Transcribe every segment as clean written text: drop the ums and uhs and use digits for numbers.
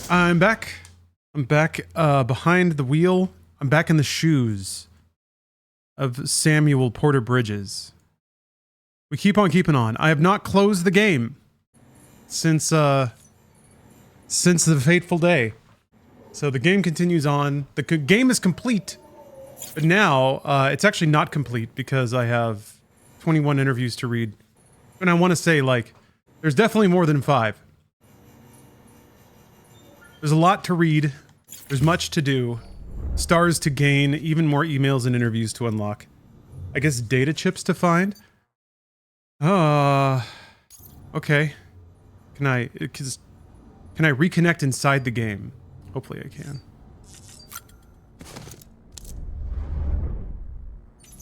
I'm back. I'm back behind the wheel. I'm back in the shoes of Samuel Porter Bridges. We keep on keeping on. I have not closed the game since the fateful day. So the game continues on. The game is complete. But now, it's actually not complete because I have 21 interviews to read. And I want to say, like, there's definitely more than 5. There's a lot to read. There's much to do. Stars to gain, even more emails and interviews to unlock. I guess data chips to find. Okay. Can I reconnect inside the game? Hopefully I can.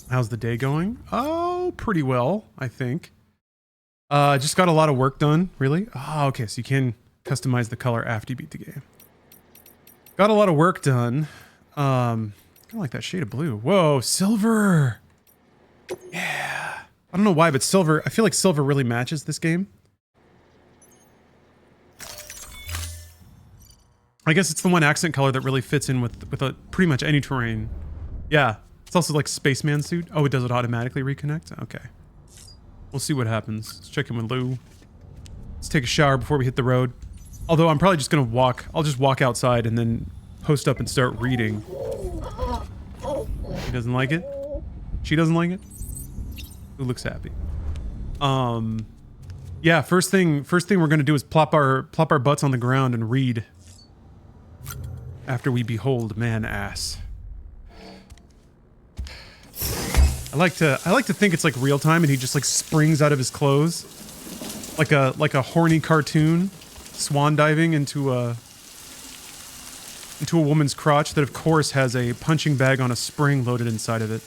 How's the day going? Oh, pretty well, I think. Just got a lot of work done. Really? Oh, okay, so you can customize the color after you beat the game. Got a lot of work done. Kind of like that shade of blue. Whoa, silver! Yeah. I don't know why, but silver, I feel like silver really matches this game. I guess it's the one accent color that really fits in with pretty much any terrain. Yeah. It's also like spaceman suit. Oh, it does it automatically reconnect? Okay. We'll see what happens. Let's check in with Lou. Let's take a shower before we hit the road. Although I'm probably just gonna walk. I'll just walk outside and then post up and start reading. He doesn't like it? She doesn't like it? Who looks happy? Yeah, first thing we're gonna do is plop our butts on the ground and read. After we behold man ass. I like to think it's like real time and he just like springs out of his clothes. Like a horny cartoon swan diving into a woman's crotch that of course has a punching bag on a spring loaded inside of it.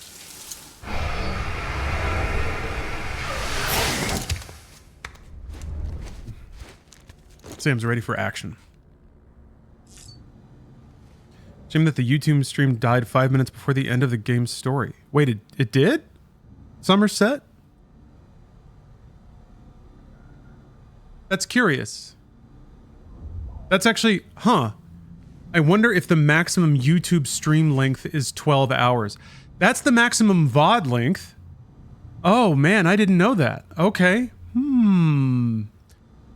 Sam's ready for action. Shame that the YouTube stream died 5 minutes before the end of the game's story. Wait, it did? Somerset? That's curious. That's actually, huh. I wonder if the maximum YouTube stream length is 12 hours. That's the maximum VOD length. Oh man, I didn't know that. Okay.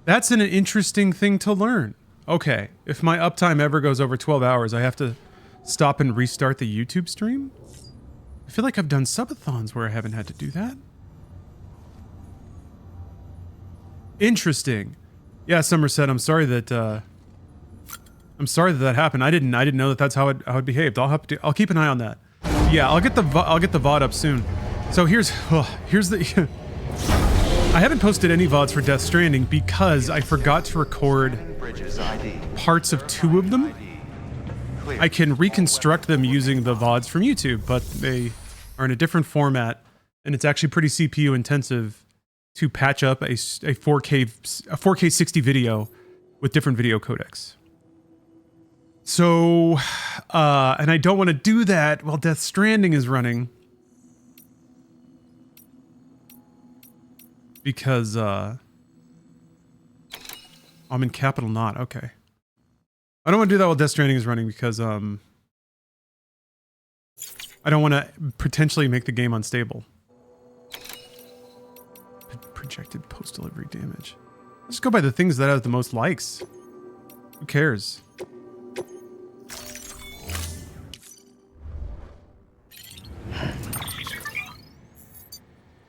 That's an interesting thing to learn. Okay, if my uptime ever goes over 12 hours, I have to stop and restart the YouTube stream? I feel like I've done subathons where I haven't had to do that. Interesting. Yeah, Somerset, I'm sorry that that happened. I didn't know that that's how it behaved. I'll keep an eye on that. Yeah, I'll get the VOD up soon. So here's the I haven't posted any VODs for Death Stranding because I forgot to record parts of 2 of them. I can reconstruct them using the VODs from YouTube, but they are in a different format, and it's actually pretty CPU intensive to patch up a 4K 60 video with different video codecs. So, and I don't want to do that while Death Stranding is running. Because, I'm in Capital Knot, okay. I don't want to do that while Death Stranding is running because, I don't want to potentially make the game unstable. Projected post-delivery damage. Let's go by the things that have the most likes. Who cares?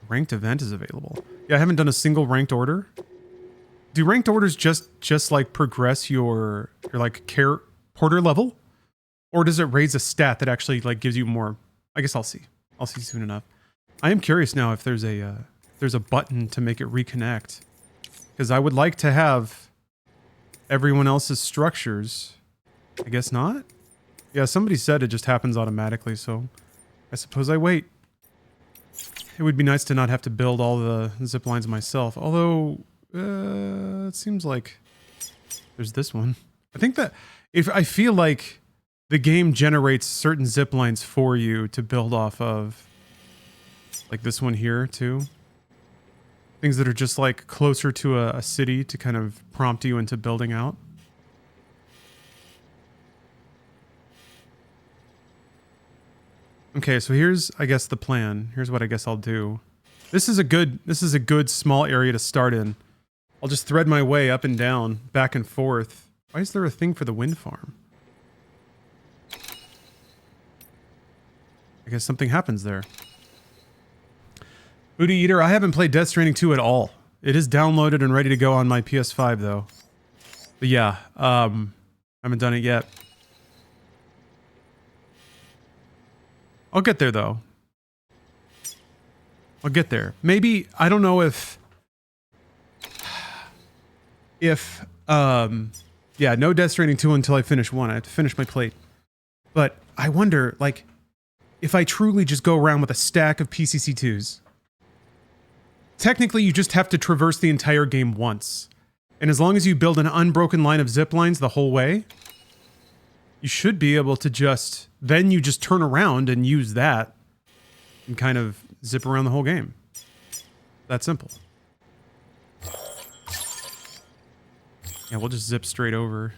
Ranked event is available. Yeah, I haven't done a single ranked order. Do ranked orders just like progress your like care porter level? Or does it raise a stat that actually like gives you more? I guess I'll see. I'll see soon enough. I am curious now if there's a button to make it reconnect. Because I would like to have everyone else's structures. I guess not? Yeah, somebody said it just happens automatically, so I suppose I wait. It would be nice to not have to build all the zip lines myself. Although, it seems like there's this one. I think that if I feel like the game generates certain zip lines for you to build off of, like this one here too. Things that are just like closer to a city to kind of prompt you into building out. Okay, so here's, I guess, the plan. Here's what I guess I'll do. This is a good small area to start in. I'll just thread my way up and down, back and forth. Why is there a thing for the wind farm? I guess something happens there. Booty Eater, I haven't played Death Stranding 2 at all. It is downloaded and ready to go on my PS5 though. But yeah, haven't done it yet. I'll get there though. I'll get there. Maybe, I don't know if yeah, no Death Stranding 2 until I finish 1. I have to finish my plate. But I wonder, like, if I truly just go around with a stack of PCC2s. Technically, you just have to traverse the entire game once. And as long as you build an unbroken line of zip lines the whole way, you should be able to just... Then you just turn around and use that and kind of zip around the whole game. That simple. Yeah, we'll just zip straight over.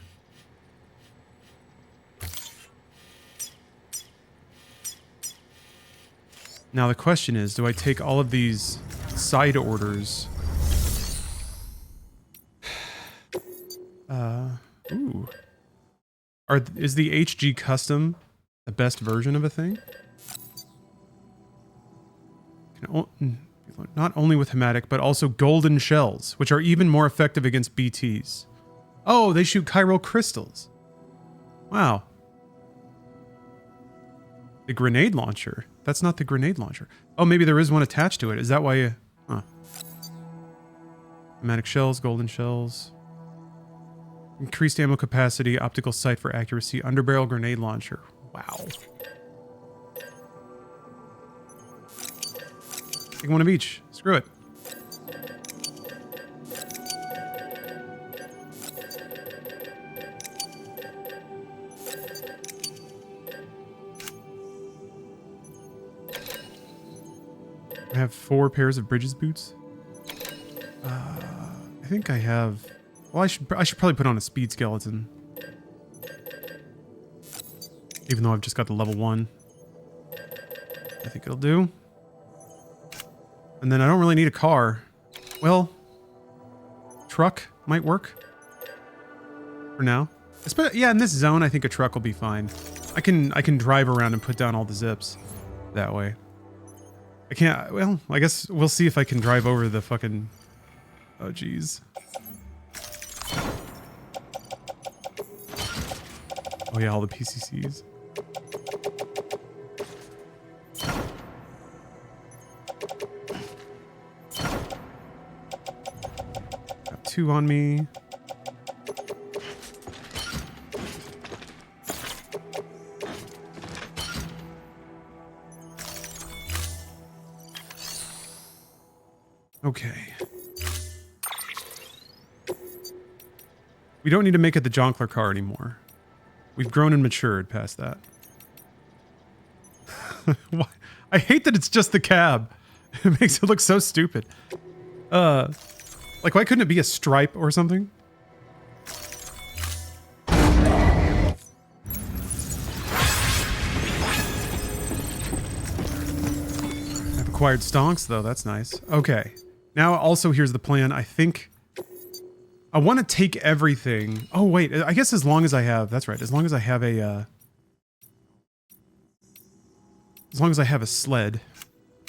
Now the question is, do I take all of these side orders? Ooh. Is the HG custom the best version of a thing? Not only with hematic, but also golden shells, which are even more effective against BTs. Oh, they shoot chiral crystals. Wow. The grenade launcher. That's not the grenade launcher. Oh, maybe there is one attached to it. Is that why you... Huh. Hematic shells, golden shells. Increased ammo capacity, optical sight for accuracy, underbarrel grenade launcher. Wow. Take one of each. Screw it. I have 4 pairs of Bridges boots. I think I have... Well, I should probably put on a speed skeleton. Even though I've just got the level 1. I think it'll do. And then I don't really need a car. Well, truck might work. For now. Yeah, in this zone, I think a truck will be fine. I can drive around and put down all the zips that way. I can't, well, I guess we'll see if I can drive over the fucking... Oh, jeez. Oh yeah, all the PCCs. Got 2 on me. Okay. We don't need to make it the Jonkler car anymore. We've grown and matured past that. I hate that it's just the cab. It makes it look so stupid. Like, why couldn't it be a stripe or something? I've acquired stonks, though. That's nice. Okay. Now, also, here's the plan. I think... I want to take everything. Oh, wait. I guess as long as I have... That's right. As long as I have a... as long as I have a sled.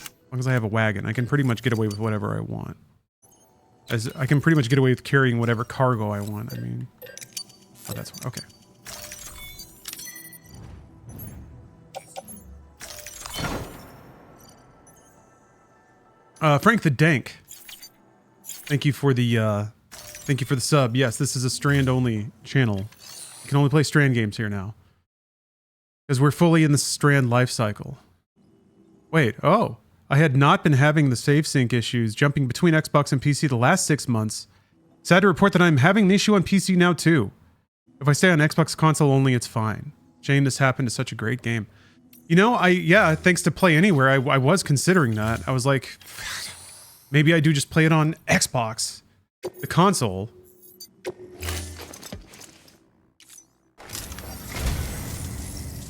As long as I have a wagon. I can pretty much get away with whatever I want. As I can pretty much get away with carrying whatever cargo I want. I mean... Oh, that's... Okay. Frank the Dank. Thank you for the sub. Yes, this is a Strand-only channel. You can only play Strand games here now. Because we're fully in the Strand life cycle. Wait, oh. I had not been having the save sync issues jumping between Xbox and PC the last 6 months. Sad to report that I'm having the issue on PC now too. If I stay on Xbox console only, it's fine. Shame this happened to such a great game. You know, yeah, thanks to Play Anywhere, I was considering that. I was like, maybe I do just play it on Xbox. The console.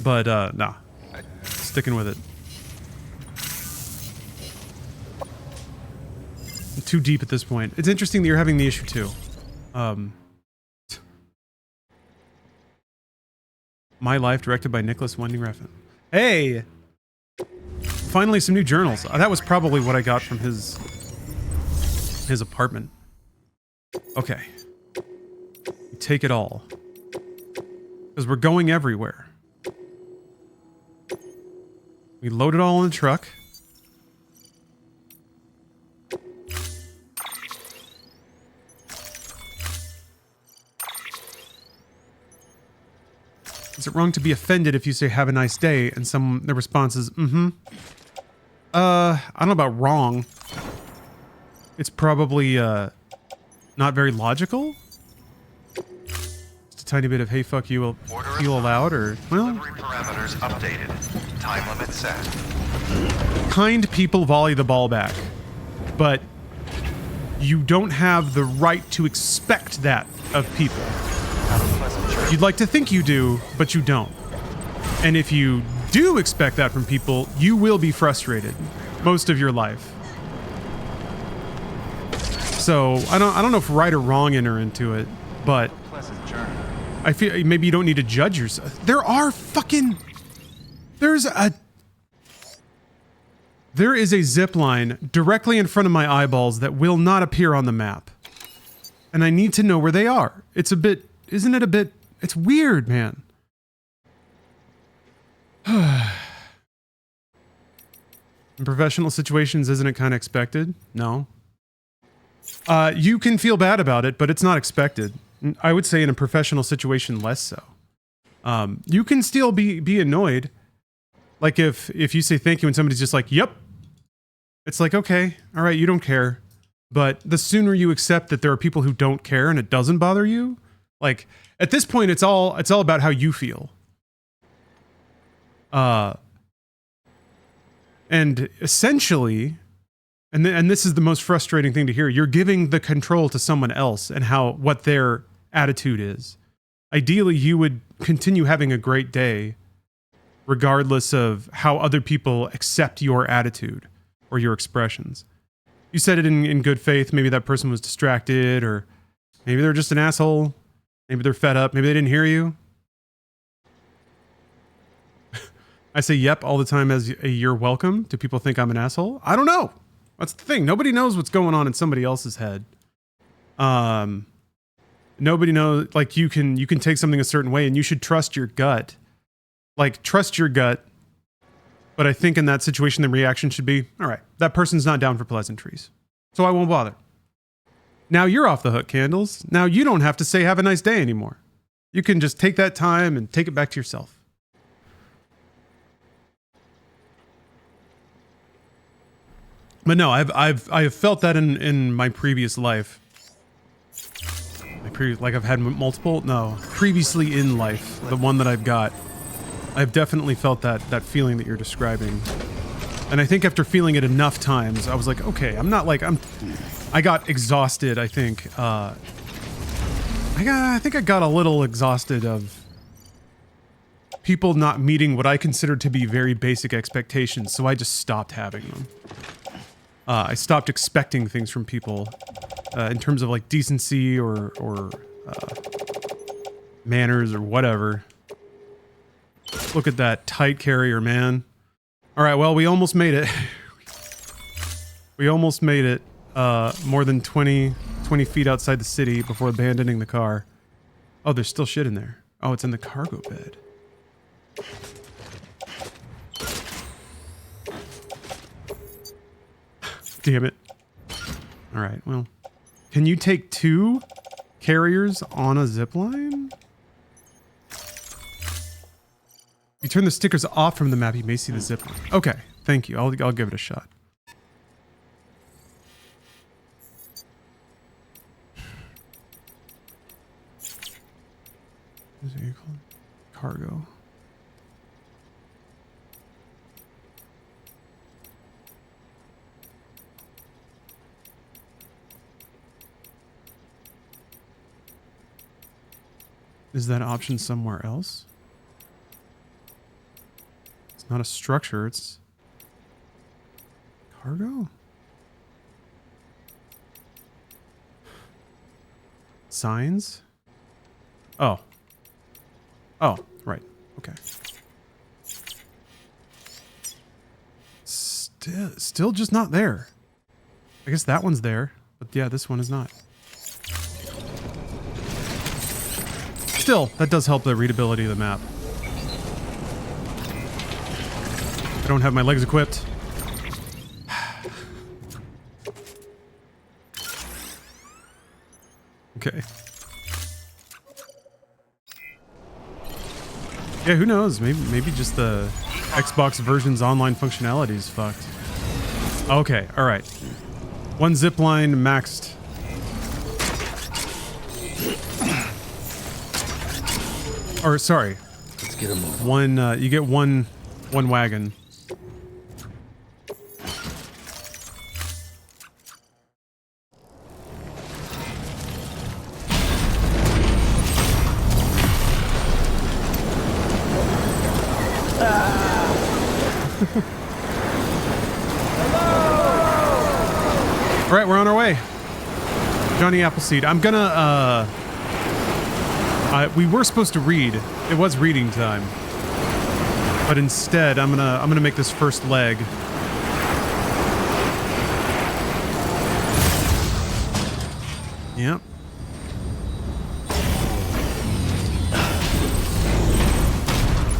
But, nah. Sticking with it. too deep at this point. It's interesting that you're having the issue too. My Life, directed by Nicholas Winding Refn. Hey! Finally some new journals. That was probably what I got from his apartment. Okay. Take it all. Because we're going everywhere. We load it all in the truck. Is it wrong to be offended if you say have a nice day and the response is I don't know about wrong. It's probably not very logical. Just a tiny bit of hey fuck you will feel allowed, or well, delivery parameters updated. Time limit set. Kind people volley the ball back, but you don't have the right to expect that of people. Have a pleasant trip. You'd like to think you do, but you don't. And if you do expect that from people, you will be frustrated most of your life. So I don't know if right or wrong enter into it, but Pleasant journey. I feel maybe you don't need to judge yourself. There is a zip line directly in front of my eyeballs that will not appear on the map. And I need to know where they are. It's it's weird, man. In professional situations, isn't it kind of expected? No. You can feel bad about it, but it's not expected. I would say in a professional situation, less so. You can still be annoyed. Like if you say thank you and somebody's just like, yep. It's like, okay, all right, you don't care. But the sooner you accept that there are people who don't care and it doesn't bother you, like at this point, it's all about how you feel. And essentially, and this is the most frustrating thing to hear, you're giving the control to someone else and what their attitude is. Ideally, you would continue having a great day regardless of how other people accept your attitude or your expressions. You said it in good faith. Maybe that person was distracted, or maybe they're just an asshole. Maybe they're fed up. Maybe they didn't hear you. I say yep all the time as a you're welcome. Do people think I'm an asshole? I don't know. That's the thing. Nobody knows what's going on in somebody else's head. Nobody knows. Like you can take something a certain way, and you should trust your gut. Like trust your gut. But I think in that situation, the reaction should be, all right, that person's not down for pleasantries, so I won't bother. Now you're off the hook, Candles. Now you don't have to say have a nice day anymore. You can just take that time and take it back to yourself. But no, I've felt that in my previous life. Like I've had multiple? No, previously in life, the one that I've got. I've definitely felt that feeling that you're describing. And I think after feeling it enough times, I was like, okay, I got exhausted, I think. I think I got a little exhausted of people not meeting what I considered to be very basic expectations, so I just stopped having them. I stopped expecting things from people in terms of like decency or manners or whatever. Look at that tight carrier, man. All right, well, we almost made it. We almost made it more than 20 feet outside the city before abandoning the car. Oh, there's still shit in there. Oh, it's in the cargo bed. Damn it. All right, well. Can you take 2 carriers on a zipline? If you turn the stickers off from the map, you may see the zipline. Okay, thank you. I'll give it a shot. Cargo. Is that option somewhere else? It's not a structure, it's cargo? Signs? Oh. Oh, right. Okay. Still just not there. I guess that one's there, but yeah, this one is not. Still, that does help the readability of the map. I don't have my legs equipped. Okay. Yeah, who knows? Maybe just the Xbox version's online functionality is fucked. Okay, all right. One zip line maxed. Or sorry. Let's get him over. One. You get one wagon. All right, we're on our way. Johnny Appleseed. I'm gonna, we were supposed to read. It was reading time. But instead, I'm gonna make this first leg. Yep.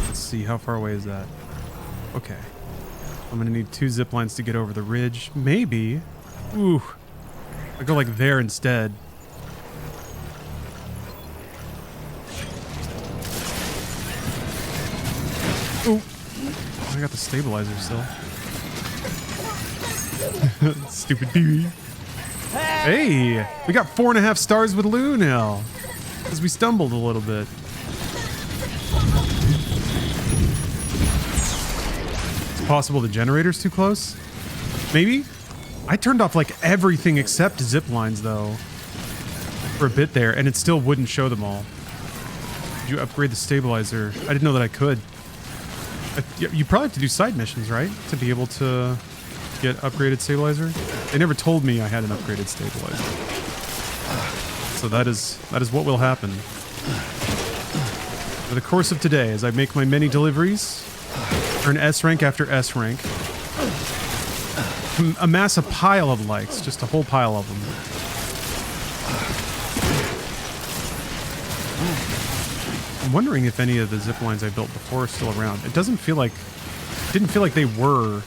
Let's see, how far away is that? Okay. I'm gonna need 2 zip lines to get over the ridge. Maybe. Ooh. I'll go like there instead. Ooh. I got the stabilizer still. Stupid baby. Hey! We got 4.5 stars with Lou now. Because we stumbled a little bit. It's possible the generator's too close? Maybe? I turned off like everything except zip lines though for a bit there, and it still wouldn't show them all. Did you upgrade the stabilizer? I didn't know that I could. You probably have to do side missions, right? To be able to get upgraded stabilizer? They never told me I had an upgraded stabilizer. So that is what will happen. For the course of today, as I make my many deliveries, earn S rank after S rank, amass a pile of likes, just a whole pile of them. I'm wondering if any of the zip lines I built before are still around. It didn't feel like they were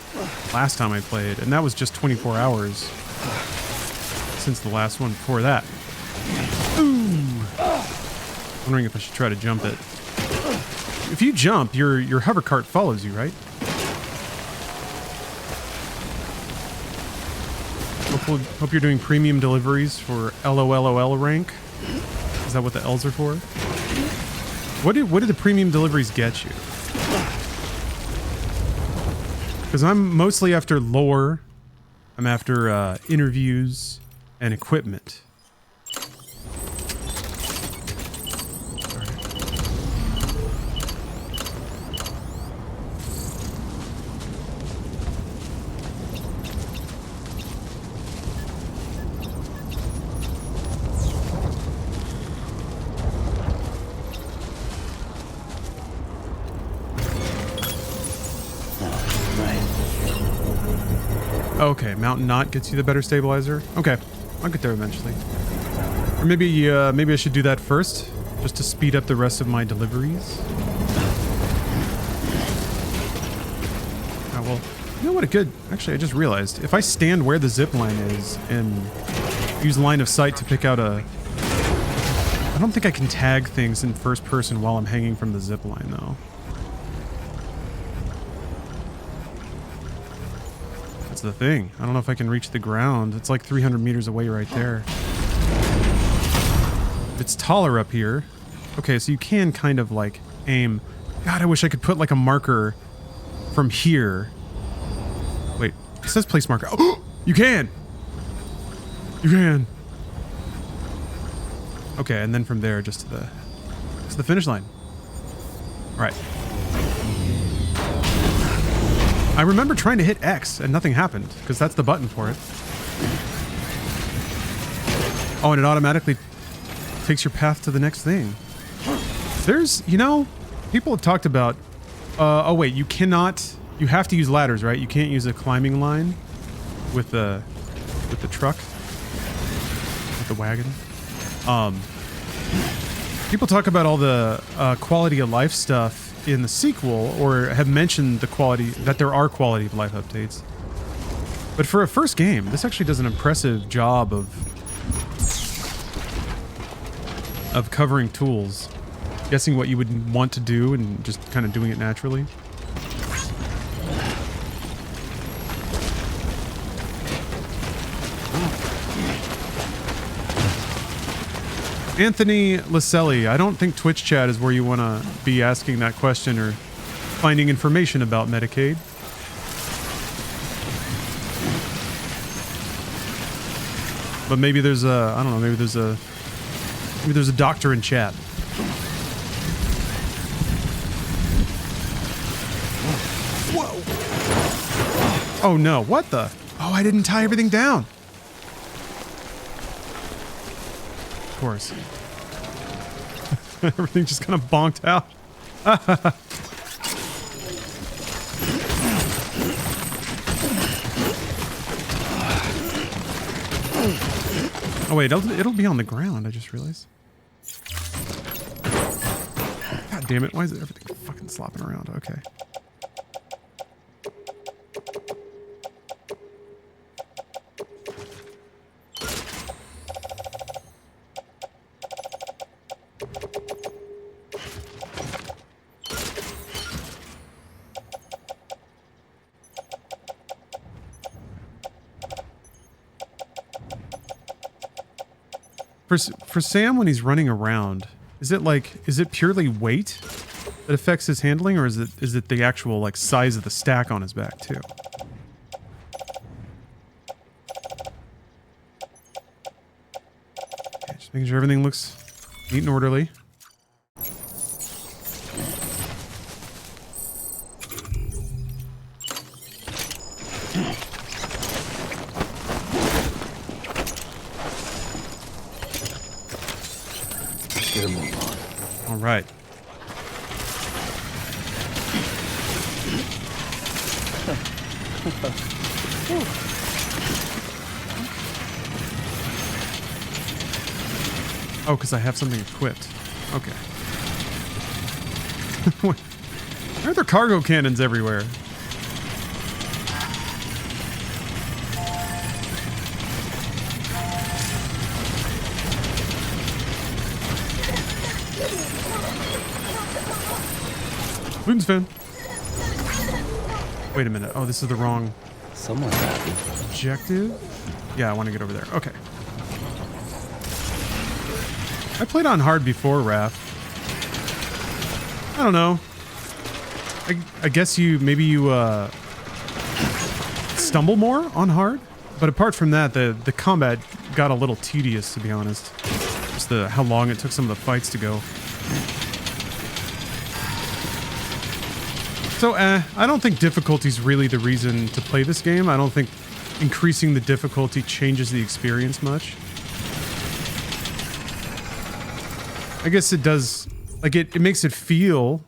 last time I played, and that was just 24 hours since the last one before that. Ooh. Wondering if I should try to jump it. If you jump, your hover cart follows you, right? Hope you're doing premium deliveries for LOLOL rank. Is that what the L's are for? What did the premium deliveries get you? Because I'm mostly after lore. I'm after interviews and equipment. Okay, Mountain Knot gets you the better stabilizer. Okay, I'll get there eventually. Or maybe I should do that first, just to speed up the rest of my deliveries. Oh, well, you know what it could... Actually, I just realized. If I stand where the zip line is and use line of sight to pick out a... I don't think I can tag things in first person while I'm hanging from the zip line, though. The thing. I don't know if I can reach the ground. It's like 300 meters away right there. It's taller up here. Okay, so you can kind of like aim. God, I wish I could put like a marker from here. Wait, it says place marker. Oh, you can! You can! Okay, and then from there just to the finish line. All right. I remember trying to hit X and nothing happened, because that's the button for it. Oh, and it automatically takes your path to the next thing. There's, you know, people have talked about, oh wait, you have to use ladders, right? You can't use a climbing line with the truck, with the wagon. People talk about all the quality of life stuff in the sequel, or have mentioned that there are quality of life updates. But for a first game, this actually does an impressive job of covering tools, guessing what you would want to do and just kind of doing it naturally. Anthony Laselli, I don't think Twitch chat is where you want to be asking that question or finding information about Medicaid. But maybe there's a, I don't know, maybe there's a doctor in chat. Whoa. Oh no, what the? Oh, I didn't tie everything down. Of course. Everything just kind of bonked out. Oh wait, it'll be on the ground, I just realized. God damn it, why is everything fucking slopping around? Okay. For Sam, when he's running around, is it purely weight that affects his handling, or is it the actual like size of the stack on his back too? Okay, just making sure everything looks neat and orderly. All right. Oh, because I have something equipped. Okay. Why are there cargo cannons everywhere? Boomspan. Wait a minute. Oh, this is the wrong objective. Yeah, I want to get over there. Okay. I played on hard before, Raph. I don't know. I guess maybe you stumble more on hard, but apart from that, the combat got a little tedious, to be honest. Just how long it took some of the fights to go. So, I don't think difficulty's really the reason to play this game. I don't think increasing the difficulty changes the experience much. I guess it does, like, it makes it feel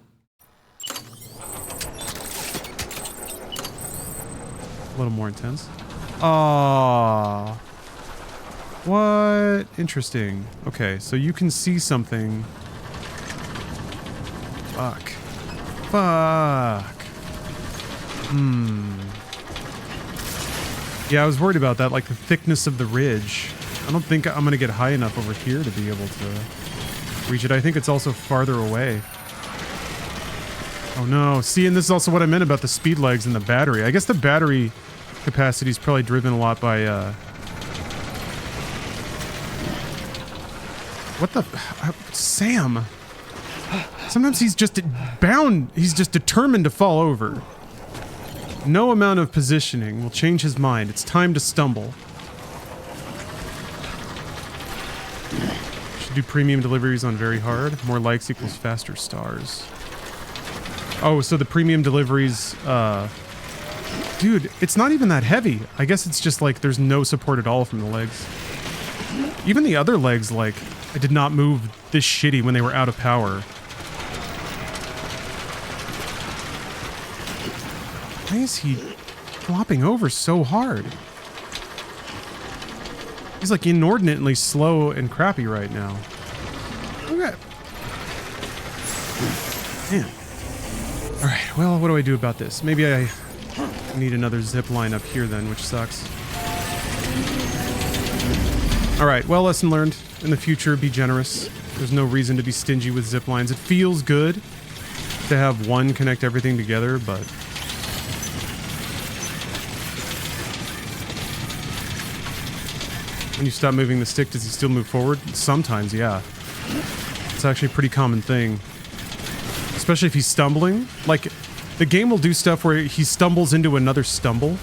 a little more intense. Ah, what? Interesting. Okay, so you can see something. Fuck. Yeah, I was worried about that, like the thickness of the ridge. I don't think I'm gonna get high enough over here to be able to reach it. I think it's also farther away. Oh no, see, and this is also what I meant about the speed legs and the battery. I guess the battery capacity is probably driven a lot by, what the... Sam! Sometimes he's just determined to fall over. No amount of positioning will change his mind. It's time to stumble. Should do premium deliveries on very hard. More likes equals faster stars. Oh, so the premium deliveries, dude, it's not even that heavy. I guess it's just like there's no support at all from the legs. Even the other legs, like, I did not move this shitty when they were out of power. Why is he flopping over so hard? He's like inordinately slow and crappy right now. Okay. Man. Alright, well, what do I do about this? Maybe I need another zip line up here then, which sucks. Alright, well, lesson learned. In the future, be generous. There's no reason to be stingy with zip lines. It feels good to have one connect everything together, but... when you stop moving the stick, does he still move forward? Sometimes, yeah. It's actually a pretty common thing. Especially if he's stumbling. Like, the game will do stuff where he stumbles into another stumble.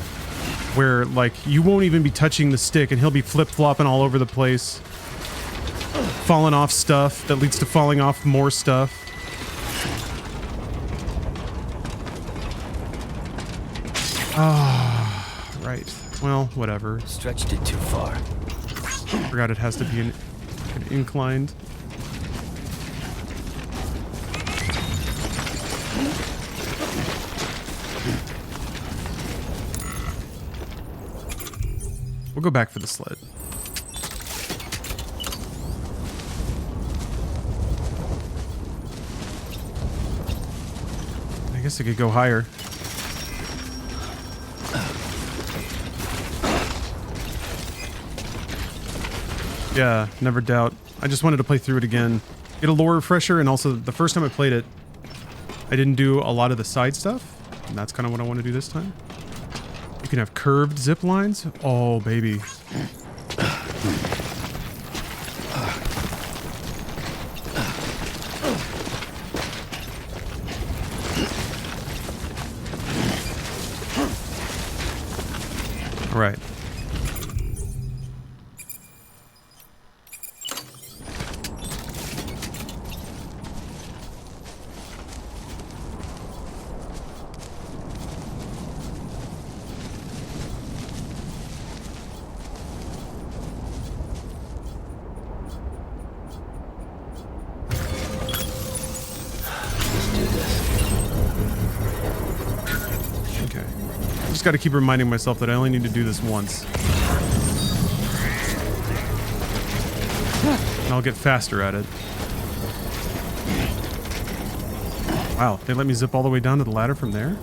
Where, like, you won't even be touching the stick and he'll be flip-flopping all over the place. Falling off stuff that leads to falling off more stuff. Ah, right. Well, whatever. Stretched it too far. Forgot it has to be an inclined. We'll go back for the sled. I guess I could go higher. Yeah, never doubt. I just wanted to play through it again. Get a lore refresher, and also the first time I played it, I didn't do a lot of the side stuff, and that's kind of what I want to do this time. You can have curved zip lines. Oh, baby. All right. Just got to keep reminding myself that I only need to do this once. And I'll get faster at it. Wow, they let me zip all the way down to the ladder from there?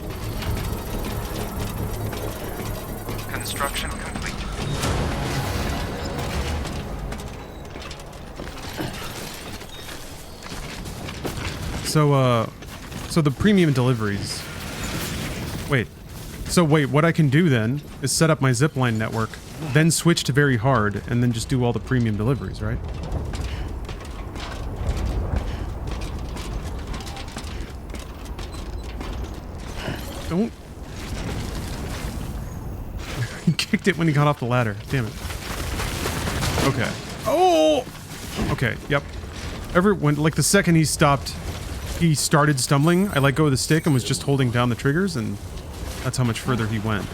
Construction complete. So the premium deliveries. Wait, what I can do then is set up my zipline network, then switch to very hard, and then just do all the premium deliveries, right? Don't... He kicked it when he got off the ladder. Damn it. Okay. Oh! Okay, yep. Like the second he started stumbling, I let go of the stick and was just holding down the triggers, and that's how much further he went.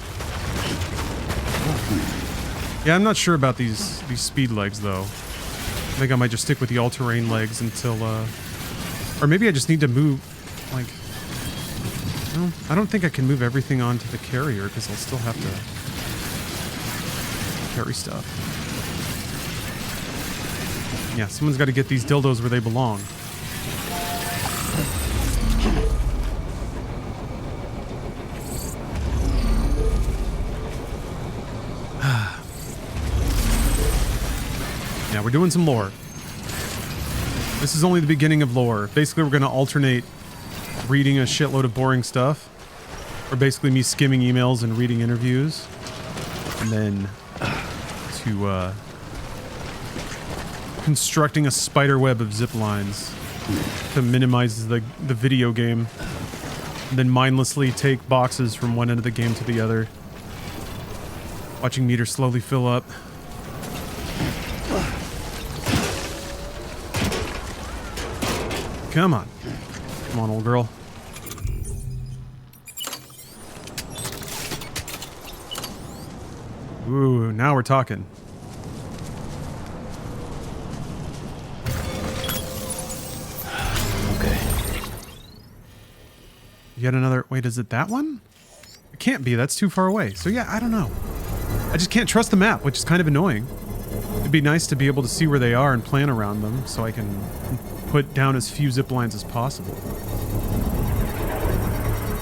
Yeah, I'm not sure about these speed legs, though. I think I might just stick with the all-terrain legs until, or maybe I just need to move, like... No, I don't think I can move everything onto the carrier, because I'll still have to carry stuff. Yeah, someone's got to get these dildos where they belong. Yeah, we're doing some lore. This is only the beginning of lore. Basically, we're going to alternate reading a shitload of boring stuff, or basically me skimming emails and reading interviews, and then to constructing a spider web of zip lines to minimize the video game, and then mindlessly take boxes from one end of the game to the other, watching meters slowly fill up. Come on. Come on, old girl. Ooh, now we're talking. yet another... Wait, is it that one? It can't be. That's too far away. So yeah, I don't know. I just can't trust the map, which is kind of annoying. It'd be nice to be able to see where they are and plan around them so I can put down as few zip lines as possible.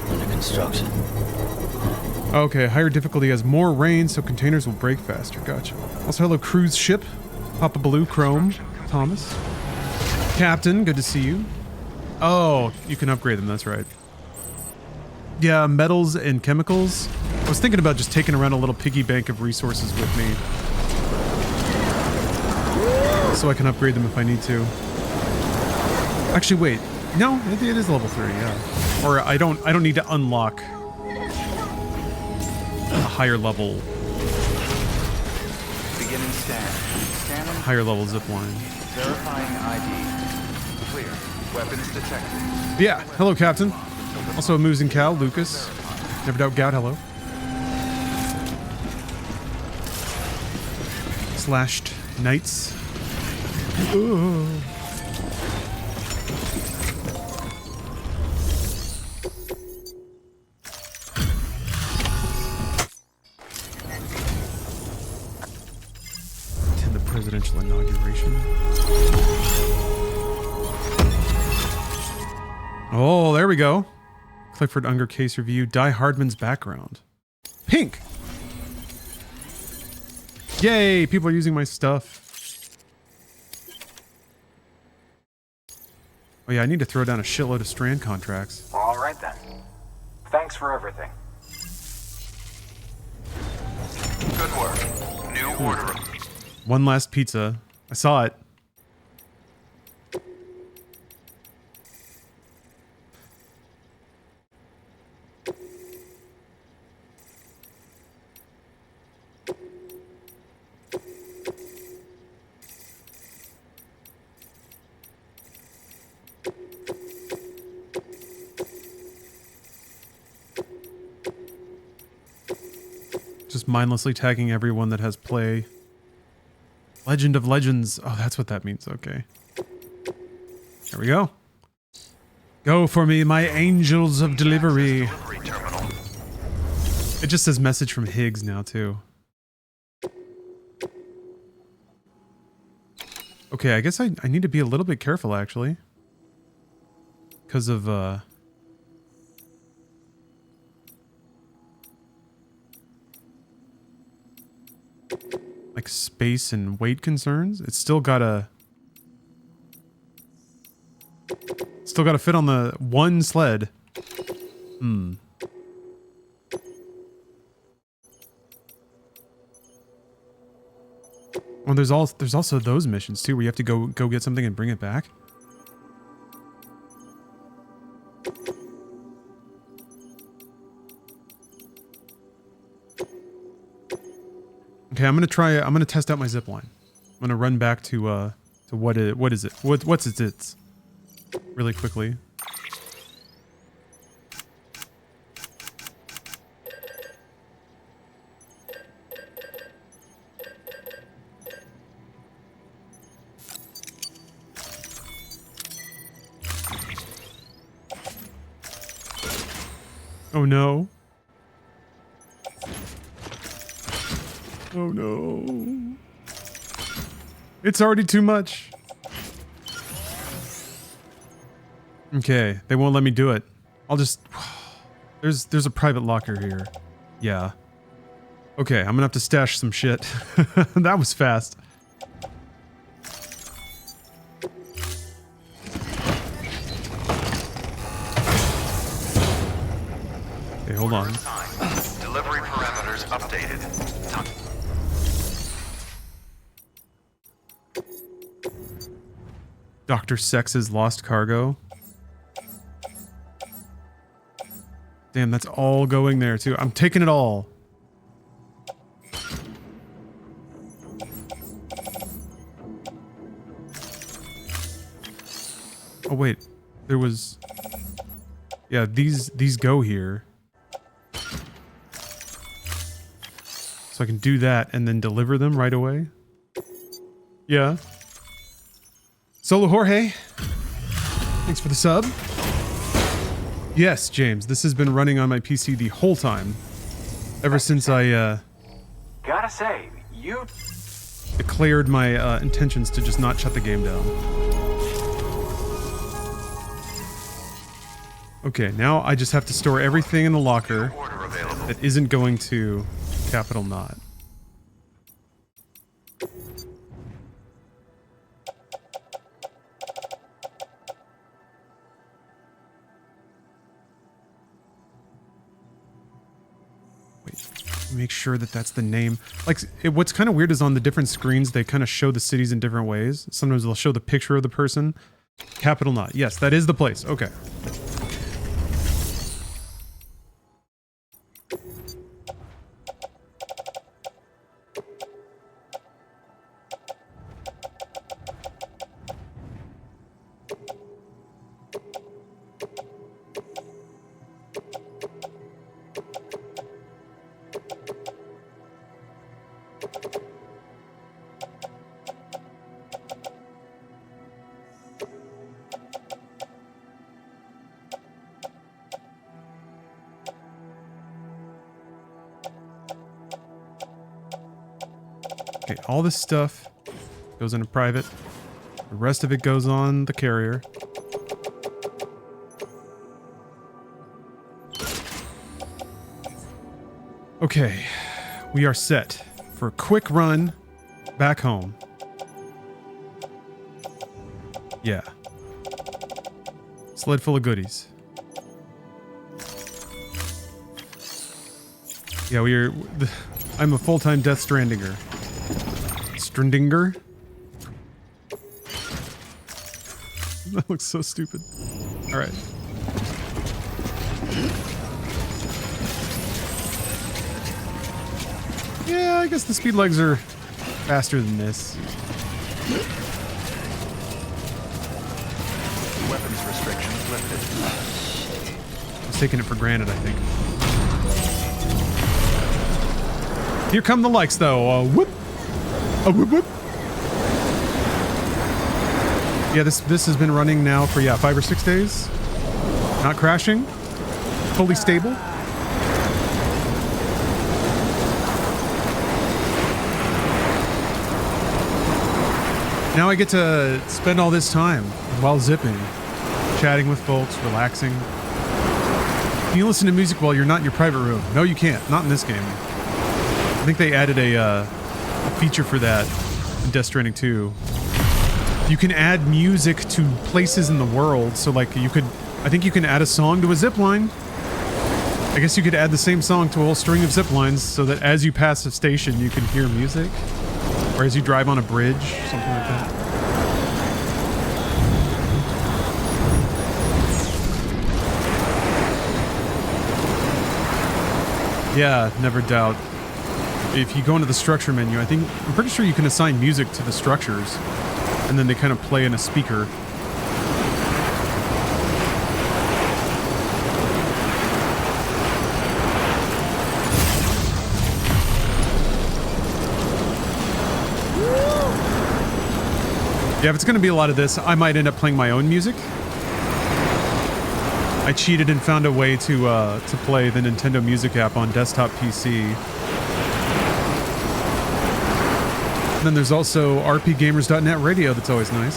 Under construction. Okay, higher difficulty has more rain, so containers will break faster. Gotcha. Also, hello, cruise ship. Papa Blue, Chrome, Thomas. Captain, good to see you. Oh, you can upgrade them, that's right. Yeah, metals and chemicals. I was thinking about just taking around a little piggy bank of resources with me. So I can upgrade them if I need to. Actually, wait. No, it is level 3, yeah. Or I don't need to unlock a higher level. Beginning scan. Scanning. Higher level zip line. Verifying ID. Clear. Weapons detected. Yeah, hello, Captain. Also a Moose and Cow, Lucas. Never doubt Gout, hello. Slashed Knights. Ooh. Attend the presidential inauguration. Oh, there we go. Clifford Unger case review. Die Hardman's background. Pink. Yay, people are using my stuff. Oh yeah, I need to throw down a shitload of Strand contracts. All right then. Thanks for everything. Good work. New order. One last pizza. I saw it. Just mindlessly tagging everyone that has play. Legend of Legends. Oh, that's what that means. Okay. There we go. Go for me, my angels of delivery. Delivery terminal. It just says message from Higgs now, too. Okay, I guess I need to be a little bit careful, actually. Because of, like space and weight concerns. It's still gotta fit on the one sled. Hmm. Well, there's also those missions too, where you have to go get something and bring it back. Okay, I'm gonna test out my zip line. I'm gonna run back to what is it? What's its really quickly. Oh no. Oh no. It's already too much. Okay, they won't let me do it. I'll just... There's a private locker here. Yeah. Okay, I'm gonna have to stash some shit. That was fast. Okay, hold on. Delivery parameters updated. Dr. Sex's lost cargo. Damn, that's all going there too. I'm taking it all. Oh wait, there was... Yeah, these go here. So I can do that and then deliver them right away. Yeah. Solo Jorge, thanks for the sub. Yes, James. This has been running on my PC the whole time. Ever since I Gotta say, you declared my intentions to just not shut the game down. Okay, now I just have to store everything in the locker Order available. that isn't going to Capital Knot. Make sure that that's the name. Like, what's kind of weird is on the different screens, they kind of show the cities in different ways. Sometimes they'll show the picture of the person. Capital Knot. Yes, that is the place. Okay. Okay, all this stuff goes into private. The rest of it goes on the carrier. Okay, we are set for a quick run back home. Yeah. Sled full of goodies. Yeah, I'm a full-time Death Strandinger. Strandinger? That looks so stupid. Alright. Yeah, I guess the speed legs are faster than this. Weapons restrictions lifted. I was taking it for granted, I think. Here come the likes, though. Whoop! Whoop whoop! Yeah, this has been running now for 5 or 6 days. Not crashing. Fully stable. Now I get to spend all this time while zipping, chatting with folks, relaxing. Can you listen to music while you're not in your private room? No, you can't. Not in this game. I think they added a feature for that in Death Stranding 2. You can add music to places in the world. So like I think you can add a song to a zip line. I guess you could add the same song to a whole string of zip lines so that as you pass a station, you can hear music. Or as you drive on a bridge, something like that. Yeah, never doubt. If you go into the structure menu, I'm pretty sure you can assign music to the structures, and then they kind of play in a speaker. Yeah, if it's going to be a lot of this, I might end up playing my own music. I cheated and found a way to play the Nintendo Music app on desktop PC. And then there's also rpgamers.net radio that's always nice.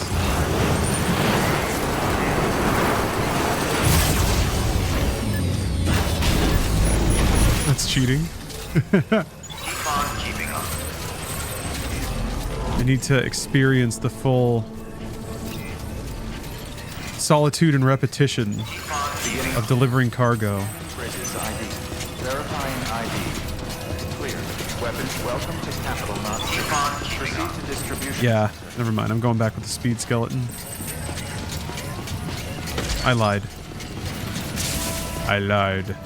That's cheating. Keep on keeping up. I need to experience the full solitude and repetition of delivering cargo. Bridges ID. Verifying ID. Clear. Weapons welcome to Capital Knot. Keep on keeping Proceed up. to distribution. Yeah, never mind. I'm going back with the speed skeleton. I lied. I lied.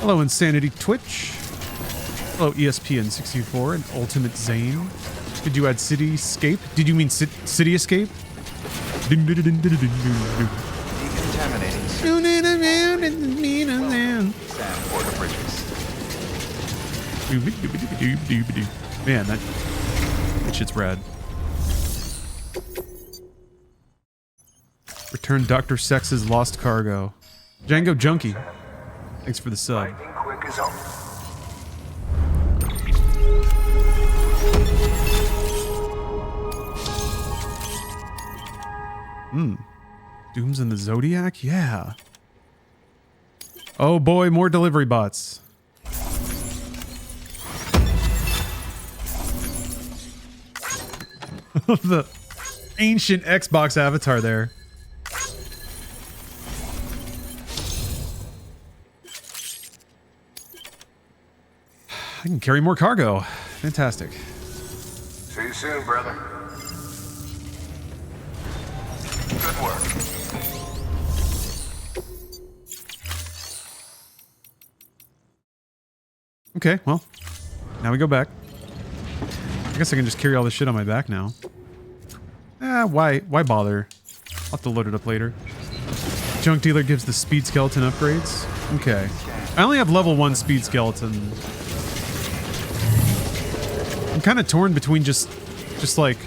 Hello, Insanity Twitch. Hello, ESPN64 and Ultimate Zane. Did you add Cityscape? Did you mean City Escape? Decontaminating. Sand border bridges. Man, that shit's rad. Return Dr. Sex's lost cargo. Django Junkie. Thanks for the sub. Lightning quick as always. Dooms in the Zodiac? Yeah. Oh boy, more delivery bots. The ancient Xbox avatar there. I can carry more cargo. Fantastic. See you soon, brother. Good work. Okay, well, now we go back. I guess I can just carry all this shit on my back now. Why bother? I'll have to load it up later. Junk dealer gives the speed skeleton upgrades. Okay. I only have level 1 speed skeleton. I'm kind of torn between just like...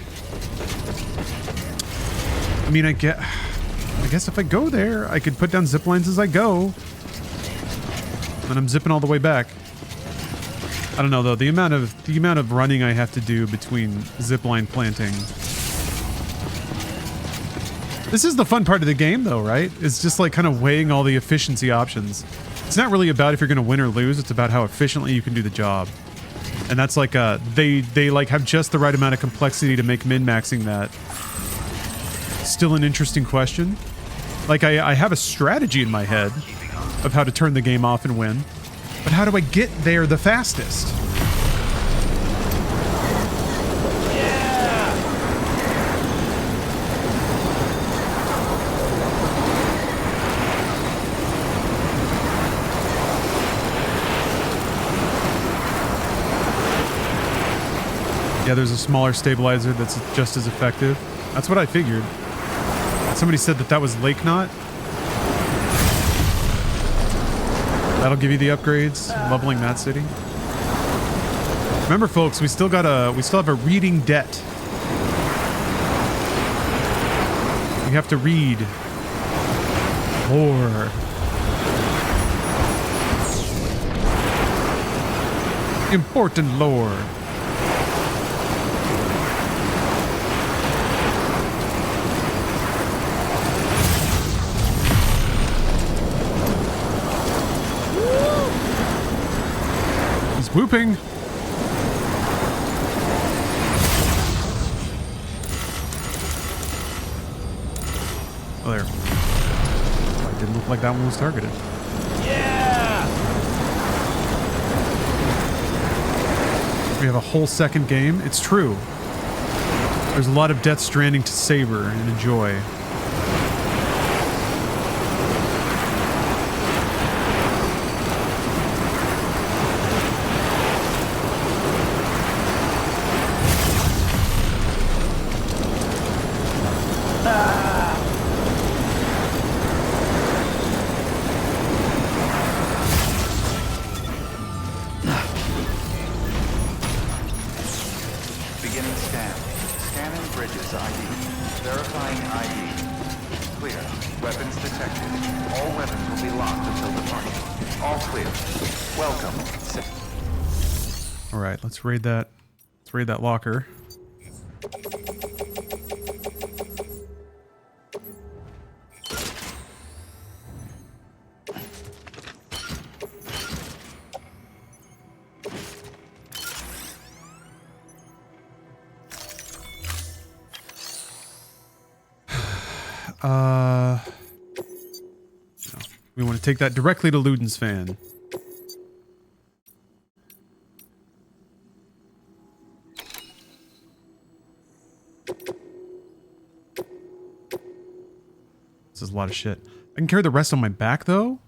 I mean, I guess if I go there, I could put down zip lines as I go. And I'm zipping all the way back. I don't know though, the amount of running I have to do between zipline planting. This is the fun part of the game though, right? It's just like kind of weighing all the efficiency options. It's not really about if you're gonna win or lose, it's about how efficiently you can do the job. And that's like they like have just the right amount of complexity to make min-maxing that still an interesting question. Like I have a strategy in my head of how to turn the game off and win. But how do I get there the fastest? Yeah, there's a smaller stabilizer that's just as effective. That's what I figured. Somebody said that was Lake Knot. That'll give you the upgrades, leveling that city. Remember, folks, we still have a reading debt. We have to read lore. Important lore. Whooping. Oh, there. It didn't look like that one was targeted. Yeah! We have a whole second game. It's true. There's a lot of Death Stranding to savor and enjoy. Beginning scan. Scanning bridges ID. Verifying ID. Clear. Weapons detected. All weapons will be locked until departure. All clear. Welcome. All right, let's raid that. Let's raid that locker. No. We want to take that directly to Luden's fan. This is a lot of shit. I can carry the rest on my back, though?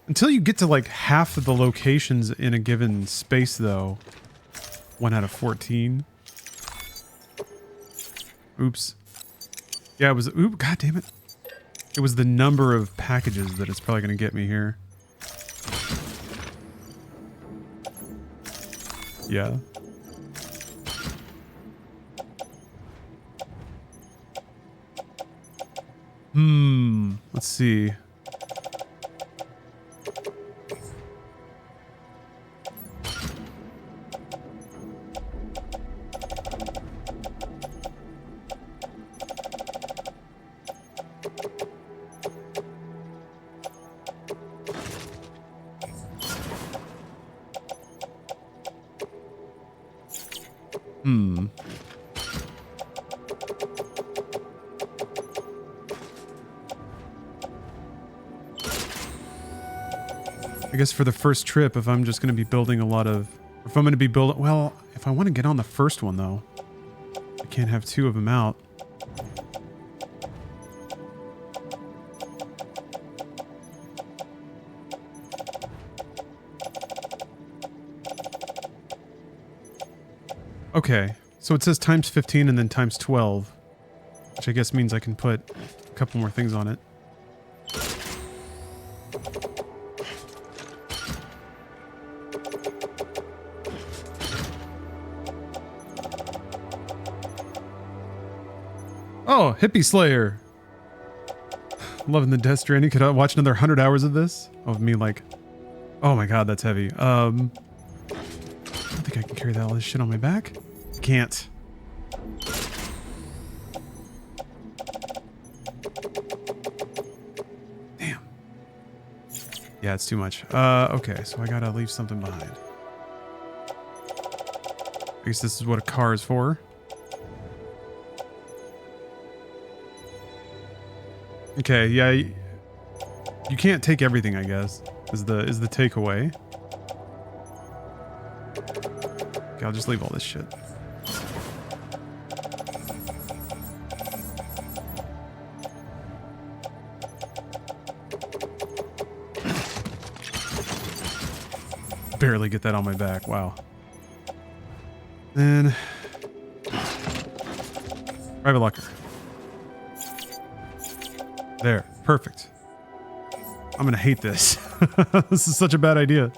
Until you get to like half of the locations in a given space, though. 1 out of 14. Oops. Yeah, it was... Oop, god damn it. It was the number of packages that it's probably going to get me here. Yeah. Let's see. I guess for the first trip, if I'm just going to be building a lot of... If I'm going to be building... Well, if I want to get on the first one, though, I can't have two of them out. Okay, so it says times 15 and then times 12, which I guess means I can put a couple more things on it. Oh, Hippie Slayer. Loving the Death Stranding. Could I watch another 100 hours of this? Of me like, oh my god, that's heavy. I don't think I can carry all this shit on my back. Can't. Damn. Yeah, it's too much. Okay, so I gotta leave something behind. I guess this is what a car is for. Okay, yeah, you can't take everything, I guess, is the takeaway. Okay, I'll just leave all this shit. Barely get that on my back, wow. Then private locker. There, perfect. I'm gonna hate this. This is such a bad idea.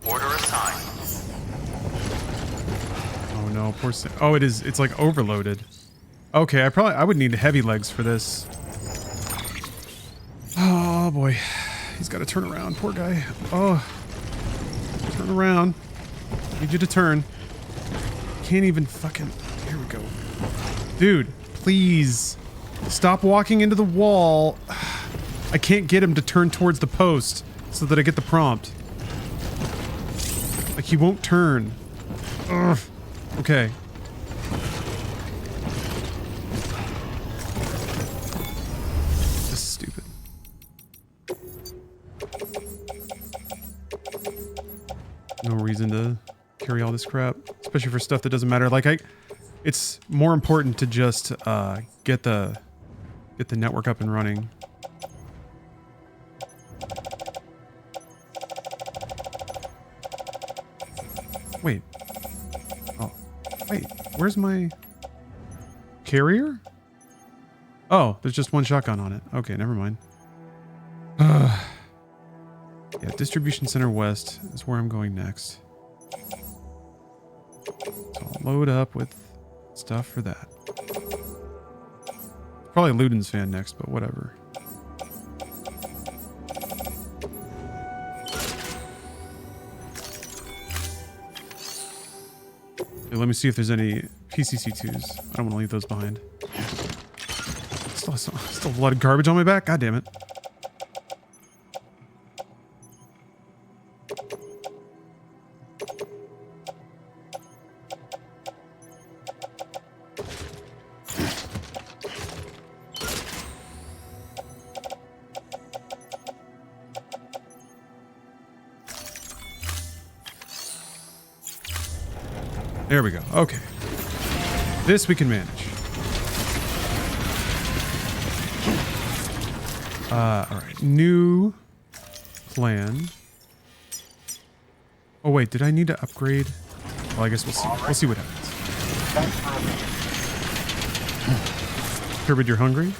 Order assigned. Oh no, poor Sam. Oh, it is. It's like overloaded. Okay, I would need heavy legs for this. Oh boy, he's got to turn around. Poor guy. Oh, turn around. Need you to turn. Can't even fucking... Here we go. Dude, please. Stop walking into the wall. I can't get him to turn towards the post so that I get the prompt. Like, he won't turn. Ugh. Okay. This is stupid. No reason to carry all this crap, especially for stuff that doesn't matter. Like it's more important to just get the network up and running. Wait. Oh, wait. Where's my carrier? Oh, there's just one shotgun on it. Okay, never mind. Yeah, distribution center west is where I'm going next. So I'll load up with stuff for that. Probably Luden's fan next, but whatever. Okay, let me see if there's any PCC2s. I don't want to leave those behind. Still a lot of garbage on my back. God damn it. There we go. Okay. This we can manage. Alright. New plan. Oh wait, did I need to upgrade? Well, I guess we'll see. We'll see what happens. Turbid, you're hungry?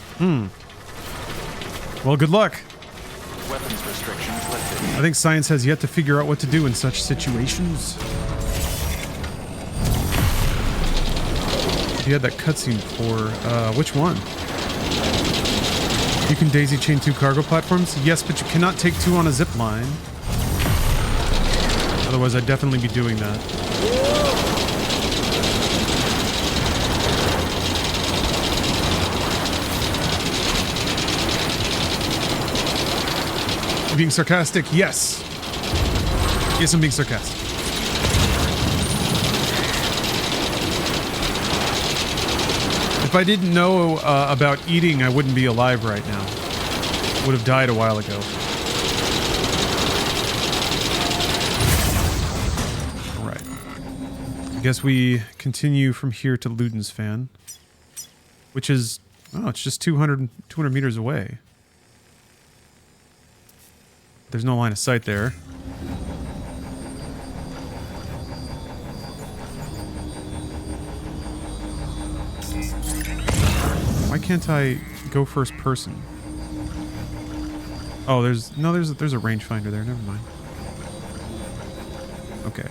Well, good luck. Weapons restrictions lifted. I think science has yet to figure out what to do in such situations. You had that cutscene for, which one? You can daisy chain 2 cargo platforms? Yes, but you cannot take 2 on a zip line. Otherwise, I'd definitely be doing that. You being sarcastic? Yes. Yes, I'm being sarcastic. If I didn't know about eating, I wouldn't be alive right now. Would have died a while ago. All right. I guess we continue from here to Luden's Fan, which is, oh, it's just 200 meters away. There's no line of sight there. Why can't I go first person? Oh, there's a rangefinder there. Never mind. Okay.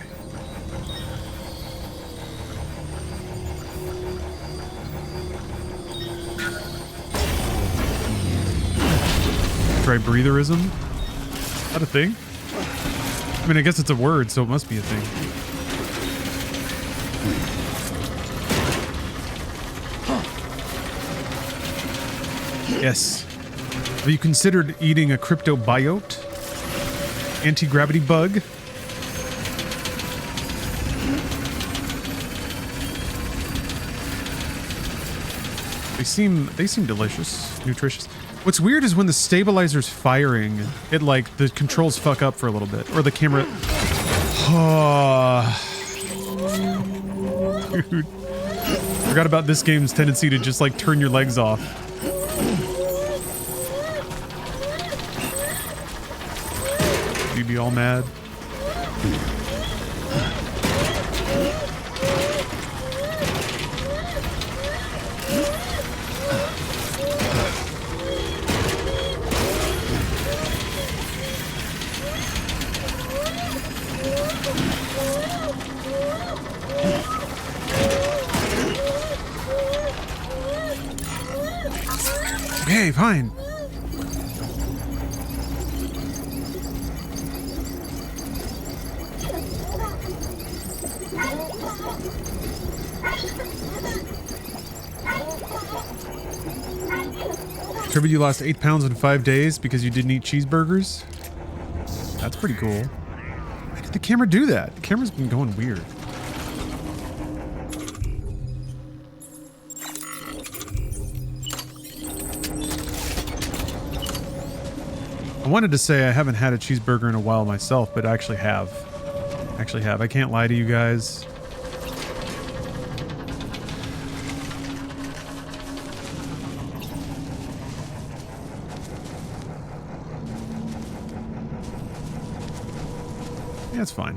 Dry breatherism? Is that a thing? I mean, I guess it's a word, so it must be a thing. Yes. Have you considered eating a cryptobiote? Anti-gravity bug? They seem delicious, nutritious. What's weird is when the stabilizer's firing, it like the controls fuck up for a little bit, or the camera. Dude. Forgot about this game's tendency to just like turn your legs off. You'd be all mad. Okay, fine. Trevor, you lost 8 pounds in 5 days because you didn't eat cheeseburgers? That's pretty cool. Why did the camera do that? The camera's been going weird. I wanted to say I haven't had a cheeseburger in a while myself, but I actually have. I can't lie to you guys. Yeah, it's fine.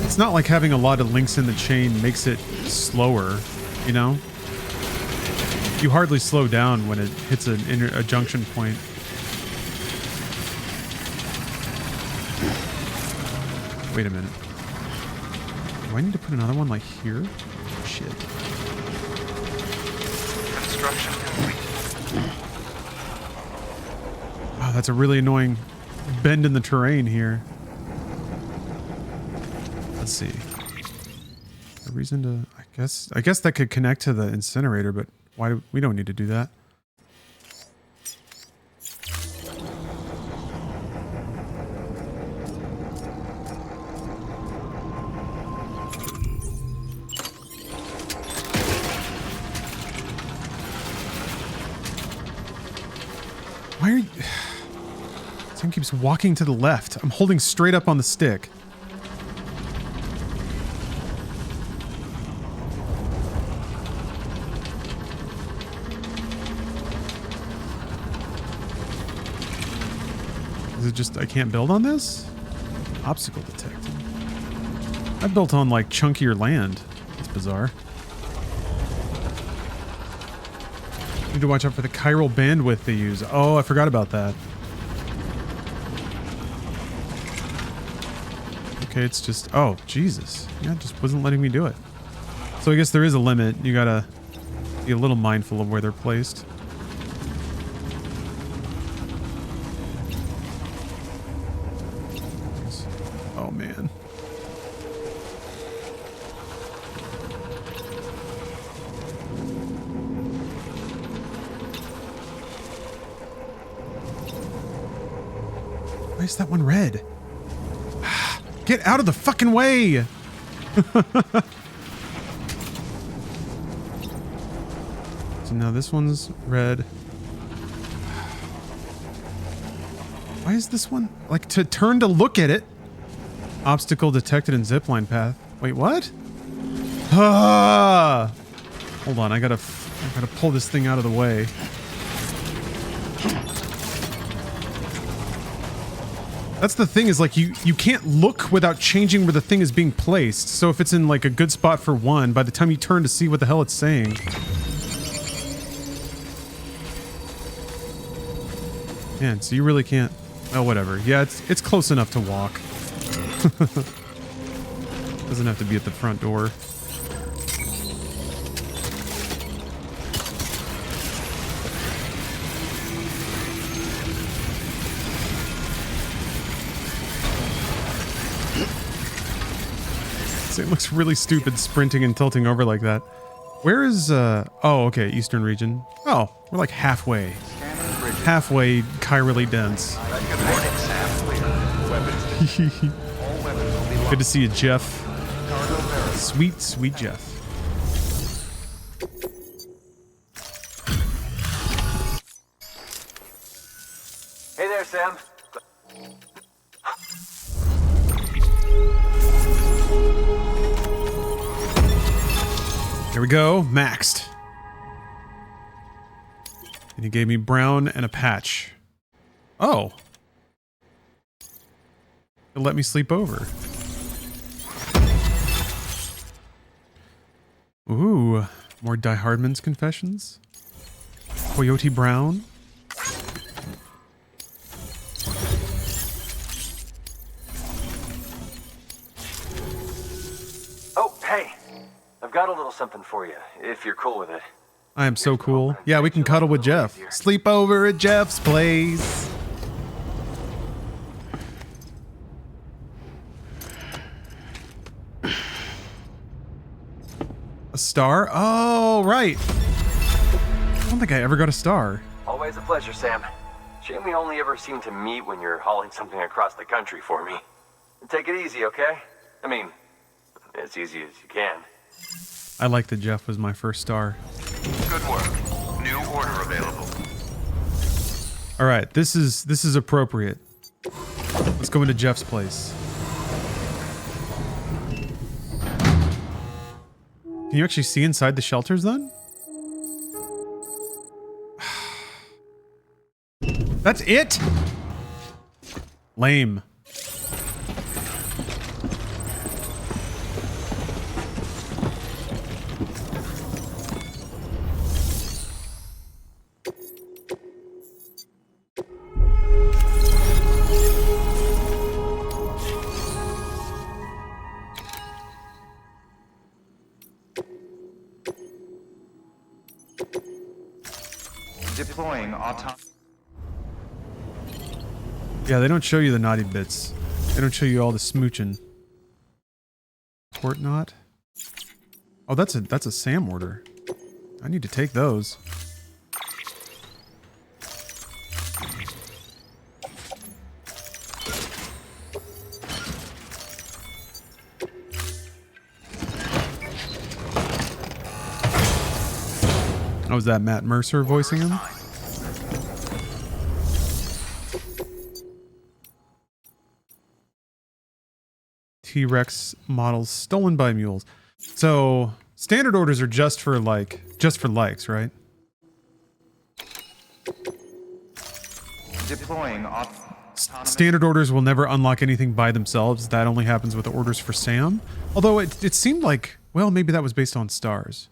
It's not like having a lot of links in the chain makes it slower, you know? You hardly slow down when it hits a junction point. Wait a minute. Do I need to put another one like here? Shit. Construction complete. Wow, that's a really annoying bend in the terrain here. Let's see. A reason to, I guess that could connect to the incinerator, but why do we don't need to do that? Why are you... This thing keeps walking to the left. I'm holding straight up on the stick. Is it just I can't build on this? Obstacle detected. I built on like chunkier land. That's bizarre. Need to watch out for the chiral bandwidth they use. Oh, I forgot about that. Okay, it's just... Oh, Jesus. Yeah, it just wasn't letting me do it. So I guess there is a limit. You gotta be a little mindful of where they're placed. Oh, man. Why is that one red? Get out of the fucking way! So now this one's red. Why is this one... Like, to turn to look at it. Obstacle detected in zipline path. Wait, what? Ah! Hold on, I gotta pull this thing out of the way. That's the thing, is like you can't look without changing where the thing is being placed. So if it's in like a good spot for one, by the time you turn to see what the hell it's saying. Man, so you really can't... Oh, whatever. Yeah, it's close enough to walk. Doesn't have to be at the front door. It looks really stupid sprinting and tilting over like that. Where is, oh, okay, Eastern region. Oh, we're like halfway. Halfway chirally dense. Good to see you, Jeff. Sweet, sweet Jeff. Hey there, Sam. There we go, maxed. And he gave me brown and a patch. Oh. He'll let me sleep over. Ooh, more Die Hardman's confessions. Coyote Brown. Oh, hey. I've got a little something for you, if you're cool with it. I am so cool. Yeah, we can cuddle with Jeff. Sleep over at Jeff's place. A star? Oh, right. I don't think I ever got a star. Always a pleasure, Sam. Shame we only ever seem to meet when you're hauling something across the country for me. Take it easy, okay? I mean, as easy as you can. I like that Jeff was my first star. Good work. New order available. All right, this is appropriate. Let's go into Jeff's place. Can you actually see inside the shelters then? That's it? Lame. Deploying autonomous. Yeah, they don't show you the naughty bits. They don't show you all the smooching. Port knot? Oh, that's a SAM order. I need to take those. Oh, was that Matt Mercer voicing him? T-Rex models stolen by mules. So standard orders are just for likes, right? Deploying Standard orders will never unlock anything by themselves. That only happens with the orders for Sam. Although it seemed like, well, maybe that was based on stars.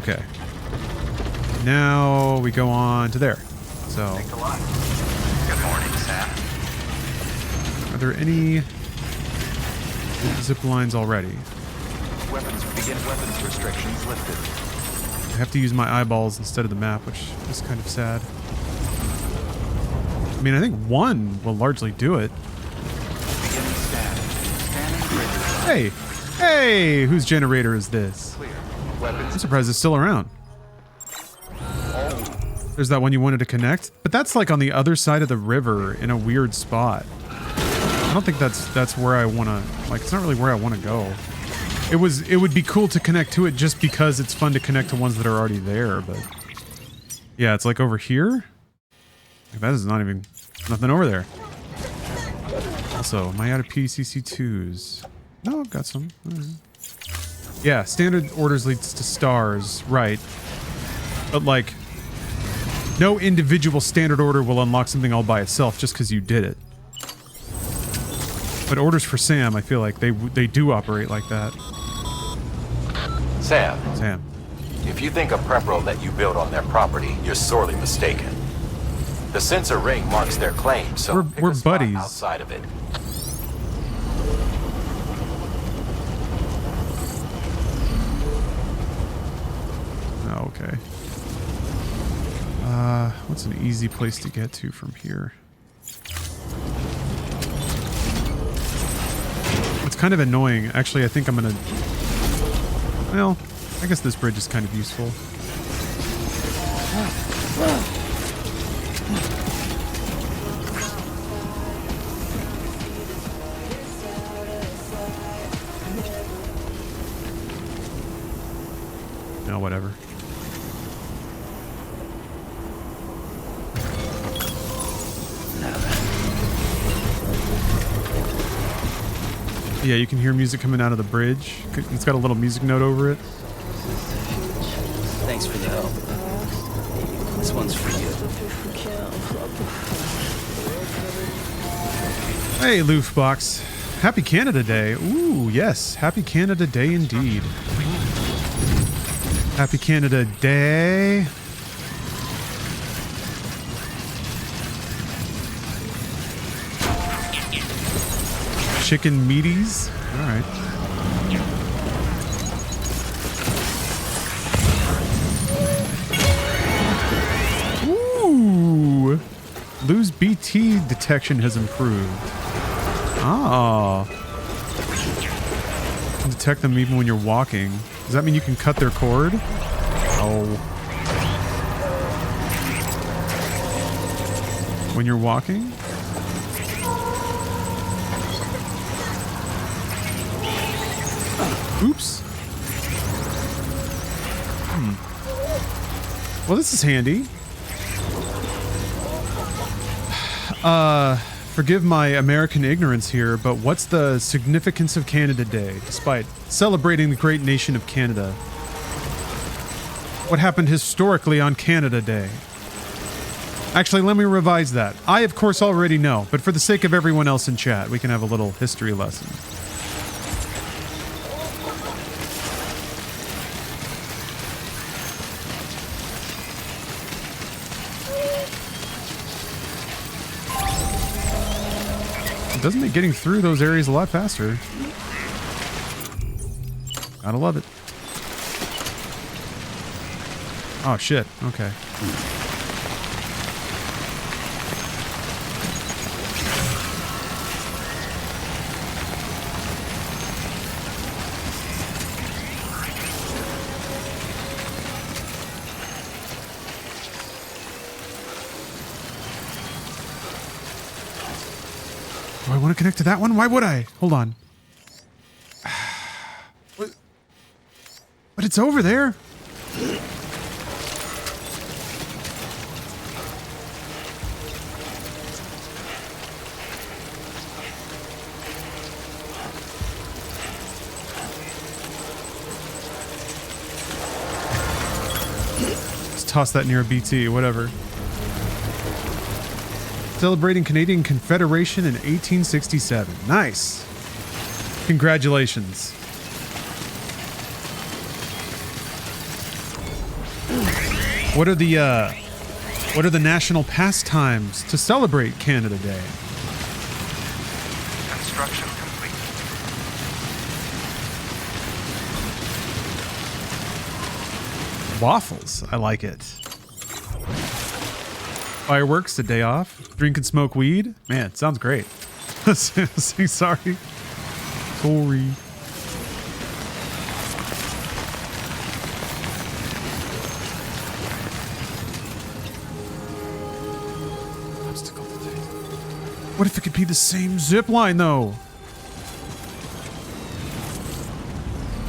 Okay. Now we go on to there. So, Thanks a lot. Good morning, Sam. are there any zip lines already? Weapons restrictions lifted. I have to use my eyeballs instead of the map, which is kind of sad. I mean, I think one will largely do it. Beginning scan. Scanning bridges. Hey! Hey! Whose generator is this? Clear. I'm Weapons. surprised it's still around. There's that one you wanted to connect, but that's like on the other side of the river in a weird spot. I don't think that's where I want to, like, it's not really where I want to go. It would be cool to connect to it just because it's fun to connect to ones that are already there, but yeah, it's like over here. That is not even, nothing over there. Also, am I out of PCC2s? No, I've got some. All right. Yeah, standard orders leads to stars, right. But like, no individual standard order will unlock something all by itself just because you did it. But orders for Sam, I feel like they do operate like that. Sam, if you think a prep roll that you built on their property, you're sorely mistaken. The sensor ring marks their claim, so pick we're a spot buddies. outside of it. Oh, okay. What's an easy place to get to from here? It's kind of annoying. Actually, I think I'm gonna... Well, I guess this bridge is kind of useful. No, whatever. Yeah, you can hear music coming out of the bridge. It's got a little music note over it. Thanks for the help. This one's for you. Hey, Loofbox. Happy Canada Day. Ooh, yes. Happy Canada Day indeed. Happy Canada Day. Chicken meaties. All right. Ooh. Lose BT detection has improved. Ah. You can detect them even when you're walking. Does that mean you can cut their cord? Oh. When you're walking? Oops. Well, this is handy. Forgive my American ignorance here, but what's the significance of Canada Day, despite celebrating the great nation of Canada? What happened historically on Canada Day? Actually, let me revise that. I, of course, already know, but for the sake of everyone else in chat, we can have a little history lesson. It does make getting through those areas a lot faster. Gotta love it. Oh shit, okay. Do I want to connect to that one? Why would I? Hold on. But it's over there. Let's toss that near a BT, whatever. Celebrating Canadian Confederation in 1867. Nice. Congratulations. What are the national pastimes to celebrate Canada Day? Construction complete. Waffles. I like it. Fireworks, a day off. Drink and smoke weed. Man, sounds great. Say sorry. Sorry. What if it could be the same zip line though?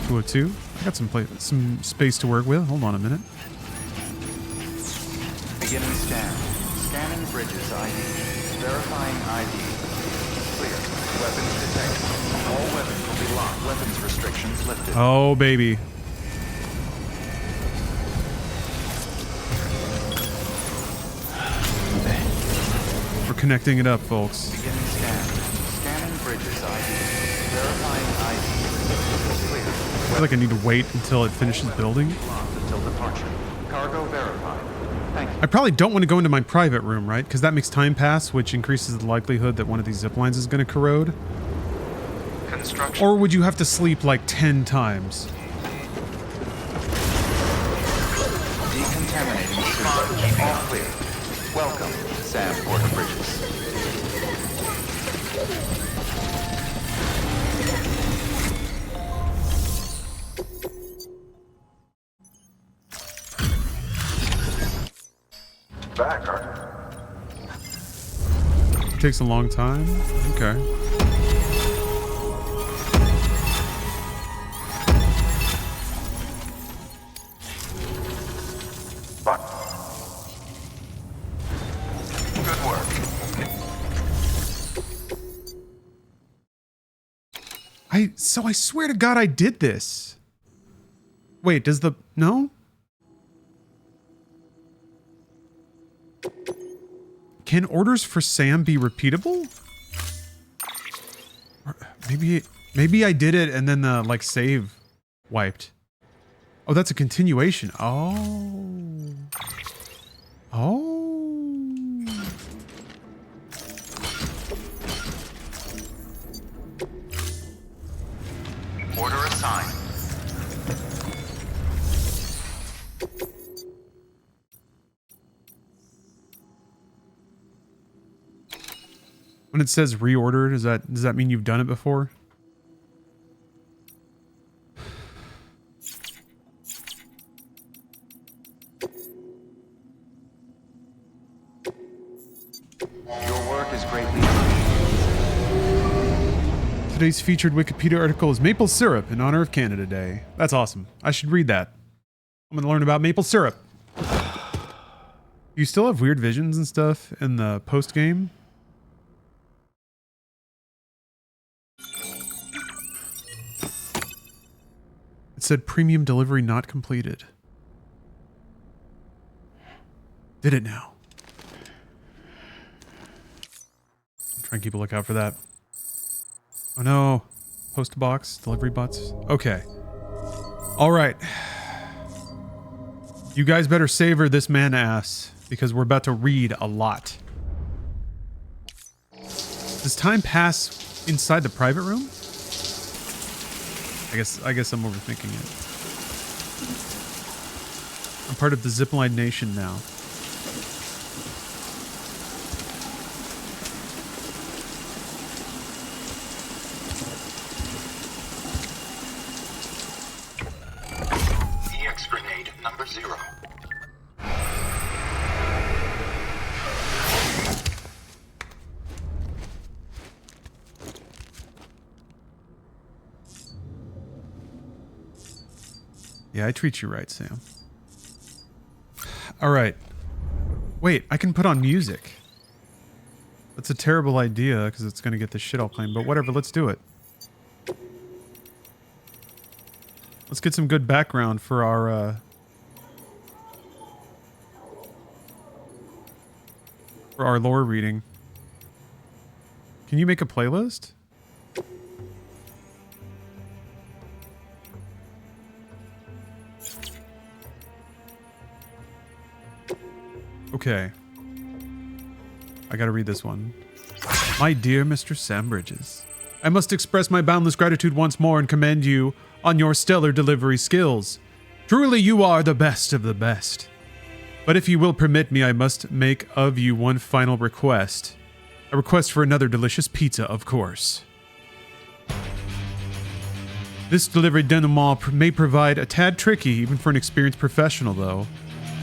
202. I got some space to work with. Hold on a minute. Beginning scan. Scanning bridges ID. Verifying ID. Clear. Weapons detected. All weapons will be locked. Weapons restrictions lifted. Oh, baby. We're connecting it up, folks. Beginning scan. Scanning bridges ID. Verifying ID. Clear. I feel like I need to wait until it finishes building. Locked until departure. Cargo verified. Thank you. I probably don't want to go into my private room, right? Because that makes time pass, which increases the likelihood that one of these zip lines is going to corrode. Construction. Or would you have to sleep like 10 times? Decontaminating system. All clear. Welcome, Sam Porter Bridges. Back, are It takes a long time. Okay. But Good work. I swear to God I did this. Wait, does the no? Can orders for Sam be repeatable? Or maybe I did it and then the like save wiped. Oh, that's a continuation. Oh. Oh. Order assigned. When it says reorder, does that mean you've done it before? Your work is greatly appreciated. Today's featured Wikipedia article is maple syrup in honor of Canada Day. That's awesome. I should read that. I'm going to learn about maple syrup. You still have weird visions and stuff in the post game? It said premium delivery not completed. Did it now? Try and keep a lookout for that. Oh no. Post box, delivery bots. Okay. All right. You guys better savor this man ass because we're about to read a lot. Does time pass inside the private room? I guess I'm overthinking it. I'm part of the Zipline Nation now. EX grenade number 0. Yeah, I treat you right, Sam. All right. Wait, I can put on music. That's a terrible idea because it's going to get this shit all claimed, but whatever, let's do it. Let's get some good background for our lore reading. Can you make a playlist? Okay. I gotta read this one. My dear Mr. Sam Bridges, I must express my boundless gratitude once more and commend you on your stellar delivery skills. Truly, you are the best of the best. But if you will permit me, I must make of you one final request. A request for another delicious pizza, of course. This delivery denouement may prove a tad tricky, even for an experienced professional, though.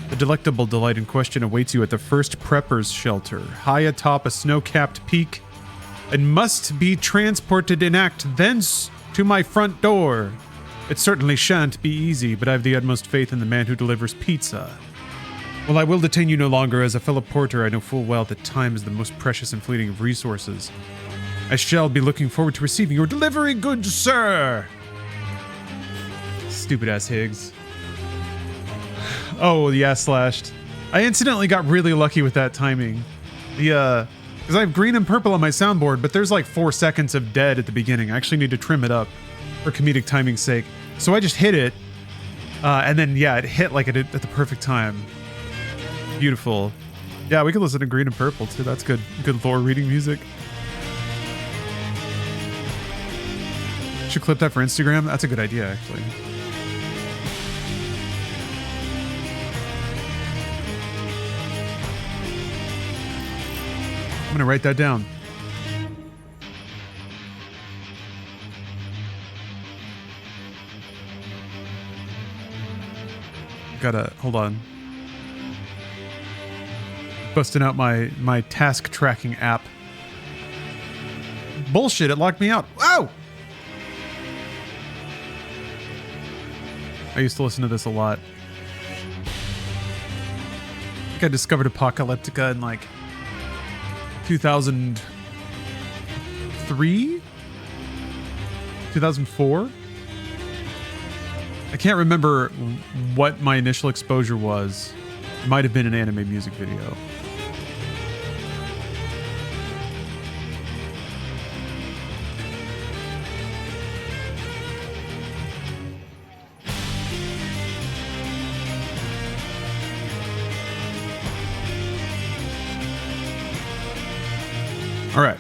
The delectable delight in question awaits you at the first prepper's shelter, high atop a snow-capped peak, and must be transported in act thence to my front door. It certainly shan't be easy, but I have the utmost faith in the man who delivers pizza. Well, I will detain you no longer. As a fellow porter, I know full well that time is the most precious and fleeting of resources. I shall be looking forward to receiving your delivery, good sir. Stupid-ass Higgs. Oh, yeah, slashed. I incidentally got really lucky with that timing. Because I have green and purple on my soundboard, but there's like 4 seconds of dead at the beginning. I actually need to trim it up for comedic timing's sake. So I just hit it, and then, yeah, it hit like at the perfect time. Beautiful. Yeah, we can listen to green and purple, too. That's good. Good lore reading music. Should clip that for Instagram. That's a good idea, actually. I'm gonna write that down. Hold on. Busting out my task tracking app. Bullshit, it locked me out. Whoa! I used to listen to this a lot. I think I discovered Apocalyptica in like 2003? 2004? I can't remember what my initial exposure was. It might have been an anime music video. All right.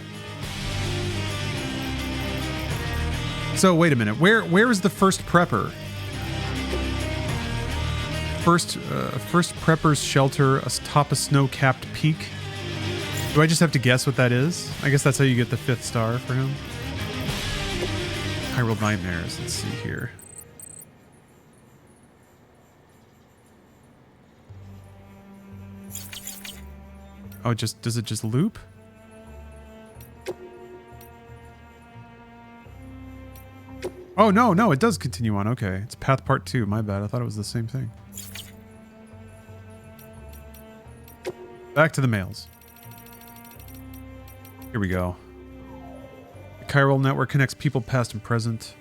So wait a minute. Where is the first prepper? First prepper's shelter atop a snow-capped peak. Do I just have to guess what that is? I guess that's how you get the 5th star for him. Hyrule Nightmares. Let's see here. Oh, does it just loop? Oh, no, it does continue on. Okay. It's Path Part 2. My bad. I thought it was the same thing. Back to the mails. Here we go. The chiral network connects people past and present.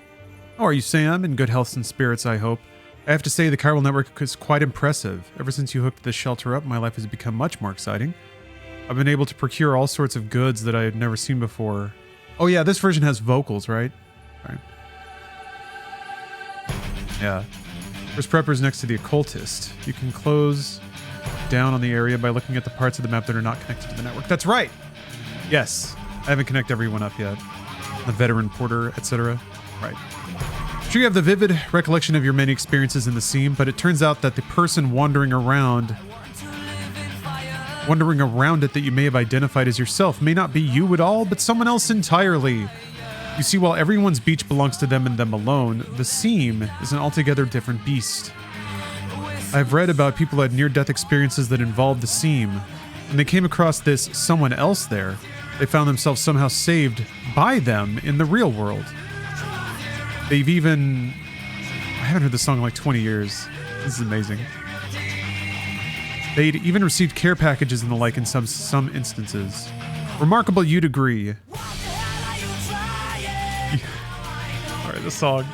How are you, Sam? In good health and spirits, I hope. I have to say, the chiral network is quite impressive. Ever since you hooked this shelter up, my life has become much more exciting. I've been able to procure all sorts of goods that I had never seen before. Oh yeah, this version has vocals, right? Right. Yeah. First prepper's next to the occultist. You can close down on the area by looking at the parts of the map that are not connected to the network. That's right! Yes. I haven't connected everyone up yet. The veteran porter, etc. Right. Sure, you have the vivid recollection of your many experiences in the scene, but it turns out that the person wandering around it that you may have identified as yourself may not be you at all, but someone else entirely. You see, while everyone's beach belongs to them and them alone, the seam is an altogether different beast. I've read about people who had near-death experiences that involved the seam. When they came across this someone else there, they found themselves somehow saved by them in the real world. They've even... I haven't heard this song in like 20 years. This is amazing. They'd even received care packages and the like in some instances. Remarkable, you'd agree. Alright, the song.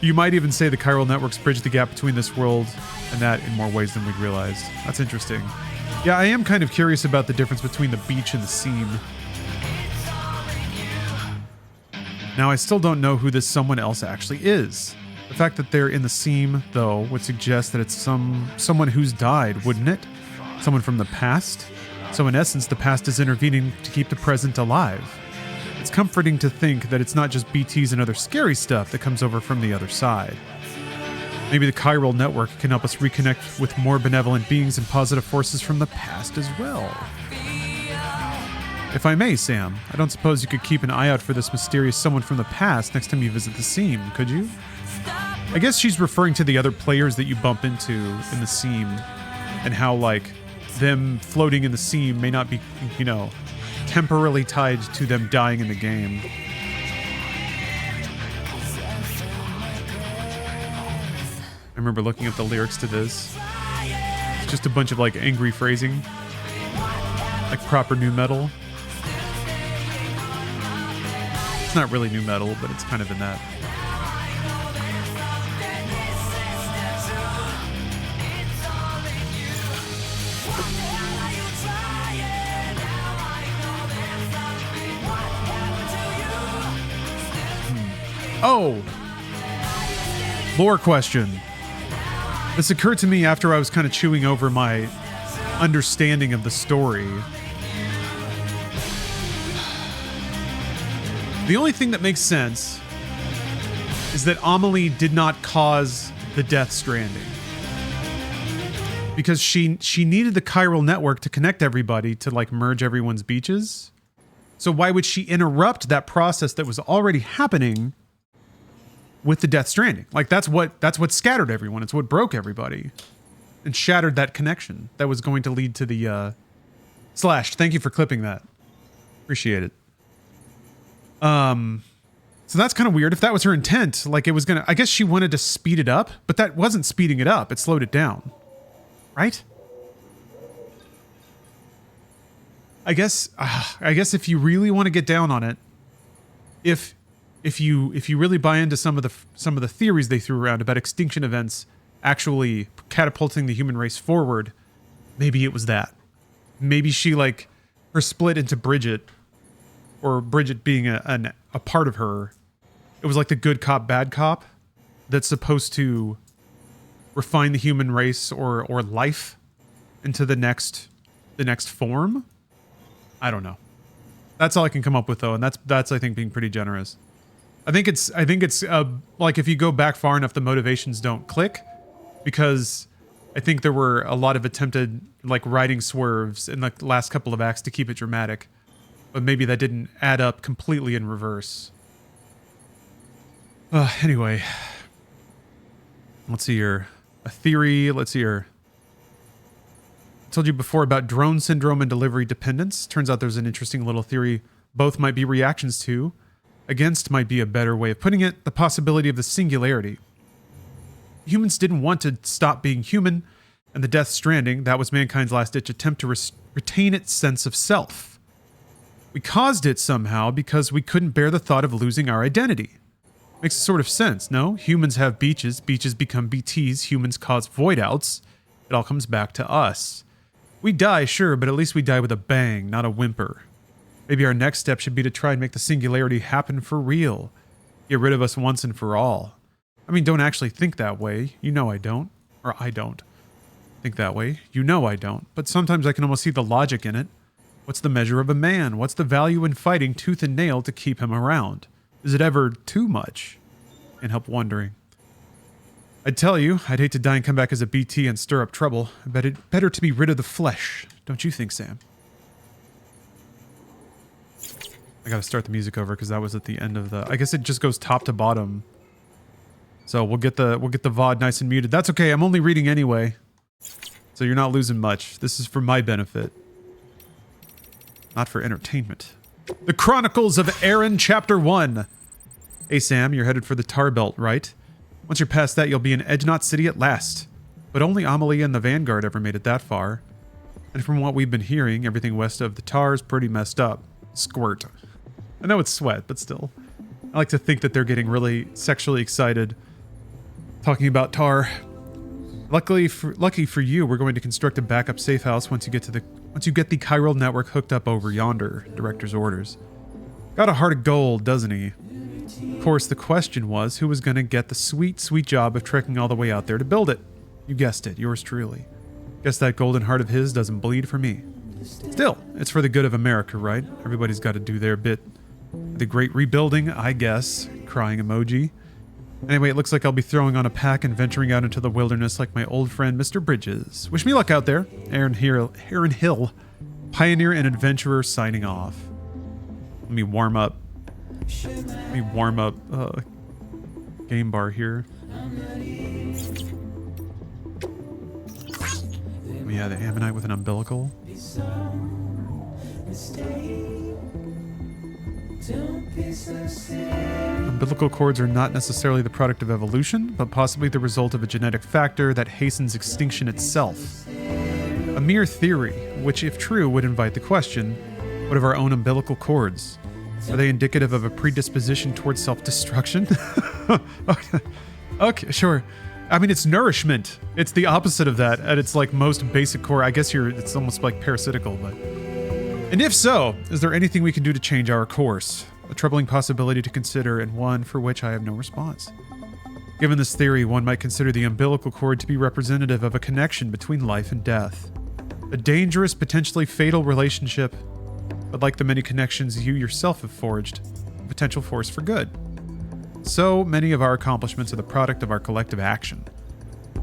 You might even say the chiral networks bridge the gap between this world and that in more ways than we'd realized. That's interesting. Yeah, I am kind of curious about the difference between the beach and the seam. Now, I still don't know who this someone else actually is. The fact that they're in the seam, though, would suggest that it's someone who's died, wouldn't it? Someone from the past? So in essence, the past is intervening to keep the present alive. It's comforting to think that it's not just BTs and other scary stuff that comes over from the other side. Maybe the chiral network can help us reconnect with more benevolent beings and positive forces from the past as well. If I may, Sam, I don't suppose you could keep an eye out for this mysterious someone from the past next time you visit the seam, could you? I guess she's referring to the other players that you bump into in the seam and how, like, them floating in the seam may not be, you know, temporarily tied to them dying in the game. I remember looking at the lyrics to this. It's just a bunch of, like, angry phrasing. Like proper nu metal. It's not really nu metal, but it's kind of in that. Oh! Lore question. This occurred to me after I was kind of chewing over my understanding of the story. The only thing that makes sense is that Amelie did not cause the death stranding. Because she needed the chiral network to connect everybody to, like, merge everyone's beaches. So why would she interrupt that process that was already happening with the death stranding? Like, that's what scattered everyone. It's what broke everybody and shattered that connection that was going to lead to the Slash. Thank you for clipping that. Appreciate it. So that's kind of weird. If that was her intent, like, it was gonna, I guess she wanted to speed it up, but that wasn't speeding it up. It slowed it down, right? I guess if you really want to get down on it, if you really buy into some of the theories they threw around about extinction events actually catapulting the human race forward, maybe it was that. Maybe she, like, her split into Bridget, or Bridget being a part of her, it was like the good cop, bad cop that's supposed to refine the human race or life into the next form. I don't know. That's all I can come up with, though, and that's I think being pretty generous. I think it's like, if you go back far enough, the motivations don't click, because I think there were a lot of attempted, like, writing swerves in the last couple of acts to keep it dramatic, but maybe that didn't add up completely in reverse. Anyway, let's see here. A theory. Let's see here. I told you before about drone syndrome and delivery dependence. Turns out there's an interesting little theory both might be reactions to. Against might be a better way of putting it, the possibility of the singularity. Humans didn't want to stop being human, and the Death Stranding, that was mankind's last-ditch attempt to retain its sense of self. We caused it somehow because we couldn't bear the thought of losing our identity. Makes sort of sense, no? Humans have beaches become BTs, humans cause void-outs. It all comes back to us. We die, sure, but at least we die with a bang, not a whimper. Maybe our next step should be to try and make the singularity happen for real. Get rid of us once and for all. I mean, don't actually think that way. You know I don't. Or I don't think that way. You know I don't. But sometimes I can almost see the logic in it. What's the measure of a man? What's the value in fighting tooth and nail to keep him around? Is it ever too much? Can't help wondering. I'd tell you, I'd hate to die and come back as a BT and stir up trouble. But it's better to be rid of the flesh. Don't you think, Sam? I gotta start the music over because that was at the end of the... I guess it just goes top to bottom. So we'll get the VOD nice and muted. That's okay, I'm only reading anyway. So you're not losing much. This is for my benefit. Not for entertainment. The Chronicles of Aaron, Chapter 1. Hey Sam, you're headed for the Tar Belt, right? Once you're past that, you'll be in Edgenot City at last. But only Amelie and the Vanguard ever made it that far. And from what we've been hearing, everything west of the Tar is pretty messed up. Squirt. I know it's sweat, but still. I like to think that they're getting really sexually excited talking about Tar. Lucky for you, we're going to construct a backup safe house once you get the chiral network hooked up over yonder. Director's orders. Got a heart of gold, doesn't he? course, the question was who was going to get the sweet, sweet job of trekking all the way out there to build it. You guessed it, yours truly. Guess that golden heart of his doesn't bleed for me. Still, it's for the good of America, right? Everybody's got to do their bit. The great rebuilding, I guess. Crying emoji. Anyway, it looks like I'll be throwing on a pack and venturing out into the wilderness like my old friend Mr. Bridges. Wish me luck out there. Aaron Hill, pioneer and adventurer, signing off. Let me warm up. Game bar here. Yeah, the ammonite with an umbilical. Umbilical cords are not necessarily the product of evolution, but possibly the result of a genetic factor that hastens extinction itself. A mere theory, which if true would invite the question, what of our own umbilical cords? Are they indicative of a predisposition towards self-destruction? Okay, sure. I mean, it's nourishment. It's the opposite of that at its like most basic core. I guess it's almost like parasitical, but... And if so, is there anything we can do to change our course? A troubling possibility to consider and one for which I have no response. Given this theory, one might consider the umbilical cord to be representative of a connection between life and death. A dangerous, potentially fatal relationship, but like the many connections you yourself have forged, a potential force for good. So many of our accomplishments are the product of our collective action.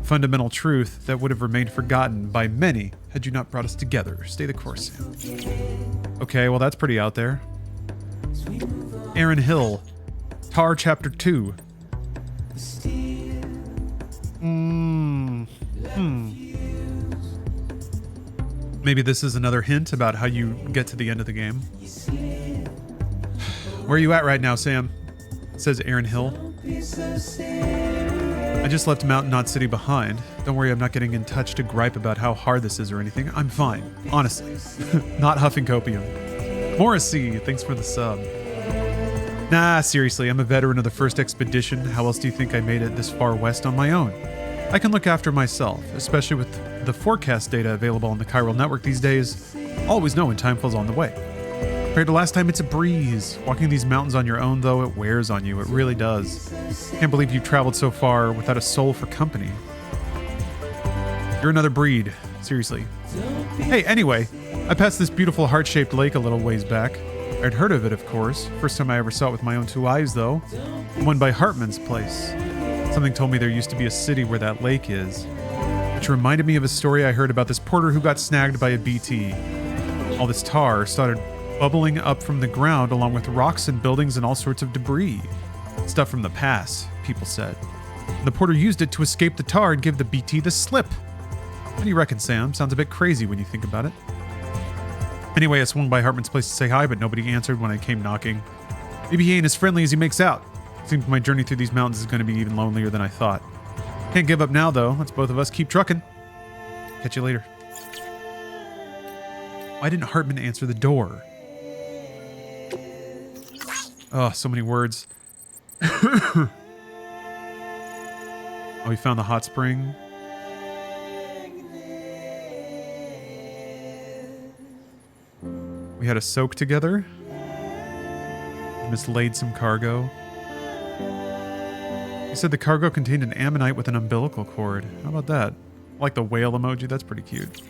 Fundamental truth that would have remained forgotten by many had you not brought us together. Stay the course, Sam. Okay, well that's pretty out there. Aaron Hill, Tar Chapter 2. Maybe this is another hint about how you get to the end of the game. Where are you at right now, Sam? Says Aaron Hill. I just left Mountain Knot City behind. Don't worry, I'm not getting in touch to gripe about how hard this is or anything. I'm fine, honestly. Not huffing copium. Morrissey, thanks for the sub. Nah, seriously, I'm a veteran of the first expedition. How else do you think I made it this far west on my own? I can look after myself, especially with the forecast data available on the chiral network these days. Always know when time falls on the way. Compared to last time, it's a breeze. Walking these mountains on your own, though, it wears on you. It really does. Can't believe you've traveled so far without a soul for company. You're another breed. Seriously. Hey, anyway, I passed this beautiful heart-shaped lake a little ways back. I'd heard of it, of course. First time I ever saw it with my own two eyes, though. One by Hartman's place. Something told me there used to be a city where that lake is. Which reminded me of a story I heard about this porter who got snagged by a BT. All this tar started bubbling up from the ground along with rocks and buildings and all sorts of debris. Stuff from the past, people said. And the porter used it to escape the tar and give the BT the slip. What do you reckon, Sam? Sounds a bit crazy when you think about it. Anyway, I swung by Hartman's place to say hi, but nobody answered when I came knocking. Maybe he ain't as friendly as he makes out. Seems my journey through these mountains is going to be even lonelier than I thought. Can't give up now, though. Let's both of us keep trucking. Catch you later. Why didn't Hartman answer the door? Oh, so many words. Oh, we found the hot spring. We had a soak together. Mislaid some cargo. He said the cargo contained an ammonite with an umbilical cord. How about that? I like the whale emoji. That's pretty cute.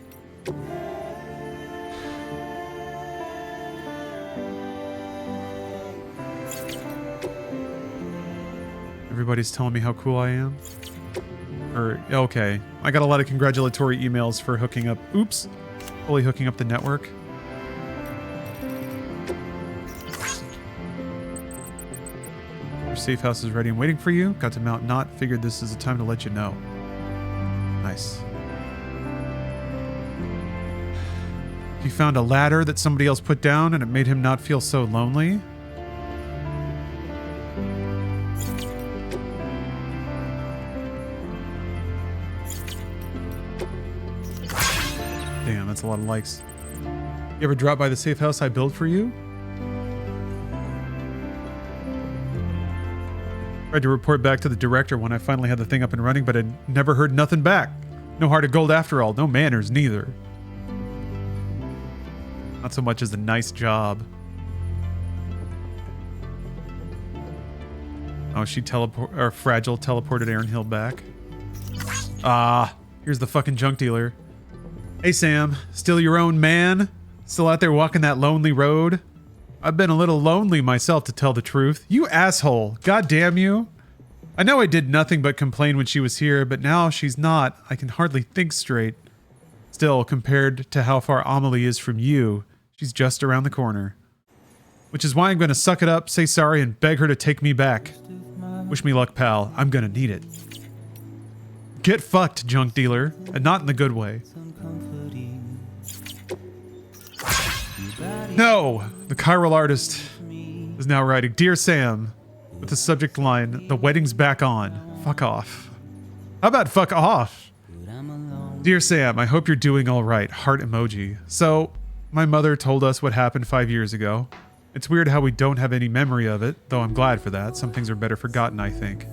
Everybody's telling me how cool I am. Okay. I got a lot of congratulatory emails for hooking up. Oops. Fully hooking up the network. Your safe house is ready and waiting for you. Got to Mount Knot. Figured this is the time to let you know. Nice. He found a ladder that somebody else put down and it made him not feel so lonely. Damn, that's a lot of likes. You ever drop by the safe house I built for you? Tried to report back to the director when I finally had the thing up and running, but I never heard nothing back. No heart of gold after all, no manners neither. Not so much as a nice job. Oh, she fragile teleported Aaron Hill back. Here's the fucking junk dealer. Hey Sam, still your own man? Still out there walking that lonely road? I've been a little lonely myself, to tell the truth. You asshole. God damn you. I know I did nothing but complain when she was here, but now she's not. I can hardly think straight. Still, compared to how far Amelie is from you, she's just around the corner. Which is why I'm going to suck it up, say sorry, and beg her to take me back. Wish me luck, pal. I'm going to need it. Get fucked, junk dealer. And not in the good way. No! The chiral artist is now writing, Dear Sam, with the subject line, the wedding's back on. Fuck off. How about fuck off? Dear Sam, I hope you're doing all right. Heart emoji. So, my mother told us what happened 5 years ago. It's weird how we don't have any memory of it, though I'm glad for that. Some things are better forgotten, I think.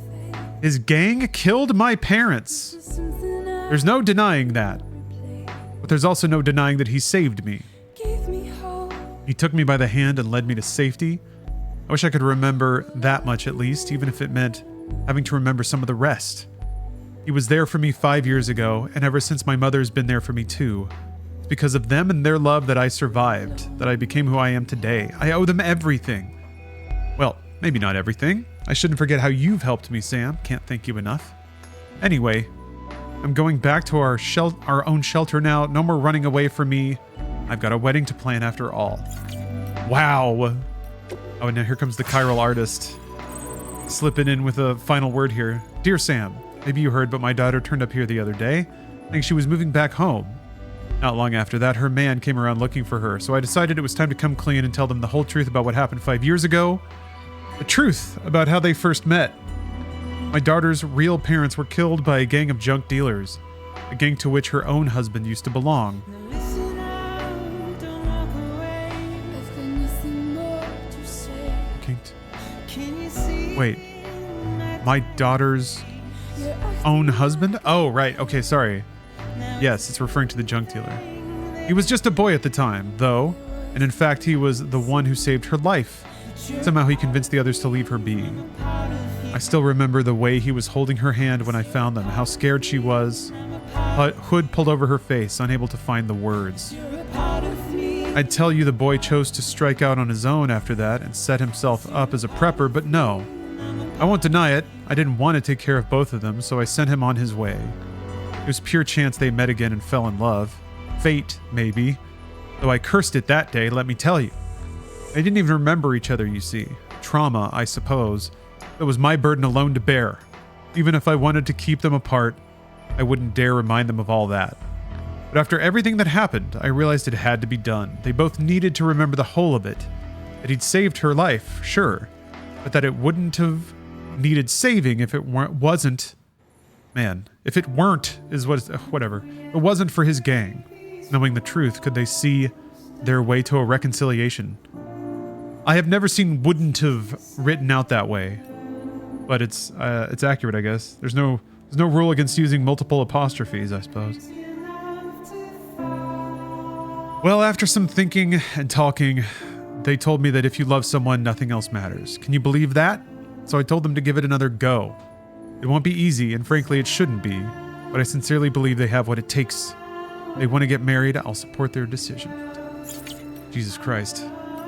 His gang killed my parents. There's no denying that. But there's also no denying that he saved me. He took me by the hand and led me to safety. I wish I could remember that much at least, even if it meant having to remember some of the rest. He was there for me 5 years ago, and ever since my mother's been there for me too. It's because of them and their love that I survived, that I became who I am today. I owe them everything. Well, maybe not everything. I shouldn't forget how you've helped me, Sam. Can't thank you enough. Anyway, I'm going back to our own shelter now. No more running away from me. I've got a wedding to plan after all. Wow. Oh, and now here comes the chiral artist. Slipping in with a final word here. Dear Sam, maybe you heard, but my daughter turned up here the other day. I think she was moving back home. Not long after that, her man came around looking for her, so I decided it was time to come clean and tell them the whole truth about what happened 5 years ago. The truth about how they first met. My daughter's real parents were killed by a gang of junk dealers, a gang to which her own husband used to belong. Wait, my daughter's own husband? Oh, right. Okay, sorry. Yes, it's referring to the junk dealer. He was just a boy at the time, though, and in fact, he was the one who saved her life. Somehow he convinced the others to leave her be. I still remember the way he was holding her hand when I found them, how scared she was. Hood pulled over her face, unable to find the words. I'd tell you the boy chose to strike out on his own after that and set himself up as a prepper, but no. I won't deny it. I didn't want to take care of both of them, so I sent him on his way. It was pure chance they met again and fell in love. Fate, maybe. Though I cursed it that day, let me tell you. They didn't even remember each other, you see. Trauma, I suppose. It was my burden alone to bear. Even if I wanted to keep them apart, I wouldn't dare remind them of all that. But after everything that happened, I realized it had to be done. They both needed to remember the whole of it. That he'd saved her life, sure, but that it wouldn't have needed saving if it wasn't... Man, if it weren't, whatever. It wasn't for his gang. Knowing the truth, could they see their way to a reconciliation? I have never seen wouldn't have written out that way, but it's accurate, I guess. There's no rule against using multiple apostrophes, I suppose. Well, after some thinking and talking, they told me that if you love someone, nothing else matters. Can you believe that? So I told them to give it another go. It won't be easy, and frankly, it shouldn't be, but I sincerely believe they have what it takes. If they want to get married, I'll support their decision. Jesus Christ.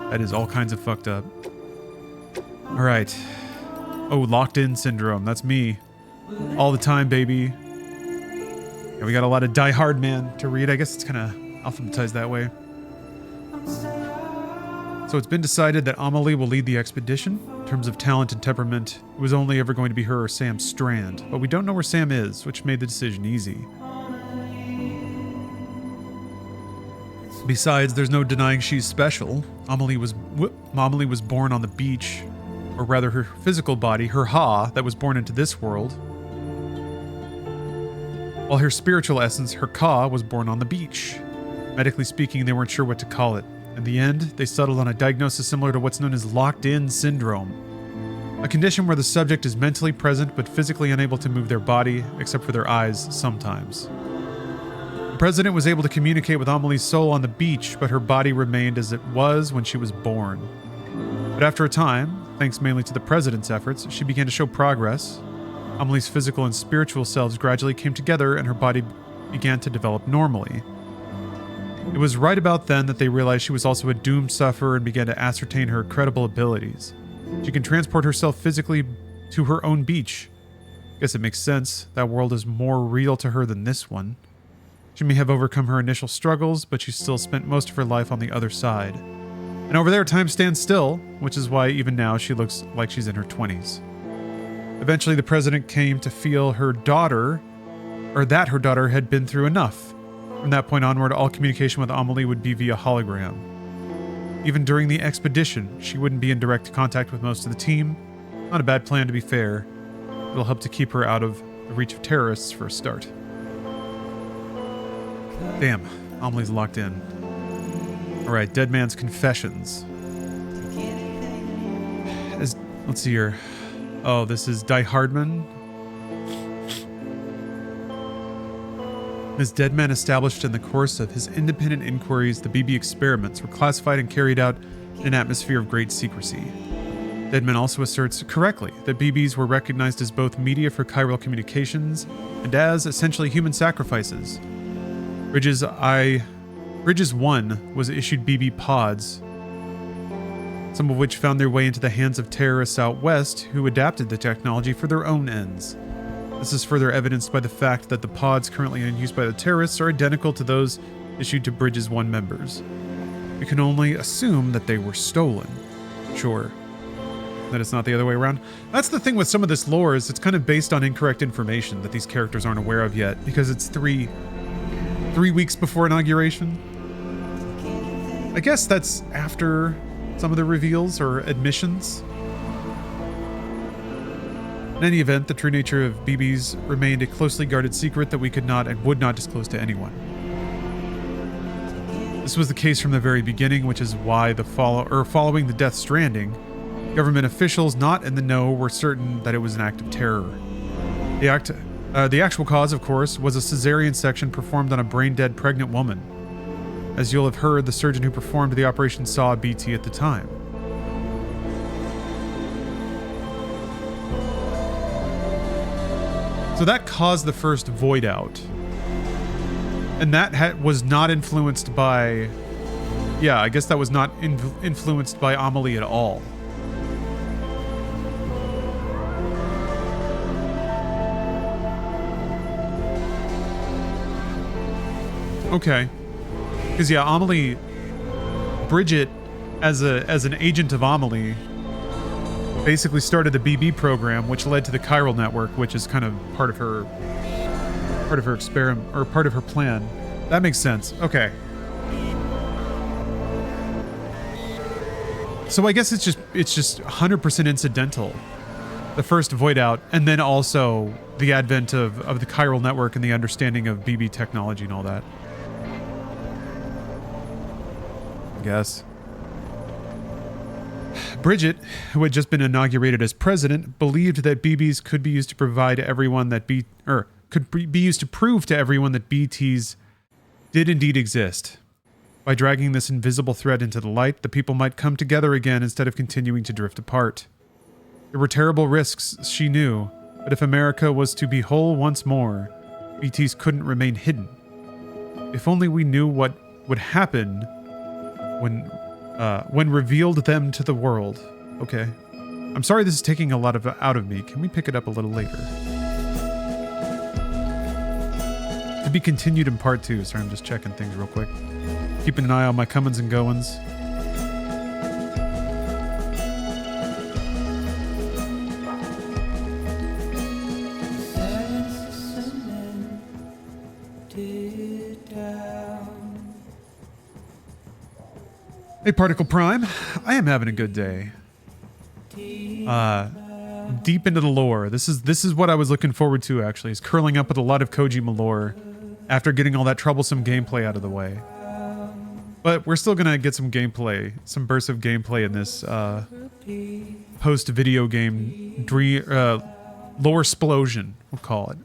That is all kinds of fucked up. All right. Oh, locked in syndrome. That's me. All the time, baby. Yeah, we got a lot of Die Hard Man to read. I guess it's kind of alphabetized that way. So it's been decided that Amelie will lead the expedition. In terms of talent and temperament, it was only ever going to be her or Sam Strand. But we don't know where Sam is, which made the decision easy. Besides, there's no denying she's special. Amelie was born on the beach, or rather her physical body, her Ha, that was born into this world. While her spiritual essence, her Ka, was born on the beach. Medically speaking, they weren't sure what to call it. In the end, they settled on a diagnosis similar to what's known as locked-in syndrome, a condition where the subject is mentally present but physically unable to move their body, except for their eyes sometimes. The president was able to communicate with Amelie's soul on the beach, but her body remained as it was when she was born. But after a time, thanks mainly to the President's efforts, she began to show progress. Amelie's physical and spiritual selves gradually came together and her body began to develop normally. It was right about then that they realized she was also a doomed sufferer and began to ascertain her credible abilities. She can transport herself physically to her own beach. Guess it makes sense. That world is more real to her than this one. She may have overcome her initial struggles, but she still spent most of her life on the other side. And over there, time stands still, which is why even now she looks like she's in her 20s. Eventually, the president came to feel her daughter had been through enough. From that point onward, all communication with Amelie would be via hologram. Even during the expedition, she wouldn't be in direct contact with most of the team. Not a bad plan, to be fair. It'll help to keep her out of the reach of terrorists for a start. Damn, Amelie's locked in. Alright, Dead Man's Confessions. Let's see here. Oh, this is Die Hardman. As Dead Man established in the course of his independent inquiries, the BB experiments were classified and carried out in an atmosphere of great secrecy. Deadman also asserts correctly that BBs were recognized as both media for chiral communications and as essentially human sacrifices. Bridges 1 was issued BB pods, some of which found their way into the hands of terrorists out west who adapted the technology for their own ends. This is further evidenced by the fact that the pods currently in use by the terrorists are identical to those issued to Bridges 1 members. We can only assume that they were stolen. Sure. That it's not the other way around. That's the thing with some of this lore, is it's kind of based on incorrect information that these characters aren't aware of yet, because it's three weeks before inauguration. I guess that's after some of the reveals or admissions. In any event, the true nature of BBs remained a closely guarded secret that we could not and would not disclose to anyone. This was the case from the very beginning, which is why following the Death Stranding, government officials not in the know were certain that it was an act of terror. The actual cause, of course, was a cesarean section performed on a brain-dead pregnant woman. As you'll have heard, the surgeon who performed the operation saw a BT at the time. So that caused the first void out. And that was not influenced by... Yeah, I guess that was not influenced by Amelie at all. Okay. Because yeah, Amelie... Bridget, as an agent of Amelie, basically started the BB program, which led to the chiral network, which is kind of part of her experiment, or part of her plan. That makes sense. Okay. So I guess it's just 100% incidental. The first void out, and then also the advent of the chiral network and the understanding of BB technology and all that. I guess. Bridget, who had just been inaugurated as president, believed that BBs could be used to provide everyone that could be used to prove to everyone that BTs did indeed exist. By dragging this invisible thread into the light, the people might come together again instead of continuing to drift apart. There were terrible risks, she knew, but if America was to be whole once more, BTs couldn't remain hidden. If only we knew what would happen when revealed them to the world. Okay. I'm sorry this is taking a lot out of me. Can we pick it up a little later? To be continued in part 2. Sorry, I'm just checking things real quick. Keeping an eye on my comings and goings. Hey, Particle Prime. I am having a good day. Deep into the lore. This is what I was looking forward to, actually, is curling up with a lot of Kojima lore after getting all that troublesome gameplay out of the way. But we're still gonna get some gameplay, some bursts of gameplay in this post-video game lore explosion, we'll call it.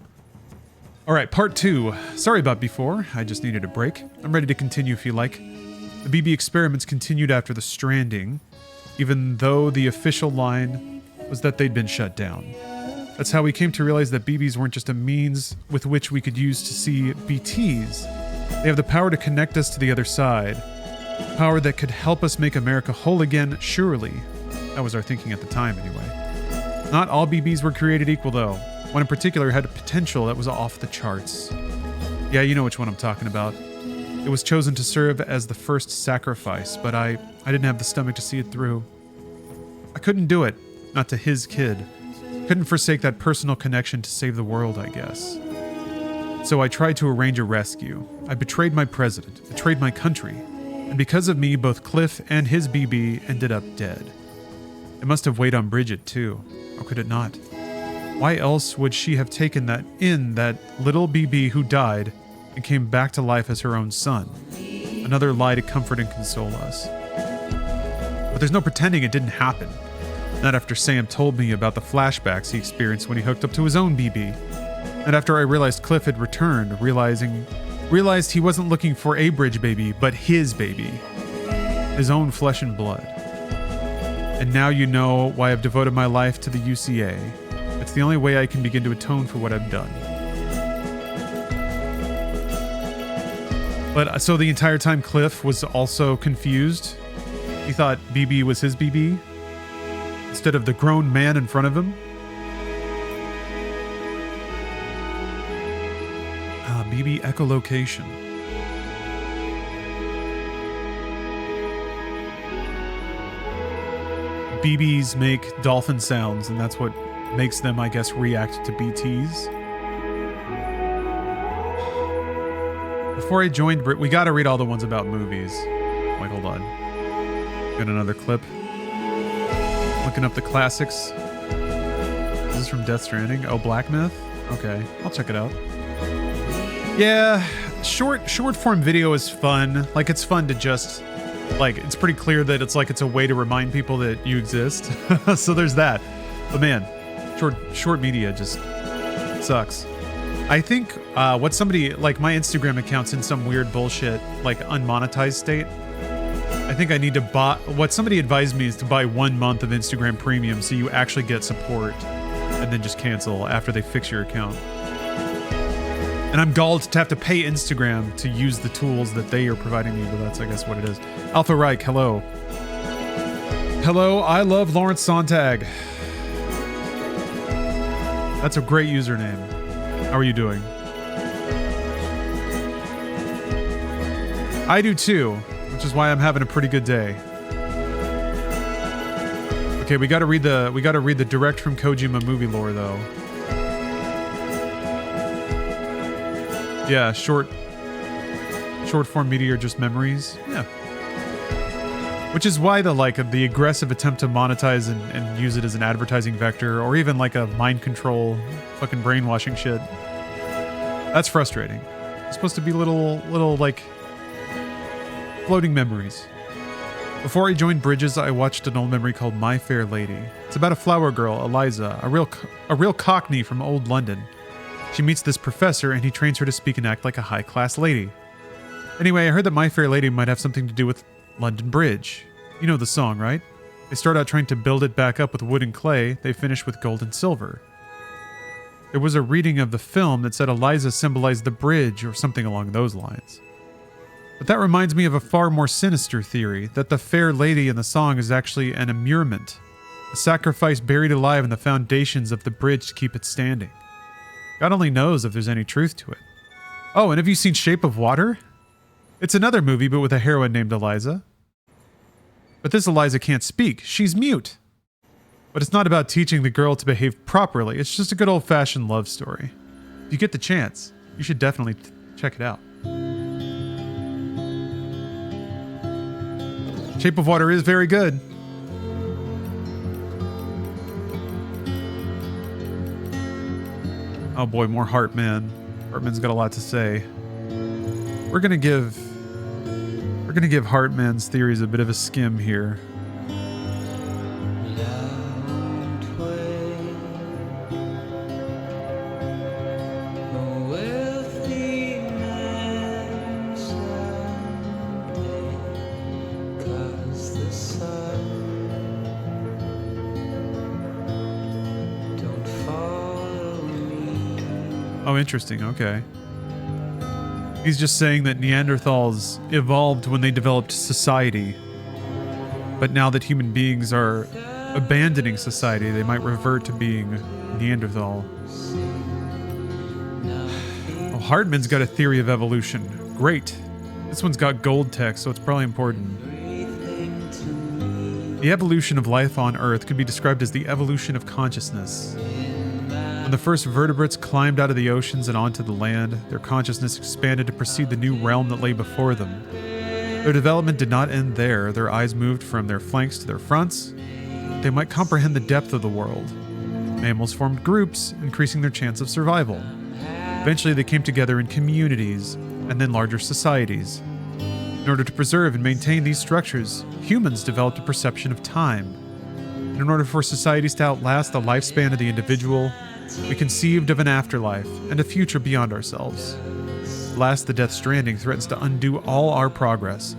All right, part 2. Sorry about before. I just needed a break. I'm ready to continue if you like. The BB experiments continued after the Stranding. even though the official line was that they'd been shut down. That's how we came to realize that BBs weren't just a means with which we could use to see BTs. They have the power to connect us to the other side. Power that could help us make America whole again, surely. That was our thinking at the time, anyway. Not all BBs were created equal, though. One in particular had a potential that was off the charts. Yeah, you know which one I'm talking about. It was chosen to serve as the first sacrifice, but I didn't have the stomach to see it through. I couldn't do it. Not to his kid. Couldn't forsake that personal connection to save the world, I guess. So I tried to arrange a rescue. I betrayed my president, betrayed my country, and because of me, both Cliff and his BB ended up dead. It must have weighed on Bridget, too. Or could it not? Why else would she have taken that little BB who died and came back to life as her own son? Another lie to comfort and console us. But there's no pretending it didn't happen. Not after Sam told me about the flashbacks he experienced when he hooked up to his own BB. And after I realized Cliff had returned, realized he wasn't looking for a bridge baby, but his baby. His own flesh and blood. And now you know why I've devoted my life to the UCA. It's the only way I can begin to atone for what I've done. But so the entire time Cliff was also confused. He thought BB was his BB instead of the grown man in front of him. BB echolocation. BBs make dolphin sounds, and that's what makes them, I guess, react to BTs. Before I joined we gotta read all the ones about movies. Wait, hold on. Got another clip. Looking up the classics. This is from Death Stranding. Oh, Black Myth? Okay, I'll check it out. Yeah, short form video is fun. Like, it's fun to just, like, it's pretty clear that it's a way to remind people that you exist. So there's that. But man, short media just sucks. I think what somebody, like, my Instagram account's in some weird bullshit, like, unmonetized state. I think I need to buy, what somebody advised me is to buy 1 month of Instagram Premium so you actually get support and then just cancel after they fix your account. And I'm galled to have to pay Instagram to use the tools that they are providing me, but that's, I guess, what it is. Alpha Reich, hello. Hello, I love Lawrence Sonntag. That's a great username. How are you doing? I do too, which is why I'm having a pretty good day. Okay, we gotta read the direct from Kojima movie lore though. Yeah, short form media are just memories. Yeah. Which is why the aggressive attempt to monetize and use it as an advertising vector, or even like a mind control fucking brainwashing shit. That's frustrating. It's supposed to be little like floating memories. Before I joined Bridges, I watched an old memory called My Fair Lady. It's about a flower girl, Eliza, a real cockney from old London. She meets this professor and he trains her to speak and act like a high-class lady. Anyway, I heard that My Fair Lady might have something to do with London Bridge. You know the song, right? They start out trying to build it back up with wood and clay. They finish with gold and silver. There was a reading of the film that said Eliza symbolized the bridge or something along those lines. But that reminds me of a far more sinister theory, that the fair lady in the song is actually an immurement, a sacrifice buried alive in the foundations of the bridge to keep it standing. God only knows if there's any truth to it. Oh, and have you seen Shape of Water? It's another movie, but with a heroine named Eliza. But this Eliza can't speak. She's mute. But it's not about teaching the girl to behave properly. It's just a good old-fashioned love story. If you get the chance, you should definitely check it out. Shape of Water is very good. Oh boy, more Hartman. Hartman's got a lot to say. We're gonna give Hartman's theories a bit of a skim here. Oh, interesting. Okay. He's just saying that Neanderthals evolved when they developed society. But now that human beings are abandoning society, they might revert to being Neanderthal. Well, Hardman's got a theory of evolution. Great. This one's got gold text, so it's probably important. The evolution of life on Earth could be described as the evolution of consciousness. When the first vertebrates climbed out of the oceans and onto the land, their consciousness expanded to precede the new realm that lay before them. Their development did not end there. Their eyes moved from their flanks to their fronts. They might comprehend the depth of the world. Mammals formed groups, increasing their chance of survival. Eventually, they came together in communities, and then larger societies. In order to preserve and maintain these structures, humans developed a perception of time. And in order for societies to outlast the lifespan of the individual, we conceived of an afterlife and a future beyond ourselves. Last, the Death Stranding threatens to undo all our progress.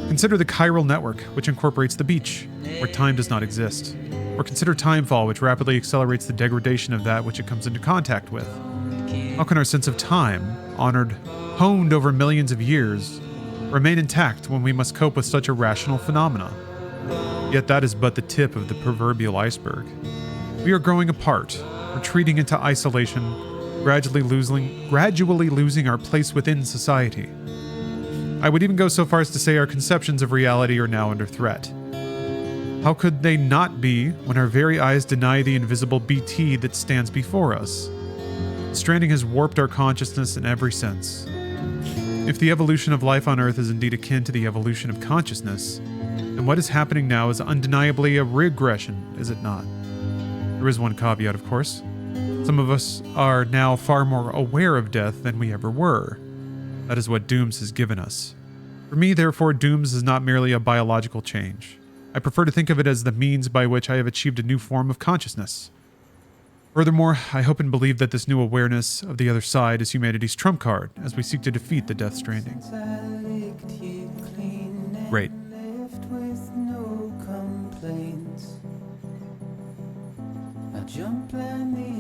Consider the chiral network, which incorporates the beach, where time does not exist. Or consider timefall, which rapidly accelerates the degradation of that which it comes into contact with. How can our sense of time, honed over millions of years, remain intact when we must cope with such irrational phenomena? Yet that is but the tip of the proverbial iceberg. We are growing apart, retreating into isolation, gradually losing our place within society. I would even go so far as to say our conceptions of reality are now under threat. How could they not be when our very eyes deny the invisible BT that stands before us? Stranding has warped our consciousness in every sense. If the evolution of life on Earth is indeed akin to the evolution of consciousness, then what is happening now is undeniably a regression, is it not? There is one caveat, of course. Some of us are now far more aware of death than we ever were. That is what Dooms has given us. For me, therefore, Dooms is not merely a biological change. I prefer to think of it as the means by which I have achieved a new form of consciousness. Furthermore, I hope and believe that this new awareness of the other side is humanity's trump card as we seek to defeat the Death Stranding. Great.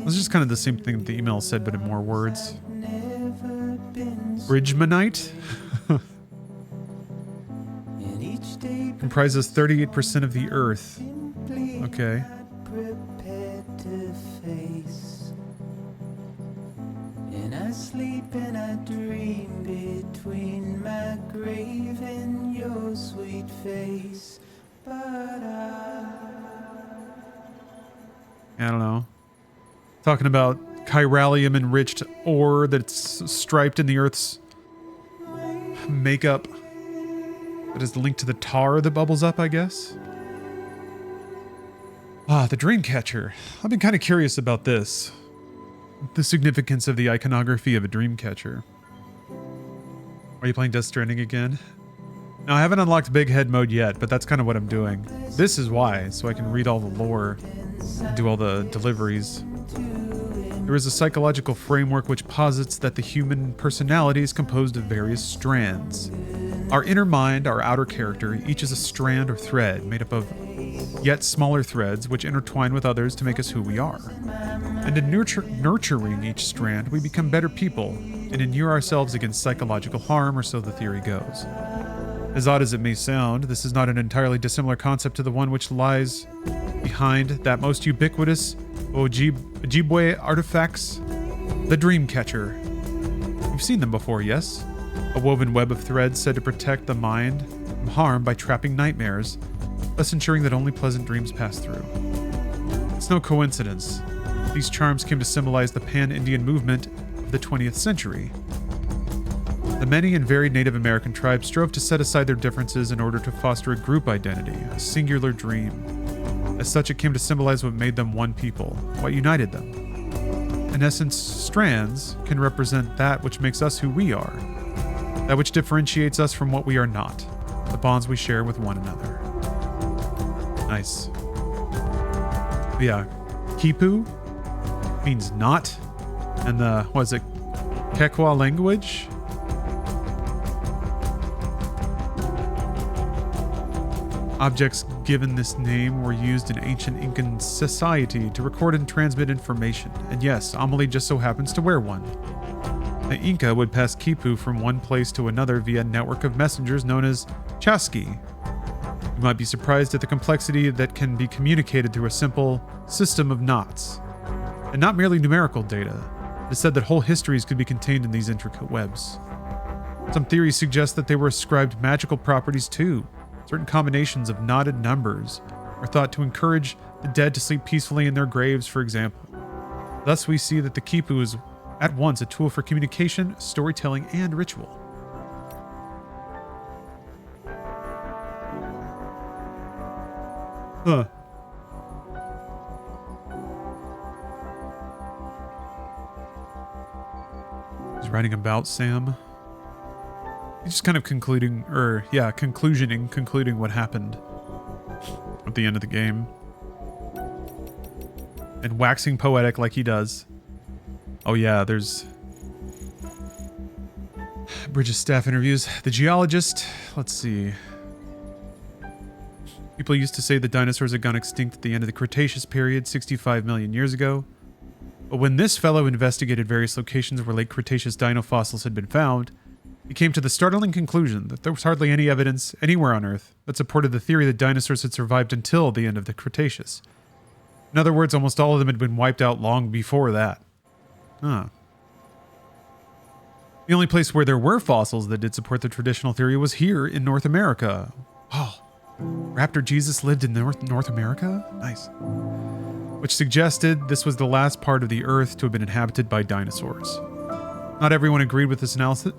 It's just kind of the same thing that the email said, but in more words. Bridgemanite comprises 38% of the Earth. Okay. I sleep and I dream between my grave and your sweet face, but I don't know. Talking about chiralium enriched ore that's striped in the Earth's makeup. That is linked to the tar that bubbles up, I guess. The Dreamcatcher. I've been kind of curious about this. The significance of the iconography of a Dreamcatcher. Are you playing Death Stranding again? No, I haven't unlocked Big Head mode yet, but that's kind of what I'm doing. This is why, so I can read all the lore and do all the deliveries. There is a psychological framework which posits that the human personality is composed of various strands. Our inner mind, our outer character, each is a strand or thread made up of yet smaller threads which intertwine with others to make us who we are. And in nurturing each strand, we become better people and inure ourselves against psychological harm, or so the theory goes. As odd as it may sound, this is not an entirely dissimilar concept to the one which lies behind that most ubiquitous Ojibwe artifacts, the Dreamcatcher. You've seen them before, yes? A woven web of threads said to protect the mind from harm by trapping nightmares, thus ensuring that only pleasant dreams pass through. It's no coincidence. These charms came to symbolize the pan-Indian movement of the 20th century. The many and varied Native American tribes strove to set aside their differences in order to foster a group identity, a singular dream. As such, it came to symbolize what made them one people, what united them. In essence, strands can represent that which makes us who we are, that which differentiates us from what we are not, the bonds we share with one another. Nice. But yeah, Kipu means not, and the, what is it, Kekwa language? Objects given this name were used in ancient Incan society to record and transmit information. And yes, Amelie just so happens to wear one. The Inca would pass Kipu from one place to another via a network of messengers known as chasqui. You might be surprised at the complexity that can be communicated through a simple system of knots. And not merely numerical data. It is said that whole histories could be contained in these intricate webs. Some theories suggest that they were ascribed magical properties too. Certain combinations of knotted numbers are thought to encourage the dead to sleep peacefully in their graves, for example. Thus, we see that the Kipu is at once a tool for communication, storytelling, and ritual. Huh. He's writing about Sam. He's just kind of concluding what happened at the end of the game. And waxing poetic like he does. Oh yeah, there's Bridges staff interviews. The geologist, let's see. People used to say the dinosaurs had gone extinct at the end of the Cretaceous period, 65 million years ago. But when this fellow investigated various locations where late Cretaceous dino fossils had been found, he came to the startling conclusion that there was hardly any evidence anywhere on Earth that supported the theory that dinosaurs had survived until the end of the Cretaceous. In other words, almost all of them had been wiped out long before that. Huh. The only place where there were fossils that did support the traditional theory was here in North America. Oh, Raptor Jesus lived in North America? Nice. Which suggested this was the last part of the Earth to have been inhabited by dinosaurs. Not everyone agreed with this analysis.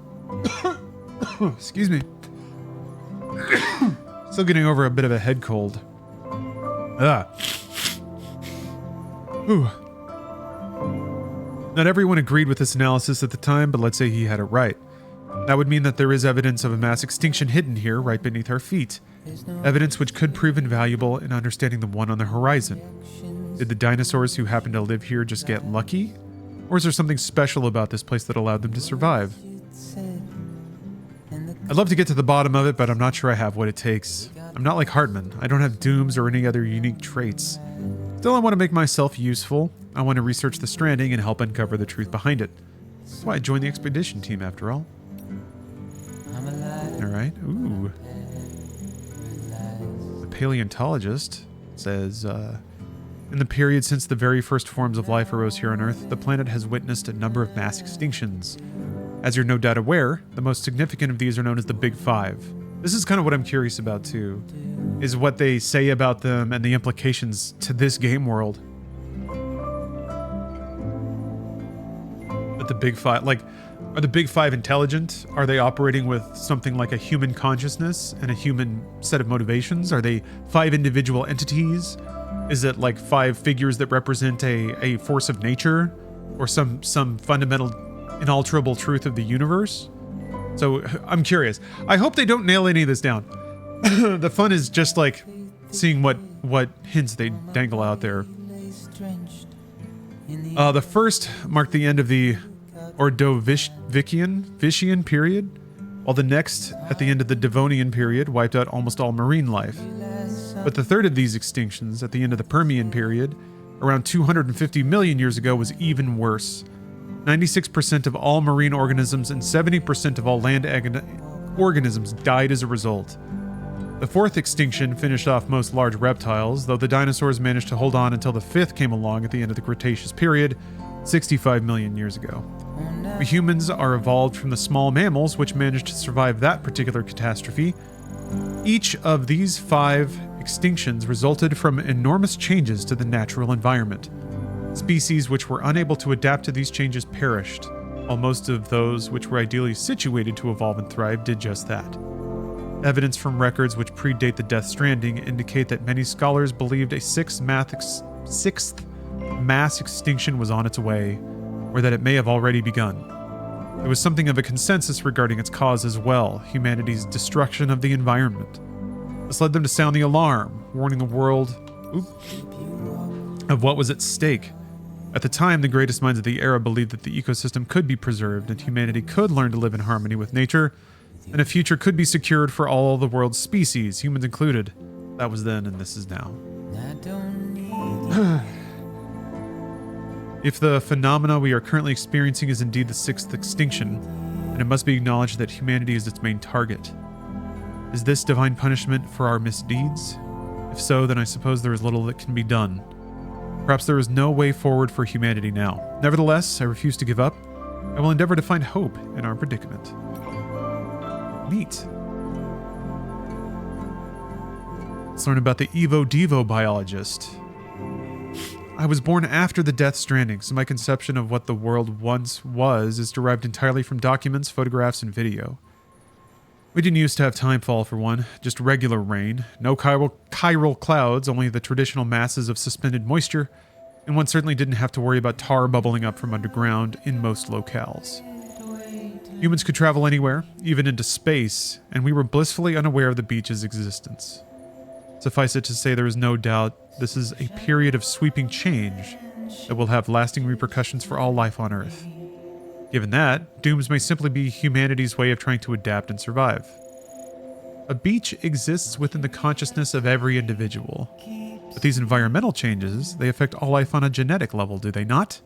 Excuse me. Still getting over a bit of a head cold. Ooh. Not everyone agreed with this analysis at the time, but let's say he had it right. That would mean that there is evidence of a mass extinction hidden here, right beneath our feet. Evidence which could prove invaluable in understanding the one on the horizon. Did the dinosaurs who happen to live here just get lucky? Or is there something special about this place that allowed them to survive? I'd love to get to the bottom of it, but I'm not sure I have what it takes. I'm not like Hartman. I don't have dooms or any other unique traits. Still, I want to make myself useful. I want to research the Stranding and help uncover the truth behind it. That's why I joined the expedition team, after all. Alright, ooh. The paleontologist says, in the period since the very first forms of life arose here on Earth, the planet has witnessed a number of mass extinctions. As you're no doubt aware, the most significant of these are known as the Big Five. This is kind of what I'm curious about too, is what they say about them and the implications to this game world. But the Big Five, like, are the Big Five intelligent? Are they operating with something like a human consciousness and a human set of motivations? Are they five individual entities? Is it like five figures that represent a force of nature or some fundamental inalterable truth of the universe? So I'm curious. I hope they don't nail any of this down. The fun is just like seeing what hints they dangle out there. The first marked the end of the Ordovician period, while the next, at the end of the Devonian period, wiped out almost all marine life. But the third of these extinctions, at the end of the Permian period, around 250 million years ago, was even worse. 96% of all marine organisms and 70% of all land organisms died as a result. The fourth extinction finished off most large reptiles, though the dinosaurs managed to hold on until the fifth came along at the end of the Cretaceous period, 65 million years ago. We humans are evolved from the small mammals which managed to survive that particular catastrophe. Each of these five extinctions resulted from enormous changes to the natural environment. Species which were unable to adapt to these changes perished, while most of those which were ideally situated to evolve and thrive did just that. Evidence from records which predate the Death Stranding indicate that many scholars believed a sixth mass extinction was on its way, or that it may have already begun. There was something of a consensus regarding its cause as well, humanity's destruction of the environment. This led them to sound the alarm, warning the world of what was at stake. At the time, the greatest minds of the era believed that the ecosystem could be preserved and humanity could learn to live in harmony with nature, and a future could be secured for all the world's species, humans included. That was then and this is now. I don't need If the phenomena we are currently experiencing is indeed the sixth extinction, then it must be acknowledged that humanity is its main target. Is this divine punishment for our misdeeds? If so, then I suppose there is little that can be done. Perhaps there is no way forward for humanity now. Nevertheless, I refuse to give up. I will endeavor to find hope in our predicament. Neat. Let's learn about the Evo Devo biologist. I was born after the Death Stranding, so my conception of what the world once was is derived entirely from documents, photographs, and video. We didn't used to have timefall for one, just regular rain, no chiral clouds, only the traditional masses of suspended moisture, and one certainly didn't have to worry about tar bubbling up from underground in most locales. Humans could travel anywhere, even into space, and we were blissfully unaware of the beach's existence. Suffice it to say, there is no doubt this is a period of sweeping change that will have lasting repercussions for all life on Earth. Given that, dooms may simply be humanity's way of trying to adapt and survive. A beach exists within the consciousness of every individual. But these environmental changes, they affect all life on a genetic level, do they not?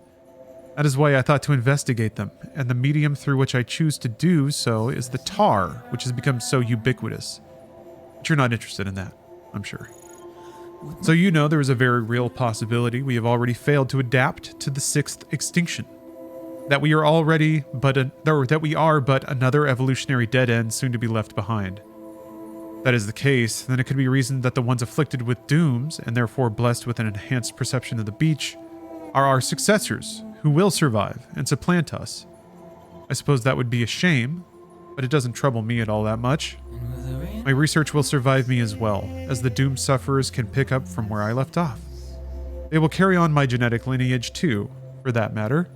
That is why I thought to investigate them, and the medium through which I choose to do so is the tar, which has become so ubiquitous. But you're not interested in that, I'm sure. So you know there is a very real possibility we have already failed to adapt to the sixth extinction. That we are but another evolutionary dead end soon to be left behind. If that is the case, then it could be reasoned that the ones afflicted with dooms, and therefore blessed with an enhanced perception of the beach, are our successors, who will survive and supplant us. I suppose that would be a shame, but it doesn't trouble me at all that much. My research will survive me as well, as the doom sufferers can pick up from where I left off. They will carry on my genetic lineage too, for that matter.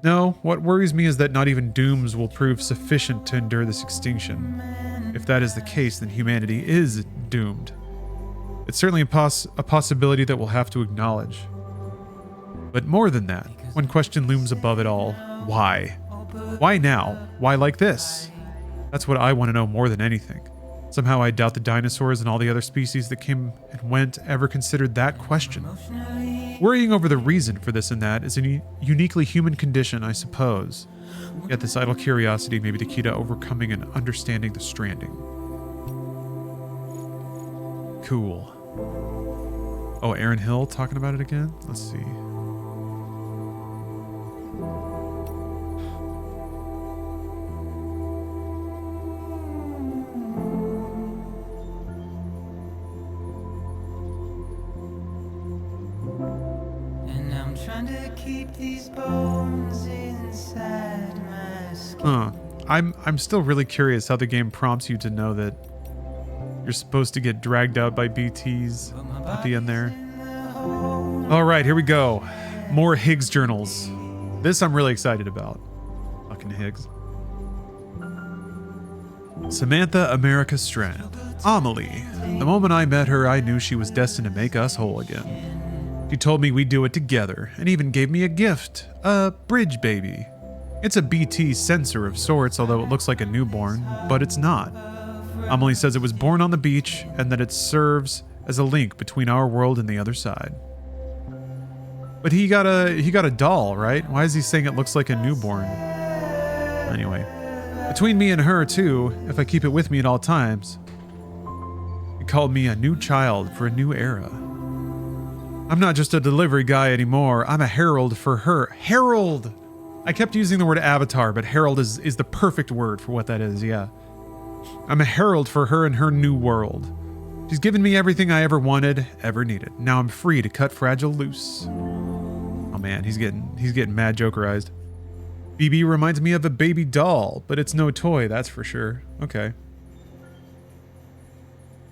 No, what worries me is that not even dooms will prove sufficient to endure this extinction. If that is the case, then humanity is doomed. It's certainly a possibility that we'll have to acknowledge. But more than that, one question looms above it all. Why? Why now? Why like this? That's what I want to know more than anything. Somehow I doubt the dinosaurs and all the other species that came and went ever considered that question. Worrying over the reason for this and that is a uniquely human condition, I suppose. Yet this idle curiosity may be the key to overcoming and understanding the Stranding. Cool. Oh, Aaron Hill talking about it again? Let's see. I'm still really curious how the game prompts you to know that you're supposed to get dragged out by BTs at the end there. All right, here we go. More Higgs journals. This I'm really excited about. Fucking Higgs. Samantha America Strand. Amelie. The moment I met her, I knew she was destined to make us whole again. She told me we'd do it together and even gave me a gift. A bridge baby. It's a BT sensor of sorts, although it looks like a newborn, but it's not. Amelie says it was born on the beach and that it serves as a link between our world and the other side. But he got a doll, right? Why is he saying it looks like a newborn? Anyway, between me and her too, if I keep it with me at all times, he called me a new child for a new era. I'm not just a delivery guy anymore. I'm a herald for her. Herald! I kept using the word avatar, but herald is the perfect word for what that is, yeah. I'm a herald for her and her new world. She's given me everything I ever wanted, ever needed. Now I'm free to cut Fragile loose. Oh man, he's getting mad jokerized. BB reminds me of a baby doll, but it's no toy, that's for sure. Okay.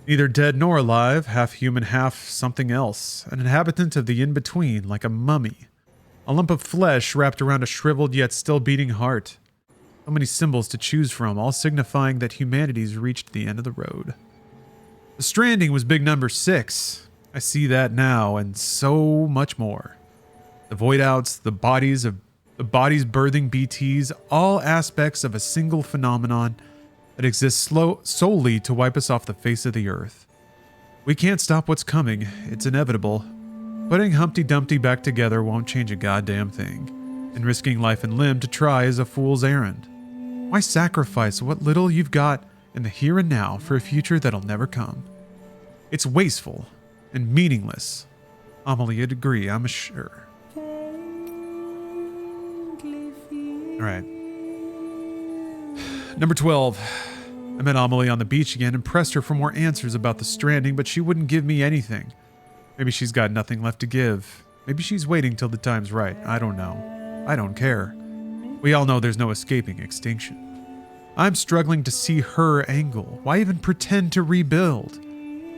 Neither dead nor alive, half human, half something else. An inhabitant of the in-between, like a mummy. A lump of flesh wrapped around a shriveled yet still beating heart. So many symbols to choose from, all signifying that humanity's reached the end of the road. The Stranding was big number 6. I see that now, and so much more. The void outs, the bodies birthing BTs, all aspects of a single phenomenon that exists solely to wipe us off the face of the earth. We can't stop what's coming. It's inevitable. Putting Humpty Dumpty back together won't change a goddamn thing. And risking life and limb to try is a fool's errand. Why sacrifice what little you've got in the here and now for a future that'll never come? It's wasteful and meaningless. Amelie would agree, I'm sure. Alright. Number 12. I met Amelie on the beach again and pressed her for more answers about the Stranding, but she wouldn't give me anything. Maybe she's got nothing left to give. Maybe she's waiting till the time's right. I don't know. I don't care. We all know there's no escaping extinction. I'm struggling to see her angle. Why even pretend to rebuild?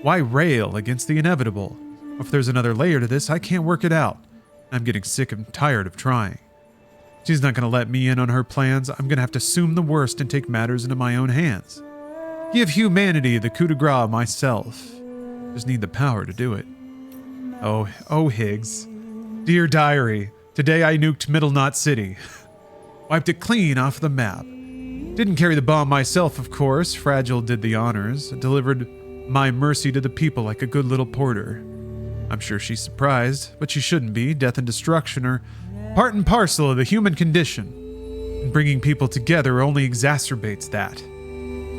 Why rail against the inevitable? If there's another layer to this, I can't work it out. I'm getting sick and tired of trying. She's not going to let me in on her plans. I'm going to have to assume the worst and take matters into my own hands. Give humanity the coup de grace myself. Just need the power to do it. Oh, Higgs. Dear diary, today I nuked Middle Knot City. Wiped it clean off the map. Didn't carry the bomb myself, of course. Fragile did the honors. Delivered my mercy to the people like a good little porter. I'm sure she's surprised, but she shouldn't be. Death and destruction are part and parcel of the human condition. And bringing people together only exacerbates that.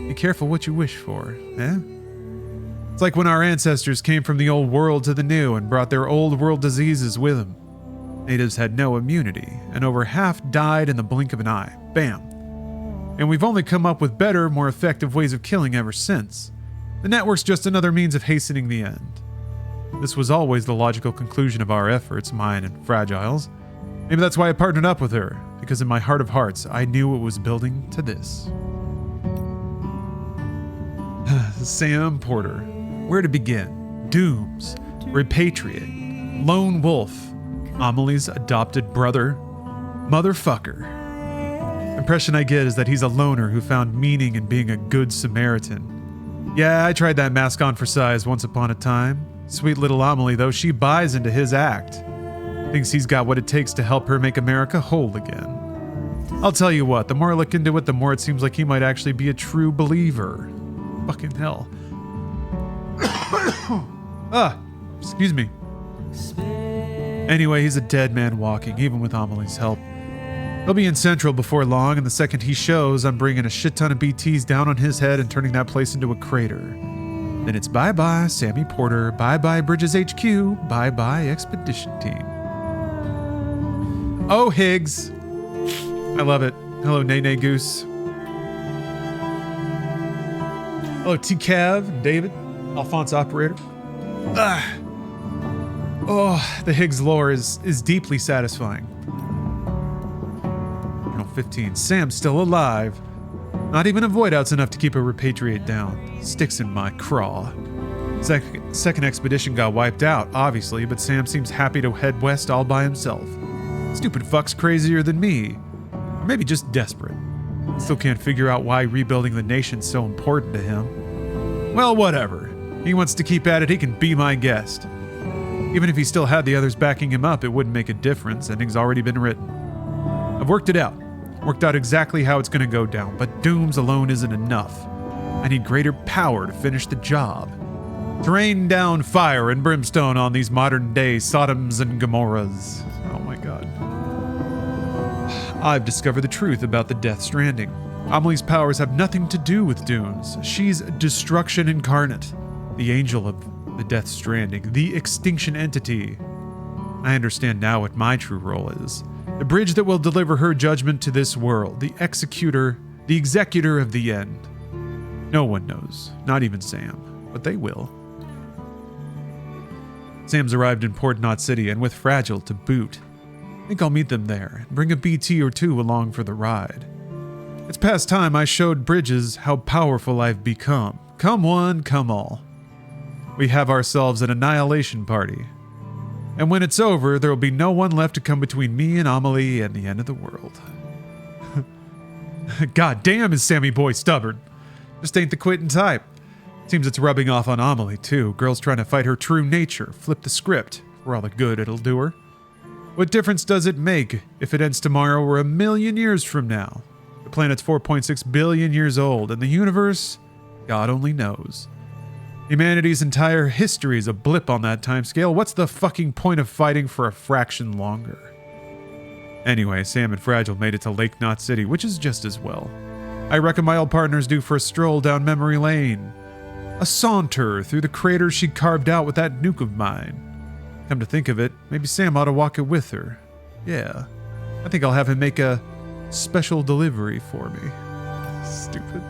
Be careful what you wish for, eh? It's like when our ancestors came from the old world to the new and brought their old world diseases with them. Natives had no immunity, and over half died in the blink of an eye. Bam. And we've only come up with better, more effective ways of killing ever since. The network's just another means of hastening the end. This was always the logical conclusion of our efforts, mine and Fragile's. Maybe that's why I partnered up with her, because in my heart of hearts, I knew it was building to this. Sam Porter. Where to begin? Dooms. Repatriate. Lone Wolf. Amelie's adopted brother. Motherfucker. Impression I get is that he's a loner who found meaning in being a good Samaritan. Yeah, I tried that mask on for size once upon a time. Sweet little Amelie, though, she buys into his act. Thinks he's got what it takes to help her make America whole again. I'll tell you what, the more I look into it, the more it seems like he might actually be a true believer. Fucking hell. Excuse me. Anyway, he's a dead man walking, even with Amelie's help. He'll be in Central before long, and the second he shows, I'm bringing a shit ton of BTs down on his head and turning that place into a crater. Then it's bye-bye, Sammy Porter, bye-bye, Bridges HQ, bye-bye, Expedition Team. Oh, Higgs. I love it. Hello, Nene Goose. Hello, T-Cav, David, Alphonse Operator. Oh, the Higgs lore is deeply satisfying. 15. Sam's still alive. Not even a void out's enough to keep a repatriate down. Sticks in my craw. Second expedition got wiped out, obviously, but Sam seems happy to head west all by himself. Stupid fuck's crazier than me. Or maybe just desperate. Still can't figure out why rebuilding the nation's so important to him. Well, whatever. He wants to keep at it, he can be my guest. Even if he still had the others backing him up, it wouldn't make a difference. Ending's already been written. I've worked it out. Worked out exactly how it's going to go down, but dooms alone isn't enough. I need greater power to finish the job. To rain down fire and brimstone on these modern-day Sodoms and Gomorrahs. Oh my god. I've discovered the truth about the Death Stranding. Amelie's powers have nothing to do with dooms. She's destruction incarnate. The angel of the Death Stranding. The extinction entity. I understand now what my true role is. The bridge that will deliver her judgment to this world. The executor, the executor of the end. No one knows, not even Sam, but they will. Sam's arrived in Port Knot City and with Fragile to boot. I think I'll meet them there and bring a BT or two along for the ride. It's past time I showed Bridges how powerful I've become. Come one, come all. We have ourselves an annihilation party. And when it's over, there will be no one left to come between me and Amelie and the end of the world. God damn is Sammy boy stubborn. Just ain't the quitting type. Seems it's rubbing off on Amelie too. Girl's trying to fight her true nature. Flip the script. For all the good it'll do her. What difference does it make if it ends tomorrow or 1,000,000 years from now? The planet's 4.6 billion years old, and the universe, God only knows. Humanity's entire history is a blip on that timescale. What's the fucking point of fighting for a fraction longer? Anyway, Sam and Fragile made it to Lake Knot City, which is just as well. I reckon my old partner's due for a stroll down memory lane. A saunter through the craters she carved out with that nuke of mine. Come to think of it, maybe Sam ought to walk it with her. Yeah, I think I'll have him make a special delivery for me. Stupid.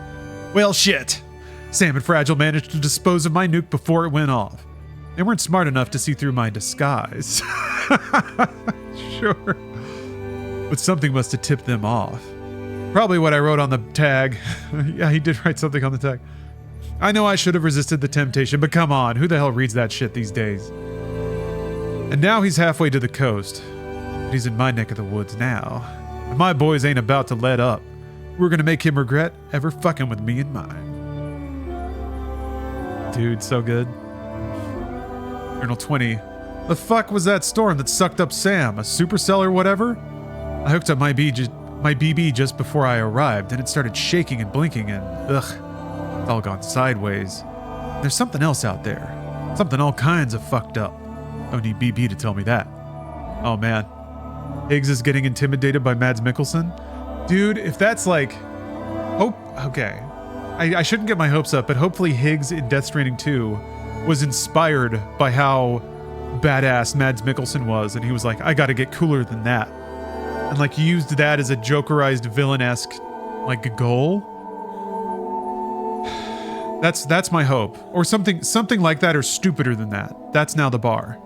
Well, shit. Sam and Fragile managed to dispose of my nuke before it went off. They weren't smart enough to see through my disguise. Sure. But something must have tipped them off. Probably what I wrote on the tag. Yeah, he did write something on the tag. I know I should have resisted the temptation, but come on, who the hell reads that shit these days? And now he's halfway to the coast. But he's in my neck of the woods now. And my boys ain't about to let up. We're gonna make him regret ever fucking with me and mine. Dude, so good. Journal 20. The fuck was that storm that sucked up Sam? A supercell or whatever? I hooked up my BB just before I arrived, and it started shaking and blinking, and ugh, it's all gone sideways. There's something else out there. Something all kinds of fucked up. Don't need BB to tell me that. Oh man. Higgs is getting intimidated by Mads Mikkelsen? Dude, if that's like... Okay. I shouldn't get my hopes up, but hopefully Higgs in Death Stranding 2 was inspired by how badass Mads Mikkelsen was, and he was like, I gotta get cooler than that. And like used that as a jokerized villain-esque like goal. That's my hope. Or something like that or stupider than that. That's now the bar.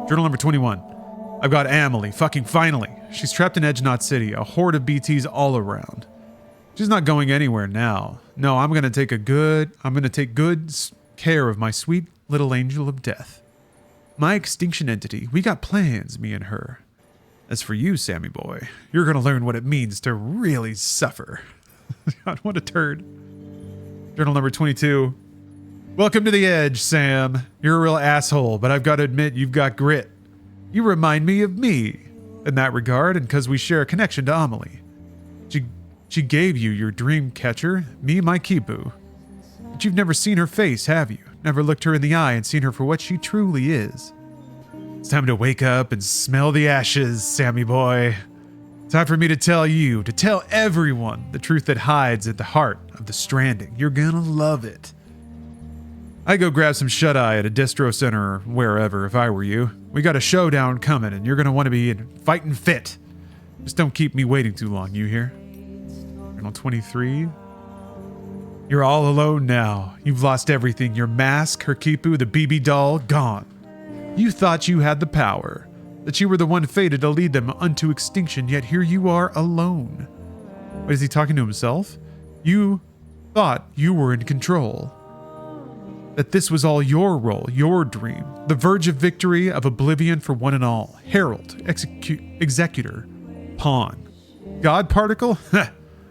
Journal number 21. I've got Amelie, fucking finally. She's trapped in Edge Knot City, a horde of BTs all around. She's not going anywhere now. No, I'm gonna take good care of my sweet little angel of death. My extinction entity, we got plans, me and her. As for you, Sammy boy, you're gonna learn what it means to really suffer. God, what a turd. Journal number 22. Welcome to the Edge, Sam. You're a real asshole, but I've got to admit you've got grit. You remind me of me in that regard, and because we share a connection to Amelie. She gave you your dream catcher, me my Kipu. But you've never seen her face, have you? Never looked her in the eye and seen her for what she truly is. It's time to wake up and smell the ashes, Sammy boy. Time for me to tell everyone the truth that hides at the heart of the Stranding. You're gonna love it. I'd go grab some shut-eye at a distro center or wherever if I were you. We got a showdown coming and you're gonna want to be in fighting fit. Just don't keep me waiting too long, you hear? Journal 23. You're all alone now. You've lost everything. Your mask, her Kipu, the BB doll, gone. You thought you had the power, that you were the one fated to lead them unto extinction, yet here you are alone. Wait, is he talking to himself? You thought you were in control. That this was all your role, your dream, the verge of victory, of oblivion for one and all. Herald, executor, pawn. God particle?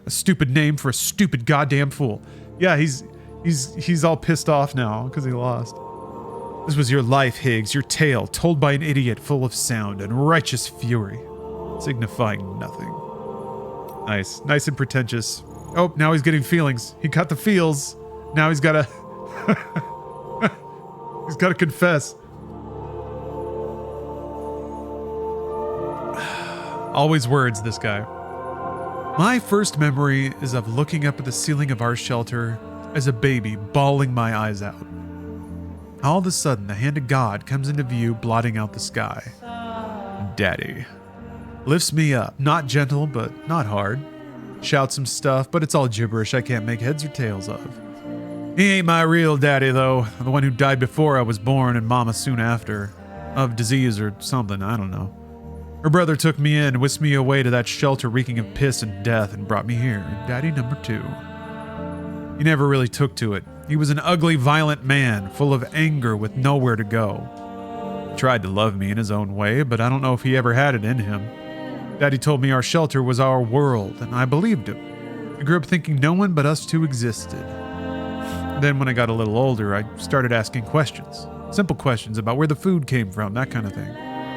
A stupid name for a stupid goddamn fool. Yeah, he's all pissed off now because he lost. This was your life, Higgs, your tale, told by an idiot full of sound and righteous fury, signifying nothing. Nice and pretentious. Oh, now he's getting feelings. He got the feels. Now he's gotta... he's gotta confess. Always words, this guy. My first memory is of looking up at the ceiling of our shelter as a baby, bawling my eyes out. All of a sudden, the hand of God comes into view, blotting out the sky. Daddy. Lifts me up, not gentle, but not hard. Shouts some stuff, but it's all gibberish I can't make heads or tails of. He ain't my real daddy, though. The one who died before I was born and mama soon after. Of disease or something, I don't know. Her brother took me in, whisked me away to that shelter reeking of piss and death, and brought me here. Daddy number 2. He never really took to it. He was an ugly, violent man, full of anger with nowhere to go. He tried to love me in his own way, but I don't know if he ever had it in him. Daddy told me our shelter was our world, and I believed him. I grew up thinking no one but us two existed. Then when I got a little older, I started asking questions. Simple questions about where the food came from, that kind of thing.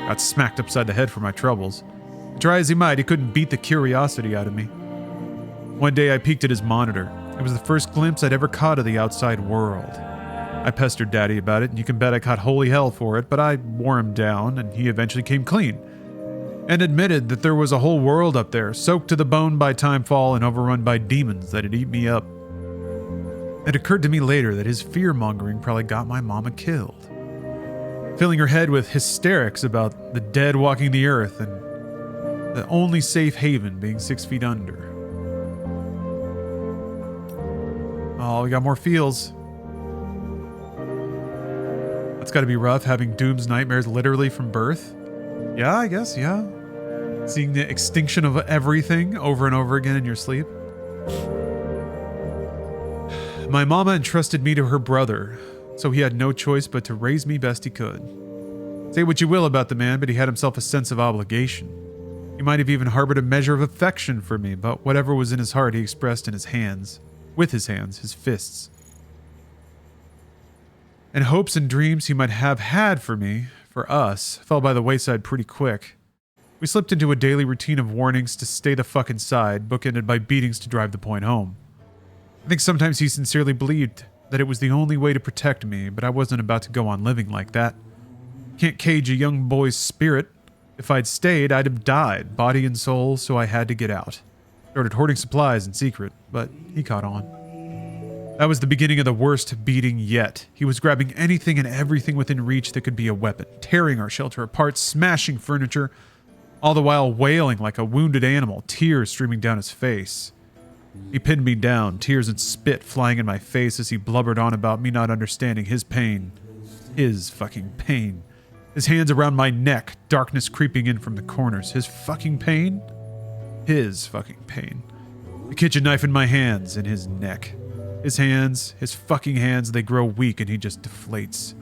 Got smacked upside the head for my troubles. Try as he might, he couldn't beat the curiosity out of me. One day I peeked at his monitor. It was the first glimpse I'd ever caught of the outside world. I pestered Daddy about it, and you can bet I caught holy hell for it, but I wore him down, and he eventually came clean and admitted that there was a whole world up there, soaked to the bone by timefall and overrun by demons that'd eat me up. It occurred to me later that his fear-mongering probably got my mama killed, filling her head with hysterics about the dead walking the earth and the only safe haven being 6 feet under. Oh, we got more feels. That's got to be rough, having Doom's nightmares literally from birth. Yeah, I guess, yeah. Seeing the extinction of everything over and over again in your sleep. My mama entrusted me to her brother, so he had no choice but to raise me best he could. Say what you will about the man, but he had himself a sense of obligation. He might have even harbored a measure of affection for me, but whatever was in his heart he expressed in his hands. With his hands, his fists. And hopes and dreams he might have had for me, for us, fell by the wayside pretty quick. We slipped into a daily routine of warnings to stay the fuck inside, bookended by beatings to drive the point home. I think sometimes he sincerely believed that it was the only way to protect me, but I wasn't about to go on living like that. Can't cage a young boy's spirit. If I'd stayed, I'd have died, body and soul, so I had to get out. Started hoarding supplies in secret, but he caught on. That was the beginning of the worst beating yet. He was grabbing anything and everything within reach that could be a weapon, tearing our shelter apart, smashing furniture, all the while wailing like a wounded animal, tears streaming down his face. He pinned me down, tears and spit flying in my face as he blubbered on about me not understanding his pain. His fucking pain. His hands around my neck, darkness creeping in from the corners. His fucking pain? His fucking pain. The kitchen knife in my hands, in his neck. His hands, his fucking hands, they grow weak and he just deflates.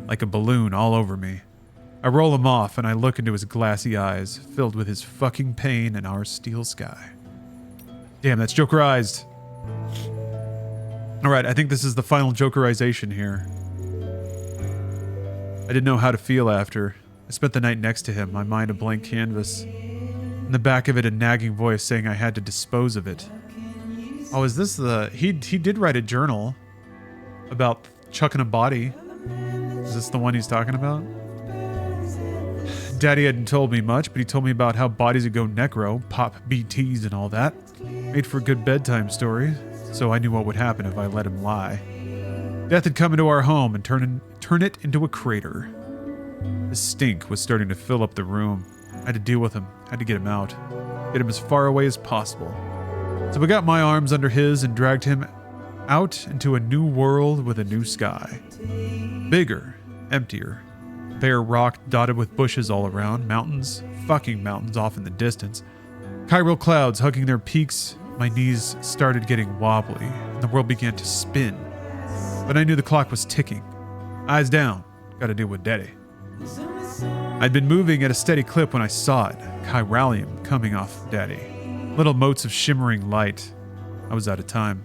Like a balloon all over me. I roll him off and I look into his glassy eyes, filled with his fucking pain and our steel sky. Damn, that's Jokerized. Alright, I think this is the final Jokerization here. I didn't know how to feel after. I spent the night next to him, my mind a blank canvas. In the back of it, a nagging voice saying I had to dispose of it. Oh, is this the... He did write a journal about chucking a body. Is this the one he's talking about? Daddy hadn't told me much, but he told me about how bodies would go necro, pop BTs and all that. Made for a good bedtime story, so I knew what would happen if I let him lie. Death had come into our home and turn it into a crater. The stink was starting to fill up the room. I had to deal with him, had to get him out. Get him as far away as possible. So I got my arms under his and dragged him out into a new world with a new sky. Bigger, emptier. Bare rock dotted with bushes all around, mountains, fucking mountains off in the distance. Chiral clouds hugging their peaks. My knees started getting wobbly, and the world began to spin. But I knew the clock was ticking. Eyes down, gotta deal with Daddy. I'd been moving at a steady clip when I saw it, chiralium coming off Daddy. Little motes of shimmering light. I was out of time.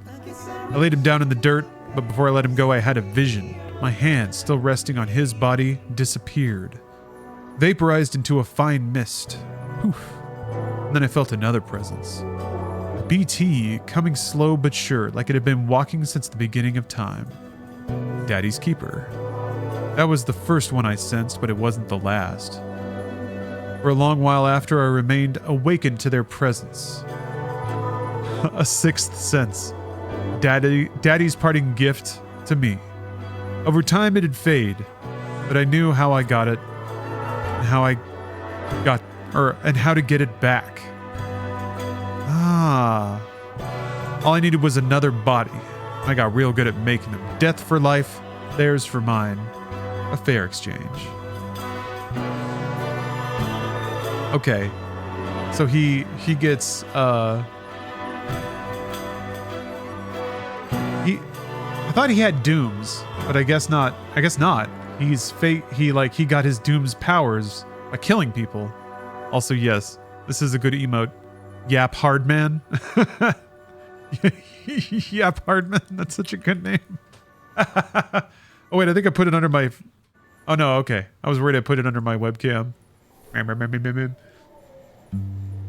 I laid him down in the dirt, but before I let him go, I had a vision. My hand, still resting on his body, disappeared. Vaporized into a fine mist. Poof. And then I felt another presence. A BT coming slow but sure, like it had been walking since the beginning of time. Daddy's keeper. That was the first one I sensed, but it wasn't the last. For a long while after, I remained awakened to their presence. A sixth sense. Daddy's parting gift to me. Over time it'd fade, but I knew how I got it, and how to get it back. All I needed was another body. I got real good at making them. Death for life, theirs for mine. A fair exchange. Okay. So he gets I thought he had dooms, but I guess not. He got his doom's powers by killing people. Also, yes, this is a good emote. Yap Hardman. Yap Hardman. That's such a good name. Oh wait, I think I put it under my... Oh no, okay. I was worried I put it under my webcam.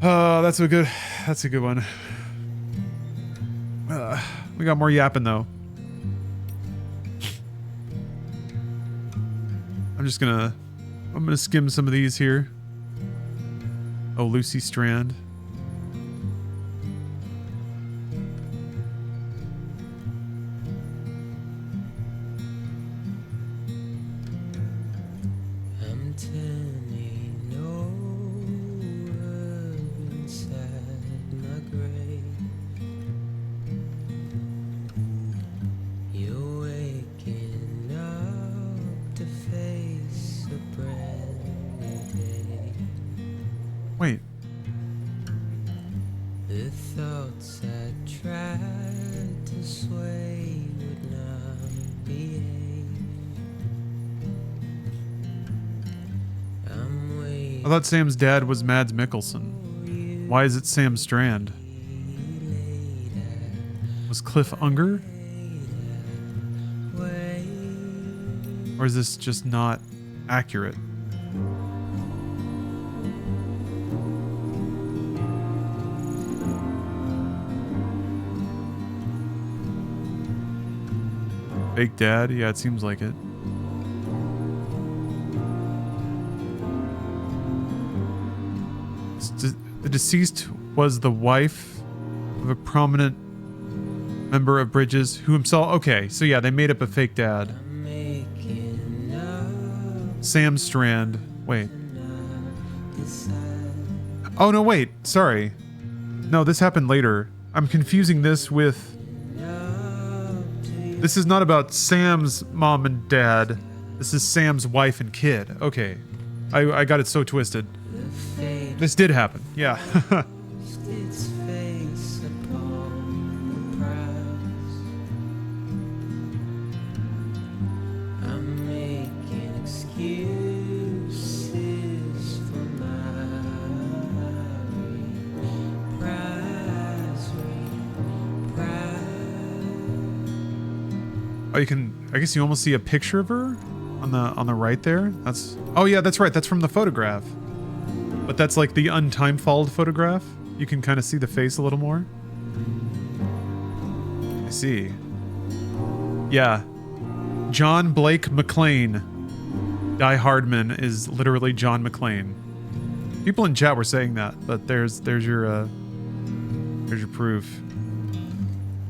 Oh, that's a good one. We got more yapping though. I'm gonna skim some of these here. Oh, Lucy Strand. I'm turning over inside my grave. You're waking up to face a brand new day. Wait. The thoughts I tried to sway would not behave. I'm waiting. I thought Sam's dad was Mads Mikkelsen. Why is it Sam Strand? Was Cliff Unger? Or is this just not accurate? Fake dad? Yeah, it seems like it. The deceased was the wife of a prominent member of Bridges who himself... Okay, so yeah, they made up a fake dad. Sam Strand. Wait. Oh, no, wait. Sorry. No, this happened later. I'm confusing this with... This is not about Sam's mom and dad. This is Sam's wife and kid. Okay. I got it so twisted. This did happen. Yeah. Its face upon the prize. I'm making excuses for my Oh, you can... I guess you almost see a picture of her on the right there. That's... Oh, yeah, that's right. That's from the photograph. But that's like the untimefalled photograph. You can kind of see the face a little more. I see. Yeah. John Blake McClane. Die Hardman is literally John McClane. People in chat were saying that, but there's your proof.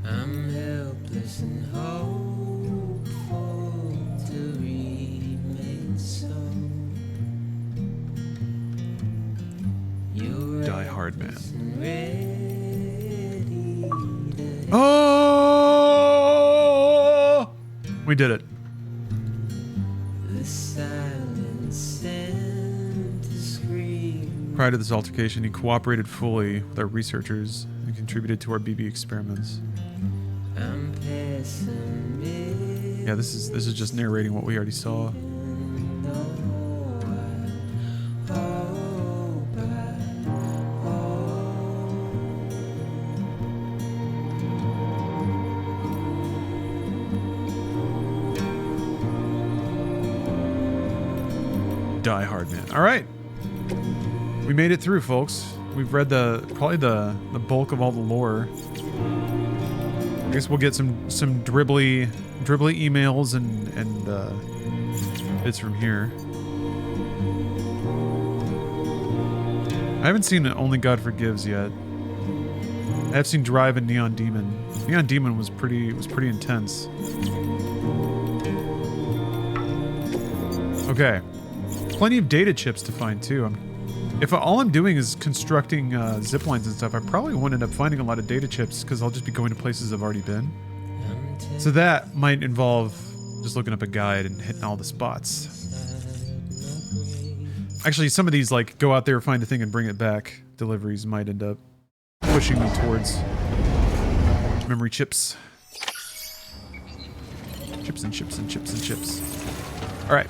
I'm helpless and hopeful to remain so. Die Hard Man. Ready to Oh! We did it. the silence sent to scream. Prior to this altercation, he cooperated fully with our researchers and contributed to our BB experiments. I'm pessimistic. Yeah, this is just narrating what we already saw. Die Hard Man. All right, we made it through, folks. We've read probably the bulk of all the lore. I guess we'll get some dribbly emails and bits from here. I haven't seen Only God Forgives yet. I have seen Drive and Neon Demon. Neon Demon was pretty intense. Okay. Plenty of data chips to find too. If all I'm doing is constructing zip lines and stuff, I probably won't end up finding a lot of data chips because I'll just be going to places I've already been. So that might involve just looking up a guide and hitting all the spots. Actually, some of these, like, go out there, find a thing and bring it back deliveries might end up pushing me towards memory chips. Chips and chips and chips and chips. All right.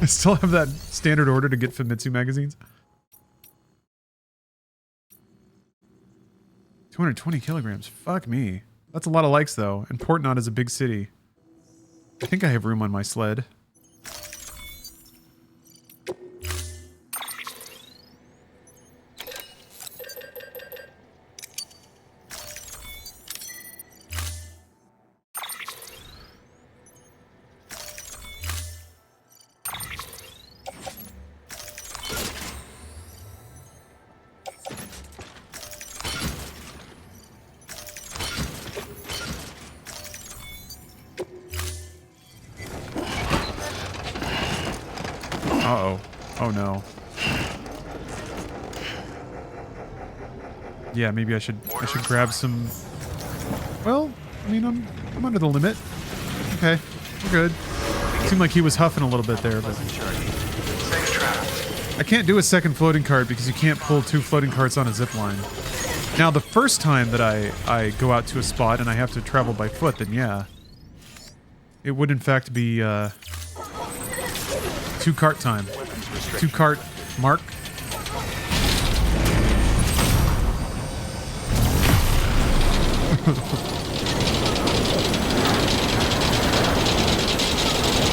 I still have that standard order to get Famitsu magazines. 220 kilograms. Fuck me. That's a lot of likes, though. And Portnot is a big city. I think I have room on my sled. Uh-oh. Oh no. Yeah, maybe I should grab some. Well, I mean, I'm under the limit. Okay, we're good. Seemed like he was huffing a little bit there, but Safe travels. I can't do a second floating cart because you can't pull 2 floating carts on a zip line. Now, the first time that I go out to a spot and I have to travel by foot, then yeah, it would in fact be 2 cart time. 2 cart mark.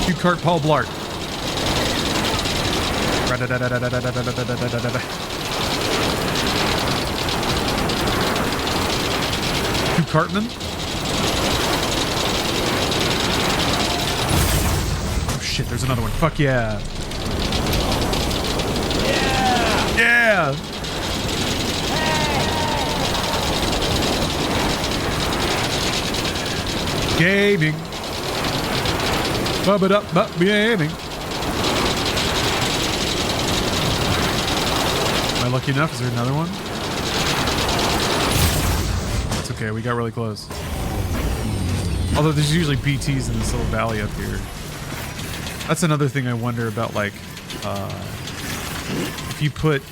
Two cart Paul Blart. Two cartmen. Oh shit, there's another one. Fuck yeah. Yeah. Gaming. Bub it up, gaming. Am I lucky enough? Is there another one? It's okay, we got really close. Although there's usually BTs in this little valley up here. That's another thing I wonder about, like, if you put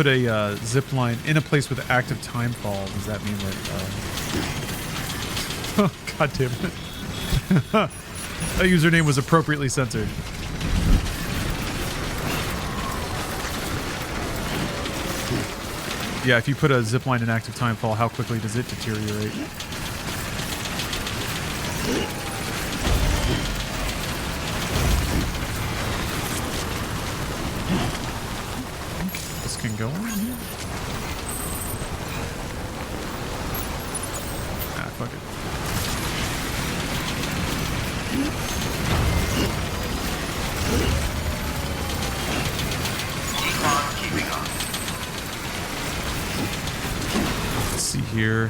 a zip line in a place with active time fall, does that mean that oh, god damn it. That username was appropriately censored. Yeah, if you put a zip line in active time fall, how quickly does it deteriorate? This can go on here? Ah, fuck it. Keep on keeping on. Let's see here.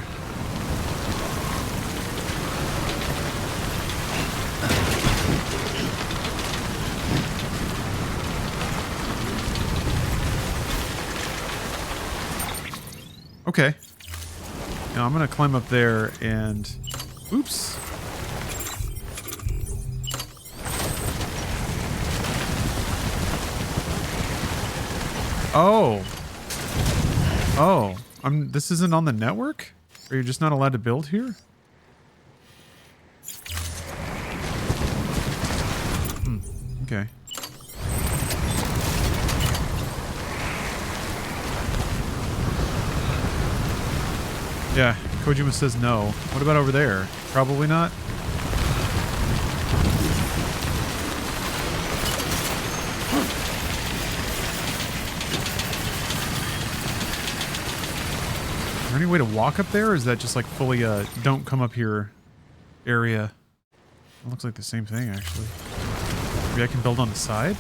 Okay. Now I'm gonna climb up there and... Oops. Oh. Oh. This isn't on the network? Or you're just not allowed to build here? Okay. Yeah, Kojima says no. What about over there? Probably not. Is there any way to walk up there, or is that just like fully don't come up here area? It looks like the same thing, actually. Maybe I can build on the side?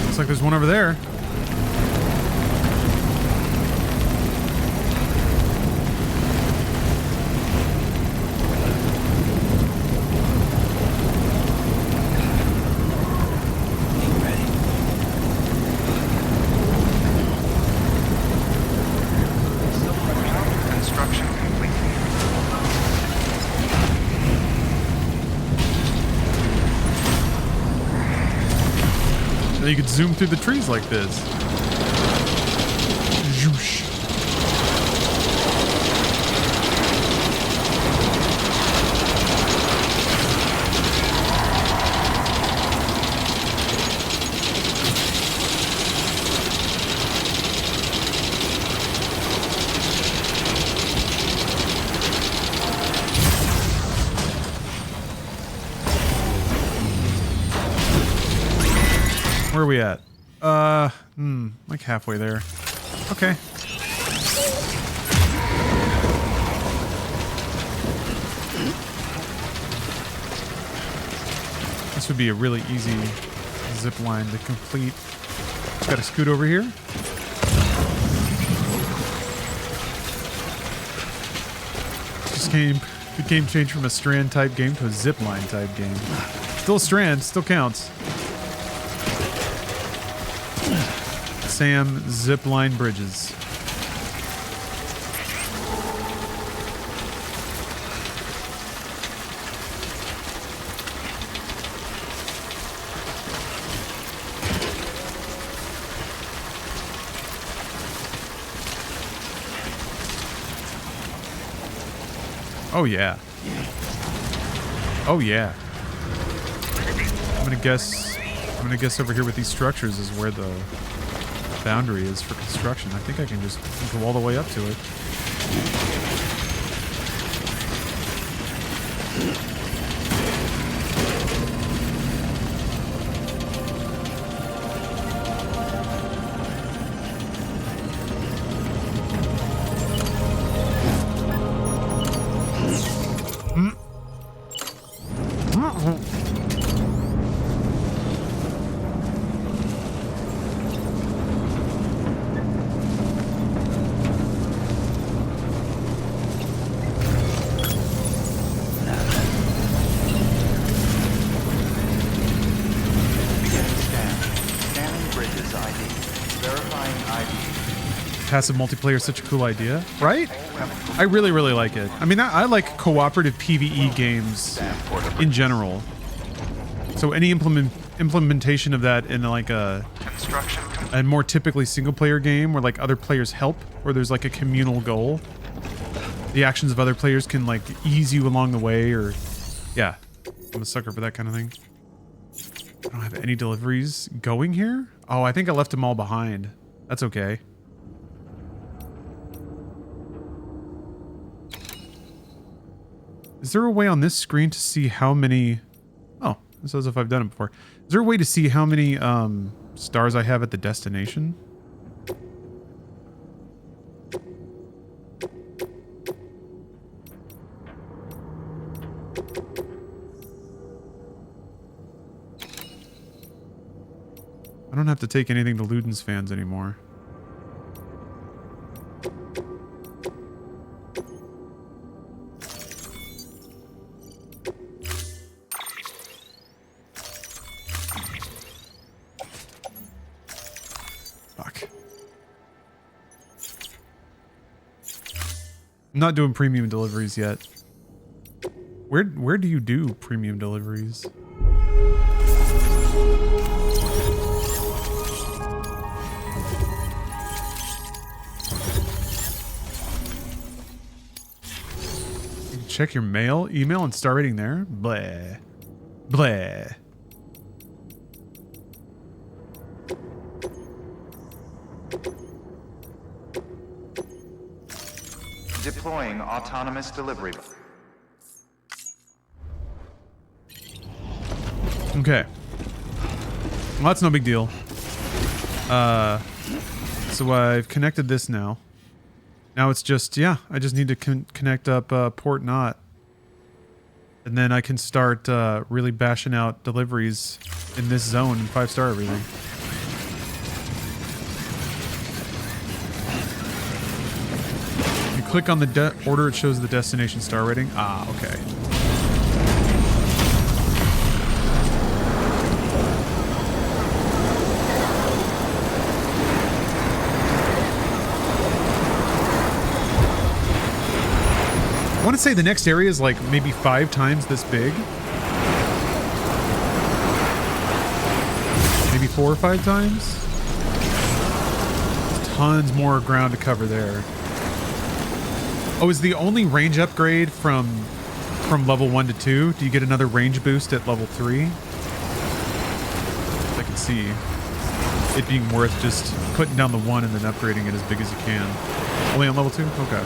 Looks like there's one over there. Construction complete. Now you could zoom through the trees like this. Zhoosh. Where are we at? Like halfway there. Okay. This would be a really easy zip line to complete. Just got to scoot over here. The game changed from a strand type game to a zip line type game. Still a strand, still counts. Sam zip line bridges. Oh yeah. Oh yeah. I'm gonna guess over here with these structures is where the boundary is for construction. I think I can just go all the way up to it. Passive multiplayer is such a cool idea, right? I really, really like it. I mean, I like cooperative PvE games in general. So any implementation of that in like a more typically single player game where like other players help, where there's like a communal goal. The actions of other players can like ease you along the way, or yeah, I'm a sucker for that kind of thing. I don't have any deliveries going here. Oh, I think I left them all behind. That's okay. Is there a way on this screen to see how many... Oh, it's as if I've done it before. Is there a way to see how many stars I have at the destination? I don't have to take anything to Luden's fans anymore. I'm not doing premium deliveries yet. Where do you do premium deliveries? You can check your mail, email, and star rating there. Bleh. Bleh. Deploying autonomous delivery. Okay. Well, that's no big deal. So I've connected this now. Now it's just, yeah, I just need to connect up port not. And then I can start really bashing out deliveries in this zone and 5-star everything. Click on the order, it shows the destination star rating. Ah, okay. I want to say the next area is like maybe 5 times this big. Maybe 4 or 5 times. There's tons more ground to cover there. Oh, is the only range upgrade from level 1 to 2? Do you get another range boost at level 3? I can see it being worth just putting down the 1 and then upgrading it as big as you can. Only on level 2? Okay.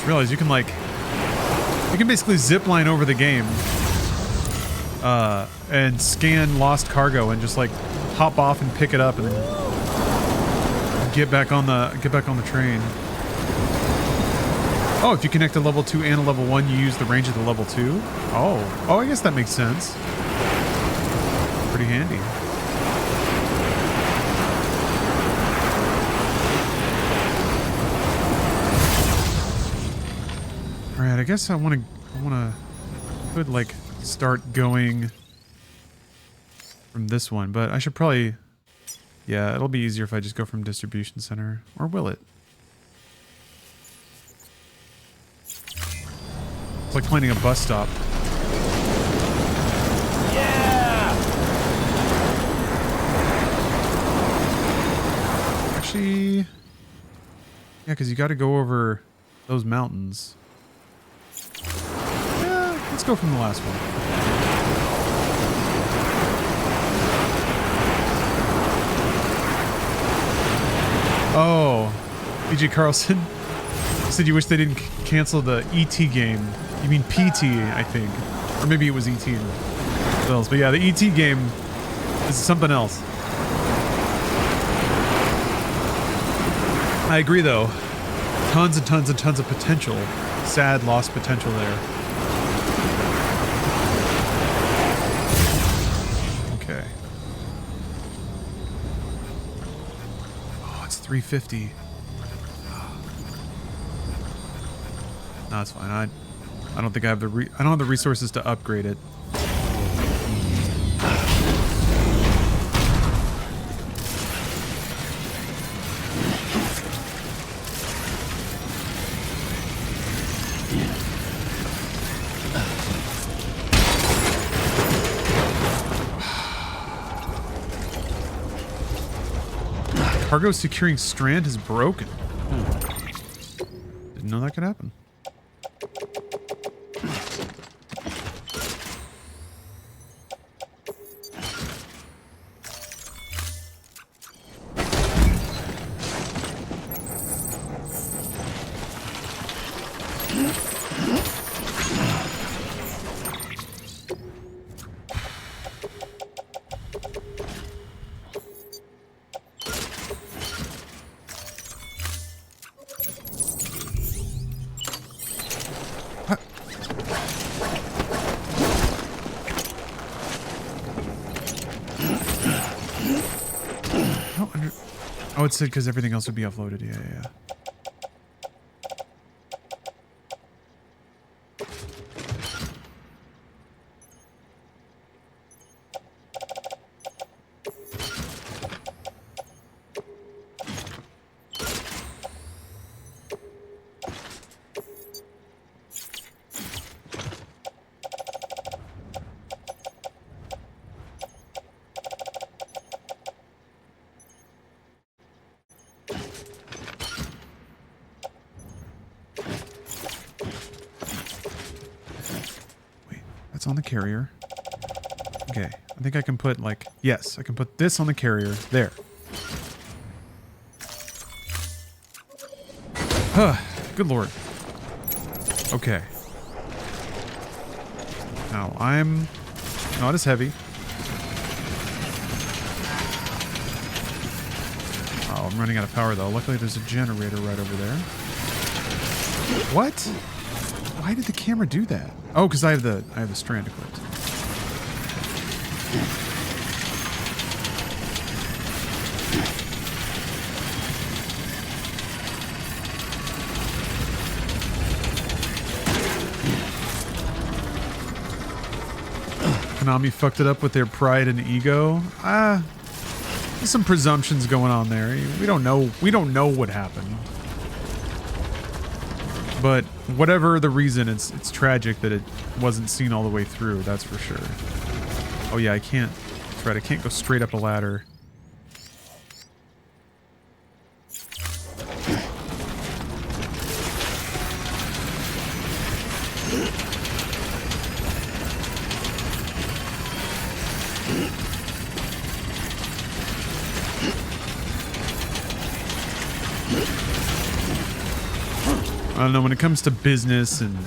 Realize you can like You can basically zip line over the game and scan lost cargo and just like hop off and pick it up and get back on the train. Oh, if you connect a level 2 and a level 1, you use the range of the level 2. Oh, I guess that makes sense. Pretty handy. All right, I guess I could like start going from this one, but I should probably, yeah, it'll be easier if I just go from distribution center, or will it? It's like planning a bus stop. Yeah! Actually, yeah, because you got to go over those mountains. Yeah, let's go from the last one. Oh, BJ Carlson, you said you wish they didn't cancel the ET game. You mean PT, I think. Or maybe it was ET and else. But yeah, the ET game is something else. I agree, though. Tons and tons and tons of potential. Sad lost potential there. Okay. Oh, it's 350. No, it's fine. I don't think I have I don't have the resources to upgrade it. Cargo securing strand is broken. Didn't know that could happen. Oh, it said because everything else would be uploaded. Yeah. On the carrier. Okay, I think I can put like, yes, I can put this on the carrier there. Good lord. Okay. Now I'm not as heavy. Oh, I'm running out of power though. Luckily there's a generator right over there. What? Why did the camera do that? Oh, because I have the strand equipped. Konami fucked it up with their pride and ego. There's some presumptions going on there. We don't know what happened. But whatever the reason, it's tragic that it wasn't seen all the way through, that's for sure. Oh yeah, I can't. That's right, I can't go straight up a ladder. I don't know, when it comes to business and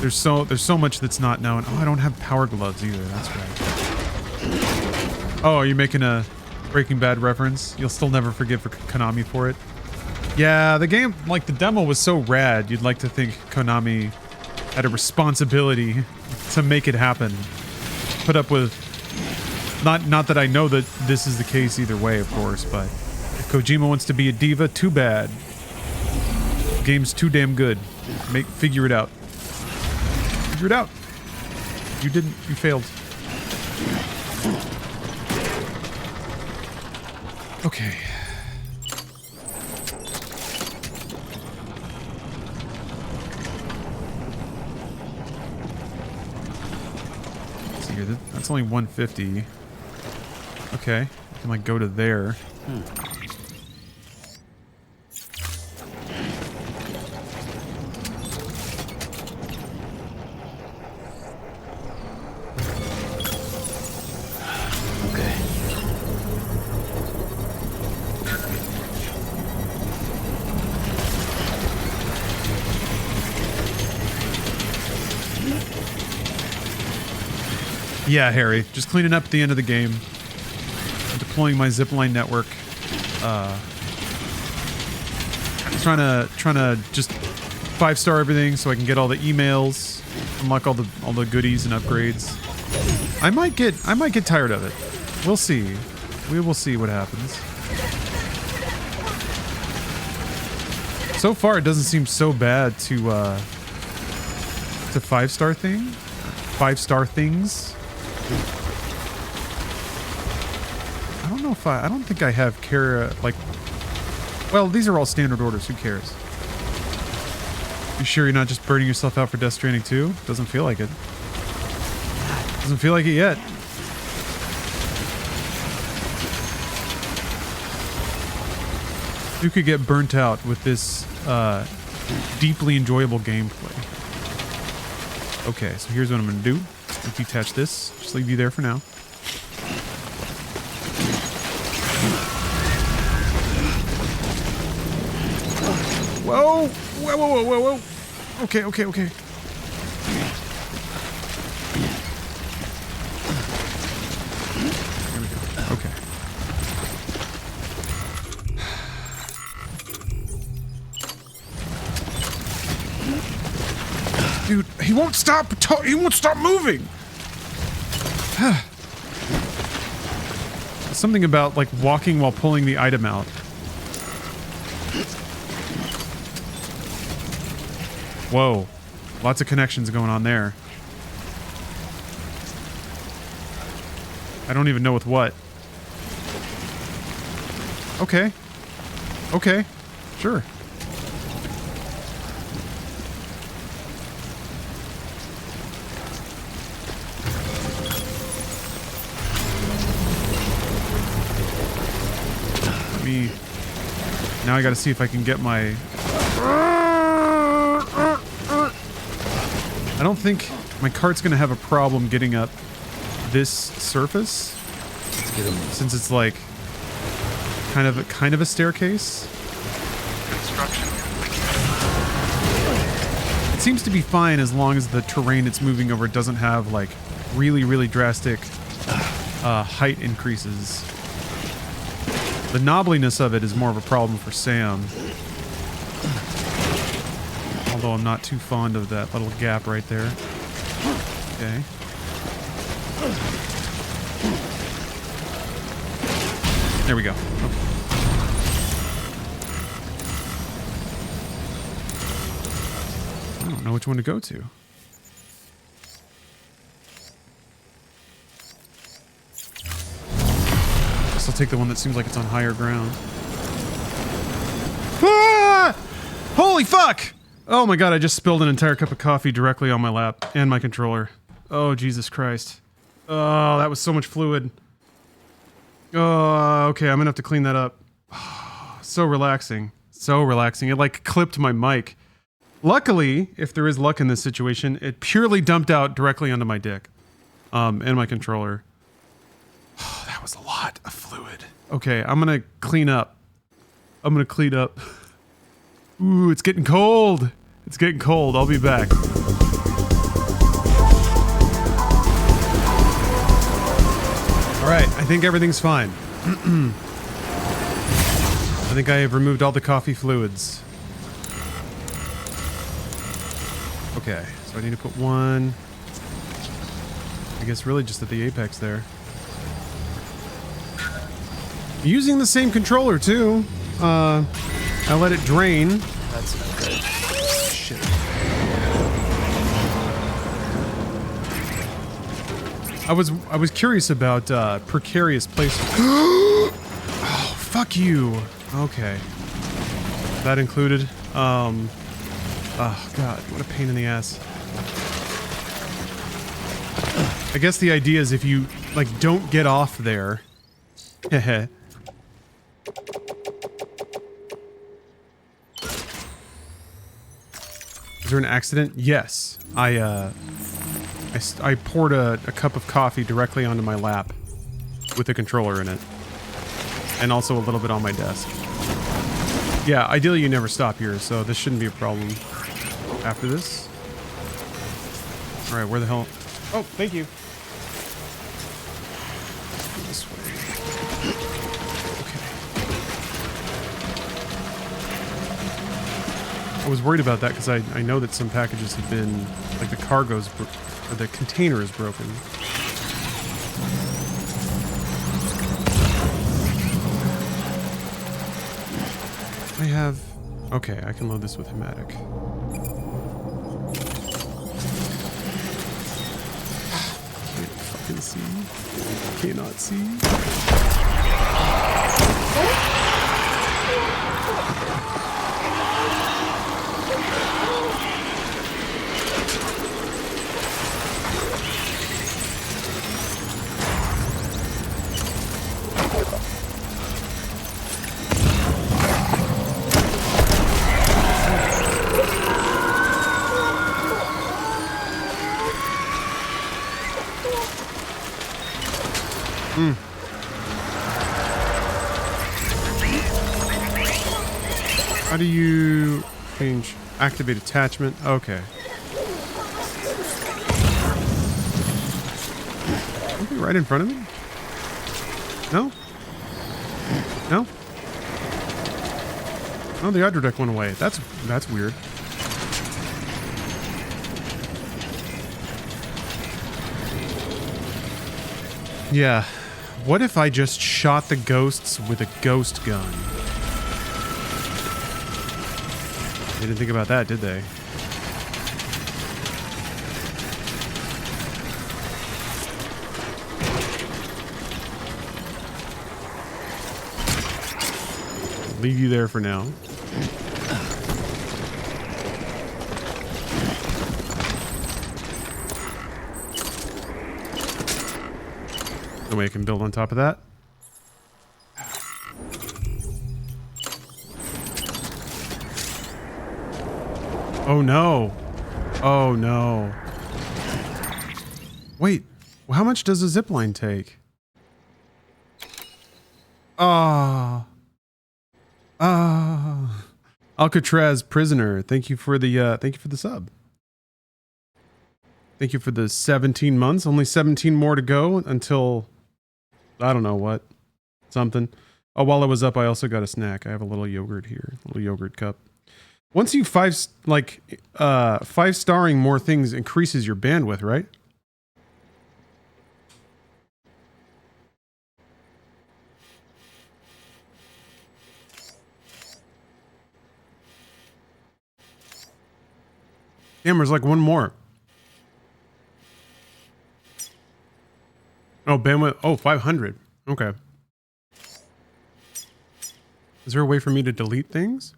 There's so much that's not known. Oh, I don't have power gloves either. That's right. Oh, are you making a Breaking Bad reference? You'll still never forgive Konami for it. Yeah, the game, like the demo was so rad. You'd like to think Konami had a responsibility to make it happen. Put up with, not that I know that this is the case either way, of course, but if Kojima wants to be a diva, too bad. The game's too damn good. Figure it out. Figure it out. You didn't. You failed. Okay. Let's see here. That's only 150. Okay. I can like go to there. Yeah, Harry. Just cleaning up at the end of the game. Deploying my zipline network. Trying to just 5-star everything so I can get all the emails, unlock all the goodies and upgrades. I might get tired of it. We'll see. We will see what happens. So far, it doesn't seem so bad to 5-star thing. 5-star things. I don't know if I don't think I have like, well, these are all standard orders. Who cares? You sure you're not just burning yourself out for Death Stranding 2? Doesn't feel like it. Doesn't feel like it yet. You could get burnt out with this deeply enjoyable gameplay. Okay, so here's what I'm gonna do. Detach this. Just leave you there for now. Whoa! Whoa, whoa, whoa, whoa, whoa! Okay, okay, okay. Here we go. Okay. Dude, he won't stop. He won't stop moving. Something about like walking while pulling the item out. Whoa, lots of connections going on there. I don't even know with what. Okay. Okay. Sure. Now I gotta see if I can get my... I don't think my cart's gonna have a problem getting up this surface. Since it's like kind of a staircase. Construction complete. It seems to be fine as long as the terrain it's moving over doesn't have like really drastic height increases. The knobbliness of it is more of a problem for Sam. Although I'm not too fond of that little gap right there. Okay. There we go. Okay. I don't know which one to go to. I'll take the one that seems like it's on higher ground. Ah! Holy fuck! Oh my god, I just spilled an entire cup of coffee directly on my lap and my controller. Oh, Jesus Christ. Oh, that was so much fluid. Oh, okay, I'm gonna have to clean that up. So relaxing. So relaxing. It like clipped my mic. Luckily, if there is luck in this situation, it purely dumped out directly onto my dick. And my controller. That was a lot of fluid. Okay, I'm gonna clean up. I'm gonna clean up. Ooh, it's getting cold. It's getting cold. I'll be back. I think everything's fine. I think I have removed all the coffee fluids. Okay, so I need to put one. I guess really just at the apex there. Using the same controller too. I let it drain. That's not good. Shit. I was curious about precarious placement. Oh, fuck you. Okay. That included. Oh god, what a pain in the ass. I guess the idea is if you like don't get off there. Heh. Is there an accident? Yes. I poured a cup of coffee directly onto my lap with a controller in it. And also a little bit on my desk. Yeah, ideally you never stop here, so this shouldn't be a problem after this. Alright, where the hell? Oh, thank you. This way. Okay. I was worried about that because I know that some packages have been, like the cargo's, or the container is broken. I have... Okay, I can load this with Hematic. Can't fucking see. Cannot see. How do you change activate attachment? Okay. Something right in front of me? No? No? Oh, the hydro deck went away. That's weird. Yeah. What if I just shot the ghosts with a ghost gun? They didn't think about that, did they? I'll leave you there for now. No way I can build on top of that. Oh no. Oh no. Wait, well, how much does a zipline take? Alcatraz prisoner, thank you for the sub. Thank you for the 17 months. Only 17 more to go until I don't know what. Something. Oh, while I was up, I also got a snack. I have a little yogurt here. A little yogurt cup. Once you 5-starring more things increases your bandwidth, right? Damn, there's like one more. Oh, bandwidth. Oh, 500. Okay. Is there a way for me to delete things?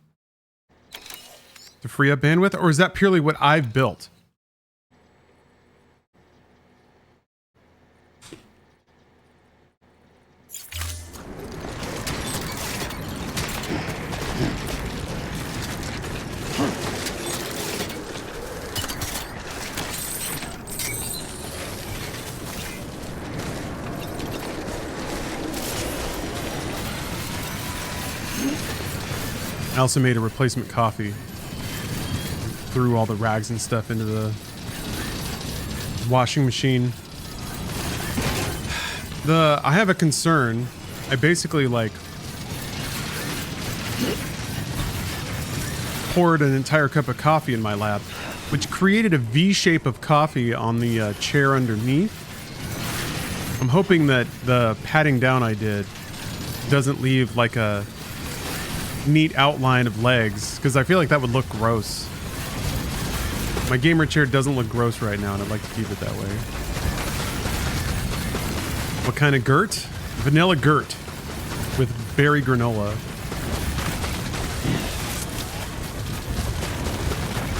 To free up bandwidth? Or is that purely what I've built? I also made a replacement coffee. Threw all the rags and stuff into the washing machine. I have a concern. I basically like poured an entire cup of coffee in my lap, which created a V shape of coffee on the chair underneath. I'm hoping that the patting down I did doesn't leave like a neat outline of legs, because I feel like that would look gross. My gamer chair doesn't look gross right now, and I'd like to keep it that way. What kind of Gert? Vanilla Gert with berry granola.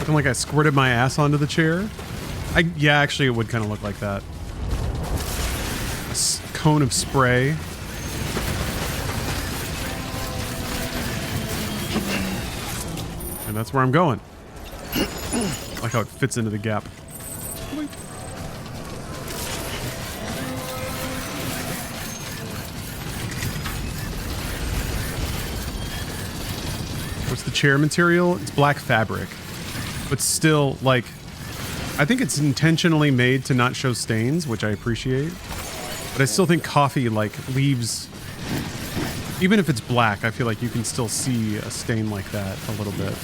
Looking like I squirted my ass onto the chair. Yeah, actually, it would kind of look like that. A cone of spray. And that's where I'm going. I like how it fits into the gap. What's the chair material? It's black fabric. But still, like, I think it's intentionally made to not show stains, which I appreciate. But I still think coffee, like, leaves... Even if it's black, I feel like you can still see a stain like that a little bit.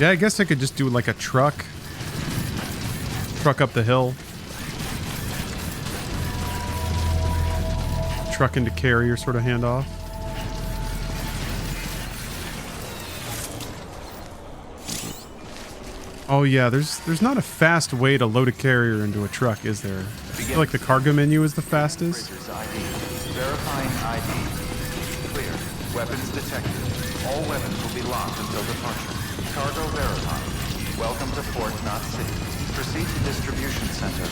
Yeah, I guess I could just do like a truck up the hill. Truck into carrier sort of handoff. Oh yeah, there's not a fast way to load a carrier into a truck, is there? I feel like the cargo menu is the fastest. Verifying ID. Clear. Weapons detected. All weapons will be locked until departure. Cargo verified. Welcome to Port Knot City. Proceed to distribution center.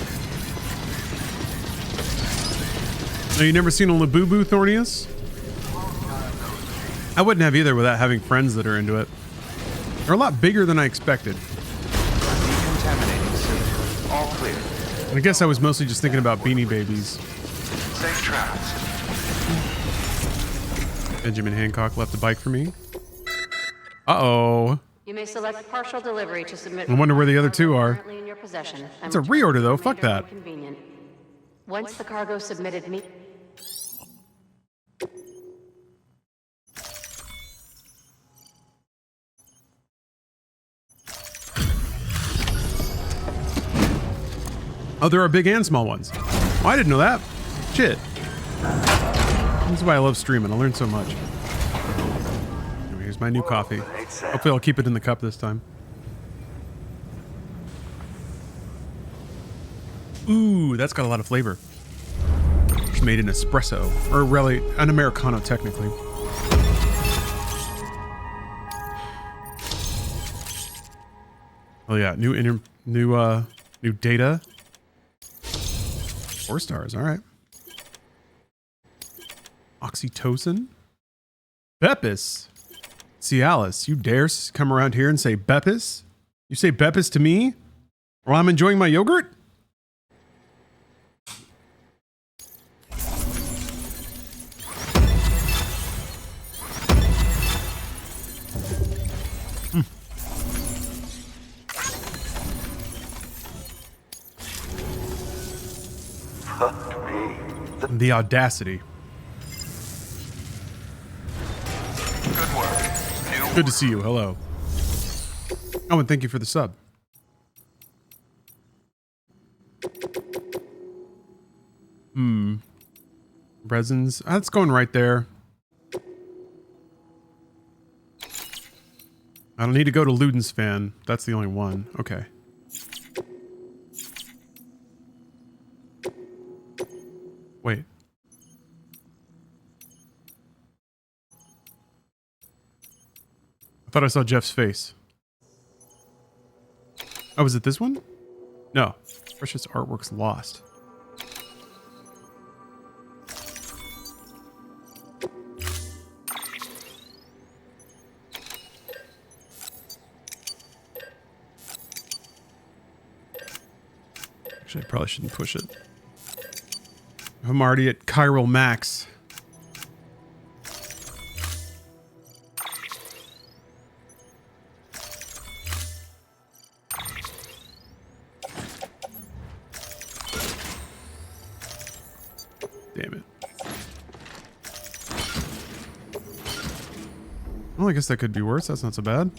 Oh, you never seen a Labubu, Thornius? I wouldn't have either without having friends that are into it. They're a lot bigger than I expected. Decontaminating suit. All clear. And I guess I was mostly just thinking about Beanie Babies. Safe travels. Benjamin Hancock left a bike for me. Uh-oh. You may select partial delivery to submit. I wonder where the other two are. Currently in your possession. It's a reorder though, fuck that. Convenient. Once the cargo submitted me. Oh, there are big and small ones. Oh, I didn't know that. Shit. This is why I love streaming. I learned so much. Anyway, here's my new coffee. Hopefully I'll keep it in the cup this time. Ooh, that's got a lot of flavor. It's made in espresso. Or really, an Americano, technically. Oh yeah, new data. 4 stars, all right. Oxytocin? Beppis? Cialis, you dare come around here and say Beppis? You say Beppis to me? While I'm enjoying my yogurt? Fuck me. The audacity. Good work. Good to see you. Hello. Oh, and thank you for the sub. Resins. That's going right there. I don't need to go to Luden's fan. That's the only one. Okay. Wait. I thought I saw Jeff's face. Oh, was it this one? No. Precious artwork's lost. Actually, I probably shouldn't push it. I'm already at chiral max. Damn it. Well, I guess that could be worse. That's not so bad.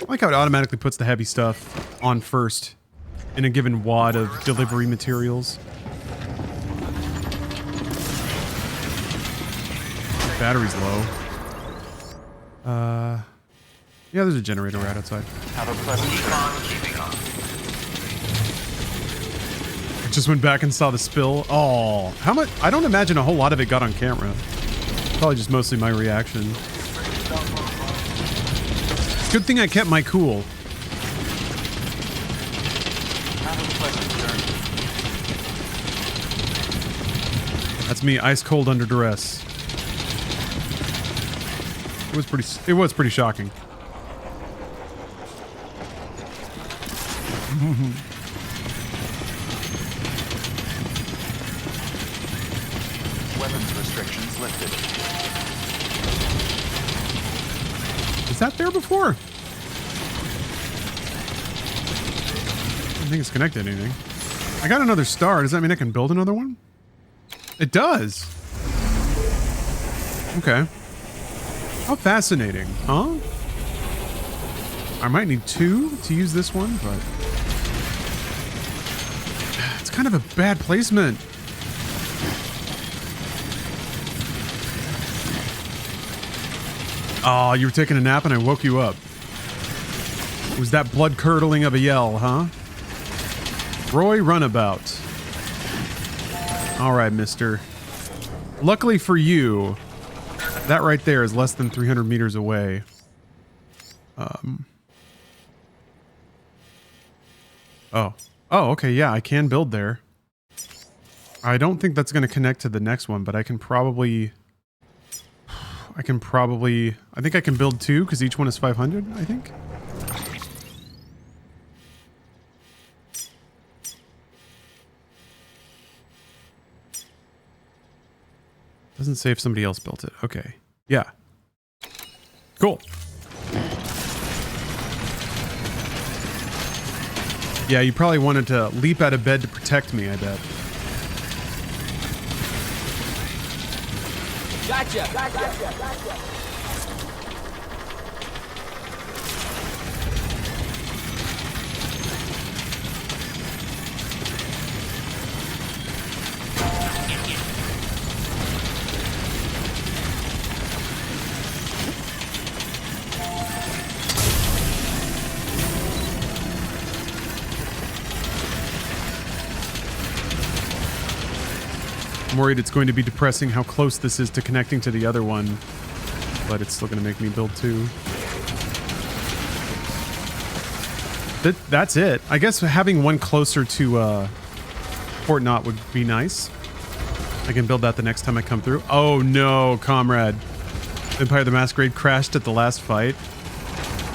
I like how it automatically puts the heavy stuff on first in a given wad of delivery materials. Battery's low. Yeah, there's a generator right outside. Have a pleasant trip. I just went back and saw the spill. Oh, how much? I don't imagine a whole lot of it got on camera. Probably just mostly my reaction. Good thing I kept my cool. Have a pleasant journey. That's me, ice cold under duress. It was pretty shocking. Weapons restrictions lifted. Is that there before? I don't think it's connected to anything. I got another star. Does that mean I can build another one? It does. Okay. How fascinating, huh? I might need 2 to use this one, but it's kind of a bad placement. Oh, you were taking a nap and I woke you up. It was that blood curdling of a yell, huh? Roy Runabout. All right, mister. Luckily for you, that right there is less than 300 meters away. Oh, okay, yeah, I can build there. I don't think that's going to connect to the next one, but I think I can build 2 because each one is 500, I think. Doesn't say if somebody else built it. Okay. Yeah. Cool. Yeah, you probably wanted to leap out of bed to protect me, I bet. Gotcha. I'm worried it's going to be depressing how close this is to connecting to the other one, but it's still going to make me build 2. That's it. I guess having one closer to Fort Knott would be nice. I can build that the next time I come through. Oh no, comrade. Vampire the Masquerade crashed at the last fight.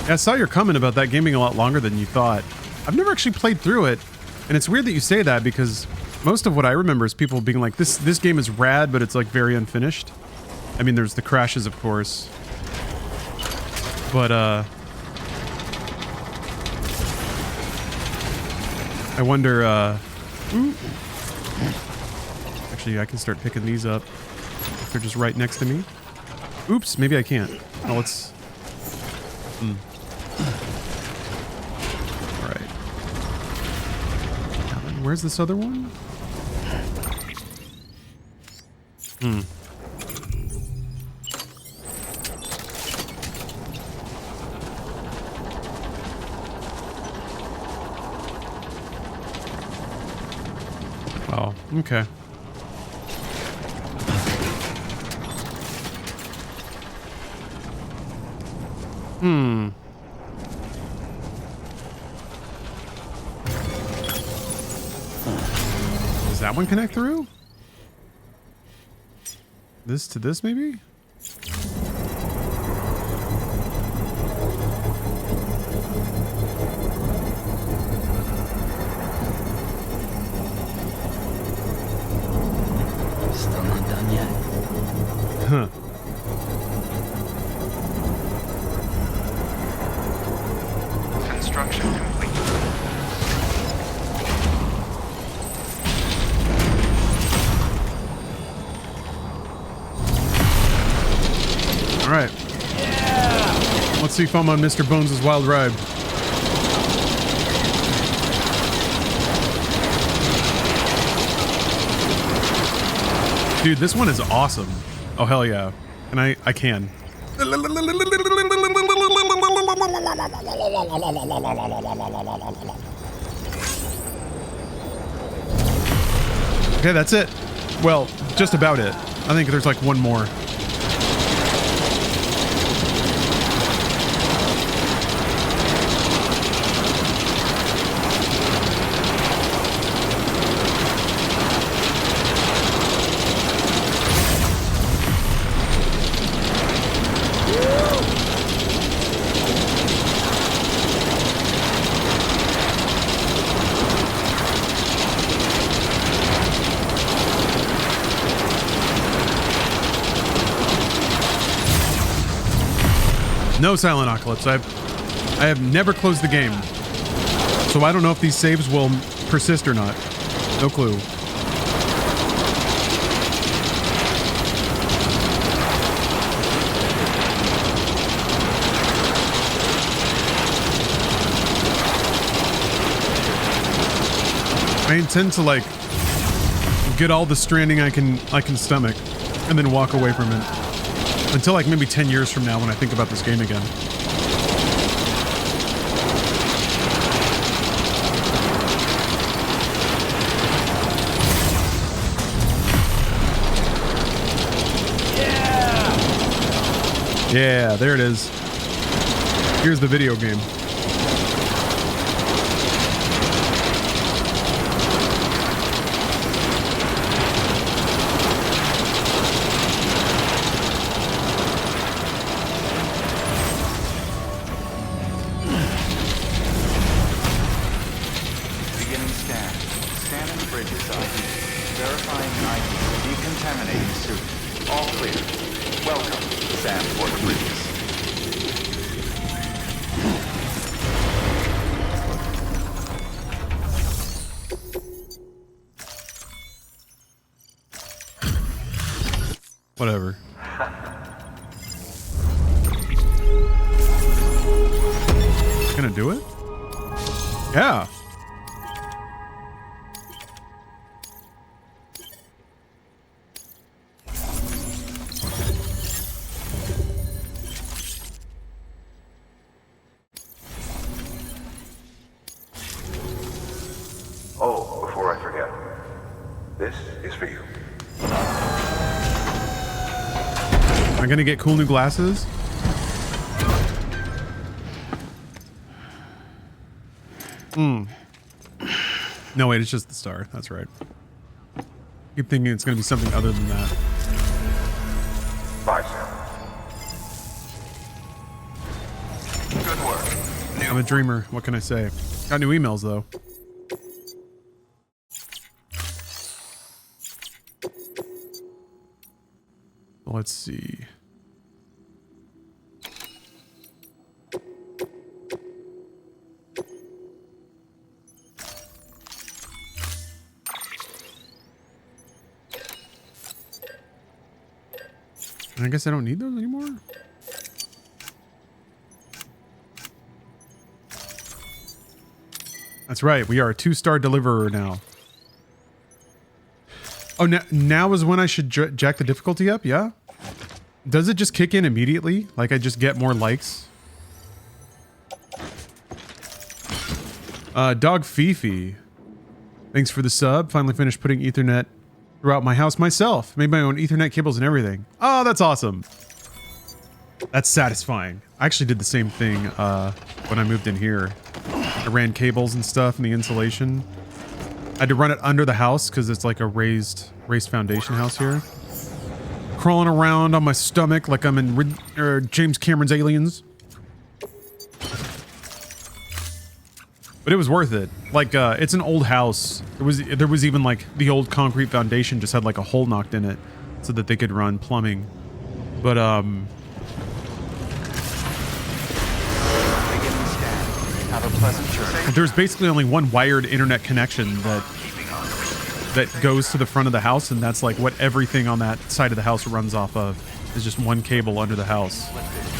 Yeah, I saw your comment about that game being a lot longer than you thought. I've never actually played through it, and it's weird that you say that because most of what I remember is people being like, this game is rad, but it's like very unfinished. I mean, there's the crashes, of course. But, I wonder, actually, I can start picking these up if they're just right next to me. Oops, maybe I can't. Oh, let's... Alright. Where's this other one? Oh, okay. Does that one connect through? This to this, maybe? see if I'm on Mr. Bones' wild ride. Dude, this one is awesome. Oh, hell yeah. And I can. Okay, that's it. Well, just about it. I think there's like one more. No Silent Apocalypse. I have never closed the game, so I don't know if these saves will persist or not. No clue. I intend to like get all the Stranding I can stomach, and then walk away from it. Until like maybe 10 years from now when I think about this game again. Yeah, there it is. Here's the video game. Whatever. Gonna do it? Yeah. Oh, before I forget, this is for you. Am I gonna get cool new glasses? No, wait, it's just the star. That's right. Keep thinking it's gonna be something other than that. Bye, Sam. Good work. I'm a dreamer. What can I say? Got new emails though. Let's see. I guess I don't need those anymore. That's right. We are a 2-star deliverer now. Oh, now is when I should jack the difficulty up? Yeah. Does it just kick in immediately? Like I just get more likes? Dog Fifi. Thanks for the sub. Finally finished putting Ethernet throughout my house myself. Made my own Ethernet cables and everything. Oh, that's awesome. That's satisfying. I actually did the same thing when I moved in here. I ran cables and stuff and the insulation. I had to run it under the house because it's like a raised foundation house here. Crawling around on my stomach like I'm in James Cameron's Aliens. But it was worth it. Like, it's an old house. There was even like the old concrete foundation just had like a hole knocked in it so that they could run plumbing. But there's basically only one wired internet connection that goes to the front of the house, and that's like what everything on that side of the house runs off of. Is just one cable under the house.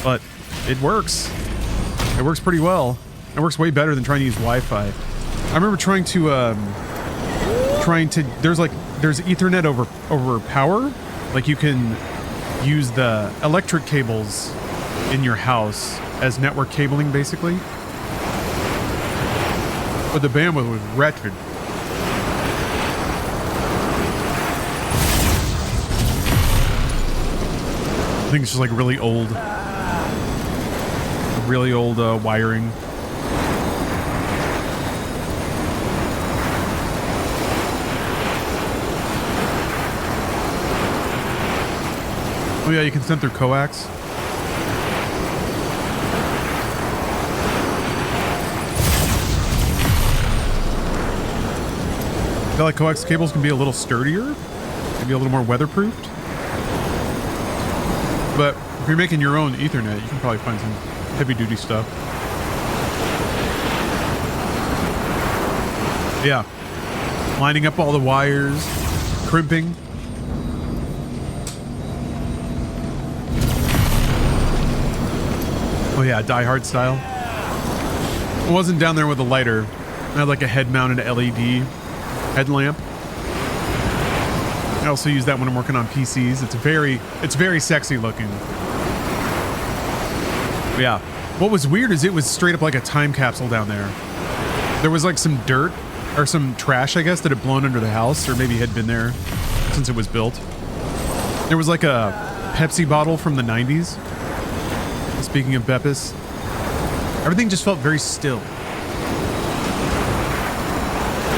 But it works. It works pretty well. It works way better than trying to use Wi-Fi. I remember trying to there's Ethernet over power. Like you can use the electric cables in your house as network cabling, basically. But the bandwidth was wretched. I think it's just like really old wiring. Oh yeah, you can send through coax. I feel like coax cables can be a little sturdier, maybe a little more weatherproofed. But if you're making your own Ethernet, you can probably find some heavy duty stuff. Yeah. Lining up all the wires, crimping. Oh yeah, Die Hard style. I wasn't down there with a lighter. I had like a head-mounted LED headlamp. I also use that when I'm working on PCs. It's very sexy looking. But yeah. What was weird is it was straight up like a time capsule down there. There was like some dirt or some trash, I guess, that had blown under the house, or maybe had been there since it was built. There was like a Pepsi bottle from the 90s. Speaking of Beppis, everything just felt very still.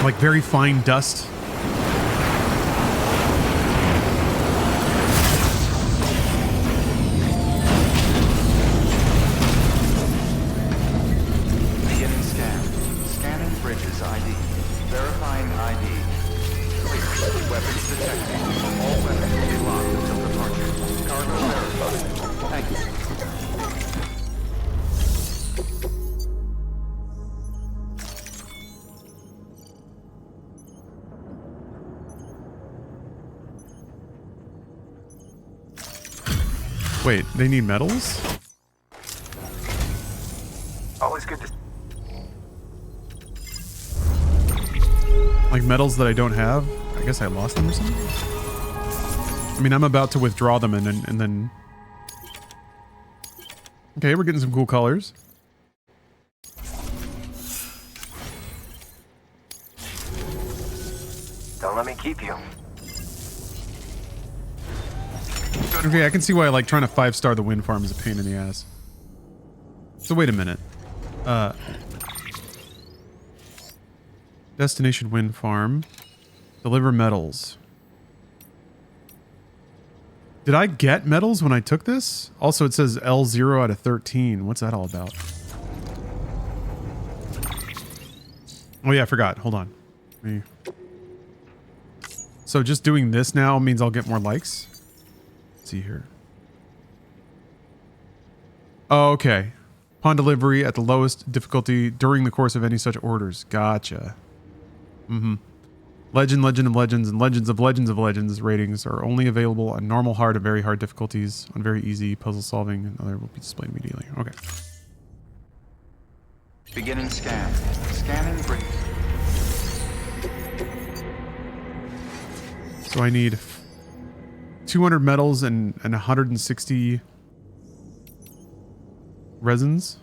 Like very fine dust. Beginning scan. Scanning bridges ID. Verifying ID. Clear. Weapons detected. All weapons will be locked until departure. Cargo verified. Thank you. Wait, they need metals? Always good to... Like metals that I don't have? I guess I lost them or something? I mean, I'm about to withdraw them and then... Okay, we're getting some cool colors. Don't let me keep you. Okay, I can see why like trying to 5-star the wind farm is a pain in the ass. So wait a minute. Destination wind farm. Deliver metals. Did I get metals when I took this? Also, it says L0 out of 13. What's that all about? Oh yeah, I forgot. Hold on. So just doing this now means I'll get more likes? Let's see here. Oh, okay. Upon delivery at the lowest difficulty during the course of any such orders. Gotcha. Legend of Legends, and Legends of Legends ratings are only available on normal, hard, and very hard difficulties. On very easy, puzzle solving and other will be displayed immediately. Okay. Beginning scan. Scanning bridge. So I need 200 metals and 160 resins.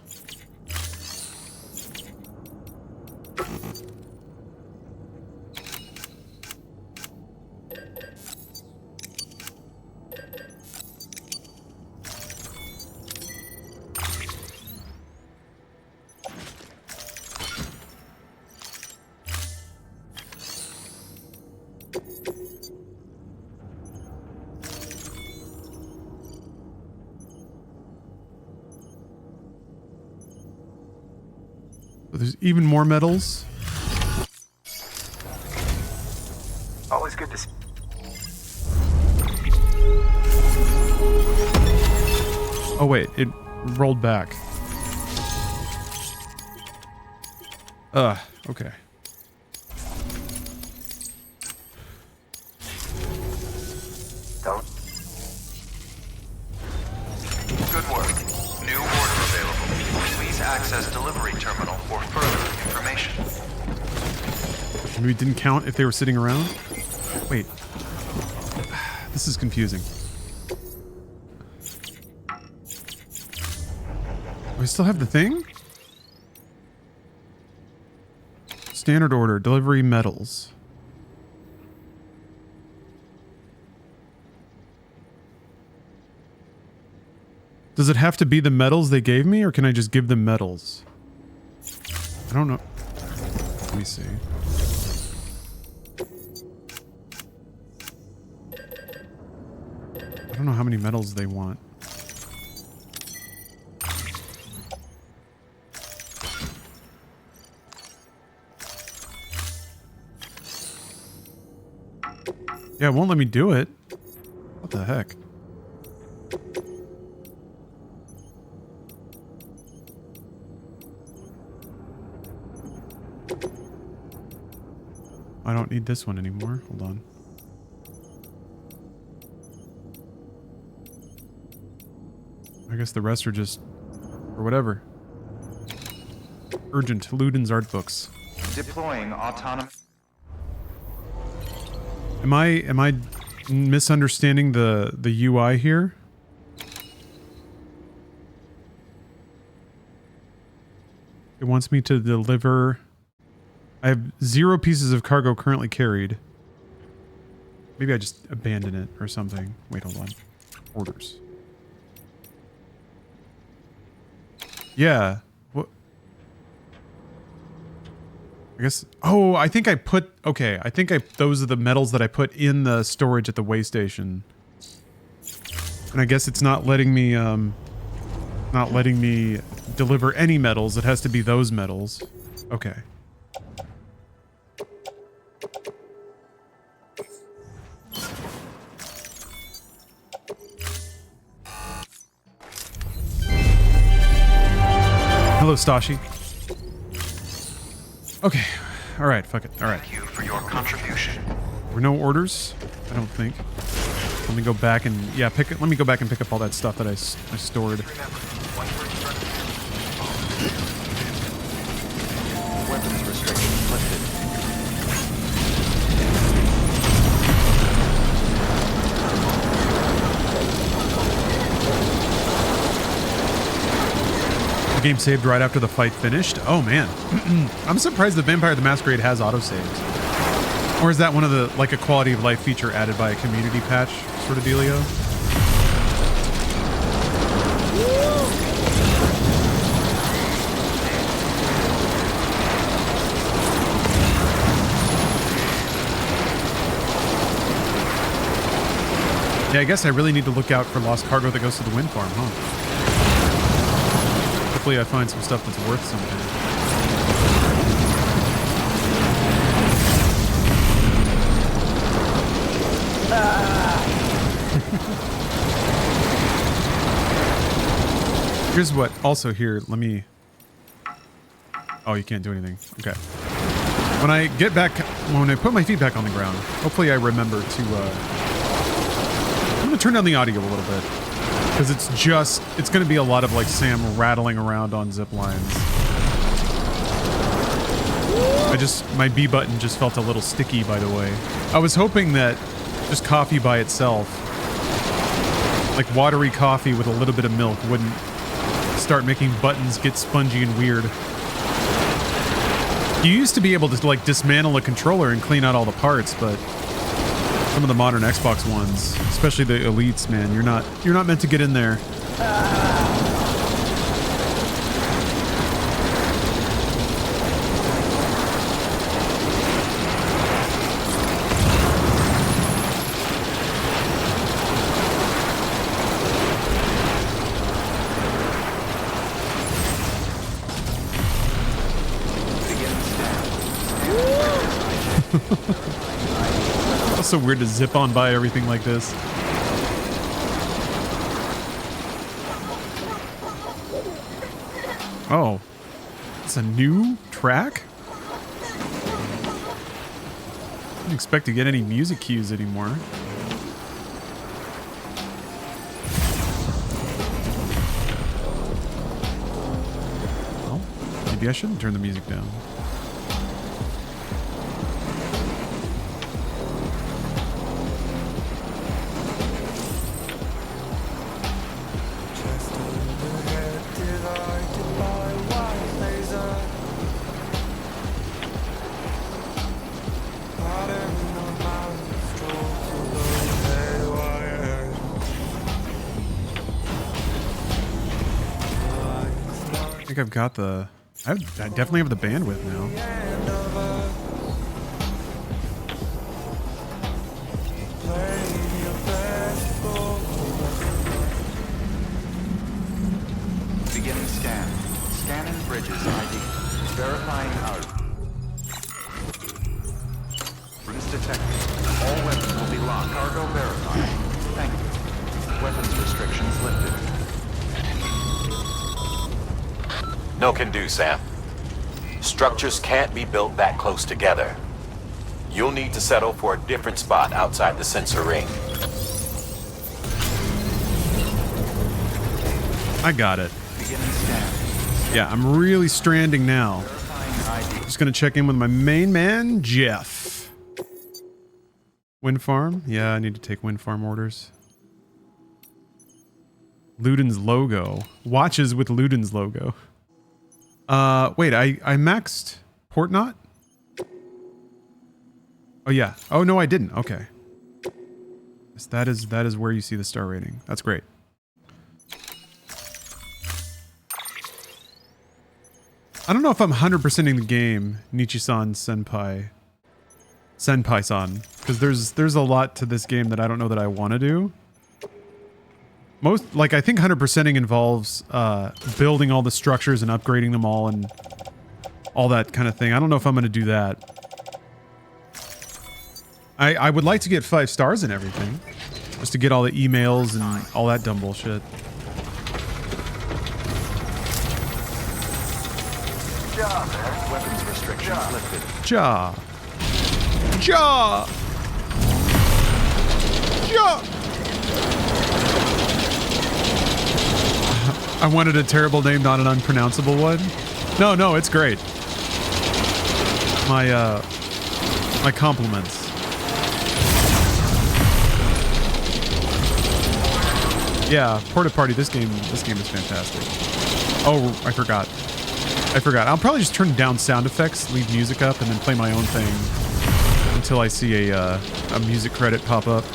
There's even more metals. Always good to see. Oh wait, it rolled back. Okay. Don't. Good work. New order available. Please access Maybe it didn't count if they were sitting around. Wait. This is confusing. Do I still have the thing? Standard order, delivery metals. Does it have to be the metals they gave me, or can I just give them metals? I don't know. Let me see. I don't know how many metals they want. Yeah, it won't let me do it. What the heck? I don't need this one anymore. Hold on. I guess the rest are just... or whatever. Urgent. Luden's art books. Deploying autonomous... Am I misunderstanding the UI here? It wants me to deliver... I have 0 pieces of cargo currently carried. Maybe I just abandon it or something. Wait, hold on. Orders. Yeah. What? I guess... oh, I think I put... okay, I think those are the metals that I put in the storage at the way station. And I guess it's not letting me, deliver any metals. It has to be those metals. Okay. Hello, Stashi. Okay. All right. Fuck it. All right. Thank you for your contribution. There were no orders, I don't think. Let me go back and yeah, let me go back and pick up all that stuff that I stored. Weapons restrictions lifted. The game saved right after the fight finished. Oh man. I'm surprised the Vampire the Masquerade has autosaves. Or is that one of the, like, a quality of life feature added by a community patch sort of dealio? Yeah, I guess I really need to look out for lost cargo that goes to the wind farm, huh? Hopefully I find some stuff that's worth something. Here's what, also here, let me... oh, you can't do anything. Okay. When I get back, when I put my feet back on the ground, hopefully I remember to, I'm gonna turn down the audio a little bit. Because it's gonna be a lot of, like, Sam rattling around on zip lines. My B button just felt a little sticky, by the way. I was hoping that just coffee by itself, like watery coffee with a little bit of milk, wouldn't start making buttons get spongy and weird. You used to be able to, like, dismantle a controller and clean out all the parts, but some of the modern Xbox ones, especially the Elites, man, you're not meant to get in there. It's so weird to zip on by everything like this. Oh, it's a new track? I didn't expect to get any music cues anymore. Well, maybe I shouldn't turn the music down. think I've got the... I definitely have the bandwidth now. Beginning scan. Scanning bridges ID. Verifying out. Rooms detected. All weapons will be locked. Cargo verified. Thank you. Weapons restrictions lifted. No can do, Sam. Structures can't be built that close together. You'll need to settle for a different spot outside the sensor ring. I got it. Beginning scan. Yeah, I'm really stranding now. Verifying ID. Just gonna check in with my main man, Jeff. Wind farm? Yeah, I need to take wind farm orders. Luden's logo. Watches with Luden's logo. Wait, I maxed port knot? Oh yeah. Oh no, I didn't. Okay. Yes, that is where you see the star rating. That's great. I don't know if I'm 100%ing the game, Nichi-san Senpai-san, because there's a lot to this game that I don't know that I want to do. I think 100%ing involves building all the structures and upgrading them all and all that kind of thing. I don't know if I'm going to do that. I would like to get 5 stars and everything, just to get all the emails and all that dumb bullshit. Weapons restrictions lifted. Ja. Ja. Ja. I wanted a terrible name, not an unpronounceable one. No, it's great. My compliments. Yeah, Porta Party, this game is fantastic. Oh, I forgot. I'll probably just turn down sound effects, leave music up, and then play my own thing until I see a music credit pop up.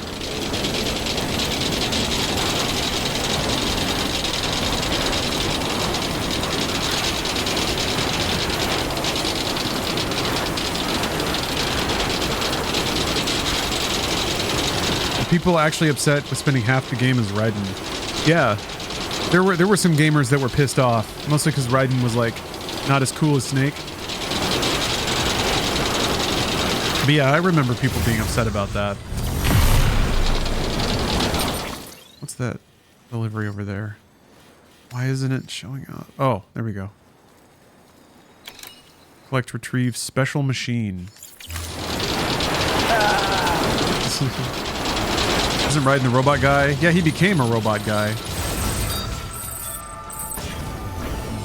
People actually upset with spending half the game as Raiden. Yeah, there were some gamers that were pissed off, mostly because Raiden was like not as cool as Snake. But yeah, I remember people being upset about that. What's that delivery over there? Why isn't it showing up? Oh, there we go. Collect, retrieve, special machine. Isn't Raiden the robot guy? Yeah, he became a robot guy.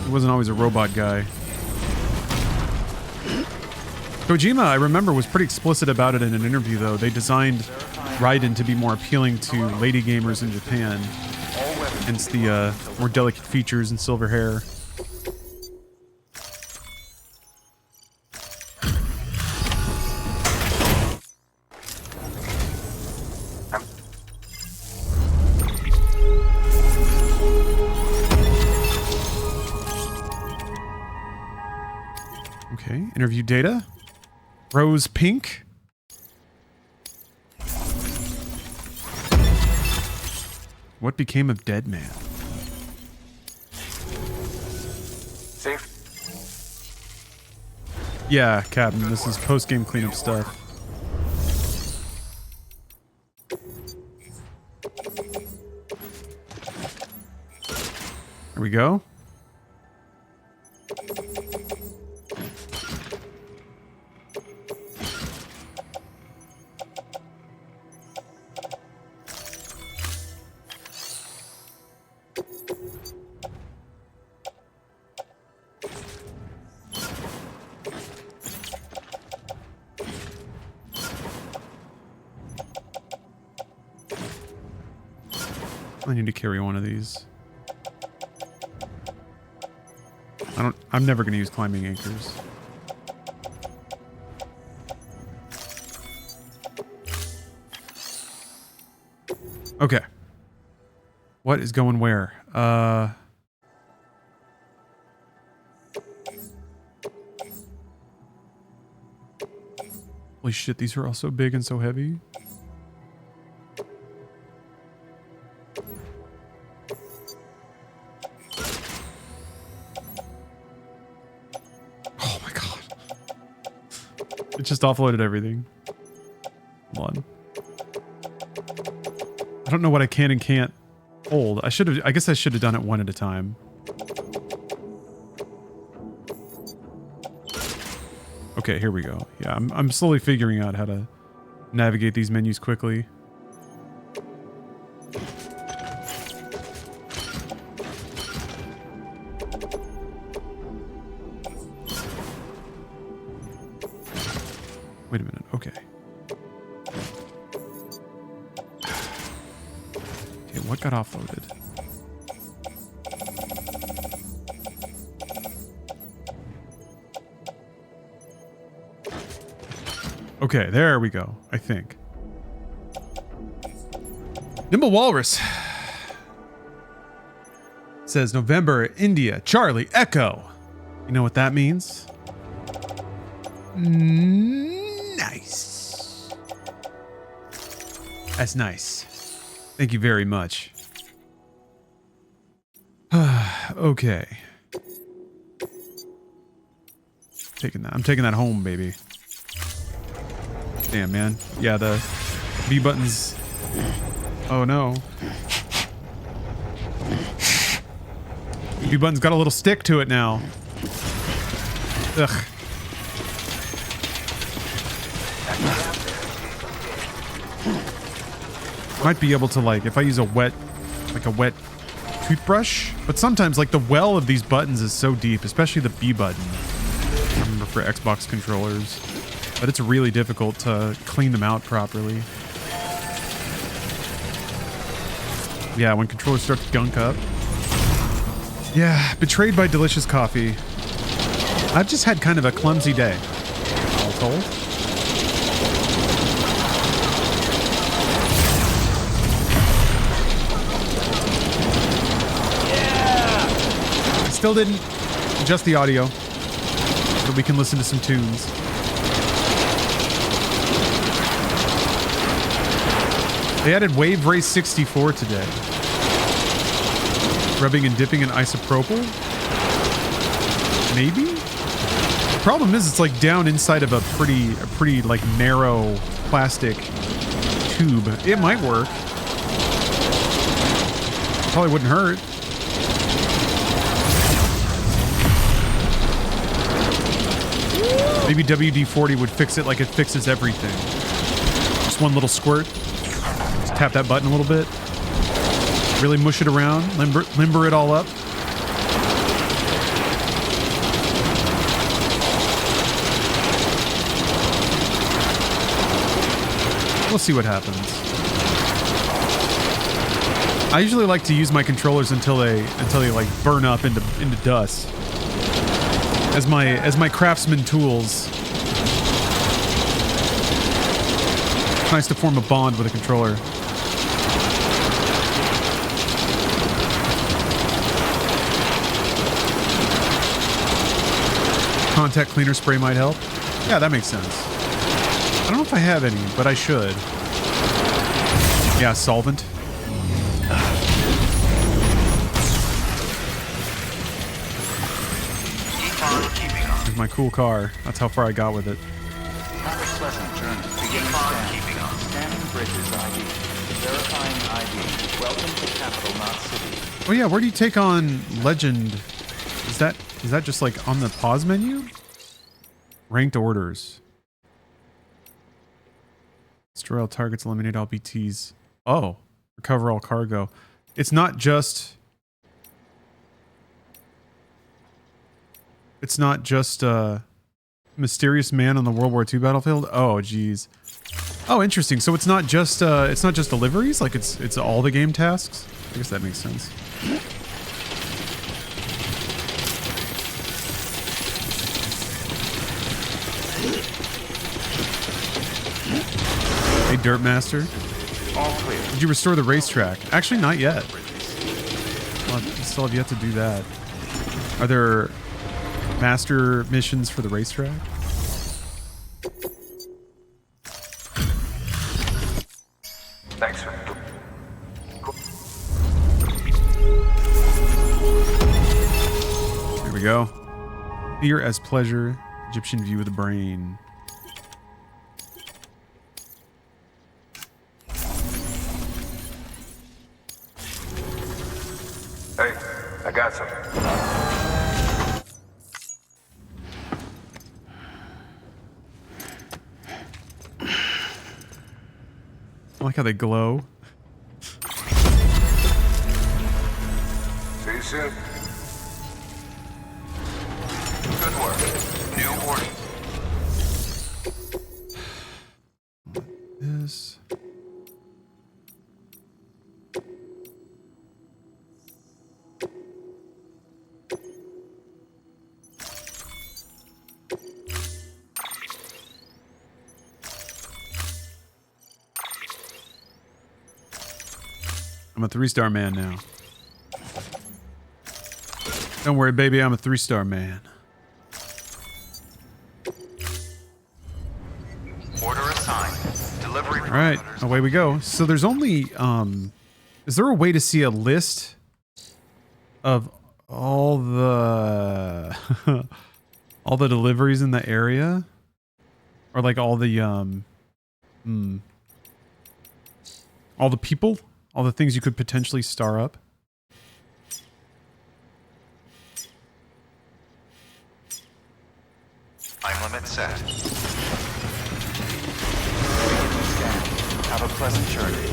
He wasn't always a robot guy. Kojima, I remember, was pretty explicit about it in an interview, though. They designed Raiden to be more appealing to lady gamers in Japan. Hence the more delicate features and silver hair. Okay, interview data. Rose pink. What became of Dead Man? Safe. Yeah, Captain, this is post-game cleanup stuff. There we go. I need to carry one of these. I'm never going to use climbing anchors. Okay. What is going where? Holy shit, these are all so big and so heavy. Oh my god. It just offloaded everything. Come on. I don't know what I can and can't hold. I guess I should have done it one at a time. Okay, here we go. Yeah, I'm slowly figuring out how to navigate these menus quickly. Wait a minute. Okay. Okay, what got offloaded? Okay, there we go, I think. Nimble Walrus says November, India, Charlie, Echo. You know what that means? Nice. That's nice. Thank you very much. Okay. I'm taking that home, baby. Damn, man. Yeah, the B buttons. Oh no. B button's got a little stick to it now. Ugh. Might be able to, like, if I use a wet toothbrush, but sometimes, like, the well of these buttons is so deep, especially the B button. I remember for Xbox controllers. But it's really difficult to clean them out properly. Yeah, when controllers start to gunk up. Yeah, betrayed by delicious coffee. I've just had kind of a clumsy day, all told. I still didn't adjust the audio, so we can listen to some tunes. They added Wave Race 64 today. Rubbing and dipping in isopropyl? Maybe? The problem is it's like down inside of a pretty like narrow plastic tube. It might work. Probably wouldn't hurt. Maybe WD-40 would fix it like it fixes everything. Just one little squirt. Tap that button a little bit. Really mush it around. Limber it all up. We'll see what happens. I usually like to use my controllers until they like burn up into dust. As my craftsman tools. It's nice to form a bond with a controller. Contact cleaner spray might help. Yeah, that makes sense. I don't know if I have any, but I should. Yeah, solvent. Here's my cool car. That's how far I got with it. Have a pleasant journey. Beginning scan. Scanning bridges ID. Verifying ID. Welcome to Capital Knot City. Oh yeah, where do you take on Legend? Is that just like on the pause menu? Ranked orders. Destroy all targets, eliminate all BTs. Oh, recover all cargo. It's not just mysterious man on the World War II battlefield. Oh, geez. Oh, interesting. So it's not just deliveries. Like it's all the game tasks. I guess that makes sense. Hey, Dirt Master. All clear. Did you restore the racetrack? Actually, not yet. Well, I still have yet to do that. Are there master missions for the racetrack? Thanks, sir. Here we go. Fear as pleasure. Egyptian view of the brain. Hey, I got some. I like how they glow. See you soon. Good work. New warning. This. I'm a 3-star man now. Don't worry, baby, I'm a 3-star man. Order assigned. Delivery. All right, away we go. So there's only, is there a way to see a list of all the, all the deliveries in the area? Or like all the, all the people? All the things you could potentially star up? Time limit set. Have a pleasant journey.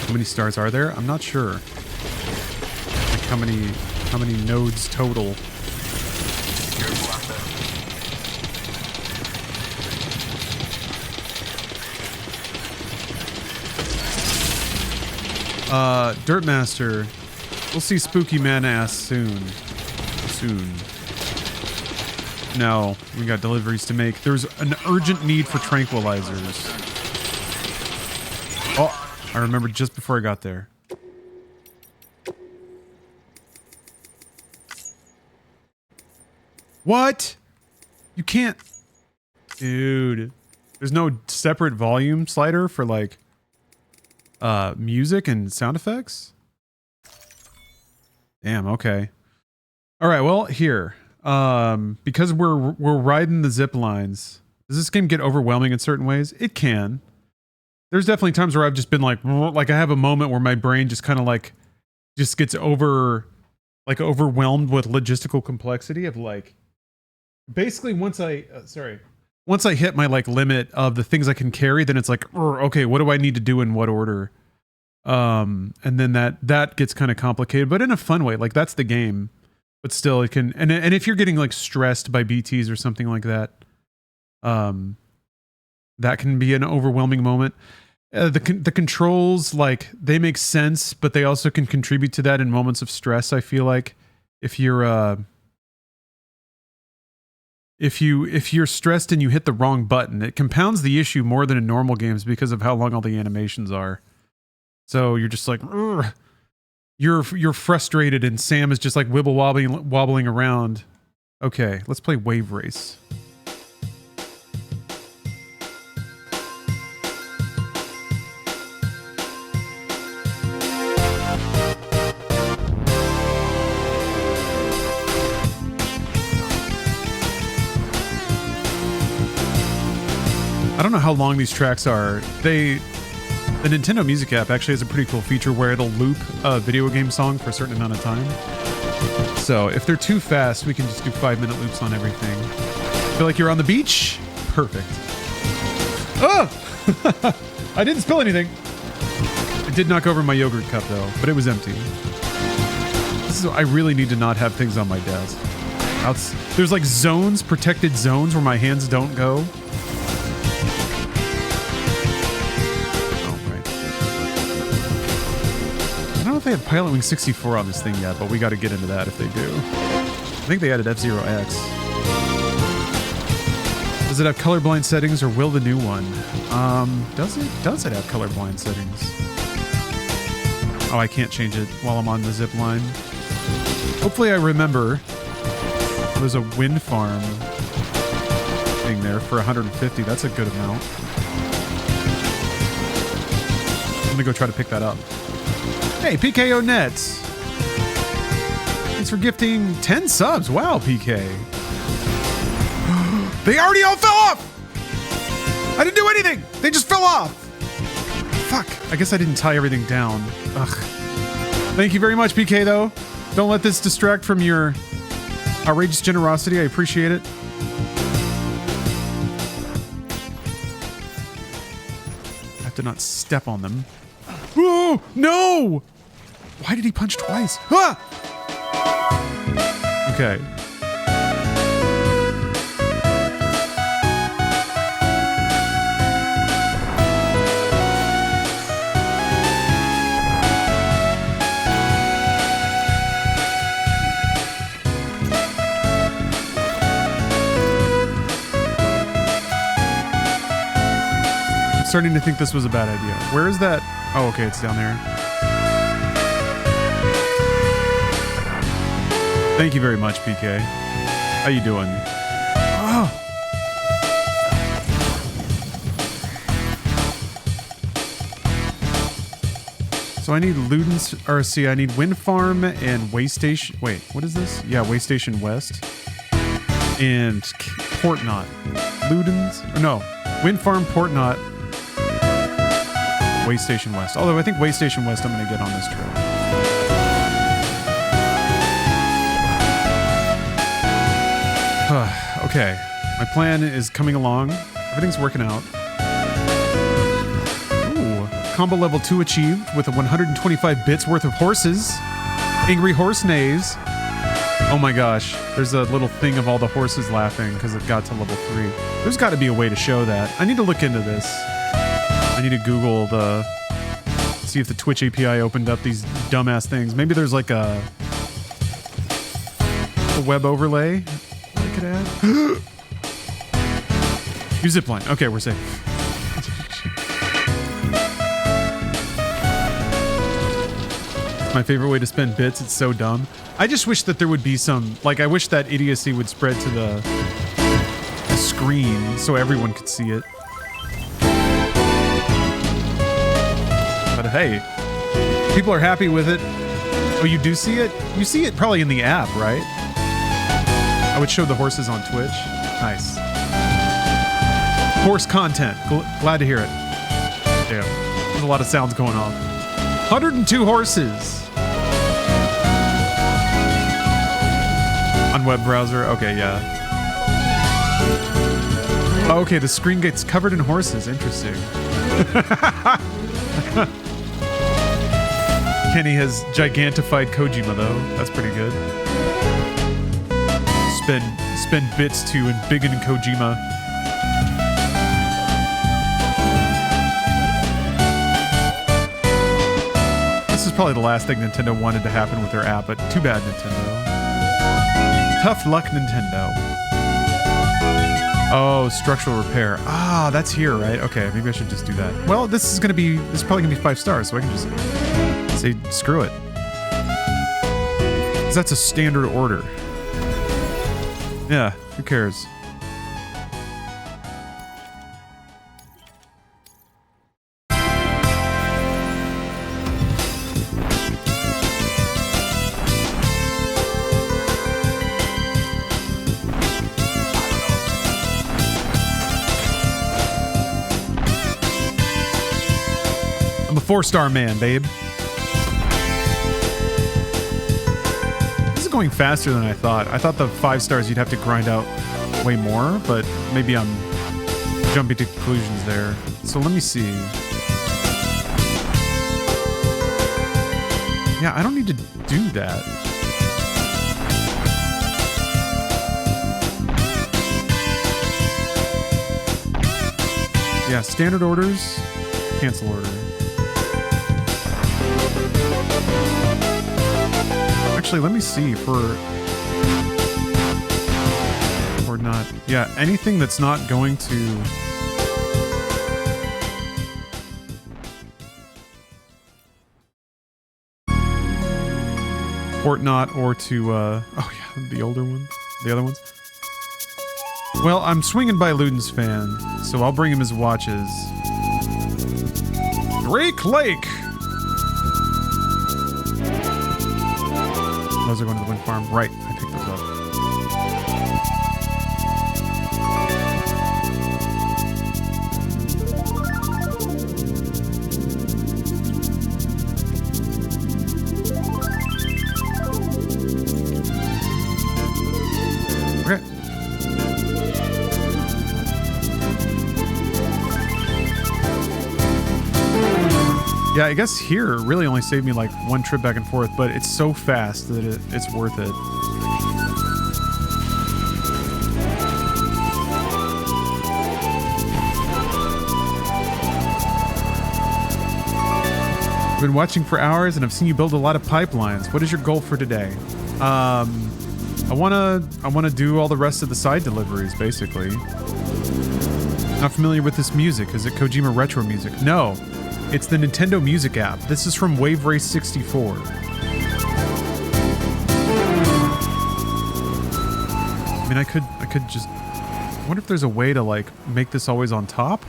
How many stars are there? I'm not sure. Like how many nodes total? Dirtmaster. We'll see Spooky Man ass soon. No, we got deliveries to make. There's an urgent need for tranquilizers. Oh, I remembered just before I got there. What? You can't... Dude. There's no separate volume slider for like... music and sound effects? Damn, okay. All right, well, here. Because we're riding the zip lines, does this game get overwhelming in certain ways? It can. There's definitely times where I've just been like I have a moment where my brain just kind of like just gets overwhelmed with logistical complexity of like basically once I hit my like limit of the things I can carry, then it's like, okay, what do I need to do in what order? And then that gets kind of complicated, but in a fun way. Like that's the game, but still it can. And if you're getting like stressed by BTs or something like that, that can be an overwhelming moment. The controls, like they make sense, but they also can contribute to that in moments of stress. I feel like if you're stressed and you hit the wrong button, it compounds the issue more than in normal games because of how long all the animations are. So you're just like, ugh. You're frustrated, and Sam is just like wobbling around. Okay, let's play Wave Race. I don't know how long these tracks are. The Nintendo Music app actually has a pretty cool feature where it'll loop a video game song for a certain amount of time. So if they're too fast, we can just do 5-minute loops on everything. Feel like you're on the beach? Perfect. Oh! I didn't spill anything. I did knock over my yogurt cup though, but it was empty. I really need to not have things on my desk. There's like zones, protected zones where my hands don't go. I don't know if they have Pilot Wing 64 on this thing yet, but we got to get into that if they do. I think they added F-Zero X. Does it have colorblind settings, or will the new one? Does it have colorblind settings? Oh, I can't change it while I'm on the zip line. Hopefully I remember there's a wind farm thing there for 150. That's a good amount. gonna go try to pick that up. Hey, PKO Nets. Thanks for gifting 10 subs. Wow, PK. They already all fell off! I didn't do anything! They just fell off! Fuck. I guess I didn't tie everything down. Ugh. Thank you very much, PK, though. Don't let this distract from your outrageous generosity. I appreciate it. I have to not step on them. Oh, no! Why did he punch twice? Ah! Okay. Starting to think this was a bad idea. Where is that? Oh, okay, it's down there. Thank you very much, PK. How you doing? Oh. So I need Ludens, or see, I need Wind Farm and Way Station. Wait, what is this? Yeah, Way Station West. And Port Knot. Ludens? Or no, Wind Farm, Port Knot. Way Station West. Although I think Way Station West I'm going to get on this trail. Okay. My plan is coming along. Everything's working out. Ooh. Combo level 2 achieved with a 125 bits worth of horses. Angry horse neighs. Oh my gosh. There's a little thing of all the horses laughing because it got to level 3. There's got to be a way to show that. I need to look into this. I need to Google see if the Twitch API opened up these dumbass things. Maybe there's like a web overlay I could add. Use zipline. Okay, we're safe. It's my favorite way to spend bits. It's so dumb. I just wish that there would be some, like, I wish that idiocy would spread to the screen so everyone could see it. But hey, people are happy with it. Oh, you do see it? You see it probably in the app, right? I would show the horses on Twitch. Nice. Horse content. Glad to hear it. Damn. There's a lot of sounds going on. 102 horses. On web browser. Okay, yeah. Okay, the screen gets covered in horses. Interesting. Kenny has gigantified Kojima, though. That's pretty good. Spend bits to embiggen Kojima. This is probably the last thing Nintendo wanted to happen with their app, but too bad, Nintendo. Tough luck, Nintendo. Oh, structural repair. Ah, that's here, right? Okay, maybe I should just do that. Well, this is probably gonna be 5 stars, so I can just say screw it. 'Cause that's a standard order. Yeah, who cares? I'm a 4-star man, babe. This is going faster than I thought. I thought the 5 stars you'd have to grind out way more, but maybe I'm jumping to conclusions there. So let me see. Yeah, I don't need to do that. Yeah, standard orders, cancel order. Actually, let me see or not. Yeah, anything that's not going to Port Knot or to oh yeah, the older ones, the other ones. Well, I'm swinging by Luden's fan, so I'll bring him his watches. Drake Lake. Those are going to the wind farm. Right, I picked those up. Okay. Yeah, I guess here really only saved me like one trip back and forth, but it's so fast that it's worth it. I've been watching for hours and I've seen you build a lot of pipelines. What is your goal for today? I wanna do all the rest of the side deliveries, basically. Not familiar with this music. Is it Kojima retro music? No. It's the Nintendo Music app. This is from Wave Race 64. I mean, I could just... I wonder if there's a way to, like, make this always on top?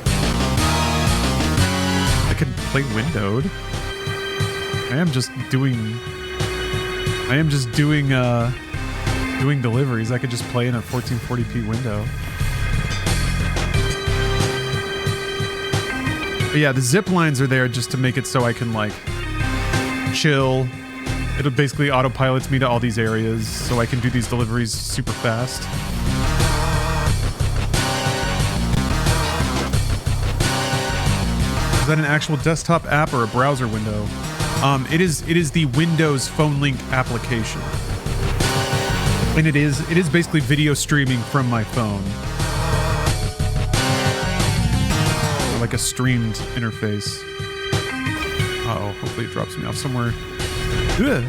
I could play windowed. I am just doing deliveries. I could just play in a 1440p window. But yeah, the zip lines are there just to make it so I can, like, chill. It'll basically autopilots me to all these areas so I can do these deliveries super fast. Is that an actual desktop app or a browser window? It is the Windows Phone Link application. And it is basically video streaming from my phone. Like a streamed interface. Uh-oh, hopefully it drops me off somewhere. Ugh.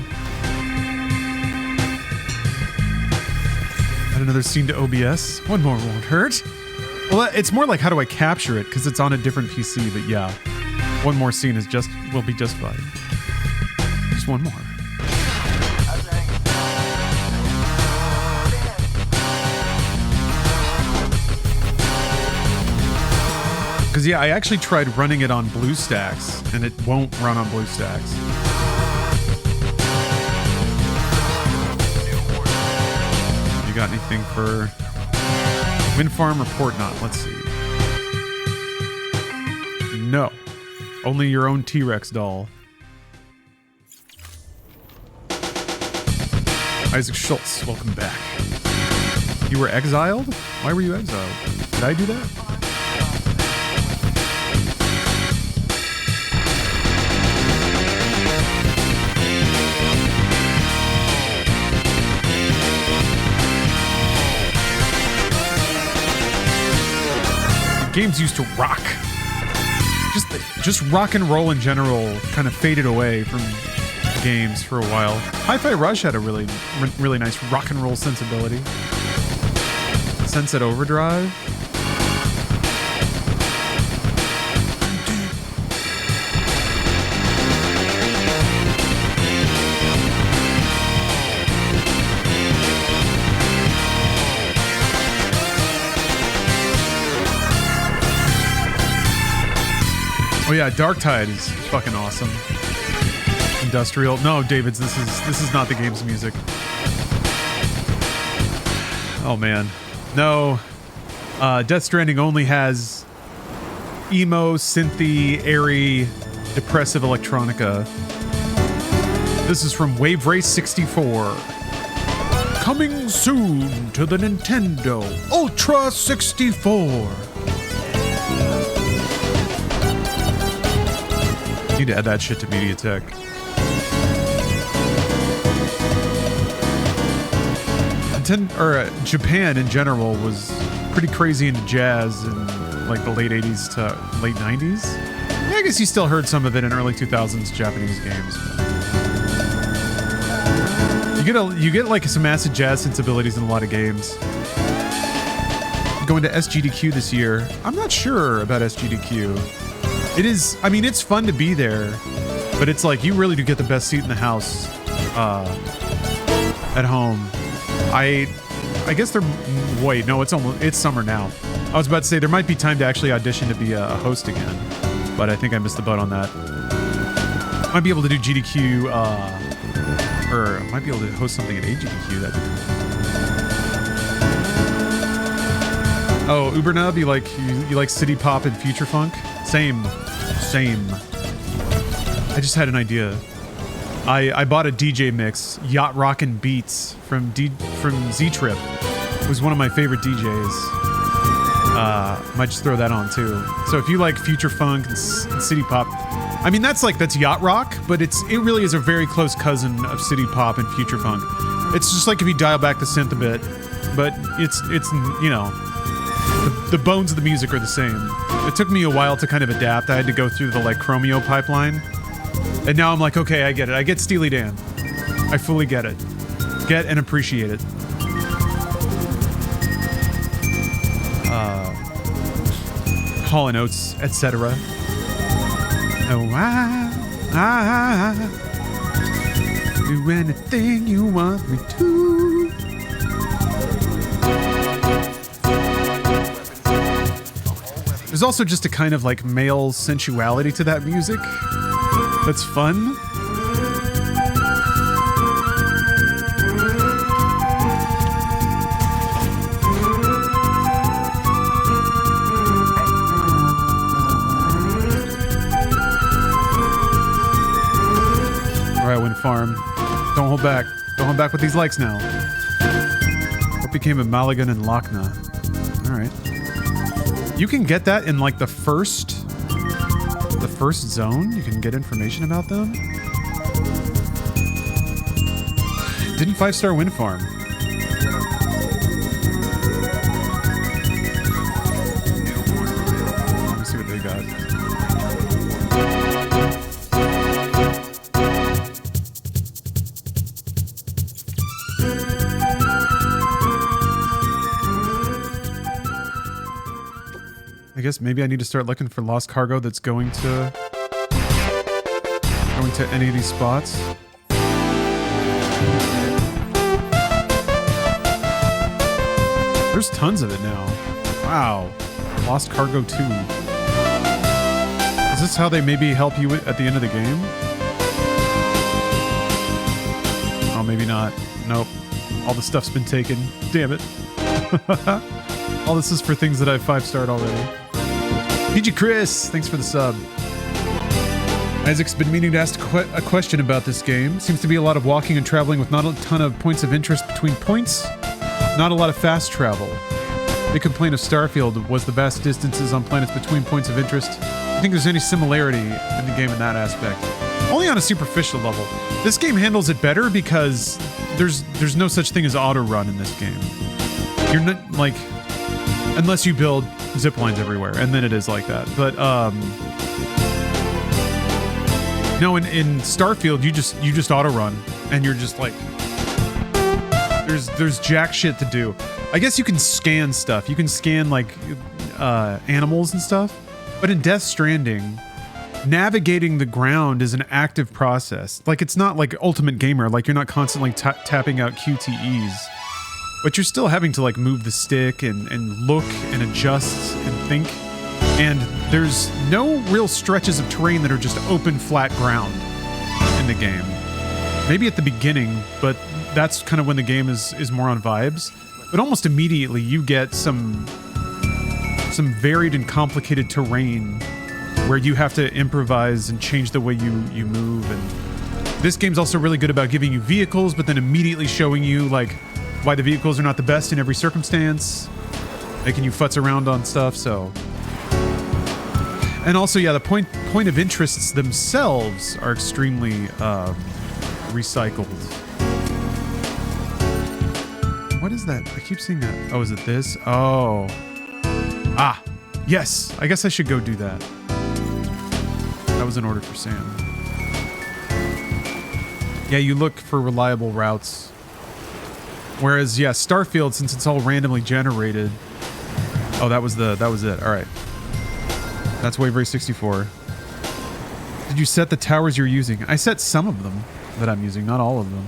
Add another scene to OBS. One more won't hurt. Well, it's more like how do I capture it, because it's on a different PC, but yeah. One more scene will be just fine. Just one more. Because, yeah, I actually tried running it on BlueStacks, and it won't run on BlueStacks. You got anything for Wind Farm or Port Knot? Let's see. No. Only your own T-Rex doll. Isaac Schultz, welcome back. You were exiled? Why were you exiled? Did I do that? Games used to rock. Just rock and roll in general kind of faded away from games for a while. Hi-Fi Rush had a really nice rock and roll sensibility. Sunset Overdrive. Oh yeah, Dark Tide is fucking awesome. Industrial. No, Davids, this is not the game's music. Oh man. No. Death Stranding only has emo, synthy, airy, depressive electronica. This is from Wave Race 64. Coming soon to the Nintendo Ultra 64. Need to add that shit to MediaTek. Japan in general was pretty crazy into jazz in like the late 80s to late 90s. Yeah, I guess you still heard some of it in early 2000s Japanese games. You get like some acid jazz sensibilities in a lot of games. Going to SGDQ this year. I'm not sure about SGDQ. It is, I mean, it's fun to be there, but it's like you really do get the best seat in the house at home. I I guess they're, wait, no, it's summer now. I was about to say there might be time to actually audition to be a host again, but I think I missed the boat on that. Might be able to do GDQ, or might be able to host something at AGDQ. That'd be cool. Oh, Ubernub, you like City Pop and Future Funk? Same. I just had an idea. I bought a DJ mix, Yacht Rockin' Beats from Z-Trip, who's one of my favorite DJs. Might just throw that on too. So if you like future funk and city pop, I mean that's yacht rock, but it really is a very close cousin of city pop and future funk. It's just like if you dial back the synth a bit, but it's you know, the bones of the music are the same. It took me a while to kind of adapt. I had to go through the like Chromeo pipeline, and now I'm like, okay, I get it. I get Steely Dan. I fully get it. Get and appreciate it. Hall & Oates, etc. Oh, I do anything you want me to. There's also just a kind of like male sensuality to that music that's fun. Wind Farm. Don't hold back. Don't hold back with these likes now. What became of Mulligan and Lochna? Alright. You can get that in like the first zone. You can get information about them. Didn't 5-star Wind Farm. Let me see what they got. I guess maybe I need to start looking for lost cargo that's going to any of these spots. There's tons of it now. Wow. Lost cargo 2. Is this how they maybe help you at the end of the game? Oh, maybe not. Nope. All the stuff's been taken. Damn it. All this is for things that I've 5-starred already. PG Chris, thanks for the sub. Isaac's been meaning to ask a question about this game. Seems to be a lot of walking and traveling with not a ton of points of interest between points. Not a lot of fast travel. The complaint of Starfield was the vast distances on planets between points of interest. I think there's any similarity in the game in that aspect. Only on a superficial level. This game handles it better because there's no such thing as auto run in this game. You're not like, unless you build zip lines everywhere, and then it is like that. But no, in Starfield you just auto run, and you're just like, there's jack shit to do. I guess you can scan stuff. You can scan like animals and stuff. But in Death Stranding, navigating the ground is an active process. Like it's not like Ultimate Gamer. Like you're not constantly tapping out QTEs. But you're still having to like move the stick and look and adjust and think. And there's no real stretches of terrain that are just open, flat ground in the game. Maybe at the beginning, but that's kind of when the game is more on vibes. But almost immediately you get some varied and complicated terrain where you have to improvise and change the way you move. And this game's also really good about giving you vehicles, but then immediately showing you like why the vehicles are not the best in every circumstance, making you futz around on stuff. So, and also, yeah, the point of interests themselves are extremely recycled. What is that? I keep seeing that. Oh, is it this? Oh, yes. I guess I should go do that. That was an order for Sam. Yeah, you look for reliable routes. Whereas, yeah, Starfield, since it's all randomly generated. Oh, that was it. All right. That's Waveray 64. Did you set the towers you're using? I set some of them that I'm using, not all of them.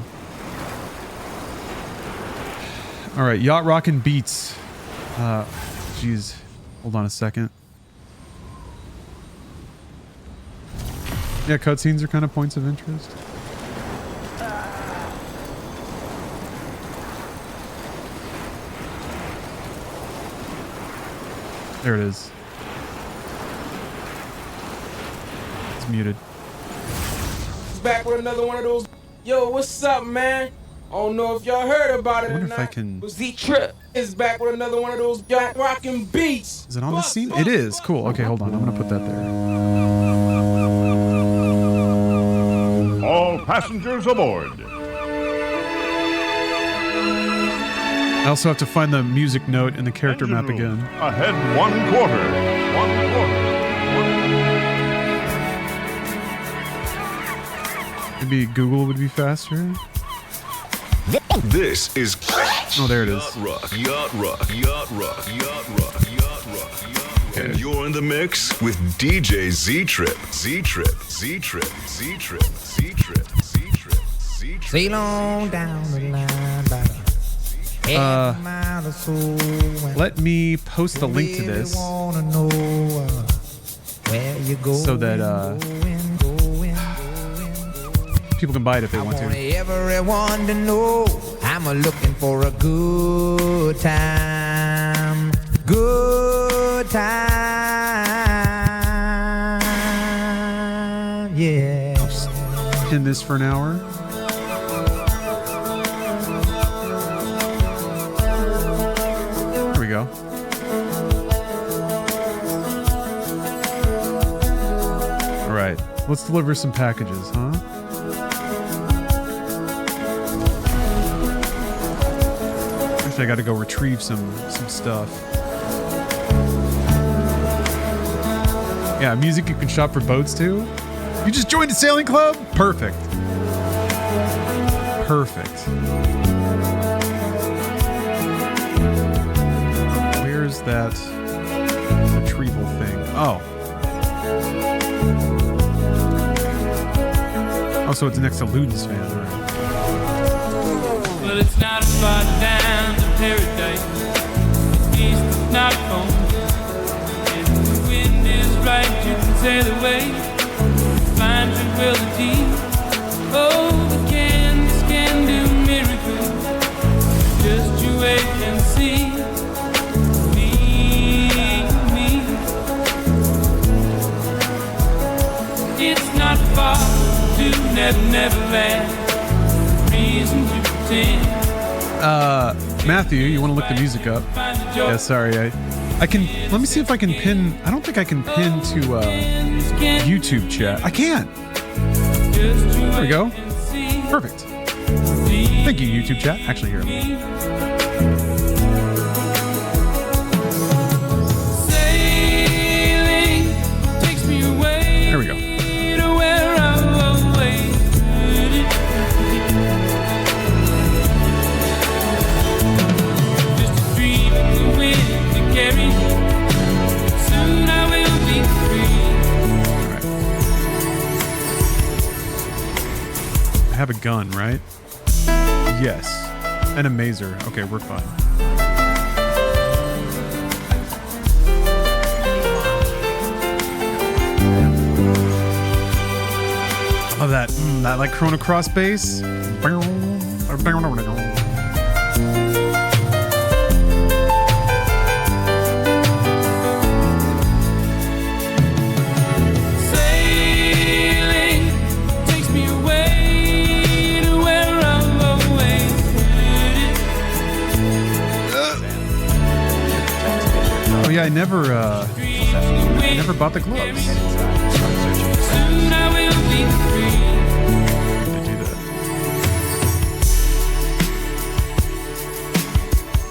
All right, yacht rockin' beats. Jeez, hold on a second. Yeah, cutscenes are kind of points of interest. There it is. It's muted. Back with another one of those. Yo, what's up, man? I don't know if y'all heard about it I or wonder if not. I can... But Z-Trip is back with another one of those yacht rocking beats. Is it on the scene? It is. Cool. Okay, hold on. I'm gonna put that there. All passengers aboard. I also have to find the music note in the character map again. Ahead 1 quarter. 1 quarter. Maybe Google would be faster. This is Oh, there it is. Yacht Rock. And you're in the mix with DJ Z-Trip. Sail on down the line by the let me post the link to this so that people can buy it if they want to. Everyone to know I'm looking for a good time. Good time. Yeah. I'll just pin this for an hour. There we go. All right. Let's deliver some packages, huh? I got to go retrieve some stuff. Yeah, music you can shop for boats too. You just joined a sailing club? Perfect. Where's that retrieval thing? Oh. Oh, so it's next to Luden's fan, right? Well, it's not far down to paradise. East is not home. If the wind is right, you can sail away. Find tranquility. Oh, the Candace can do miracles. Just you wait and see. Me. It's not far to never land. Reason to pretend. Matthew, you want to look the music up? Yeah, sorry. I can. Let me see if I can pin. I don't think I can pin to YouTube chat. I can. There we go. Perfect. Thank you, YouTube chat. Actually, here. There we go. I have a gun, right? Yes. And a mazer. Okay, we're fine. Oh, that like Chrono Cross bass. Oh yeah, I never bought the gloves.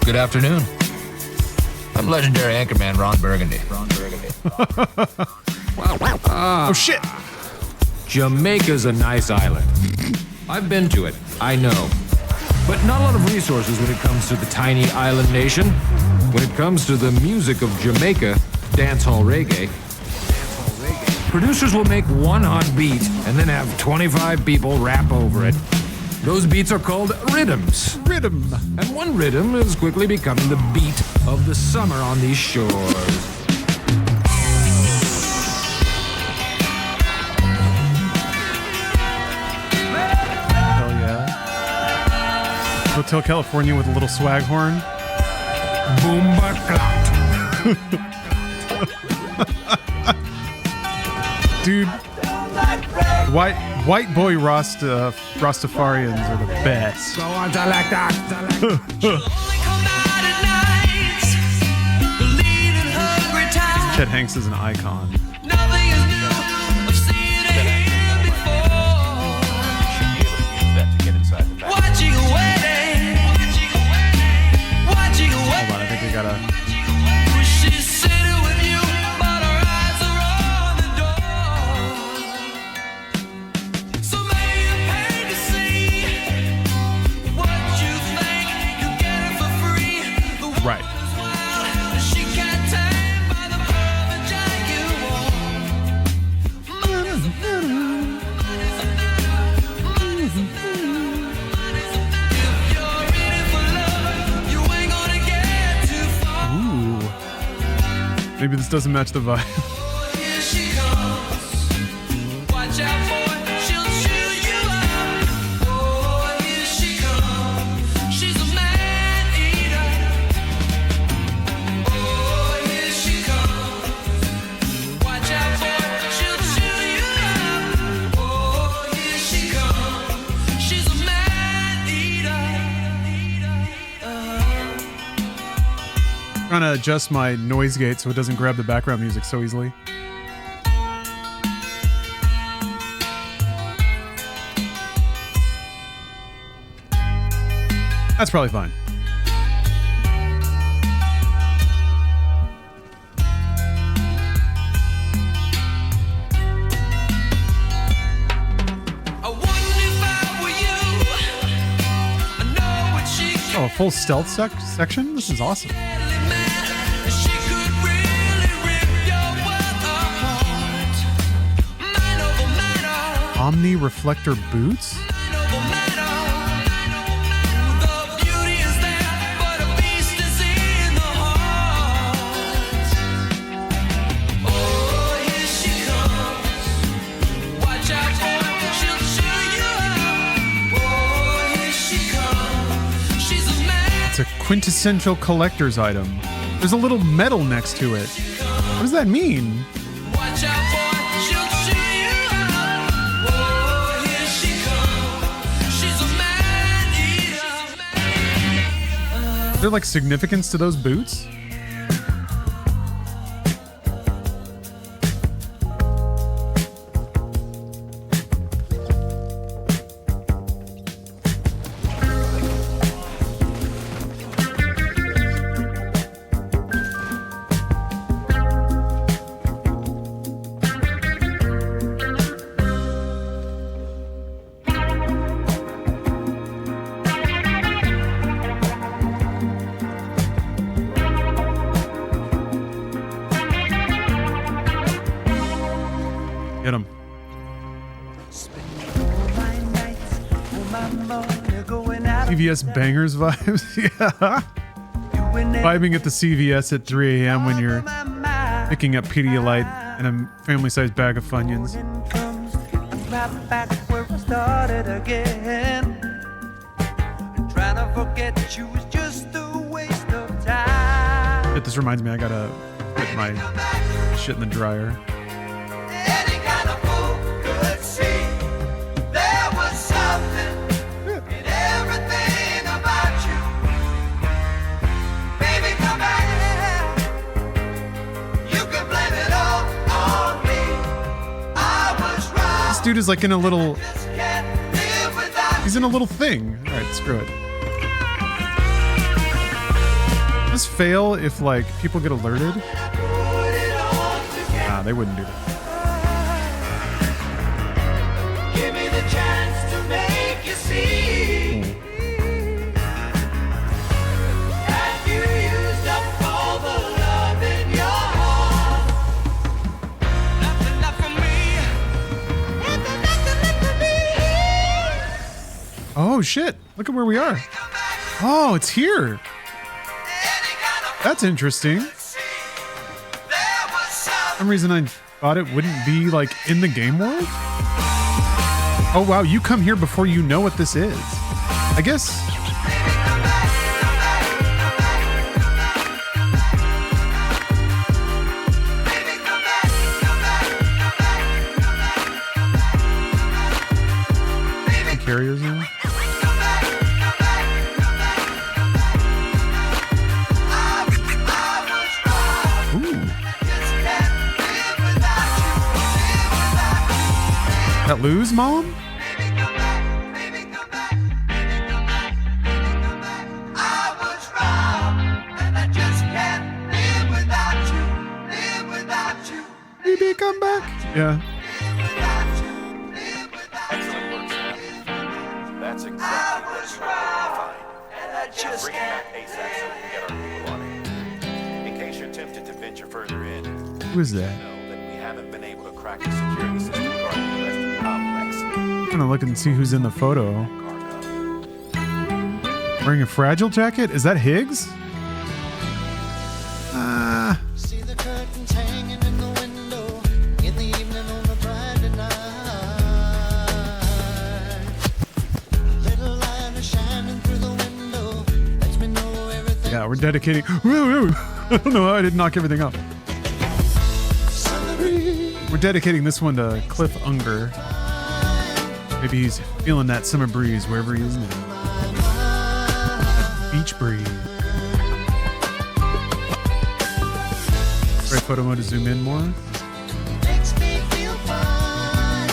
Good afternoon. I'm legendary anchorman Ron Burgundy. Oh shit! Jamaica's a nice island. I've been to it, I know. But not a lot of resources when it comes to the tiny island nation. When it comes to the music of Jamaica, dancehall reggae, producers will make one hot beat and then have 25 people rap over it. Those beats are called rhythms. Rhythm. And one rhythm is quickly becoming the beat of the summer on these shores. Hell yeah. Hotel California with a little swag horn. Boomba clout. Dude, white boy Rastafarians are the best. So I like that. Chet Hanks is an icon. Hold on, I think we gotta. Right. Ooh. Maybe this doesn't match the vibe. Trying to adjust my noise gate so it doesn't grab the background music so easily. That's probably fine. Oh, a full stealth section? This is awesome. Omni reflector boots? It's a quintessential collector's item. There's a little medal next to it. What does that mean? Is there like significance to those boots? Get him. CVS bangers vibes? Yeah. Vibing at the CVS at 3 a.m. when you're picking up Pedialyte and a family-sized bag of Funyuns. Shit, this reminds me, I gotta put my shit in the dryer. Dude is like in a little, he's in a little thing. All right, screw it. Does this fail if like people get alerted? Nah, they wouldn't do that. Give me the chance to make you see. Have you used up all the love in your heart? Nothing left for me. Oh shit! Look at where we are. Oh, it's here. That's interesting. For some reason I thought it wouldn't be like in the game world. Oh wow, you come here before you know what this is. I guess. Carriers now. Ooh. That lose, Mom? Baby, come back. Yeah. Excellent work, Sam. That's exactly what you want to find. Bring it back ASAP so we can get our people on it. In case you're tempted to venture further in, Who is that? know that we haven't been able to crack the security system guarding the rest of the complex. I'm gonna look and see who's in the photo. Wearing a fragile jacket? Is that Higgs? See the curtains hanging in the window in the evening on a Friday night. Little light is shining through the window. Lets me know everything. Yeah, we're dedicating. I don't know how I didn't knock everything up. We're dedicating this one to Cliff Unger. Maybe he's feeling that summer breeze wherever he is now. That beach breeze. Right photo mode to zoom in more. Makes me feel fine.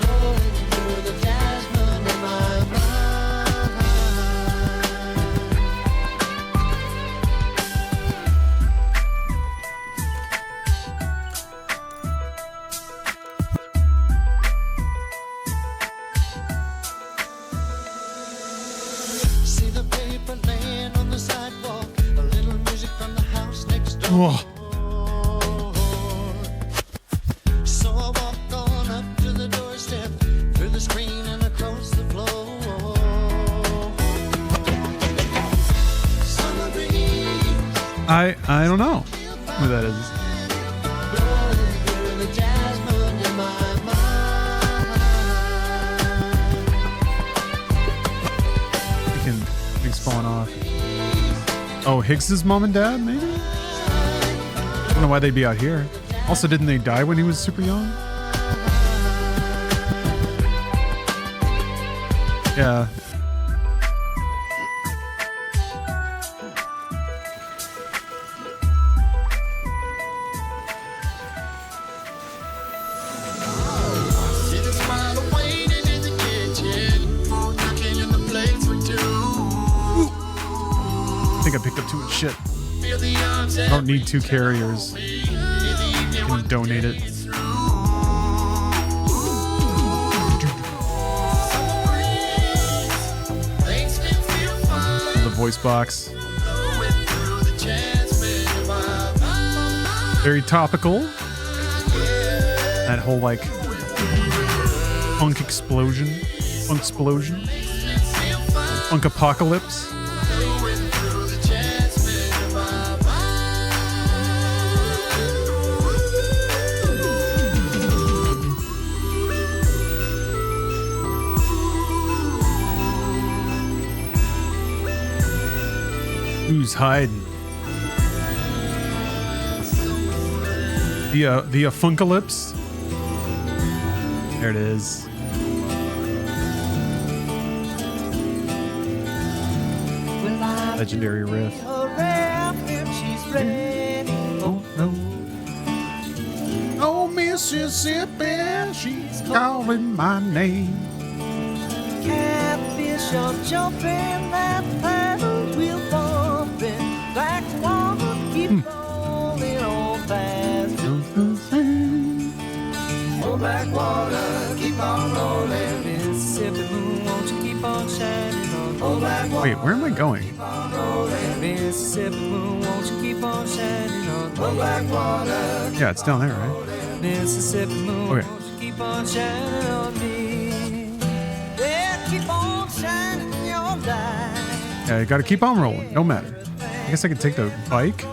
Blowing through the jasmine in my See the paper laying on the sidewalk. A little music from the house next door. Whoa. So I walked on up to the doorstep, through the screen and across the floor. Summer breeze, I don't know who that is. blowing through the jasmine in my mind. Things falling off. Oh, Higgs's mom and dad, maybe? I don't know why they'd be out here. Also, didn't they die when he was super young? Yeah. See the smile waiting in the kitchen, food cooking in the plates for two. I think I picked up too much shit. Feel the arms I don't need 2 carriers. I can donate it. The voice box. Very topical. That whole like funk explosion. Funk explosion. Funk apocalypse. Who's hiding? The Funkalypse. There it is. Legendary riff. Oh no. Oh Mississippi, she's calling my name. Catfish are jumping, that paddle wheel bumping, black water keep rolling on fast. Oh, black water keep on rolling, Mississippi moon, won't you keep on shining on? Oh, black water. Wait, where am I going? Keep on rolling, Mississippi moon, won't you keep on shining on? Oh, black water. Yeah, it's down there, right? Mississippi moon, Okay. won't you keep on shining on me? Yeah, keep on shining. Yeah, you gotta keep on rolling. No matter. I guess I could take the bike. I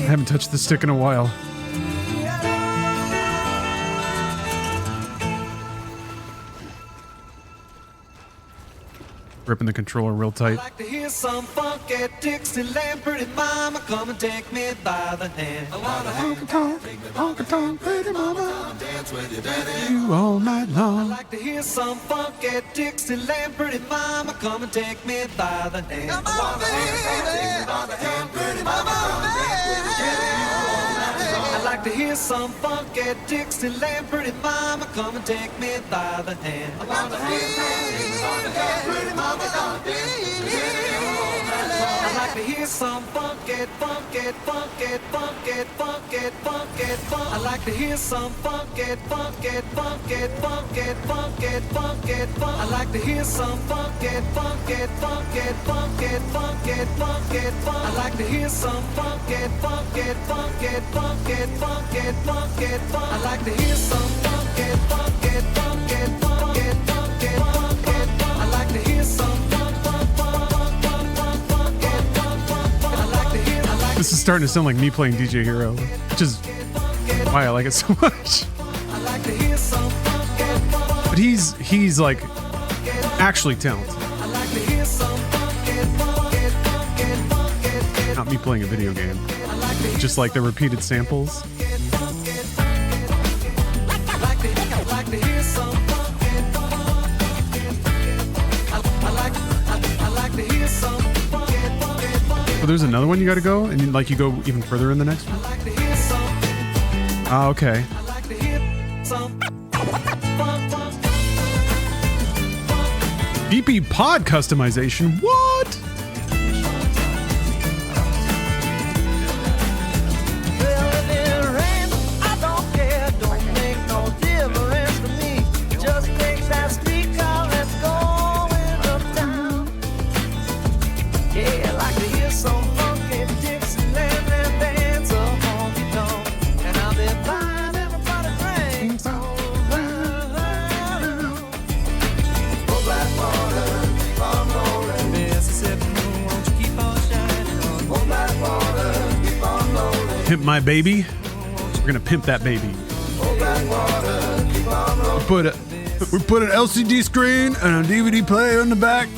haven't touched the stick in a while. Gripping the controller real tight. Like to hear some funky Dixieland, pretty mama, come and take me by the hand. I wanna honky tonk, pretty mama, dance with your daddy. You all night long. I like to hear some funky Dixieland, pretty mama, come and take me by the hand. Come on, baby, by the hand, pretty mama, come and dance with your daddy. I like to hear some funky Dixieland, pretty mama, come and take me by the hand. I want to hear pretty mama. I like to hear some funky. I like to hear some funky. I like to hear some funky. I like to hear some funky. I like to hear some This is starting to sound like me playing DJ Hero, which is why I like it so much. But he's like actually talented. Not me playing a video game. Just like the repeated samples. So there's another one you got to go, and like you go even further in the next one. Ah, okay. BP pod customization. What? Pimp my baby. We're gonna pimp that baby. We put an LCD screen and a DVD player in the back.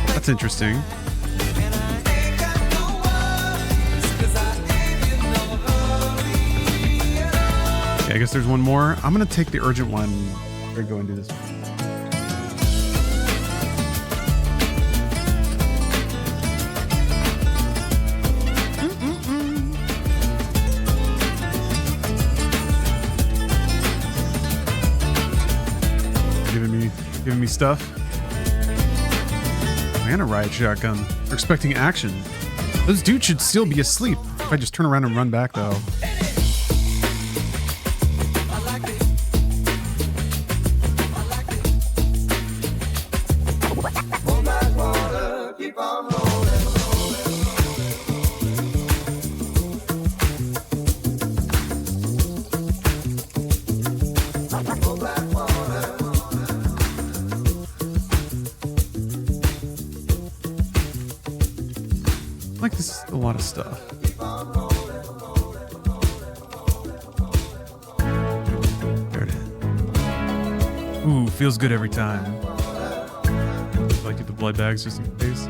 That's interesting. Okay, I guess there's one more. I'm gonna take the urgent one. We're going to do this one. Giving me stuff. Man, a riot shotgun. They're expecting action. Those dudes should still be asleep. If I just turn around and run back, though. Like this is a lot of stuff. There it is. Ooh, feels good every time. Like get the blood bags just in case.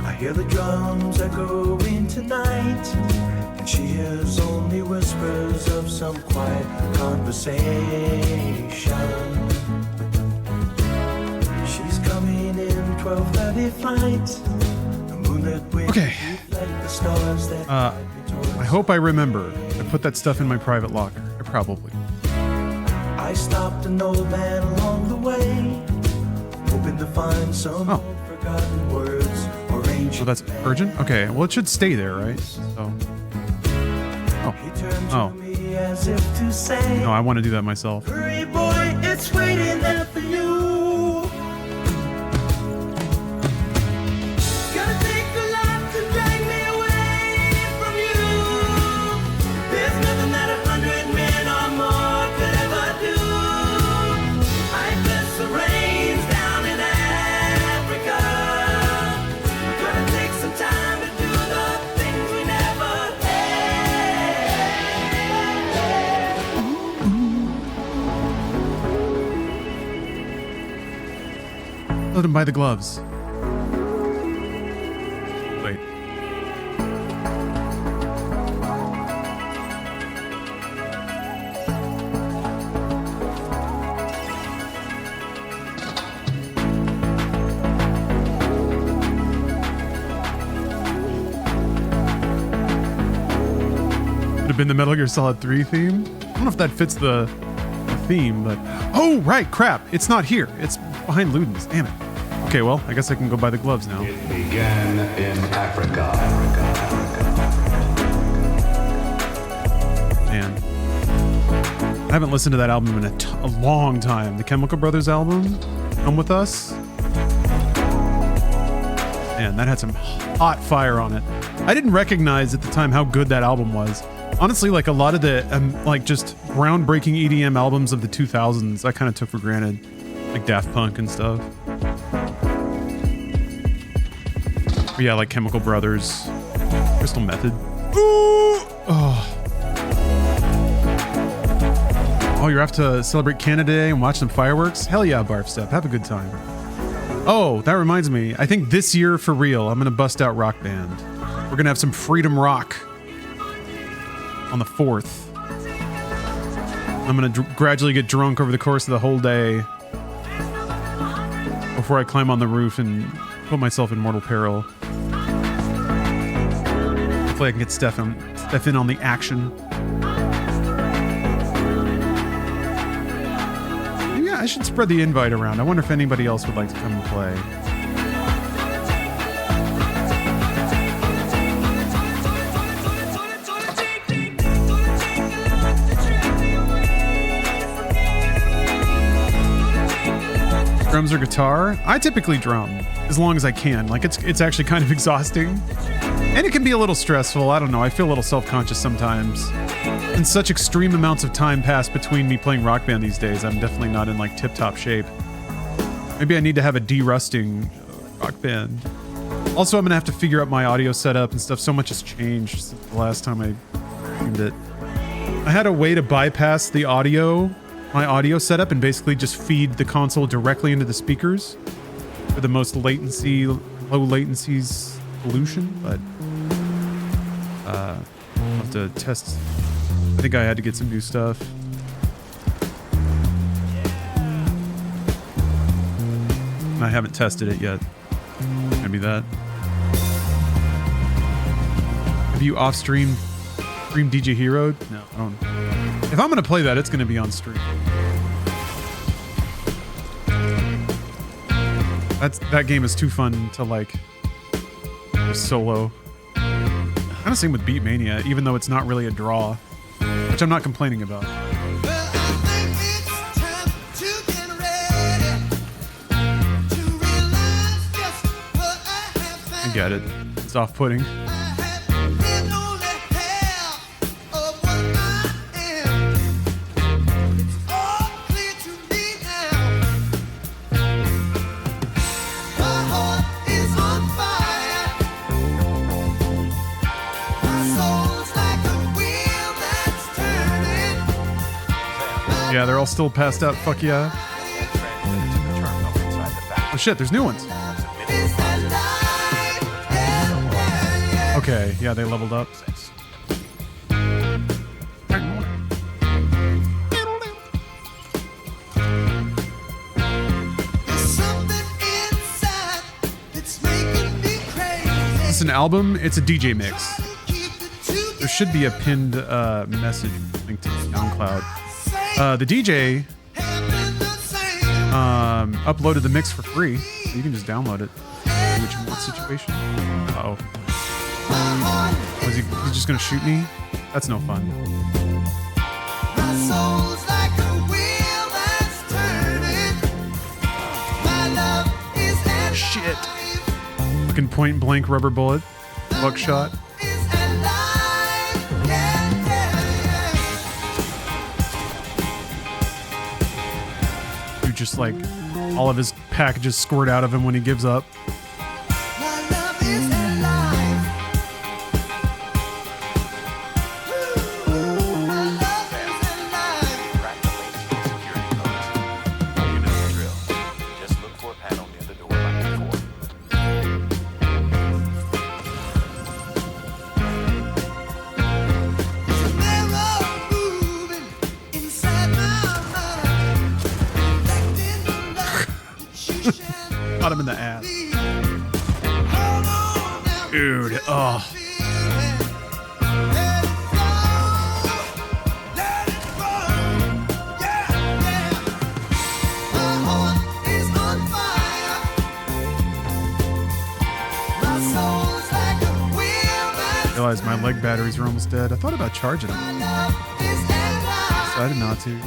I hear the drums echoing tonight. She hears only whispers of some quiet conversation. She's coming in 12:30 flight. The moonlit wind Okay. like the stars that I hope I remember. I put that stuff in my private locker. I probably. I stopped an old man along the way, hoping to find some forgotten words or ancient. So that's urgent? Okay, well it should stay there, right? So. Oh. Oh. No, I want to do that myself. Hurry, boy, it's waiting there for you. Gonna take a lot to drag me away from you. There's nothing that 100 men or more could ever do. I bless the rains down in Africa. Gonna take some time to do the things we never Let him buy the gloves. Wait. Would have been the Metal Gear Solid 3 theme. I don't know if that fits the theme, but oh right, crap! It's not here. It's behind Ludens. Damn it. Okay, well, I guess I can go buy the gloves now. It began in Africa. Man, I haven't listened to that album in a long time. The Chemical Brothers album, Come With Us. Man, that had some hot fire on it. I didn't recognize at the time how good that album was. Honestly, like a lot of the like just groundbreaking EDM albums of the 2000s, I kind of took for granted, like Daft Punk and stuff. But yeah, like Chemical Brothers, Crystal Method. Ooh! Oh, you're off to celebrate Canada Day and watch some fireworks? Hell yeah, Barf Step. Have a good time. Oh, that reminds me. I think this year, for real, I'm going to bust out Rock Band. We're going to have some Freedom Rock on the 4th. I'm going to gradually get drunk over the course of the whole day before I climb on the roof and put myself in mortal peril. Hopefully I can get Steph in on the action. Yeah, I should spread the invite around. I wonder if anybody else would like to come and play. Drums or guitar? I typically drum as long as I can. Like it's actually kind of exhausting. And it can be a little stressful. I don't know. I feel a little self-conscious sometimes. And such extreme amounts of time pass between me playing Rock Band these days. I'm definitely not in like tip-top shape. Maybe I need to have a de-rusting Rock Band. Also, I'm going to have to figure out my audio setup and stuff. So much has changed since the last time I streamed it. I had a way to bypass the audio, my audio setup, and basically just feed the console directly into the speakers for the most low latency solution, but I'll have to test. I think I had to get some new stuff. And I haven't tested it yet. Maybe that. Have you off-stream DJ Hero? No, I don't. If I'm gonna play that, it's gonna be on stream. That game is too fun to like solo. Kind of same with Beat Mania, even though it's not really a draw, which I'm not complaining about. I get it. It's off-putting. Yeah, they're all still passed out. Fuck yeah. Oh shit, there's new ones. Okay, yeah, they leveled up. It's an album, it's a DJ mix. There should be a pinned message linked to SoundCloud. The DJ uploaded the mix for free. So you can just download it. What situation? Uh-oh. Was he just gonna shoot me? That's no fun. My soul's like a wheel that's turning. My love is alive. Shit. Fucking point blank rubber bullet. Buckshot. Is alive. Yeah, yeah, yeah. Dude, just like all of his packages squirt out of him when he gives up. My love is alive. Ooh, my love is alive. Crack the links to the security codes. You know the drill. Just look for a panel near the door like before. There's a mirror moving inside my mind. Reflecting the love that you share. Got him in the ass. Hold on now. Dude, oh. I realized my leg batteries are almost dead. I thought about charging them. Decided not to.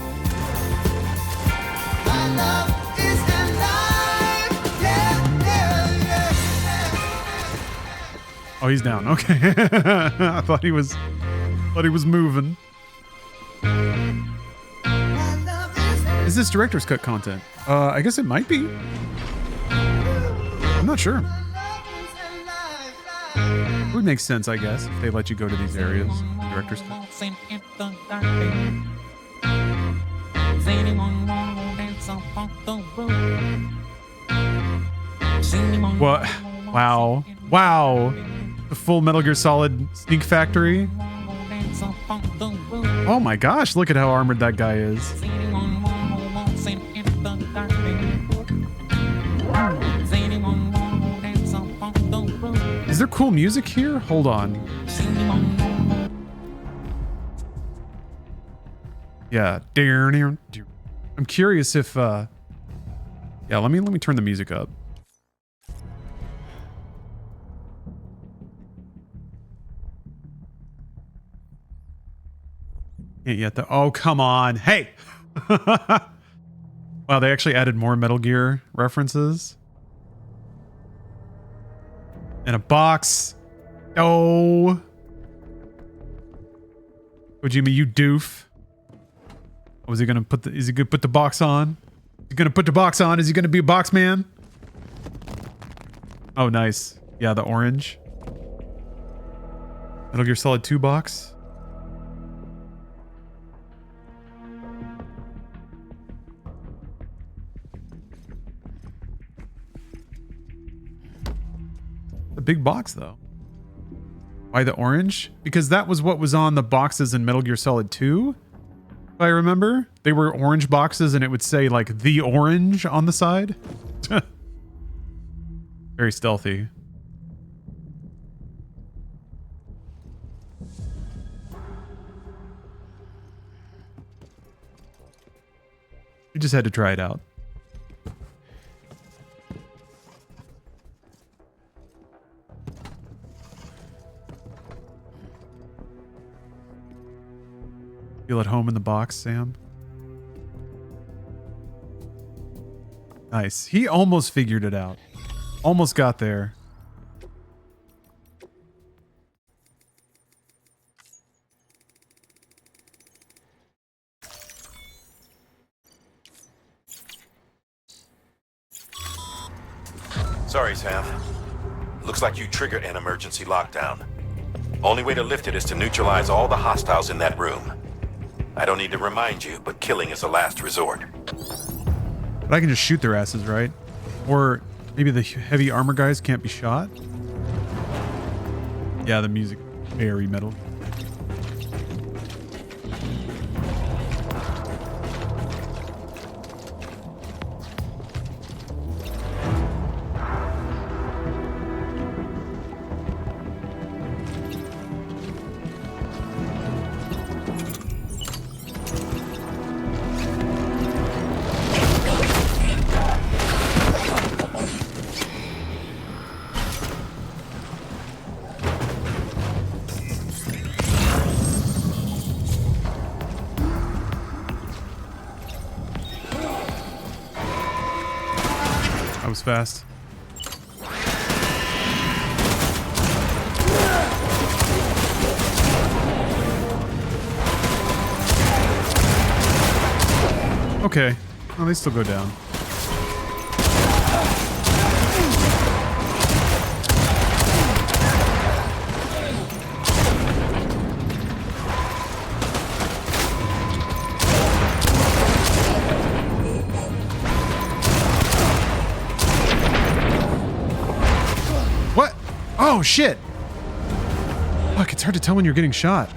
Oh, he's down. Okay. I thought he was moving. Is this director's cut content? I guess it might be. I'm not sure. It would make sense, I guess, if they let you go to these areas. Director's cut. What? Wow. Wow. The full Metal Gear Solid Sneak Factory. Oh my gosh, look at how armored that guy is. Is there cool music here? Hold on. Yeah. I'm curious if yeah, let me turn the music up. Can't yet though. Oh, come on. Hey. Wow, they actually added more Metal Gear references. In a box. Oh. Kojima, you doof. Was he gonna put the is he gonna put the box on? Is he gonna put the box on? Is he gonna be a box man? Oh, nice. Yeah, the orange. Metal Gear Solid 2 box. A big box though. Why the orange? Because that was what was on the boxes in Metal Gear Solid 2. If I remember, they were orange boxes and it would say like the orange on the side. Very stealthy. We just had to try it out. Feel at home in the box, Sam? Nice. He almost figured it out. Almost got there. Sorry, Sam. Looks like you triggered an emergency lockdown. Only way to lift it is to neutralize all the hostiles in that room. I don't need to remind you, but killing is a last resort. But I can just shoot their asses, right? Or maybe the heavy armor guys can't be shot? Yeah, the music, very metal. was fast. Okay. Oh, they still go down. What? Oh, shit. Fuck, it's hard to tell when you're getting shot.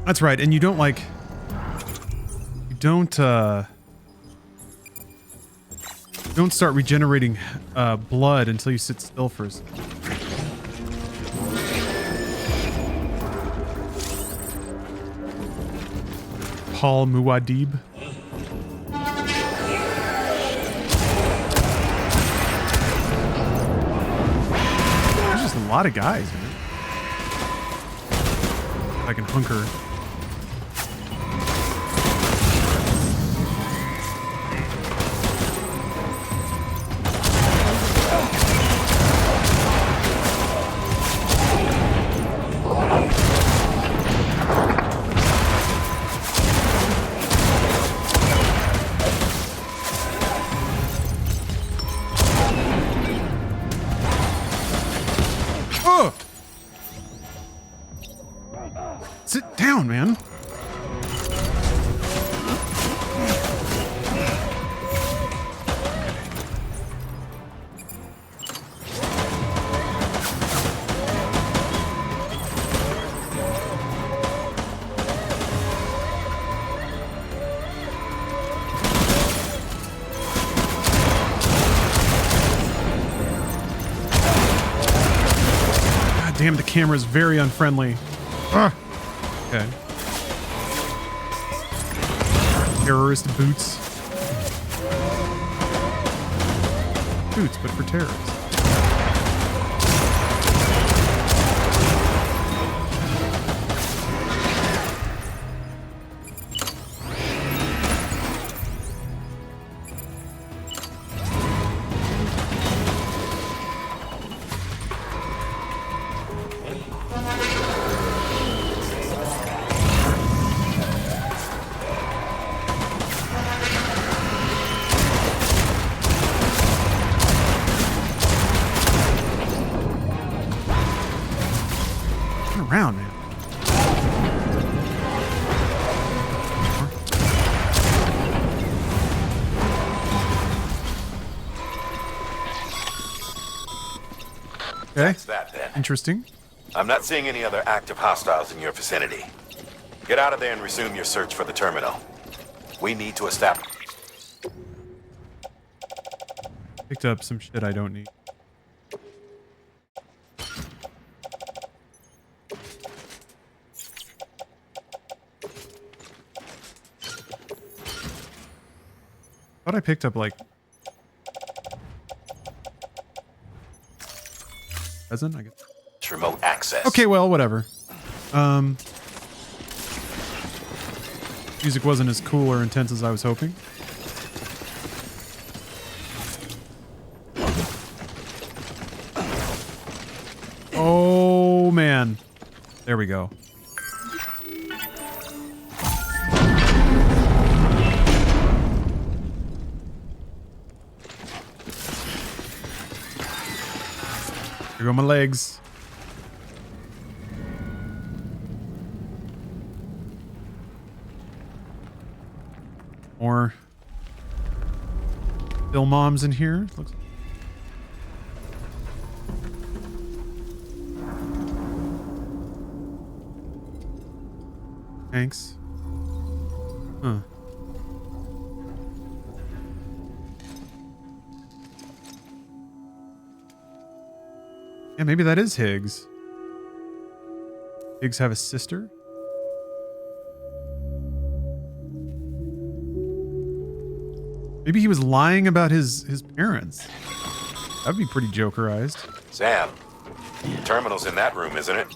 That's right, and you don't like... You don't start regenerating blood until you sit still for a second. Paul Muad'Dib. There's just a lot of guys, man. I can hunker. Sit down, man. God damn, the camera is very unfriendly. Ugh. Okay. Terrorist boots. Boots, but for terrorists. Around, man. Okay. That's that then. Interesting. I'm not seeing any other active hostiles in your vicinity. Get out of there and resume your search for the terminal. We need to establish... Picked up some shit I don't need. Thought I picked up like present, I guess. It's remote access. Okay, well, whatever. Music wasn't as cool or intense as I was hoping. Oh man. There we go. Here go my legs. More Bill moms in here. Looks. Thanks. Huh. Yeah, maybe that is Higgs. Higgs have a sister? Maybe he was lying about his parents. That'd be pretty jokerized. Sam, the terminal's in that room, isn't it?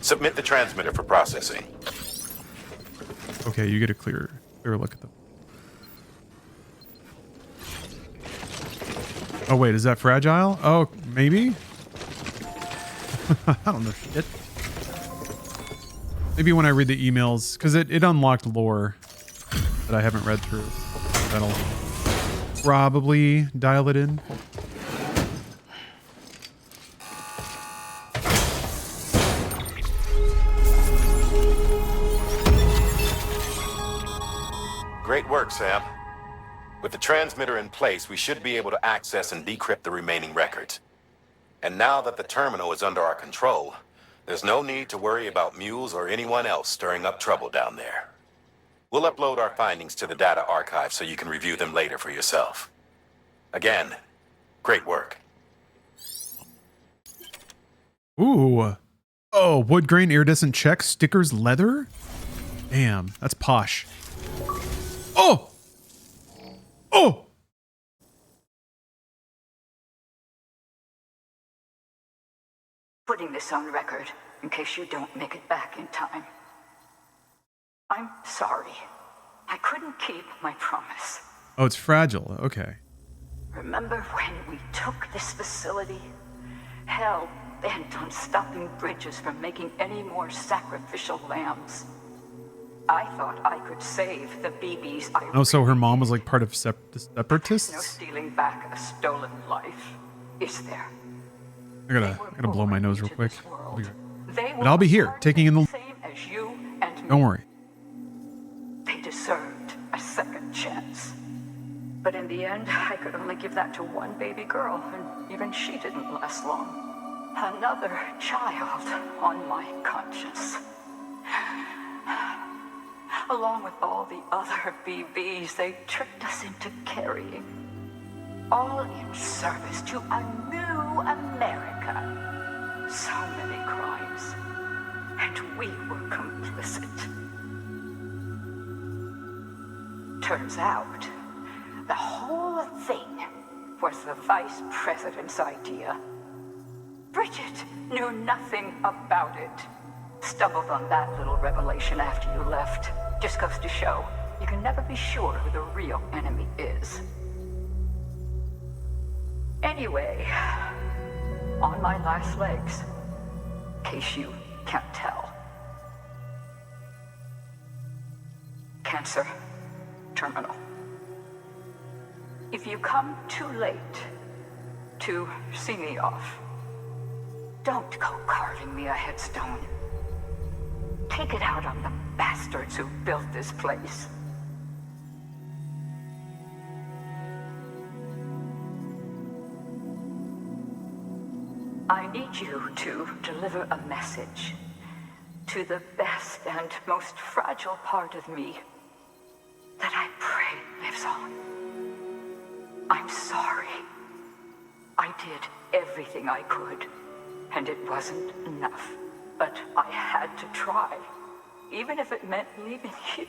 Submit the transmitter for processing. Okay, you get a clear look at them. Oh, wait, is that fragile? Oh, maybe? I don't know shit. Maybe when I read the emails, because it unlocked lore that I haven't read through. That'll probably dial it in. Great work, Sam. With the transmitter in place, we should be able to access and decrypt the remaining records. And now that the terminal is under our control, there's no need to worry about mules or anyone else stirring up trouble down there. We'll upload our findings to the data archive so you can review them later for yourself. Again, great work. Ooh. Oh, wood grain iridescent check, stickers, leather? Damn, that's posh. Oh! Oh! Putting this on record in case you don't make it back in time. I'm sorry. I couldn't keep my promise. Oh, it's fragile. Okay. Remember when we took this facility? Hell bent on stopping Bridges from making any more sacrificial lambs. I thought I could save the BBs. Oh, so her mom was like part of the separatists? No stealing back a stolen life, is there? I gotta blow my nose real quick. But I'll be here, taking in the... Same as you and me. Don't worry. They deserved a second chance. But in the end, I could only give that to one baby girl, and even she didn't last long. Another child on my conscience. Along with all the other BBs they tricked us into carrying. All in service to a new America. So many crimes. And we were complicit. Turns out, the whole thing was the vice president's idea. Bridget knew nothing about it. Stumbled on that little revelation after you left. Just goes to show, you can never be sure who the real enemy is. Anyway, on my last legs, in case you can't tell. Cancer, terminal. If you come too late to see me off, don't go carving me a headstone. Take it out on the bastards who built this place. I need you to deliver a message to the best and most fragile part of me that I pray lives on. I'm sorry. I did everything I could, and it wasn't enough. But I had to try, even if it meant leaving you,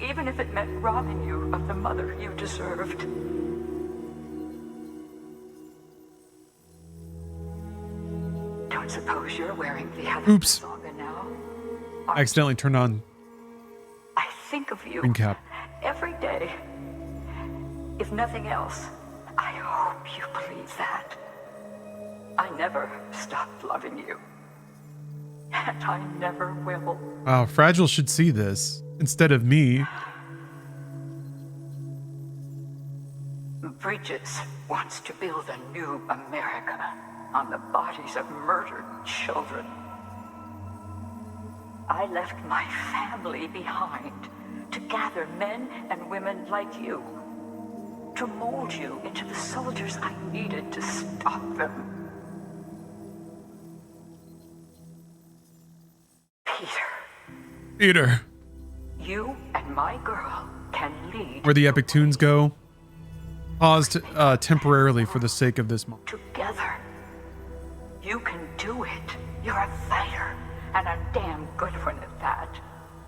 even if it meant robbing you of the mother you deserved. Don't suppose you're wearing the other saga now? I accidentally turned on I think of you green cap. every day. If nothing else, I hope you believe that. I never stopped loving you. And I never will. Wow, Fragile should see this instead of me. Bridges wants to build a new America on the bodies of murdered children. I left my family behind to gather men and women like you, to mold you into the soldiers I needed to stop them. Peter. You and my girl can lead Where the epic tunes go. Paused temporarily for the sake of this moment. together. You can do it. You're a fighter, and a damn good one at that.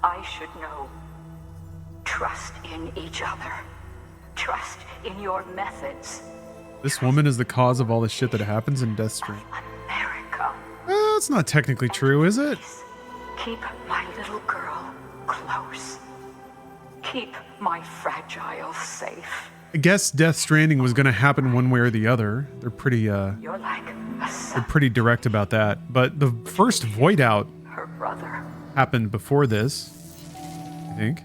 I should know. Trust in each other. Trust in your methods. This woman is the cause of all the shit that happens in Deathstream. America. That's not technically true, is it? Keep my little girl close. Keep my fragile safe. I guess Death Stranding was going to happen one way or the other. They're pretty You're like a son. they're pretty direct about that. But the first Void Out Her brother. happened before this, I think.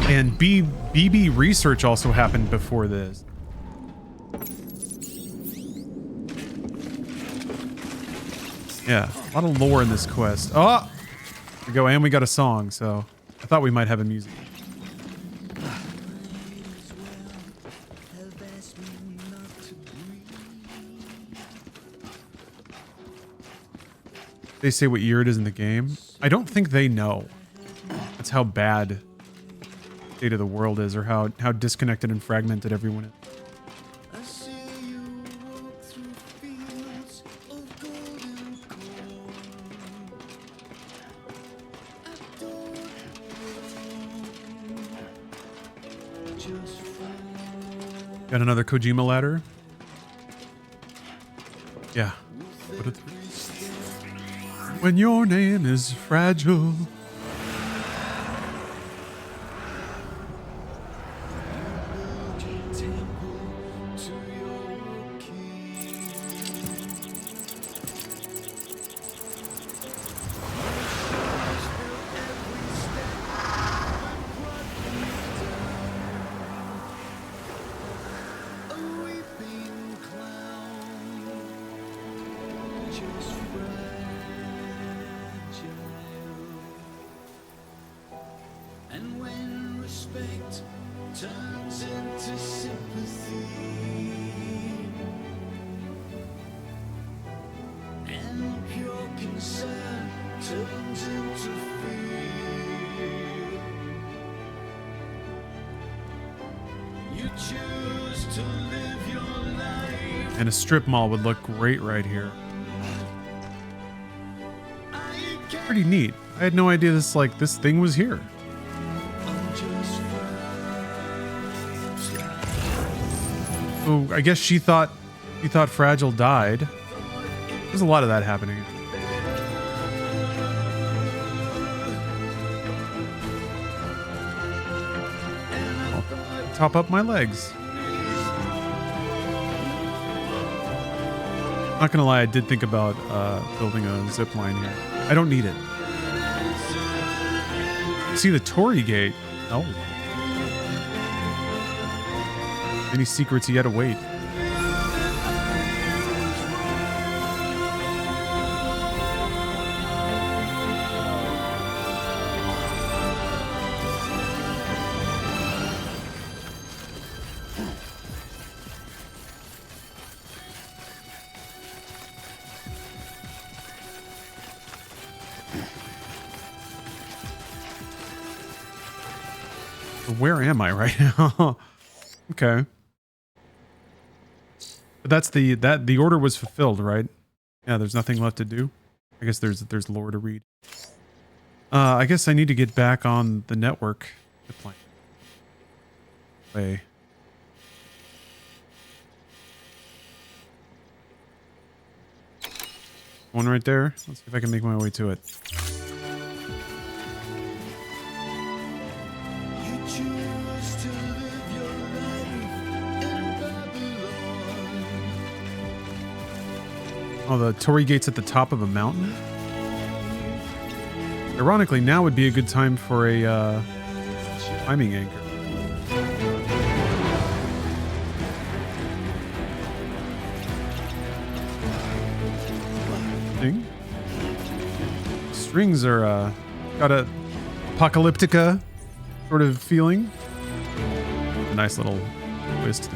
And BB Research also happened before this. Yeah, a lot of lore in this quest. Oh, here we go, and we got a song, so I thought we might have a music. They say what year it is in the game. I don't think they know. That's how bad state of the world is, or how disconnected and fragmented everyone is. Got another Kojima ladder. Yeah. When your name is fragile. And a strip mall would look great right here. Pretty neat. I had no idea this thing was here. Oh, I guess she thought Fragile died. There's a lot of that happening. I'll top up my legs. Not gonna lie, I did think about building a zip line here. I don't need it. See the Torii Gate? Oh. Any secrets yet await? Where am I right now? Okay. But that's the order was fulfilled, right? Yeah, there's nothing left to do. I guess there's lore to read. I guess I need to get back on the network. Way. One right there. Let's see if I can make my way to it. Oh, the Torii Gate's at the top of a mountain? Ironically, now would be a good time for a timing anchor. Thing. Strings are got a apocalyptica sort of feeling. A nice little twist.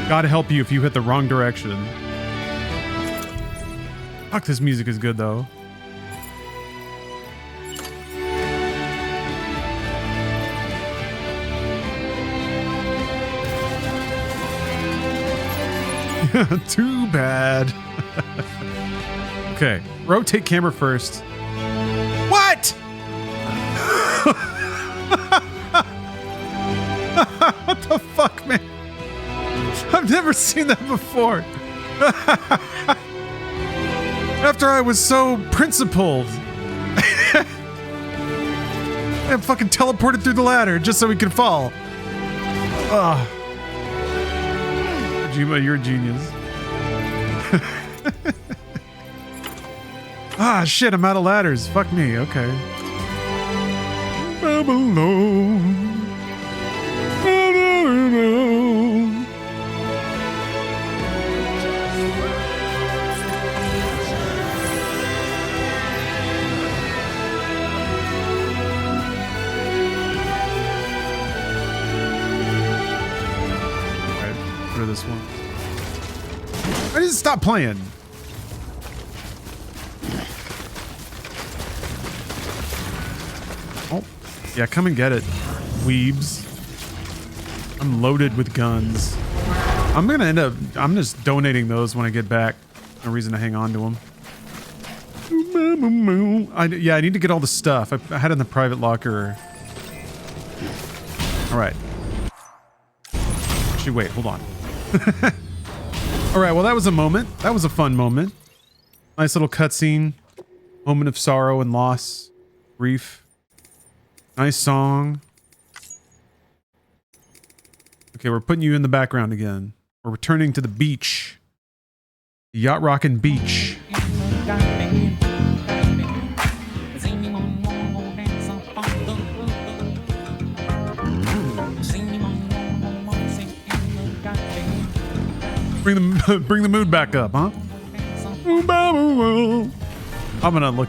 Gotta help you if you hit the wrong direction. Fuck, this music is good though. Too bad. Okay, rotate camera first. What? What the fuck, man? I've never seen that before. After I was so principled. I fucking teleported through the ladder just so we could fall. Ugh. Jima, you're a genius. Ah, shit, I'm out of ladders. Fuck me, okay. Babylon. Babylon. This one. I need to stop playing. Oh, yeah, come and get it, weebs. I'm loaded with guns. I'm just donating those when I get back. No reason to hang on to them. Yeah, I need to get all the stuff. I had it in the private locker. All right. Actually, wait, hold on. All right, well, that was a moment. That was a fun moment. Nice little cutscene. Moment of sorrow and loss. Grief. Nice song. Okay, we're putting you in the background again. We're returning to the beach. The yacht rockin' beach. Bring the mood back up, huh? I'm gonna look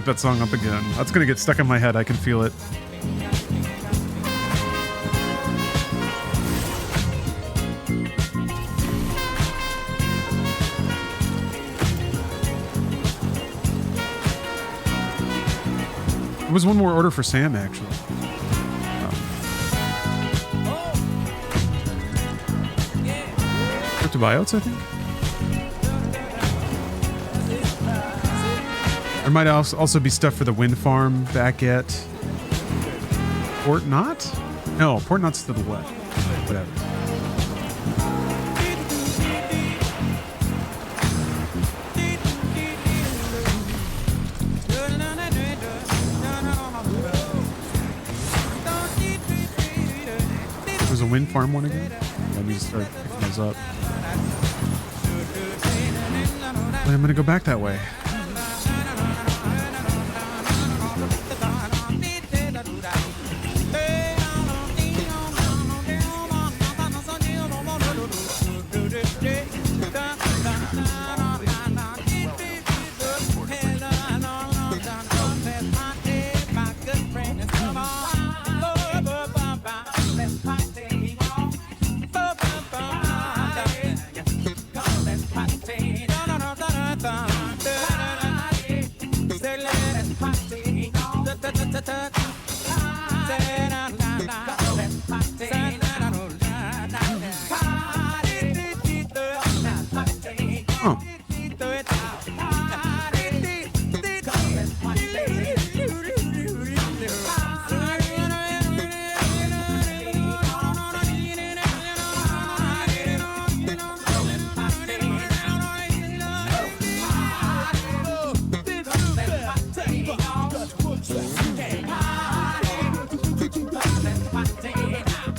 that song up again. That's gonna get stuck in my head. I can feel it. There was one more order for Sam, actually. Cryptobiotes, I think. There might also be stuff for the wind farm back at Port Knot? No, Port Knot's to the left. Whatever. There's a wind farm one again. I need to start picking those up. But I'm gonna go back that way.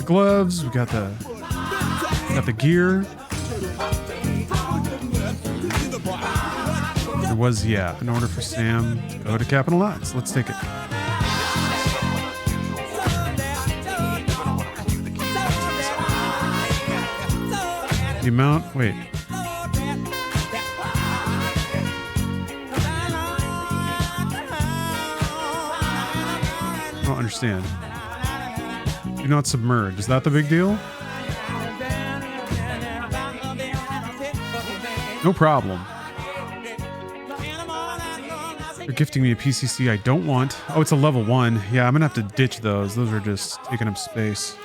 Gloves, we got the gear. There was, yeah, an order for Sam. Go to Capital Knots. Let's take it. The amount, wait. I don't understand. Do not submerge. Is that the big deal? No problem. They're gifting me a PCC I don't want. Oh, it's a level 1. Yeah, I'm gonna have to ditch those. Those are just taking up space.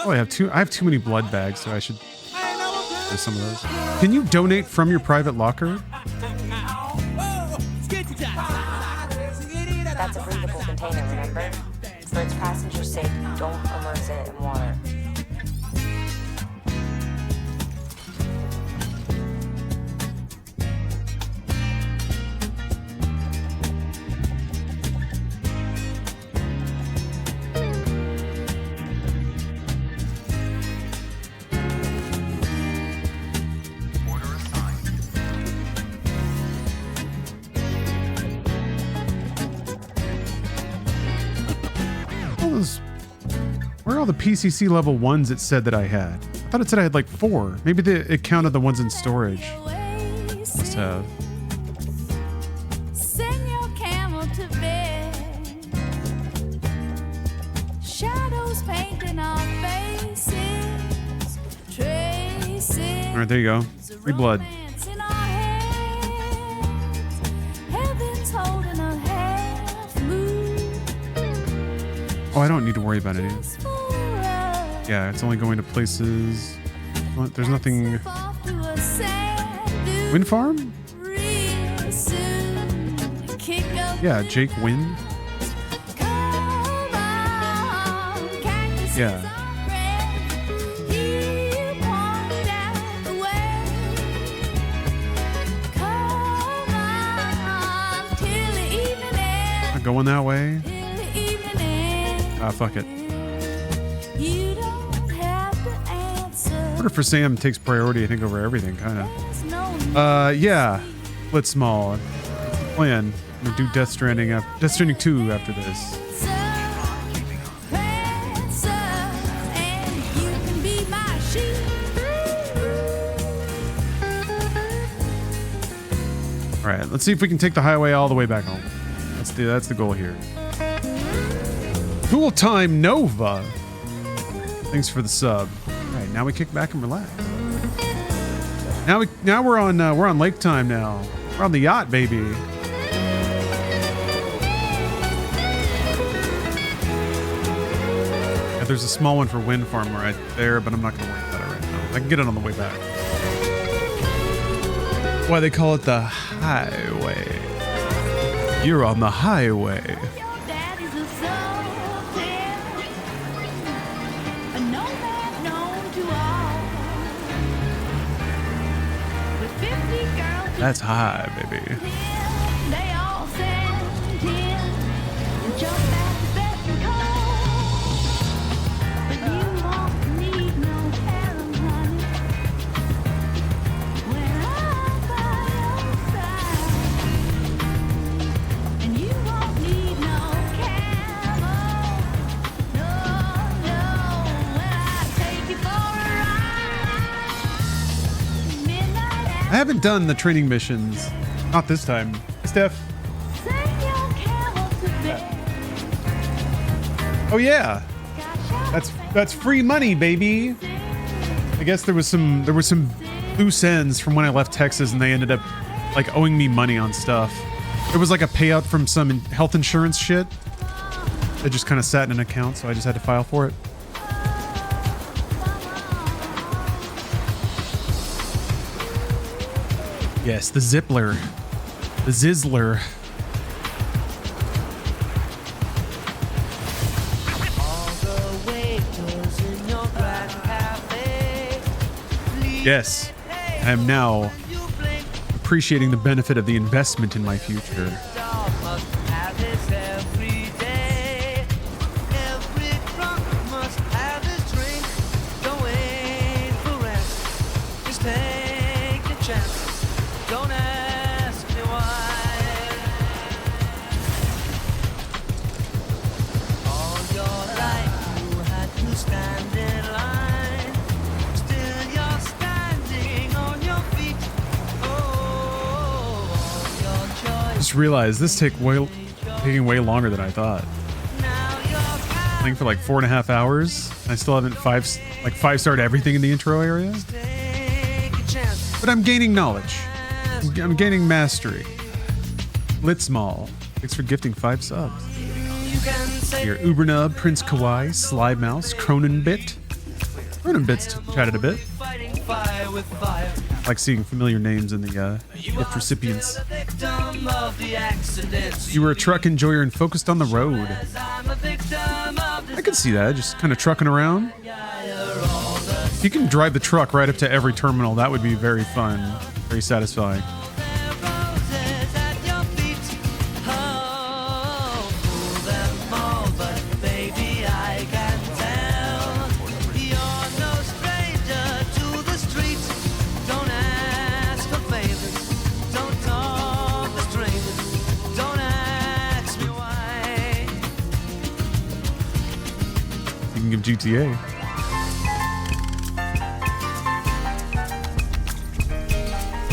Oh, I have too many blood bags, so I should There's some of those. Can you donate from your private locker? That's a breathable container, remember? For its passengers' sake, don't immerse it in water. Where are all the PCC level 1s it said that I had? I thought it said I had like 4. Maybe it counted the ones in storage. Must have. Send your camel to bed. Shadows painting our faces. Traces. All right, there you go. Free blood. In our hands. Heaven's holding a half moon. Oh, I don't need to worry about it either. Yeah, it's only going to places. What? There's nothing. Wind farm? Yeah, Jake Wind. Yeah. Not going that way. Ah, fuck it. Order for Sam takes priority, I think, over everything, kind of. Yeah. Blitzmall. Plan. I'm gonna do Death Stranding 2 after this. All right, let's see if we can take the highway all the way back home. That's the goal here. Cool Time Nova. Thanks for the sub. All right, now we kick back and relax. Now we're on lake time now. We're on the yacht, baby. Yeah, there's a small one for wind farm right there, but I'm not gonna worry about it right now. I can get it on the way back. Why they call it the highway? You're on the highway. That's high, baby. I haven't done the training missions. Not this time. Steph. Oh yeah. That's free money, baby. I guess there was some loose ends from when I left Texas and they ended up like owing me money on stuff. There was like a payout from some health insurance shit that just kind of sat in an account, so I just had to file for it. Yes, the Zippler. The Zizzler. Yes, I am now appreciating the benefit of the investment in my future. Realize this taking way longer than I thought. Playing for like 4.5 hours. I still haven't five-starred everything in the intro area. But I'm gaining knowledge. I'm gaining mastery. Blitzmall. Thanks for gifting 5 subs. Here, Ubernub, Prince Kawaii, Slide Mouse, Cronenbit. Cronenbit's chatted a bit. with fire. Like seeing familiar names in the gift recipients. Victim of the accidents. You were a truck enjoyer and focused on the road. I'm a victim of I can see that, just kind of trucking around. If you can drive the truck right up to every terminal, that would be very fun, very satisfying. Speaking of GTA.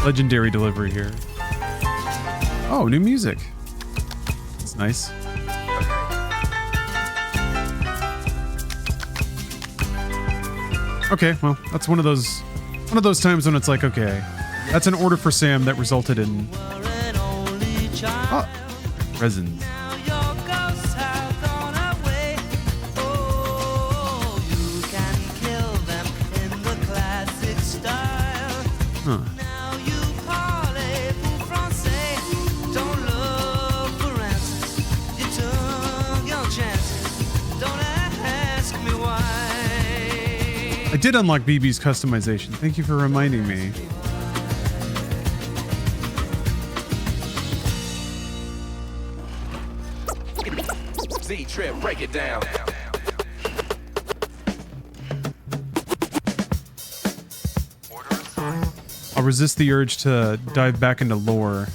Legendary delivery here. Oh, new music. That's nice. Okay, well, that's one of those times when it's like, okay, that's an order for Sam that resulted in resins. Huh. I did unlock BB's customization. Thank you for reminding me. Z-Trip, break it down. I'll resist the urge to dive back into lore.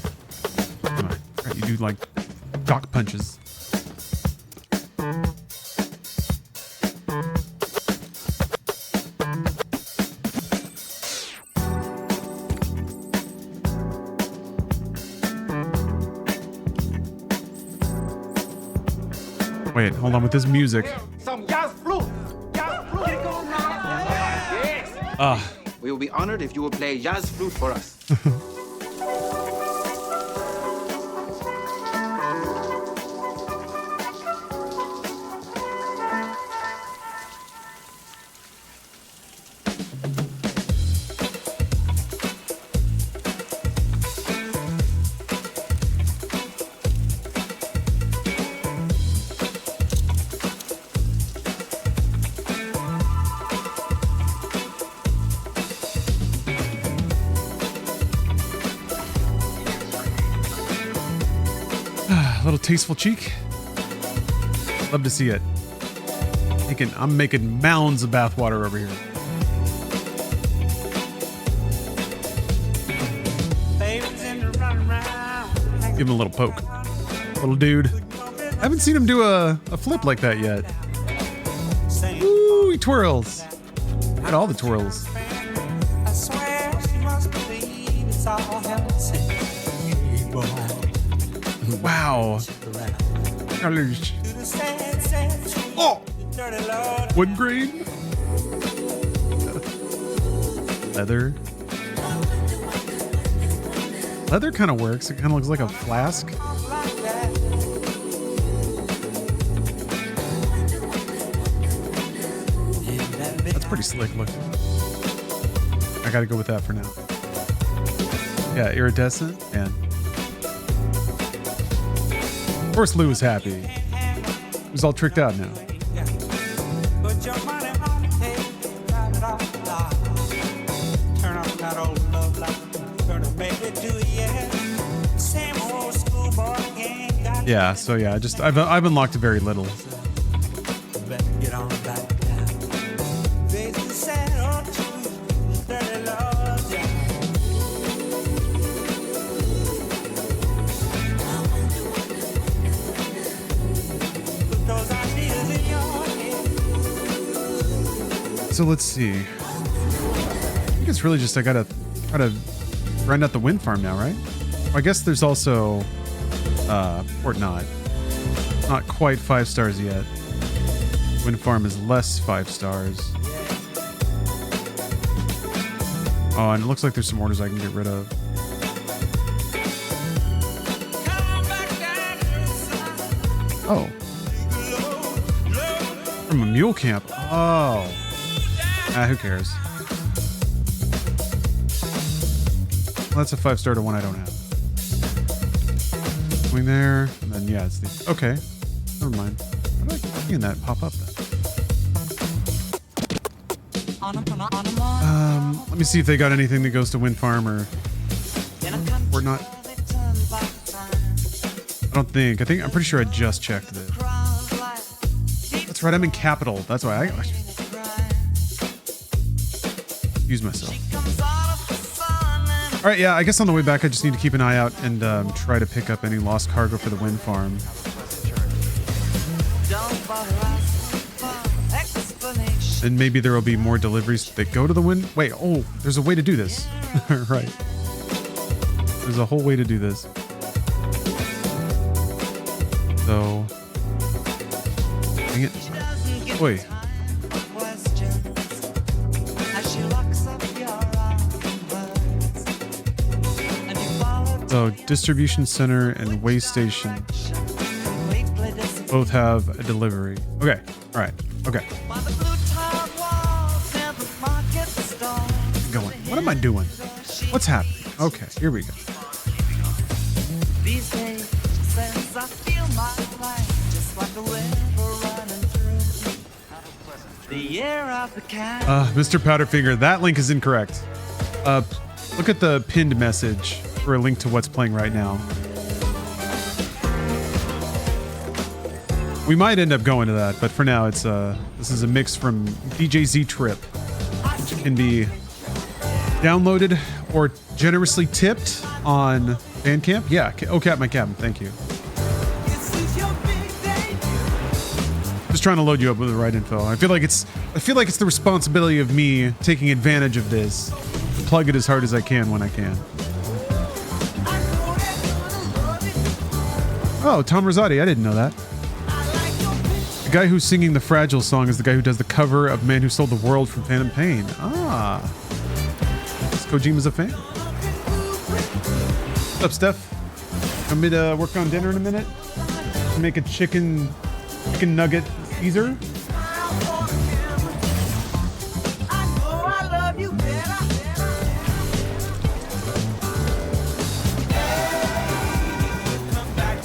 Come on, you do like dock punches. Wait, hold on with this music. We will be honored if you will play jazz flute for us. Little tasteful cheek. Love to see it. I'm making mounds of bathwater over here. Give him a little poke. Little dude. I haven't seen him do a flip like that yet. Ooh, he twirls. Got all the twirls. I swear she must believe it's all heaven sent. Wow. Colors. Oh! Wood grain. Leather. Leather kind of works. It kind of looks like a flask. That's pretty slick looking. I gotta go with that for now. Yeah, iridescent and. Of course, Lou is happy. He's all tricked out now. Yeah, so yeah, I've unlocked very little. So let's see. I think it's really just I gotta try to grind out the wind farm now, right? I guess there's also or not quite 5 stars yet. Wind farm is less 5 stars. Oh, and it looks like there's some orders I can get rid of. Oh. From a mule camp. Oh. Who cares? Well, that's a 5-star to one I don't have. Going there, and then yeah, it's the okay. Never mind. How do I keep seeing that pop up then? Let me see if they got anything that goes to Wind Farm or not. I don't think. I'm pretty sure I just checked this. That's right. I'm in Capital. That's why I use myself. All right. Yeah. I guess on the way back, I just need to keep an eye out and try to pick up any lost cargo for the Wind Farm. And maybe there will be more deliveries that go to the wind. Wait, oh, there's a way to do this. Right. There's a whole way to do this. So, dang it. Wait. So, distribution center and way station both have a delivery. Okay. All right. Okay. Going. What am I doing? What's happening? Okay, here we go. These days, since I feel my life just like a river running through the air of the cat. Mr. Powderfinger, that link is incorrect. Look at the pinned message for a link to what's playing right now. We might end up going to that, but for now, it's this is a mix from DJ Z Trip, which can be downloaded or generously tipped on Bandcamp. Yeah, OCAP my cabin. Thank you. Just trying to load you up with the right info. I feel like it's the responsibility of me taking advantage of this. Plug it as hard as I can when I can. Oh, Tom Rosati. I didn't know that. The guy who's singing the Fragile song is the guy who does the cover of Man Who Sold the World from Phantom Pain. Ah. Kojima's a fan. What's up, Steph? Want me to work on dinner in a minute? Make a chicken nugget Caesar?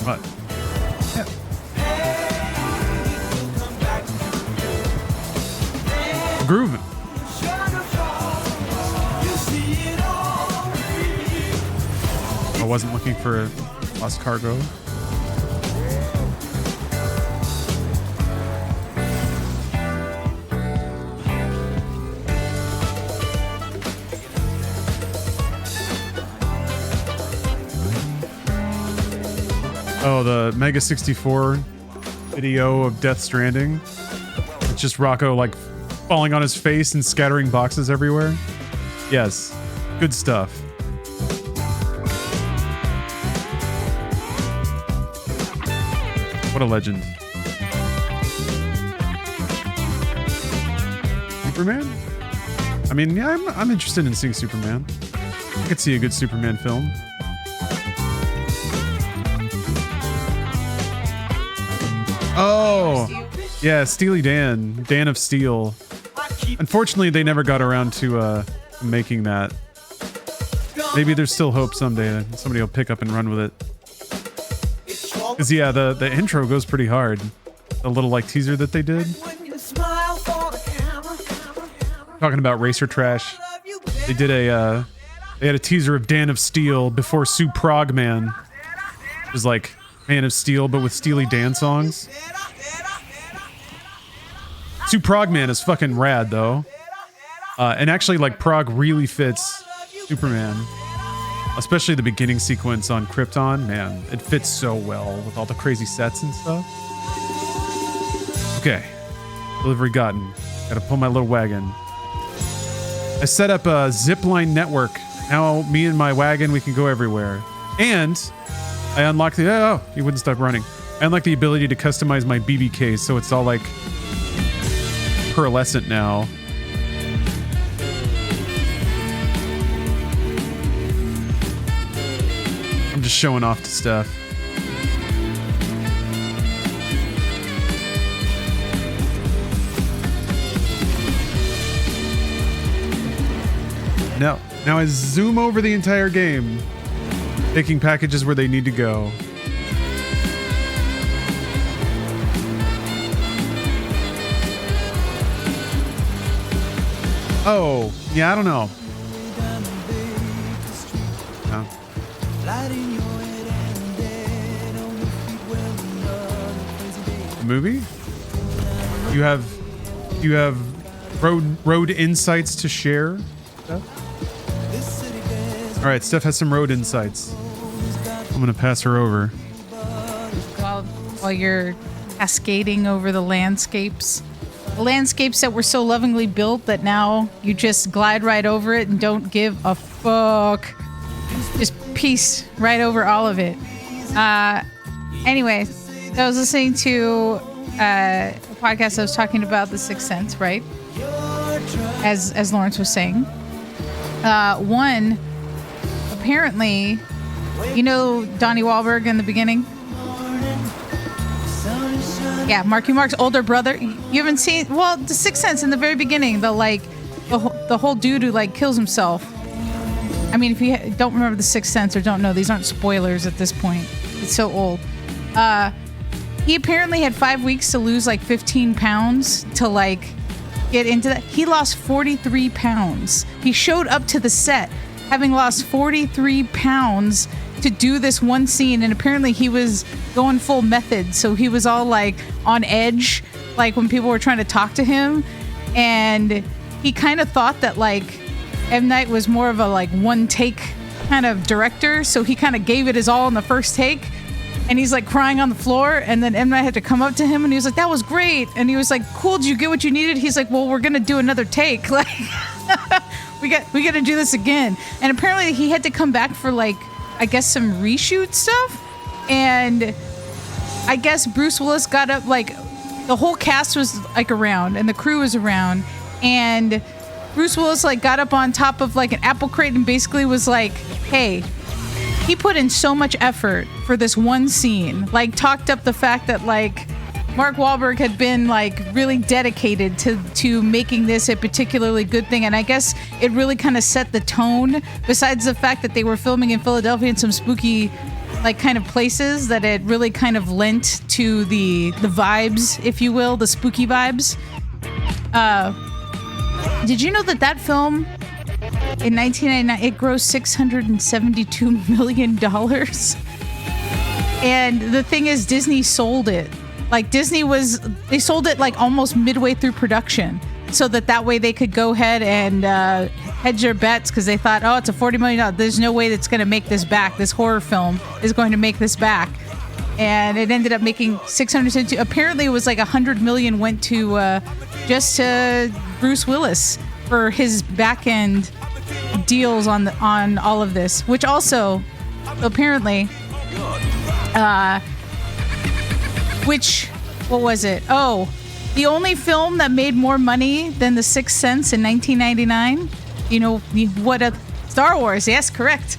What? Yeah. Grooving. I wasn't looking for lost cargo. Oh, the Mega 64 video of Death Stranding. It's just Rocco like falling on his face and scattering boxes everywhere. Yes, good stuff. What a legend. Superman? I mean, yeah, I'm interested in seeing Superman. I could see a good Superman film. Oh, yeah, Steely Dan of Steel. Unfortunately, they never got around to making that. Maybe there's still hope someday that somebody will pick up and run with it. Because, yeah, the intro goes pretty hard. The little, like, teaser that they did. Talking about Racer Trash. They did they had a teaser of Dan of Steel before Sue Progman. It was like Man of Steel, but with Steely Dan songs. Sue Progman is fucking rad, though. And actually, like, Prog really fits Superman. Especially the beginning sequence on Krypton. Man, it fits so well with all the crazy sets and stuff. Okay. Delivery gotten. Gotta pull my little wagon. I set up a zipline network. Now me and my wagon, we can go everywhere. And I unlocked the... Oh, he wouldn't stop running. I unlocked the ability to customize my BB case, so it's all like pearlescent now. I'm just showing off to stuff. No. Now I zoom over the entire game, taking packages where they need to go. Oh, yeah, I don't know. No. Movie? You have road insights to share? Steph? All right, Steph has some road insights. I'm gonna pass her over. While you're cascading over the landscapes that were so lovingly built that now you just glide right over it and don't give a fuck. Just piece right over all of it. Anyway, I was listening to a podcast that was talking about The Sixth Sense, right? As Lawrence was saying. One, apparently, you know Donnie Wahlberg in the beginning? Yeah, Marky Mark's older brother. You haven't seen, well, The Sixth Sense in the very beginning, the whole dude who like kills himself. I mean, if you don't remember The Sixth Sense or don't know, these aren't spoilers at this point. It's so old. He apparently had 5 weeks to lose like 15 pounds to like get into that. He lost 43 pounds. He showed up to the set having lost 43 pounds to do this one scene, and apparently he was going full method, so he was all like on edge, like when people were trying to talk to him, and he kind of thought that like M. Night was more of a like one take kind of director, so he kind of gave it his all in the first take, and he's like crying on the floor, and then M. Night had to come up to him and he was like, that was great, and he was like, cool, did you get what you needed? He's like, well, we're gonna do another take, like we got to do this again. And apparently he had to come back for like, I guess, some reshoot stuff, and I guess Bruce Willis got up, like the whole cast was like around and the crew was around, and Bruce Willis like got up on top of like an apple crate and basically was like, hey, he put in so much effort for this one scene, like talked up the fact that like Mark Wahlberg had been like really dedicated to making this a particularly good thing, and I guess it really kind of set the tone, besides the fact that they were filming in Philadelphia in some spooky like kind of places, that it really kind of lent to the vibes, if you will, the spooky vibes. Did you know that film in 1999 it grossed $672 million? And the thing is, Disney sold it. Like they sold it like almost midway through production, so that way they could go ahead and hedge their bets, because they thought, oh, it's a $40 million. There's no way that's going to make this back. This horror film is going to make this back. And it ended up making 672. Apparently it was like $100 million went to just to Bruce Willis for his back end deals on all of this, which also apparently what was it? Oh, the only film that made more money than The Sixth Sense in 1999. You know what? Star Wars. Yes, correct.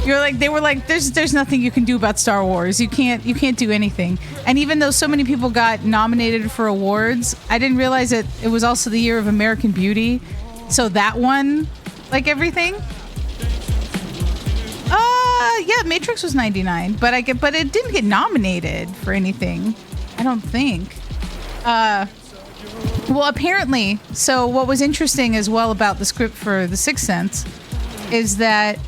They were like, there's nothing you can do about Star Wars. You can't do anything. And even though so many people got nominated for awards, I didn't realize that it was also the year of American Beauty. So that won like everything. Yeah, Matrix was 99, but it didn't get nominated for anything, I don't think. Well, apparently, so what was interesting as well about the script for The Sixth Sense is that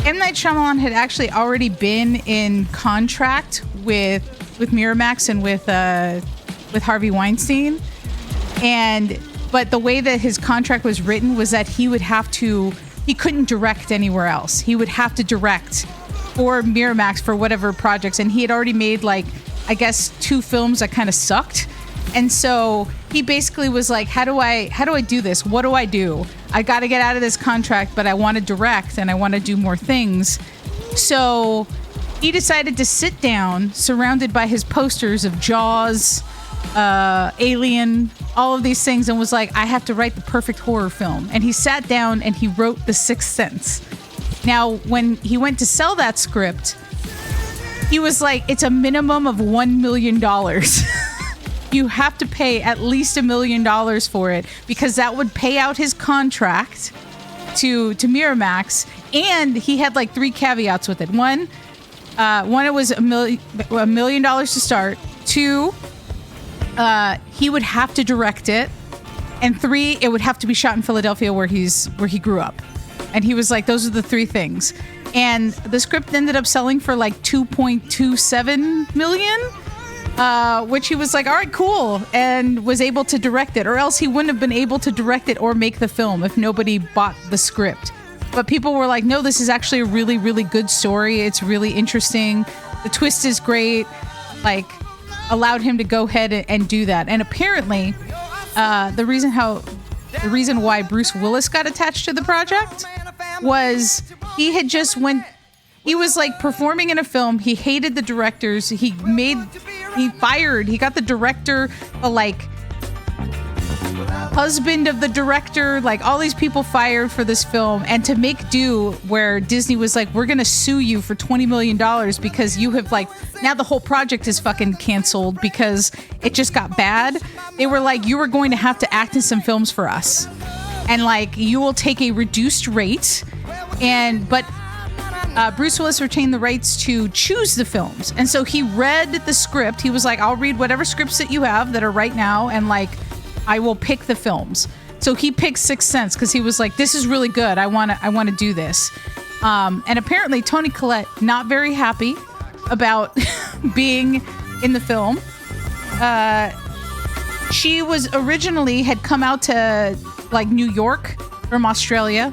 M. Night Shyamalan had actually already been in contract with Miramax and with Harvey Weinstein, but the way that his contract was written was that he couldn't direct anywhere else. He would have to direct for Miramax for whatever projects, and he had already made like, I guess, 2 films that kind of sucked. And so he basically was like, how do I do this? What do I do? I got to get out of this contract, but I want to direct and I want to do more things. So he decided to sit down surrounded by his posters of Jaws, Alien, all of these things, and was like, I have to write the perfect horror film. And he sat down and he wrote The Sixth Sense. Now, when he went to sell that script, he was like, it's a minimum of $1 million. You have to pay at least $1 million for it, because that would pay out his contract to Miramax, and he had like 3 caveats with it. One, it was $1 million to start. 2, he would have to direct it, and 3, it would have to be shot in Philadelphia where he grew up. And he was like, those are the 3 things. And the script ended up selling for like $2.27 million, which he was like, all right, cool, and was able to direct it. Or else he wouldn't have been able to direct it or make the film if nobody bought the script. But people were like, no, this is actually a really, really good story. It's really interesting. The twist is great. Like, allowed him to go ahead and do that. And apparently, the reason why Bruce Willis got attached to the project was he was like performing in a film. He hated the directors. He got the director, like husband of the director, like all these people fired for this film. And to make do, where Disney was like, we're going to sue you for $20 million because you have like, now the whole project is fucking canceled because it just got bad. They were like, you are going to have to act in some films for us. And like, you will take a reduced rate. But Bruce Willis retained the rights to choose the films. And so he read the script. He was like, I'll read whatever scripts that you have that are right now. And like, I will pick the films. So he picked Sixth Sense because he was like, this is really good. I want to do this. And apparently Toni Collette, not very happy about being in the film. She was originally had come out to like New York from Australia,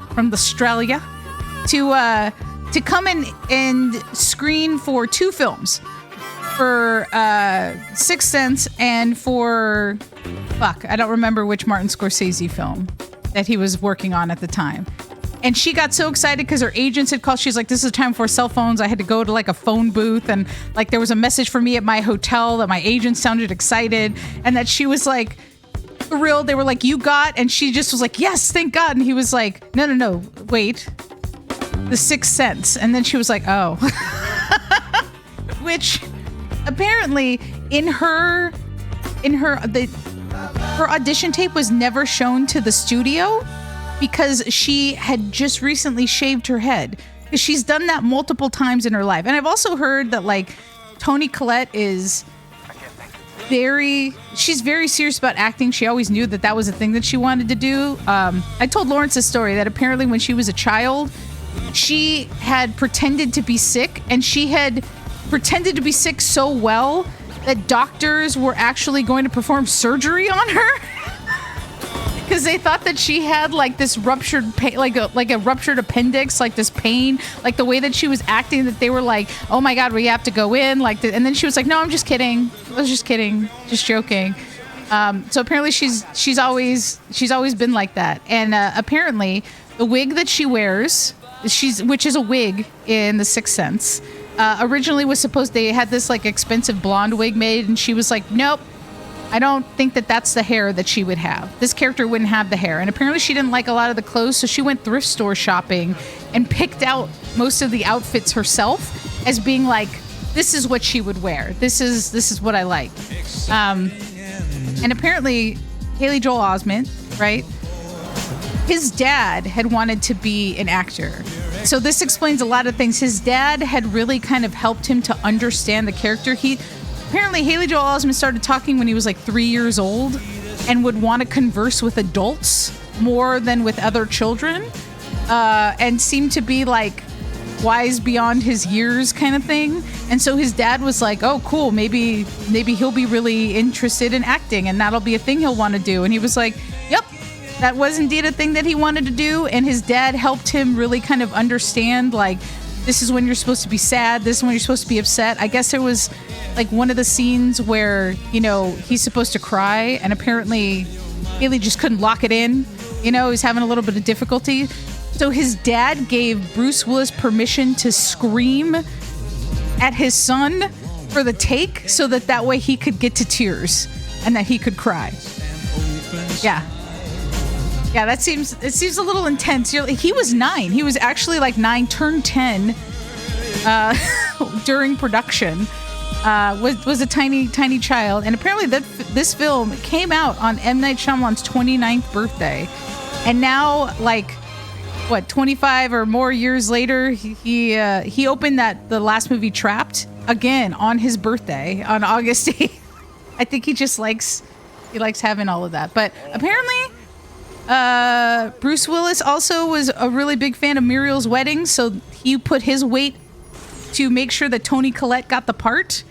to come in and screen for 2 films, for Sixth Sense and for I don't remember which Martin Scorsese film that he was working on at the time. And she got so excited because her agents had called. She's like, this is a time before cell phones. I had to go to like a phone booth, and like there was a message for me at my hotel that my agent sounded excited, and that she was like thrilled. They were like, you got, and she just was like, yes, thank God. And he was like, no, wait, The Sixth Sense. And then she was like, oh. Which apparently her audition tape was never shown to the studio because she had just recently shaved her head. She's done that multiple times in her life. And I've also heard that like Toni Collette is she's very serious about acting. She always knew that was a thing that she wanted to do. I told Lawrence a story that apparently when she was a child, she had pretended to be sick, and she had pretended to be sick so well that doctors were actually going to perform surgery on her because they thought that she had like this ruptured pain, like a ruptured appendix, like this pain, like the way that she was acting, that they were like, oh my God, we have to go in, like and then she was like, no, I'm just kidding, I was just kidding, just joking. So apparently she's always been like that. And apparently the wig that she wears, which is a wig in The Sixth Sense, originally was they had this like expensive blonde wig made, and she was like, nope, I don't think that's the hair that she would have. This character wouldn't have the hair. And apparently she didn't like a lot of the clothes, so she went thrift store shopping and picked out most of the outfits herself as being like, this is what she would wear. This is what I like. And apparently Haley Joel Osment, right? His dad had wanted to be an actor. So this explains a lot of things. His dad had really kind of helped him to understand the character. Apparently Haley Joel Osment started talking when he was like 3 years old and would want to converse with adults more than with other children, and seemed to be like wise beyond his years kind of thing. And so his dad was like, oh, cool, maybe he'll be really interested in acting and that'll be a thing he'll want to do. And he was like, yep. That was indeed a thing that he wanted to do, and his dad helped him really kind of understand, like, this is when you're supposed to be sad, this is when you're supposed to be upset. I guess there was, like, one of the scenes where, he's supposed to cry, and apparently Haley just couldn't lock it in. He's having a little bit of difficulty. So his dad gave Bruce Willis permission to scream at his son for the take so that way he could get to tears and that he could cry. Yeah. Yeah, it seems a little intense. He was 9. He was actually like 9, turned 10 during production. Was a tiny child, and apparently this film came out on M. Night Shyamalan's 29th birthday, and now like what, 25 or more years later, he opened the last movie Trapped again on his birthday on August 8th. I think he likes having all of that. But apparently, Bruce Willis also was a really big fan of Muriel's Wedding, so he put his weight to make sure that Toni Collette got the part,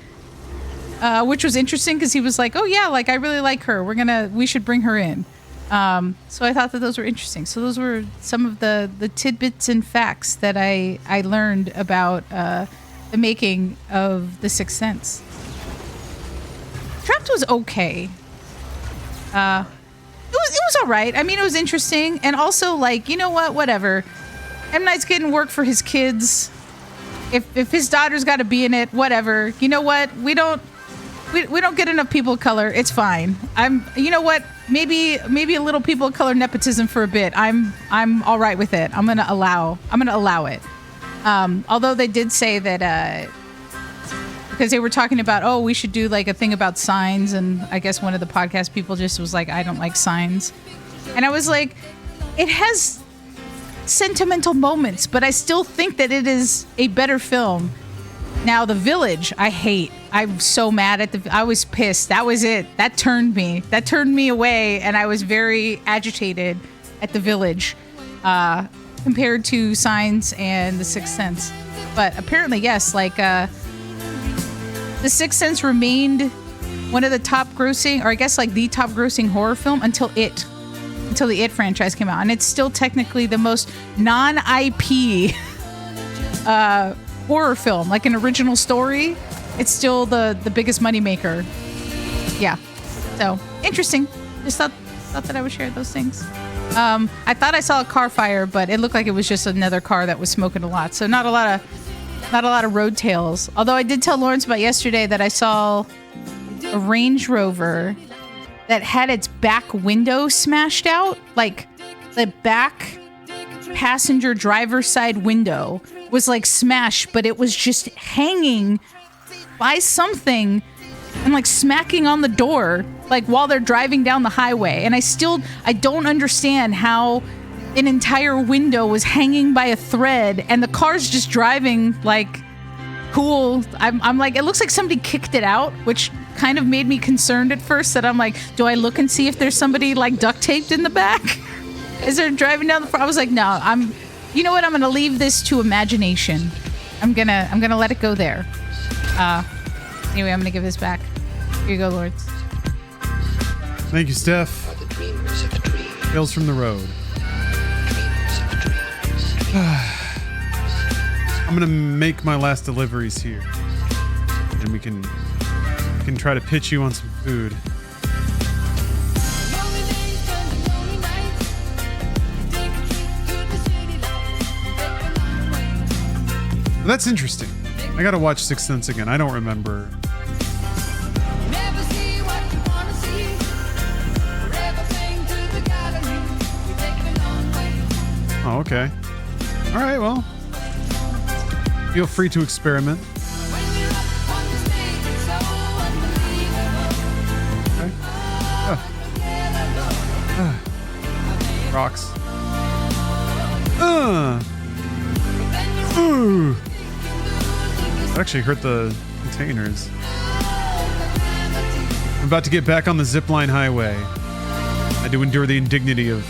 which was interesting because he was like, "Oh yeah, like I really like her. We should bring her in." So I thought that those were interesting. So those were some of the tidbits and facts that I learned about the making of The Sixth Sense. Trapped was okay. It was all right. I mean, it was interesting, and also like, you know what? Whatever. M. Night's getting work for his kids. If his daughter's got to be in it, whatever. You know what? We don't get enough people of color. It's fine. You know what? Maybe a little people of color nepotism for a bit. I'm all right with it. I'm gonna allow it. Although they did say that because they were talking about, oh, we should do like a thing about signs, and I guess one of the podcast people just was like, I don't like signs, and I was like, it has sentimental moments, but I still think that it is a better film. Now, The Village, I hate. I'm so mad at I was pissed. That was it. That turned me away, and I was very agitated at The Village compared to Signs and The Sixth Sense. But apparently, yes, like The Sixth Sense remained one of the top grossing, or I guess like the top grossing horror film until the It franchise came out. And it's still technically the most non-IP horror film, like an original story. It's still the biggest moneymaker. Yeah. So interesting. Just thought that I would share those things. I thought I saw a car fire, but it looked like it was just another car that was smoking a lot. So not a lot of road tales. Although I did tell Lawrence about yesterday that I saw a Range Rover that had its back window smashed out. Like the back passenger driver's side window was like smashed, but it was just hanging by something and like smacking on the door like while they're driving down the highway. And I don't understand how an entire window was hanging by a thread and the car's just driving like cool. I'm like, it looks like somebody kicked it out, which kind of made me concerned at first, that I'm like, do I look and see if there's somebody like duct taped in the back as they're driving down the front? I was like, no, you know what? I'm going to leave this to imagination. I'm going to let it go there. Anyway, I'm going to give this back. Here you go, Lords. Thank you, Steph. Tales from the Road. I'm going to make my last deliveries here. And we can try to pitch you on some food. That's interesting. I gotta watch Sixth Sense again. I don't remember. Oh, okay. All right, well. Feel free to experiment. Okay. Rocks. Ooh. That actually hurt the containers. I'm about to get back on the zipline highway. I had to endure the indignity of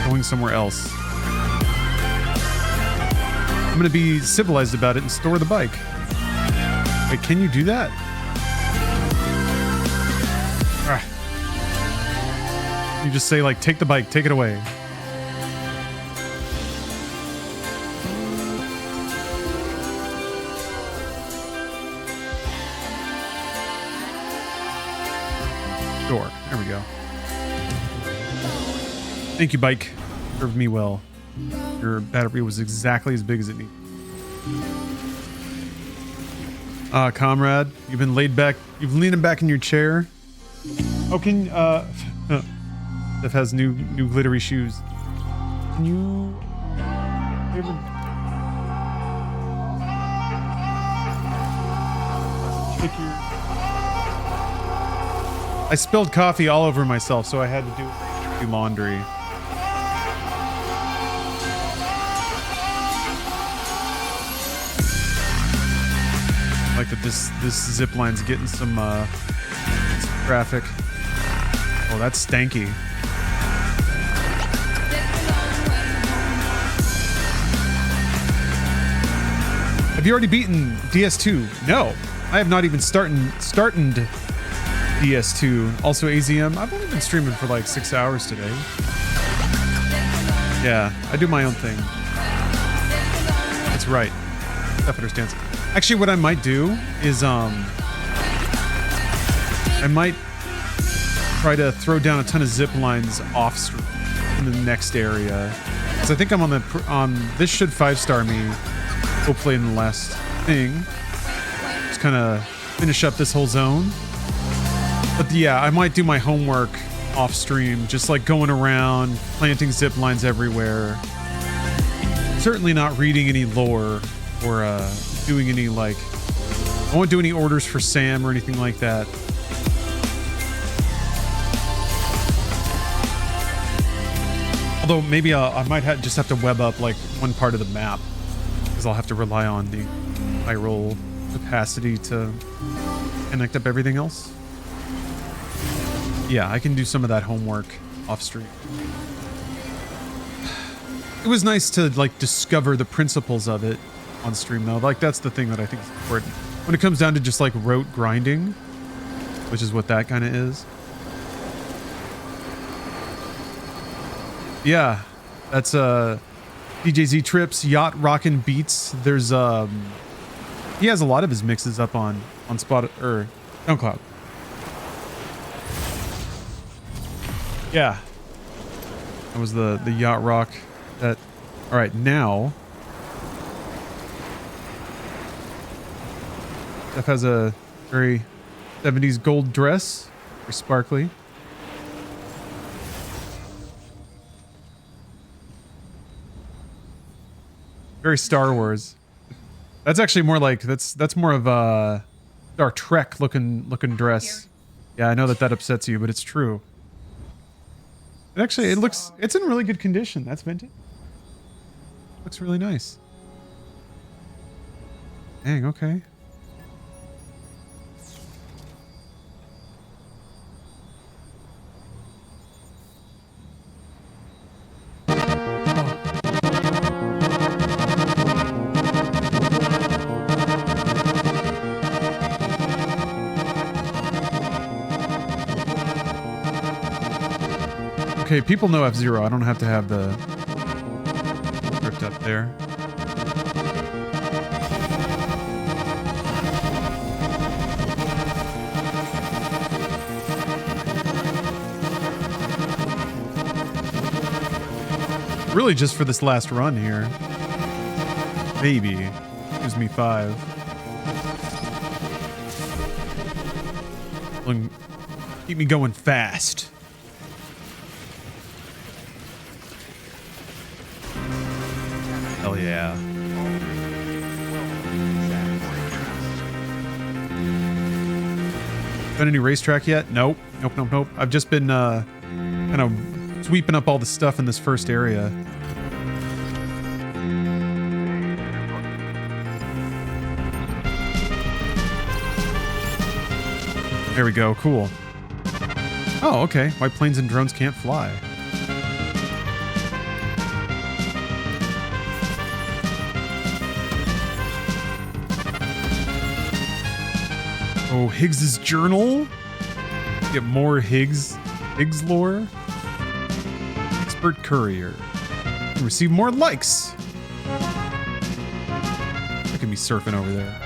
going somewhere else. I'm gonna be civilized about it and store the bike. Wait, can you do that? You just say like, take the bike, take it away. Door. There we go. Thank you, bike. Served me well. Your battery was exactly as big as it needed. Comrade, you've been laid back. You've leaning back in your chair. Oh, can Steph has new glittery shoes. Can you? I spilled coffee all over myself, so I had to do laundry. I like that this zip line's getting some traffic. Oh, that's stanky. Have you already beaten DS2? No, I have not even started DS2. Also AZM. I've only been streaming for like 6 hours today. Yeah, I do my own thing. That's right. Steph understands. Actually, what I might do is I might try to throw down a ton of zip lines off stream in the next area. Because I think I'm on this should 5-star me. Hopefully in the last thing. Just kind of finish up this whole zone. But yeah, I might do my homework off stream, just like going around, planting zip lines everywhere. Certainly not reading any lore or doing any like, I won't do any orders for Sam or anything like that. Although maybe I might just have to web up like one part of the map. I'll have to rely on the high-roll capacity to connect up everything else. Yeah, I can do some of that homework off stream. It was nice to like discover the principles of it on stream though. Like that's the thing that I think is important. When it comes down to just like rote grinding, which is what that kind of is. Yeah, that's DJ Z Trips, Yacht Rockin' Beats. There's he has a lot of his mixes up on Spot or SoundCloud. Yeah. That was the Yacht Rock that all right, now Steph has a very 70s gold dress, very sparkly. Very Star Wars. That's actually more like that's more of a Star Trek looking dress. Yeah, I know that upsets you, but it's true. And actually, it's in really good condition. That's vintage. Looks really nice. Dang, okay. Okay, people know F-Zero. I don't have to have the script up there. Really just for this last run here. Maybe. Gives me 5. Keep me going fast. Hell yeah. Done any racetrack yet? Nope. Nope. I've just been kind of sweeping up all the stuff in this first area. There we go. Cool. Oh, okay. Why planes and drones can't fly. Oh, Higgs's journal. Get more Higgs lore. Expert courier. Receive more likes. Look at me surfing over there.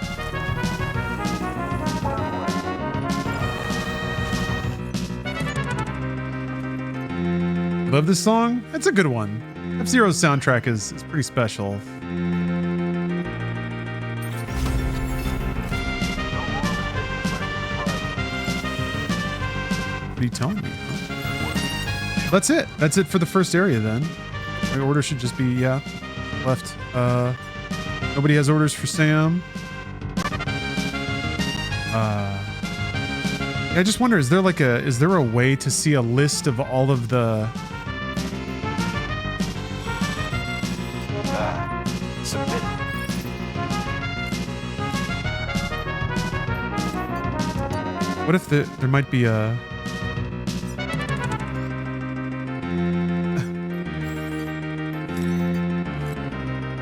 Love this song. It's a good one. F-Zero's soundtrack is pretty special. What are you telling me? That's it. That's it for the first area then. My order should just be, yeah, left. Nobody has orders for Sam. I just wonder, is there a way to see a list of all of the... Submit. What if there might be a...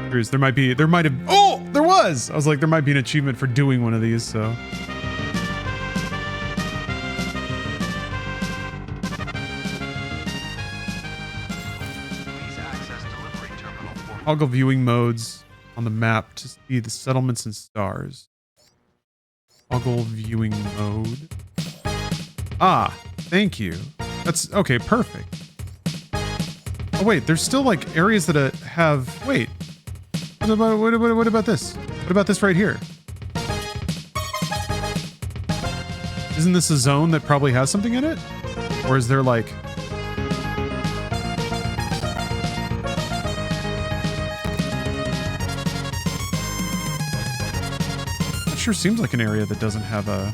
There might have... Oh, there was! I was like, there might be an achievement for doing one of these, so... Toggle viewing modes on the map to see the settlements and stars. Toggle viewing mode. Ah, thank you. That's okay, perfect. Oh wait, there's still like areas that have... Wait. What about this? What about this right here? Isn't this a zone that probably has something in it? Or is there like... That sure seems like an area that doesn't have a...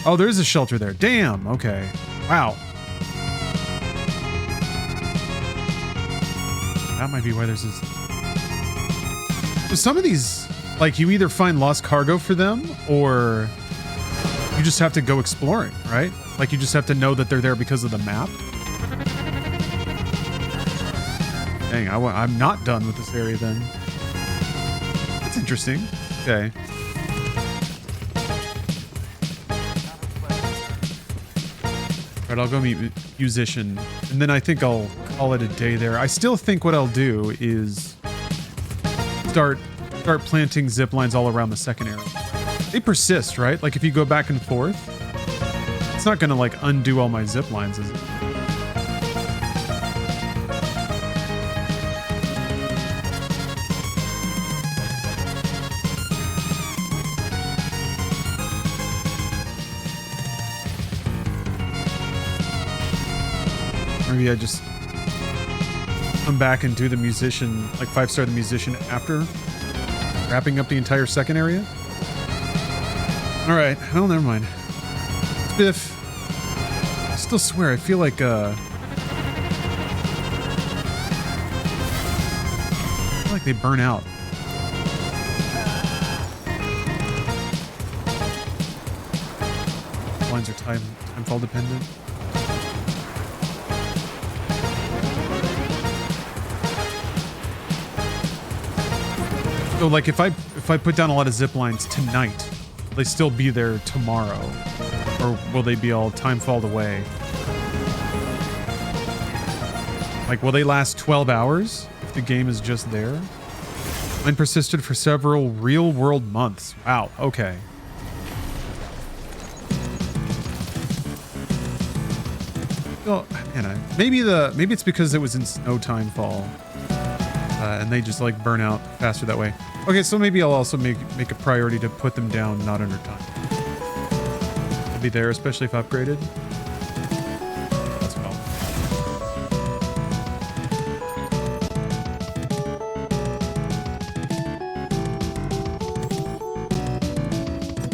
Oh, there is a shelter there. Damn, okay. Wow. That might be why there's this... So some of these, like, you either find lost cargo for them, or you just have to go exploring, right? Like, you just have to know that they're there because of the map. Dang, I'm not done with this area then. That's interesting. Okay. Right, I'll go meet musician, and then I think I'll call it a day there. I still think what I'll do is start planting zip lines all around the second area. They persist, right? Like if you go back and forth, it's not gonna like undo all my zip lines, is it? Maybe I just come back and do the musician, like 5-star the musician after wrapping up the entire second area. All right, well, never mind. Biff, I still swear, I feel like they burn out. Lines are timefall dependent. So like if I put down a lot of zip lines tonight, will they still be there tomorrow? Or will they be all time-falled away? Like, will they last 12 hours if the game is just there? Mine persisted for several real-world months. Wow, okay. Well, man, maybe it's because it was in snow timefall. And they just like burn out faster that way. Okay, so maybe I'll also make a priority to put them down not under time. I'll be there, especially if upgraded. Let's go.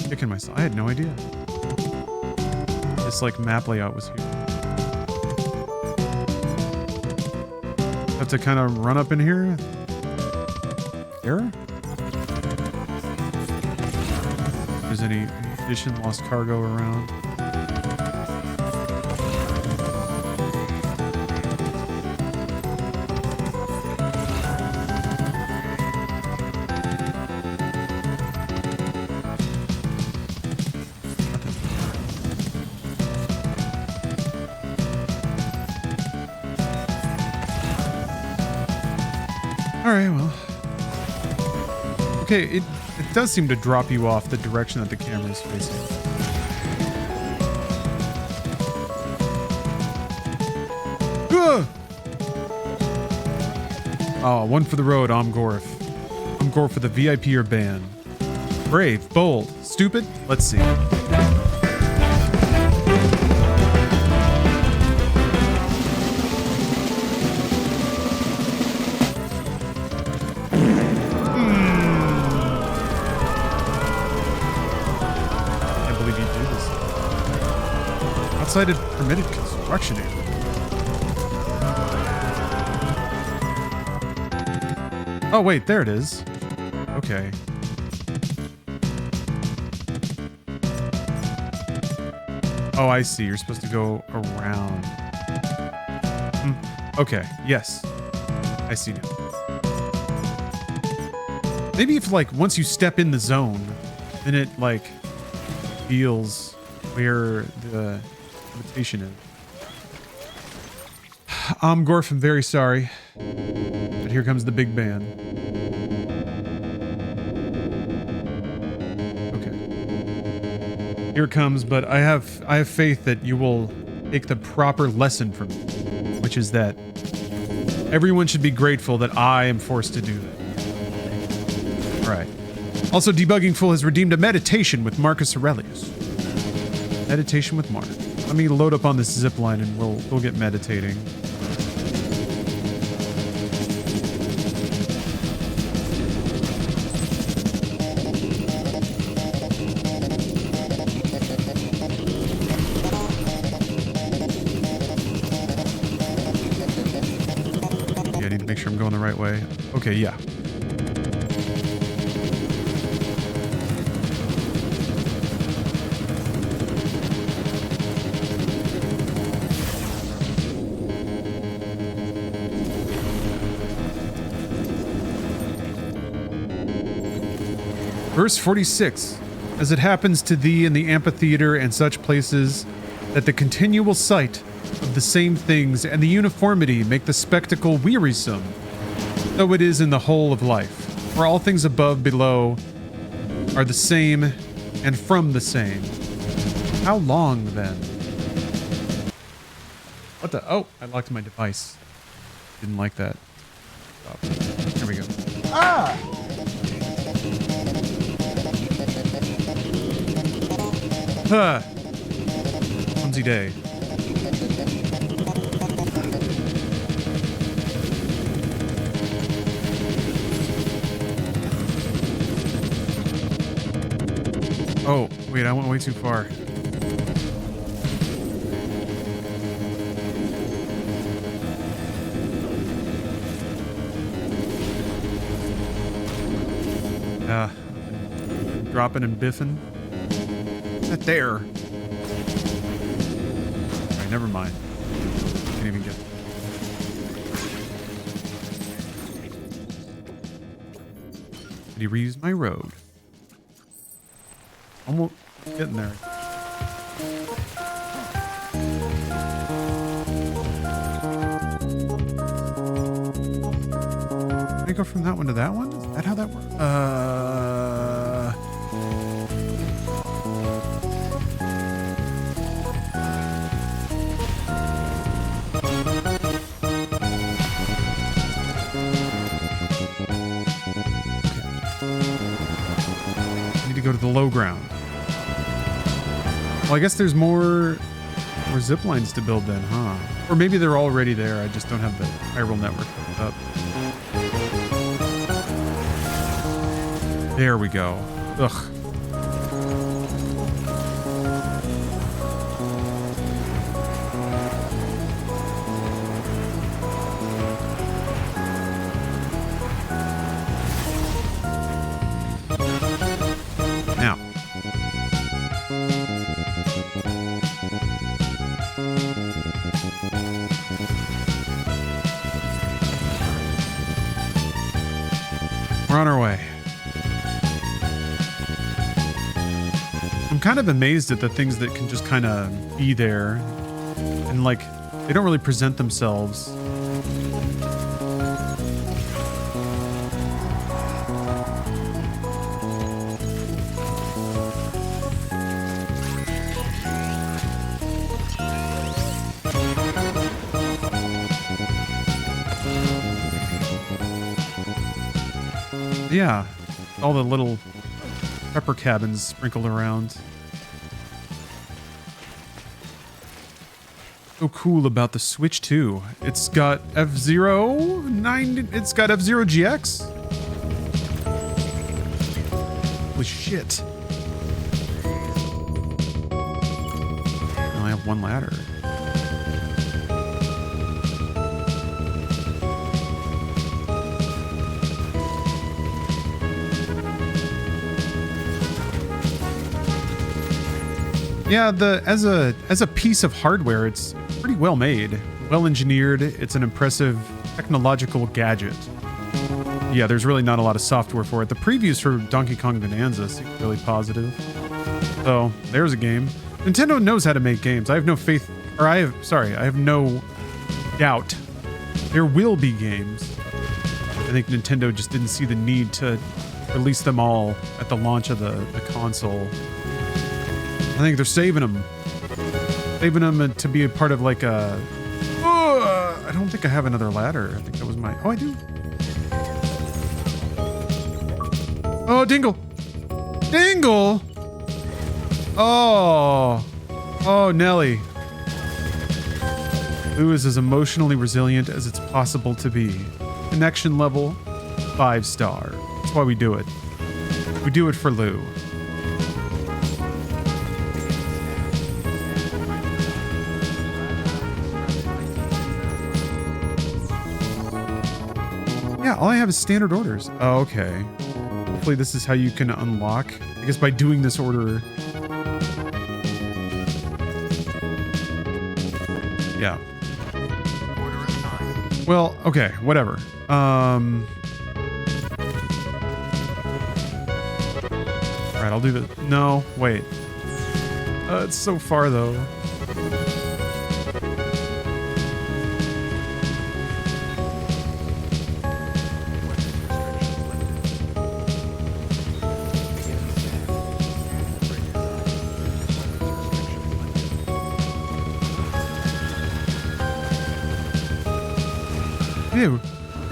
Kicking myself. I had no idea. This like map layout was here. Have to kind of run up in here. There? If there's any munition, lost cargo around. All right, well. Okay, it does seem to drop you off the direction that the camera is facing. Oh, one for the road, Omgorf. Omgorf for the VIP or ban. Brave, bold, stupid? Let's see. I believe you do this. unsighted permitted construction area. Oh, wait, there it is. Okay. Oh, I see. You're supposed to go around. Okay, yes. I see now. Maybe if, like, once you step in the zone, then it, like, feels where the invitation is. Gorf, I'm very sorry. But here comes the big band. Okay. Here it comes, but I have faith that you will take the proper lesson from it, which is that everyone should be grateful that I am forced to do that. All right. Also, Debugging Fool has redeemed a meditation with Marcus Aurelius. Meditation with Mark. Let me load up on this zip line and we'll get meditating. Yeah, I need to make sure I'm going the right way. Okay, yeah. Verse 46, as it happens to thee in the amphitheater and such places, that the continual sight of the same things and the uniformity make the spectacle wearisome, so it is in the whole of life. For all things above, below, are the same and from the same. How long then? What the? Oh, I locked my device. Didn't like that. Oh, here we go. Ah! Huh. Clumsy day. Oh, wait, I went way too far. Dropping and biffing. Not there. Alright, never mind. Can't even get. Did he reuse my road? Almost getting there. Can I go from that one to that one? Is that how that works? Go to the low ground. Well, I guess there's more zip lines to build then, huh? Or maybe they're already there. I just don't have the spiral network hooked up. There we go. Ugh. We're on our way. I'm kind of amazed at the things that can just kind of be there and like they don't really present themselves. Yeah, all the little pepper cabins sprinkled around. So cool about the Switch too. It's got F-Zero 9. It's got F-Zero GX. Holy shit! I one ladder. Yeah, as a piece of hardware, it's pretty well made, well engineered. It's an impressive technological gadget. Yeah, there's really not a lot of software for it. The previews for Donkey Kong Bonanza seem really positive. So there's a game. Nintendo knows how to make games. I have no faith, or I have no doubt there will be games. I think Nintendo just didn't see the need to release them all at the launch of the console. I think they're saving them to be a part of like a. I don't think I have another ladder. I think that was my. Oh, I do. Oh, Dingle. Dingle. Oh, Nelly. Lou is as emotionally resilient as it's possible to be. Connection level 5-star. That's why we do it. We do it for Lou. Yeah, all I have is standard orders. Oh, okay. Hopefully this is how you can unlock. I guess by doing this order. Yeah. Well, okay, whatever. Alright, I'll do the. No, wait. It's so far though.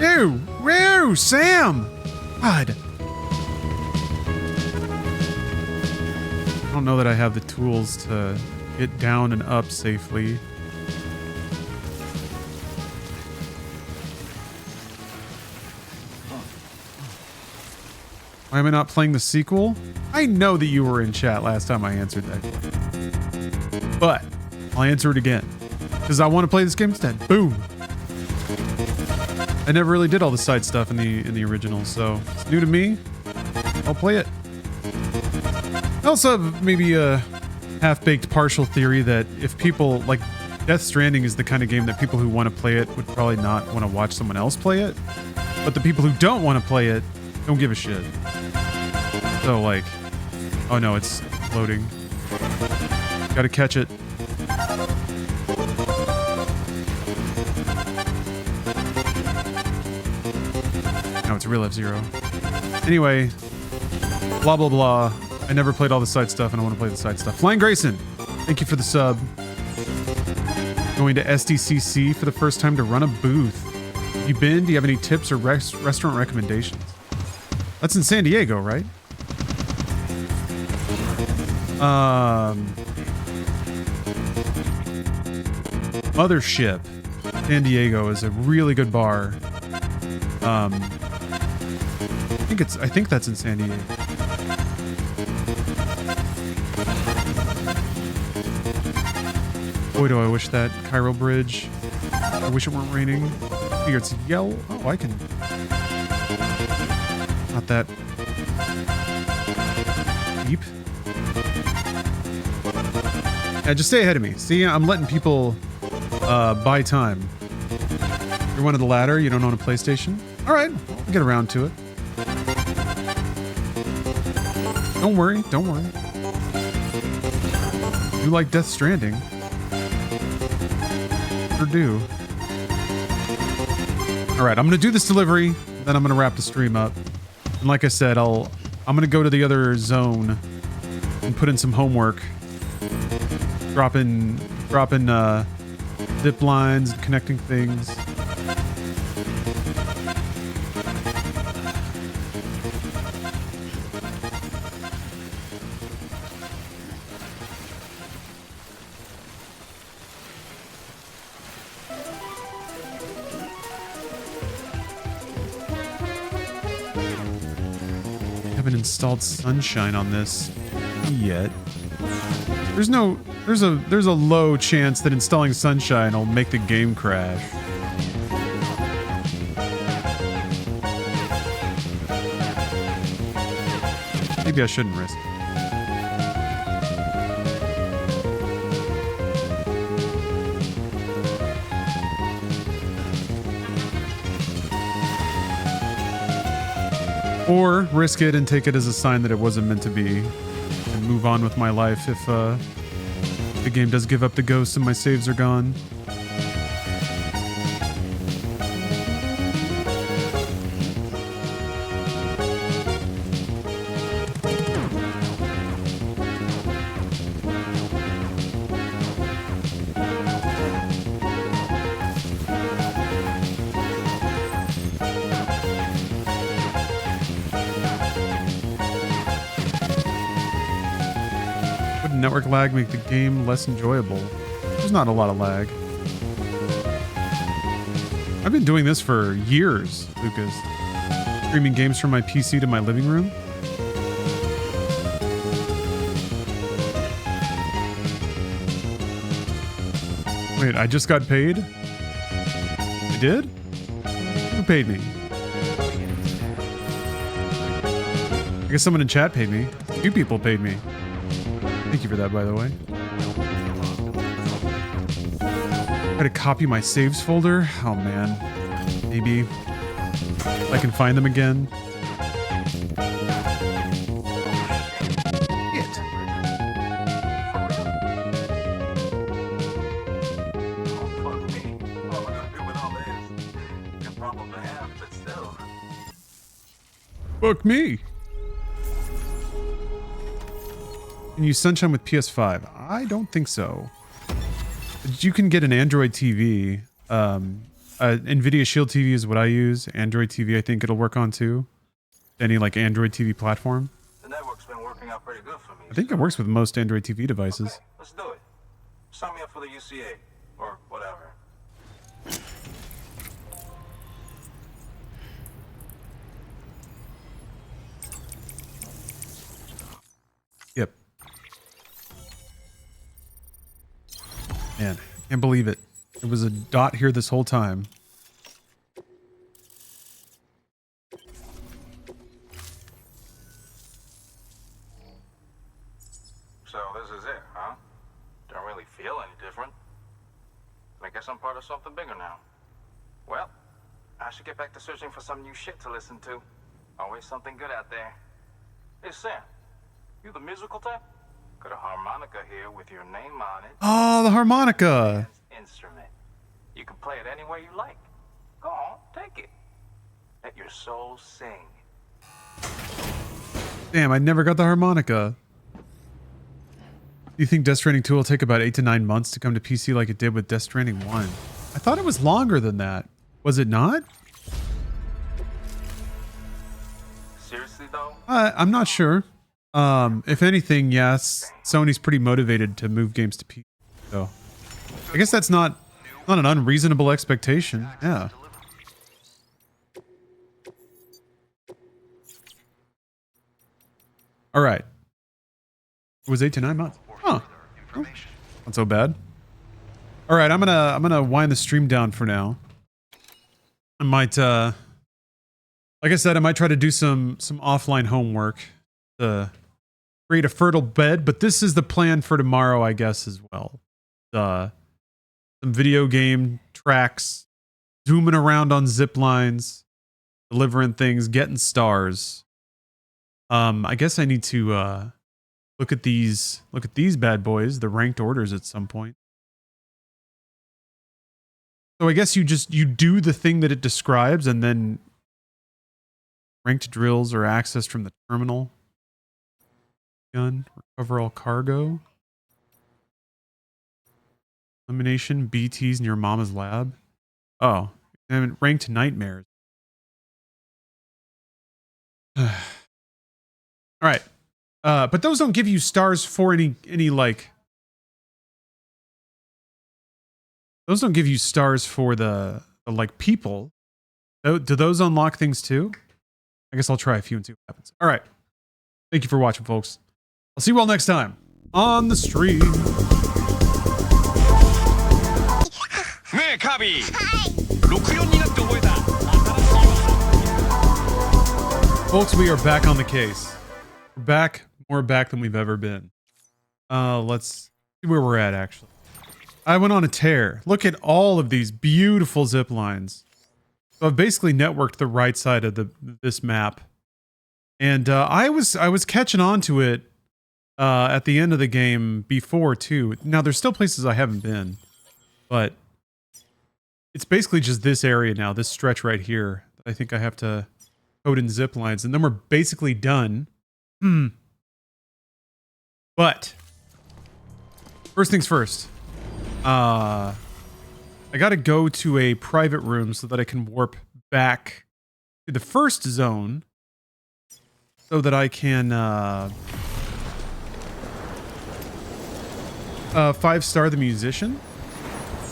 Ew, Sam! God. I don't know that I have the tools to get down and up safely. Why am I not playing the sequel? I know that you were in chat last time I answered that. But I'll answer it again. Because I want to play this game instead. Boom! I never really did all the side stuff in the original, so it's new to me. I'll play it. I also have maybe a half-baked partial theory that if people like Death Stranding is the kind of game that people who want to play it would probably not want to watch someone else play it, but the people who don't want to play it don't give a shit. So like, oh no, it's loading. Gotta catch it. No, it's real F-Zero. Anyway, blah, blah, blah. I never played all the side stuff and I want to play the side stuff. Flying Grayson, thank you for the sub. Going to SDCC for the first time to run a booth. You been? Do you have any tips or restaurant recommendations? That's in San Diego, right? Mothership, San Diego is a really good bar. I think that's in San Diego. Boy, do I wish that Cairo Bridge. I wish it weren't raining. Here it's yellow. Oh, I can. Not that deep. Yeah, just stay ahead of me. See, I'm letting people buy time. You're one of the latter. You don't own a PlayStation? All right, I'll get around to it. Don't worry. Don't worry. You like Death Stranding? Or do. All right, I'm gonna do this delivery, then I'm gonna wrap the stream up. And like I said, I'm gonna go to the other zone and put in some homework. Drop in zip lines, and connecting things. Haven't installed Sunshine on this yet. There's a low chance that installing Sunshine will make the game crash. Maybe I shouldn't risk it. Or risk it and take it as a sign that it wasn't meant to be and move on with my life if the game does give up the ghost and my saves are gone. Network lag make the game less enjoyable. There's not a lot of lag. I've been doing this for years, Lucas. Streaming games from my PC to my living room. Wait, I just got paid? I did? Who paid me? I guess someone in chat paid me. A few people paid me. Thank you for that, by the way. I gotta copy my saves folder. Oh man. Maybe I can find them again. Fuck me. Can you Sunshine with PS5? I don't think so. You can get an Android TV. NVIDIA Shield TV is what I use. Android TV, I think it'll work on too. Any like Android TV platform. The network's been working out pretty good for me. I think it works with most Android TV devices. Okay, let's do it. Sign me up for the UCA or whatever. Yep. Man, can't believe it. There was a dot here this whole time. So this is it, huh? Don't really feel any different. I guess I'm part of something bigger now. Well, I should get back to searching for some new shit to listen to. Always something good out there. Hey Sam, you the musical type? Got a harmonica here with your name on it. Oh, the harmonica. Instrument. You can play it any way you like. Go on, take it. Let your soul sing. Damn, I never got the harmonica. Do you think Death Stranding 2 will take about 8 to 9 months to come to PC like it did with Death Stranding 1? I thought it was longer than that. Was it not? Seriously though? I'm not sure. If anything, yes, Sony's pretty motivated to move games to PC. So I guess that's not an unreasonable expectation. Yeah. All right. It was 8 to 9 months. Huh. Oh, not so bad. All right, I'm gonna wind the stream down for now. I might, like I said, I might try to do some offline homework to create a fertile bed. But this is the plan for tomorrow, I guess, as well. Some video game tracks, zooming around on zip lines, delivering things, getting stars. I guess I need to look at these bad boys, the ranked orders at some point. So I guess you do the thing that it describes, and then ranked drills are accessed from the terminal. Gun, recover all cargo. Elimination, BTs near Mama's lab. Oh, and ranked nightmares. All right. But those don't give you stars for any like. Those don't give you stars for the like people. Do those unlock things too? I guess I'll try a few and see what happens. All right. Thank you for watching, folks. I'll see you all next time. on the street. Folks, we are back on the case. We're back, more back than we've ever been. Let's see where we're at, actually. I went on a tear. Look at all of these beautiful zip lines. So I've basically networked the right side of this map. And I was catching on to it at the end of the game before, too. Now, there's still places I haven't been. But it's basically just this area now, this stretch right here. I think I have to code in zip lines, and then we're basically done. But first things first. I gotta go to a private room so that I can warp back to the first zone so that I can 5-star the musician.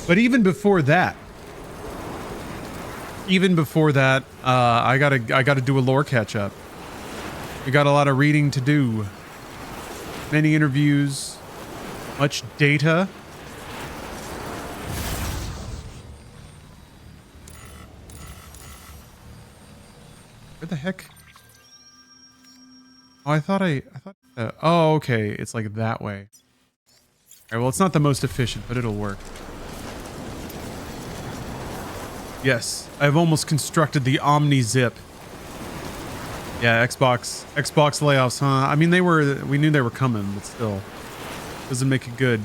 But even before that, I gotta do a lore catch up. We got a lot of reading to do. Many interviews, much data. Where the heck? Oh, I thought oh, okay. It's like that way. All right, well, it's not the most efficient, but it'll work. Yes, I've almost constructed the Omni Zip. Yeah, Xbox layoffs, huh? I mean, we knew they were coming, but still. Doesn't make it good.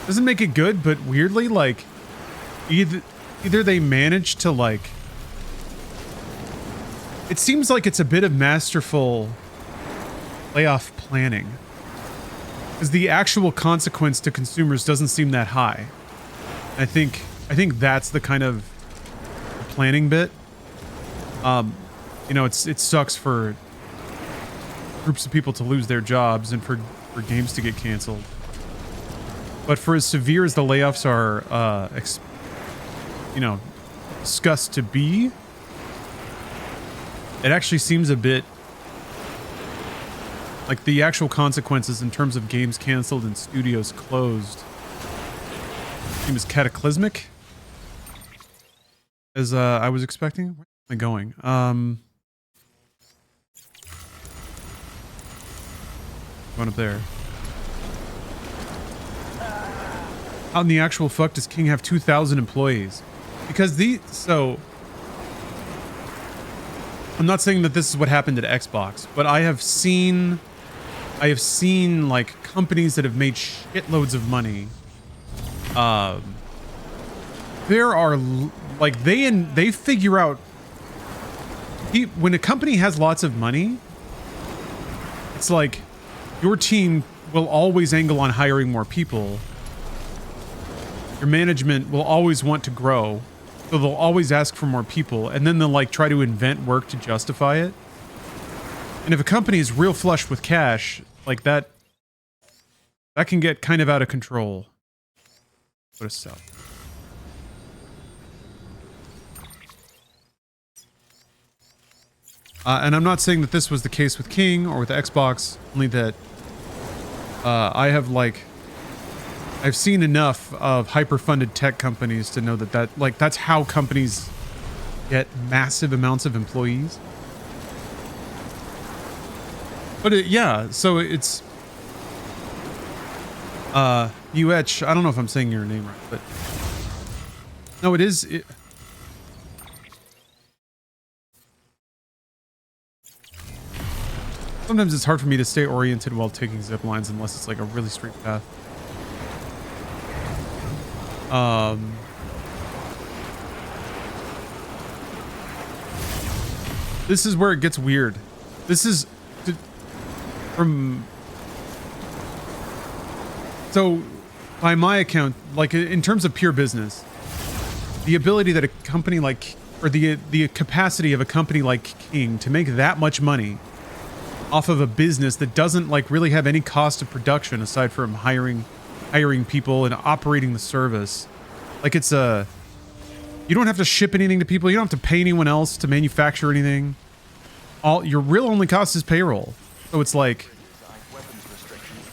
Doesn't make it good, but weirdly, like, either they managed to, like, it seems like it's a bit of masterful layoff planning. Because the actual consequence to consumers doesn't seem that high. I think that's the kind of planning bit. You know, it sucks for groups of people to lose their jobs and for games to get canceled. But for as severe as the layoffs are, discussed to be, it actually seems a bit like the actual consequences in terms of games canceled and studios closed seem as cataclysmic as I was expecting. Where am I going? Going up there. How in the actual fuck does King have 2,000 employees? Because I'm not saying that this is what happened at Xbox, but I have seen like companies that have made shitloads of money. There are like they figure out when a company has lots of money, it's like your team will always angle on hiring more people. Your management will always want to grow, so they'll always ask for more people, and then they'll like try to invent work to justify it. And if a company is real flush with cash, like that can get kind of out of control. Go to sell. And I'm not saying that this was the case with King or with Xbox, only that I've seen enough of hyper-funded tech companies to know that that's how companies get massive amounts of employees. But yeah, so it's UH, I don't know if I'm saying your name right, but no, it is. Sometimes it's hard for me to stay oriented while taking zip lines unless it's like a really straight path. This is where it gets weird. This is so by my account, like in terms of pure business, the ability that a company like, or the capacity of a company like King to make that much money off of a business that doesn't like really have any cost of production aside from hiring people and operating the service. Like you don't have to ship anything to people. You don't have to pay anyone else to manufacture anything. Your real only cost is payroll. So it's like,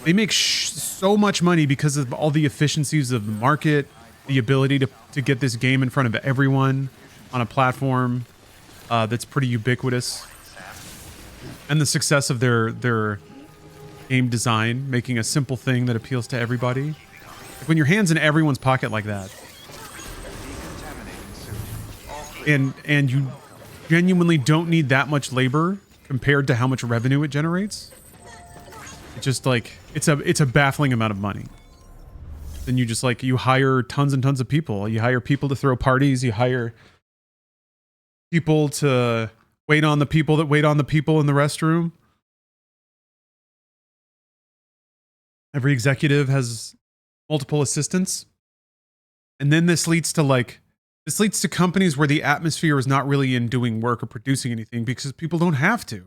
They make so much money because of all the efficiencies of the market, the ability to get this game in front of everyone on a platform that's pretty ubiquitous, and the success of their game design, making a simple thing that appeals to everybody. Like when your hand's in everyone's pocket like that, and you genuinely don't need that much labor compared to how much revenue it generates. It's just like it's a baffling amount of money. Then you just like you hire tons and tons of people. You hire people to throw parties. You hire people to wait on the people that wait on the people in the restroom. Every executive has multiple assistants. And then this leads to companies where the atmosphere is not really in doing work or producing anything because people don't have to.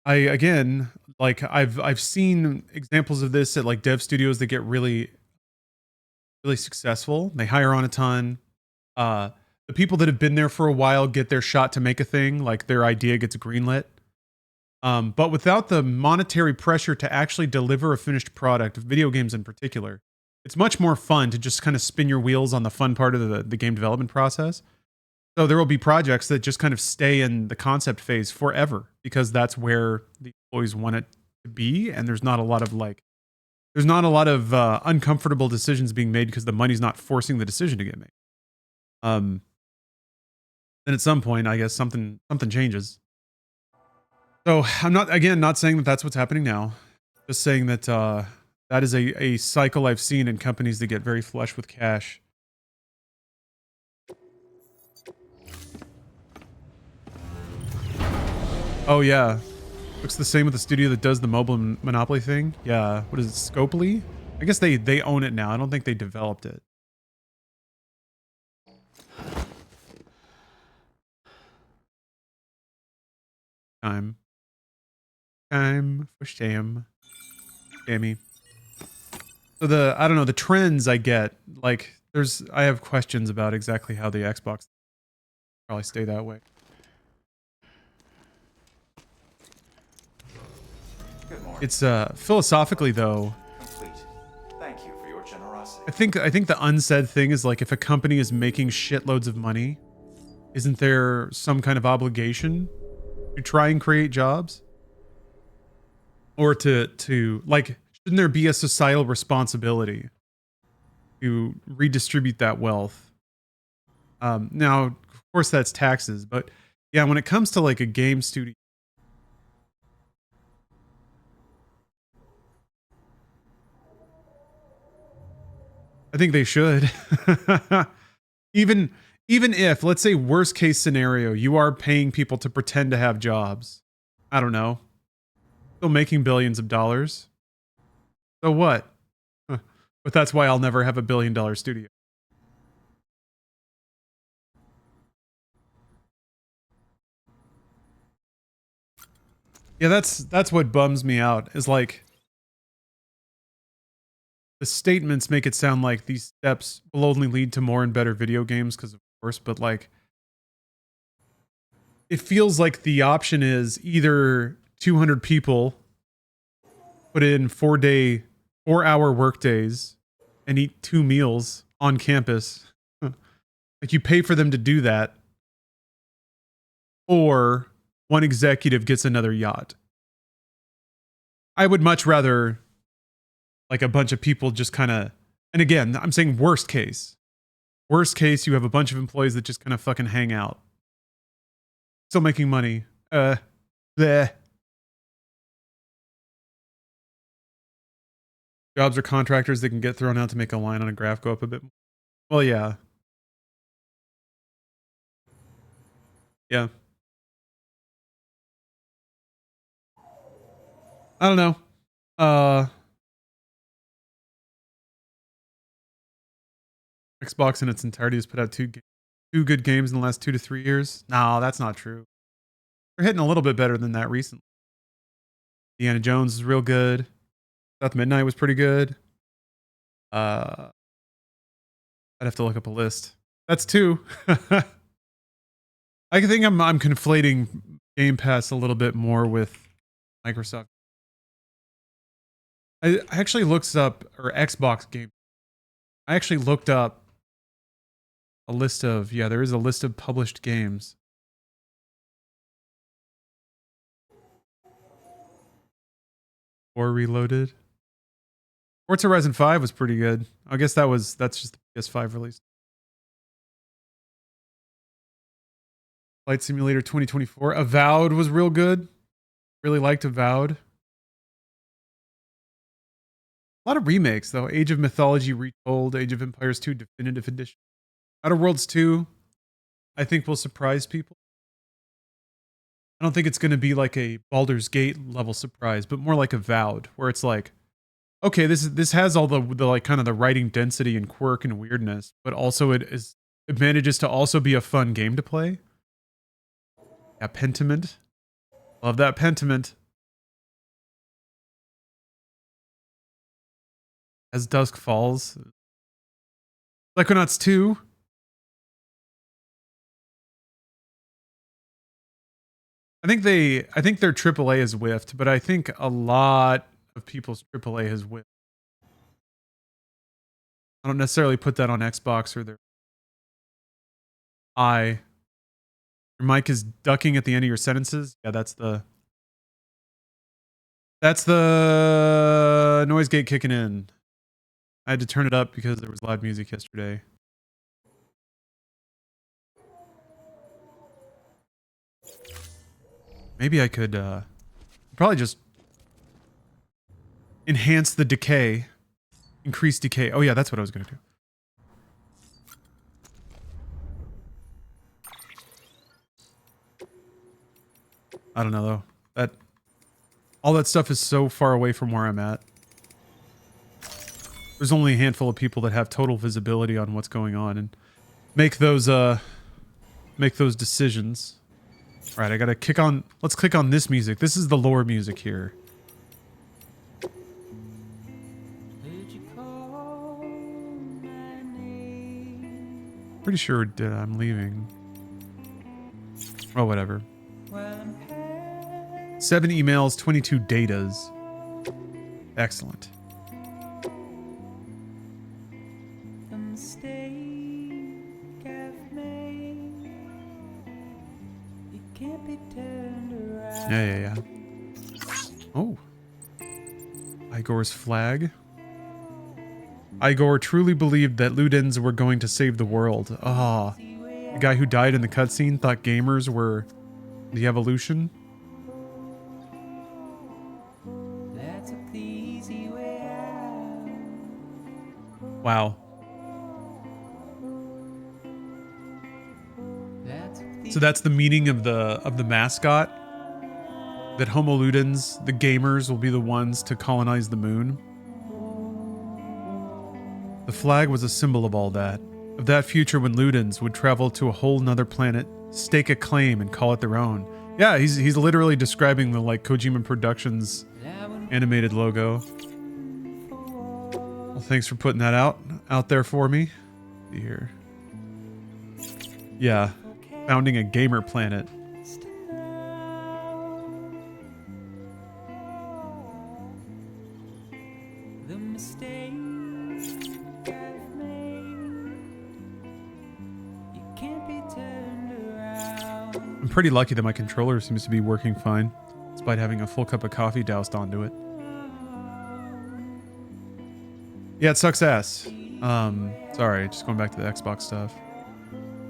I've seen examples of this at like dev studios that get really, really successful. They hire on a ton. The people that have been there for a while get their shot to make a thing, like their idea gets greenlit. But without the monetary pressure to actually deliver a finished product, video games in particular, it's much more fun to just kind of spin your wheels on the fun part of the game development process. So there will be projects that just kind of stay in the concept phase forever because that's where the employees want it to be. And there's not a lot of uncomfortable decisions being made because the money's not forcing the decision to get made. Then at some point, I guess something changes. So I'm not saying that that's what's happening now. Just saying that that is a cycle I've seen in companies that get very flush with cash. Oh yeah, looks the same with the studio that does the mobile Monopoly thing. Yeah, what is it, Scopely? I guess they own it now. I don't think they developed it. Time for sham. Shammy. So the trends I get, like I have questions about exactly how the Xbox probably stay that way. It's philosophically though. Complete. Thank you for your generosity. I think the unsaid thing is like if a company is making shitloads of money, isn't there some kind of obligation to try and create jobs? Or to like, shouldn't there be a societal responsibility to redistribute that wealth? Now, of course, that's taxes, but yeah, when it comes to like a game studio, I think they should. Even if, let's say, worst case scenario, you are paying people to pretend to have jobs. I don't know. Still making billions of dollars. So what? But that's why I'll never have $1 billion studio. Yeah, that's what bums me out, is like the statements make it sound like these steps will only lead to more and better video games, because of course, but like it feels like the option is either 200 people put in 4-hour work days and eat 2 meals on campus. Like you pay for them to do that, or one executive gets another yacht. I would much rather like a bunch of people just kind of, and again, I'm saying worst case. Worst case, you have a bunch of employees that just kind of fucking hang out. Still making money. Bleh. Jobs are contractors that can get thrown out to make a line on a graph go up a bit more. Well, yeah. Yeah. I don't know. Xbox in its entirety has put out two good games in the last 2 to 3 years. No, that's not true. They're hitting a little bit better than that recently. Indiana Jones is real good. South Midnight was pretty good. I'd have to look up a list. That's 2. I think I'm conflating Game Pass a little bit more with Microsoft. I actually looked up, or Xbox Game. I actually looked up a list of, yeah, there is a list of published games. Or Reloaded. Forza Horizon 5 was pretty good. I guess that's just the PS5 release. Flight Simulator 2024. Avowed was real good. Really liked Avowed. A lot of remakes, though. Age of Mythology Retold, Age of Empires 2 Definitive Edition. Outer Worlds 2, I think will surprise people. I don't think it's going to be like a Baldur's Gate level surprise, but more like Avowed, where it's like, okay, this has all the like kind of the writing density and quirk and weirdness, but also it manages to also be a fun game to play. Yeah, Pentiment. Love that Pentiment. As Dusk Falls. Psychonauts 2. I think their AAA is whiffed, but I think a lot of people's AAA has whiffed. I don't necessarily put that on Xbox or their Your mic is ducking at the end of your sentences. Yeah, that's the noise gate kicking in. I had to turn it up because there was loud music yesterday. Maybe I could probably just enhance the decay. Increase decay. Oh yeah, that's what I was going to do. I don't know though. All that stuff is so far away from where I'm at. There's only a handful of people that have total visibility on what's going on and make those decisions. All right, I gotta let's click on this music. This is the lore music here. Pretty sure I'm leaving. Oh, whatever. 7 emails, 22 datas. Excellent. Yeah. Oh. Igor's flag. Igor truly believed that Ludens were going to save the world. Ah. The guy who died in the cutscene thought gamers were the evolution. Wow. So that's the meaning of the mascot? That Homo Ludens, the gamers, will be the ones to colonize the moon? The flag was a symbol of all that. Of that future when Ludens would travel to a whole nother planet, stake a claim, and call it their own. Yeah, he's literally describing the like Kojima Productions animated logo. Well, thanks for putting that out there for me. Let's see here. Yeah, founding a gamer planet. I'm pretty lucky that my controller seems to be working fine, despite having a full cup of coffee doused onto it. Yeah, it sucks ass. Sorry, just going back to the Xbox stuff.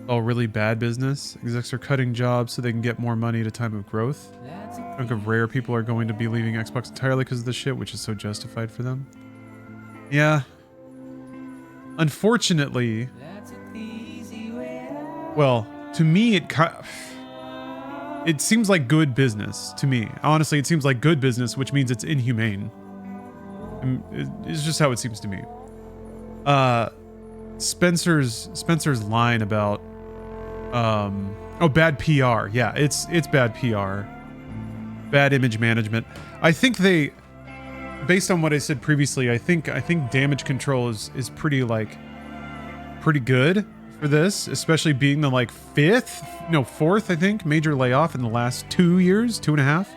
Oh, really bad business. Execs are cutting jobs so they can get more money at a time of growth. A chunk of rare people are going to be leaving Xbox entirely because of this shit, which is so justified for them. Yeah. Unfortunately, well, to me, it seems like good business to me. Honestly, it seems like good business, which means it's inhumane. It's just how it seems to me. Spencer's line about bad PR. Yeah, it's bad PR. Bad image management. I think they, based on what I said previously, I think damage control is pretty good for this, especially being the like fourth, I think, major layoff in the last 2 years, 2.5.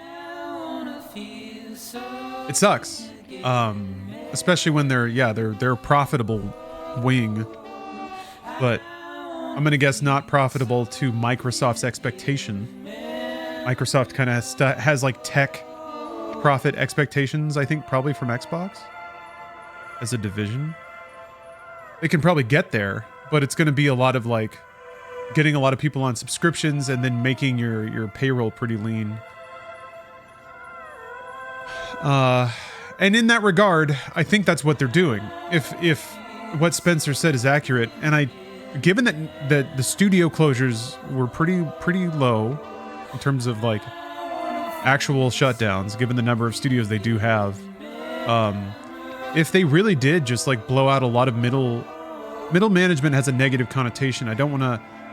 It sucks. Especially when they're a profitable wing, but I'm going to guess not profitable to Microsoft's expectation. Microsoft kind of has like tech profit expectations, I think, probably from Xbox as a division. They can probably get there, but it's going to be a lot of like getting a lot of people on subscriptions and then making your payroll pretty lean. And in that regard, I think that's what they're doing. If what Spencer said is accurate, and given that the studio closures were pretty low in terms of like actual shutdowns, given the number of studios they do have, if they really did just like blow out a lot of middle management has a negative connotation. I'm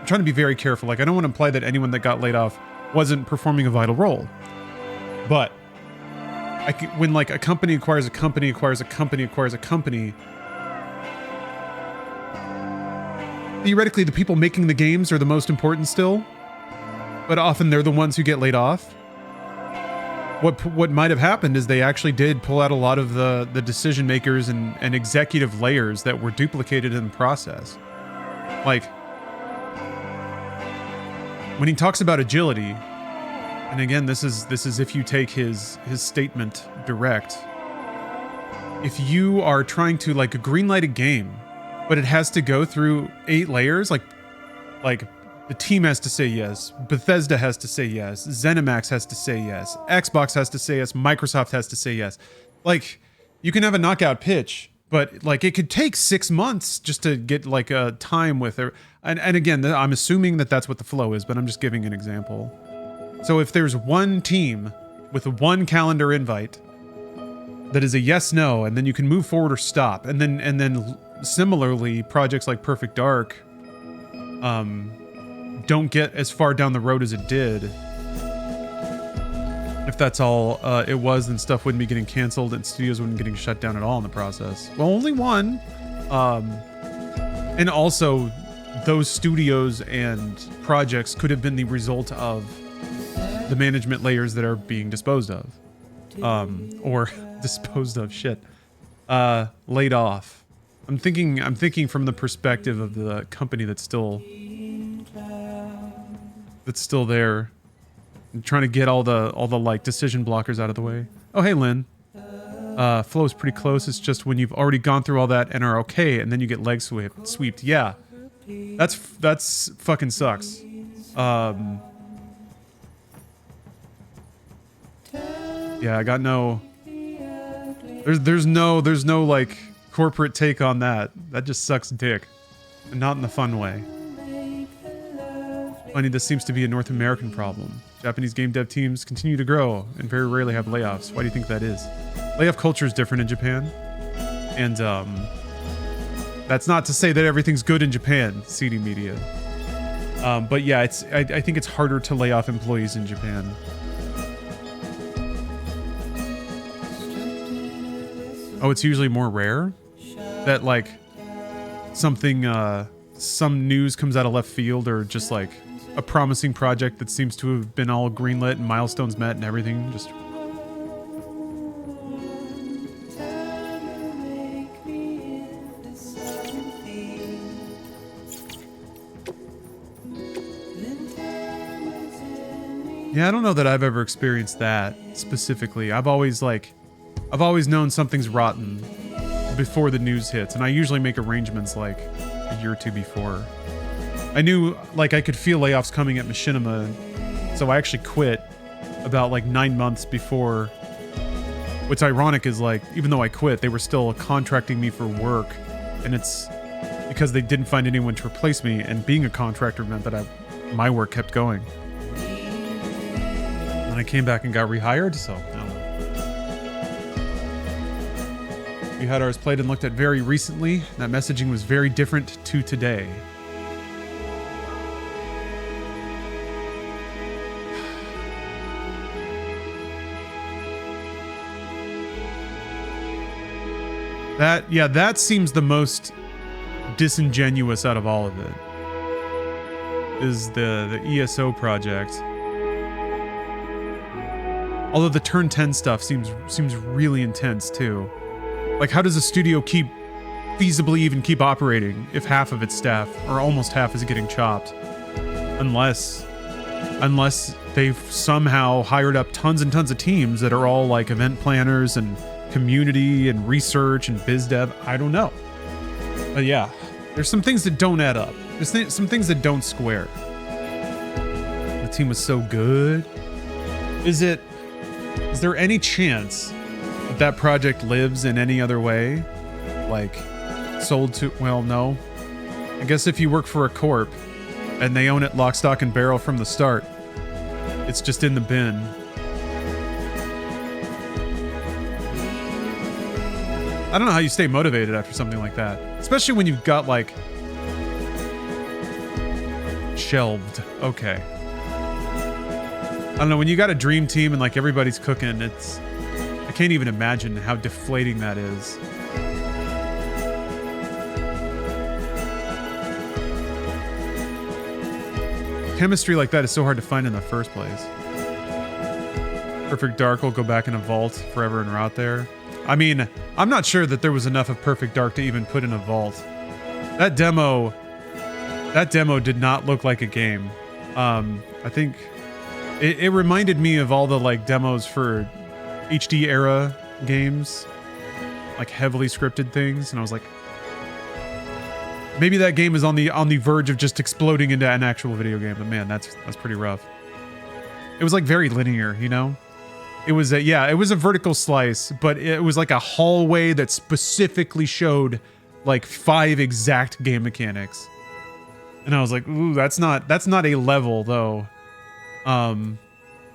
trying to be very careful. Like, I don't want to imply that anyone that got laid off wasn't performing a vital role, but when like a company acquires a company acquires a company acquires a company, theoretically the people making the games are the most important still, but often they're the ones who get laid off. What might have happened is they actually did pull out a lot of the decision makers and executive layers that were duplicated in the process. Like, when he talks about agility, and again, this is if you take his statement direct. If you are trying to like greenlight a game, but it has to go through 8 layers, like the team has to say yes, Bethesda has to say yes, ZeniMax has to say yes, Xbox has to say yes, Microsoft has to say yes. Like, you can have a knockout pitch, but like it could take 6 months just to get like a time with her. And again, I'm assuming that that's what the flow is, but I'm just giving an example. So if there's one team with one calendar invite that is a yes/no, and then you can move forward or stop, and then similarly, projects like Perfect Dark don't get as far down the road as it did. If that's all it was, then stuff wouldn't be getting canceled and studios wouldn't be getting shut down at all in the process. Well, only one. And also, those studios and projects could have been the result of the management layers that are being disposed of. Or disposed of, laid off. I'm thinking from the perspective of the company that's still there. I'm trying to get all the like decision blockers out of the way. Oh, hey, Lynn. Flow's pretty close. It's just when you've already gone through all that and are okay, and then you get leg swept. Yeah, that's fucking sucks. Yeah, I got no. There's no like corporate take on that. That just sucks dick, and not in the fun way. Funny, this seems to be a North American problem. Japanese game dev teams continue to grow and very rarely have layoffs. Why do you think that is? Layoff culture is different in Japan, and that's not to say that everything's good in Japan. CD Media, but yeah, I think it's harder to lay off employees in Japan. Oh, it's usually more rare that like something, some news comes out of left field, or just like a promising project that seems to have been all greenlit and milestones met and everything. Just yeah, I don't know that I've ever experienced that specifically. I've always known something's rotten before the news hits, and I usually make arrangements like a year or two before. I knew like I could feel layoffs coming at Machinima, so I actually quit about like 9 months before. What's ironic is like, even though I quit, they were still contracting me for work, and it's because they didn't find anyone to replace me, and being a contractor meant that my work kept going. And I came back and got rehired, so I don't know. We had ours played and looked at very recently. That messaging was very different to today. That seems the most disingenuous out of all of it. is the ESO project. Although the Turn 10 stuff seems really intense too. Like, how does a studio feasibly even keep operating if half of its staff, or almost half, is getting chopped? Unless they've somehow hired up tons and tons of teams that are all like event planners and community and research and biz dev. I don't know. But yeah, there's some things that don't add up. There's some things that don't square. The team was so good. Is there any chance that project lives in any other way? Like, sold to, well, no. I guess if you work for a corp and they own it lock, stock, and barrel from the start, it's just in the bin. I don't know how you stay motivated after something like that. Especially when you've got, like, shelved. Okay. I don't know, when you got a dream team and, like, everybody's cooking, I can't even imagine how deflating that is. Chemistry like that is so hard to find in the first place. Perfect Dark will go back in a vault forever and rot there. I mean, I'm not sure that there was enough of Perfect Dark to even put in a vault. That demo did not look like a game. I think it reminded me of all the like demos for HD era games, like heavily scripted things, and I was like, maybe that game is on the verge of just exploding into an actual video game. But man, that's pretty rough. It was like very linear, you know? It was it was a vertical slice, but it was like a hallway that specifically showed like 5 exact game mechanics. And I was like, ooh, that's not a level though. And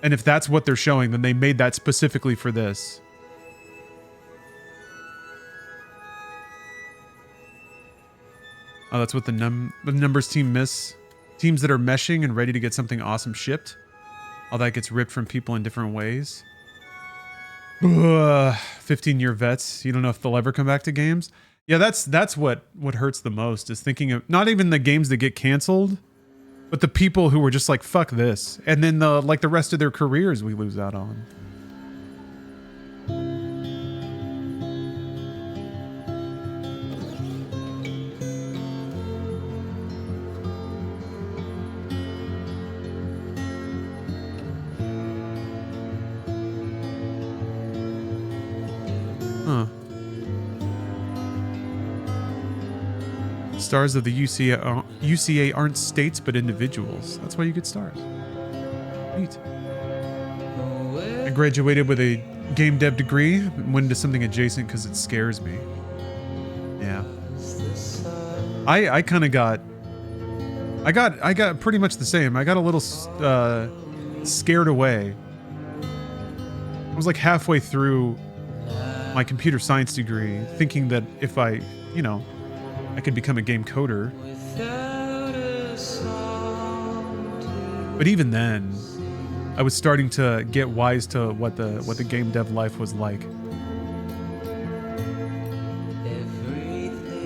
if that's what they're showing, then they made that specifically for this. Oh, that's what the numbers team miss. Teams that are meshing and ready to get something awesome shipped. All that gets ripped from people in different ways. 15-year vets. You don't know if they'll ever come back to games. Yeah, that's what hurts the most, is thinking of not even the games that get canceled, but the people who were just like, fuck this. And then the rest of their careers we lose out on. Huh. Stars of the UCA aren't states, but individuals. That's why you get stars. Neat. I graduated with a game dev degree and went into something adjacent because it scares me. Yeah. I kind of got... I got pretty much the same. I got a little scared away. I was like halfway through my computer science degree, thinking that if I could become a game coder. But even then, I was starting to get wise to what the game dev life was like.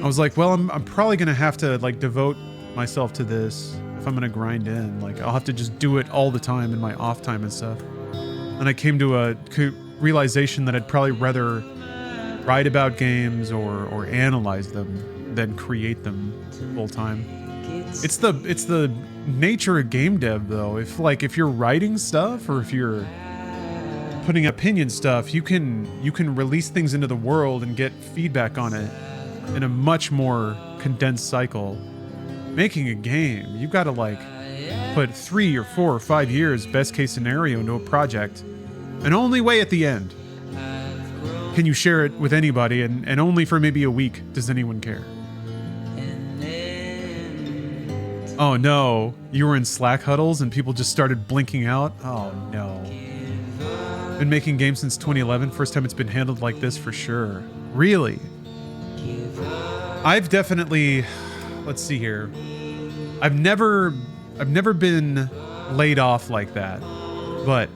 I was like, well, I'm probably gonna have to like devote myself to this if I'm gonna grind in. Like, I'll have to just do it all the time in my off time and stuff. And I came to a realization that I'd probably rather write about games or analyze them than create them full time. It's the nature of game dev though. If you're writing stuff or if you're putting opinion stuff, you can release things into the world and get feedback on it in a much more condensed cycle. Making a game, you've got to like put 3 or 4 or 5 years best case scenario into a project, and only way at the end can you share it with anybody, and only for maybe a week does anyone care. Oh no, you were in Slack huddles and people just started blinking out? Oh no. Been making games since 2011, first time it's been handled like this for sure. Really? I've definitely, let's see here. I've never been laid off like that, but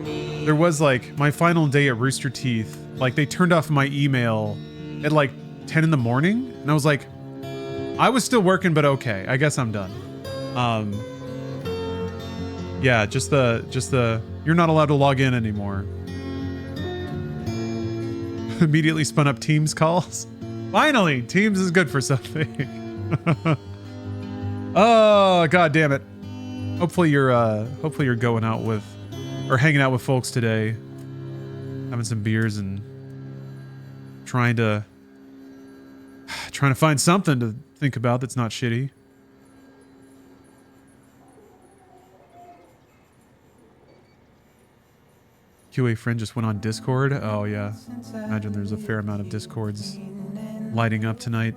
there was like my final day at Rooster Teeth, like they turned off my email at like 10 in the morning, and I was like, I was still working, but okay, I guess I'm done. Yeah, just the you're not allowed to log in anymore. Immediately spun up Teams calls. Finally, Teams is good for something. Oh, god damn it. Hopefully you're going out with or hanging out with folks today. Having some beers and trying to find something to think about that's not shitty. QA friend just went on Discord. Oh yeah. Imagine there's a fair amount of Discords lighting up tonight.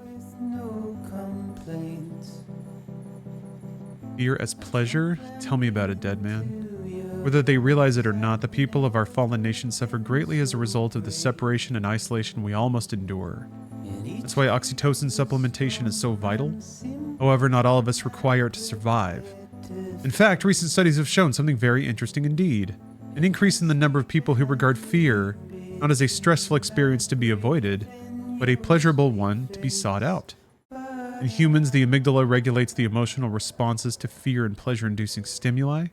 Fear as pleasure? Tell me about it, dead man. Whether they realize it or not, the people of our fallen nation suffer greatly as a result of the separation and isolation we all must endure. That's why oxytocin supplementation is so vital. However, not all of us require it to survive. In fact, recent studies have shown something very interesting indeed. An increase in the number of people who regard fear not as a stressful experience to be avoided, but a pleasurable one to be sought out. In humans, the amygdala regulates the emotional responses to fear and pleasure-inducing stimuli.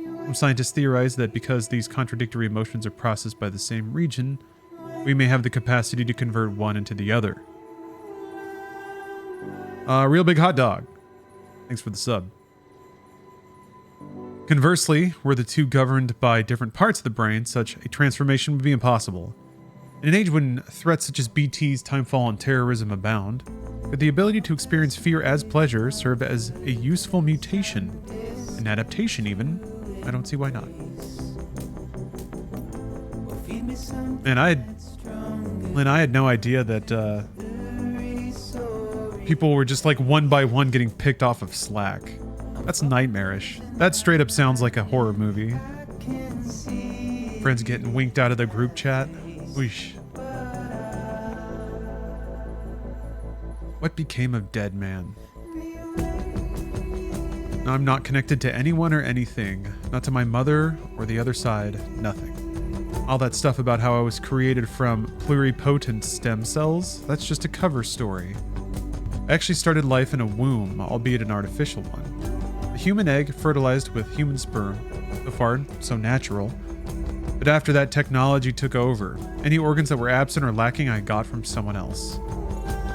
Some scientists theorize that because these contradictory emotions are processed by the same region, we may have the capacity to convert one into the other. Real big hot dog. Thanks for the sub. Conversely, were the two governed by different parts of the brain, such a transformation would be impossible. In an age when threats such as BTs, timefall, and terrorism abound, could the ability to experience fear as pleasure serve as a useful mutation, an adaptation even? I don't see why not. And I had no idea that people were just like one by one getting picked off of Slack. That's nightmarish. That straight up sounds like a horror movie. Friends getting winked out of the group chat. Whoosh. What became of Dead Man? Now, I'm not connected to anyone or anything. Not to my mother or the other side. Nothing. All that stuff about how I was created from pluripotent stem cells, that's just a cover story. I actually started life in a womb, albeit an artificial one. A human egg fertilized with human sperm. So far, so natural. But after that, technology took over. Any organs that were absent or lacking, I got from someone else.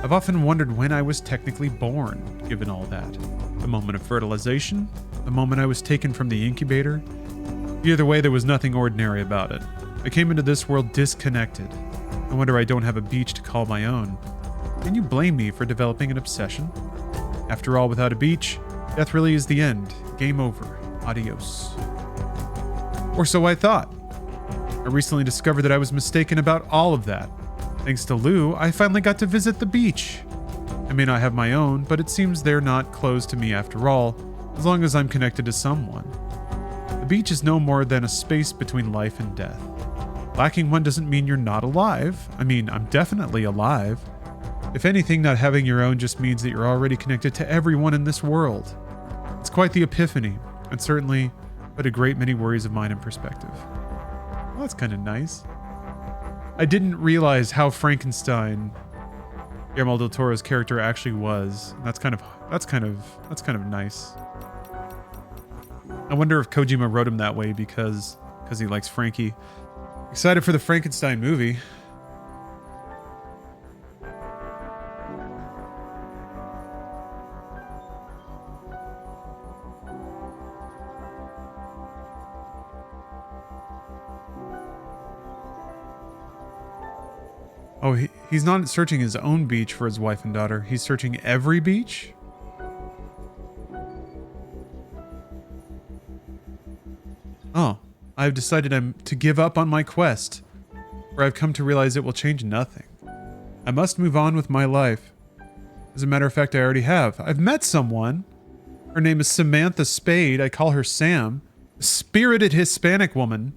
I've often wondered when I was technically born, given all that. The moment of fertilization? The moment I was taken from the incubator? Either way, there was nothing ordinary about it. I came into this world disconnected. No wonder I don't have a beach to call my own. Can you blame me for developing an obsession? After all, without a beach, death really is the end. Game over. Adios. Or so I thought. I recently discovered that I was mistaken about all of that. Thanks to Lou, I finally got to visit the beach. I may not have my own, but it seems they're not closed to me after all, as long as I'm connected to someone. The beach is no more than a space between life and death. Lacking one doesn't mean you're not alive. I mean, I'm definitely alive. If anything, not having your own just means that you're already connected to everyone in this world. It's quite the epiphany, and certainly put a great many worries of mine in perspective. Well, that's kind of nice. I didn't realize how Frankenstein Guillermo del Toro's character actually was. That's kind of nice. I wonder if Kojima wrote him that way because he likes Frankie. Excited for the Frankenstein movie. Oh, he's not searching his own beach for his wife and daughter. He's searching every beach? Oh, I've decided I'm to give up on my quest, for I've come to realize it will change nothing. I must move on with my life. As a matter of fact, I already have. I've met someone. Her name is Samantha Spade. I call her Sam. A spirited Hispanic woman.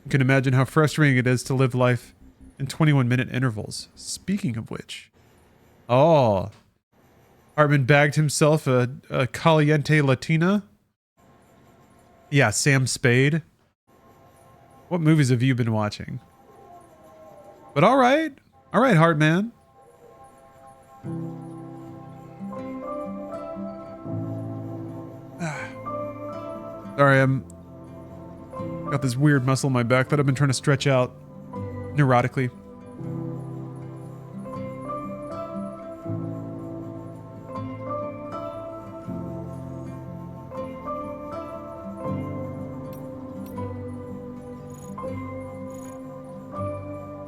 You can imagine how frustrating it is to live life in 21-minute intervals. Speaking of which. Oh. Hartman bagged himself a caliente Latina. Yeah, Sam Spade. What movies have you been watching? But all right. All right, Hartman. Sorry, I'm got this weird muscle in my back that I've been trying to stretch out neurotically.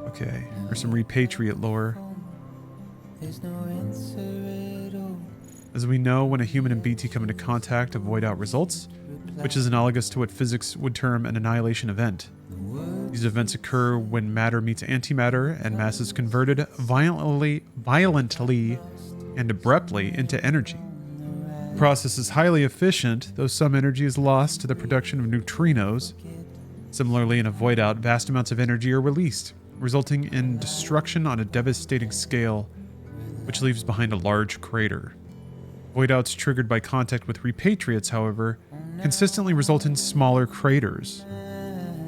Okay, there's some repatriate lore. As we know, when a human and BT come into contact, a void out results, which is analogous to what physics would term an annihilation event. These events occur when matter meets antimatter and mass is converted violently and abruptly into energy. The process is highly efficient, though some energy is lost to the production of neutrinos. Similarly, in a void out, vast amounts of energy are released, resulting in destruction on a devastating scale, which leaves behind a large crater. Void outs triggered by contact with repatriates, however, consistently result in smaller craters.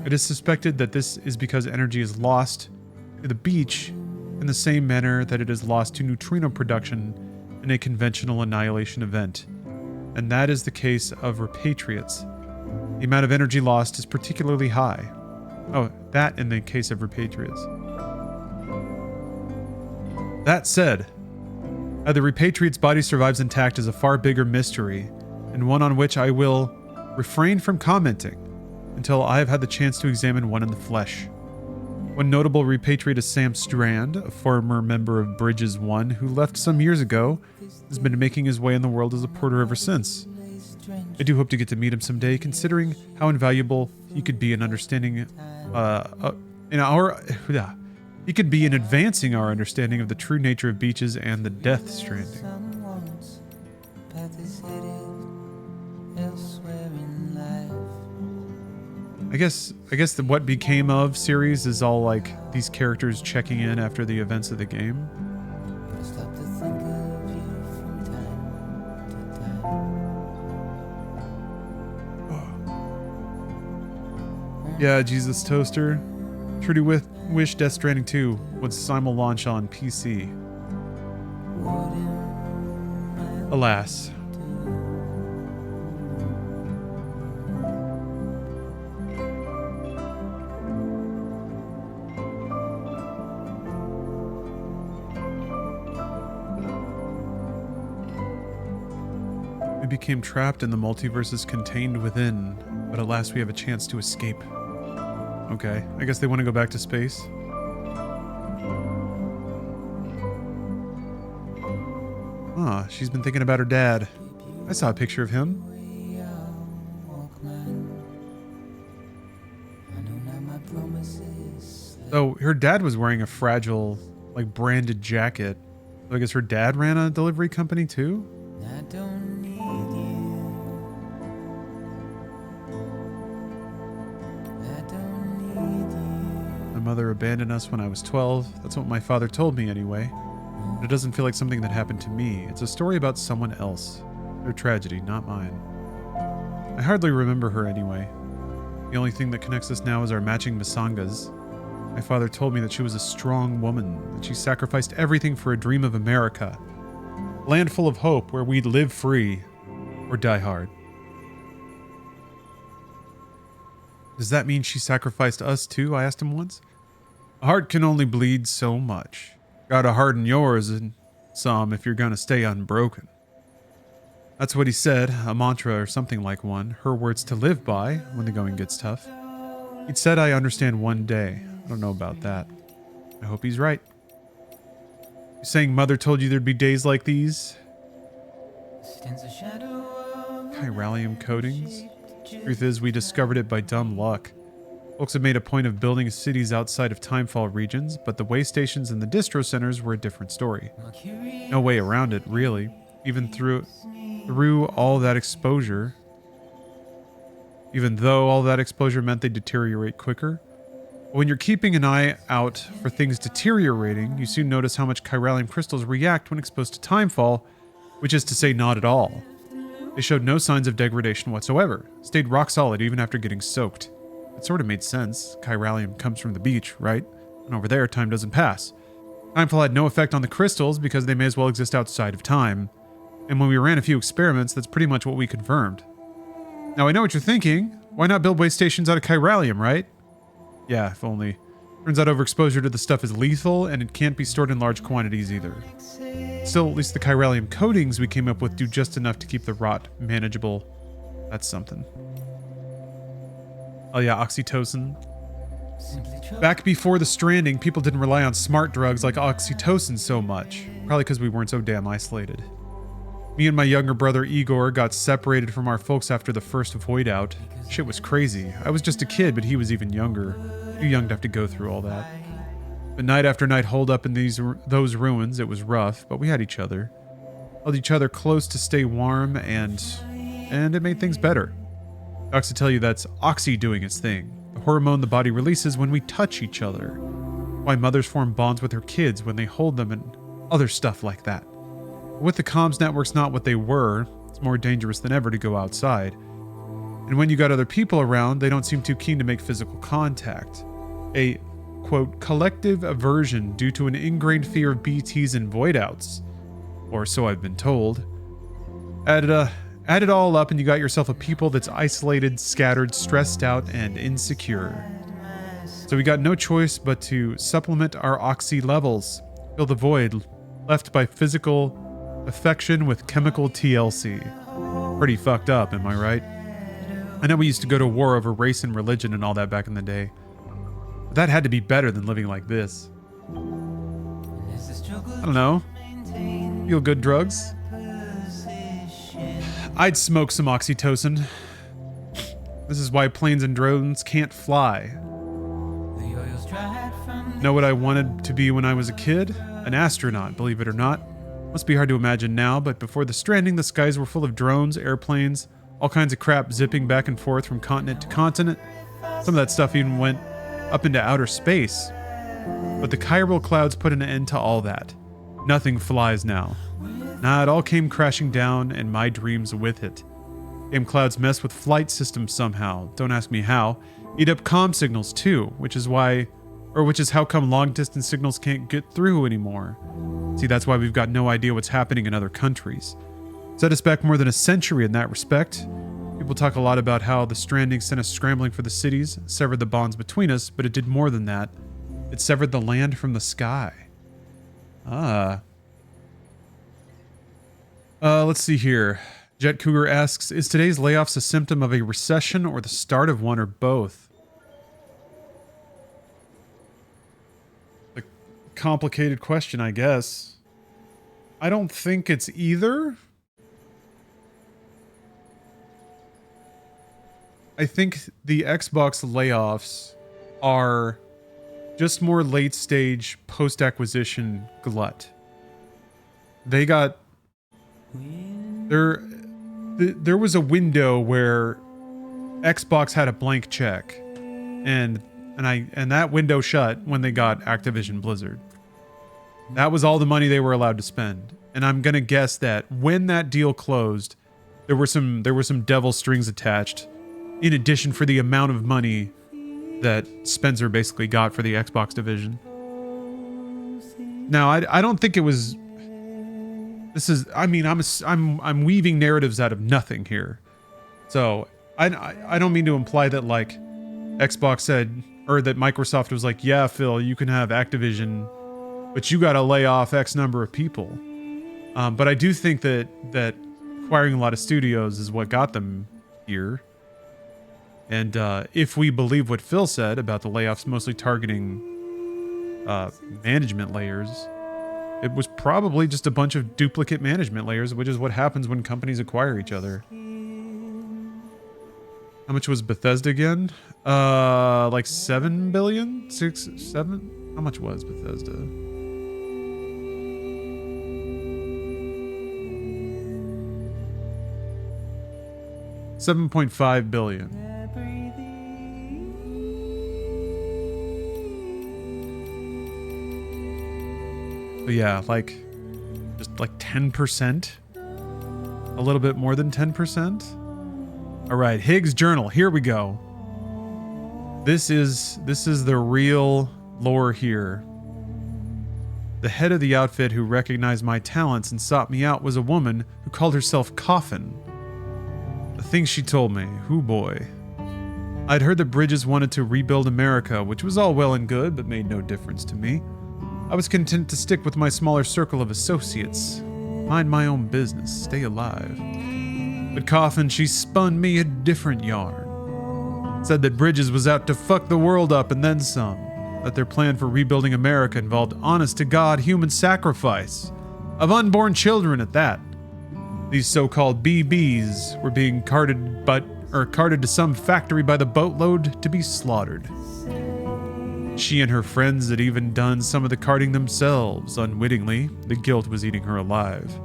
It is suspected that this is because energy is lost to the beach in the same manner that it is lost to neutrino production in a conventional annihilation event, and that is the case of repatriates. The amount of energy lost is particularly high. Oh, that in the case of repatriates. That said, how the repatriate's body survives intact is a far bigger mystery, and one on which I will refrain from commenting until I have had the chance to examine one in the flesh. One notable repatriate is Sam Strand, a former member of Bridges 1 who left some years ago, has been making his way in the world as a porter ever since. I do hope to get to meet him someday, considering how invaluable he could be in understanding he could be in advancing our understanding of the true nature of beaches and the death stranding. I guess the What Became Of series is all like these characters checking in after the events of the game. Yeah, Jesus Toaster. Truly wish Death Stranding 2 would simul launch on PC. Alas. We became trapped in the multiverses contained within, but at last we have a chance to escape. Okay, I guess they want to go back to space. Ah, she's been thinking about her dad. I saw a picture of him. So her dad was wearing a fragile, like branded jacket. So I guess her dad ran a delivery company too? My mother abandoned us when I was 12. That's what my father told me anyway. But it doesn't feel like something that happened to me. It's a story about someone else. Their tragedy, not mine. I hardly remember her anyway. The only thing that connects us now is our matching misangas. My father told me that she was a strong woman, that she sacrificed everything for a dream of America. A land full of hope where we'd live free or die hard. Does that mean she sacrificed us too? I asked him once. A heart can only bleed so much. Gotta harden yours and some if you're gonna stay unbroken. That's what he said, a mantra or something like one, her words to live by when the going gets tough. He'd said I understand one day. I don't know about that. I hope he's right. You saying mother told you there'd be days like these? Chiralium coatings? Truth is, we discovered it by dumb luck. Folks have made a point of building cities outside of timefall regions, but the way stations and the distro centers were a different story. No way around it, really. Even through all that exposure. Even though all that exposure meant they deteriorate quicker. When you're keeping an eye out for things deteriorating, you soon notice how much chiralium crystals react when exposed to timefall, which is to say not at all. They showed no signs of degradation whatsoever, stayed rock solid even after getting soaked. It sort of made sense. Chiralium comes from the beach, right? And over there, time doesn't pass. Timefall had no effect on the crystals because they may as well exist outside of time. And when we ran a few experiments, that's pretty much what we confirmed. Now I know what you're thinking. Why not build way stations out of chiralium, right? Yeah, if only. Turns out overexposure to the stuff is lethal, and it can't be stored in large quantities either. Still, at least the chiralium coatings we came up with do just enough to keep the rot manageable. That's something. Oh yeah, oxytocin. Back before the Stranding, people didn't rely on smart drugs like oxytocin so much. Probably because we weren't so damn isolated. Me and my younger brother Igor got separated from our folks after the first void out. Shit was crazy. I was just a kid, but he was even younger. Too young to have to go through all that. But night after night holed up in those ruins, it was rough, but we had each other. Held each other close to stay warm, and it made things better. Docs to tell you that's oxy doing its thing. The hormone the body releases when we touch each other. Why mothers form bonds with their kids when they hold them and other stuff like that. With the comms networks not what they were, it's more dangerous than ever to go outside. And when you got other people around, they don't seem too keen to make physical contact. A, quote, collective aversion due to an ingrained fear of BTs and voidouts. Or so I've been told. Add it all up and you got yourself a people that's isolated, scattered, stressed out, and insecure. So we got no choice but to supplement our oxy levels. Fill the void left by physical affection with chemical TLC. Pretty fucked up, am I right? I know we used to go to war over race and religion and all that back in the day. But that had to be better than living like this. I don't know. Feel good drugs? I'd smoke some oxytocin. This is why planes and drones can't fly. Know what I wanted to be when I was a kid? An astronaut, believe it or not. Must be hard to imagine now, but before the Stranding, the skies were full of drones, airplanes, all kinds of crap zipping back and forth from continent to continent. Some of that stuff even went up into outer space. But the chiral clouds put an end to all that. Nothing flies now. Nah, it all came crashing down, and my dreams with it. Damn clouds mess with flight systems somehow. Don't ask me how. Eat up comm signals too, which is how come long-distance signals can't get through anymore. See, that's why we've got no idea what's happening in other countries. Set us back more than a century in that respect. People talk a lot about how the Stranding sent us scrambling for the cities, severed the bonds between us, but it did more than that. It severed the land from the sky. Let's see here. Jet Cougar asks, is today's layoffs a symptom of a recession or the start of one or both? A complicated question, I guess. I don't think it's either. I think the Xbox layoffs are just more late stage post-acquisition glut. They got... There was a window where Xbox had a blank check, and that window shut when they got Activision Blizzard. That was all the money they were allowed to spend, and I'm gonna guess that when that deal closed, there were some devil strings attached, in addition for the amount of money that Spencer basically got for the Xbox division. Now, I don't think it was. This is, I mean, I'm weaving narratives out of nothing here. So I don't mean to imply that like Xbox said, or that Microsoft was like, yeah, Phil, you can have Activision, but you got to lay off X number of people. But I do think that acquiring a lot of studios is what got them here. And if we believe what Phil said about the layoffs mostly targeting management layers, it was probably just a bunch of duplicate management layers, which is what happens when companies acquire each other. How much was Bethesda again? Like 7 billion? 6, 7? How much was Bethesda? $7.5 billion. But yeah, like, just like 10%? A little bit more than 10%? All right, Higgs journal, here we go. This is the real lore here. The head of the outfit who recognized my talents and sought me out was a woman who called herself Coffin. A The things she told me, hoo boy. I'd heard that Bridges wanted to rebuild America, which was all well and good, but made no difference to me. I was content to stick with my smaller circle of associates, mind my own business, stay alive. But Coffin, she spun me a different yarn. Said that Bridges was out to fuck the world up and then some. That their plan for rebuilding America involved honest-to-God human sacrifice of unborn children at that. These so-called BBs were being carted to some factory by the boatload to be slaughtered. She and her friends had even done some of the carting themselves. Unwittingly, the guilt was eating her alive.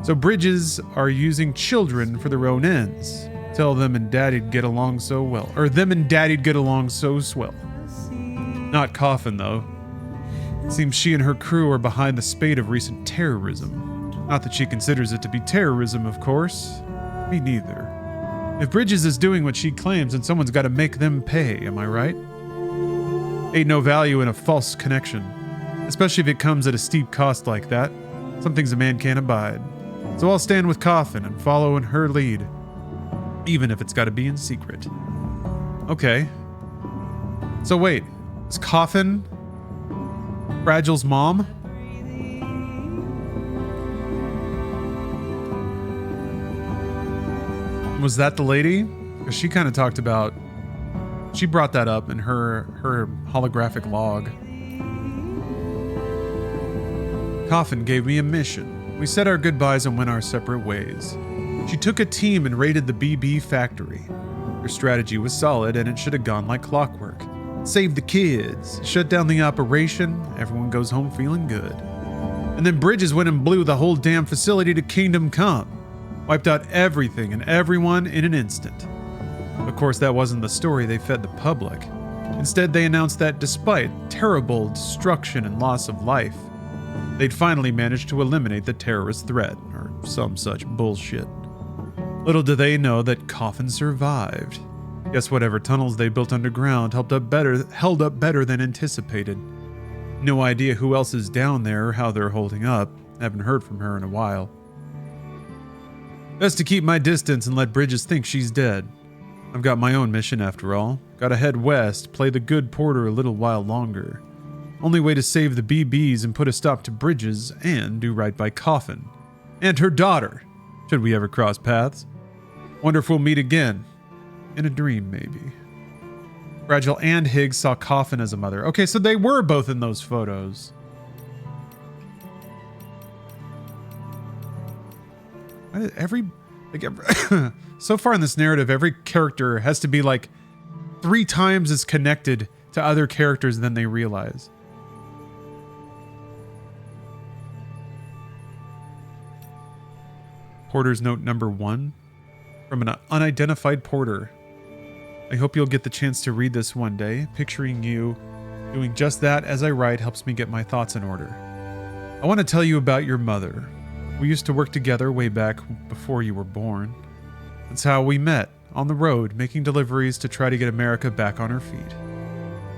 So Bridges are using children for their own ends. Tell them and Daddy'd get along so well. Or them and Daddy'd get along so swell. Not Coffin, though. Seems she and her crew are behind the spate of recent terrorism. Not that she considers it to be terrorism, of course. Me neither. If Bridges is doing what she claims, then someone's got to make them pay, am I right? Ain't no value in a false connection. Especially if it comes at a steep cost like that. Some things a man can't abide. So I'll stand with Coffin and follow in her lead. Even if it's got to be in secret. Okay. So wait, is Coffin Fragile's mom? Was that the lady? Because she kind of talked about... She brought that up in her holographic log. Coffin gave me a mission. We said our goodbyes and went our separate ways. She took a team and raided the BB factory. Her strategy was solid and it should have gone like clockwork. Save the kids, shut down the operation, everyone goes home feeling good. And then Bridges went and blew the whole damn facility to Kingdom Come. Wiped out everything and everyone in an instant. Of course, that wasn't the story they fed the public. Instead, they announced that despite terrible destruction and loss of life, they'd finally managed to eliminate the terrorist threat, or some such bullshit. Little do they know that Coffin survived. Guess whatever tunnels they built underground held up better than anticipated. No idea who else is down there or how they're holding up. Haven't heard from her in a while. Best to keep my distance and let Bridges think she's dead. I've got my own mission after all. Gotta head west, play the good porter a little while longer. Only way to save the BBs and put a stop to Bridges and do right by Coffin. And her daughter, should we ever cross paths. Wonder if we'll meet again. In a dream, maybe. Fragile and Higgs saw Coffin as a mother. Okay, so they were both in those photos. So far in this narrative, every character has to be like 3 times as connected to other characters than they realize. Porter's note number 1 from an unidentified porter. I hope you'll get the chance to read this one day. Picturing you doing just that as I write helps me get my thoughts in order. I want to tell you about your mother. We used to work together way back before you were born. That's how we met, on the road, making deliveries to try to get America back on her feet.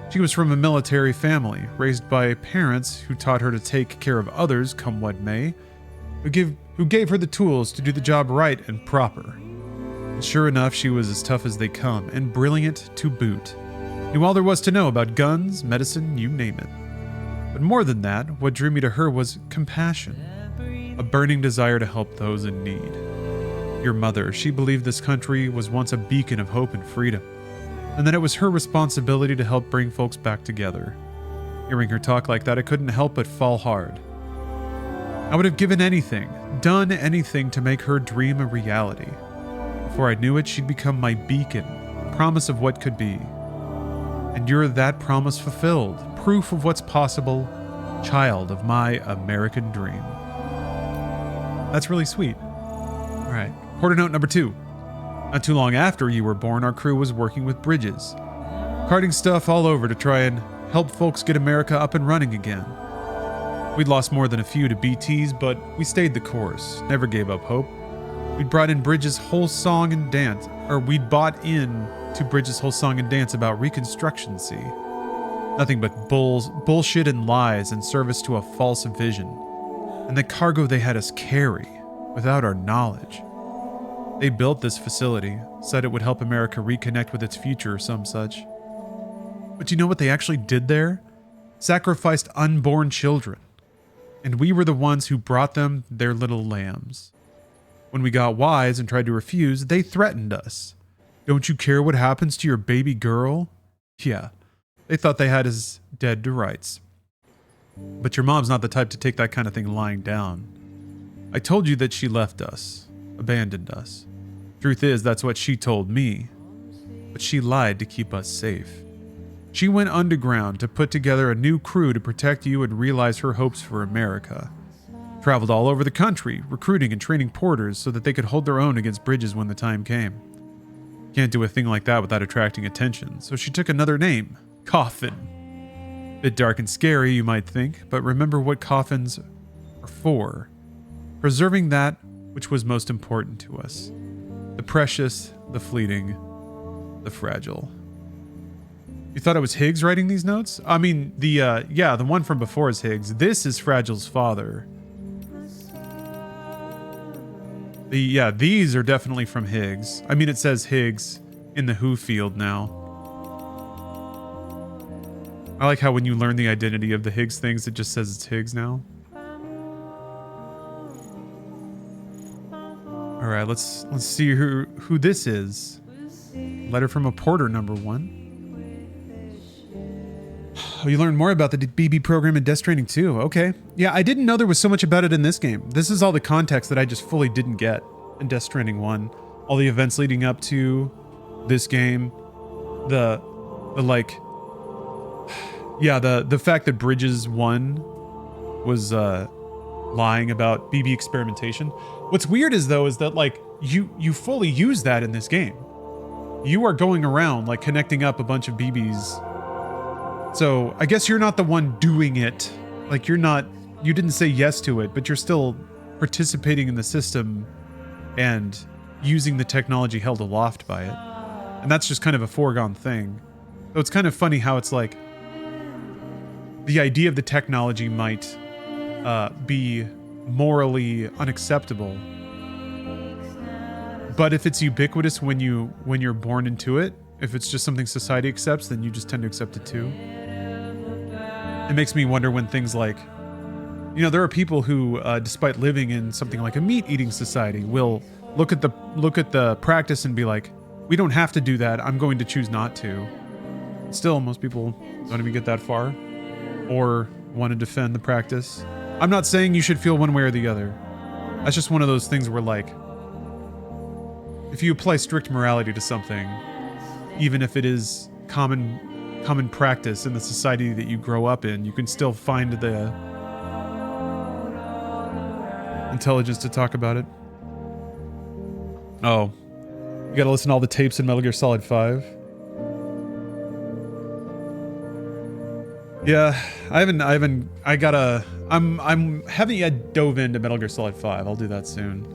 She was from a military family, raised by parents who taught her to take care of others, come what may, who gave her the tools to do the job right and proper. And sure enough, she was as tough as they come, and brilliant to boot. Knew all there was to know about guns, medicine, you name it. But more than that, what drew me to her was compassion. A burning desire to help those in need. Your mother, she believed this country was once a beacon of hope and freedom, and that it was her responsibility to help bring folks back together. Hearing her talk like that, I couldn't help but fall hard. I would have given anything, done anything to make her dream a reality. Before I knew it, she'd become my beacon, a promise of what could be. And you're that promise fulfilled, proof of what's possible, child of my American dream. That's really sweet. All right. Porter note number 2. Not too long after you were born, our crew was working with Bridges, carting stuff all over to try and help folks get America up and running again. We'd lost more than a few to BTs, but we stayed the course, never gave up hope. We'd brought in Bridges' whole song and dance, or we'd bought in to Bridges' whole song and dance about Reconstruction-C. Nothing but bullshit and lies in service to a false vision. And the cargo they had us carry, without our knowledge. They built this facility, said it would help America reconnect with its future or some such. But you know what they actually did there? Sacrificed unborn children. And we were the ones who brought them their little lambs. When we got wise and tried to refuse, they threatened us. Don't you care what happens to your baby girl? Yeah, they thought they had us dead to rights. But your mom's not the type to take that kind of thing lying down. I told you that she left us, abandoned us. Truth is, that's what she told me. But she lied to keep us safe. She went underground to put together a new crew to protect you and realize her hopes for America. Traveled all over the country, recruiting and training porters so that they could hold their own against Bridges when the time came. Can't do a thing like that without attracting attention, so she took another name, Coffin. Bit dark and scary, you might think, but remember what coffins are for. Preserving that which was most important to us. The precious, the fleeting, the fragile. You thought it was Higgs writing these notes? I mean, the one from before is Higgs. This is Fragile's father. These are definitely from Higgs. I mean, it says Higgs in the Who field now. I like how when you learn the identity of the Higgs things, it just says it's Higgs now. All right, let's see who this is. Letter from a porter, number 1. Oh, you learn more about the BB program in Death Stranding 2. Okay. Yeah, I didn't know there was so much about it in this game. This is all the context that I just fully didn't get in Death Stranding 1. All the events leading up to this game. The fact that Bridges 1 was lying about BB experimentation. What's weird is that like you fully use that in this game. You are going around like connecting up a bunch of BBs. So I guess you're not the one doing it. Like you didn't say yes to it, but you're still participating in the system and using the technology held aloft by it. And that's just kind of a foregone thing. So it's kind of funny how it's like the idea of the technology might be morally unacceptable. But if it's ubiquitous when you're born into it, if it's just something society accepts, then you just tend to accept it too. It makes me wonder when things like, there are people who, despite living in something like a meat-eating society, will look at the practice and be like, we don't have to do that. I'm going to choose not to. Still, most people don't even get that far or want to defend the practice. I'm not saying you should feel one way or the other. That's just one of those things where, like, if you apply strict morality to something, even if it is common practice in the society that you grow up in, you can still find the intelligence to talk about it. Oh, you gotta listen to all the tapes in Metal Gear Solid 5. Yeah, I haven't haven't yet dove into Metal Gear Solid 5. I'll do that soon.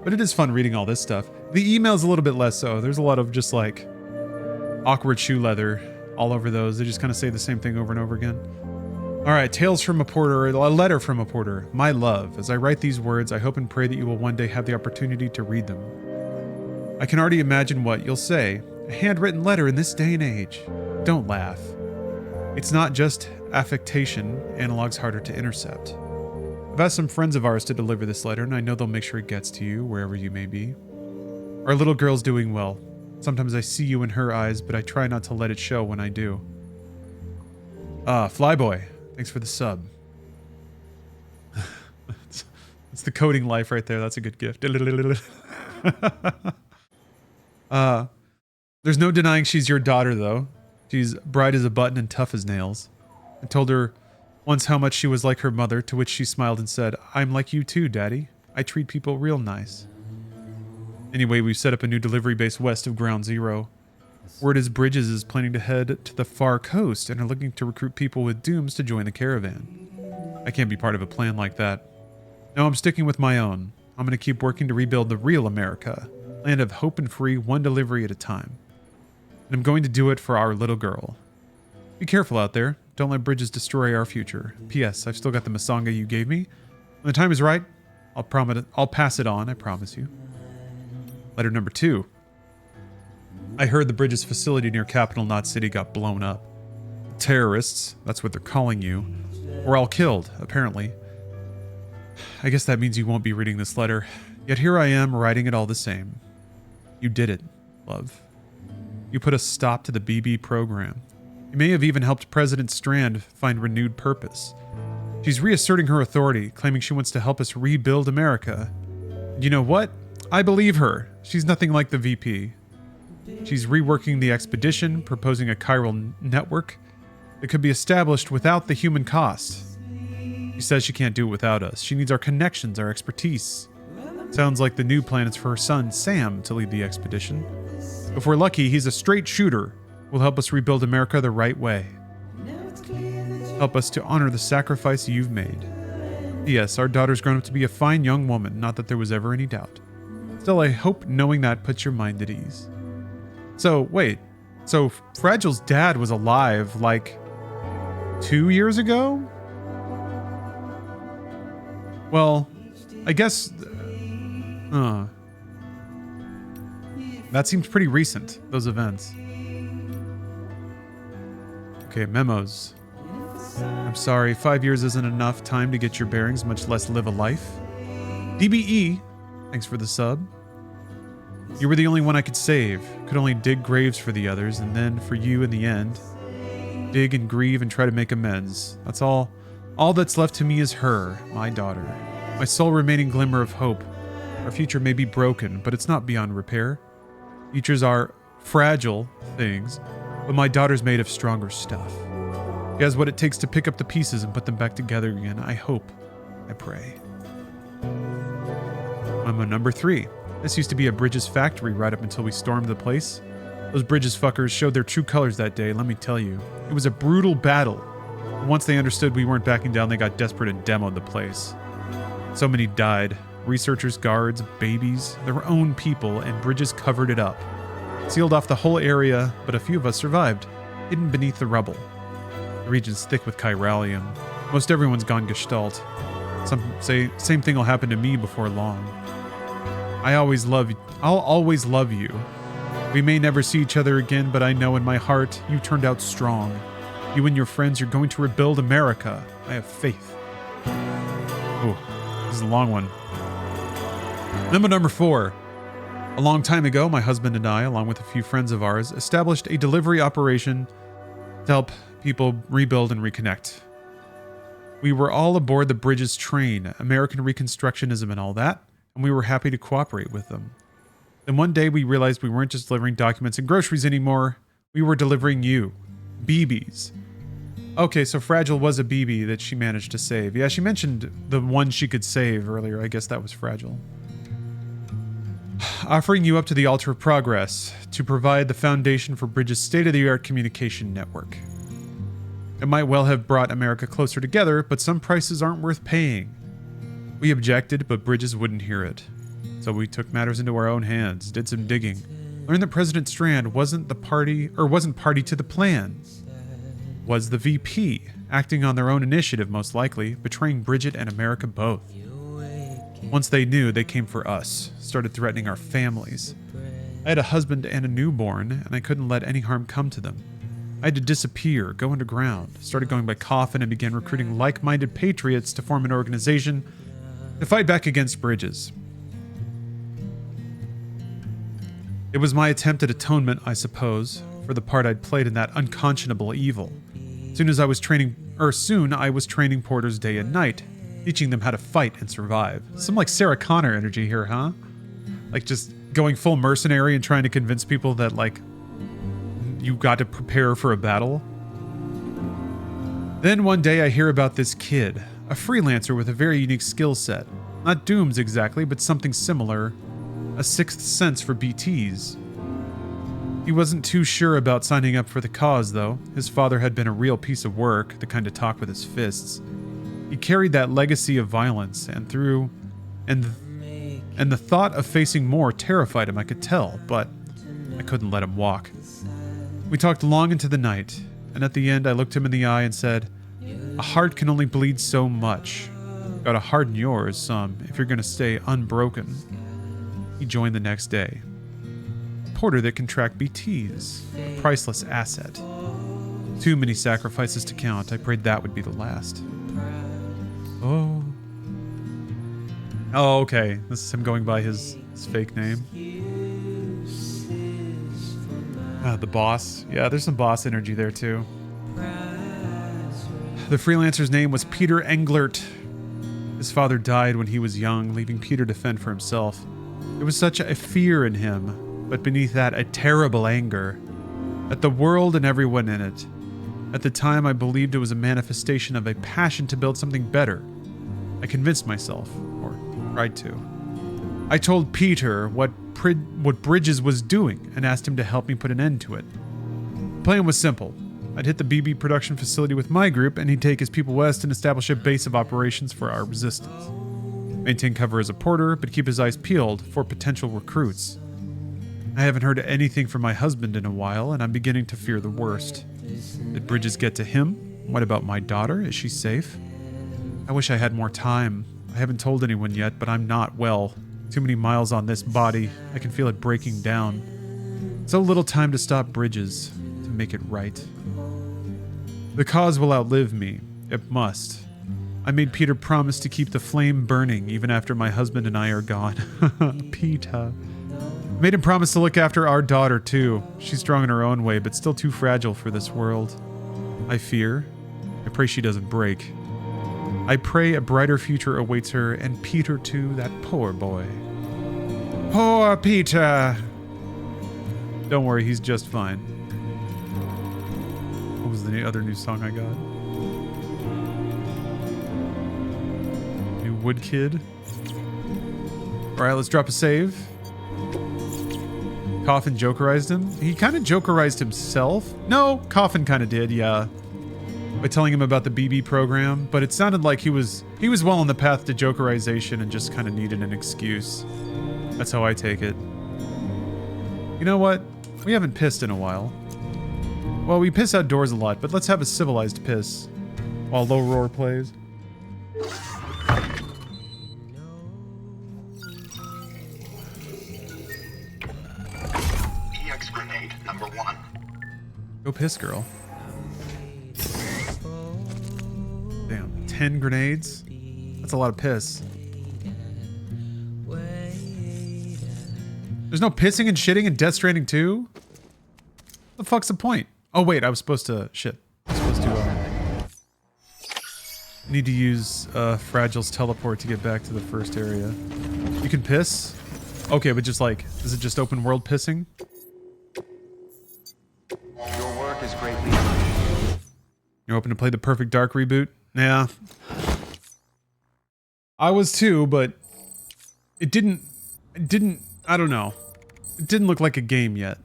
But it is fun reading all this stuff. The email's a little bit less so. There's a lot of just like awkward shoe leather all over those. They just kind of say the same thing over and over again. All right, tales from a porter, a letter from a porter. My love, as I write these words, I hope and pray that you will one day have the opportunity to read them. I can already imagine what you'll say. A handwritten letter in this day and age. Don't laugh. It's not just affectation. Analog's harder to intercept. I've asked some friends of ours to deliver this letter, and I know they'll make sure it gets to you, wherever you may be. Our little girl's doing well. Sometimes I see you in her eyes, but I try not to let it show when I do. Flyboy, thanks for the sub. It's the coding life right there. That's a good gift. There's no denying she's your daughter, though. She's bright as a button and tough as nails. I told her once how much she was like her mother, to which she smiled and said, I'm like you too, Daddy. I treat people real nice. Anyway, we've set up a new delivery base west of Ground Zero. Word is Bridges is planning to head to the far coast and are looking to recruit people with dooms to join the caravan. I can't be part of a plan like that. No, I'm sticking with my own. I'm going to keep working to rebuild the real America. Land of hope and free, one delivery at a time. And I'm going to do it for our little girl. Be careful out there. Don't let Bridges destroy our future. P.S. I've still got the Masanga you gave me. When the time is right, I'll pass it on, I promise you. Letter number 2. I heard the Bridges facility near Capital Knot City got blown up. Terrorists, that's what they're calling you, were all killed, apparently. I guess that means you won't be reading this letter. Yet here I am, writing it all the same. You did it, love. You put a stop to the BB program. You may have even helped President Strand find renewed purpose. She's reasserting her authority, claiming she wants to help us rebuild America. And you know what? I believe her. She's nothing like the VP. She's reworking the expedition, proposing a chiral network that could be established without the human cost. She says she can't do it without us. She needs our connections, our expertise. Sounds like the new plan is for her son, Sam, to lead the expedition. If we're lucky, he's a straight shooter who will help us rebuild America the right way. Help us to honor the sacrifice you've made. Yes, our daughter's grown up to be a fine young woman, not that there was ever any doubt. Still, I hope knowing that puts your mind at ease. So, wait. So, Fragile's dad was alive, like, 2 years ago? Well, I guess... that seems pretty recent, those events. Okay, memos. I'm sorry, 5 years isn't enough time to get your bearings, much less live a life. DBE, thanks for the sub. You were the only one I could save. Could only dig graves for the others, and then for you in the end. Dig and grieve and try to make amends. That's all. All that's left to me is her, my daughter. My sole remaining glimmer of hope. Our future may be broken, but it's not beyond repair. Futures are fragile things, but my daughter's made of stronger stuff. She has what it takes to pick up the pieces and put them back together again. I hope. I pray. Memo number 3. This used to be a Bridges factory right up until we stormed the place. Those Bridges fuckers showed their true colors that day, let me tell you. It was a brutal battle. And once they understood we weren't backing down, they got desperate and demoed the place. So many died. Researchers, guards, babies, their own people, and Bridges covered it up. Sealed off the whole area, but a few of us survived, hidden beneath the rubble. The region's thick with chiralium. Most everyone's gone gestalt. Some say same thing will happen to me before long. I'll always love you. We may never see each other again, but I know in my heart you turned out strong. You and your friends are going to rebuild America. I have faith. Oh, this is a long one. Memo number 4. A long time ago, my husband and I, along with a few friends of ours, established a delivery operation to help people rebuild and reconnect. We were all aboard the Bridges train, American Reconstructionism and all that, and we were happy to cooperate with them. Then one day we realized we weren't just delivering documents and groceries anymore, we were delivering you. BBs. Okay, so Fragile was a BB that she managed to save. Yeah, she mentioned the one she could save earlier. I guess that was Fragile. Offering you up to the altar of progress to provide the foundation for Bridges' state-of-the-art communication network. It might well have brought America closer together, but some prices aren't worth paying. We objected, but Bridges wouldn't hear it. So we took matters into our own hands, did some digging, learned that President Strand wasn't party to the plan. Was the VP, acting on their own initiative most likely, betraying Bridget and America both. Once they knew, they came for us, started threatening our families. I had a husband and a newborn, and I couldn't let any harm come to them. I had to disappear, go underground, started going by coffin, and began recruiting like-minded patriots to form an organization to fight back against Bridges. It was my attempt at atonement, I suppose, for the part I'd played in that unconscionable evil. Soon I was training porters day and night, teaching them how to fight and survive. Some like Sarah Connor energy here, huh? Like just going full mercenary and trying to convince people that like you got to prepare for a battle. Then one day I hear about this kid, a freelancer with a very unique skill set. Not Dooms exactly, but something similar. A sixth sense for BTs. He wasn't too sure about signing up for the cause, though. His father had been a real piece of work, the kind to talk with his fists. He carried that legacy of violence, and the thought of facing more terrified him, I could tell, but I couldn't let him walk. We talked long into the night, and at the end I looked him in the eye and said, "A heart can only bleed so much. Gotta harden yours some if you're gonna stay unbroken." He joined the next day. A porter that can track BTs. A priceless asset. Too many sacrifices to count. I prayed that would be the last. Oh. Oh, okay. This is him going by his fake name. The boss. Yeah, there's some boss energy there too. The freelancer's name was Peter Englert. His father died when he was young, leaving Peter to fend for himself. There was such a fear in him, but beneath that, a terrible anger at the world and everyone in it. At the time, I believed it was a manifestation of a passion to build something better. I convinced myself, or tried to. I told Peter what Bridges was doing and asked him to help me put an end to it. The plan was simple. I'd hit the BB production facility with my group, and he'd take his people west and establish a base of operations for our resistance. Maintain cover as a porter, but keep his eyes peeled for potential recruits. I haven't heard anything from my husband in a while, and I'm beginning to fear the worst. Did Bridges get to him? What about my daughter? Is she safe? I wish I had more time. I haven't told anyone yet, but I'm not well. Too many miles on this body. I can feel it breaking down. So little time to stop Bridges, to make it right. The cause will outlive me. It must. I made Peter promise to keep the flame burning even after my husband and I are gone. Peter. I made him promise to look after our daughter too. She's strong in her own way, but still too fragile for this world. I fear. I pray she doesn't break. I pray a brighter future awaits her, and Peter too, that poor boy. Poor Peter! Don't worry, he's just fine. What was the other new song I got? New Wood Kid. Alright, let's drop a save. Coffin jokerized him? He kind of jokerized himself? No, Coffin kind of did, yeah. By telling him about the BB program, but it sounded like he was well on the path to jokerization and just kind of needed an excuse. That's how I take it. You know what? We haven't pissed in a while. Well, we piss outdoors a lot, but let's have a civilized piss while Low Roar plays. EX grenade number 1. Go piss, girl. Damn, 10 grenades? That's a lot of piss. There's no pissing and shitting in Death Stranding 2? The fuck's the point? Oh wait, I was supposed to... Shit. I was supposed to... need to use Fragile's teleport to get back to the first area. You can piss? Okay, but just like... Is it just open world pissing? Your work is greatly appreciated. You're open to play the Perfect Dark reboot? Yeah. I was too, but... It didn't... I don't know. It didn't look like a game yet.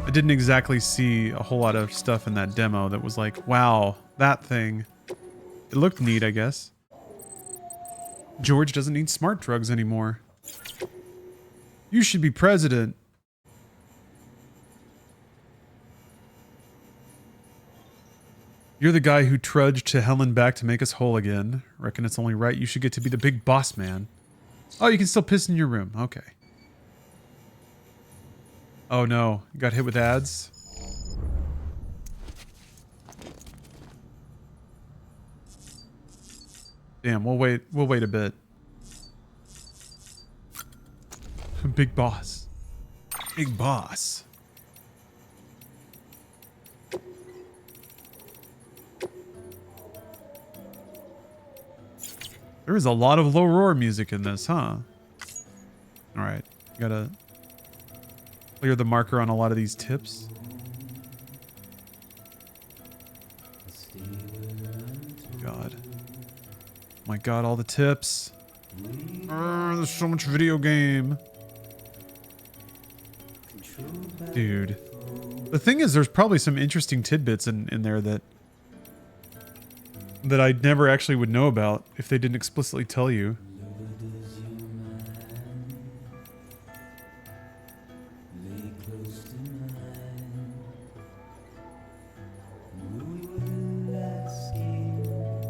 I didn't exactly see a whole lot of stuff in that demo that was like, wow, that thing. It looked neat, I guess. George doesn't need smart drugs anymore. You should be president. You're the guy who trudged to hell and back to make us whole again. Reckon it's only right you should get to be the big boss man. Oh, you can still piss in your room. Okay. Oh no, you got hit with ads? Damn, we'll wait a bit. Big boss. Big boss. There is a lot of low roar music in this, huh? Alright, gotta clear the marker on a lot of these tips. God. My god, all the tips. There's so much video game. Dude. The thing is, there's probably some interesting tidbits in there that I never actually would know about if they didn't explicitly tell you.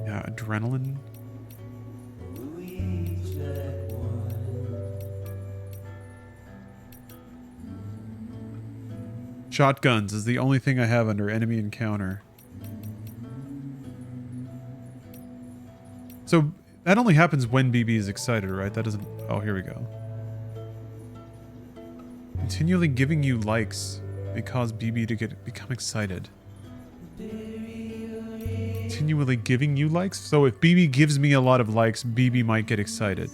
Yeah, adrenaline. Shotguns is the only thing I have under enemy encounter. So that only happens when BB is excited, right? That doesn't... Oh, here we go. Continually giving you likes may cause BB to become excited. Continually giving you likes? So if BB gives me a lot of likes, BB might get excited.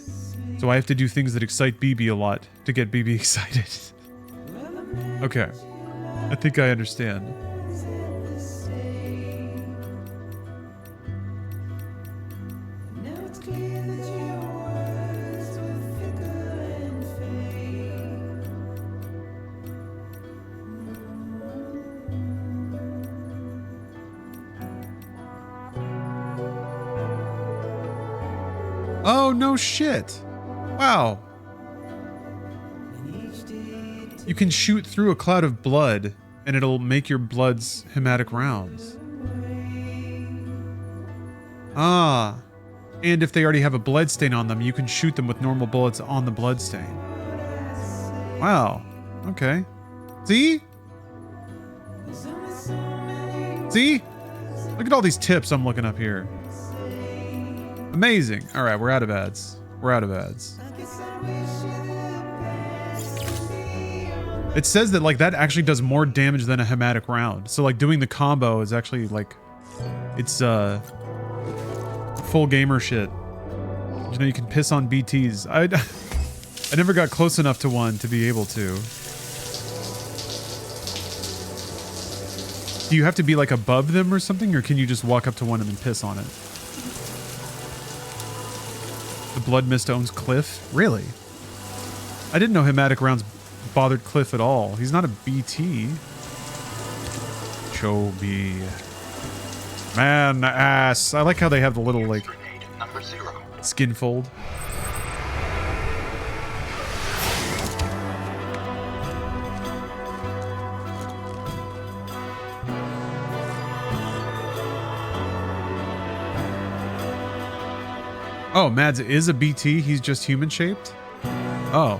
So I have to do things that excite BB a lot to get BB excited. Okay. I think I understand. Oh, no shit. Wow. You can shoot through a cloud of blood, and it'll make your blood's hematic rounds. Ah. And if they already have a blood stain on them, you can shoot them with normal bullets on the blood stain. Wow. Okay. See? See? Look at all these tips I'm looking up here. Amazing. All right, we're out of ads. We're out of ads. It says that like that actually does more damage than a hematic round. So like doing the combo is actually like it's full gamer shit. You know, you can piss on BTs. I never got close enough to one to be able to. Do you have to be like above them or something, or can you just walk up to one and then piss on it? The Blood Mist owns Cliff? Really? I didn't know hematic rounds bothered Cliff at all. He's not a BT. Chobi. Man, ass. I like how they have the little, like, skin fold. Oh, Mads is a BT. He's just human-shaped? Oh.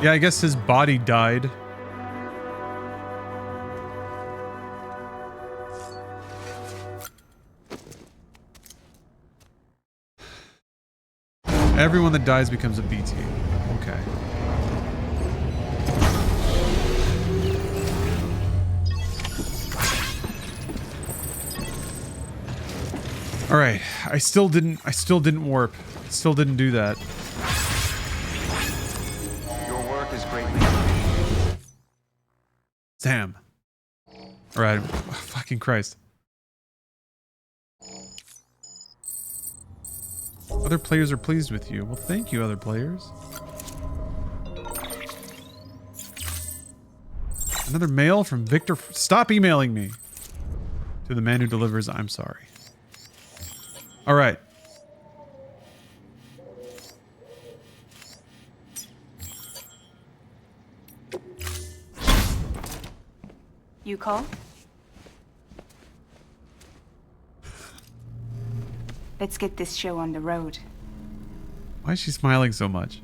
Yeah, I guess his body died. Everyone that dies becomes a BT. Okay. All right. I still didn't warp. Still didn't do that. Your work is greatly appreciated. Damn. All right. Fucking Christ. Other players are pleased with you. Well, thank you, other players. Another mail from Victor. Stop emailing me. To the man who delivers, I'm sorry. All right. You call? Let's get this show on the road. Why is she smiling so much?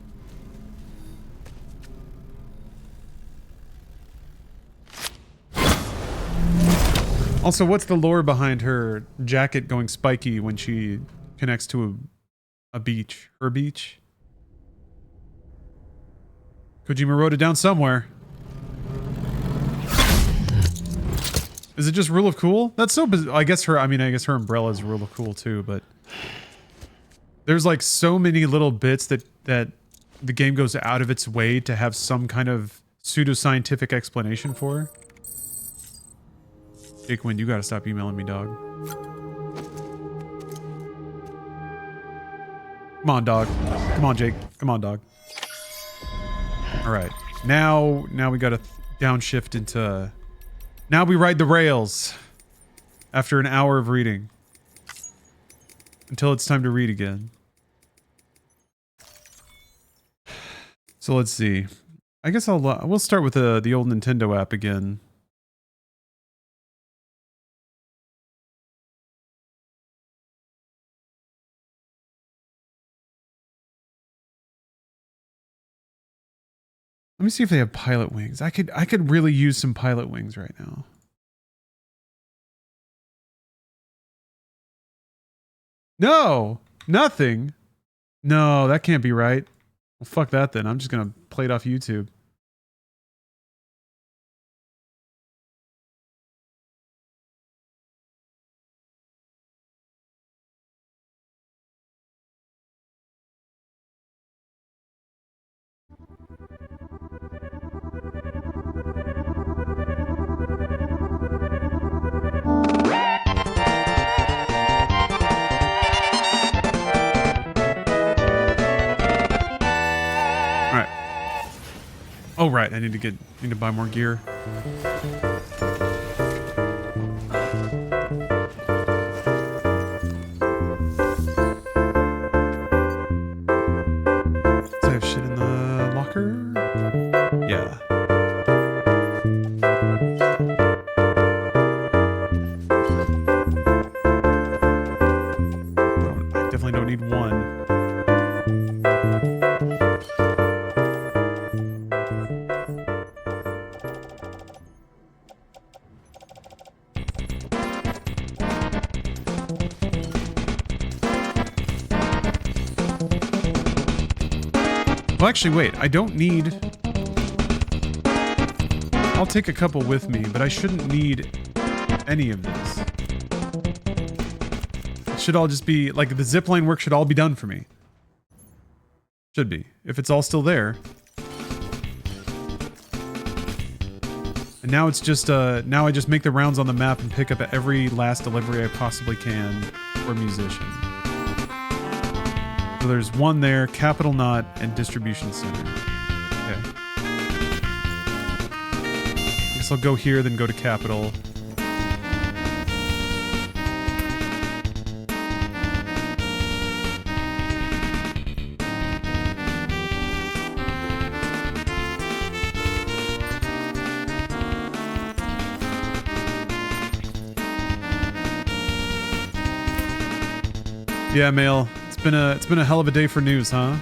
Also, what's the lore behind her jacket going spiky when she connects to a beach? Her beach? Kojima wrote it down somewhere. Is it just rule of cool? That's so bizarre. I guess her umbrella is rule of cool too, but there's like so many little bits that the game goes out of its way to have some kind of pseudoscientific explanation for. Jake Wind, you gotta stop emailing me, dog. Come on, dog. Come on, Jake. Come on, dog. All right. Now we gotta downshift into... Now we ride the rails after an hour of reading until it's time to read again. So let's see. I guess we'll start with the old Nintendo app again. Let me see if they have pilot wings. I could really use some pilot wings right now. No, nothing. No, that can't be right. Well, fuck that then. I'm just gonna play it off YouTube. Oh right, I need to buy more gear. Does I have shit in the locker? Yeah. I definitely don't need one. Well, actually, wait. I don't need... I'll take a couple with me, but I shouldn't need any of this. It should all just be... Like, the zipline work should all be done for me. Should be. If it's all still there. And now it's just, now I just make the rounds on the map and pick up every last delivery I possibly can for a musician. So there's one there, Capital Knot, and Distribution Center. Okay. I guess I'll go here, then go to Capital. Yeah, Mail. It's been a hell of a day for news, huh?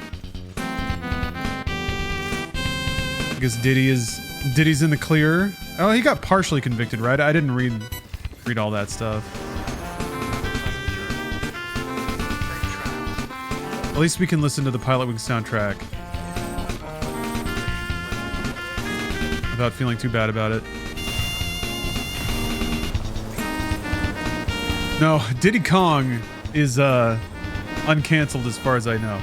I guess Diddy's in the clear. Oh, he got partially convicted, right? I didn't read all that stuff. At least we can listen to the Pilot Wings soundtrack without feeling too bad about it. No, Diddy Kong is uncancelled as far as I know.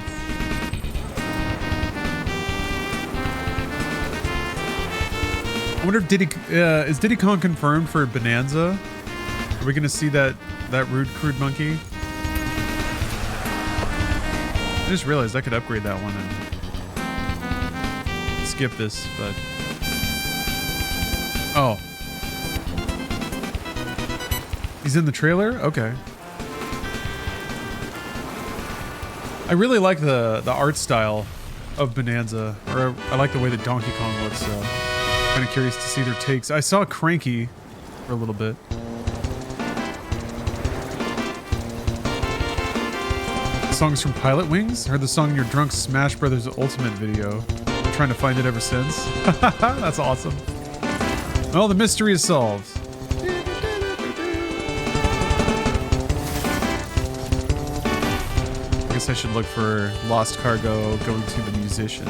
I wonder if is Diddy Kong confirmed for Bonanza? Are we gonna see that rude crude monkey? I just realized I could upgrade that one and skip this, but oh, he's in the trailer? Okay. I really like the art style of Bonanza, or I like the way that Donkey Kong looks, so kind of curious to see their takes. I saw Cranky for a little bit. Songs from Pilot Wings? I heard the song in your drunk Smash Brothers Ultimate video. I'm trying to find it ever since. That's awesome. Well, the mystery is solved. I should look for Lost Cargo, Going to the Musician.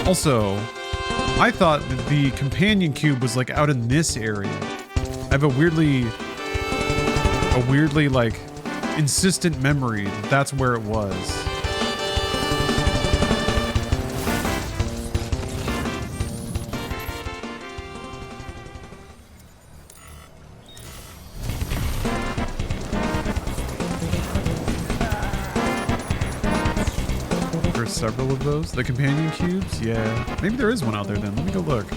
Also, I thought that the companion cube was like out in this area. I have a weirdly like insistent memory that that's where it was. Several of those. The companion cubes? Yeah. Maybe there is one out there then. Let me go look.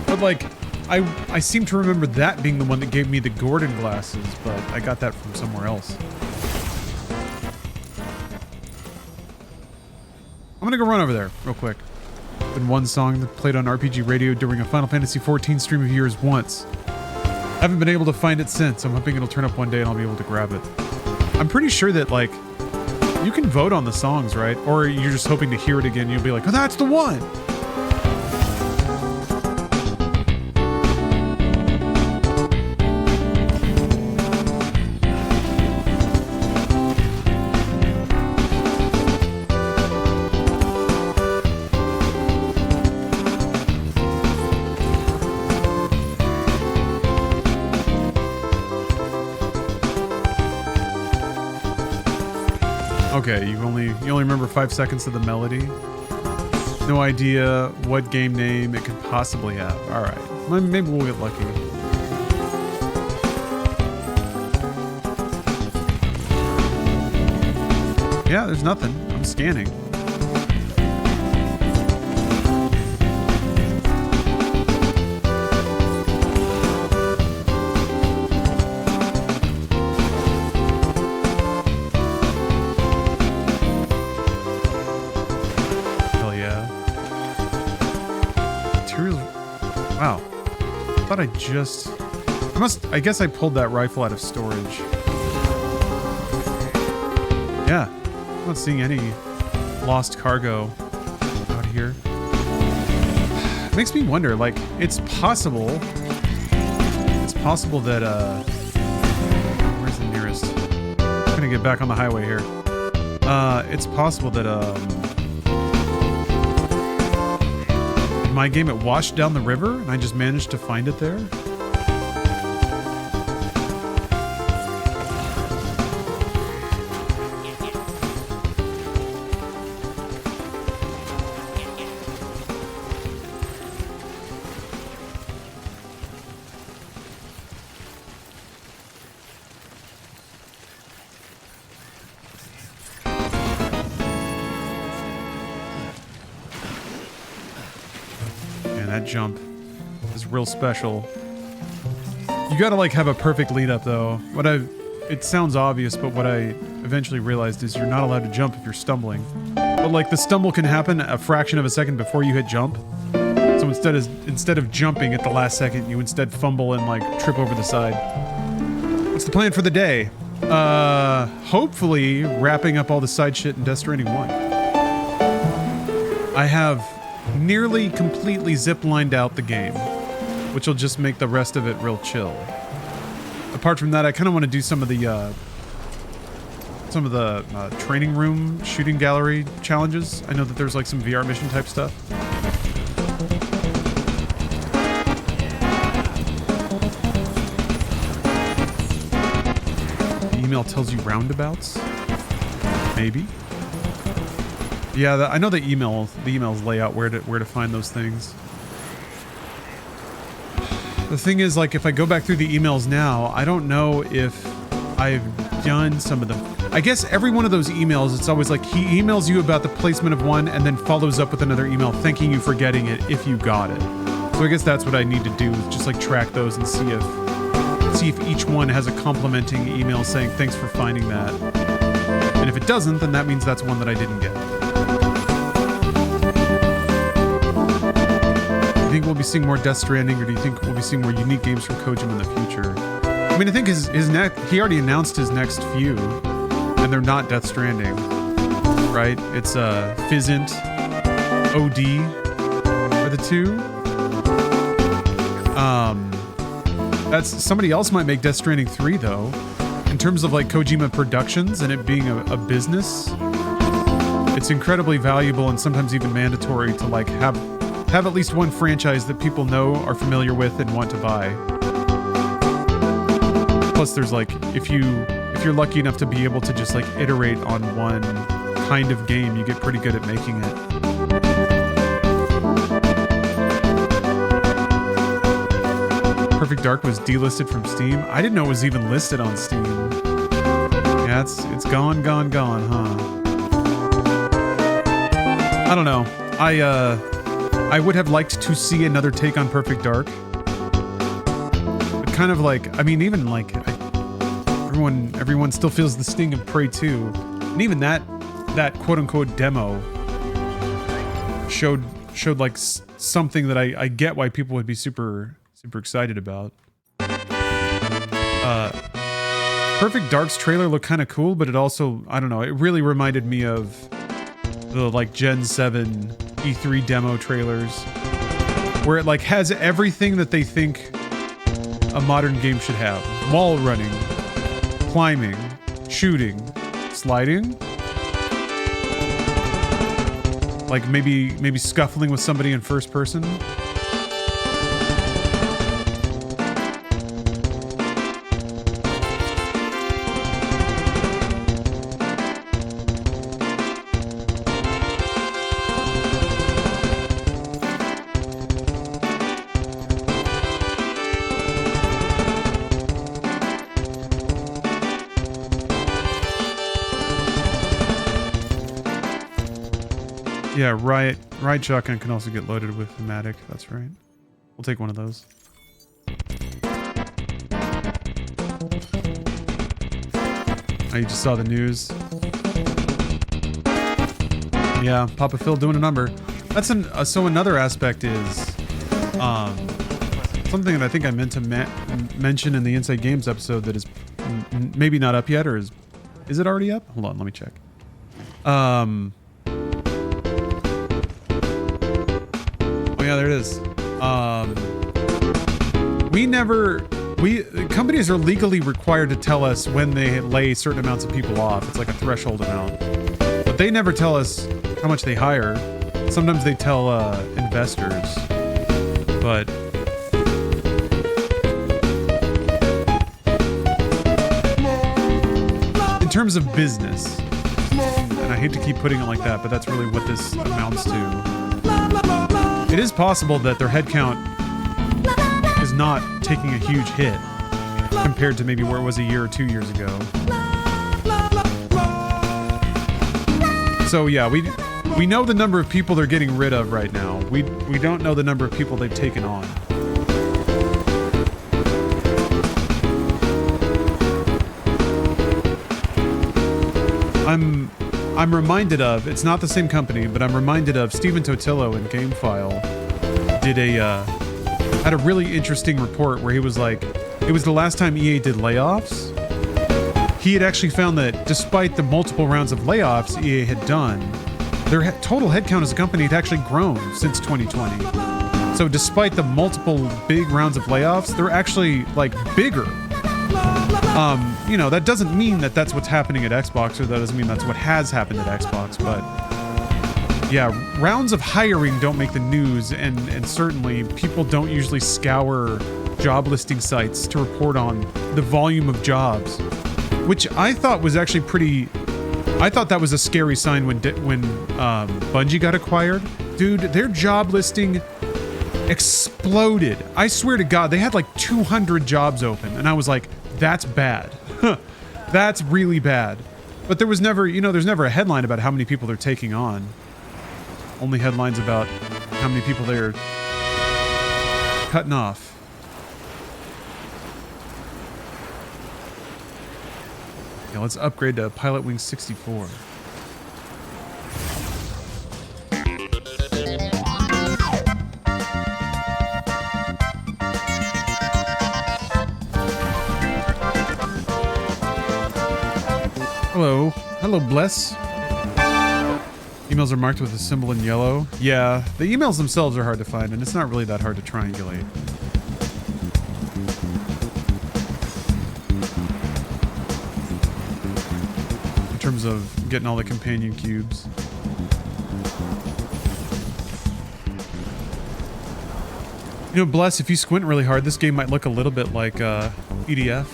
But like, I seem to remember that being the one that gave me the Gordon glasses, but I got that from somewhere else. I'm gonna go run over there real quick. Been one song that played on RPG radio during a Final Fantasy XIV stream of yours once. Haven't been able to find it since. I'm hoping it'll turn up one day and I'll be able to grab it. I'm pretty sure that like you can vote on the songs, right? Or you're just hoping to hear it again. You'll be like, oh, that's the one. Okay, you only remember 5 seconds of the melody. No idea what game name it could possibly have. All right, maybe we'll get lucky. Yeah, there's nothing. I'm scanning. Wow. I thought I guess I pulled that rifle out of storage. Yeah. I'm not seeing any lost cargo out here. It makes me wonder, like, it's possible that, where's the nearest? I'm gonna get back on the highway here. It's possible that, my game, it washed down the river and I just managed to find it there. That jump is real special. You gotta like have a perfect lead up though. It sounds obvious, but what I eventually realized is you're not allowed to jump if you're stumbling. But like the stumble can happen a fraction of a second before you hit jump. So instead of jumping at the last second, you instead fumble and like trip over the side. What's the plan for the day? Hopefully wrapping up all the side shit in Death Stranding 1. I have nearly completely zip-lined out the game, which will just make the rest of it real chill. Apart from that, I kind of want to do some of the training room shooting gallery challenges. I know that there's like some VR mission type stuff. The email tells you roundabouts? Maybe. Yeah, I know the emails lay out where to find those things. The thing is, like, if I go back through the emails now, I don't know if I've done some of them. I guess every one of those emails, it's always like he emails you about the placement of one and then follows up with another email thanking you for getting it if you got it. So I guess that's what I need to do, is just like track those and see if each one has a complimenting email saying thanks for finding that. And if it doesn't, then that means that's one that I didn't get. Do you think we'll be seeing more Death Stranding, or do you think we'll be seeing more unique games from Kojima in the future? I mean, I think he already announced his next few, and they're not Death Stranding, right? It's Fizzant, OD are the two. That's somebody else might make Death Stranding 3 though. In terms of like Kojima Productions and it being a business, it's incredibly valuable and sometimes even mandatory to like have at least one franchise that people know, are familiar with, and want to buy. Plus, there's like if you're lucky enough to be able to just like iterate on one kind of game, you get pretty good at making it. Perfect Dark was delisted from Steam. I didn't know it was even listed on Steam. Yeah, it's gone, huh? I don't know. I would have liked to see another take on Perfect Dark. But kind of like, I mean, even like everyone still feels the sting of Prey 2. And even that quote unquote demo showed like something that I get why people would be super excited about. Perfect Dark's trailer looked kind of cool, but it also, I don't know, it really reminded me of the like Gen 7 E3 demo trailers, where it like has everything that they think a modern game should have. Wall running, climbing, shooting, sliding, like maybe scuffling with somebody in first person. Yeah, Riot Shotgun can also get loaded with Thematic. That's right. We'll take one of those. Oh, you just saw the news. Yeah, Papa Phil doing a number. That's so another aspect is something that I think I meant to mention in the Inside Games episode that is maybe not up yet, or is it already up? Hold on, let me check. Oh yeah, there it is. Companies are legally required to tell us when they lay certain amounts of people off. It's like a threshold amount. But they never tell us how much they hire. Sometimes they tell investors. But in terms of business, and I hate to keep putting it like that, but that's really what this amounts to. It is possible that their headcount is not taking a huge hit compared to maybe where it was a year or 2 years ago. So yeah, we know the number of people they're getting rid of right now. We don't know the number of people they've taken on. I'm reminded of, it's not the same company, but I'm reminded of Stephen Totillo in GameFile had a really interesting report where he was like, it was the last time EA did layoffs. He had actually found that despite the multiple rounds of layoffs EA had done, their total headcount as a company had actually grown since 2020. So despite the multiple big rounds of layoffs, they're actually like bigger. You know, that doesn't mean that that's what's happening at Xbox, or that doesn't mean that's what has happened at Xbox, but yeah, rounds of hiring don't make the news, and certainly people don't usually scour job listing sites to report on the volume of jobs, which I thought was actually pretty. I thought that was a scary sign when Bungie got acquired. Dude, their job listing exploded. I swear to God, they had like 200 jobs open, and I was like, that's bad. That's really bad. But there was never, there's never a headline about how many people they're taking on. Only headlines about how many people they're cutting off. Yeah, let's upgrade to Pilot Wing 64. Hello, Bless. Emails are marked with a symbol in yellow. Yeah, the emails themselves are hard to find, and it's not really that hard to triangulate. In terms of getting all the companion cubes. Bless, if you squint really hard, this game might look a little bit like EDF.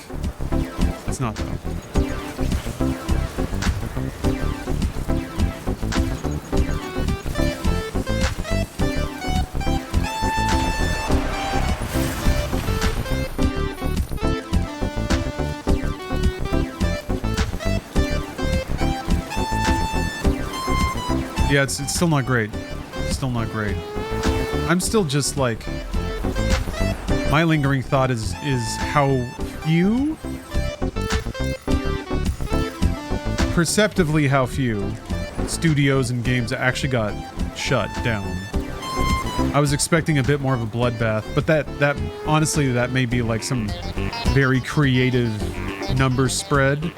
It's not, though. Yeah, it's still not great. It's still not great. I'm still just like, my lingering thought is how few, perceptively how few studios and games actually got shut down. I was expecting a bit more of a bloodbath, but that honestly, that may be like some very creative numbers spread.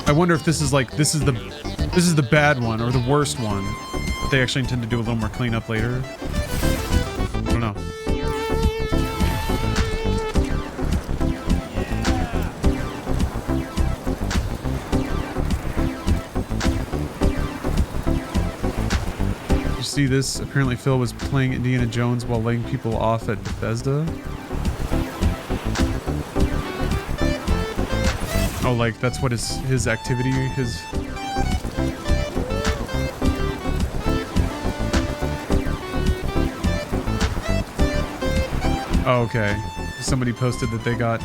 I wonder if this is the bad one or the worst one. If they actually intend to do a little more cleanup later. I don't know. You see this? Apparently Phil was playing Indiana Jones while laying people off at Bethesda. Oh, like that's what his activity, his... Oh, okay. Somebody posted that they got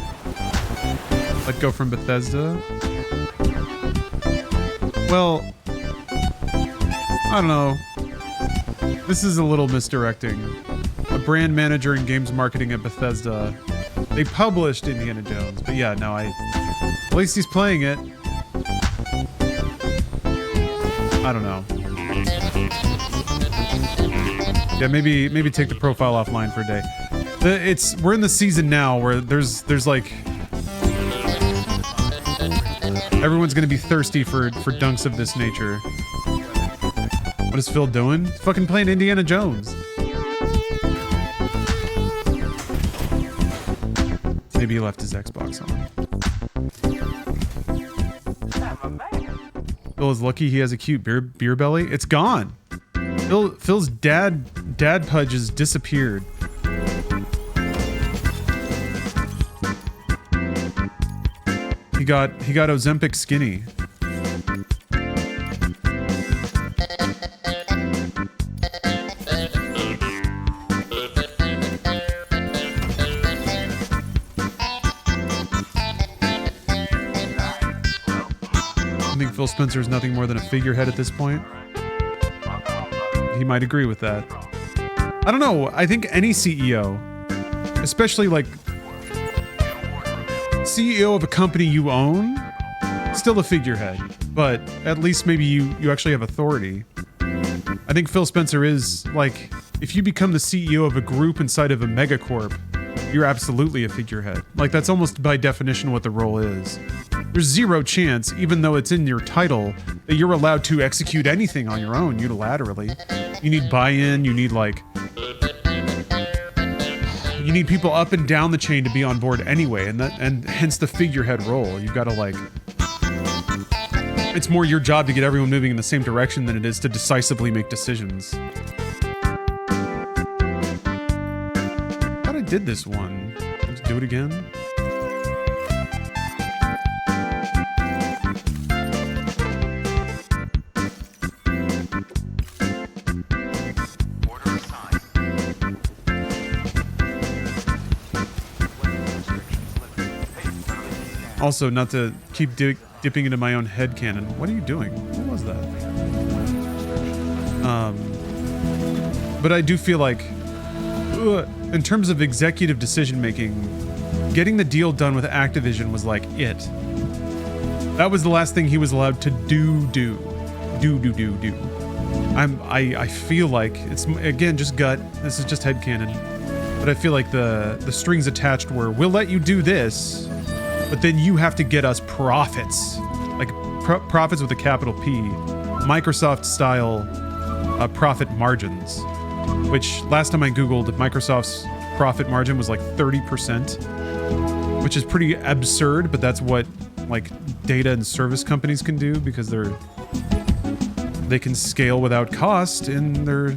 let go from Bethesda. Well, I don't know. This is a little misdirecting. A brand manager in games marketing at Bethesda. They published Indiana Jones, but yeah, no, at least he's playing it. I don't know. Yeah, maybe take the profile offline for a day. We're in the season now where there's like everyone's gonna be thirsty for dunks of this nature. What is Phil doing? He's fucking playing Indiana Jones. Maybe he left his Xbox on. Phil is lucky he has a cute beer belly. It's gone. Phil's dad pudge has disappeared. He got Ozempic skinny. I think Phil Spencer is nothing more than a figurehead at this point. He might agree with that. I don't know. I think any CEO, especially like CEO of a company you own, still a figurehead, but at least maybe you actually have authority. I think Phil Spencer is like, if you become the CEO of a group inside of a megacorp, you're absolutely a figurehead. Like that's almost by definition what the role is. There's zero chance, even though it's in your title, that you're allowed to execute anything on your own unilaterally. You need buy-in, you need people up and down the chain to be on board anyway, and hence the figurehead role. You've got to it's more your job to get everyone moving in the same direction than it is to decisively make decisions. I thought I did this one. Let's do it again. Also, not to keep dipping into my own headcanon. What are you doing? What was that? But I do feel like, in terms of executive decision making, getting the deal done with Activision was like it. That was the last thing he was allowed to do. I feel like it's, again, just gut. This is just headcanon. But I feel like the strings attached were, we'll let you do this, but then you have to get us profits, like profits with a capital P, Microsoft style profit margins, which last time I Googled, Microsoft's profit margin was like 30%, which is pretty absurd, but that's what like data and service companies can do because they can scale without cost, and they're,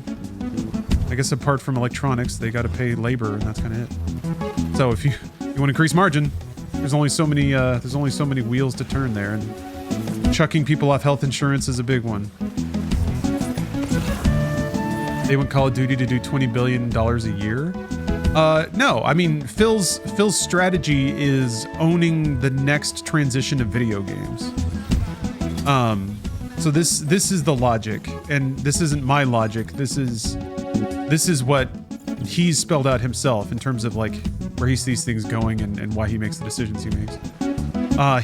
I guess apart from electronics, they got to pay labor, and that's kind of it. So if you want to increase margin, there's only so many wheels to turn there, and chucking people off health insurance is a big one. They want Call of Duty to do $20 billion a year. No, I mean Phil's strategy is owning the next transition of video games. So this is the logic, and this isn't my logic. This is what he's spelled out himself in terms of like where he sees things going and why he makes the decisions he makes.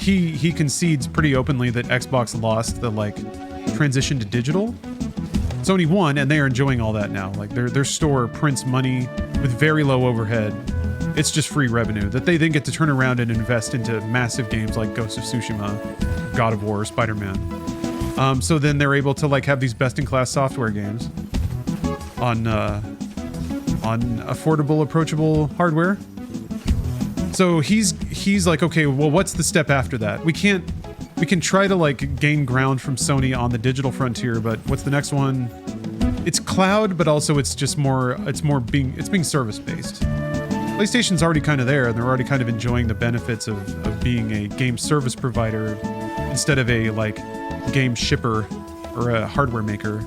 He concedes pretty openly that Xbox lost the like transition to digital. Sony won, and they are enjoying all that now. Like their store prints money with very low overhead. It's just free revenue that they then get to turn around and invest into massive games like Ghost of Tsushima, God of War, Spider-Man. So then they're able to like have these best-in-class software games on affordable, approachable hardware. So he's like, okay, well, what's the step after that? We can try to like gain ground from Sony on the digital frontier, but what's the next one? It's cloud, but also it's being service-based. PlayStation's already kind of there, and they're already kind of enjoying the benefits of being a game service provider instead of a like game shipper or a hardware maker.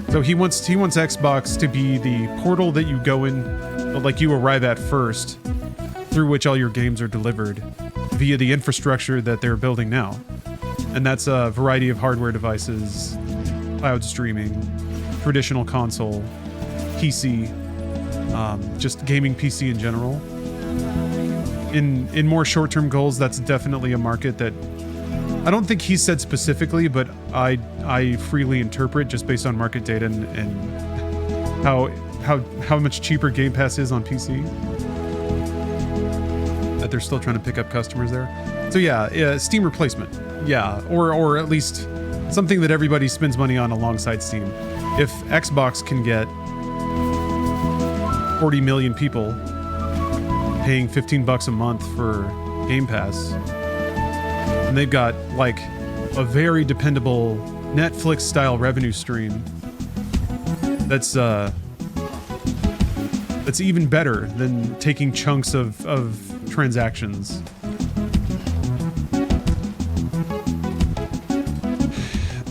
So he wants Xbox to be the portal that you go in, like you arrive at first, through which all your games are delivered via the infrastructure that they're building now. And that's a variety of hardware devices, cloud streaming, traditional console, PC, just gaming PC in general. In more short-term goals, that's definitely a market that I don't think he said specifically, but I freely interpret just based on market data and how much cheaper Game Pass is on PC. That they're still trying to pick up customers there. So yeah, Steam replacement. Yeah, or at least something that everybody spends money on alongside Steam. If Xbox can get 40 million people paying $15 a month for Game Pass, and they've got like a very dependable Netflix-style revenue stream that's even better than taking chunks of transactions.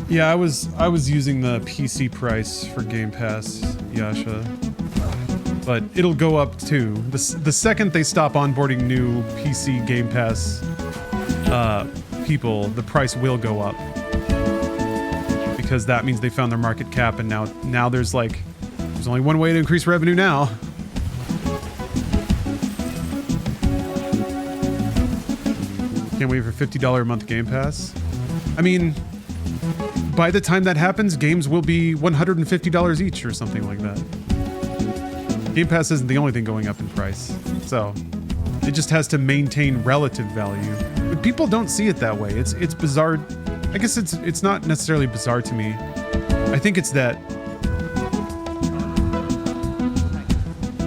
Yeah, I was using the PC price for Game Pass, Yasha. But it'll go up too. The second they stop onboarding new PC Game Pass people, the price will go up. Because that means they found their market cap, and now there's only one way to increase revenue now. Can't wait for $50 a month Game Pass. I mean, by the time that happens, games will be $150 each or something like that. Game Pass isn't the only thing going up in price, so it just has to maintain relative value. But people don't see it that way. It's bizarre. I guess it's not necessarily bizarre to me. I think it's that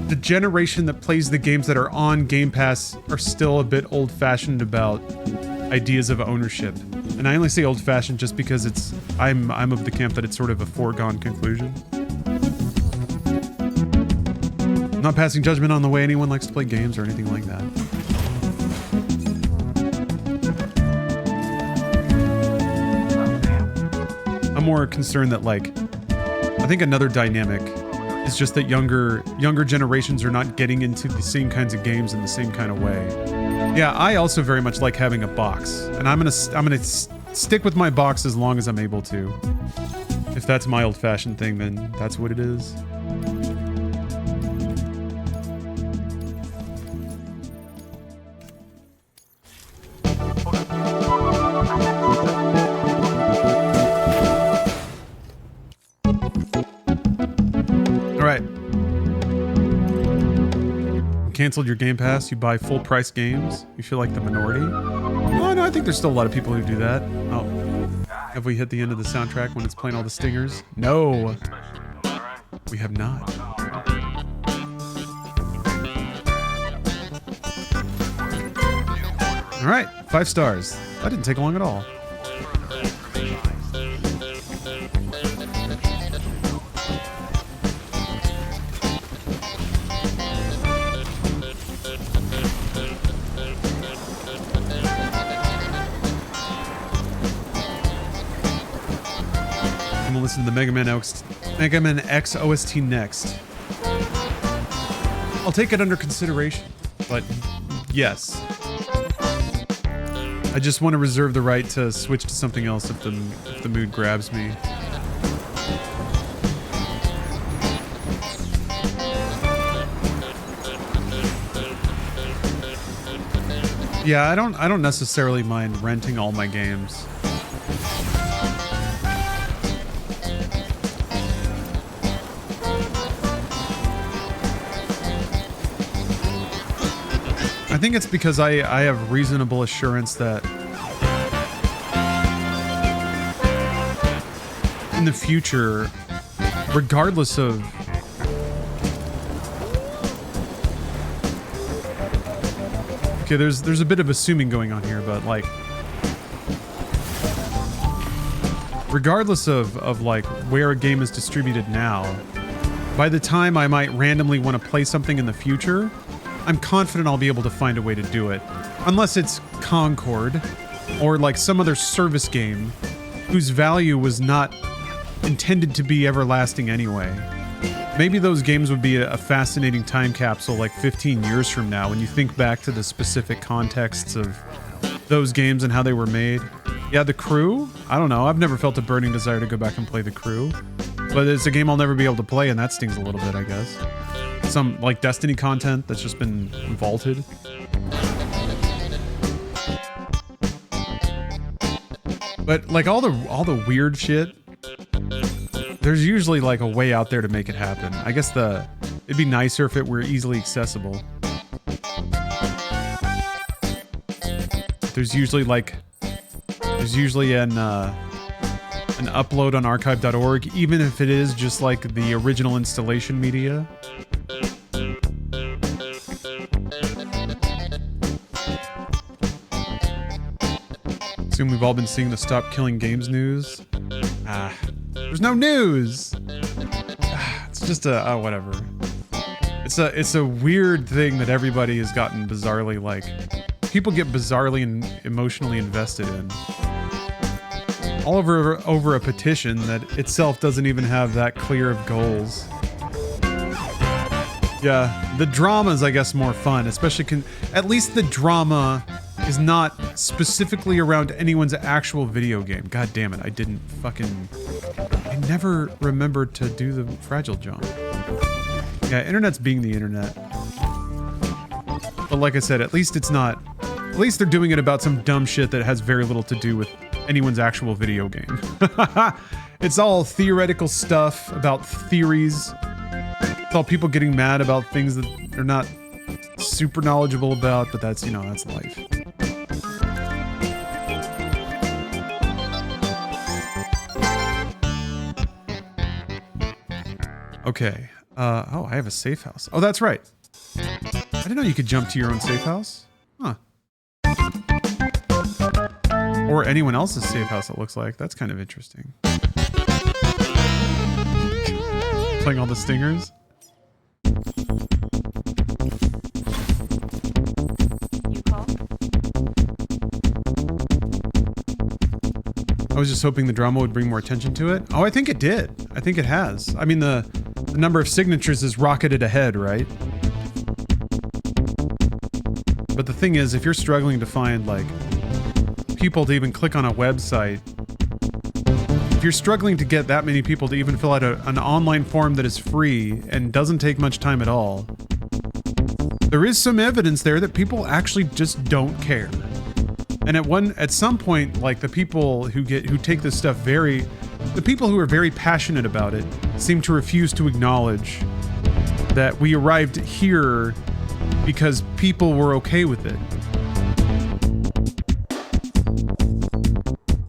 the generation that plays the games that are on Game Pass are still a bit old-fashioned about ideas of ownership. And I only say old-fashioned just because I'm of the camp that it's sort of a foregone conclusion. I'm not passing judgment on the way anyone likes to play games or anything like that. I'm more concerned that I think another dynamic is just that younger generations are not getting into the same kinds of games in the same kind of way. Yeah, I also very much like having a box, and I'm gonna stick with my box as long as I'm able to. If that's my old-fashioned thing, then that's what it is. Canceled your Game Pass, you buy full price games, you feel like the minority? Oh no, I think there's still a lot of people who do that. Oh, have we hit the end of the soundtrack when it's playing all the stingers? No, we have not. All right, 5 stars. That didn't take long at all. Listen to the Mega Man X OST next. I'll take it under consideration, but yes. I just want to reserve the right to switch to something else if the mood grabs me. Yeah, I don't necessarily mind renting all my games. I think it's because I have reasonable assurance that in the future, regardless of okay, there's a bit of assuming going on here, but like regardless of like where a game is distributed now, by the time I might randomly want to play something in the future, I'm confident I'll be able to find a way to do it. Unless it's Concord or like some other service game whose value was not intended to be everlasting anyway. Maybe those games would be a fascinating time capsule like 15 years from now when you think back to the specific contexts of those games and how they were made. Yeah, The Crew? I don't know. I've never felt a burning desire to go back and play The Crew. But it's a game I'll never be able to play, and that stings a little bit, I guess. Some, like, Destiny content that's just been vaulted. But, like, all the weird shit, there's usually, like, a way out there to make it happen. I guess it'd be nicer if it were easily accessible. There's usually an upload on archive.org, even if it is just like the original installation media. Assume we've all been seeing the Stop Killing Games news. There's no news. It's just whatever. It's a weird thing that everybody has gotten bizarrely like. People get bizarrely and emotionally invested in. All over a petition that itself doesn't even have that clear of goals. Yeah, the drama's, I guess, more fun, especially at least the drama is not specifically around anyone's actual video game. God damn it, I never remembered to do the fragile jump. Yeah, internet's being the internet. But like I said, at least they're doing it about some dumb shit that has very little to do with anyone's actual video game. It's all theoretical stuff about theories. It's all people getting mad about things that they're not super knowledgeable about, but that's life. Okay. I have a safe house. Oh, that's right. I didn't know you could jump to your own safe house. Huh. Or anyone else's safe house, it looks like. That's kind of interesting. Playing all the stingers. I was just hoping the drama would bring more attention to it. Oh, I think it did. I think it has. I mean, the number of signatures is rocketed ahead, right? But the thing is, if you're struggling to find, like, people to even click on a website, if you're struggling to get that many people to even fill out an online form that is free and doesn't take much time at all, there is some evidence there that people actually just don't care. And at some point, like, the people who take this stuff the people who are very passionate about it seem to refuse to acknowledge that we arrived here because people were okay with it.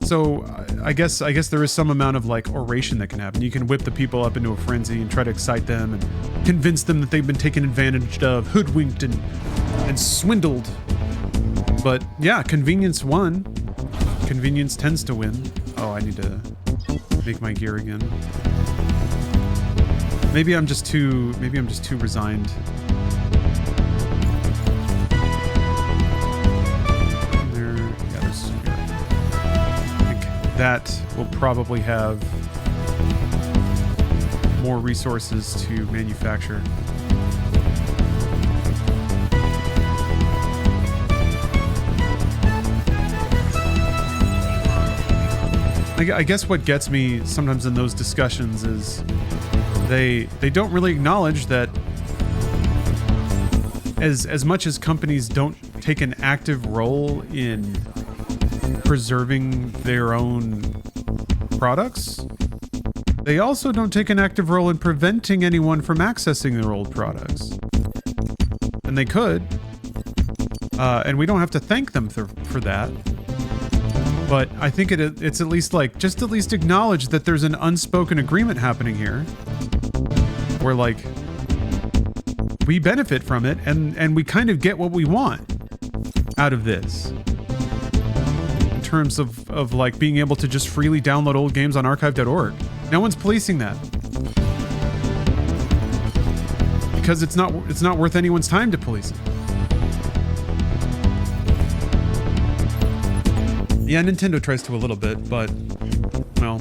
So I guess there is some amount of like oration that can happen. You can whip the people up into a frenzy and try to excite them and convince them that they've been taken advantage of, hoodwinked and swindled. But yeah, convenience won. Convenience tends to win. Oh, I need to make my gear again. Maybe I'm just too resigned. That will probably have more resources to manufacture. I guess what gets me sometimes in those discussions is they don't really acknowledge that as much as companies don't take an active role in preserving their own products, they also don't take an active role in preventing anyone from accessing their old products. And they could. And we don't have to thank them for that. But I think it's at least like, just at least acknowledge that there's an unspoken agreement happening here. Where like, we benefit from it and we kind of get what we want out of this. In terms of like being able to just freely download old games on archive.org. No one's policing that. Because it's not worth anyone's time to police it. Yeah, Nintendo tries to a little bit, but well,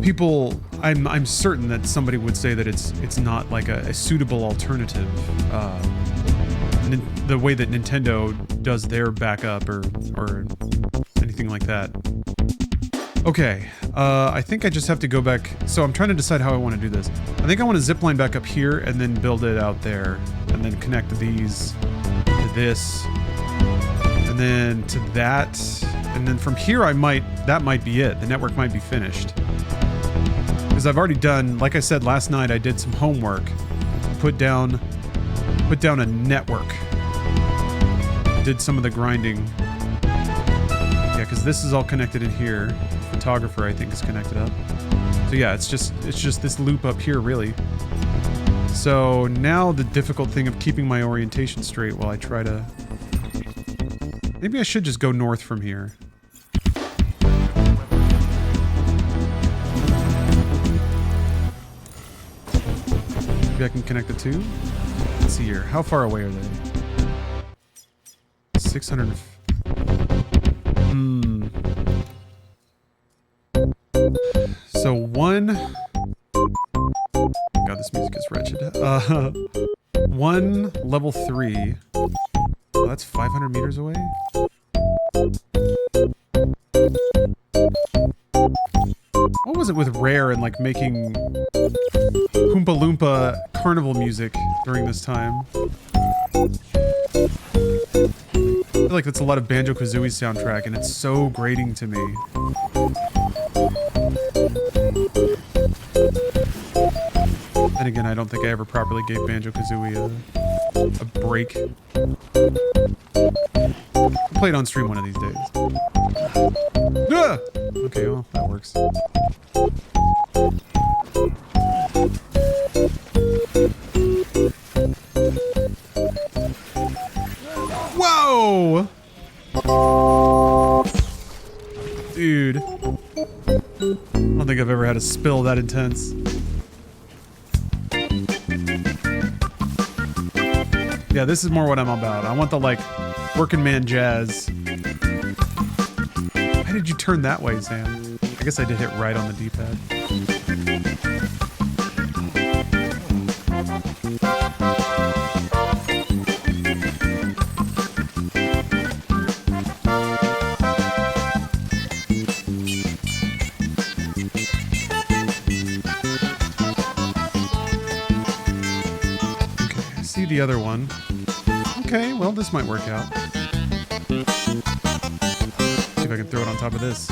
people, I'm certain that somebody would say that it's not like a suitable alternative. The way that Nintendo does their backup or anything like that. Okay, I think I just have to go back. So I'm trying to decide how I want to do this. I think I want to zipline back up here and then build it out there, and then connect these to this. And then to that, and then from here that might be it. The network might be finished. Because I've already done, like I said last night, I did some homework. Put down a network. Did some of the grinding. Yeah, because this is all connected in here. Photographer, I think, is connected up. So yeah, it's just this loop up here, really. So now the difficult thing of keeping my orientation straight while I try to... Maybe I should just go north from here. Maybe I can connect the two? Let's see here. How far away are they? 600... So one... God, this music is wretched. One level 3... Oh, that's 500 meters away? What was it with Rare and like making Oompa Loompa carnival music during this time? I feel like that's a lot of Banjo-Kazooie's soundtrack and it's so grating to me. Then again, I don't think I ever properly gave Banjo-Kazooie a break. I'll play it on stream one of these days. Ah! Okay, well, that works. Whoa! Dude. I don't think I've ever had a spill that intense. Yeah, this is more what I'm about. I want the, like, working man jazz. Why did you turn that way, Sam? I guess I did hit right on the D-pad. Okay, I see the other one. Okay, well, this might work out. See if I can throw it on top of this.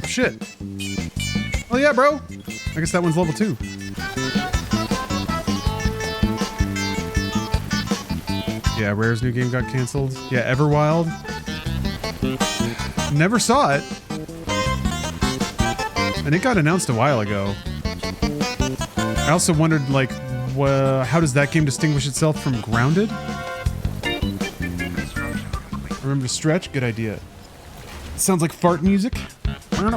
Shit. Oh yeah, bro. I guess that one's level 2. Yeah, Rare's new game got canceled. Yeah, Everwild. Never saw it. And it got announced a while ago. I also wondered, like, how does that game distinguish itself from Grounded? Remember to stretch? Good idea. Sounds like fart music. Oh,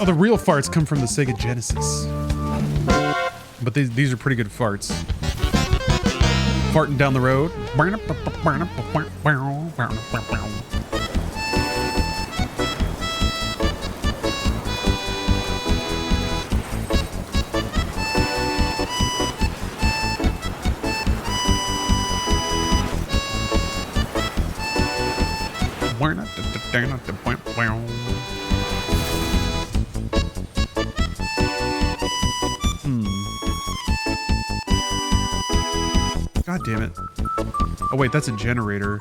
the real farts come from the Sega Genesis. But these are pretty good farts. Farting down the road. God damn it. Oh wait, that's a generator.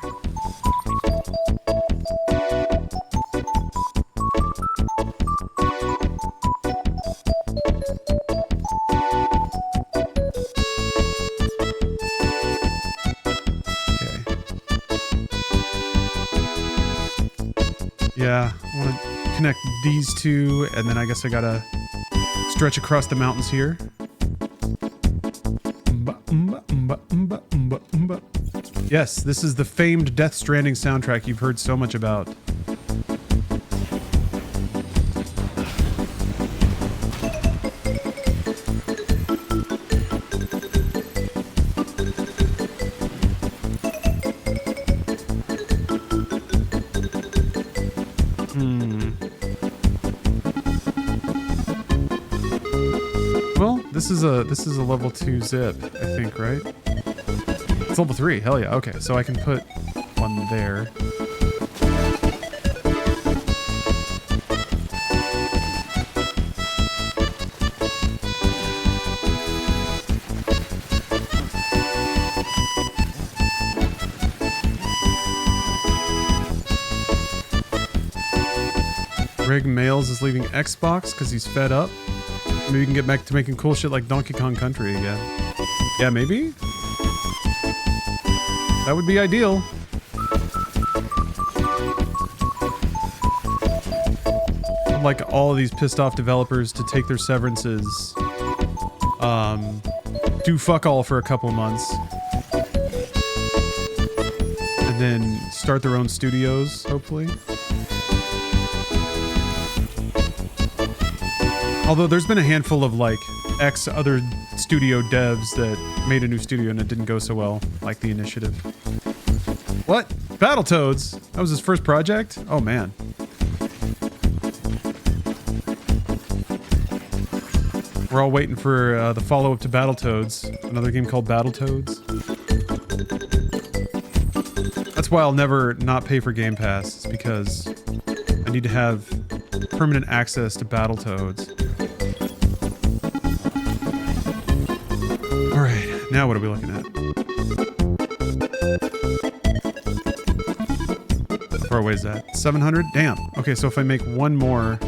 Yeah, I want to connect these two, and then I guess I gotta stretch across the mountains here. Yes, this is the famed Death Stranding soundtrack you've heard so much about. This is a level 2 zip, I think, right? It's level 3. Hell yeah. Okay, so I can put one there. Greg Males is leaving Xbox because he's fed up. Maybe we can get back to making cool shit like Donkey Kong Country again. Yeah, maybe? That would be ideal. I'd like all of these pissed off developers to take their severances, do fuck all for a couple months, and then start their own studios, hopefully. Although there's been a handful of like other studio devs that made a new studio and it didn't go so well, like The Initiative. What? Battletoads? That was his first project? Oh man. We're all waiting for the follow-up to Battletoads, another game called Battletoads. That's why I'll never not pay for Game Pass, is because I need to have permanent access to Battletoads. Alright, now what are we looking at? How far away is that? 700? Damn. Okay, so if I make one more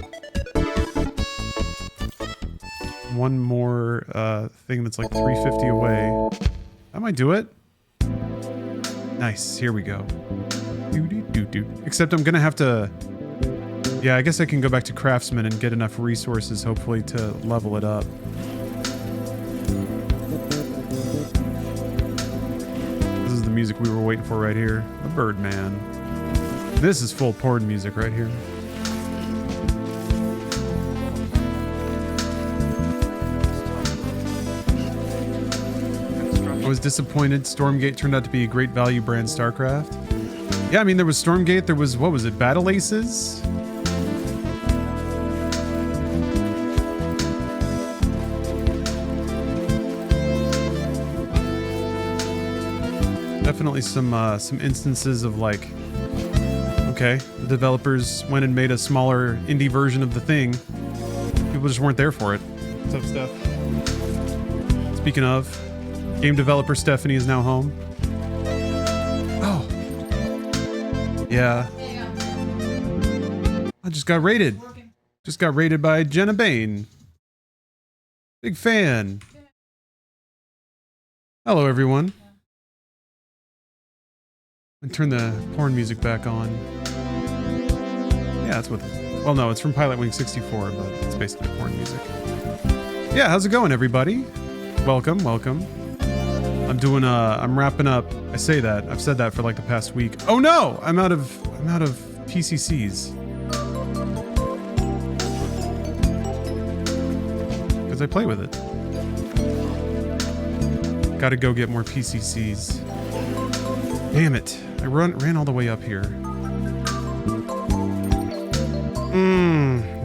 thing that's like 350 away, that might do it. Nice, here we go. Except I'm gonna have to... Yeah, I guess I can go back to Craftsman and get enough resources, hopefully, to level it up. This is the music we were waiting for right here. The Birdman. This is full porn music right here. I was disappointed. Stormgate turned out to be a great value brand StarCraft. Yeah, I mean, there was Stormgate, there was, what was it, Battle Aces? Definitely some instances of like, okay, the developers went and made a smaller indie version of the thing. People just weren't there for it. What's up, Steph? Speaking of, game developer Stephanie is now home. Oh. Yeah. I just got raided. Just got raided by Jenna Bain. Big fan. Hello, everyone. And turn the porn music back on. Yeah, that's what... Well, no, it's from Pilot Wing 64, but it's basically porn music. Yeah, how's it going, everybody? Welcome, welcome. I'm wrapping up. I say that. I've said that for like the past week. Oh no! I'm out of PCCs. Because I play with it. Gotta go get more PCCs. Damn it. I ran all the way up here.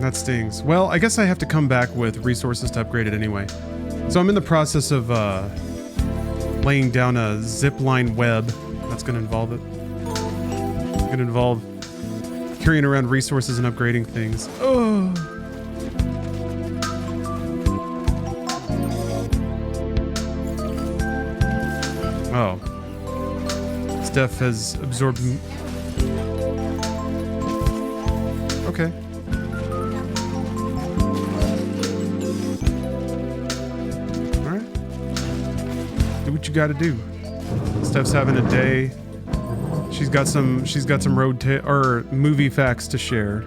That stings. Well, I guess I have to come back with resources to upgrade it anyway. So I'm in the process of laying down a zipline web. That's going to involve it. It's going to involve carrying around resources and upgrading things. Oh. Oh. Steph has absorbed. Okay. All right. Do what you got to do. Steph's having a day. She's got some or movie facts to share.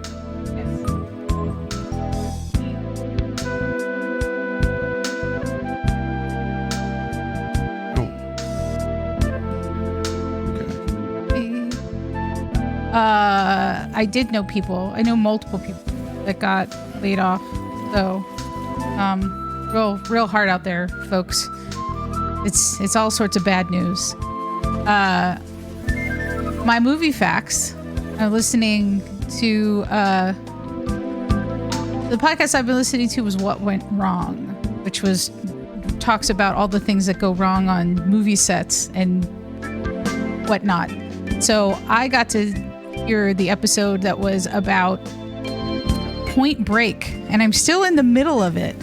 I did know people. I know multiple people that got laid off. So, real hard out there, folks. It's all sorts of bad news. My movie facts. I'm listening to the podcast I've been listening to was What Went Wrong, which talks about all the things that go wrong on movie sets and whatnot. So I got to hear the episode that was about Point Break, and I'm still in the middle of it,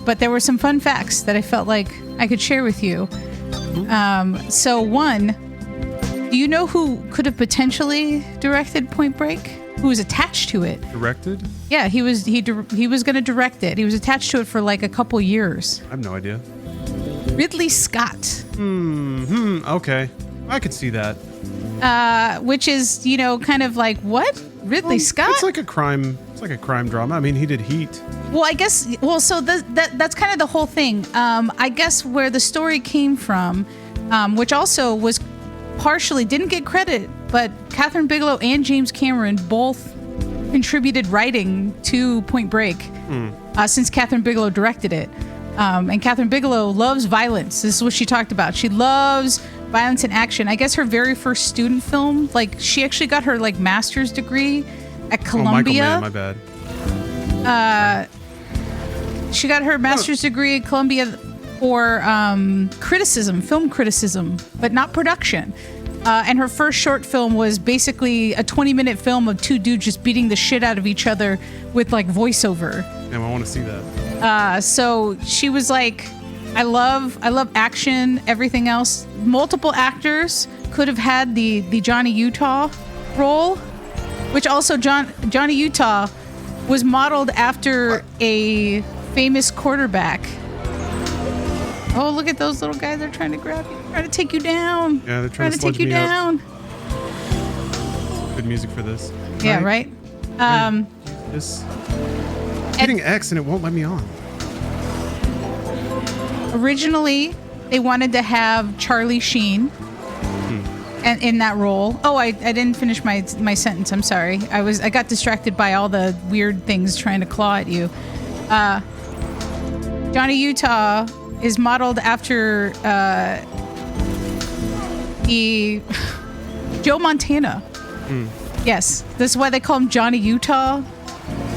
but there were some fun facts that I felt like I could share with you. So one, do you know who could have potentially directed Point Break? Who was attached to it? Directed? Yeah, he was going to direct it. He was attached to it for like a couple years. I have no idea. Ridley Scott. Okay. I could see that. Which is, kind of like, what? Ridley Scott? It's like a crime drama. I mean, he did Heat. Well, I guess, so that's kind of the whole thing. I guess where the story came from, which also was partially, didn't get credit, but Catherine Bigelow and James Cameron both contributed writing to Point Break since Catherine Bigelow directed it. And Catherine Bigelow loves violence. This is what she talked about. She loves violence and action. I guess her very first student film, like she actually got her like master's degree at Columbia. Oh, Michael Mann, my bad. She got her master's degree at Columbia for film criticism, but not production. And her first short film was basically a 20-minute film of two dudes just beating the shit out of each other with like voiceover. Damn, I want to see that. So she was like, I love action, everything else. Multiple actors could have had the Johnny Utah role, which also Johnny Utah was modeled after a famous quarterback. Oh, look at those little guys. They're trying to grab you, trying to take you down. Yeah, they're trying to take you down. Good music for this. Yeah, right? This. Hitting X and it won't let me on. Originally, they wanted to have Charlie Sheen and in that role. Oh, I didn't finish my sentence. I'm sorry. I got distracted by all the weird things trying to claw at you. Johnny Utah is modeled after Joe Montana. Yes, this is why they call him Johnny Utah.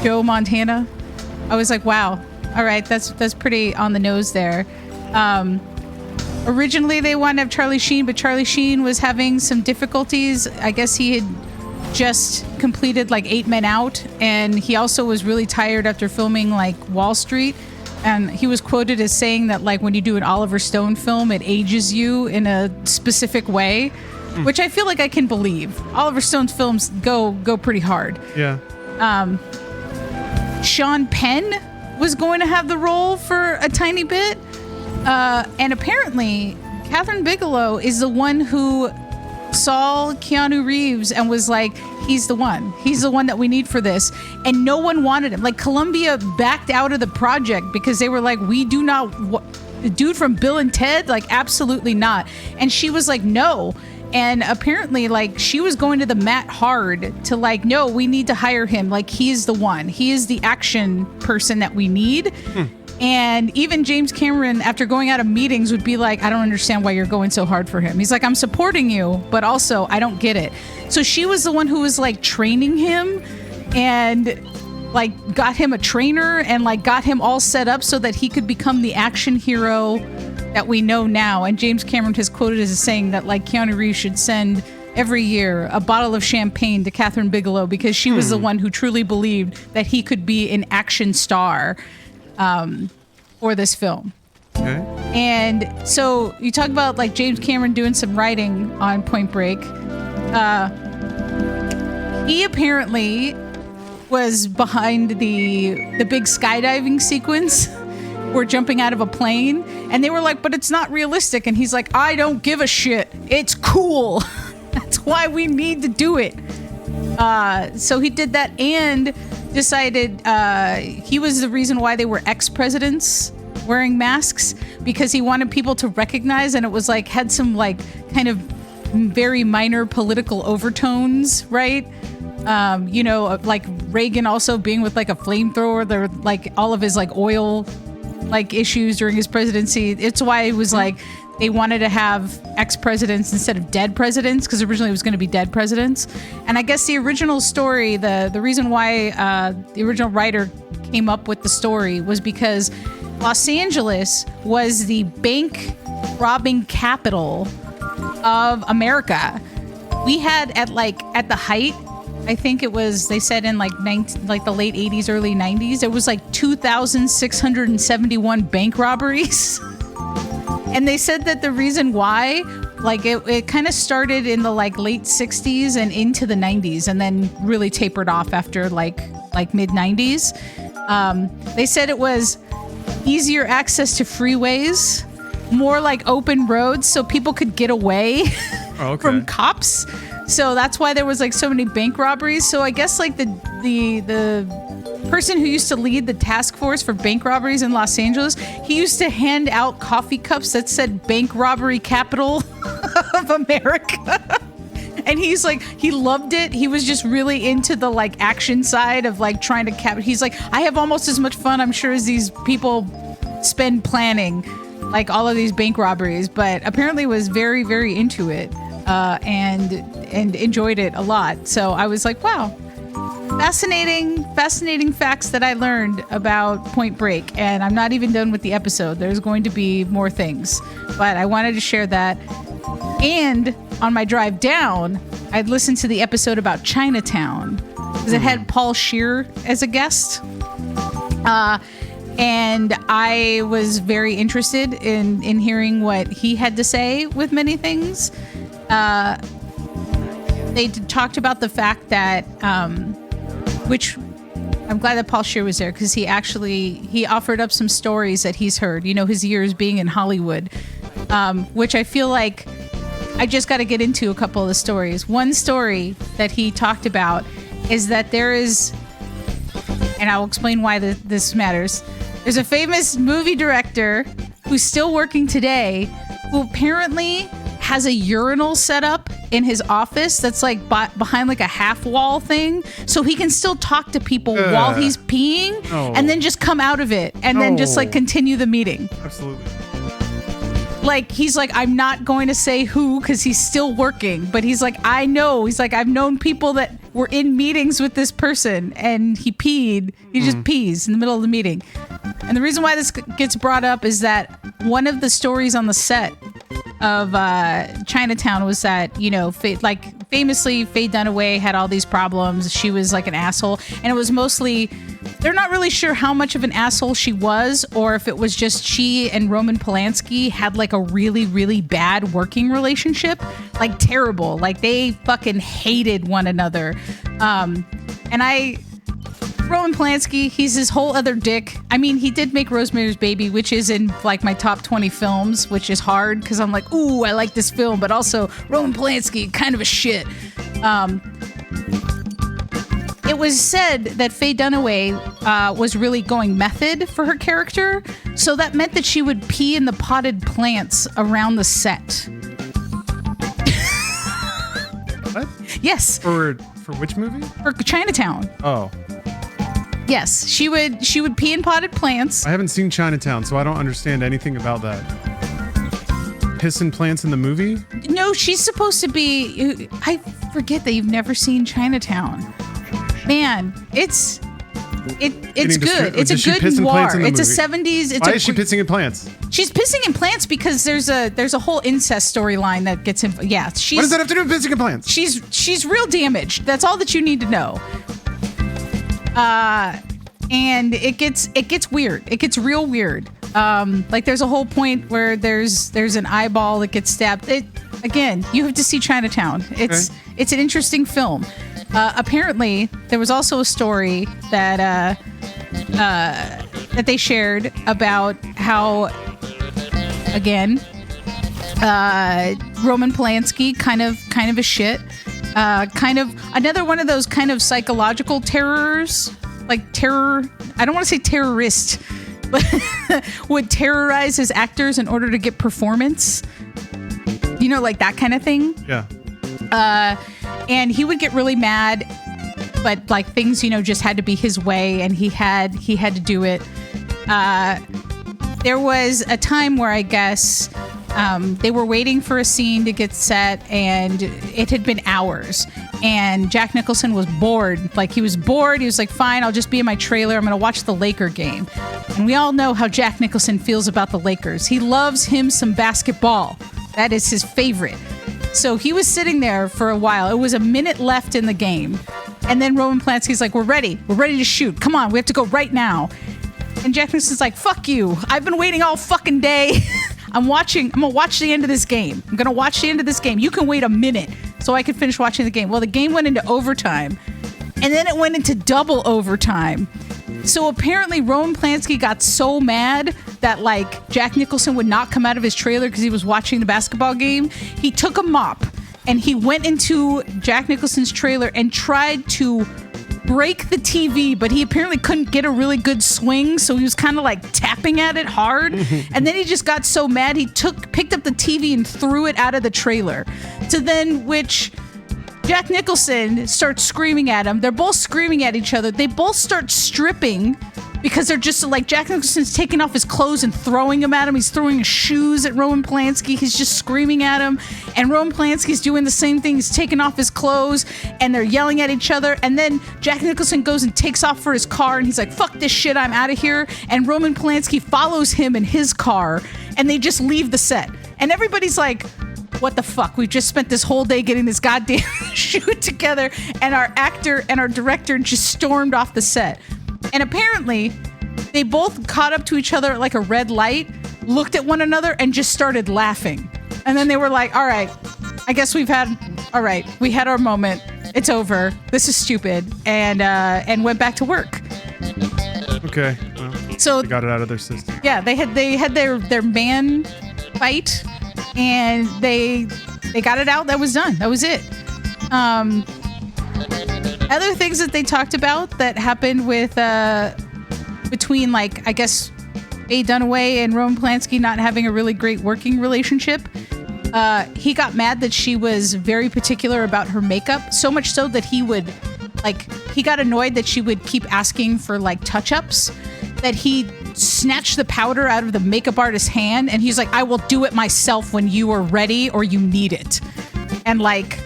Joe Montana. I was like, wow. All right, that's pretty on the nose there. Originally, they wanted to have Charlie Sheen, but Charlie Sheen was having some difficulties. I guess he had just completed like 8 Men Out, and he also was really tired after filming like Wall Street. And he was quoted as saying that like when you do an Oliver Stone film, it ages you in a specific way, which I feel like I can believe. Oliver Stone's films go pretty hard. Yeah. Sean Penn was going to have the role for a tiny bit. And apparently, Catherine Bigelow is the one who saw Keanu Reeves and was like, he's the one. He's the one that we need for this. And no one wanted him. Like, Columbia backed out of the project because they were like, we do not... The dude from Bill and Ted? Like, absolutely not. And she was like, no. And apparently, like, she was going to the mat hard to like, no, we need to hire him. Like, he is the one. He is the action person that we need. And even James Cameron, after going out of meetings, would be like, I don't understand why you're going so hard for him. He's like, I'm supporting you, but also I don't get it. So she was the one who was like training him and like got him a trainer and like got him all set up so that he could become the action hero that we know now. And James Cameron has quoted as saying that like Keanu Reeves should send every year a bottle of champagne to Catherine Bigelow because she was the one who truly believed that he could be an action star for this film. Okay. And so you talk about like James Cameron doing some writing on Point Break. He apparently was behind the big skydiving sequence. We're jumping out of a plane, and they were like, but it's not realistic. And he's like, I don't give a shit. It's cool. That's why we need to do it. So he did that and decided he was the reason why they were ex-presidents wearing masks, because he wanted people to recognize, and it was like had some like kind of very minor political overtones, right? You know, like Reagan also being with like a flamethrower, there were like all of his like oil like issues during his presidency. It's why it was like they wanted to have ex-presidents instead of dead presidents, because originally it was going to be dead presidents. And I guess the original story, the reason why the original writer came up with the story was because Los Angeles was the bank robbing capital of America. We had at the height, I think it was, they said in like the late 80s, early 90s, there was like 2,671 bank robberies. And they said that the reason why, like it kind of started in the like late 60s and into the 90s, and then really tapered off after like mid 90s. They said it was easier access to freeways, more like open roads so people could get away from cops. So that's why there was like so many bank robberies. So I guess like the person who used to lead the task force for bank robberies in Los Angeles, he used to hand out coffee cups that said bank robbery capital of America. And he's like, he loved it. He was just really into the like action side of like trying to he's like, I have almost as much fun, I'm sure, as these people spend planning like all of these bank robberies, but apparently was very, very into it and enjoyed it a lot. So I was like, wow, fascinating facts that I learned about Point Break. And I'm not even done with the episode. There's going to be more things, but I wanted to share that. And on my drive down, I'd listened to the episode about Chinatown because it had Paul Scheer as a guest. And I was very interested in hearing what he had to say with many things. They talked about the fact that, which I'm glad that Paul Scheer was there, because he offered up some stories that he's heard, you know, his years being in Hollywood, which I feel like I just got to get into a couple of the stories. One story that he talked about is that there is, and I'll explain why this matters. There's a famous movie director who's still working today who apparently has a urinal set up in his office that's like behind like a half wall thing, so he can still talk to people while he's peeing and then just come out of it and then just like continue the meeting. Absolutely. Like, he's like, I'm not going to say who because he's still working, but he's like, I know. He's like, I've known people that were in meetings with this person and he peed. He just pees in the middle of the meeting. And the reason why this gets brought up is that one of the stories on the set of Chinatown was that, you know, famously Faye Dunaway had all these problems. She was like an asshole, and it was mostly, they're not really sure how much of an asshole she was, or if it was just she and Roman Polanski had like a really, really bad working relationship, like terrible, like they fucking hated one another. Roman Polanski, he's his whole other dick. I mean, he did make Rosemary's Baby, which is in like my top 20 films, which is hard because I'm like, ooh, I like this film, but also Roman Polanski, kind of a shit. It was said that Faye Dunaway was really going method for her character, so that meant that she would pee in the potted plants around the set. What? Yes. For which movie? For Chinatown. Oh. Yes, she would pee in potted plants. I haven't seen Chinatown, so I don't understand anything about that. Piss in plants in the movie? No, she's supposed to be. I forget that you've never seen Chinatown. Man, it's It's good. It's Does she a good piss in plants noir. in the It's a movie? 70s. It's Why is she pissing in plants? She's pissing in plants because there's a whole incest storyline that gets in. Yeah, she's. What does that have to do with pissing in plants? She's real damaged. That's all that you need to know. And it gets weird. It gets real weird. Like there's a whole point where there's an eyeball that gets stabbed. Again, you have to see Chinatown. It's an interesting film. Apparently, there was also a story that they shared about how, again, Roman Polanski kind of a shit. Kind of another one of those kind of psychological terrors, like terror. I don't want to say terrorist, but would terrorize his actors in order to get performance. You know, like that kind of thing. Yeah. And he would get really mad, but like things, just had to be his way, and he had to do it. There was a time where I guess they were waiting for a scene to get set, and it had been hours. And Jack Nicholson was bored. Like, he was bored. He was like, fine, I'll just be in my trailer. I'm going to watch the Laker game. And we all know how Jack Nicholson feels about the Lakers. He loves him some basketball. That is his favorite. So he was sitting there for a while. It was a minute left in the game. And then Roman Polanski's like, we're ready. We're ready to shoot. Come on, we have to go right now. And Jack Nicholson's like, fuck you. I've been waiting all fucking day. I'm going to watch the end of this game. I'm going to watch the end of this game. You can wait a minute so I can finish watching the game. Well, the game went into overtime. And then it went into double overtime. So apparently Roman Polanski got so mad that like Jack Nicholson would not come out of his trailer because he was watching the basketball game. He took a mop and he went into Jack Nicholson's trailer and tried to break the TV, but he apparently couldn't get a really good swing, so he was kind of like tapping at it hard. And then he just got so mad he picked up the TV and threw it out of the trailer. To then which Jack Nicholson starts screaming at him. They're both screaming at each other. They both start stripping because they're just like, Jack Nicholson's taking off his clothes and throwing them at him. He's throwing his shoes at Roman Polanski. He's just screaming at him. And Roman Polanski's doing the same thing. He's taking off his clothes and they're yelling at each other. And then Jack Nicholson goes and takes off for his car and he's like, fuck this shit, I'm out of here. And Roman Polanski follows him in his car and they just leave the set. And everybody's like, what the fuck? We've just spent this whole day getting this goddamn shoot together, and our actor and our director just stormed off the set. And apparently, they both caught up to each other at like a red light, looked at one another, and just started laughing. And then they were like, all right, I guess we had our moment. It's over. This is stupid. And went back to work. Okay. Well, so they got it out of their system. Yeah, they had their man fight. And they got it out. That was done. That was it. Other things that they talked about that happened with between, like, I guess Faye Dunaway and Roman Polanski not having a really great working relationship. He got mad that she was very particular about her makeup, so much so that he got annoyed that she would keep asking for like touch-ups, that he snatched the powder out of the makeup artist's hand and he's like, I will do it myself when you are ready or you need it. And like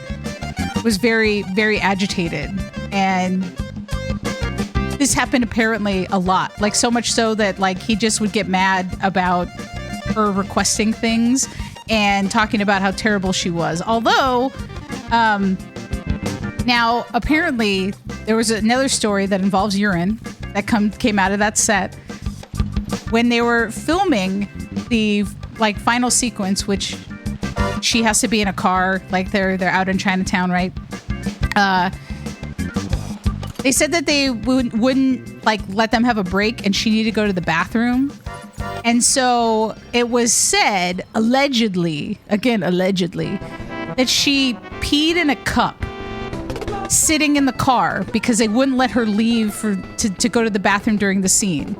was very, very agitated. And this happened apparently a lot. Like so much so that like he just would get mad about her requesting things and talking about how terrible she was. Although, now apparently there was another story that involves urine that came out of that set. When they were filming the like final sequence, which she has to be in a car, like they're out in Chinatown, right? They said that they wouldn't like let them have a break, and she needed to go to the bathroom. And so it was said, allegedly, that she peed in a cup sitting in the car because they wouldn't let her leave to go to the bathroom during the scene.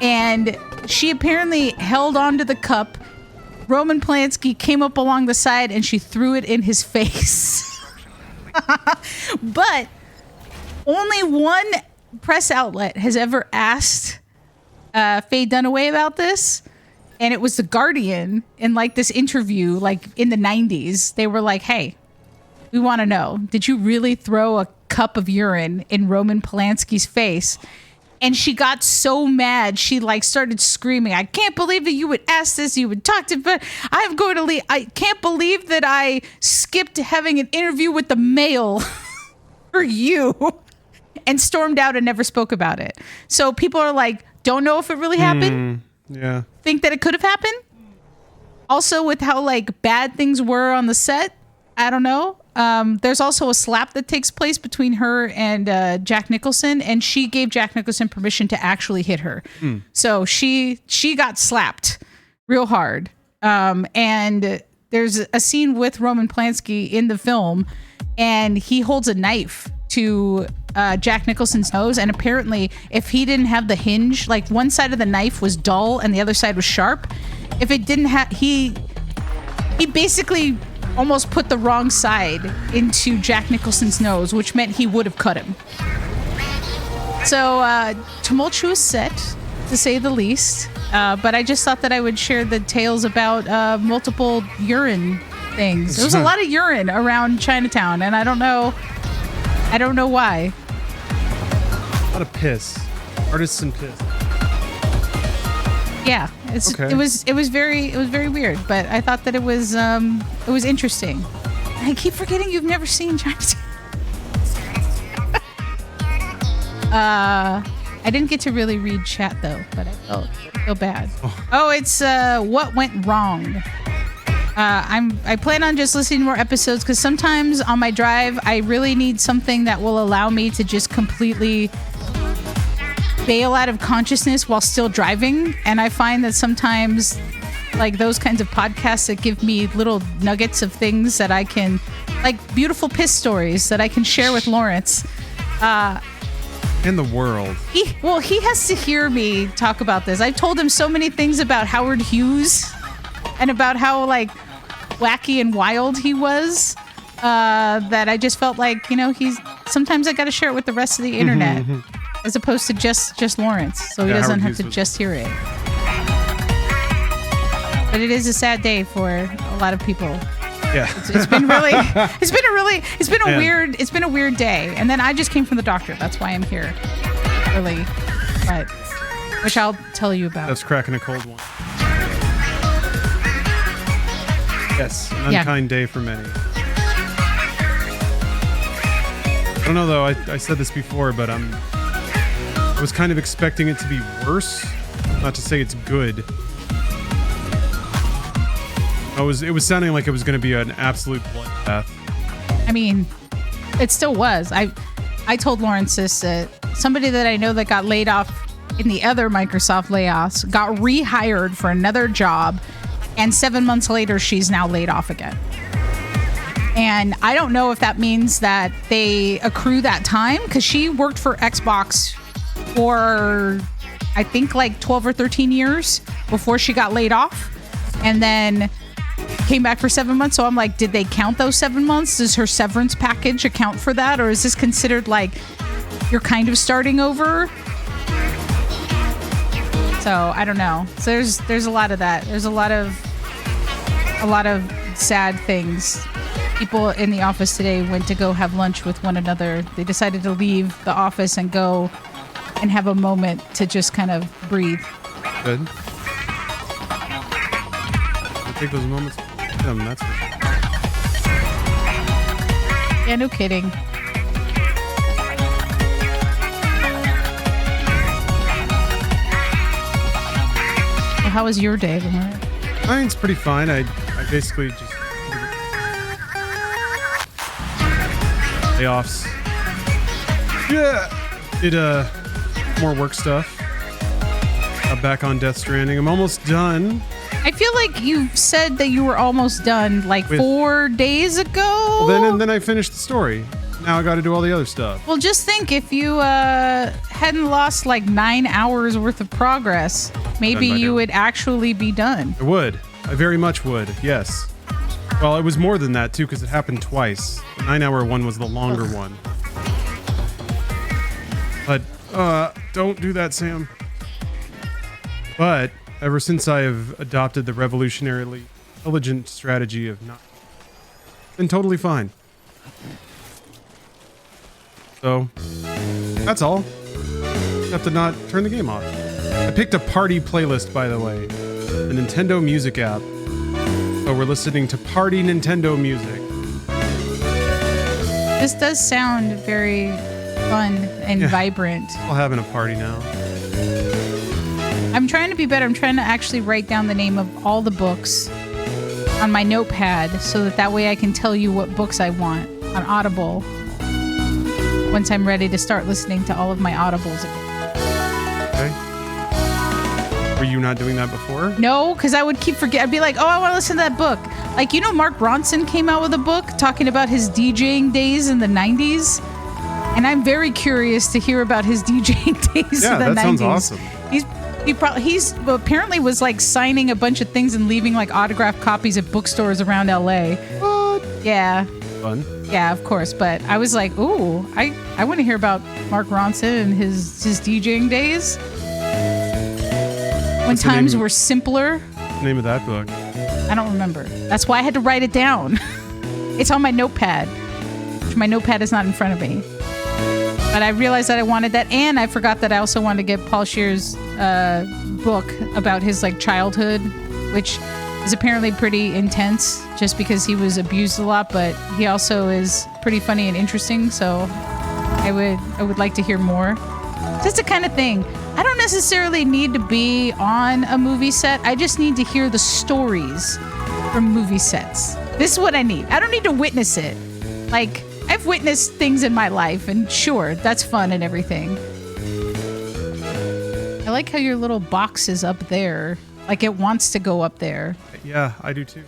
And she apparently held onto the cup. Roman Polanski came up along the side and she threw it in his face. But only one press outlet has ever asked Faye Dunaway about this. And it was The Guardian in like this interview, like in the 90s. They were like, hey, We want to know, did you really throw a cup of urine in Roman Polanski's face? And she got so mad, she like started screaming, I can't believe that you would ask this, you would talk to, but I'm going to leave. I can't believe that I skipped having an interview with the Mail for you, and stormed out and never spoke about it. So people are like, don't know if it really happened. Yeah. Think that it could have happened. Also with how like bad things were on the set, I don't know. There's also a slap that takes place between her and Jack Nicholson, and she gave Jack Nicholson permission to actually hit her. So she got slapped real hard. And there's a scene with Roman Polanski in the film, and he holds a knife to Jack Nicholson's nose, and apparently if he didn't have the hinge, like one side of the knife was dull and the other side was sharp. If it didn't have, he basically almost put the wrong side into Jack Nicholson's nose, which meant he would have cut him. So tumultuous set, to say the least. But I just thought that I would share the tales about multiple urine things. There was a lot of urine around Chinatown, and I don't know why. A lot of piss. Artisan piss. Yeah, Okay. it was very weird, but I thought that it was interesting. I keep forgetting you've never seen Chinatown. I didn't get to really read chat though, but I feel bad. Oh, it's what went wrong. I plan on just listening to more episodes because sometimes on my drive I really need something that will allow me to just completely bail out of consciousness while still driving, and I find that sometimes like those kinds of podcasts that give me little nuggets of things that I can, like beautiful piss stories that I can share with Lawrence. In the world. He has to hear me talk about this. I've told him so many things about Howard Hughes and about how like wacky and wild he was, that I just felt like, sometimes I got to share it with the rest of the internet as opposed to just Lawrence, so he doesn't have to just hear it. But it is a sad day for a lot of people. Yeah. It's been a weird day. And then I just came from the doctor. That's why I'm here early, which I'll tell you about. That's cracking a cold one. Yes, an unkind day for many. I don't know though, I said this before, but I was kind of expecting it to be worse. Not to say it's good. It was sounding like it was going to be an absolute bloodbath. I mean, it still was. I told Lawrence this, somebody that I know that got laid off in the other Microsoft layoffs got rehired for another job, and 7 months later, she's now laid off again. And I don't know if that means that they accrue that time, because she worked for Xbox for, I think, like 12 or 13 years before she got laid off, and then came back for 7 months. So I'm like, did they count those 7 months? Does her severance package account for that? Or is this considered like you're kind of starting over? So I don't know. So there's a lot of that. There's a lot of sad things. People in the office today went to go have lunch with one another. They decided to leave the office and go and have a moment to just kind of breathe. Good. I'll take those moments. That's for sure. Yeah, no kidding. Well, how was your day, Lamar? Mine's pretty fine. I basically just layoffs. Yeah. Did more work stuff. Back on Death Stranding. I'm almost done. I feel like you said that you were almost done like 4 days ago. Well, then I finished the story. Now I got to do all the other stuff. Well, just think if you hadn't lost like 9 hours worth of progress, maybe you would actually be done. I would. I very much would. Yes. Well, it was more than that too, because it happened twice. The 9-hour one was the longer one. But don't do that, Sam. But ever since I have adopted the revolutionarily intelligent strategy of not, been totally fine. So that's all. Have to not turn the game off. I picked a party playlist, by the way. The Nintendo Music app. So we're listening to party Nintendo music. This does sound very fun and vibrant. We're having a party now. I'm trying to be better. I'm trying to actually write down the name of all the books on my notepad so that way I can tell you what books I want on Audible once I'm ready to start listening to all of my Audibles again. Were you not doing that before? No, because I would keep forgetting. I'd be like, oh, I want to listen to that book. Like, you know, Mark Ronson came out with a book talking about his DJing days in the 90s. And I'm very curious to hear about his DJing days in the 90s. Yeah, that sounds awesome. He's apparently was like signing a bunch of things and leaving like autographed copies at bookstores around LA. What? Yeah. Fun. Yeah, of course. But I was like, ooh, I want to hear about Mark Ronson and his DJing days. When times were simpler. What's the name of that book? I don't remember. That's why I had to write it down. It's on my notepad. Which my notepad is not in front of me. But I realized that I wanted that, and I forgot that I also wanted to get Paul Scheer's book about his like childhood, which is apparently pretty intense just because he was abused a lot, but he also is pretty funny and interesting, so I would like to hear more. That's the kind of thing. I don't necessarily need to be on a movie set. I just need to hear the stories from movie sets. This is what I need. I don't need to witness it. Like, I've witnessed things in my life, and sure, that's fun and everything. I like how your little box is up there. Like, it wants to go up there. Yeah, I do too.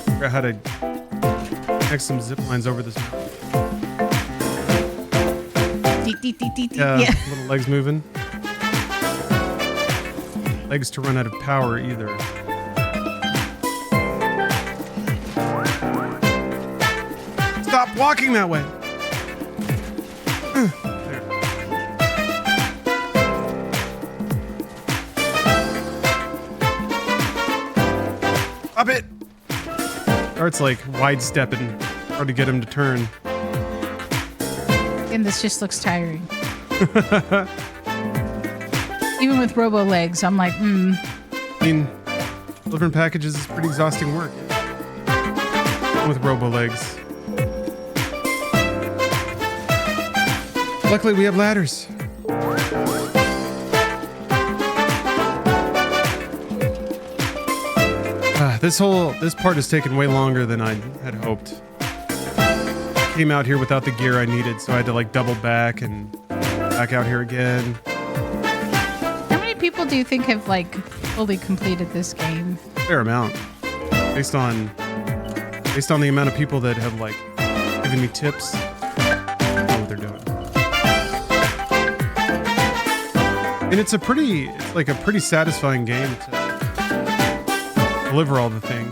Figure out how to connect some zip lines over this. Yeah, little legs moving. Legs to run out of power either. Stop walking that way. Stop it. Starts like wide stepping, hard to get him to turn. And this just looks tiring. Even with robo legs, I'm like, I mean, delivering packages is pretty exhausting work. With robo legs. Luckily, we have ladders. This part has taken way longer than I had hoped. Came out here without the gear I needed, so I had to like double back and back out here again. how many people do you think have like fully completed this game? Fair amount, based on the amount of people that have like given me tips. I know what they're doing, and it's like a pretty satisfying game to deliver all the things.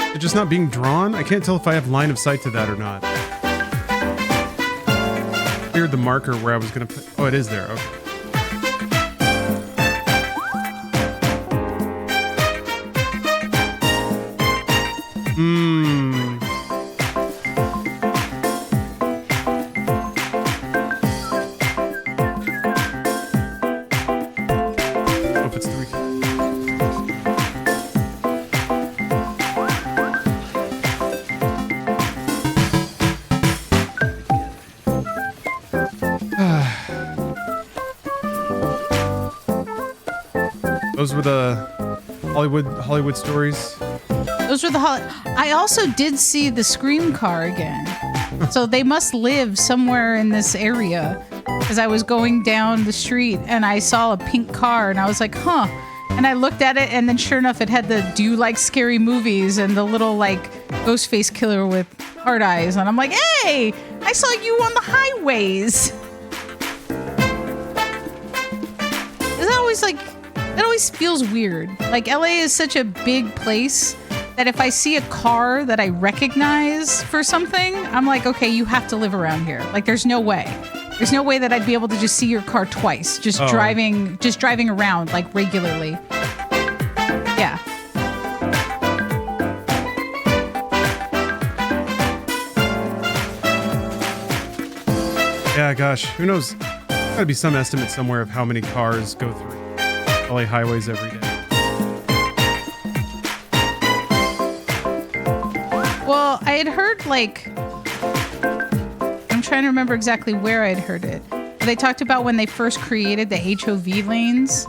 They're just not being drawn. I can't tell if I have line of sight to that or not. Cleared the marker where I was gonna put. Oh, it is there. Okay. Hope it's 3. Those were the Hollywood stories. Those were the I also did see the Scream car again. So they must live somewhere in this area. Because I was going down the street and I saw a pink car and I was like, huh. And I looked at it and then sure enough it had the "Do you like scary movies?" and the little like ghost face killer with hard eyes. And I'm like, hey, I saw you on the highways. That always feels weird. Like LA is such a big place that if I see a car that I recognize for something, I'm like, okay, you have to live around here. Like there's no way. There's no way that I'd be able to just see your car twice, just driving around like regularly. Yeah. Yeah, gosh, who knows? Gotta be some estimate somewhere of how many cars go through LA highways every day. Well, I had heard like, I'm trying to remember exactly where I'd heard it. They talked about when they first created the HOV lanes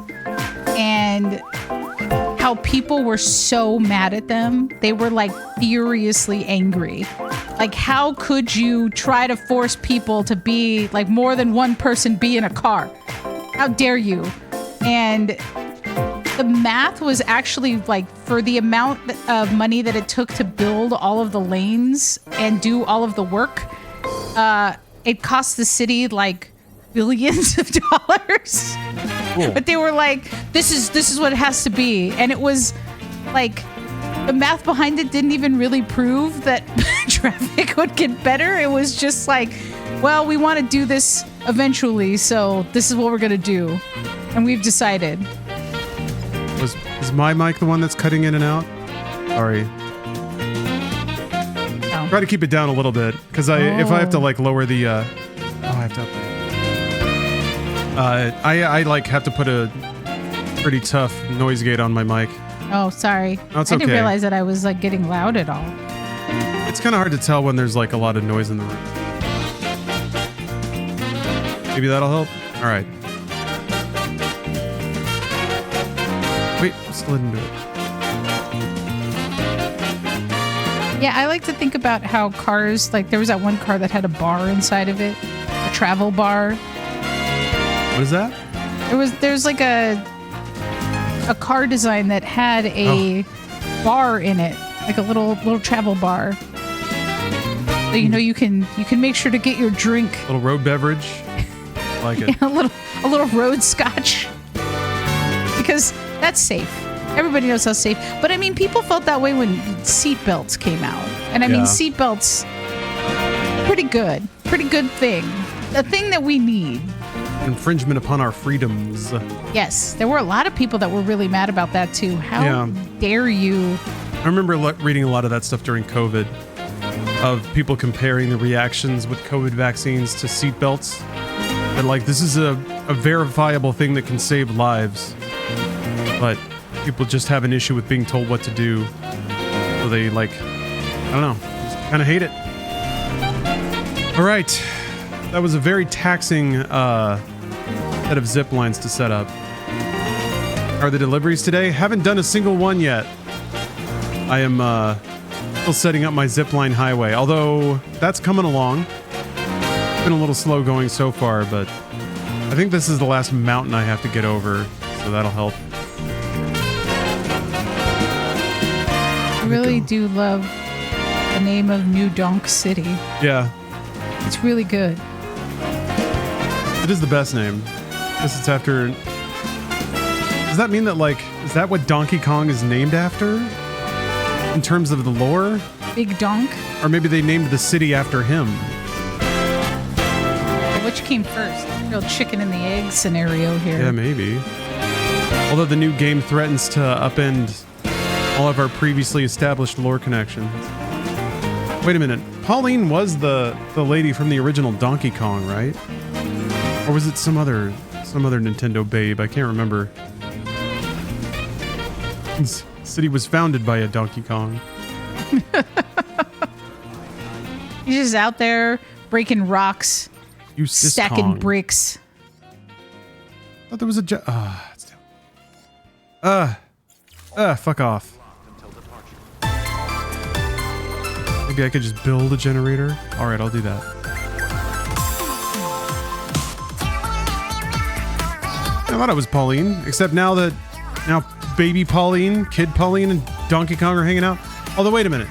and how people were so mad at them. They were like furiously angry. Like, how could you try to force people to be like more than one person be in a car? How dare you? And the math was actually like for the amount of money that it took to build all of the lanes and do all of the work, it cost the city like billions of dollars. Cool. But they were like, this is what it has to be. And it was like, the math behind it didn't even really prove that traffic would get better. It was just like, well, we want to do this eventually, so this is what we're going to do. And we've decided. Is my mic the one that's cutting in and out? Sorry. Oh. Try to keep it down a little bit, because if I have to like lower the... I have to... I like have to put a pretty tough noise gate on my mic. Oh, sorry. That's I didn't okay. realize that I was like getting loud at all. It's kind of hard to tell when there's like a lot of noise in the room. Maybe that'll help? All right. Wait, slid into it. Yeah, I like to think about how cars, like there was that one car that had a bar inside of it, a travel bar. What is that? There's like a car design that had a bar in it, like a little travel bar. So you can make sure to get your drink. A little road beverage. Like it. Yeah, a little road scotch. Because that's safe. Everybody knows how safe. But I mean, people felt that way when seat belts came out. And I mean, seat belts, pretty good thing. A thing that we need. Infringement upon our freedoms. Yes, there were a lot of people that were really mad about that too. How dare you? I remember reading a lot of that stuff during COVID, of people comparing the reactions with COVID vaccines to seatbelts. And like, this is a verifiable thing that can save lives. But people just have an issue with being told what to do. So they like, I don't know, just kind of hate it. All right. That was a very taxing set of zip lines to set up. Are the deliveries today? Haven't done a single one yet. I am still setting up my zipline highway, although that's coming along. It's been a little slow going so far, but I think this is the last mountain I have to get over, so that'll help. I really do love the name of New Donk City. Yeah. It's really good. It is the best name. I guess it's after... Does that mean that, like, is that what Donkey Kong is named after? In terms of the lore? Big Donk? Or maybe they named the city after him. Which came first? Real chicken and the egg scenario here. Yeah, maybe. Although the new game threatens to upend all of our previously established lore connections. Wait a minute. Pauline was the lady from the original Donkey Kong, right? Or was it some other Nintendo babe? I can't remember. This city was founded by a Donkey Kong. He's just out there breaking rocks, stacking bricks. I thought there was a fuck off. Maybe I could just build a generator. All right, I'll do that. I thought it was Pauline, except now baby Pauline, kid Pauline, and Donkey Kong are hanging out. Although, wait a minute.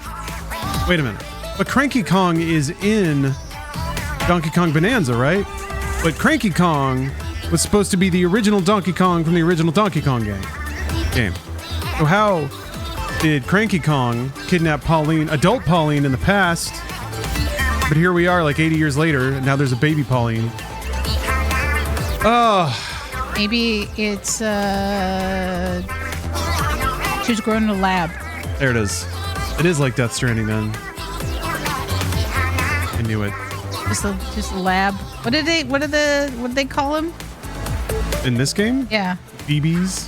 But Cranky Kong is in Donkey Kong Bonanza, right? But Cranky Kong was supposed to be the original Donkey Kong from the original Donkey Kong game. So how did Cranky Kong kidnap Pauline, adult Pauline, in the past? But here we are, like 80 years later, and now there's a baby Pauline. Oh. Maybe it's she was grown in a lab. There it is. It is like Death Stranding then. I knew it. Just a lab. What did they call him? In this game? Yeah. BBs?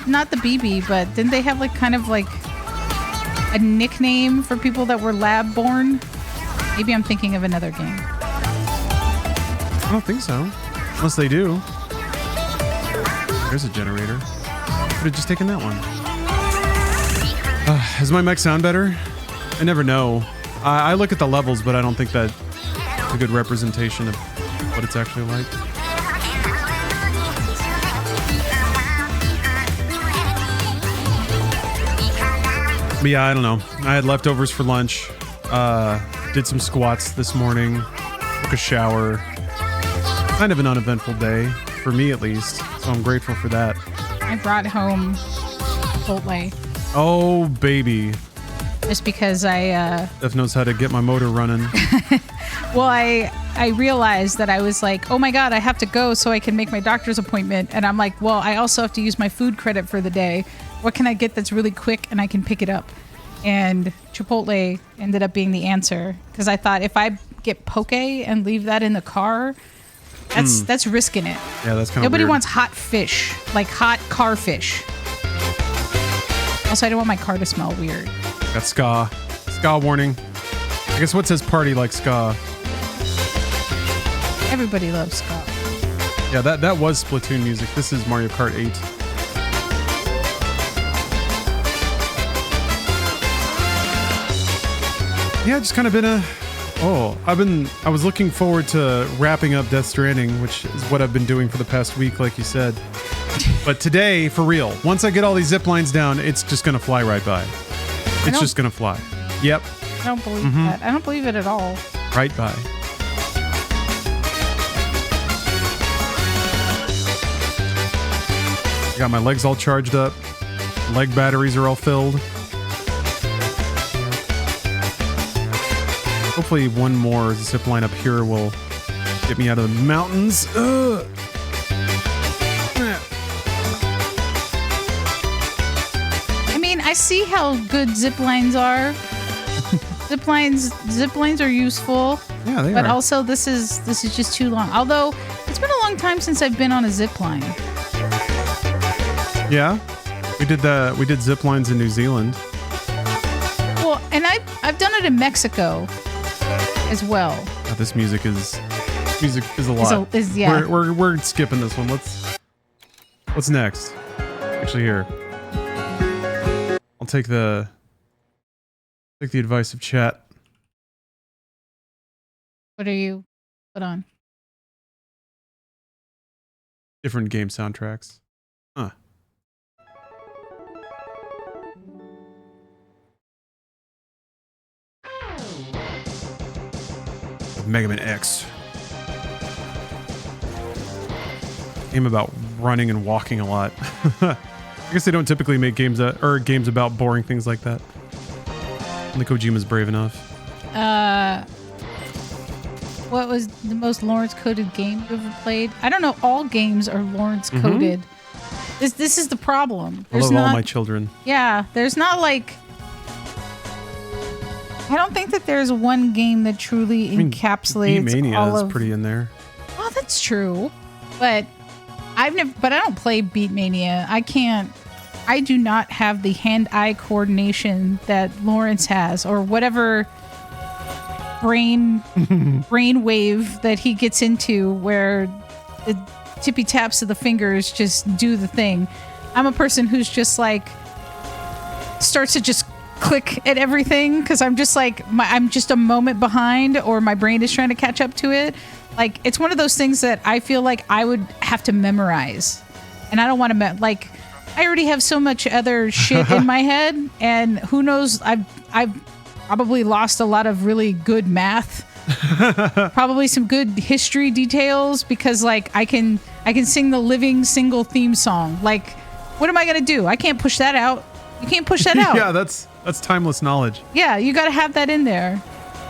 Not the BB, but didn't they have kind of a nickname for people that were lab born? Maybe I'm thinking of another game. I don't think so. Unless they do. There's a generator. Could have just taken that one. Does my mech sound better? I never know. I look at the levels, but I don't think that's a good representation of what it's actually like. But yeah, I don't know. I had leftovers for lunch. Did some squats this morning. Took a shower. Kind of an uneventful day, for me at least. So I'm grateful for that. I brought home Chipotle. Oh, baby. Just because I... Steph knows how to get my motor running. Well, I realized that I was like, oh my God, I have to go so I can make my doctor's appointment. And I'm like, well, I also have to use my food credit for the day. What can I get that's really quick and I can pick it up? And Chipotle ended up being the answer. Because I thought if I get poke and leave that in the car, that's risking it. Yeah, that's kind of Nobody weird. wants hot fish, like hot car fish. Also, I don't want my car to smell weird. Got ska. Ska warning. I guess what says party like ska? Everybody loves ska. Yeah, that was Splatoon music. This is Mario Kart 8. Yeah, just kind of been I was looking forward to wrapping up Death Stranding, which is what I've been doing for the past week, like you said. But today, for real, once I get all these zip lines down, it's just going to fly right by. It's just going to fly. Yep. I don't believe that. I don't believe it at all. Right by. I got my legs all charged up. Leg batteries are all filled. Hopefully one more zip line up here will get me out of the mountains. Ugh. I mean, I see how good zip lines are. Zip lines are useful. Yeah, they but are. also this is just too long. Although it's been a long time since I've been on a zip line. Yeah, we did zip lines in New Zealand. Well, and I've done it in Mexico as well. Oh, this music is a lot. Yeah. We're skipping this one. What's next? Actually, here. I'll take the advice of chat. What are you put on? Different game soundtracks. Huh. Mega Man X. Game about running and walking a lot. I guess they don't typically make games about boring things like that. Only Kojima's brave enough. What was the most Lawrence coded game you ever played? I don't know. All games are Lawrence coded. This is the problem. I love all my children. Yeah, there's not like. I don't think that there's one game that truly encapsulates Beatmania all is of. pretty in there. Well, that's true, but I don't play Beatmania. I do not have the hand-eye coordination that Lawrence has, or whatever brain wave that he gets into, where the tippy taps of the fingers just do the thing. I'm a person who's just like starts to just click at everything because I'm just like I'm just a moment behind, or my brain is trying to catch up to it. Like, it's one of those things that I feel like I would have to memorize, and I don't want to I already have so much other shit in my head, and who knows, I've probably lost a lot of really good math, probably some good history details, because like I can sing the living single theme song. Like, what am I gonna do? I can't push that out. You can't push that out. Yeah, that's timeless knowledge. Yeah, you got to have that in there.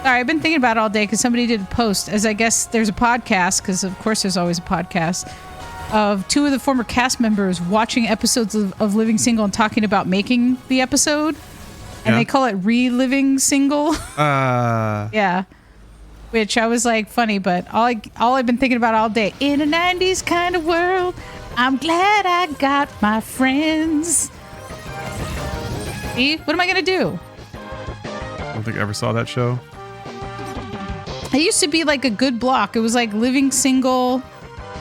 Sorry, I've been thinking about it all day because somebody did a post. As I guess there's a podcast, because of course there's always a podcast, of 2 of the former cast members watching episodes of Living Single and talking about making the episode. And Yeah. they call it Reliving Single. Uh, Yeah. Which I was like, funny, but all I've been thinking about all day. In a 90s kind of world, I'm glad I got my friends. See? What am I going to do? I don't think I ever saw that show. It used to be like a good block. It was like Living Single,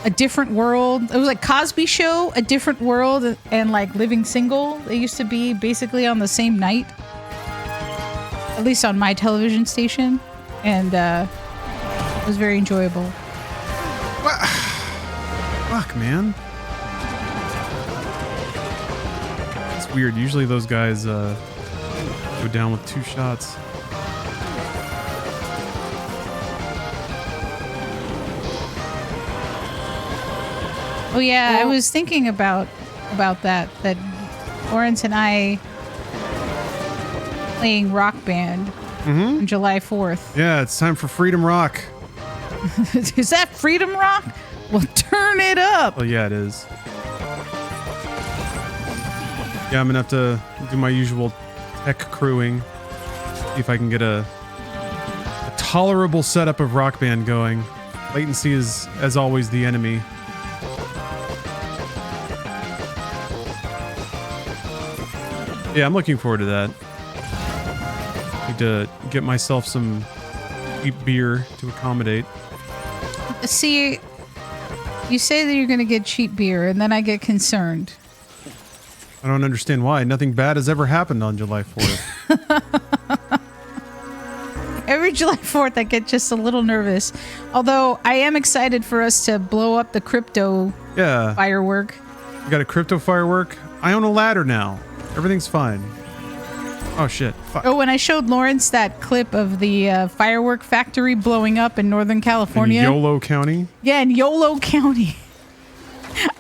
A Different World. It was like Cosby Show, A Different World, and like Living Single. They used to be basically on the same night. At least on my television station. And it was very enjoyable. Fuck, man. It's weird. Usually those guys go down with 2 shots. Oh yeah, I was thinking about that Lawrence and I playing Rock Band on July 4th. Yeah, it's time for Freedom Rock. Is that Freedom Rock? Well, turn it up. Oh yeah, it is. Yeah, I'm gonna have to do my usual tech crewing. See if I can get a tolerable setup of Rock Band going. Latency is, as always, the enemy. Yeah, I'm looking forward to that. Need to get myself some cheap beer to accommodate. See, you say that you're going to get cheap beer, and then I get concerned. I don't understand why. Nothing bad has ever happened on July 4th. Every July 4th, I get just a little nervous. Although I am excited for us to blow up the crypto firework. You got a crypto firework? I own a ladder now. Everything's fine. Oh shit. Fuck. Oh, when I showed Lawrence that clip of the firework factory blowing up in Northern California. In Yolo County? Yeah, in Yolo County.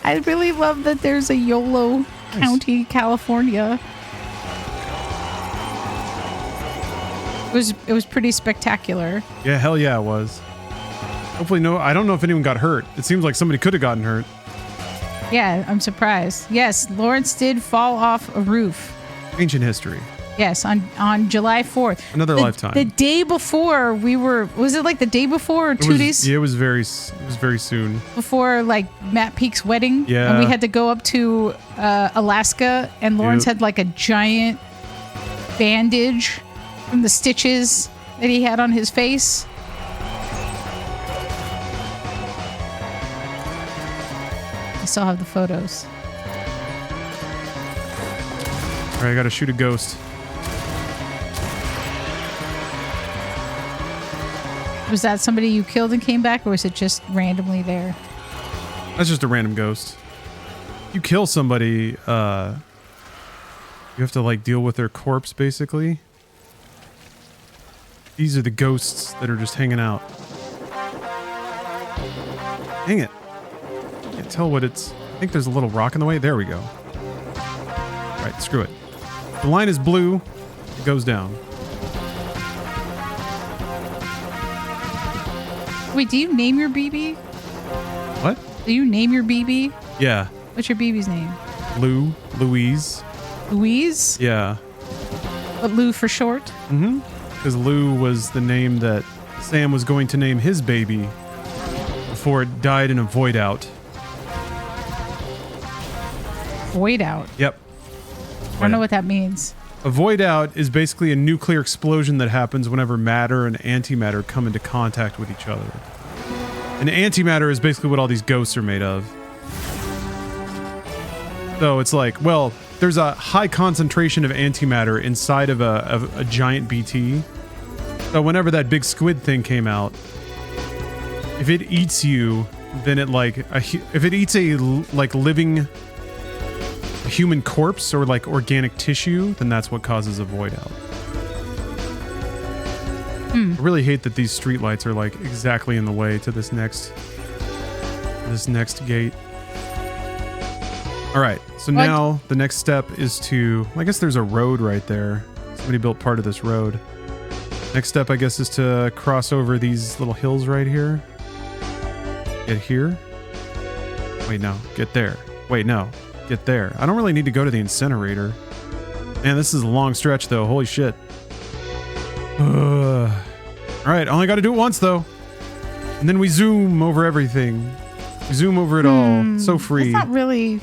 I really love that there's a Yolo County, California. It was pretty spectacular. Yeah, hell yeah, it was. Hopefully no, I don't know if anyone got hurt. It seems like somebody could have gotten hurt. Yeah, I'm surprised. Yes, Lawrence did fall off a roof. Ancient history. Yes, on July 4th. Another lifetime. The day before was it like the day before or 2 days? Yeah, it was very soon. Before like Matt Peak's wedding. Yeah. And we had to go up to Alaska, and Lawrence had like a giant bandage from the stitches that he had on his face. I still have the photos. All right, I gotta shoot a ghost. Was that somebody you killed and came back, or was it just randomly there? That's just a random ghost. You kill somebody, you have to like deal with their corpse basically. These are the ghosts that are just hanging out. Dang it. Can't tell what it's... I think there's a little rock in the way. There we go. Alright, screw it. The line is blue. It goes down. Wait, do you name your BB? What? Do you name your BB? Yeah. What's your BB's name? Louise. Louise? Yeah. But Lou for short? Mm-hmm. Because Lou was the name that Sam was going to name his baby before it died in a void out. Void out? Yep. I don't know what that means. A void out is basically a nuclear explosion that happens whenever matter and antimatter come into contact with each other. And antimatter is basically what all these ghosts are made of. So it's like, well, there's a high concentration of antimatter inside of a giant BT. So whenever that big squid thing came out, if it eats you, then it like if it eats a like living human corpse or like organic tissue, then that's what causes a void out. I really hate that these streetlights are like exactly in the way to this next gate. All right, so now the next step is to, I guess there's a road right there. Somebody built part of this road. Next step, I guess, is to cross over these little hills right here. Get here. Wait, no. Get there. Wait, no. Get there. I don't really need to go to the incinerator. Man, this is a long stretch, though. Holy shit. All right, only got to do it once, though. And then we zoom over everything. We zoom over it all. So free. It's not really...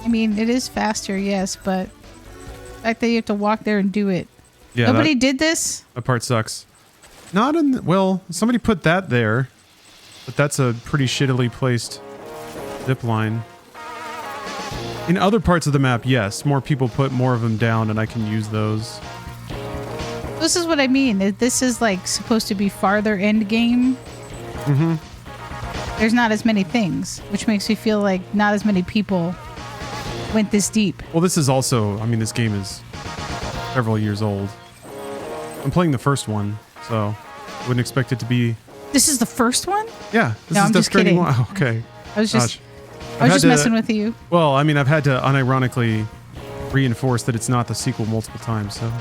I mean, it is faster, yes, but the fact that you have to walk there and do it. Yeah, Nobody did this? That part sucks. Not in... Well, somebody put that there. But that's a pretty shittily placed zip line. In other parts of the map, yes. More people put more of them down and I can use those. This is what I mean. This is like supposed to be farther end game. Mm-hmm. There's not as many things, which makes me feel like not as many people went this deep. Well, this is also... I mean, this game is several years old. I'm playing the first one, so I wouldn't expect it to be... This is the first one? Yeah. This No, is I'm the just kidding. Stranding one. Oh, okay. I was just, Gosh. I was just messing with you. Well, I mean, I've had to unironically reinforce that it's not the sequel multiple times, so...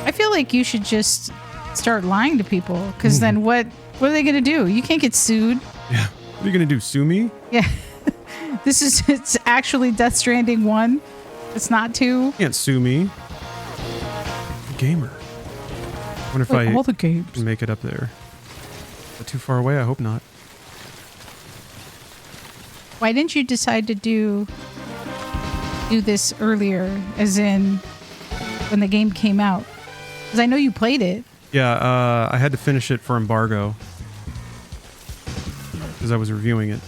I feel like you should just start lying to people, because then what are they going to do? You can't get sued. Yeah. What are you going to do? Sue me? Yeah. It's actually Death Stranding 1. It's not 2. You can't sue me. I'm a gamer. I wonder if Like I all the games. can make it up there. Is that too far away? I hope not. Why didn't you decide to do this earlier, as in when the game came out? Because I know you played it. Yeah, I had to finish it for embargo. Because I was reviewing it.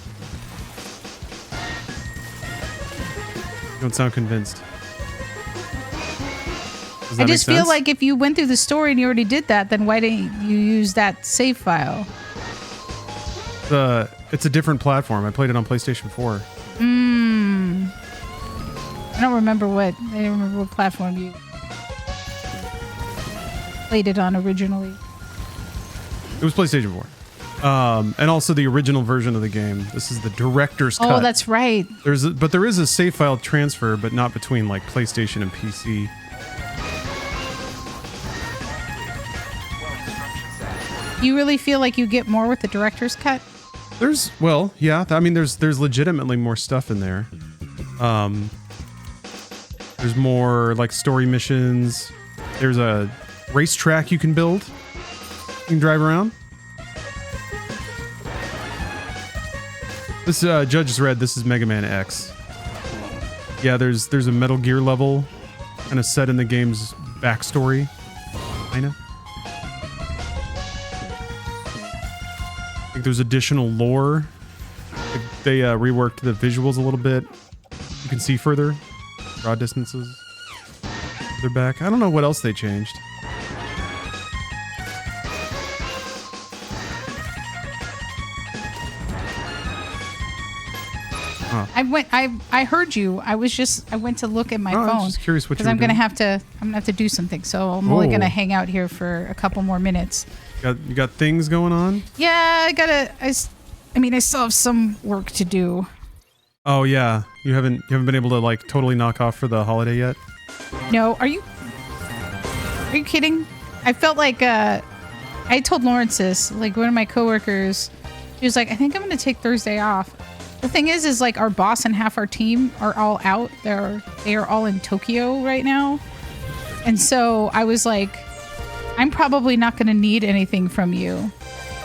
You don't sound convinced. Does that I just make feel sense? like if you went through the story and you already did that, then why didn't you use that save file? It's a different platform. I played it on PlayStation 4. I don't remember what platform you played it on originally. It was PlayStation 4. And also the original version of the game. This is the director's cut. Oh, that's right. But there is a save file transfer, but not between like PlayStation and PC. You really feel like you get more with the director's cut? Yeah. I mean, there's legitimately more stuff in there. There's more like story missions. There's a racetrack you can build. You can drive around. This Judge's Red. This is Mega Man X. Yeah, there's a Metal Gear level, kind of set in the game's backstory, kinda. I think there's additional lore. They reworked the visuals a little bit. You can see further, draw distances. They're back. I don't know what else they changed. Huh. I heard you. I went to look at my phone. I was just curious what you because were I'm gonna doing. have to do something. So I'm only Oh. gonna hang out here for a couple more minutes. You got things going on? Yeah, I still have some work to do. Oh yeah, you haven't been able to like totally knock off for the holiday yet? No, are you kidding? I felt like I told Lawrence this, like one of my coworkers, she was like, I think I'm gonna take Thursday off. The thing is like our boss and half our team are all out. They are all in Tokyo right now. And so I was like, I'm probably not gonna need anything from you.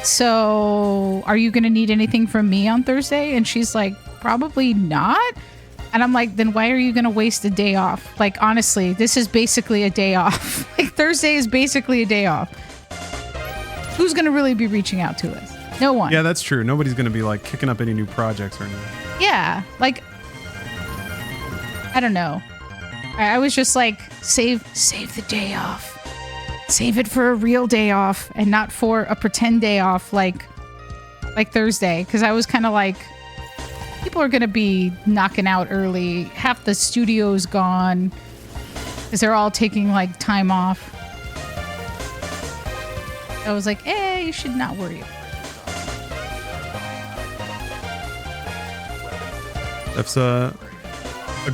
So are you gonna need anything from me on Thursday? And she's like, probably not. And I'm like, then why are you gonna waste a day off? Like, honestly, this is basically a day off. Like, Thursday is basically a day off. Who's gonna really be reaching out to us? No one. Yeah, that's true. Nobody's gonna be like kicking up any new projects or anything. Yeah, like, I don't know. I was just like, save the day off. Save it for a real day off and not for a pretend day off like Thursday. Because I was kind of like, people are going to be knocking out early. Half the studio's gone because they're all taking like time off. I was like, you should not worry. That's a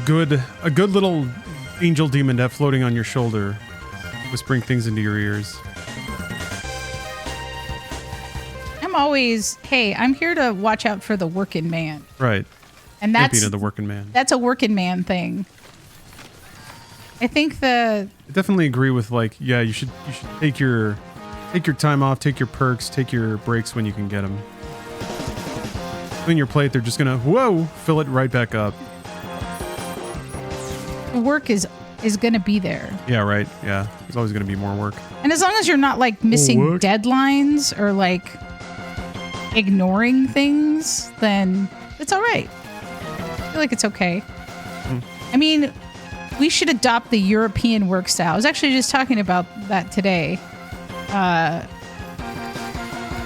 good little angel demon to have floating on your shoulder. whispering things into your ears. I'm always, hey, I'm here to watch out for the working man. Right. And that's Champion of the working man. That's a working man thing. I think I definitely agree with like, yeah, you should take your time off, take your perks, take your breaks when you can get them. Clean your plate, they're just gonna fill it right back up. the work is gonna be there. Yeah, right. Yeah, there's always gonna be more work. And as long as you're not like missing deadlines or like ignoring things, then it's all right. I feel like it's okay. I mean, we should adopt the European work style. I was actually just talking about that today.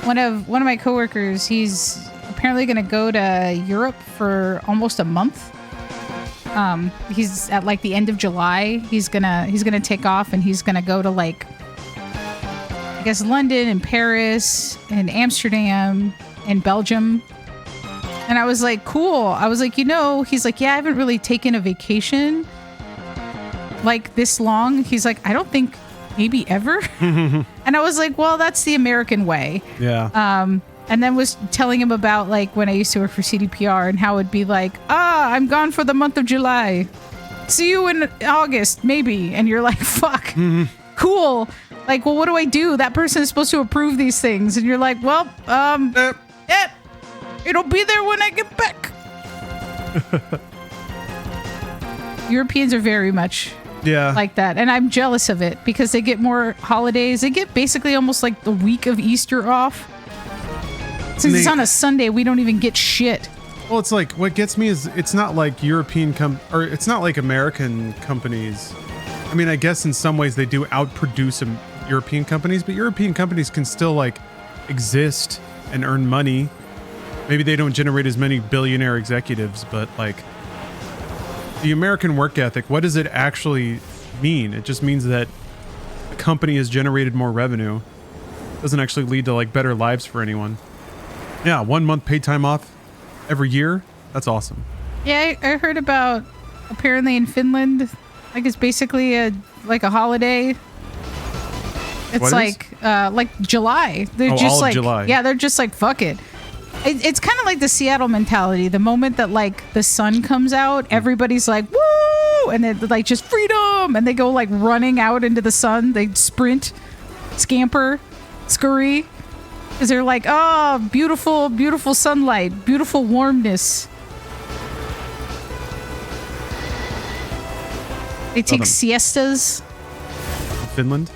One of my coworkers, he's apparently going to go to Europe for almost a month. He's at like the end of July. He's gonna take off and he's gonna go to like, I guess, London and Paris and Amsterdam and Belgium. And I was like, cool. I was like, he's like, yeah, I haven't really taken a vacation like this long. He's like, I don't think maybe ever. And I was like, well, that's the American way. Yeah. And then was telling him about like when I used to work for CDPR and how it'd be like, I'm gone for the month of July. See you in August, maybe. And you're like, fuck, cool. Like, well, what do I do? That person is supposed to approve these things. And you're like, well, it'll be there when I get back. Europeans are very much like that. And I'm jealous of it because they get more holidays. They get basically almost like the week of Easter off. Since it's on a Sunday, we don't even get shit. Well, it's like, what gets me is it's not like it's not like American companies. I mean, I guess in some ways they do outproduce European companies, but European companies can still like exist and earn money. Maybe they don't generate as many billionaire executives, but like the American work ethic, what does it actually mean? It just means that a company has generated more revenue. It doesn't actually lead to like better lives for anyone. Yeah, 1 month paid time off every year. That's awesome. Yeah, I heard about apparently in Finland, like it's basically a holiday. It's like July. They're just all of like July. Yeah, they're just like fuck it. It's kind of like the Seattle mentality. The moment that like the sun comes out, everybody's like woo, and then like just freedom, and they go like running out into the sun. They sprint, scamper, scurry. Because they're like, oh, beautiful, beautiful sunlight, beautiful warmness. They take siestas. In Finland?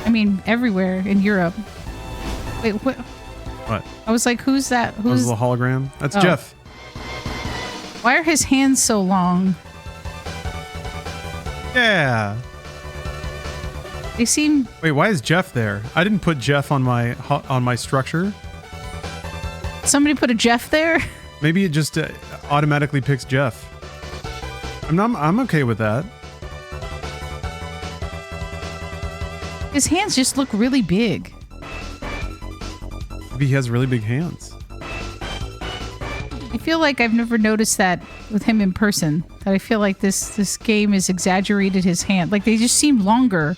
I mean, everywhere in Europe. Wait, what? What? I was like, who's that? That was the hologram? That's Jeff. Why are his hands so long? Yeah. They seem... Wait, why is Jeff there? I didn't put Jeff on my structure. Somebody put a Jeff there? Maybe it just automatically picks Jeff. I'm okay with that. His hands just look really big. Maybe he has really big hands. I feel like I've never noticed that with him in person. That I feel like this game has exaggerated his hand. Like they just seem longer.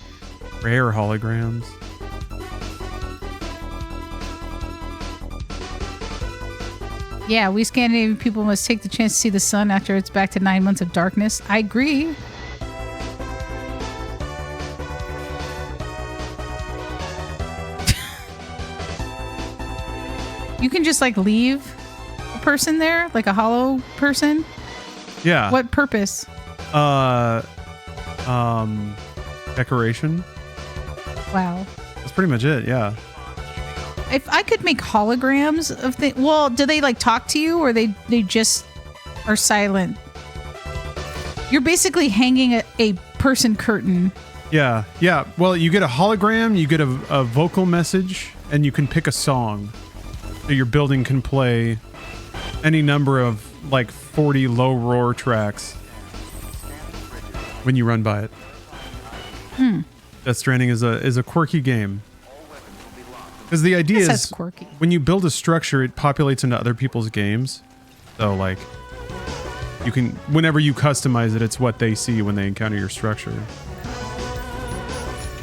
Rare holograms. Yeah, we Scandinavian people must take the chance to see the sun after it's back to 9 months of darkness. I agree. You can just like leave a person there, like a hollow person. Yeah. What purpose? Decoration. Wow. That's pretty much it, yeah. If I could make holograms of things, well, do they like talk to you or they just are silent? You're basically hanging a person curtain. Yeah, yeah. Well, you get a hologram, you get a vocal message, and you can pick a song. So your building can play any number of like 40 low roar tracks when you run by it. Death Stranding is a quirky game. Because the idea is quirky. When you build a structure, it populates into other people's games. So like you can, whenever you customize it, it's what they see when they encounter your structure.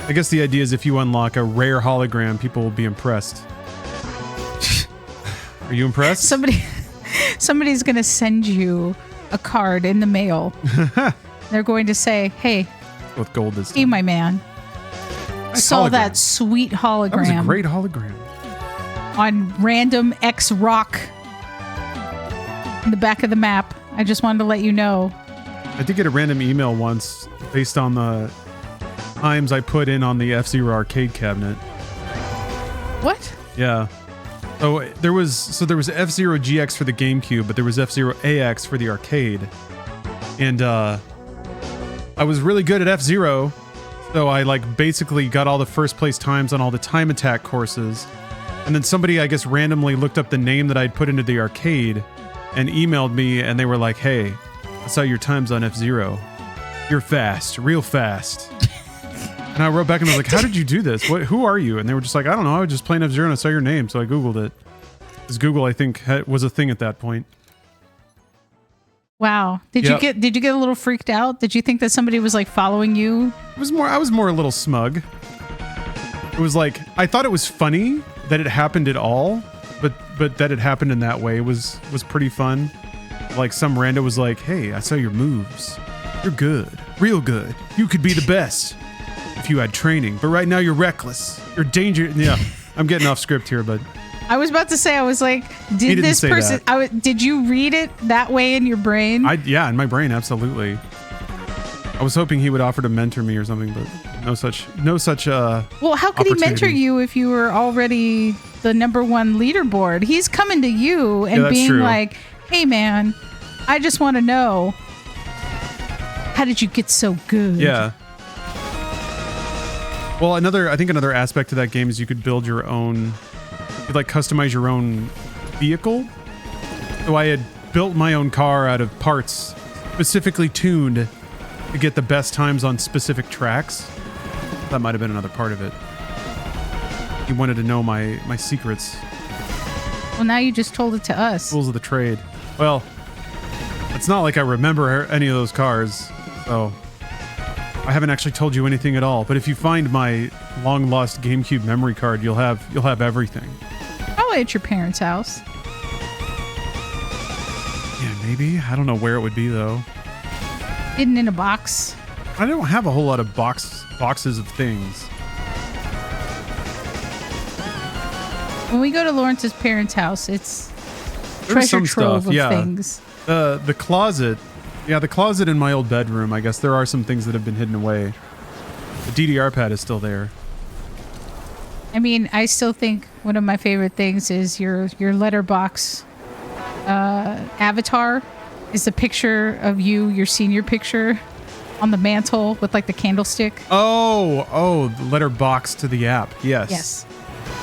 I guess the idea is if you unlock a rare hologram, people will be impressed. Are you impressed? Somebody's going to send you a card in the mail. They're going to say, hey, with gold this hey, my man. Nice Saw hologram. that sweet hologram. That was a great hologram. On random X rock in the back of the map. I just wanted to let you know. I did get a random email once based on the times I put in on the F-Zero arcade cabinet. What? Yeah. So there was F-Zero GX for the GameCube, but there was F-Zero AX for the arcade. And I was really good at F-Zero, so I like basically got all the first place times on all the time attack courses. And then somebody, I guess, randomly looked up the name that I'd put into the arcade and emailed me, and they were like, hey, I saw your times on F-Zero. You're fast, real fast. And I wrote back and I was like, how did you do this? Who are you? And they were just like, I don't know. I was just playing F-Zero and I saw your name, so I Googled it. Because Google, I think, was a thing at that point. Wow. Did you get a little freaked out? Did you think that somebody was like following you? I was more a little smug. It was like, I thought it was funny that it happened at all, but that it happened in that way was pretty fun. Like some rando was like, hey, I saw your moves. You're good. Real good. You could be the best if you had training, but right now you're reckless. You're dangerous. Yeah, I'm getting off script here, but I was about to say, I was like, did this person, did you read it that way in your brain? Yeah, in my brain, absolutely. I was hoping he would offer to mentor me or something, but no such well, how could he mentor you if you were already the #1 leaderboard? He's coming to you and being true. Like, hey man, I just want to know, how did you get so good? Yeah. Well, I think another aspect to that game is you could build your own, you'd like customize your own vehicle. So I had built my own car out of parts specifically tuned to get the best times on specific tracks. That might have been another part of it. He wanted to know my secrets. Well, now you just told it to us. Rules of the trade. Well, it's not like I remember any of those cars, so I haven't actually told you anything at all. But if you find my long lost GameCube memory card, you'll have everything. Probably at your parents' house. Yeah, maybe. I don't know where it would be though. Hidden in a box. I don't have a whole lot of boxes of things. When we go to Lawrence's parents' house, it's treasure trove of things. The closet. Yeah, the closet in my old bedroom. I guess there are some things that have been hidden away. The DDR pad is still there. I mean, I still think one of my favorite things is your letterbox avatar is the picture of you, your senior picture on the mantle with like the candlestick. Oh, the letterbox to the app. Yes. Yes.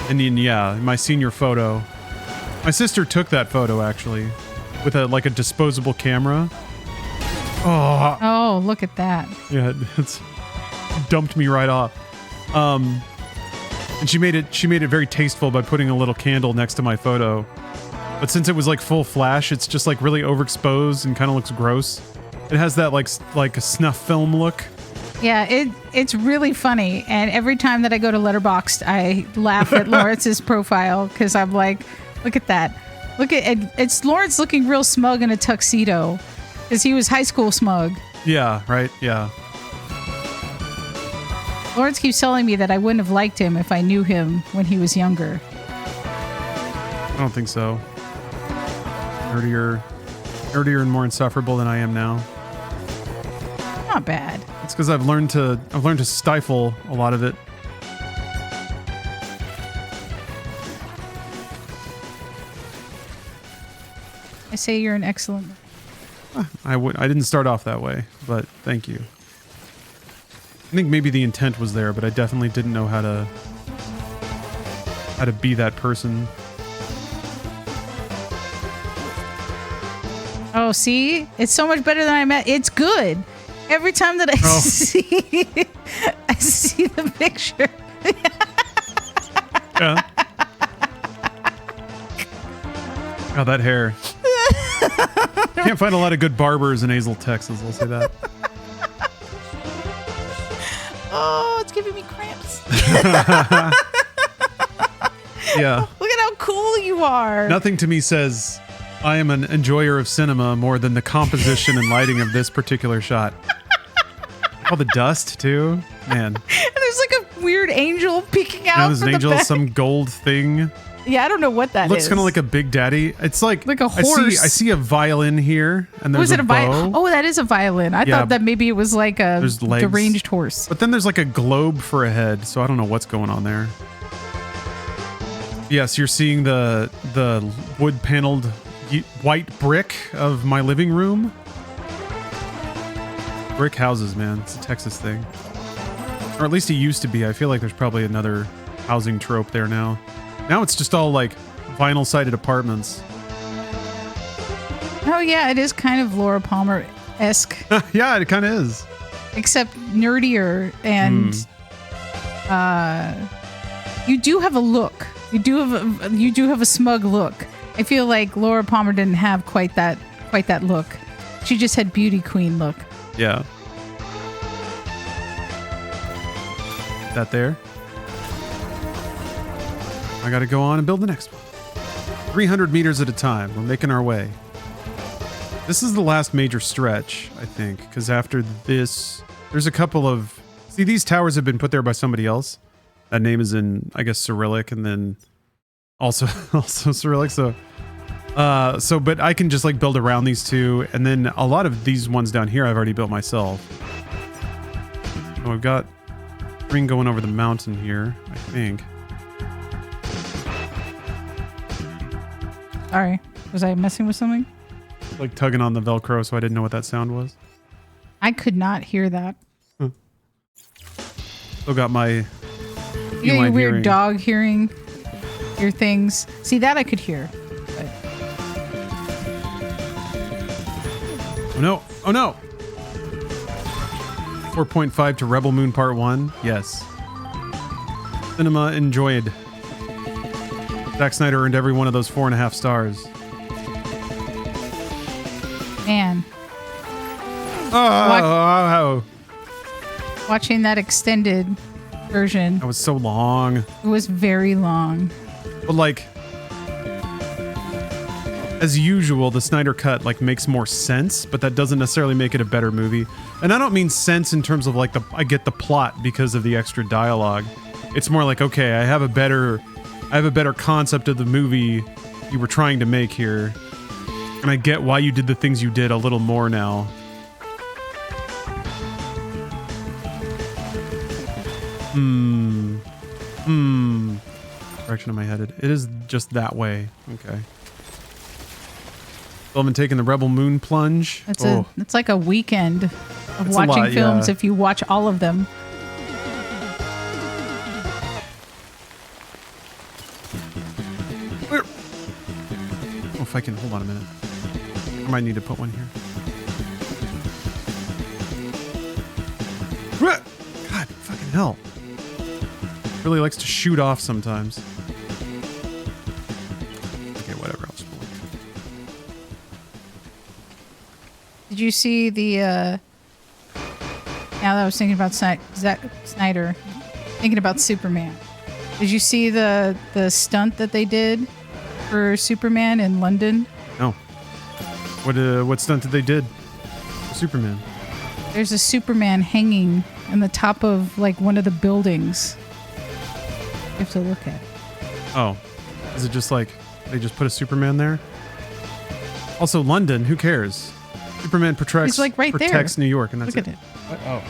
And then, yeah, my senior photo. My sister took that photo actually with a disposable camera. Oh, look at that. Yeah, it's dumped me right off. And she made it very tasteful by putting a little candle next to my photo. But since it was like full flash, it's just like really overexposed and kind of looks gross. It has that like a snuff film look. Yeah, it's really funny. And every time that I go to Letterboxd, I laugh at Lawrence's profile because I'm like, look at that. It's Lawrence looking real smug in a tuxedo because he was high school smug. Yeah, right. Yeah. Lawrence keeps telling me that I wouldn't have liked him if I knew him when he was younger. I don't think so. Nerdier and more insufferable than I am now. Not bad. It's because I've learned to stifle a lot of it. I say you're an excellent. I didn't start off that way, but thank you. I think maybe the intent was there, but I definitely didn't know how to be that person. Oh, see? It's so much better than I meant. It's good. Every time that I see the picture. Yeah. Oh, that hair. Can't find a lot of good barbers in Azle, Texas. I'll say that. Oh, it's giving me cramps. Yeah. Look at how cool you are. Nothing to me says I am an enjoyer of cinema more than the composition and lighting of this particular shot. Oh, the dust too, man. And there's like a weird angel peeking out. There's an from angel, the back. some gold thing. Yeah, I don't know what that Looks is. kind of like a Big Daddy. It's like a horse. I see a violin here, and there's Was it a a bow. violin? Oh, that is a violin. I Yeah. thought that maybe it was like a There's legs. deranged horse. But then there's like a globe for a head, so I don't know what's going on there. Yes, you're seeing the wood paneled white brick of my living room. Brick houses, man. It's a Texas thing. Or at least it used to be. I feel like there's probably another housing trope there now. Now it's just all like vinyl sided apartments. Oh yeah, it is kind of Laura Palmer-esque. Yeah, it kind of is. Except nerdier, and you do have a look. You do have a smug look. I feel like Laura Palmer didn't have quite that look. She just had beauty queen look. Yeah. That there. I gotta go on and build the next one. 300 meters at a time. We're making our way. This is the last major stretch, I think, because after this, there's a couple of... See, these towers have been put there by somebody else. That name is in, I guess, Cyrillic, and then also Cyrillic. But I can just like build around these two, and then a lot of these ones down here I've already built myself. Oh, I've got string going over the mountain here, I think. Sorry, was I messing with something? Like tugging on the Velcro, so I didn't know what that sound was. I could not hear that. Still got my You got your weird hearing. dog hearing your things. See, that I could hear. But Oh no! Oh no! 4.5 to Rebel Moon Part 1. Yes. Cinema enjoyed. Zack Snyder earned every one of those 4.5 stars. man, Oh, watching that extended version, that was so long. it was very long. But like, as usual, the Snyder Cut like makes more sense, but that doesn't necessarily make it a better movie. And I don't mean sense in terms of like I get the plot because of the extra dialogue. It's more like, okay, I have a better concept of the movie you were trying to make here, and I get why you did the things you did a little more now. Direction am I headed? It is just that way. Okay. Still haven't taken the Rebel Moon plunge. It's like a weekend of It's a watching lot, films yeah. if you watch all of them. Oh, if I can hold on a minute. I might need to put one here. God, fucking hell. Really likes to shoot off sometimes. Okay, whatever. I'll just pull it. Did you see the now that I was thinking about Zack Snyder, thinking about Superman. Did you see the stunt that they did for Superman in London? No. What stunt did they did for Superman? There's a Superman hanging in the top of like one of the buildings. You have to look at it. Oh. Is it just like they just put a Superman there? Also, London, who cares? Superman protects, He's like right there. protects New York, and that's Look at it. it. Oh.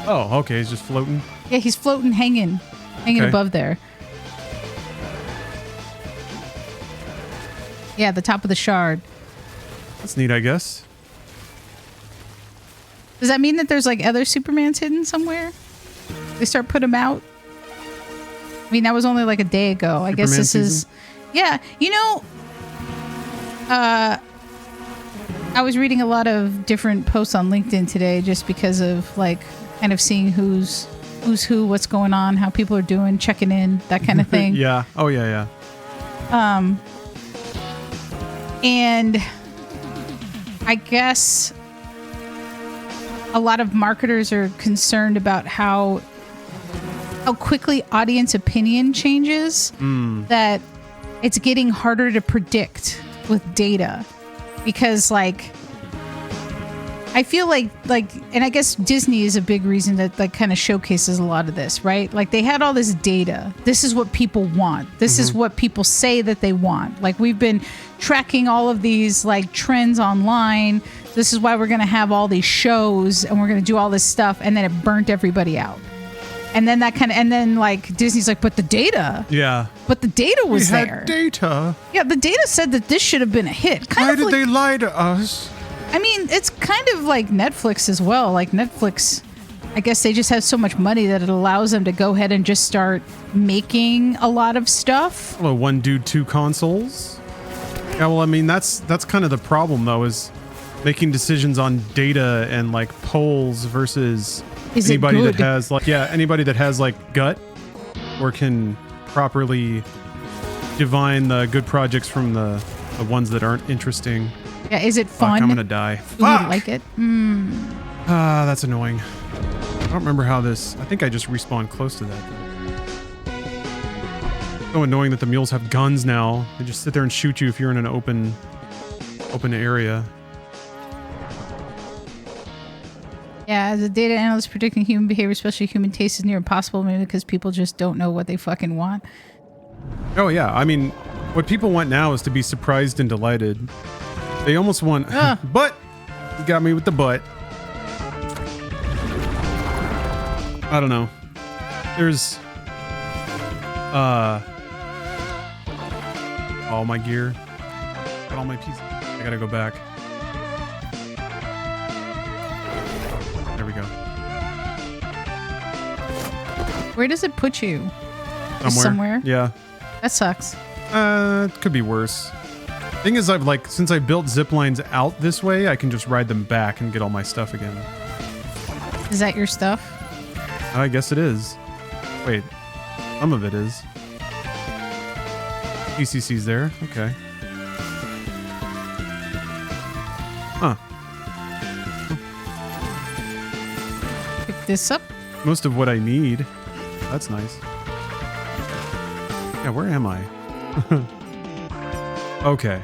Oh, okay. He's just floating. Yeah, he's floating, hanging Okay. above there. Yeah, the top of the shard. That's neat, I guess. Does that mean that there's like other Supermans hidden somewhere? They start putting them out? I mean, that was only like a day ago. I guess Superman this is... season? Yeah, you know... I was reading a lot of different posts on LinkedIn today just because of like kind of seeing who's who, what's going on, how people are doing, checking in, that kind of thing. Yeah. Oh, yeah. And I guess a lot of marketers are concerned about how quickly audience opinion changes, that it's getting harder to predict with data, because like I feel like and I guess Disney is a big reason that like kind of showcases a lot of this, right? Like they had all this data. This is what people want. This is what people say that they want. Like we've been tracking all of these like trends online. This is why we're going to have all these shows and we're going to do all this stuff, and then it burnt everybody out. And then like Disney's like, but the data. Yeah. But the data was we had there. Data. Yeah, the data said that this should have been a hit. Why did they lie to us? I mean, it's kind of like Netflix as well. Like Netflix, I guess they just have so much money that it allows them to go ahead and just start making a lot of stuff. Hello, one dude, two consoles. Yeah, well, I mean, that's kind of the problem, though, is making decisions on data and like polls versus anybody that has anybody that has like gut or can properly divine the good projects from the ones that aren't interesting. Yeah, is it fun? Fuck, I'm gonna die. Do you like it? That's annoying. I don't remember how this. I think I just respawned close to that. So annoying that the mules have guns now. They just sit there and shoot you if you're in an open area. Yeah, as a data analyst predicting human behavior, especially human taste, is near impossible, maybe because people just don't know what they fucking want. Oh yeah, I mean, what people want now is to be surprised and delighted. They almost want, but you got me with the butt. I don't know. There's, all my gear, got all my pieces. I gotta go back. There we go. Where does it put you? Somewhere. Yeah. That sucks. It could be worse. Thing is, since I built zip lines out this way, I can just ride them back and get all my stuff again. Is that your stuff? I guess it is. Wait, some of it is. ECC's there. Okay. Huh. Pick this up. Most of what I need. That's nice. Yeah, where am I? Okay.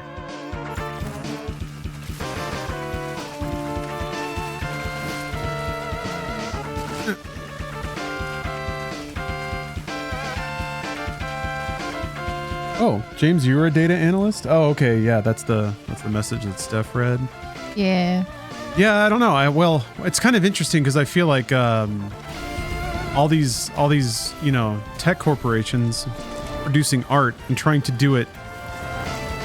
Oh, James, you're a data analyst? Oh, okay. Yeah, that's the message that Steph read. Yeah. Yeah, I don't know. Well, it's kind of interesting because I feel like all these tech corporations producing art and trying to do it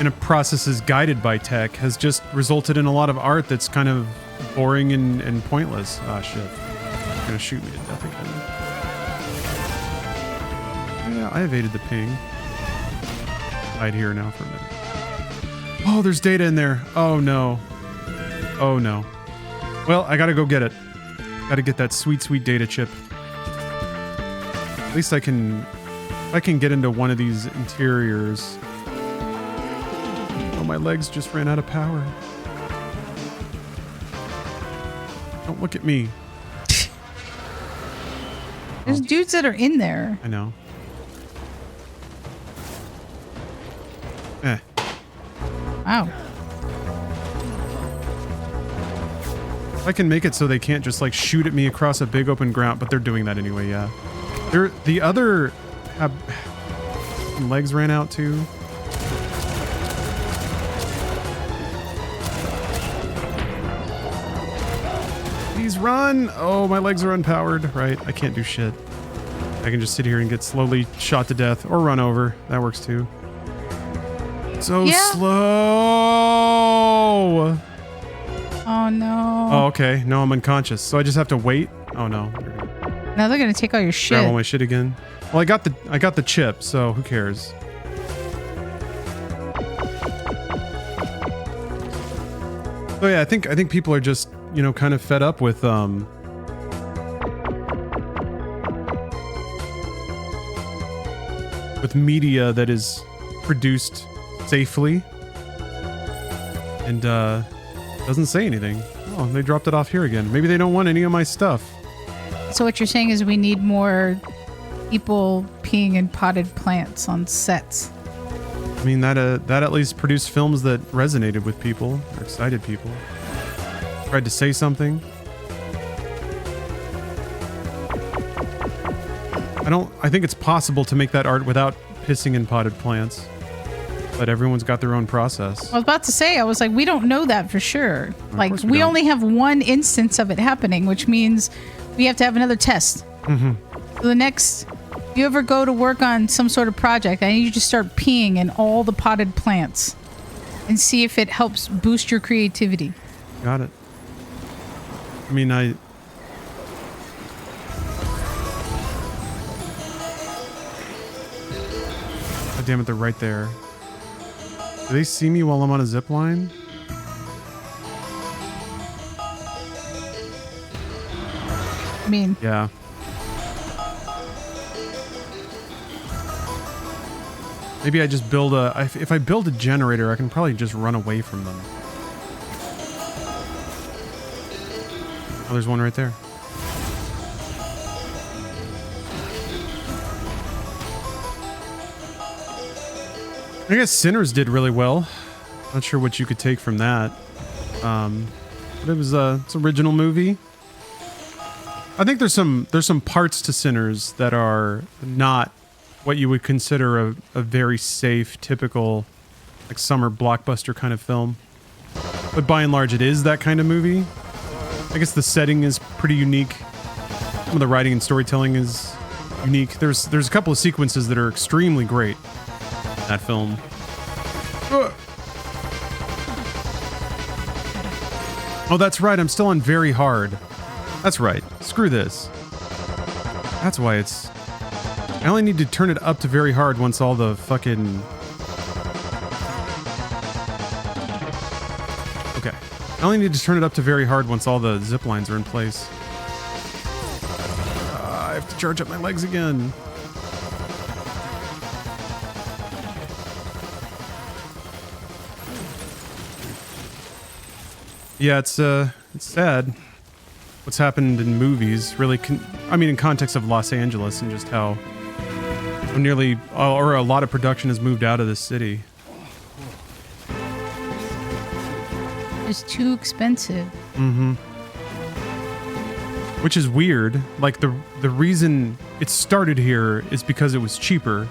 in a processes guided by tech has just resulted in a lot of art that's kind of boring and pointless. Ah, shit. They're gonna shoot me to death again. Yeah, I evaded the ping. Hide here now for a minute. Oh, there's data in there. Oh, no. Oh, no. Well, I gotta go get it. Gotta get that sweet, sweet data chip. At least I can get into one of these interiors. Oh, my legs just ran out of power. Don't look at me. There's dudes that are in there. I know. Wow. If I can make it so they can't just like shoot at me across a big open ground, but they're doing that anyway, yeah. The other legs ran out too. Please run! Oh, my legs are unpowered. Right, I can't do shit. I can just sit here and get slowly shot to death or run over. That works too. So slow! Oh, no. Oh, okay. No, I'm unconscious. So I just have to wait? Oh, no. Now they're going to take all your shit. Grab all my shit again. Well, I got the chip, so who cares? So yeah, I think people are just, kind of fed up with media that is produced safely and doesn't say anything. Oh, Oh, they dropped it off here again. Maybe they don't want any of my stuff. So what you're saying is we need more people peeing in potted plants on sets. I mean, that at least produced films that resonated with people, or excited people. Tried to say something. I think it's possible to make that art without pissing in potted plants. But everyone's got their own process. I was about to say, I was like, we don't know that for sure. Like, course we don't. only have one instance of it happening, which means we have to have another test. Mm-hmm. So the next, if you ever go to work on some sort of project, I need you to start peeing in all the potted plants and see if it helps boost your creativity. Got it. I mean, God damn it, they're right there. Do they see me while I'm on a zip line? I mean, Yeah. Maybe I just build if I build a generator, I can probably just run away from them. Oh, there's one right there. I guess Sinners did really well. Not sure what you could take from that. But it was it's an original movie. I think there's some parts to Sinners that are not what you would consider a very safe, typical, like summer blockbuster kind of film. But by and large, it is that kind of movie. I guess the setting is pretty unique. Some of the writing and storytelling is unique. There's a couple of sequences that are extremely great in that film. Oh, that's right. I'm still on very hard. That's right. Screw this. That's why it's... I only need to turn it up to very hard once all the fucking... Okay. I only need to turn it up to very hard once all the zip lines are in place. I have to charge up my legs again. Yeah, it's sad what's happened in movies. Really, I mean, in context of Los Angeles and just how nearly or a lot of production has moved out of this city. It's too expensive. Mm-hmm. Which is weird. Like the reason it started here is because it was cheaper.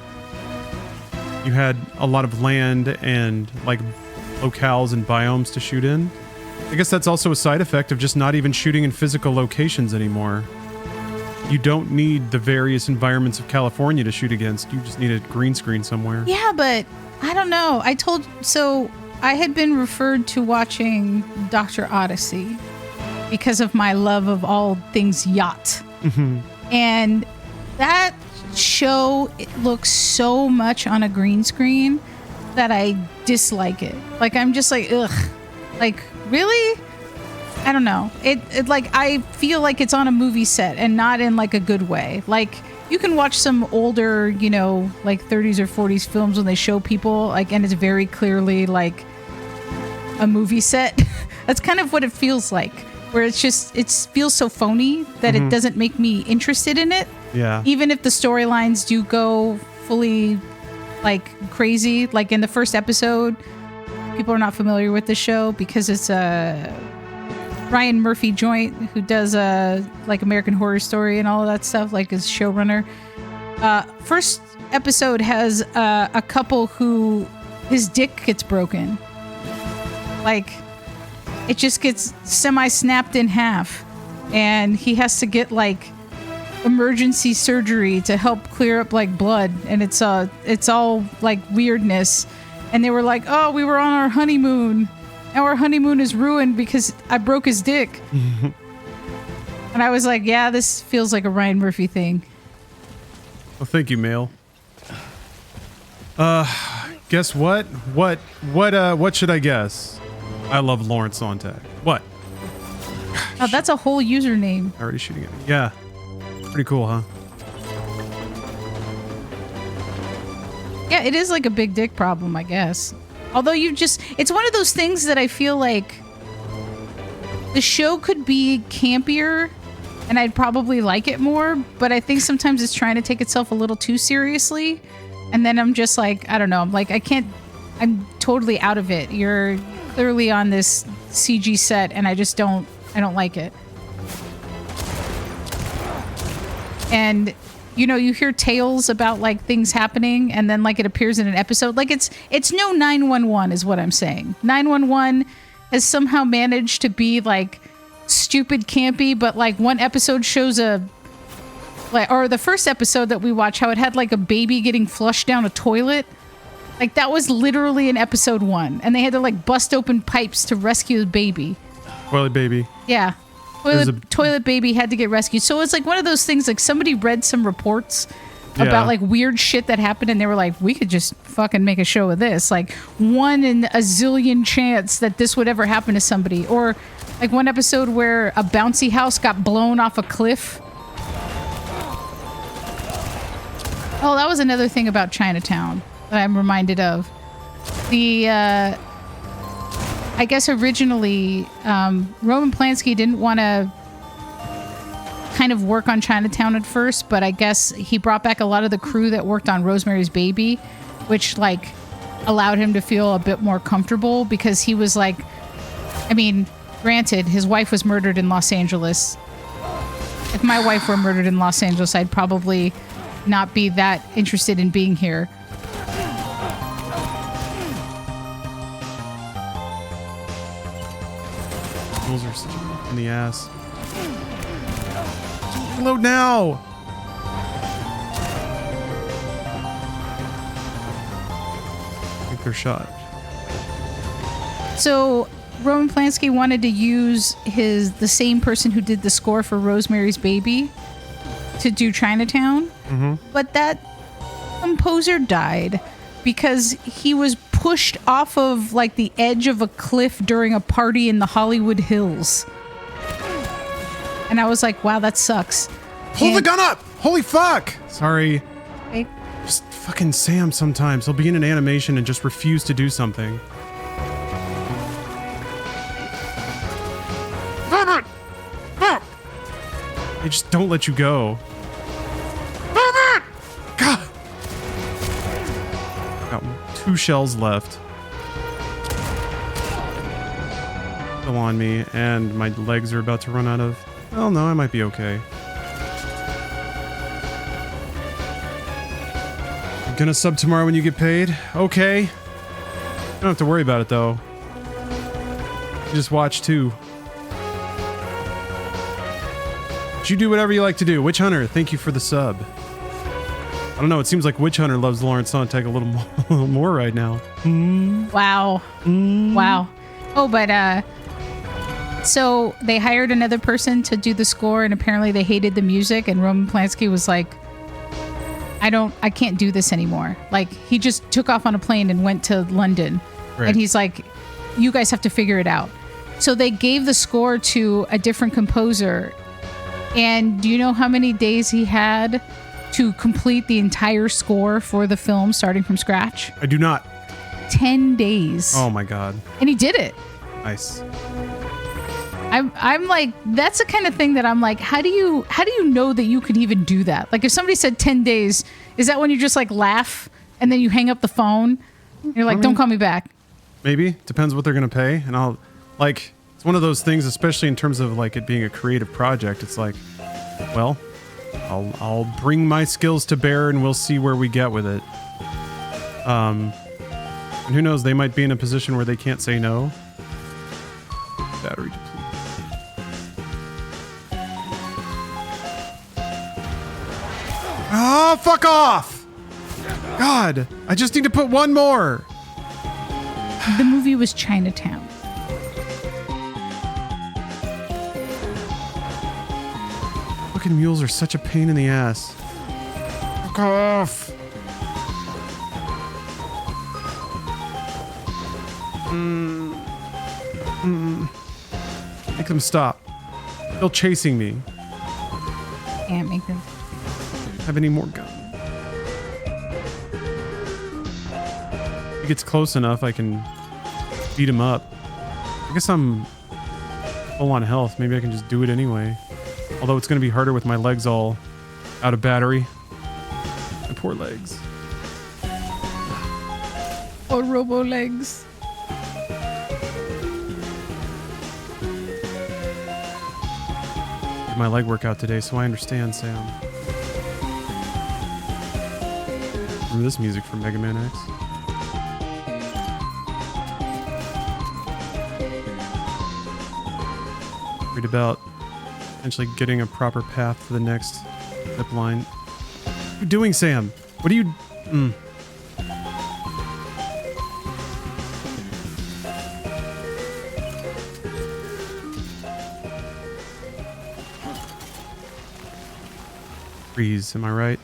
You had a lot of land and like locales and biomes to shoot in. I guess that's also a side effect of just not even shooting in physical locations anymore. You don't need the various environments of California to shoot against. You just need a green screen somewhere. Yeah, but I don't know. So I had been referred to watching Dr. Odyssey because of my love of all things yacht. Mm-hmm. And that show, it looks so much on a green screen that I dislike it. Like, I'm just like, ugh. Like, really? I don't know. It like, I feel like it's on a movie set and not in like a good way. Like, you can watch some older, you know, like 30s or 40s films when they show people like, and it's very clearly like a movie set. That's kind of what it feels like, where it's just, it feels so phony that it doesn't make me interested in it. Yeah. Even if the storylines do go fully like crazy, like in the first episode, people are not familiar with the show because it's a Ryan Murphy joint who does like American Horror Story and all of that stuff, like his showrunner. First episode has a couple who his dick gets broken. Like, it just gets semi-snapped in half, and he has to get like emergency surgery to help clear up like blood, and it's all like weirdness. And they were like, oh, we were on our honeymoon. Now our honeymoon is ruined because I broke his dick. And I was like, yeah, this feels like a Ryan Murphy thing. Well, thank you, Mail. Guess what? What should I guess? I love Lawrence Sonntag. What? Oh, that's a whole username. Already shooting it. Yeah. Pretty cool, huh? Yeah, it is like a big dick problem, I guess. Although it's one of those things that I feel like the show could be campier and I'd probably like it more, but I think sometimes it's trying to take itself a little too seriously. And then I'm just like, I don't know. I'm like, I'm totally out of it. You're clearly on this CG set and I don't like it. And you know, you hear tales about like things happening and then like it appears in an episode. Like it's no 911 is what I'm saying. 911 has somehow managed to be like stupid campy, but like one episode shows or the first episode that we watched, how it had like a baby getting flushed down a toilet. Like that was literally in episode 1 and they had to like bust open pipes to rescue the baby. Toilet baby. Yeah. Toilet baby had to get rescued. So it's like one of those things, like somebody read some reports about like weird shit that happened and they were like, we could just fucking make a show of this. Like 1 in a zillion chance that this would ever happen to somebody. Or like one episode where a bouncy house got blown off a cliff. Oh, that was another thing about Chinatown that I'm reminded of. I guess originally, Roman Polanski didn't want to kind of work on Chinatown at first, but I guess he brought back a lot of the crew that worked on Rosemary's Baby, which like allowed him to feel a bit more comfortable because he was like, I mean, granted, his wife was murdered in Los Angeles. If my wife were murdered in Los Angeles, I'd probably not be that interested in being here. Those are such in the ass. Reload now! I think they're shot. So Roman Polanski wanted to use the same person who did the score for Rosemary's Baby to do Chinatown, but that composer died because he was pushed off of like the edge of a cliff during a party in the Hollywood Hills. And I was like, wow, that sucks. Hold the gun up! Holy fuck! Sorry. Okay. Just fucking Sam sometimes. He'll be in an animation and just refuse to do something. They just don't let you go. God. Got 2 shells left. Still on me, and my legs are about to run out of... Well, no, I might be okay. I'm gonna sub tomorrow when you get paid. Okay. Don't have to worry about it, though. You just watch, too. You do whatever you like to do. Witch Hunter, thank you for the sub. I don't know, it seems like Witch Hunter loves Lawrence Sonntag a little more right now. Wow. Wow. Oh, but so they hired another person to do the score and apparently they hated the music and Roman Polanski was like, I can't do this anymore. Like he just took off on a plane and went to London. Right. And he's like, you guys have to figure it out. So they gave the score to a different composer. And do you know how many days he had to complete the entire score for the film starting from scratch? I do not. 10 days. Oh my god. And he did it. Nice. I'm like, that's the kind of thing that I'm like, how do you know that you could even do that? Like if somebody said 10 days, is that when you just like laugh and then you hang up the phone? You're like, don't call me back. Maybe. Depends what they're gonna pay. And I'll like, it's one of those things, especially in terms of like it being a creative project. It's like, well, I'll bring my skills to bear and we'll see where we get with it. And who knows, they might be in a position where they can't say no. Battery depleted. Oh, fuck off! God, I just need to put one more. The movie was Chinatown. Fucking mules are such a pain in the ass. Fuck off! Make them stop. They're chasing me. Can't make them. Have any more guns? If he gets close enough, I can beat him up. I guess I'm full on health. Maybe I can just do it anyway. Although it's going to be harder with my legs all out of battery. My poor legs. Oh, robo legs. Did my leg workout today, so I understand, Sam. Remember this music from Mega Man X? Read about potentially getting a proper path to the next zip line. What are you doing, Sam? What are you... Freeze, am I right?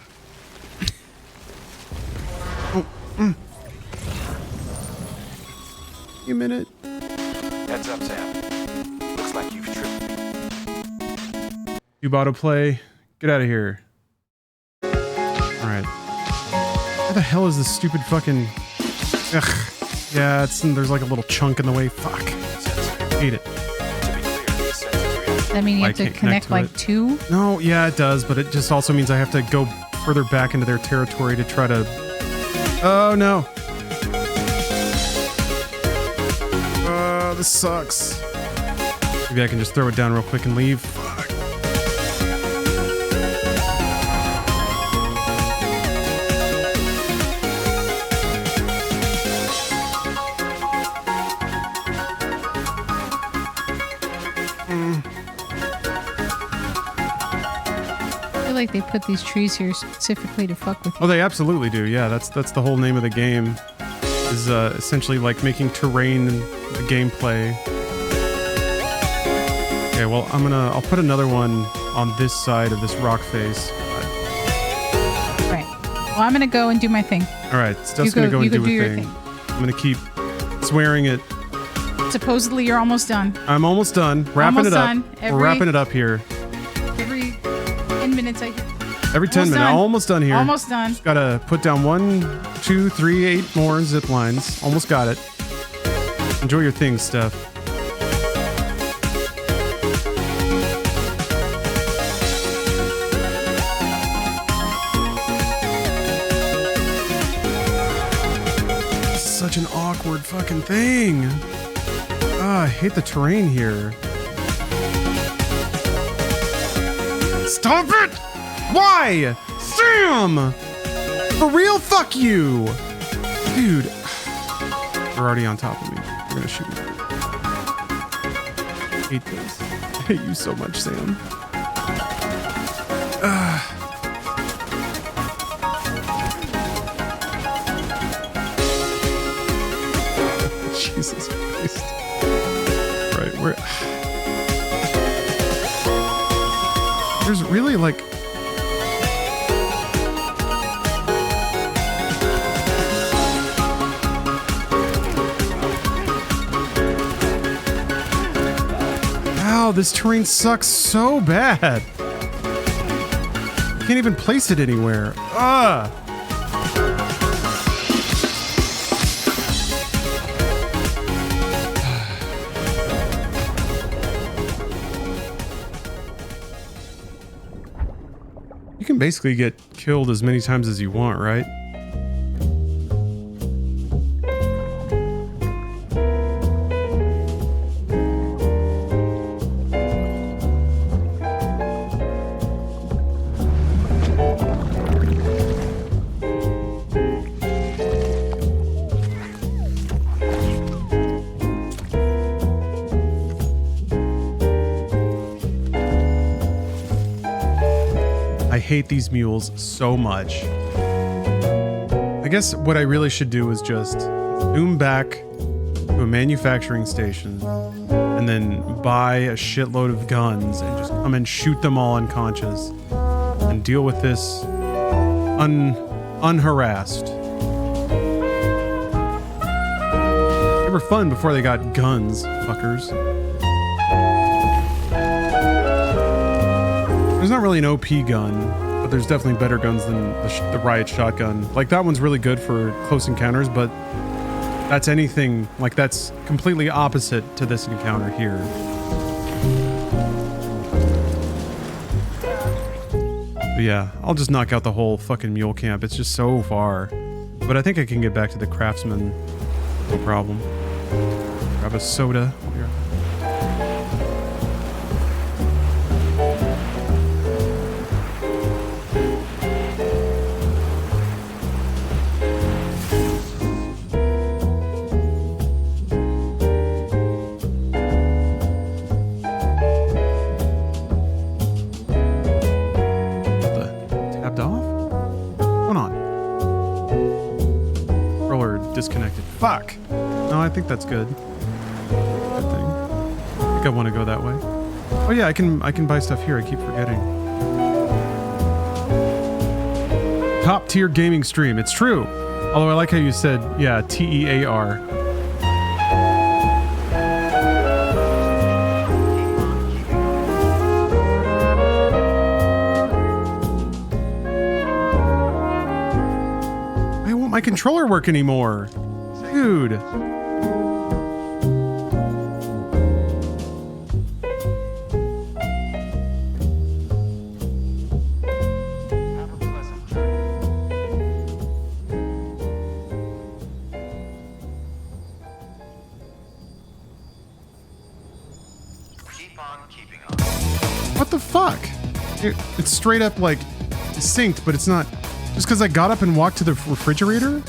Give me a minute. Heads up, Sam. Looks like you've tripped me. Tube autoplay. Get out of here. Alright. Where the hell is this stupid fucking... Ugh. Yeah, there's like a little chunk in the way. Fuck. Hate it. That mean you have to connect like it. two? No, yeah, it does, but it just also means I have to go further back into their territory to try to... Oh, no. This sucks. Maybe I can just throw it down real quick and leave. Fuck. I feel like they put these trees here specifically to fuck with you. Oh, they absolutely do. Yeah, that's the whole name of the game. Is essentially like making terrain the gameplay. Okay, well I'll put another one on this side of this rock face. Right. Well, I'm gonna go and do my thing. All right, Steph's gonna go and do a thing. I'm gonna keep swearing it. Supposedly you're almost done. I'm almost done. Wrapping Almost it up. done. We're wrapping it up here. Every 10 minutes Every 10 minutes. Almost done here. Almost done. Just gotta put down 1, 2, 3, 8 more zip lines. Almost got it. Enjoy your things, Steph. Such an awkward fucking thing. I hate the terrain here. Stop it! Why? Sam! For real? Fuck you! Dude. They're already on top of me. They're gonna shoot me. I hate this. I hate you so much, Sam. Jesus Christ. Right, where... There's really like... Wow, this terrain sucks so bad. Can't even place it anywhere. Ah! You can basically get killed as many times as you want, right? I hate these mules so much. I guess what I really should do is just zoom back to a manufacturing station and then buy a shitload of guns and just come and shoot them all unconscious and deal with this unharassed. They were fun before they got guns, fuckers. There's not really an OP gun, but there's definitely better guns than the riot shotgun. Like, that one's really good for close encounters, but that's anything, like, that's completely opposite to this encounter here. But yeah, I'll just knock out the whole fucking mule camp. It's just so far. But I think I can get back to the craftsman. No problem. Grab a soda. Here. Disconnected. Fuck. No, I think that's good. Good thing. I think I want to go that way. Oh yeah, I can buy stuff here. I keep forgetting. Top tier gaming stream. It's true. Although I like how you said, yeah, TEAR. My controller work anymore, dude. What the fuck? It's straight up like synced, but it's not. Just because I got up and walked to the refrigerator?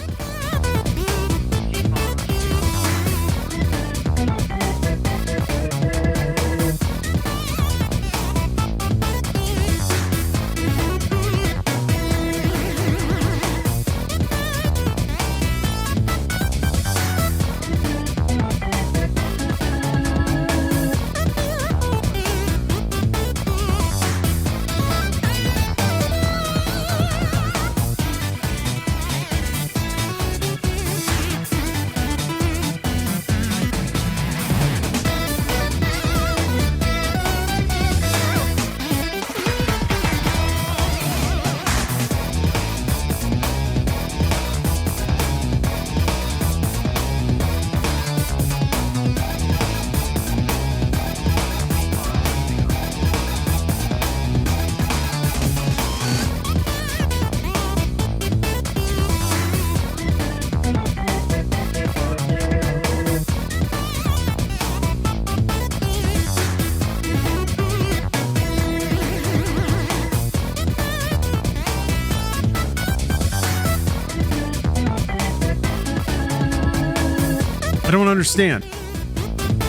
I don't understand.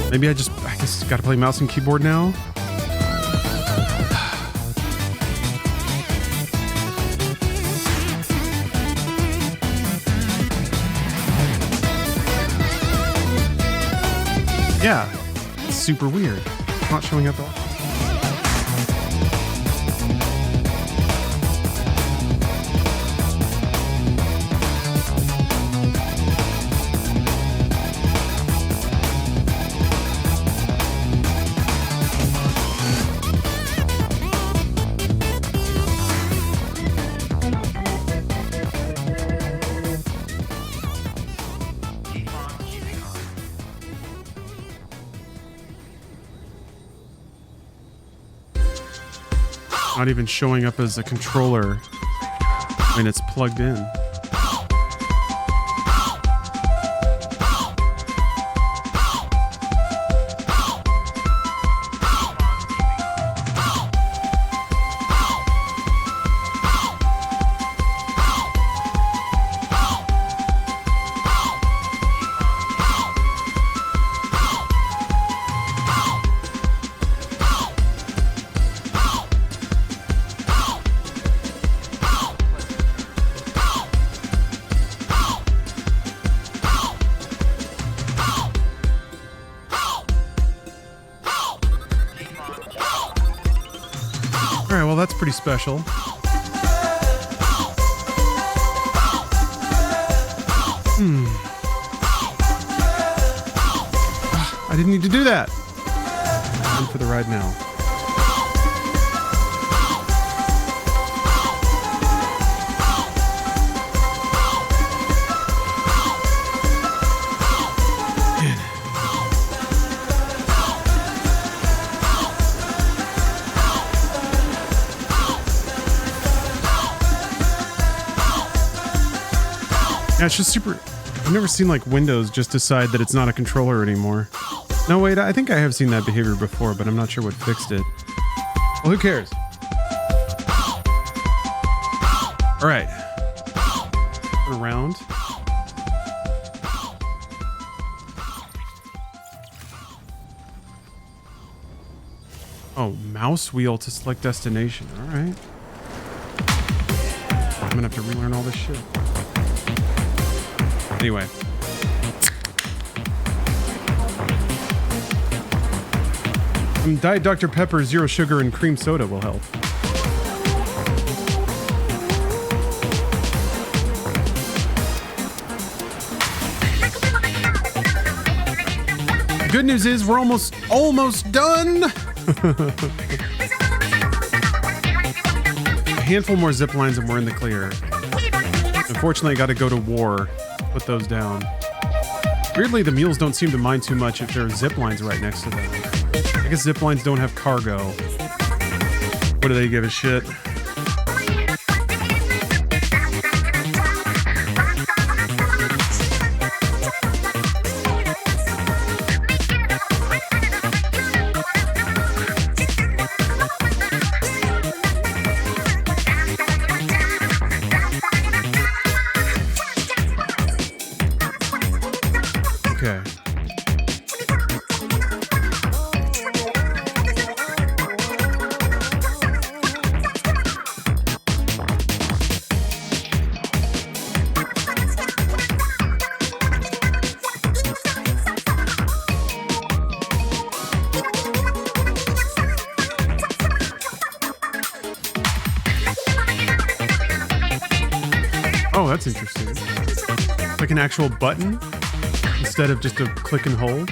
Maybe I guess gotta play mouse and keyboard now. Yeah, it's super weird. It's not showing up at all. Not even showing up as a controller when it's plugged in. Pretty special. I didn't need to do that. In for the ride now. Yeah, it's just super. I've never seen like Windows just decide that it's not a controller anymore. No, wait, I think I have seen that behavior before, but I'm not sure what fixed it. Well, who cares? All right. Turn around. Oh, mouse wheel to select destination. All right. I'm gonna have to relearn all this shit. Anyway. Diet Dr. Pepper, zero sugar, and cream soda will help. The good news is we're almost done. A handful more zip lines and we're in the clear. Unfortunately, I got to go to war. Put those down. Weirdly, the mules don't seem to mind too much if there are zip lines right next to them. I guess zip lines don't have cargo. What do they give a shit? Okay. Oh, that's interesting. Like an actual button instead of just a click and hold.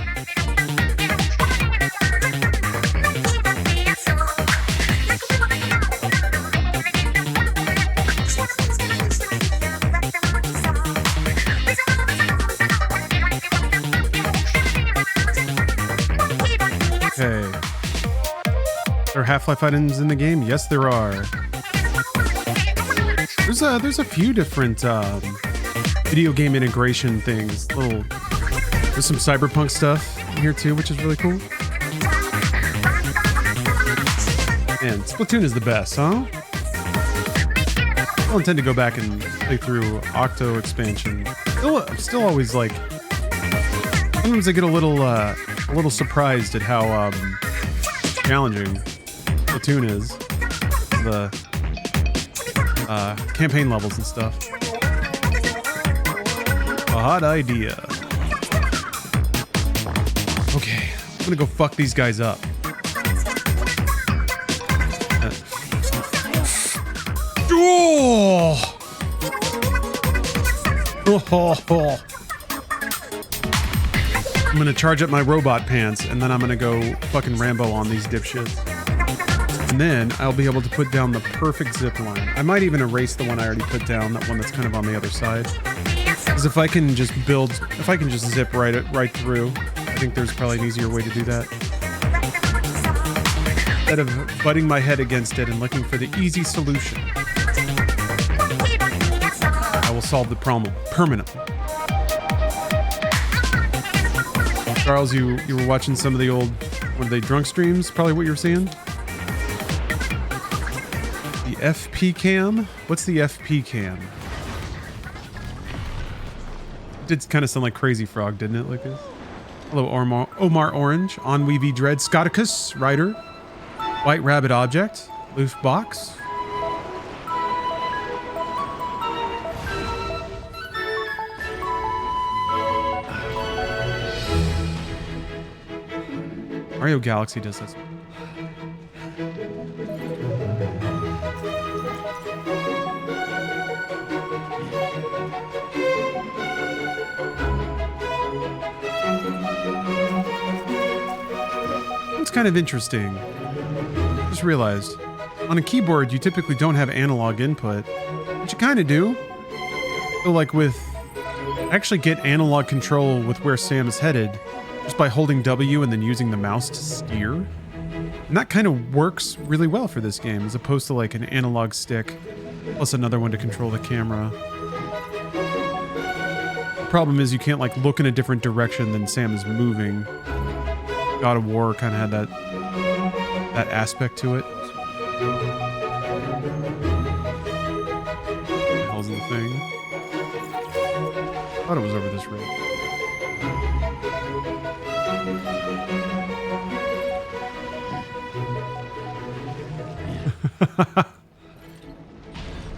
Okay. There are Half-Life items in the game? Yes, there are. There's a few different video game integration things. There's some cyberpunk stuff in here too, which is really cool. Man, Splatoon is the best, huh? I'll intend to go back and play through Octo expansion. Still always like. Sometimes I get a little surprised at how challenging Splatoon is. The campaign levels and stuff. A hot idea. Okay, I'm gonna go fuck these guys up. Oh. I'm gonna charge up my robot pants and then I'm gonna go fucking Rambo on these dipshits. And then I'll be able to put down the perfect zip line. I might even erase the one I already put down, that one that's kind of on the other side. Because if I can just zip right through, I think there's probably an easier way to do that. Instead of butting my head against it and looking for the easy solution, I will solve the problem permanently. Charles, you were watching some of the old, what are they, drunk streams? Probably what you were seeing? The FP cam? What's the FP cam? It did kind of sound like Crazy Frog, didn't it, Lucas? Hello, Omar Orange, Ennui V Dread, Scoticus, Rider, White Rabbit Object, Loof Box. Mario Galaxy does this. It's kind of interesting. Just realized on a keyboard you typically don't have analog input, but you kind of do. So like I actually get analog control with where Sam is headed just by holding W and then using the mouse to steer. And that kind of works really well for this game, as opposed to like an analog stick plus another one to control the camera. problem is you can't like look in a different direction than Sam is moving. God of War kind of had that aspect to it. What the hell's the thing? I thought it was over this road.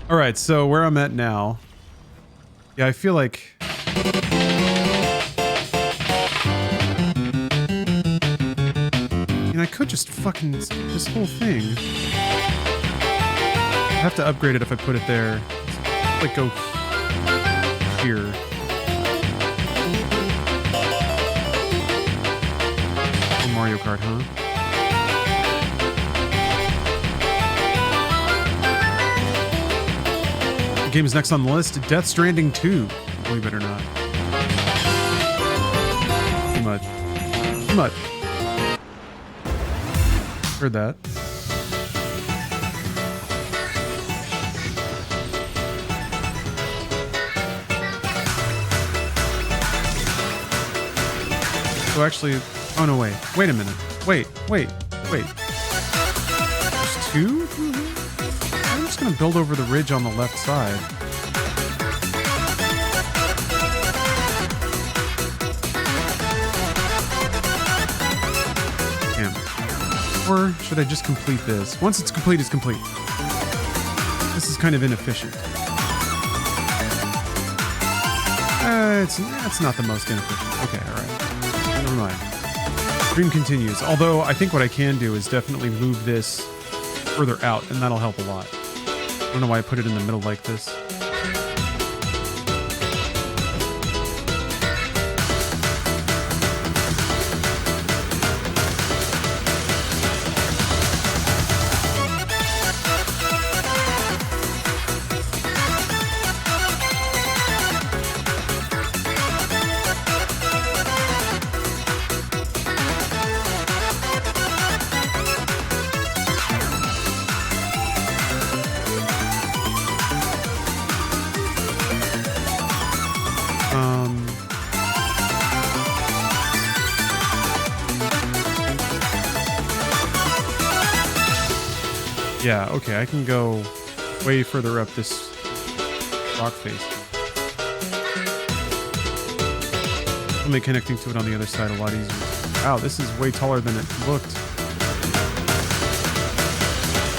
All right, so where I'm at now. Yeah, I feel like I could just fucking this whole thing. I have to upgrade it if I put it there. Like go here. Oh, Mario Kart, huh? The game is next on the list. Death Stranding 2. Believe it or not. Too much. Too much. Heard that. So actually, oh no, wait a minute. Wait. There's two? I'm just gonna build over the ridge on the left side. Damn. Or should I just complete this? Once it's complete, it's complete. This is kind of inefficient. It's not the most inefficient. Okay, alright. Never mind. Dream continues. Although, I think what I can do is definitely move this further out, and that'll help a lot. I don't know why I put it in the middle like this. Yeah, okay, I can go way further up this rock face. I'll make connecting to it on the other side a lot easier. Wow, this is way taller than it looked.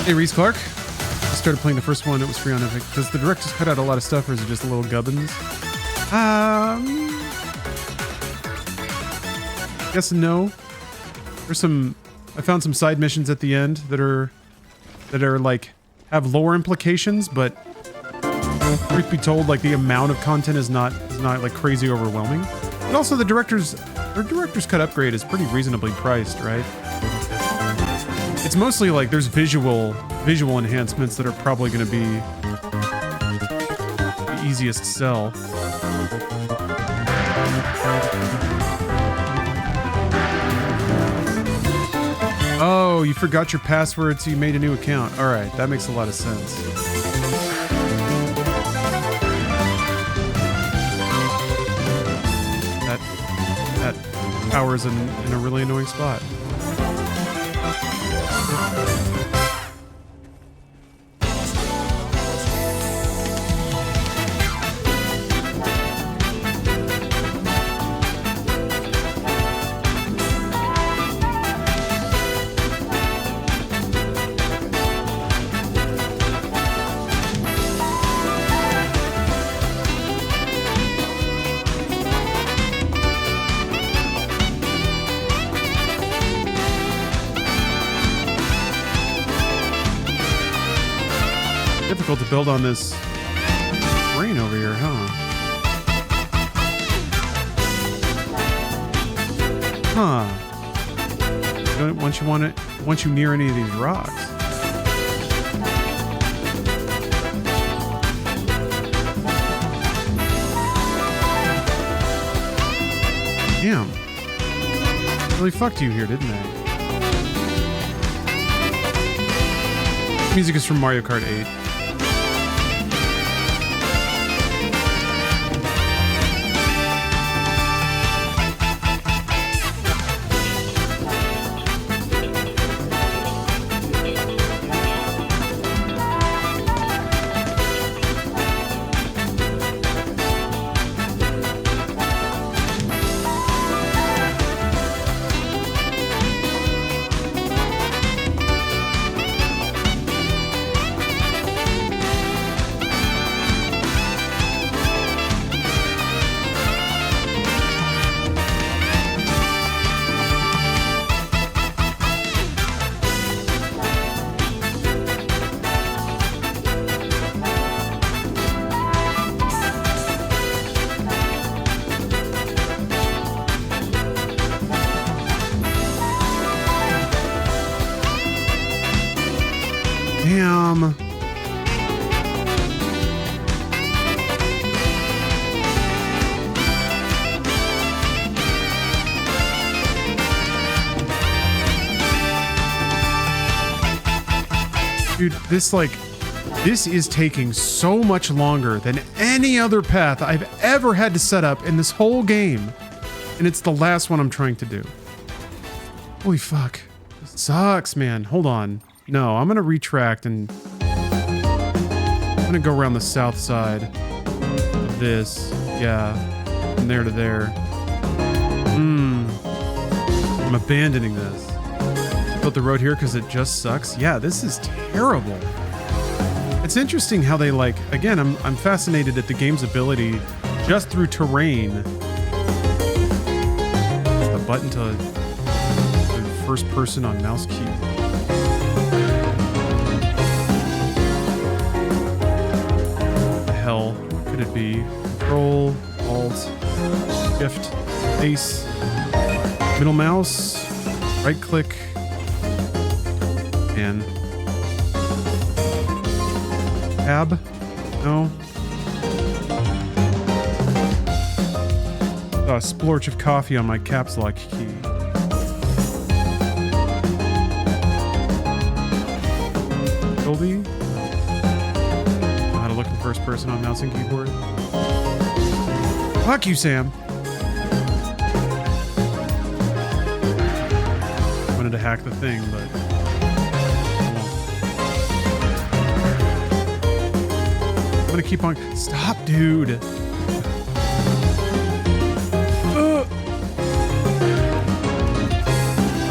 Hey, Reese Clark. I started playing the first one. It was free on Epic. Does the director's cut out a lot of stuff, or is it just a little gubbins? Yes and no. There's some... I found some side missions at the end that are like have lore implications, but truth be told, like the amount of content is not like crazy overwhelming. But also their director's cut upgrade is pretty reasonably priced, right? It's mostly like there's visual enhancements that are probably going to be the easiest to sell. Oh, you forgot your password, so you made a new account. All right, that makes a lot of sense. That power's in a really annoying spot. Difficult to build on this terrain over here, huh? Once you near any of these rocks. Damn. Really fucked you here, didn't they? Music is from Mario Kart 8. Damn. Dude, this is taking so much longer than any other path I've ever had to set up in this whole game. And it's the last one I'm trying to do. Holy fuck. This sucks, man. Hold on. No, I'm gonna retract and I'm gonna go around the south side of this. Yeah. From there to there. I'm abandoning this. Built the road here because it just sucks. Yeah, this is terrible. It's interesting how they again, I'm fascinated at the game's ability just through terrain. The button to the first person on mouse key. What the hell could it be? Control, Alt, Shift, Space, middle mouse, right click, and tab? No. A splorch of coffee on my caps lock key. Tilde? Know how to look in first person on mouse and keyboard. Fuck you, Sam. Wanted to hack the thing, but I'm gonna keep on. Stop, dude.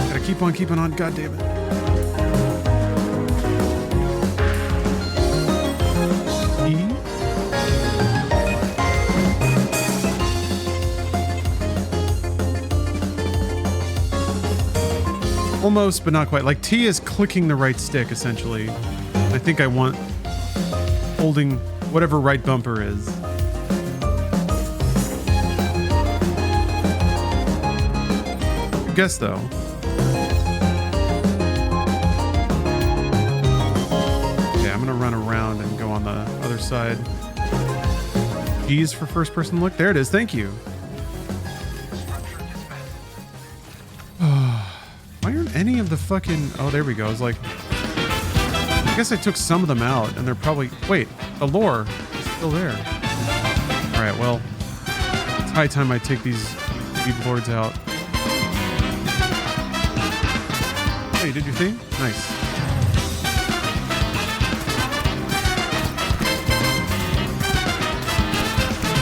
Gotta keep on keeping on. God damn it. E. Almost, but not quite. Like T is clicking the right stick, essentially. I think I want holding whatever right bumper is. Good guess, though. Okay, I'm gonna run around and go on the other side. G's for first person look. There it is. Thank you. Why aren't any of the fucking... Oh, there we go. I was like... I guess I took some of them out, and they're probably... Wait, the lore is still there. Alright, well... It's high time I take these Deep Lords out. Oh, you did your thing? Nice.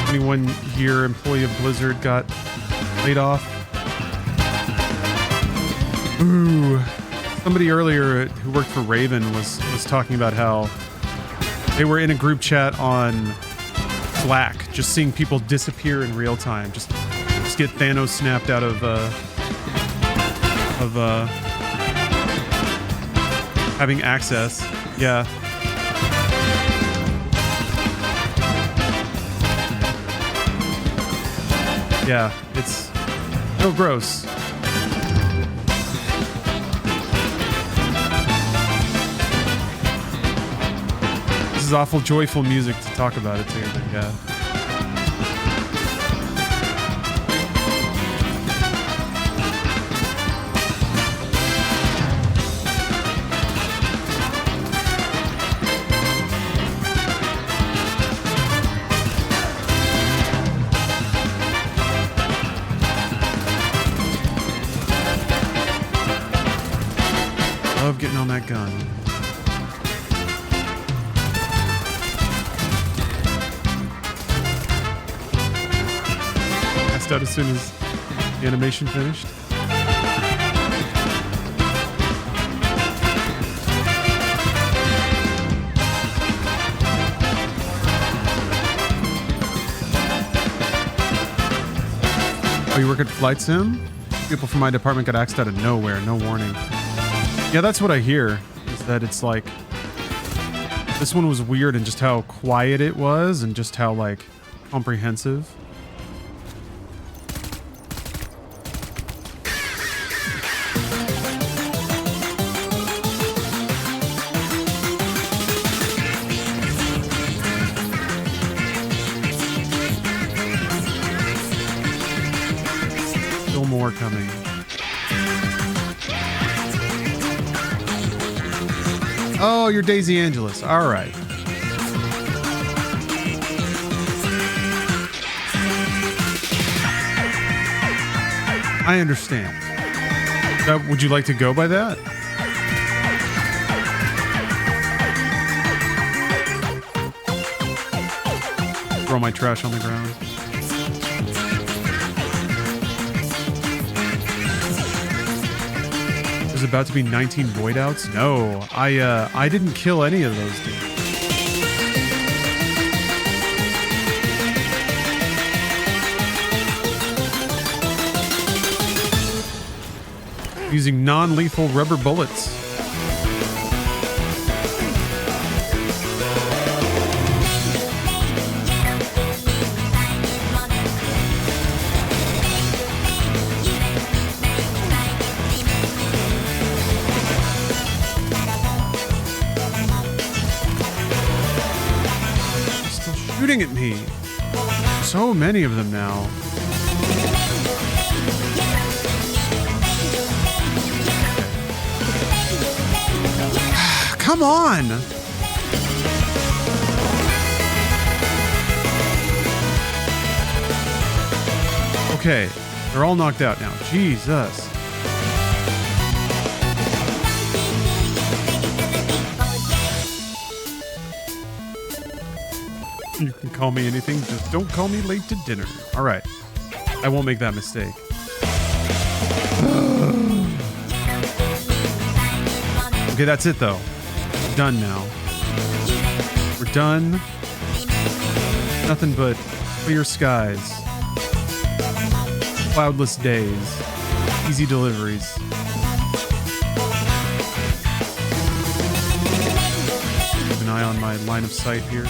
Anyone here, employee of Blizzard, got laid off? Ooh. Somebody earlier who worked for Raven was talking about how they were in a group chat on Slack, just seeing people disappear in real time, just get Thanos snapped out of having access. Yeah. Yeah, it's so gross. This is awful joyful music to talk about it too, but yeah. Love getting on that gun. Passed out as soon as the animation finished. Oh, you work at Flight Sim? People from my department got axed out of nowhere, no warning. Yeah, that's what I hear, is that it's like, this one was weird in just how quiet it was and just how, like, comprehensive. coming. Oh, you're Daisy Angelus. All right. I understand. Would you like to go by that? Throw my trash on the ground. There's about to be 19 void outs? No, I didn't kill any of those dudes. Using non-lethal rubber bullets. Still shooting at me. So many of them now. Come on! Okay, they're all knocked out now. Jesus. You can call me anything, just don't call me late to dinner. All right, I won't make that mistake. Okay, that's it though. Done now. We're done. Nothing but clear skies, cloudless days, easy deliveries. Keep an eye on my line of sight here.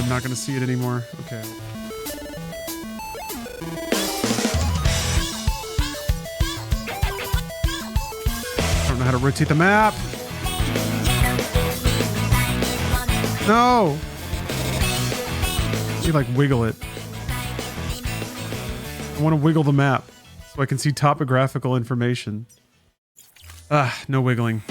I'm not going to see it anymore. Okay. I don't know how to rotate the map. No. You like wiggle it. I want to wiggle the map so I can see topographical information. Ah, no wiggling.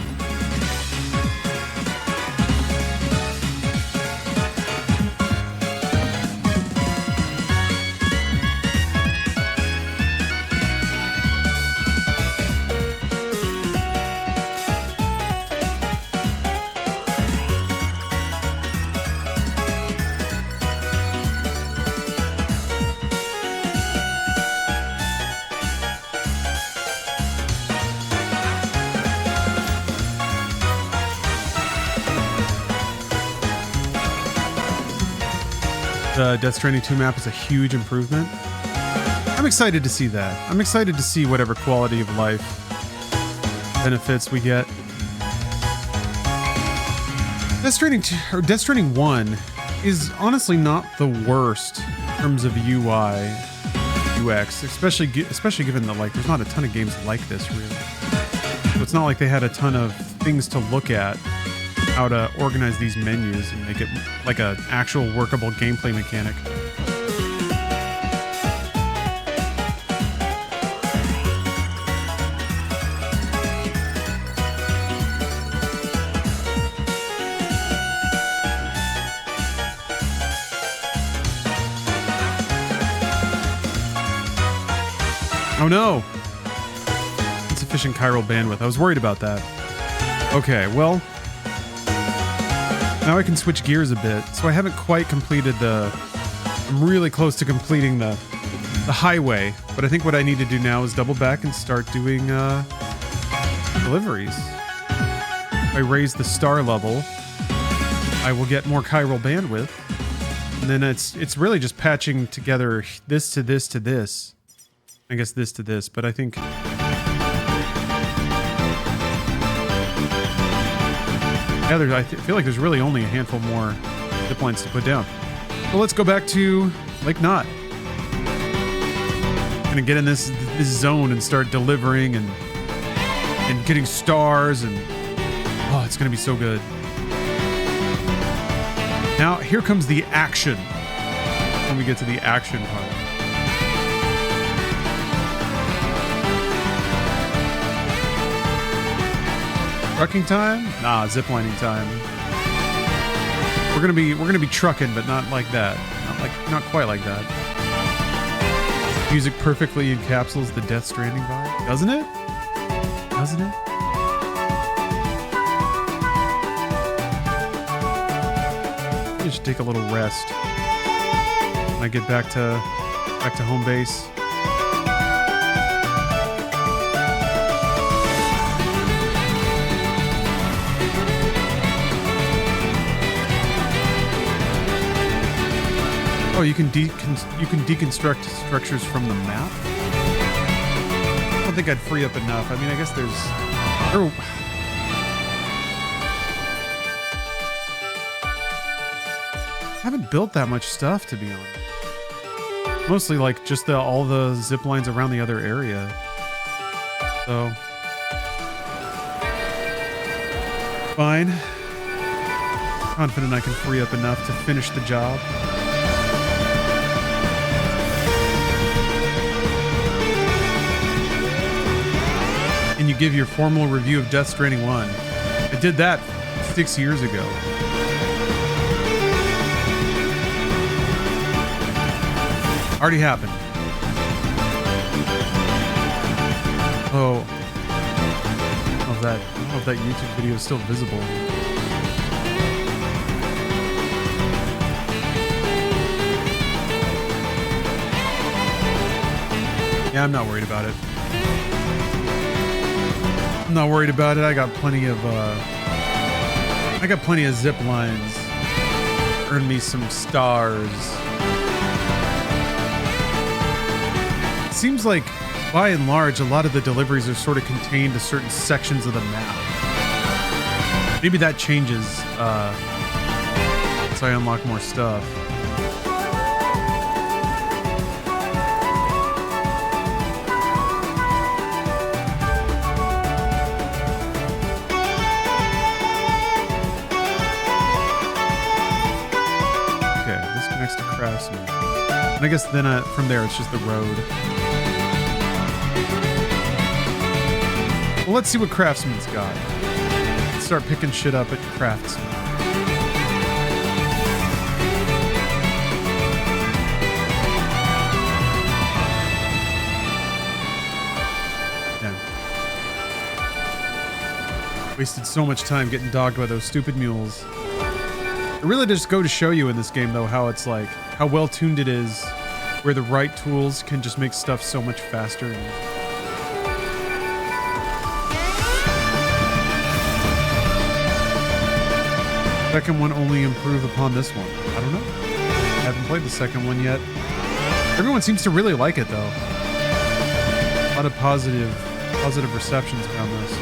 The Death Stranding 2 map is a huge improvement. I'm excited to see that. I'm excited to see whatever quality of life benefits we get. Death Stranding 1 is honestly not the worst in terms of UI, UX, especially given that like there's not a ton of games like this really. So it's not like they had a ton of things to look at. How to organize these menus and make it like an actual workable gameplay mechanic. Oh no! Insufficient chiral bandwidth. I was worried about that. Okay, well, now I can switch gears a bit. So I haven't quite completed I'm really close to completing the highway, but I think what I need to do now is double back and start doing deliveries. If I raise the star level, I will get more chiral bandwidth. And then it's really just patching together this to this to this. I guess this to this, but I think I feel like there's really only a handful more zip lines to put down. Well, let's go back to like not. Gonna get in this zone and start delivering and getting stars, and oh, it's gonna be so good. Now here comes the action. When we get to the action part. Trucking time? Nah, ziplining time. We're gonna be trucking, but not like that. Not quite like that. Music perfectly encapsulates the Death Stranding vibe, doesn't it? Doesn't it? I should take a little rest when I get back to home base. Oh, you can deconstruct structures from the map? I don't think I'd free up enough. I mean, I guess there's... Oh. I haven't built that much stuff, to be honest. Mostly like just all the zip lines around the other area. So... fine. Confident I can free up enough to finish the job. And you give your formal review of Death Stranding 1. I did that 6 years ago. Already happened. Oh. I don't know if that YouTube video is still visible. Yeah, I'm not worried about it. I'm not worried about it. I got plenty of zip lines. Earn me some stars. It seems like, by and large, a lot of the deliveries are sort of contained to certain sections of the map. Maybe that changes as I unlock more stuff. To Craftsman. And I guess then from there it's just the road. Well, let's see what Craftsman's got. Let's start picking shit up at Craftsman. Yeah. Wasted so much time getting dogged by those stupid mules. It really just go to show you in this game, though, how it's like, how well tuned it is, where the right tools can just make stuff so much faster. Second one only improve upon this one. I don't know. I haven't played the second one yet. Everyone seems to really like it, though. A lot of positive receptions around this.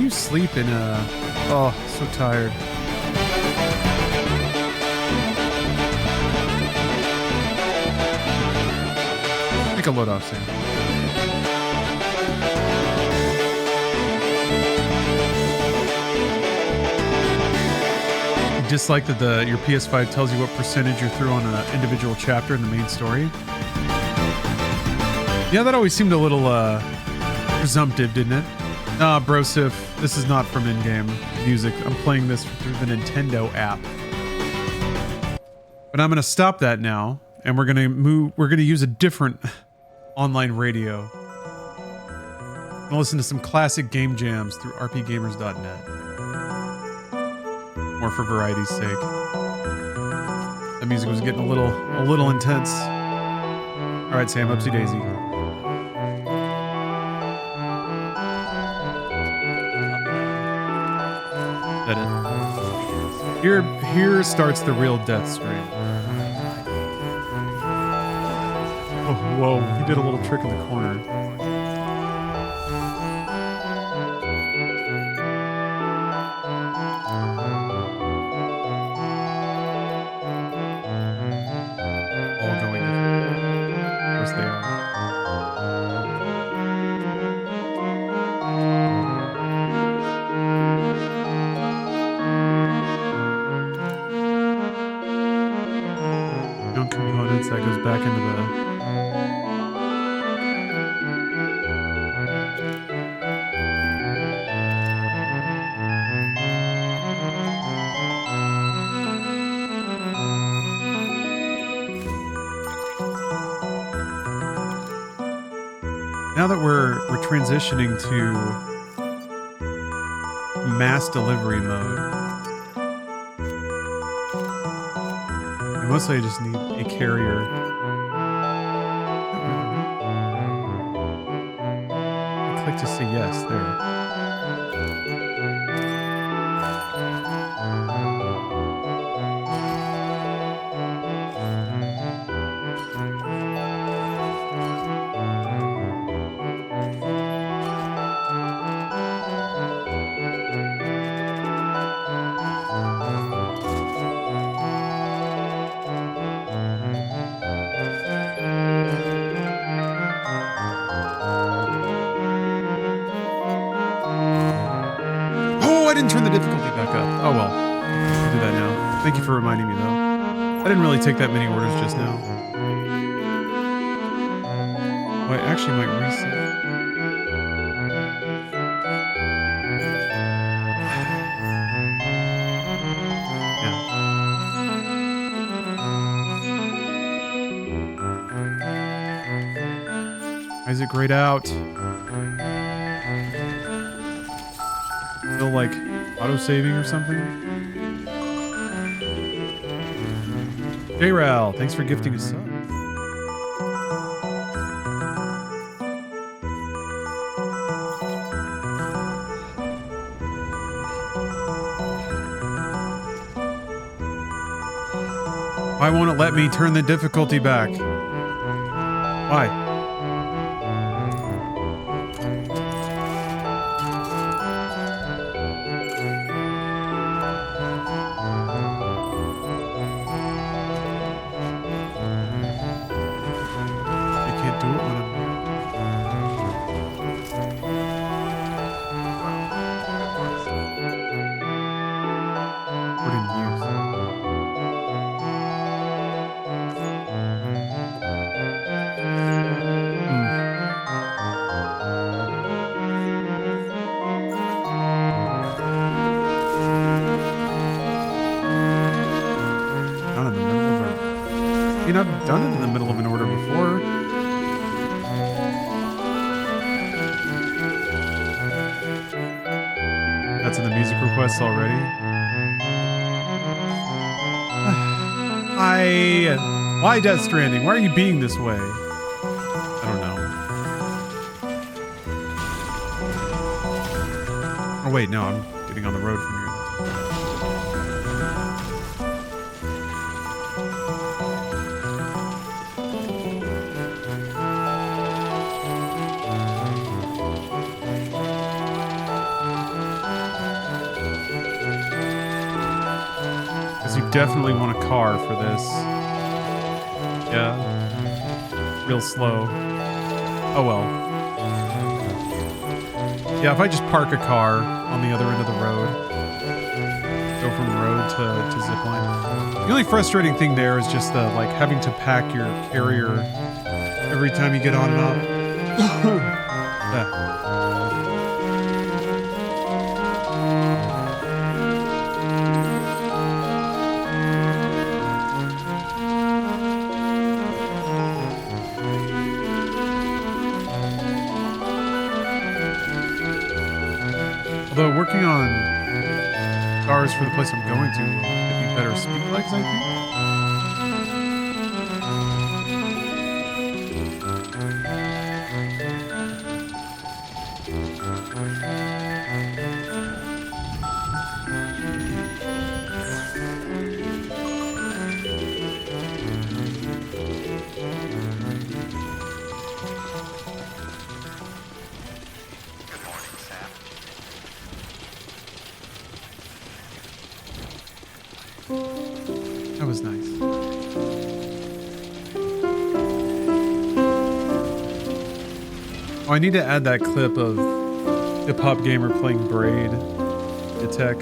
Sleep in a... Oh, so tired. Make a load off, Sam. You dislike that your PS5 tells you what percentage you're through on an individual chapter in the main story? Yeah, that always seemed a little presumptive, didn't it? Nah, Brosif, this is not from in-game music. I'm playing this through the Nintendo app. But I'm gonna stop that now, and we're gonna use a different online radio. I'm gonna listen to some classic game jams through rpgamers.net. More for variety's sake. That music was getting a little intense. Alright, Sam, upsy daisy. Here starts the real death stream. Oh, whoa, he did a little trick in the corner. All going different. Of course they are. Junk components that goes back into the now that we're transitioning to mass delivery mode, and mostly I just need a carrier. I click to say yes there. I didn't turn the difficulty back up. Oh well. I'll do that now. Thank you for reminding me though. I didn't really take that many orders just now. Well, I actually might reset. Yeah. Isaac grayed out. Still like auto-saving or something? J-Ral, thanks for gifting a sub. Why won't it let me turn the difficulty back? Why? I've done it in the middle of an order before. That's in the music requests already. Why Death Stranding? Why are you being this way? I don't know. Oh wait, no, I'm getting on the road from here. Definitely want a car for this. Yeah. Real slow. Oh well. Yeah, if I just park a car on the other end of the road, go from road to zipline. The only frustrating thing there is just the like having to pack your carrier every time you get on and off. Yeah. Although working on cars for the place I'm going to will give me better speed legs, I think. Oh, I need to add that clip of Hip Hop Gamer playing Braid Attack.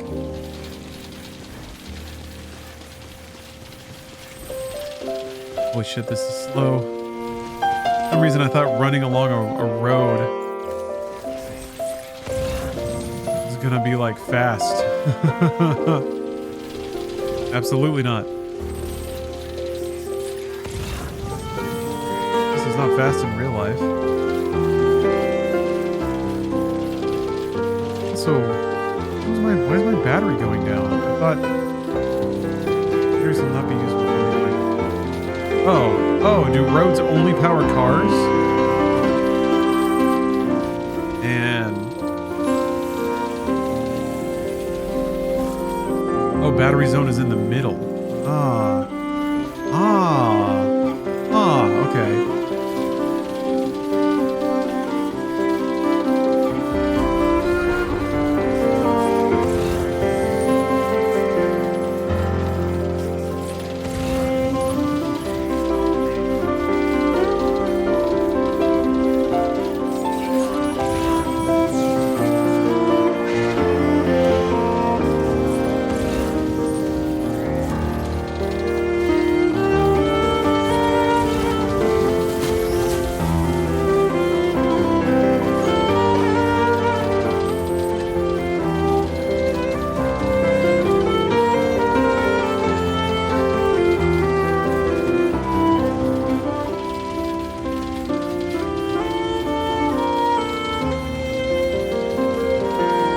Holy shit, this is slow. For some reason I thought running along a road is gonna be like fast. Absolutely not. This is not fast in real life. So, why is my battery going down? I thought batteries will not be useful for anything. Oh, do roads only power cars? And oh, battery zone is in the middle. Okay.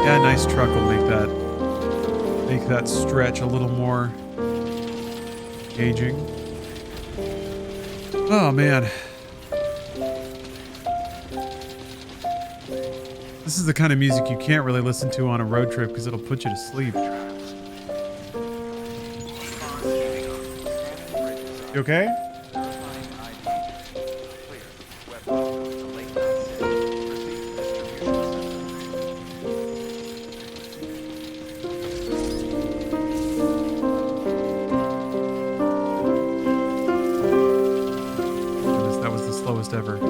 Yeah, a nice truck will make that stretch a little more engaging. Oh man. This is the kind of music you can't really listen to on a road trip because it'll put you to sleep. You okay? That was the slowest ever.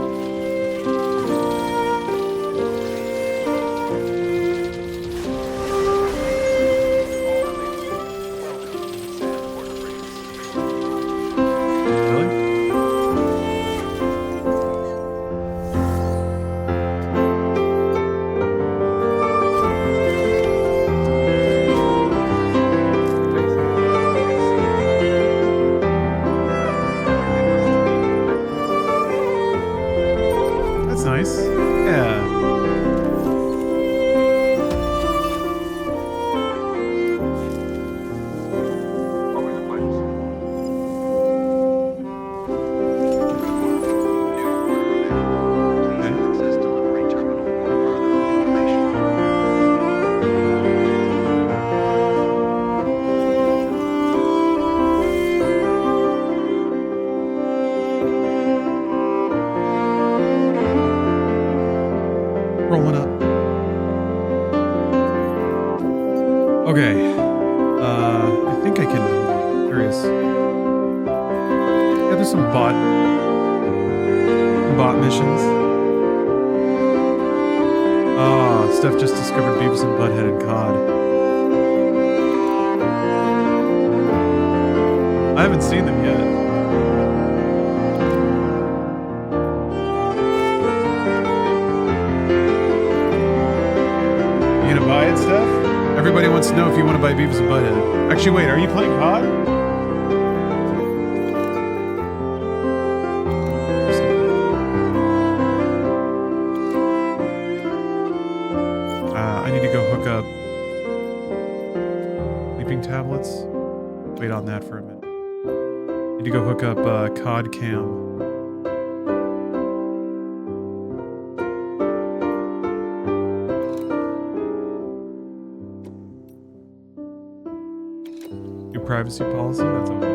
Nice. Yeah. Rolling up. Okay. I think I can. Curious. Yeah, there's some bot missions. Oh, Steph just discovered Beavis and Butthead and COD. I haven't seen them yet. Buy it, Steph? Everybody wants to know if you want to buy Beavis and Butthead. Actually, wait, are you playing COD? I need to go hook up sleeping tablets. Wait on that for a minute. Need to go hook up COD Cam. Privacy policy? That's okay.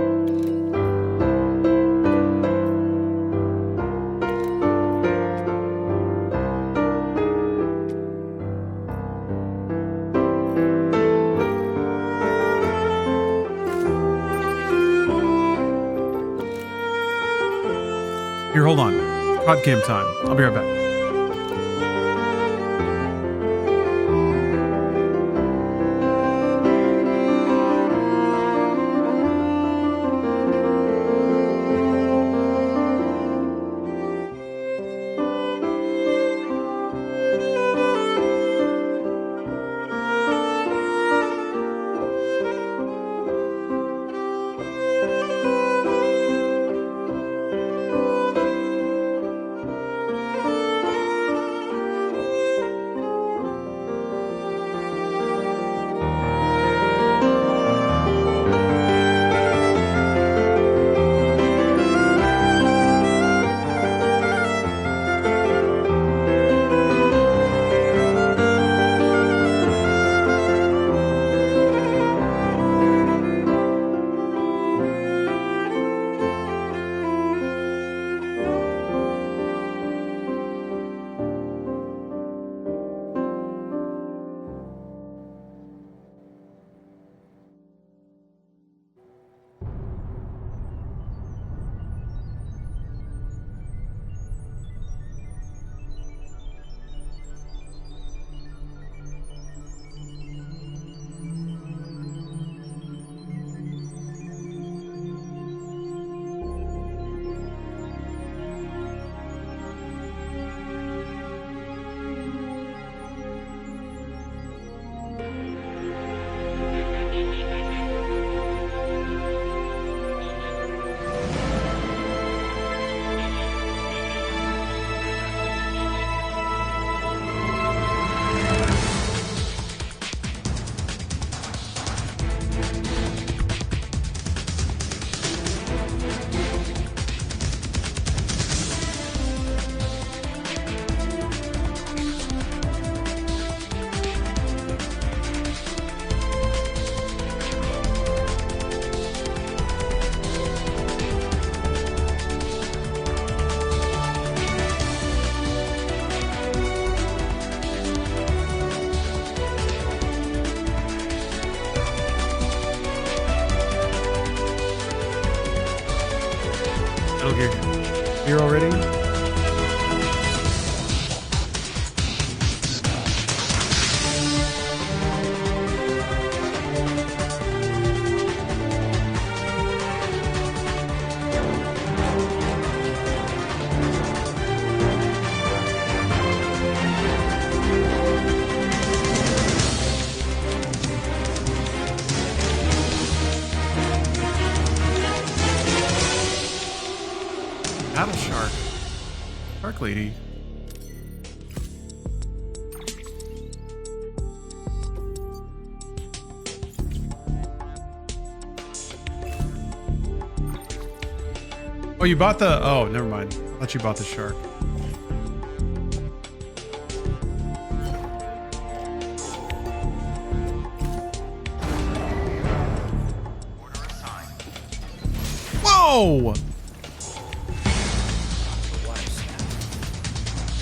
Here, hold on. Podcam time. I'll be right back. Metal Gear. Here already? Battle Shark. Shark Lady. Oh, you bought the... Oh, never mind. I thought you bought the shark. Whoa!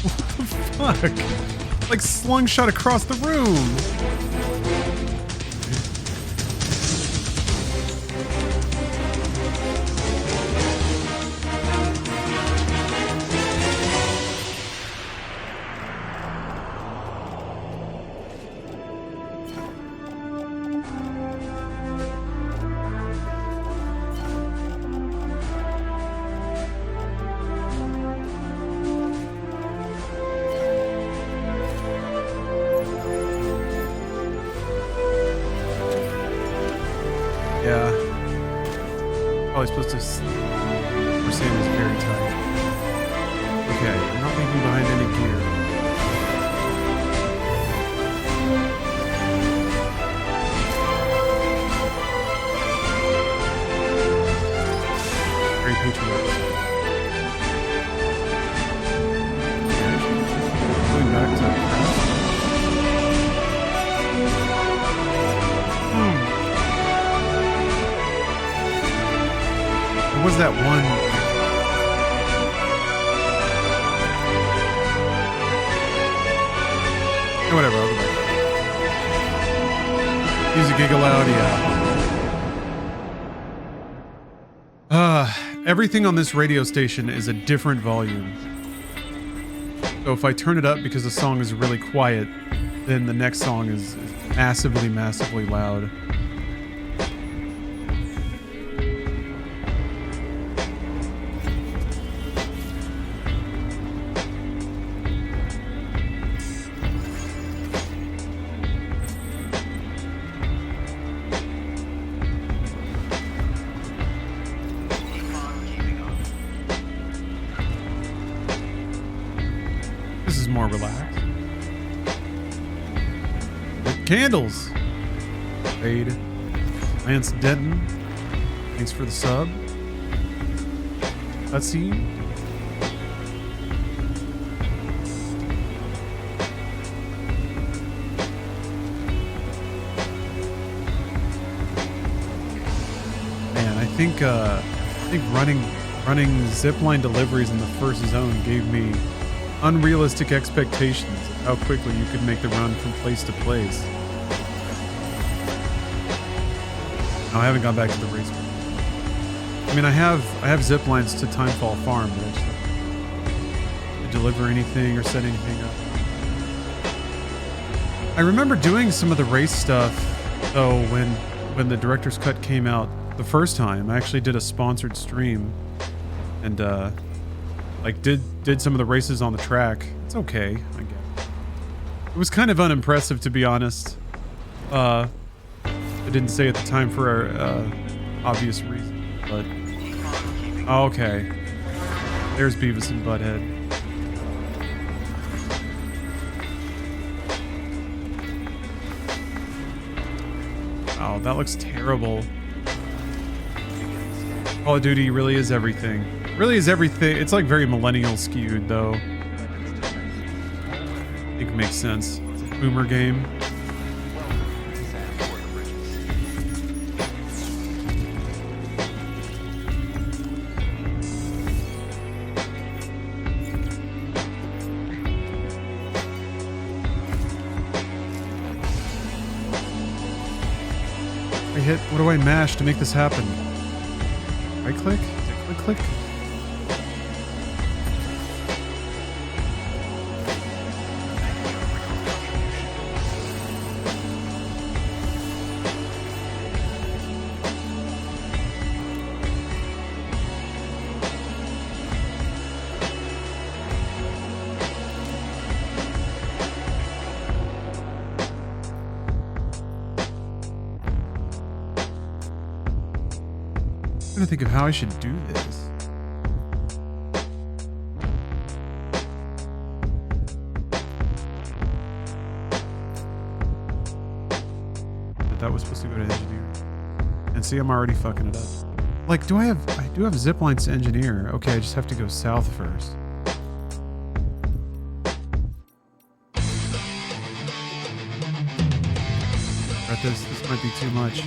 What the fuck? Like slingshot across the room. Yeah. Probably supposed to. We're saying it's very tight. Okay, I'm not leaving behind any gear. Very patriotic. Going back to. What was that one? Whatever, I'll go back. Music gig allowed, yeah. everything on this radio station is a different volume. So if I turn it up because the song is really quiet, then the next song is massively, massively loud. This is more relaxed. Candles. Fade. Lance Denton. Thanks for the sub. Cutscene. Man, I think running zipline deliveries in the first zone gave me unrealistic expectations of how quickly you could make the run from place to place. No, I haven't gone back to the race. I mean, I have zip lines to Timefall Farm, but I just to deliver anything or set anything up. I remember doing some of the race stuff though when the director's cut came out the first time. I actually did a sponsored stream and like did some of the races on the track. It's okay, I guess. It was kind of unimpressive, to be honest. I didn't say at the time for obvious reasons, but okay. There's Beavis and Butthead. Oh, that looks terrible. Call of Duty really is everything. Really is everything. It's like very millennial skewed, though. I think it makes sense. It's a boomer game. What do I mash to make this happen? Right click? Click, click. I'm trying to think of how I should do this. But that was supposed to go to engineer. And see, I'm already fucking it up. Like, I do have zip lines to engineer. Okay, I just have to go south first. Right, this might be too much.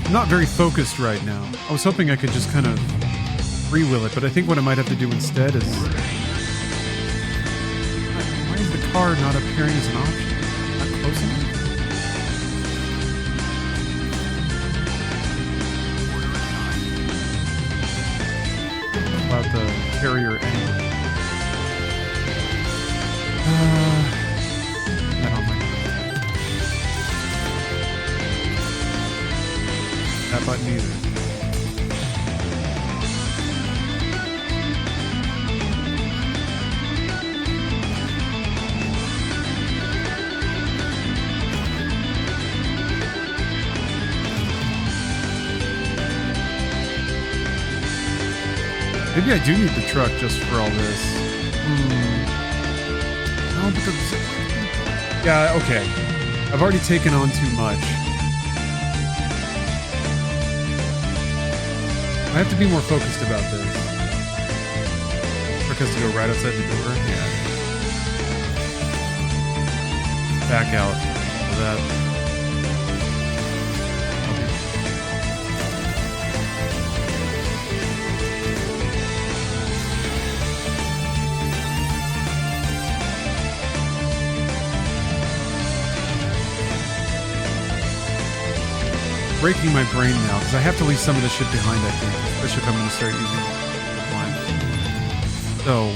I'm not very focused right now. I was hoping I could just kind of free-will it, but I think what I might have to do instead is... Why is the car not appearing as an option? Not close enough? About the carrier angle. I don't like that button either. Maybe I do need the truck just for all this. No, but yeah, okay. I've already taken on too much. I have to be more focused about this. Truck has to go right outside the door? Yeah. Back out of that. Breaking my brain now because I have to leave some of the shit behind, I think, especially if I'm going to start using it. So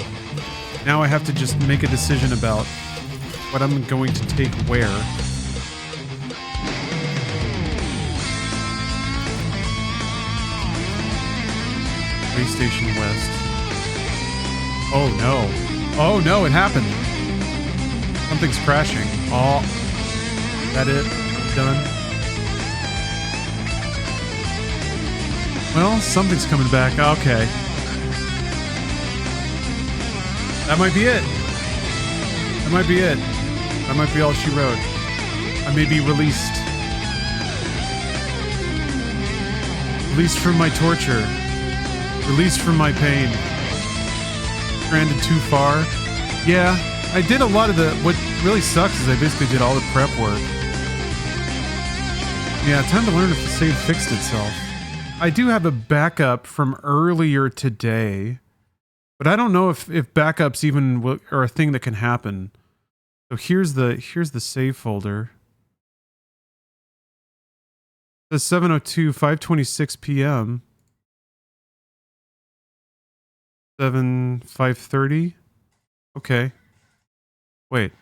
now I have to just make a decision about what I'm going to take where. Space Station West. Oh no. Oh no, it happened. Something's crashing. Oh. That it? Done? Well, something's coming back. Okay. That might be it. That might be it. That might be all she wrote. I may be released. Released from my torture. Released from my pain. Stranded too far. Yeah, I did a lot of the... What really sucks is I basically did all the prep work. Yeah, time to learn if the save fixed itself. I do have a backup from earlier today, but I don't know if backups even are a thing that can happen. So here's the save folder. It says 7:02, 5:26 p.m. 5:30. Okay. Wait.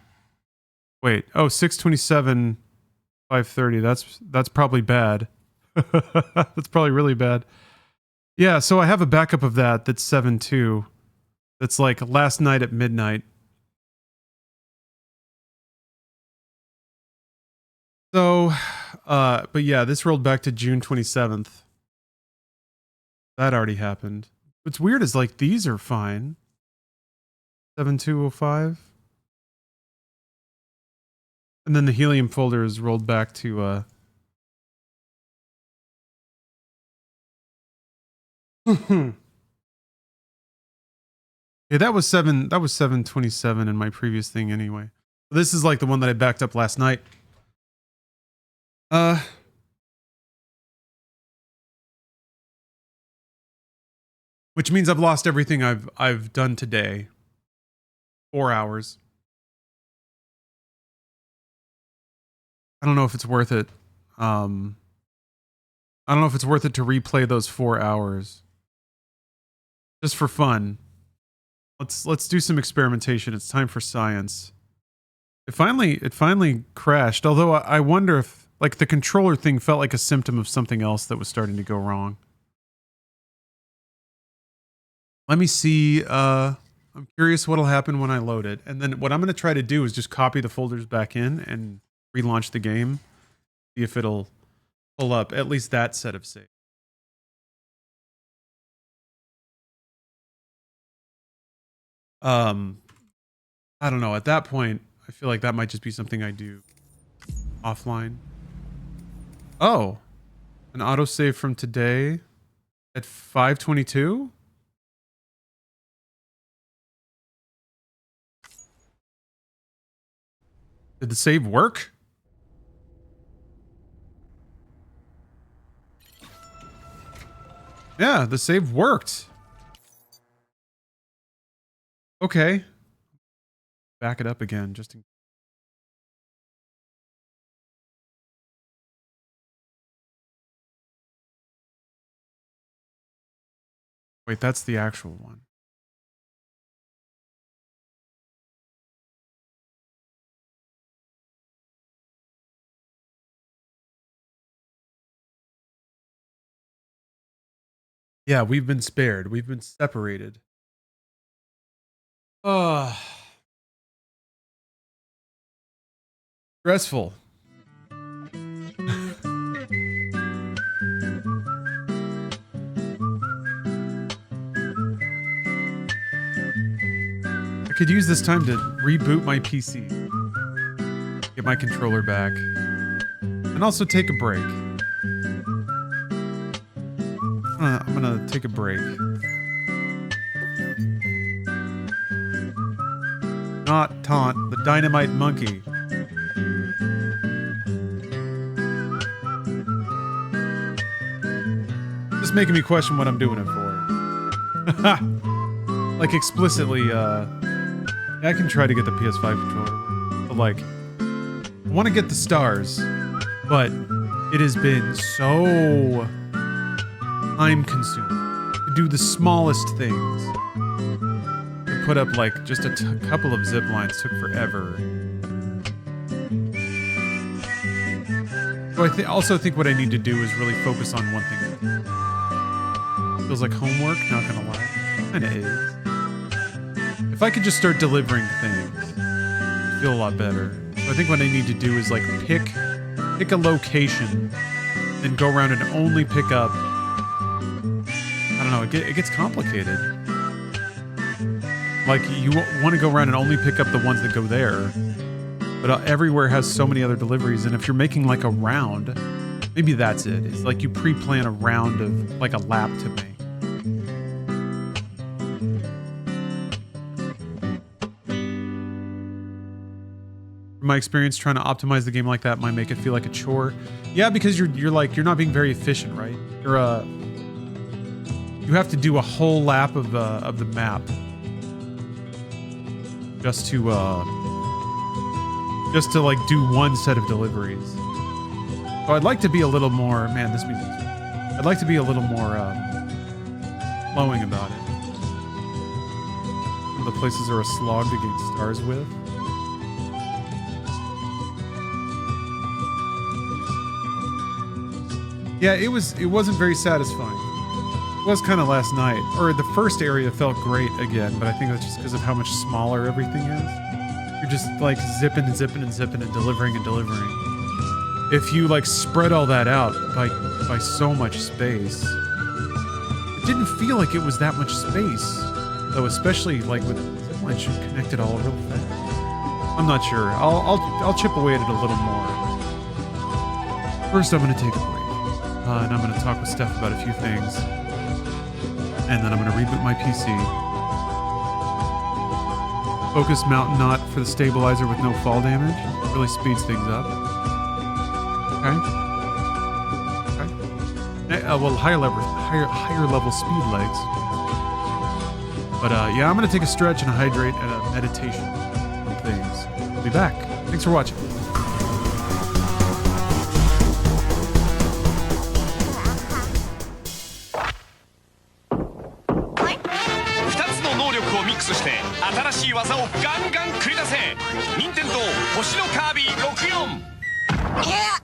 Oh, 6:27, 5:30. That's probably bad. That's probably really bad. Yeah, so I have a backup of that's 7:2. That's like last night at midnight. So, but yeah, this rolled back to June 27th. That already happened. What's weird is like these are fine. 7205. And then the helium folder is rolled back to yeah, that was 727 in my previous thing anyway. This is like the one that I backed up last night. Which means I've lost everything I've done today. 4 hours. I don't know if it's worth it. I don't know if it's worth it to replay those 4 hours. Just for fun. Let's do some experimentation. It's time for science. It finally crashed. Although I wonder if like the controller thing felt like a symptom of something else that was starting to go wrong. Let me see. I'm curious what'll happen when I load it. And then what I'm going to try to do is just copy the folders back in and relaunch the game. See if it'll pull up at least that set of saves. I don't know. At that point, I feel like that might just be something I do offline. Oh, an autosave from today at 5:22. Did the save work? Yeah, the save worked. Okay. Back it up again, just in... Wait, that's the actual one. Yeah, we've been spared. We've been separated. Stressful. I could use this time to reboot my PC. Get my controller back. And also take a break. I'm gonna take a break. Not taunt the dynamite monkey. Just making me question what I'm doing it for. Like explicitly, I can try to get the PS5 controller, but like, I want to get the stars, but it has been so time consuming to do the smallest things. put up like just a couple of zip lines took forever. So I also think what I need to do is really focus on one thing. Feels like homework, not gonna lie. Kinda is. If I could just start delivering things, I'd feel a lot better. So I think what I need to do is like pick a location, then go around and only pick up. I don't know, it gets complicated. Like you want to go around and only pick up the ones that go there. But everywhere has so many other deliveries, and if you're making like a round, maybe that's it. It's like you pre-plan a round of like a lap to make. From my experience, trying to optimize the game like that might make it feel like a chore. Yeah, because you're not being very efficient, right? You have to do a whole lap of the map just to like do one set of deliveries. So I'd like to be a little more, man, this music. I'd like to be a little more flowing about it. Some of the places are a slog to gain stars with. Yeah, it wasn't very satisfying. It was kind of last night, or the first area felt great again, but I think that's just because of how much smaller everything is. You're just like zipping and zipping and zipping and delivering and delivering. If you like spread all that out by so much space, it didn't feel like it was that much space, though. Especially like with zip lines, you connect it all real fast. I'm not sure. I'll chip away at it a little more. First, I'm gonna take a break, and I'm gonna talk with Steph about a few things, and then I'm gonna reboot my PC. Focus Mountain Knot for the stabilizer with no fall damage. Really speeds things up. Okay. Well, higher level speed legs. But yeah, I'm gonna take a stretch and a hydrate and a meditation on things. I'll be back. Thanks for watching. Yeah!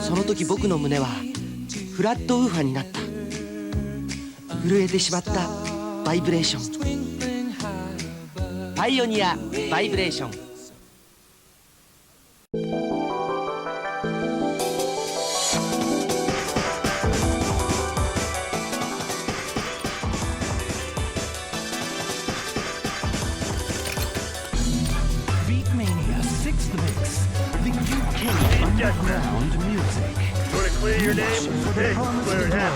その時僕の胸はフラットウーファーになった。震えてしまったバイブレーション。パイオニアバイブレーション。Underground music. You want to clear your name? Hey, clear it out.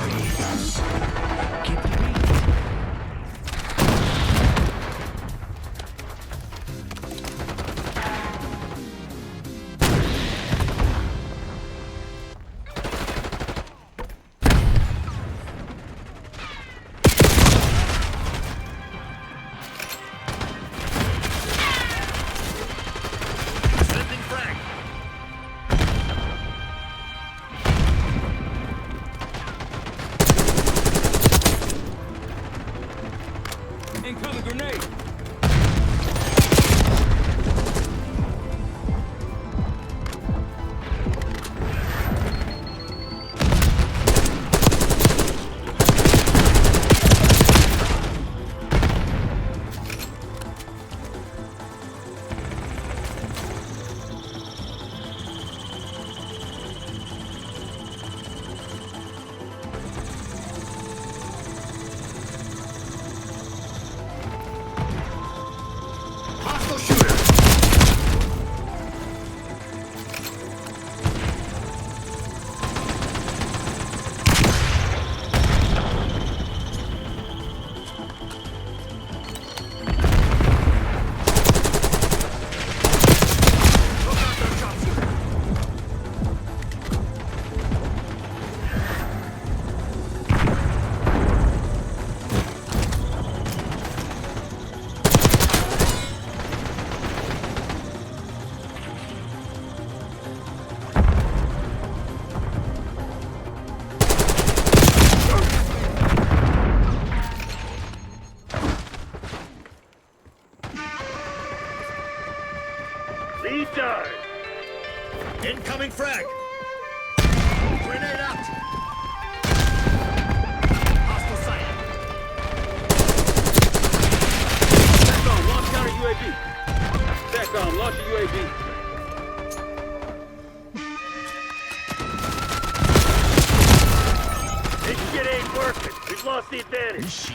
This shit ain't working. We've lost the advantage.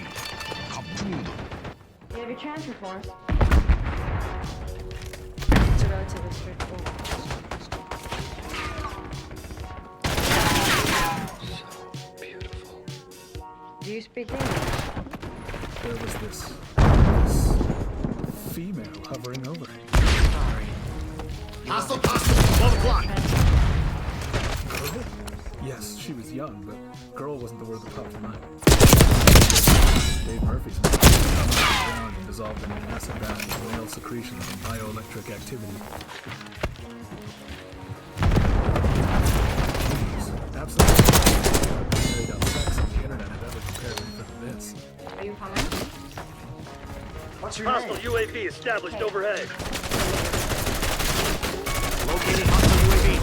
You have your transfer forms. It's a relatively straightforward. Do you speak English? There was this female hovering over him. Sorry. Hostile, 12 o'clock. Girl? Yes, she was young, but girl wasn't the word that popped to mind. Dave Murphy's ground and dissolved in an acid-bound whale secretions and bioelectric activity. Jeez, absolutely. Carried out sex on the internet had ever prepared me for this. Are you coming? What's your hostile name? UAV established overhead. Locating hostile UAV.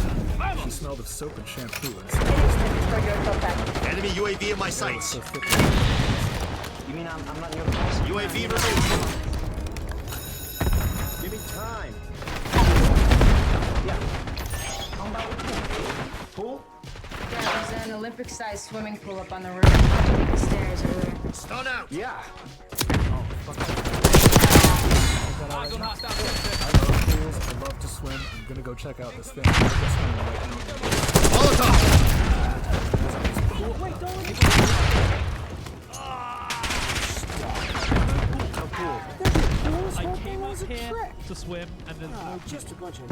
She smelled of soap and shampoo. Enemy UAV in my sights. So thick. You mean I'm not your boss? UAV removed. Give me time. Yeah. How about the pool? Yeah, there's an Olympic-sized swimming pool up on the roof. The stairs over there. Stun out. Yeah. I love pools, I love to swim. I'm gonna go check out this thing. Molotov! Wait, don't leave. How cool. I came out here to swim and there's no just a bunch of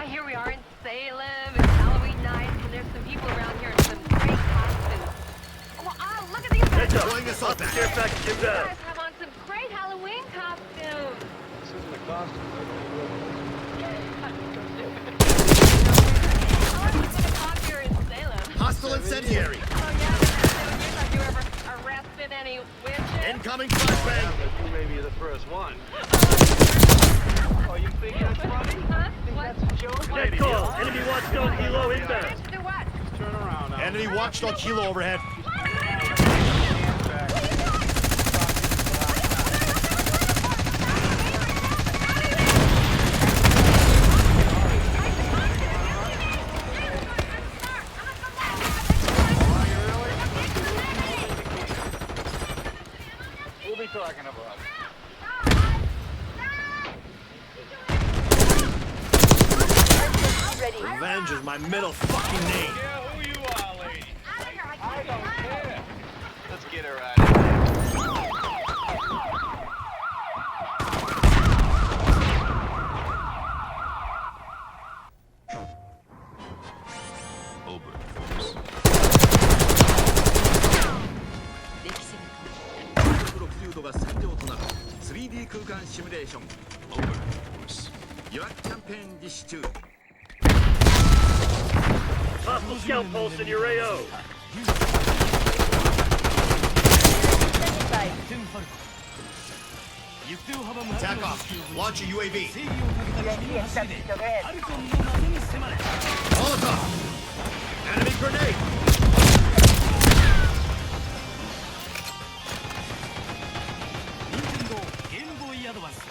Here we are in Salem. It's Halloween night, and there's some people around here in some great costumes. Well, look at these guys. Join us up. Care package You guys have on some great Halloween costumes. This isn't a costume. Here in Salem. Hostile incendiary. Oh, yeah, have you ever arrested any witches? Incoming flashbang. You may be the first one. Oh, you think that's funny? Huh? What? That's a joke? Net call. Enemy watchdog Kilo inbound. Do what? Turn around now. Enemy watchdog Kilo overhead. We'll be talking about it. Revenge is my middle fucking name. Yeah, who you are, lady? I don't care. Let's get her out Hostile scout pulse in your AO. Attack off. Launch a UAV. Molotov. Enemy grenade.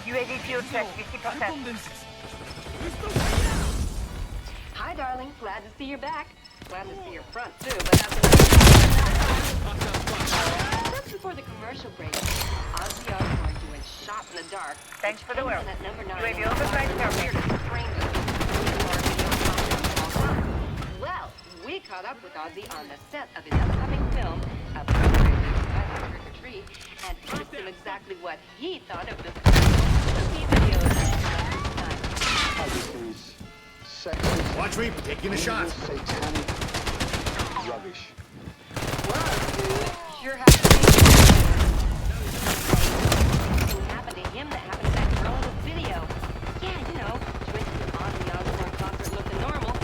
UAV fuel check 50%. Hi, darling. Glad to see you're back. Glad to see your front, too, but that's just before the commercial break. Ozzy Osbourne doing Shot in the Dark. Thanks for the work. UAV oversight Well, we caught up with Ozzy on the set of his upcoming film, A Trick or Treat, and asked him exactly what he thought of the videos. Watch me. Taking a shot. rubbish. Whoa, dude. Sure happened to me. Something happened to him that happened to that girl in the video. Yeah, you know, twisted on the Osborne concert looking normal. At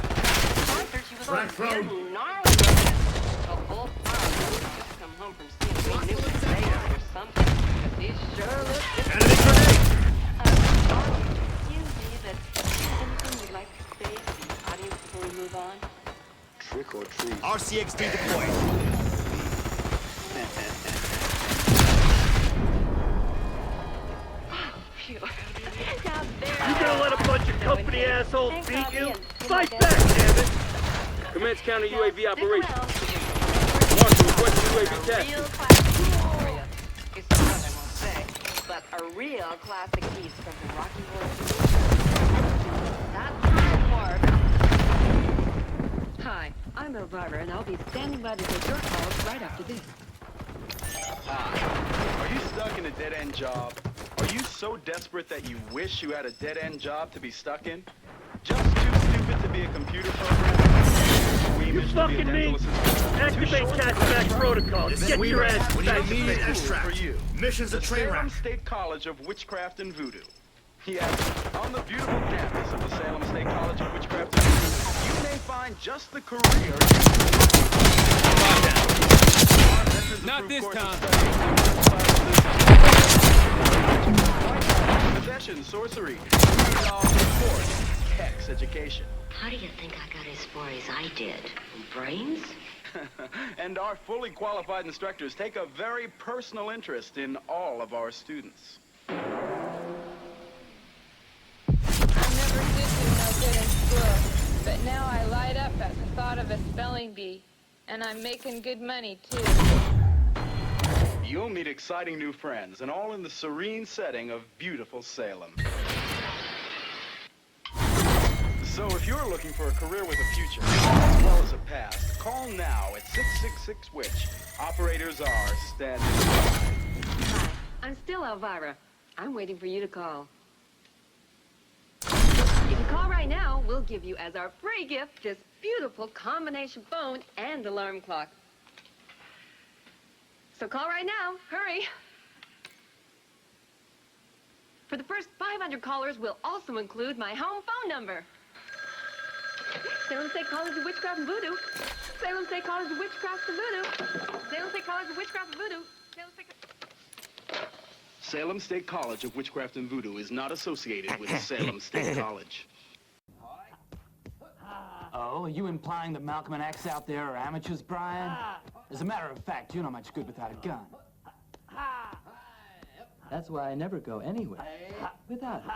the concert, she was all weird and gnarly looking. The whole crowd just come home from seeing we knew it was Vegas or something. Because he sure looked different. Excuse me, but anything you'd like to say to the audience before we move on? Trick or treat. RCXD deployed. asshole beat you? Fight back, damn it! Commence counter UAV operation. Marshal, request UAV test. Real classic warrior. It's not what I won't say, but a real classic piece from the Rocky Horror. That's homework. Hi, I'm Elvira, and I'll be standing by to take your calls right after this. Are you stuck in a dead-end job? Are you so desperate that you wish you had a dead-end job to be stuck in? Just too stupid to be a computer programmer? You fucking me? Activate task protocol. Get your ass back to immediate extract. for you. Mission's the a train Salem wreck. State College of Witchcraft and Voodoo. Yes, on the beautiful campus of the Salem State College of Witchcraft and Voodoo, you may find just the career. Not this time. Possession, sorcery, sports, Hex education. How do you think I got as far as I did? Brains? And our fully qualified instructors take a very personal interest in all of our students. I never did do no good in school, but now I light up at the thought of a spelling bee, and I'm making good money too. You'll meet exciting new friends, and all in the serene setting of beautiful Salem. So if you're looking for a career with a future, as well as a past, call now at 666-WITCH. Operators are standing by. Hi, I'm still Elvira. I'm waiting for you to call. If you call right now, we'll give you as our free gift this beautiful combination phone and alarm clock. So call right now. Hurry. For the first 500 callers, we'll also include my home phone number. Salem State College of Witchcraft and Voodoo. Salem State College of Witchcraft and Voodoo. Salem State College of Witchcraft and Voodoo. Salem State College of Witchcraft and Voodoo is not associated with Salem State College. Oh, are you implying that Malcolm and X out there are amateurs, Brian? As a matter of fact, you're not much good without a gun. That's why I never go anywhere without it.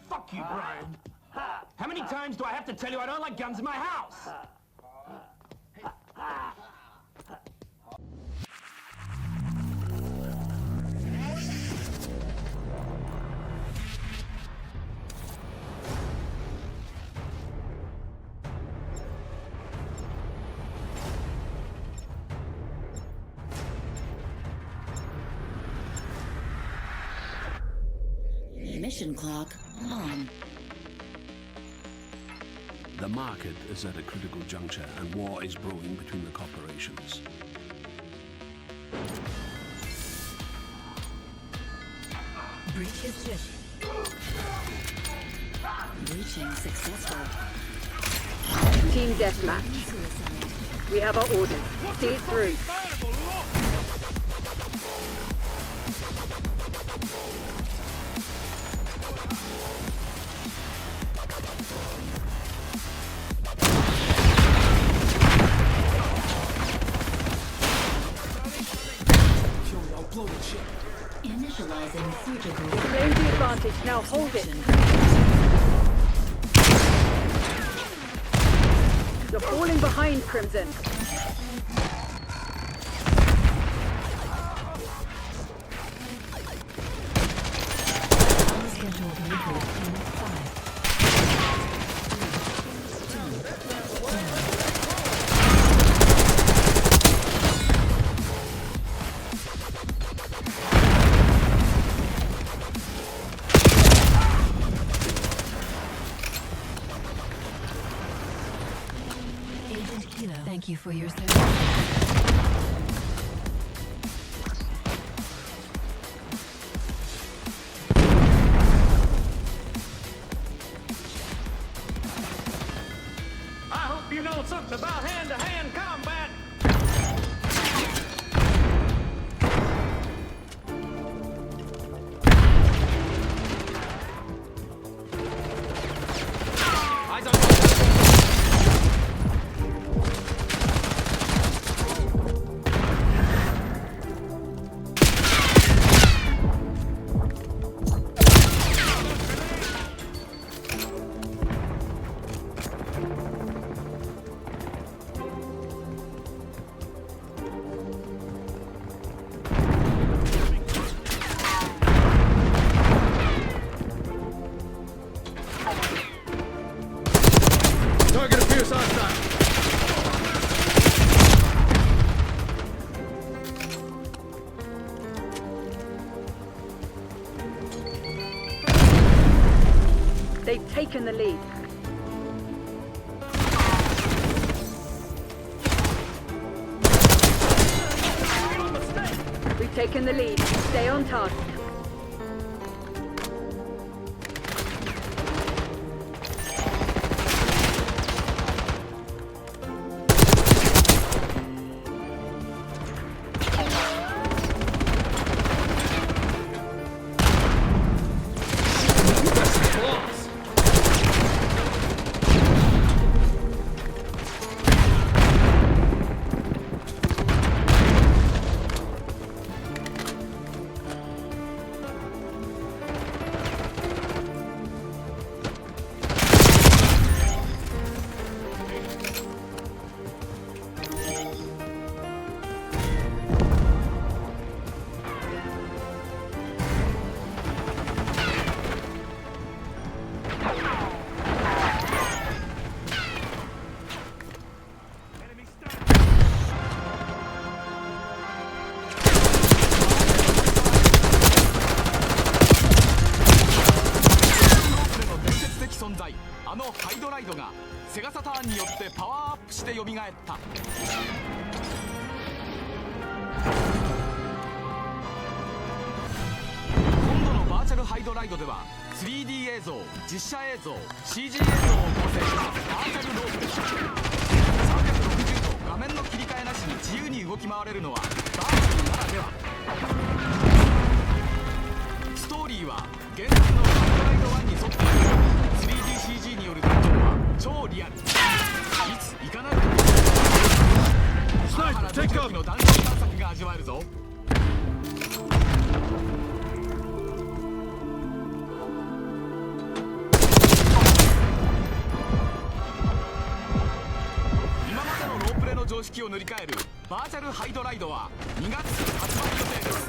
Fuck you, Brian. How many times do I have to tell you I don't like guns in my house? Mission clock on. The market is at a critical juncture and war is brewing between the corporations. Breach position. Breaching successful. Team deathmatch. We have our orders. See it through. Initializing surgical. Claim the advantage. Now hold it. You're falling behind, Crimson. Thank you for your service. I hope you know something about hand-to-hand combat. Eyes on They've taken the lead. We've taken the lead. Stay on task.3D 映像、実写映像、CG 映像を構成したバーチャルロープです。360度画面の切り替えなしに自由に動き回れるのはバーチャルならでは。ストーリーは原作のハイドライド1に沿っている。 3DCG による誕生は超リアル。いついかなるかハラハラドキドキのダンジョン探索が味わえるぞ。常識を塗り替えるバーチャルハイドライドは2月発売予定です。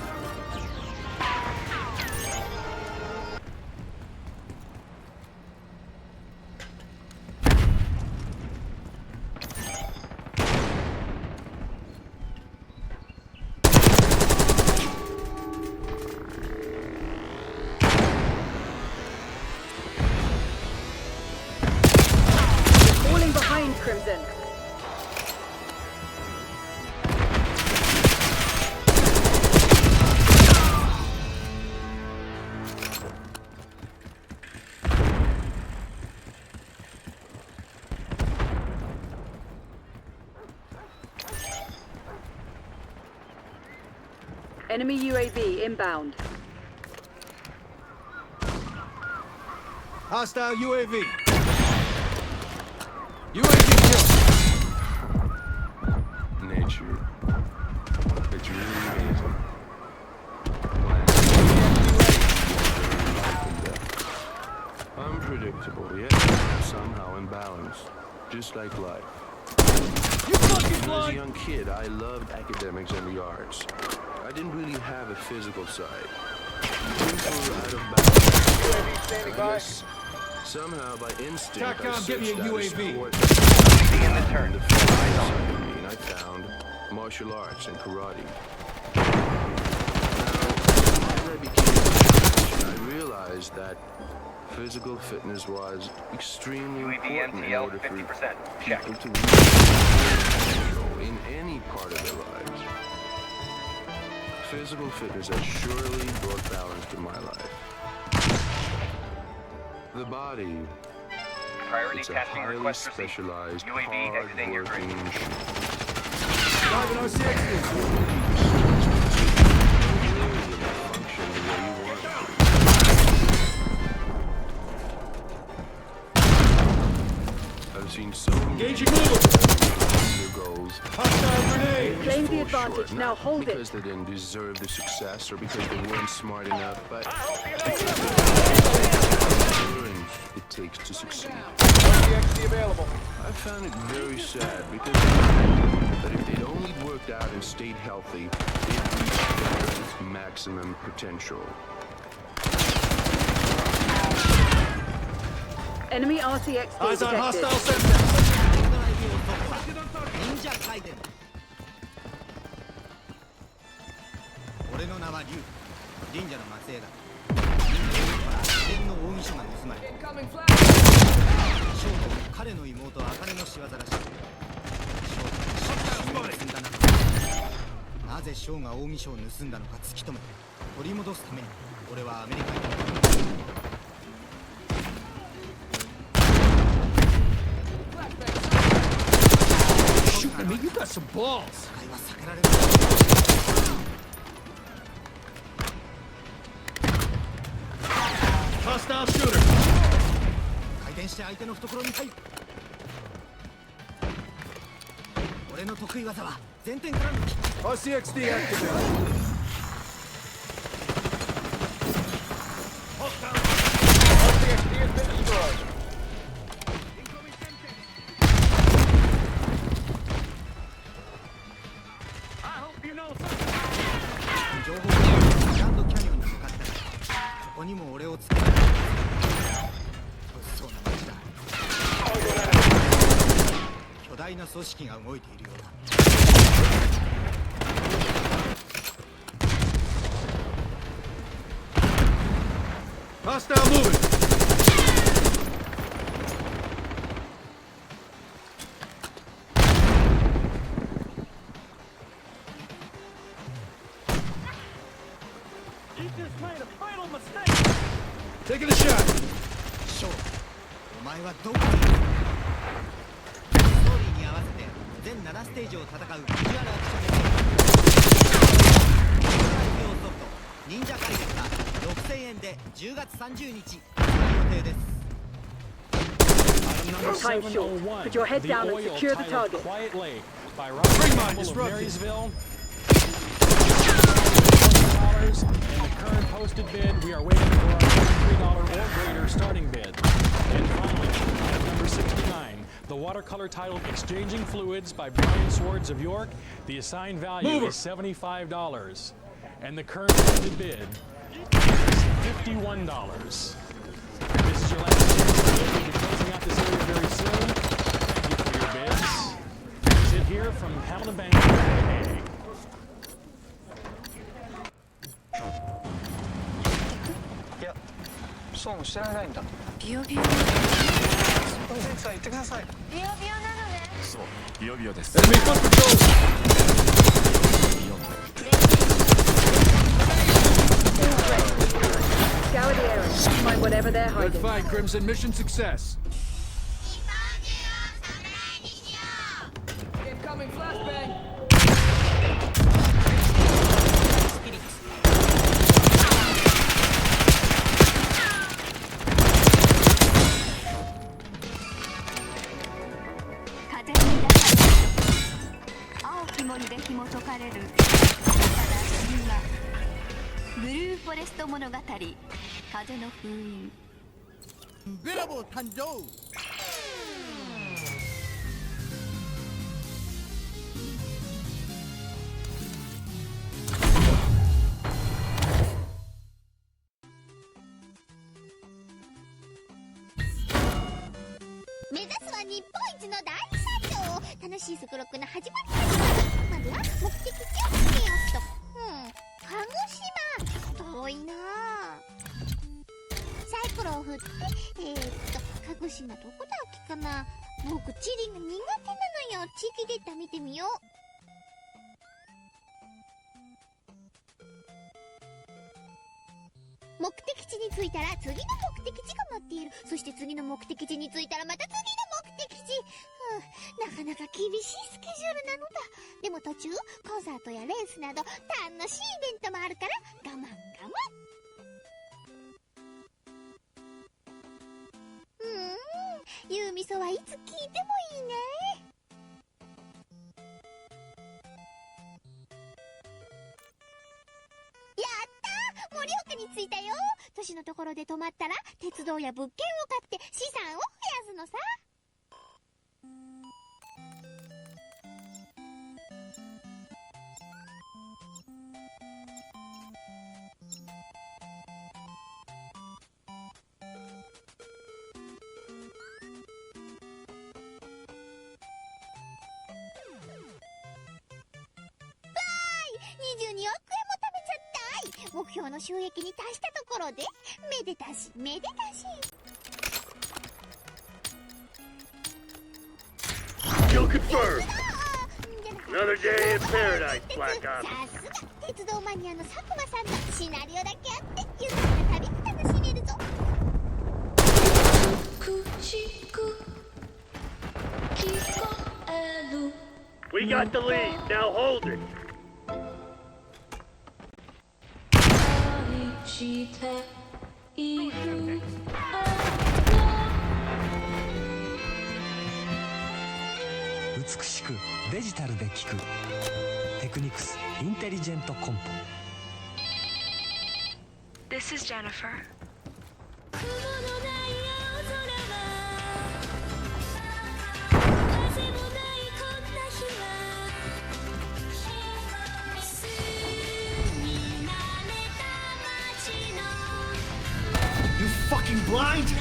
Falling behind, Crimson. Enemy UAV inbound. Hostile UAV. UAV kill. Nature. It's really amazing. Unpredictable, yet somehow in balance. Just like life. As a young kid, I loved academics and the arts. I didn't really have a physical side. Things were out of balance. I guess somehow by instinct I searched out a sport and the physical side of me, and I found martial arts and karate. Now, as I became a professional, I realized that physical fitness was extremely important in order for people to reach potential in any part of their lives. Physical fitness has surely brought balance to my life. The body, it's a highly specialized, hard-working machine. Driving RCXs. Function the way you want it to. I've seen so many goals. Hostile grenade. Claim the advantage. Now hold it. Because they didn't deserve the success or because they weren't smart enough, but it takes to succeed. I found it very sad because that if they'd only worked out and stayed healthy, they'd reach their maximum potential. Enemy RCXD Eyes on detected. hostile center. 俺の名は龍神社の末裔だ。人間から秘伝の奥義書が盗まれ彼の妹茜の仕業らしい。なぜ翔が近江賞を盗んだのか突き止め取り戻すために俺はアメリカに。Shoot me, you got some balls. Hostile shooter. 回転して相手の懐に入る。俺の得意技は前転からのキック。RCXD activated. RCXD has been destroyed. I hope you know something. 情報がグランドキャニオンに向かったら、ここにも俺をつけられる。物騒な街だ。巨大な組織が動いているようだ。Hostile moving. You just made a fatal mistake. Taking a shot. ショー、お前はどこにいる？ストーリーに合わせて全7ステージを戦うビジュアルアクションゲーム。ソフト忍者解説が6000円で10月30日予定です。 Time short. Put your head down and secure the target. Quiet Lake by Robert Campbell of Marysville. $20 and the current posted bid. We are waiting for our $3 or greater starting bid. And finally, at number 69, the watercolor title Exchanging Fluids by Brian Swords of York. The assigned value is $75. And the current posted bid is $51. This is your last chance to bid. We'll be closing out this area very soon. Thank you for your bids. That's it here from Hamilton Bank. Hey. いや、そうもしてられないんだ。ビヨビヨ。先生言ってください。ビヨビヨなのね。そう、ビヨビヨです。Enemy foot patrol. Scour the area. Find whatever they're Good hiding. fight, Crimson. Mission success. Incoming flashbang. Unbeatable 誕生。目指すは日本一の大山頂。楽しいスクロックの始まり。まずは目的地を決めようと。鹿児島遠いな。サイコロを振って鹿児島どこだっけかな。僕地理が苦手なのよ。地域データ見てみよう。目的地に着いたら次の目的地が待っている。そして次の目的地に着いたらまた次の目的地。なかなか厳しいスケジュールなのだ。でも途中コンサートやレースなど楽しいイベントもあるから我慢我慢。ユーミソはいつ聞いてもいいね。やったー、盛岡に着いたよ。都市のところで泊まったら鉄道や物件を買って資産を増やすのさ。22億円も貯めちゃったい。目標の収益に達したところでめでたしめでたし。confirmed. Another day in paradise, Black Ops. 鉄道マニアの佐久間さんのシナリオだけあって豊かな旅が楽しめるぞ。 We got the lead. Now hold it. This is Jennifer. You fucking blind?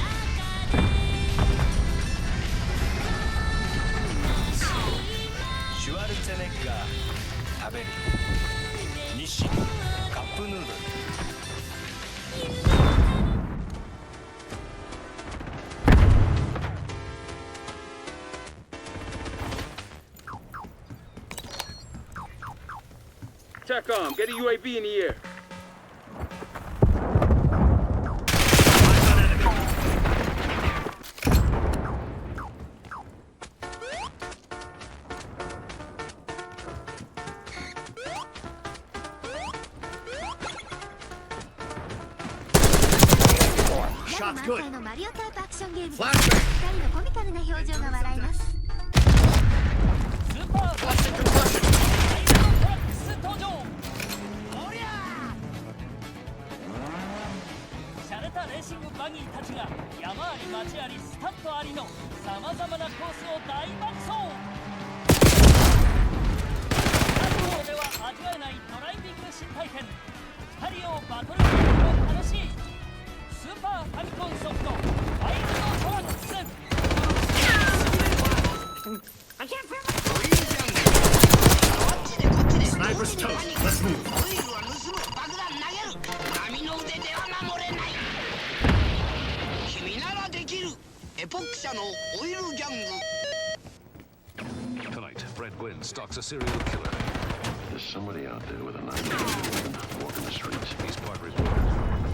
TACOM, get a UAV in the air. Shot's good. Flashback. Plastic concussion. シャレたレーシングバギーたちが山あり町ありスタッドありのさまざまなコースを大爆走。各校では味わえないドライビング新体験。光をバトルゲームが楽しい。スーパーファミコンソフトワイルドトラックス。Sniper's toast. Let's move. エポック社のオイルギャング Tonight, Brett Gwynn stalks a serial killer. There's somebody out there with a knife walking the streets. He's part reporter.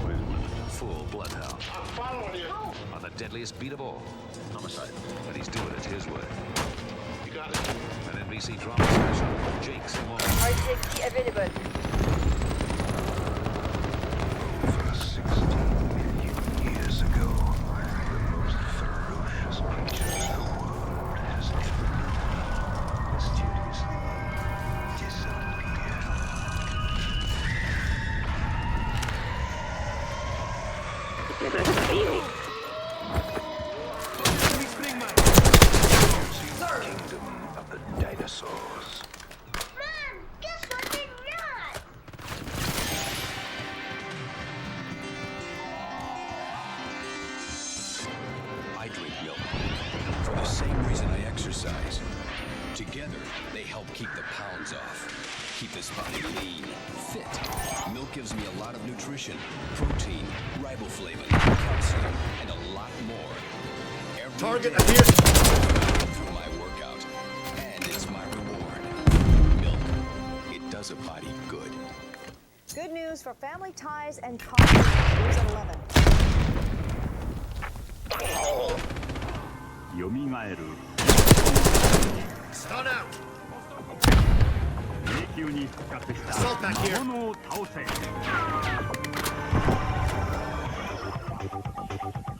Wait a minute. Full bloodhound. I'm following you. On the deadliest beat of all. Homicide. And he's doing it his way. You got it. An NBC drama special. Jake's Simone. RTX available. For 16 million years ago, the most ferocious creatures the world has ever known mysteriously disappeared. Kingdom of the dinosaurs. Mom, guess what they got? I drink milk for the same reason I exercise. Together, they help keep the pounds off, keep this body lean, fit. Milk gives me a lot of nutrition, protein, riboflavin, calcium, and a lot more. Every Target day, appears. through my workout, and it's my reward. Milk, it does a body good. Good news for family ties and coffee. Here's 11. よみがえる Stun out. 迷宮に復活した Assault back here. 魔物を倒せ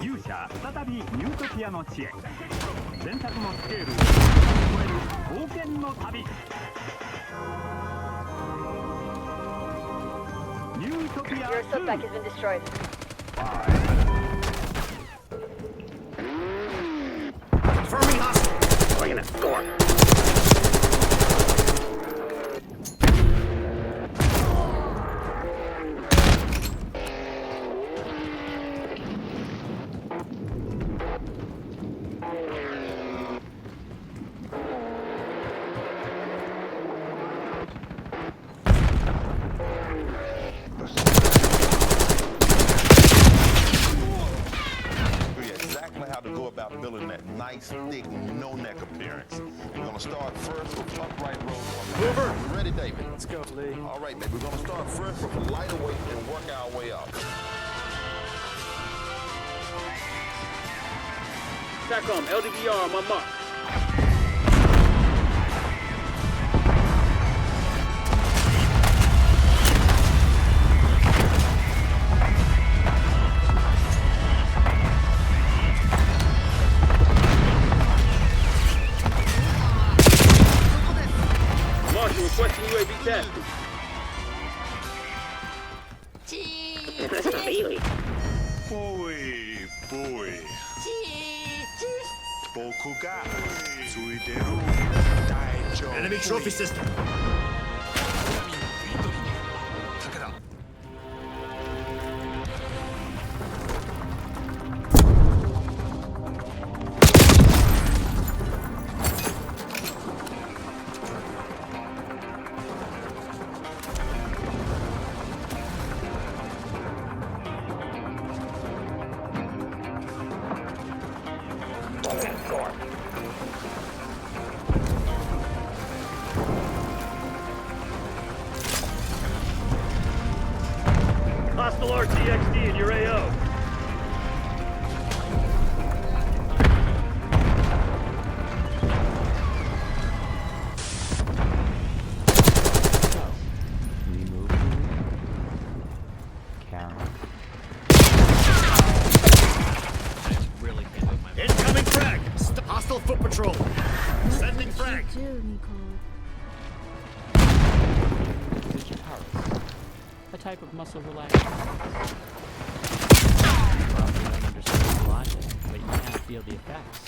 勇者再びニュートピアの地へ前作のスケールを超える冒険の旅ニュートピア Your Sonntag has been destroyed. Confirming hostile. Bringing it. Go on. Exactly how to go about building that nice, thick, no-neck appearance. We're gonna start first with upright rows. Mover. You ready, David? Let's go, Lee. All right, baby. We're gonna start first with a lighter weight and work our way up. TACOM, LDVR on my mark. Marshal requesting UAV test. Really? Boy. Enemy trophy system. Hostile RTXD in your AO. Incoming frag. Hostile foot patrol. Sending frag. A type of muscle relaxation. Well, you don't understand the logic, but you can't feel the effects,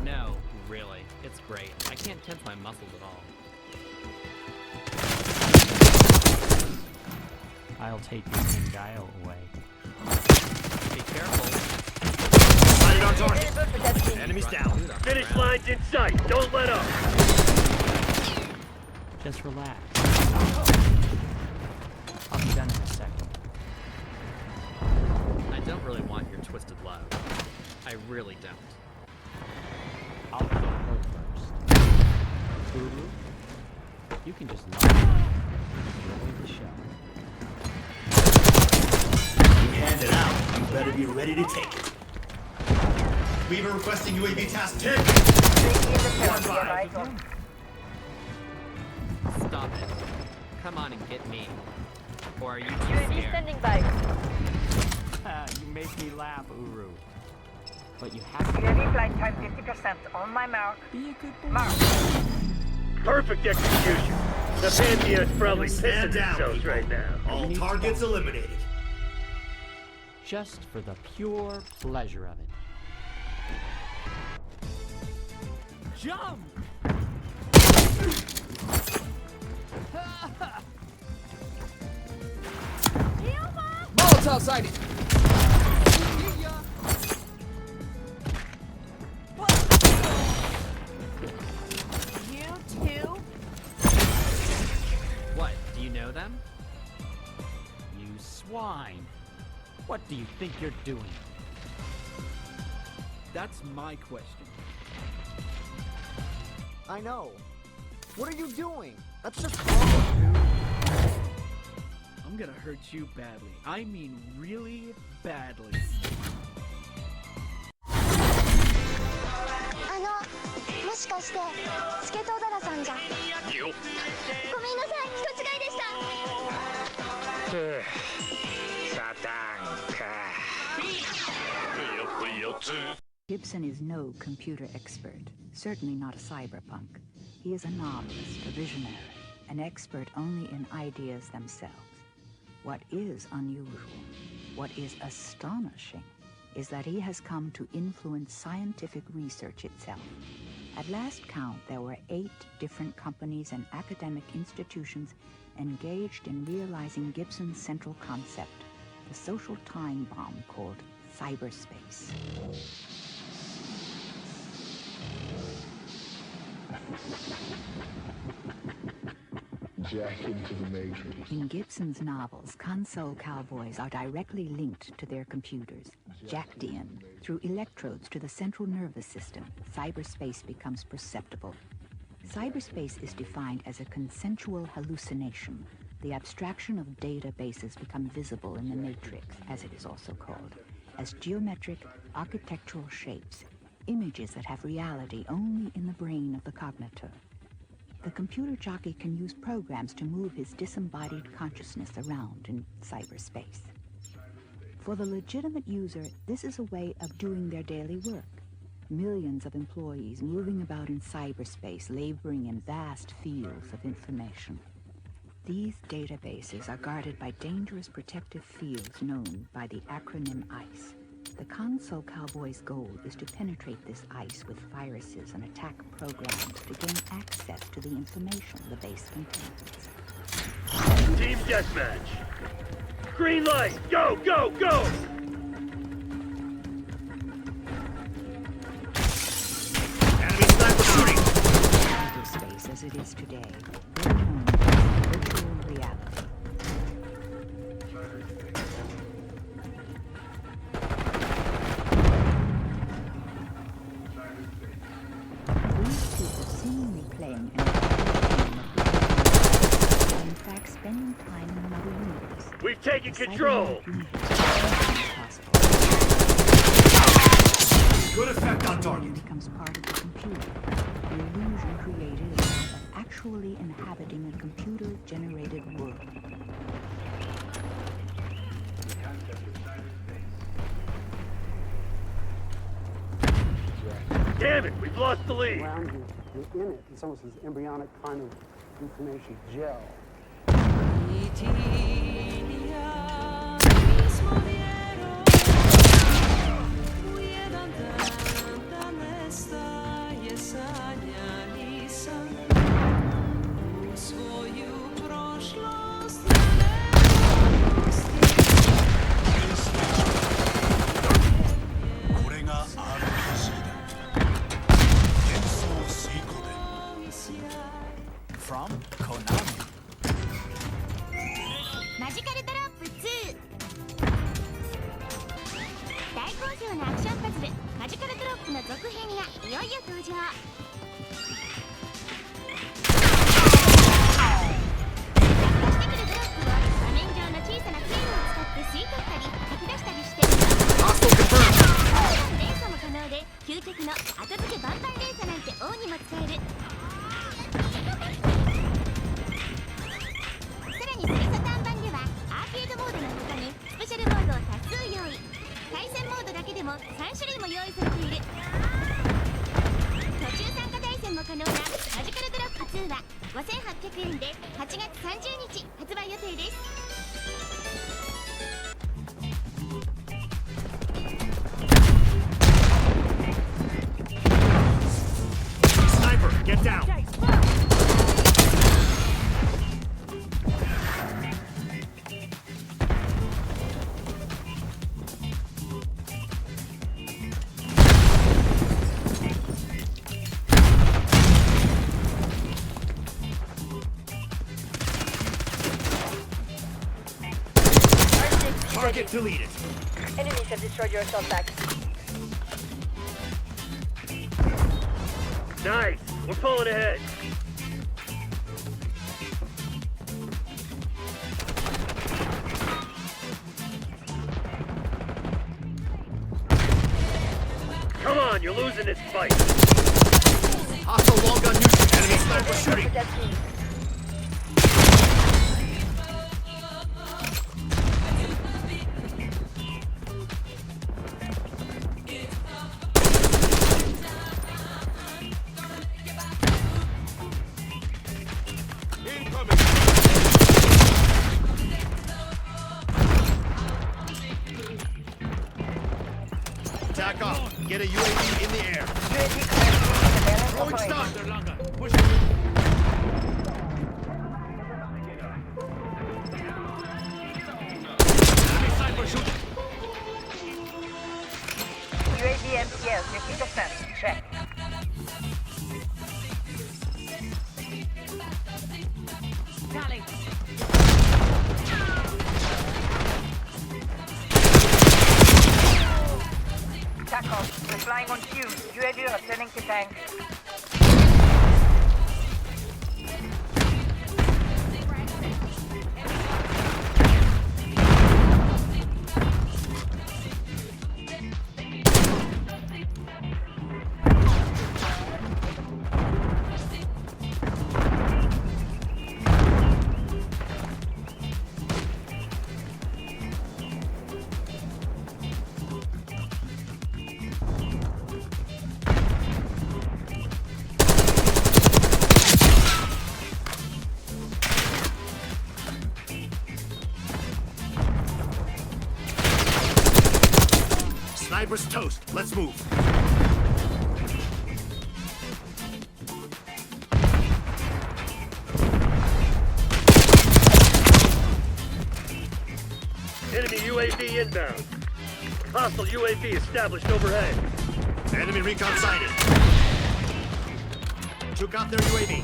no? No, really. It's great. I can't tense my muscles at all. I'll take your Sangile away. Be careful. Sighted on target. Enemies down. Finish line's in sight. Don't let up. Just relax. I'll be done in a second. I don't really want your twisted love. I really don't. I'll kill her first. Uru, you can just love her. Enjoy the show. You hand it out. You better be ready to take it. Weaver requesting UAV task 10. Stop it. Come on and get me. Or are you too UAV scared? standing by. You make me laugh, Uru. But you have to UAV flight time 50% on my mark. be a good boy. Mark. Perfect execution. The Pantheon's probably Stand pissing down, themselves people. right now. All targets eliminated. Just for the pure pleasure of it. Jump! Molotov sighted. You too? What? Do you know them? You swine. What do you think you're doing? That's my question. I know. What are you doing? That's just wrong, dude. I'm gonna hurt you badly. I mean really badly. もしかしてスケトウダラさんじゃごめんなさい、人違いでした。 Gibson is no computer expert, certainly not a cyberpunk. He is a novelist, a visionary, an expert only in ideas themselves. What is unusual, what is astonishing, is that he has come to influence scientific research itself. At last count, there were 8 different companies and academic institutions engaged in realizing Gibson's central concept, the social time bomb called cyberspace. Jack into the Matrix. In Gibson's novels, console cowboys are directly linked to their computers. Jackdian, Through electrodes to the central nervous system, cyberspace becomes perceptible. Cyberspace is defined as a consensual hallucination. The abstraction of databases become visible in the matrix, as it is also called, as geometric, architectural shapes, images that have reality only in the brain of the cognitor. The computer jockey can use programs to move his disembodied consciousness around in cyberspace. For the legitimate user, this is a way of doing their daily work. Millions of employees moving about in cyberspace, laboring in vast fields of information. These databases are guarded by dangerous protective fields known by the acronym ICE. The console cowboy's goal is to penetrate this ICE with viruses and attack programs to gain access to the information the base contains. Team deathmatch. Green light. Go, go, go! Enemy sniper shooting! Cyberspace as it is today, better known as virtual reality. These people seemingly playing an are in fact spending time in another universe. We've taken control! Good effect on target. Becomes part of the computer. The illusion created is that of actually inhabiting a computer-generated world. Damn it, we've lost the lead! Around you, you're in it. It's almost this embryonic kind of information gel. From Konami. マジカルドロップ2。大好評なアクションパズルマジカルドロップの続編がいよいよ登場。落下してくるドロップを画面上の小さな剣を使って吸い取ったり吐き出したりして連鎖も可能で究極の後付けバンバン連鎖なんて王にも使える。さらにプレソタン版ではアーケードモードの他にスペシャルモードを多数用意。対戦モードだけでも3種類も用意されている。途中参加対戦も可能なマジカルドロップ2は5800円で8月30日発売予定です。Sniper, get down! Target deleted. Enemies have destroyed your Sonntag. Nice! We're pulling ahead! Come on, you're losing this fight! Hostile long gun neutral. Enemy sniper shooting. Attack off. Get a UAV in the air. Throwing stun. Push it. Enemy sniper shooting. UAV MPL 50%. Check. Darling. HQ, turning to tank. Sniper's toast. Let's move. Enemy UAV inbound. Hostile UAV established overhead. Enemy recon sighted. Took out their UAV.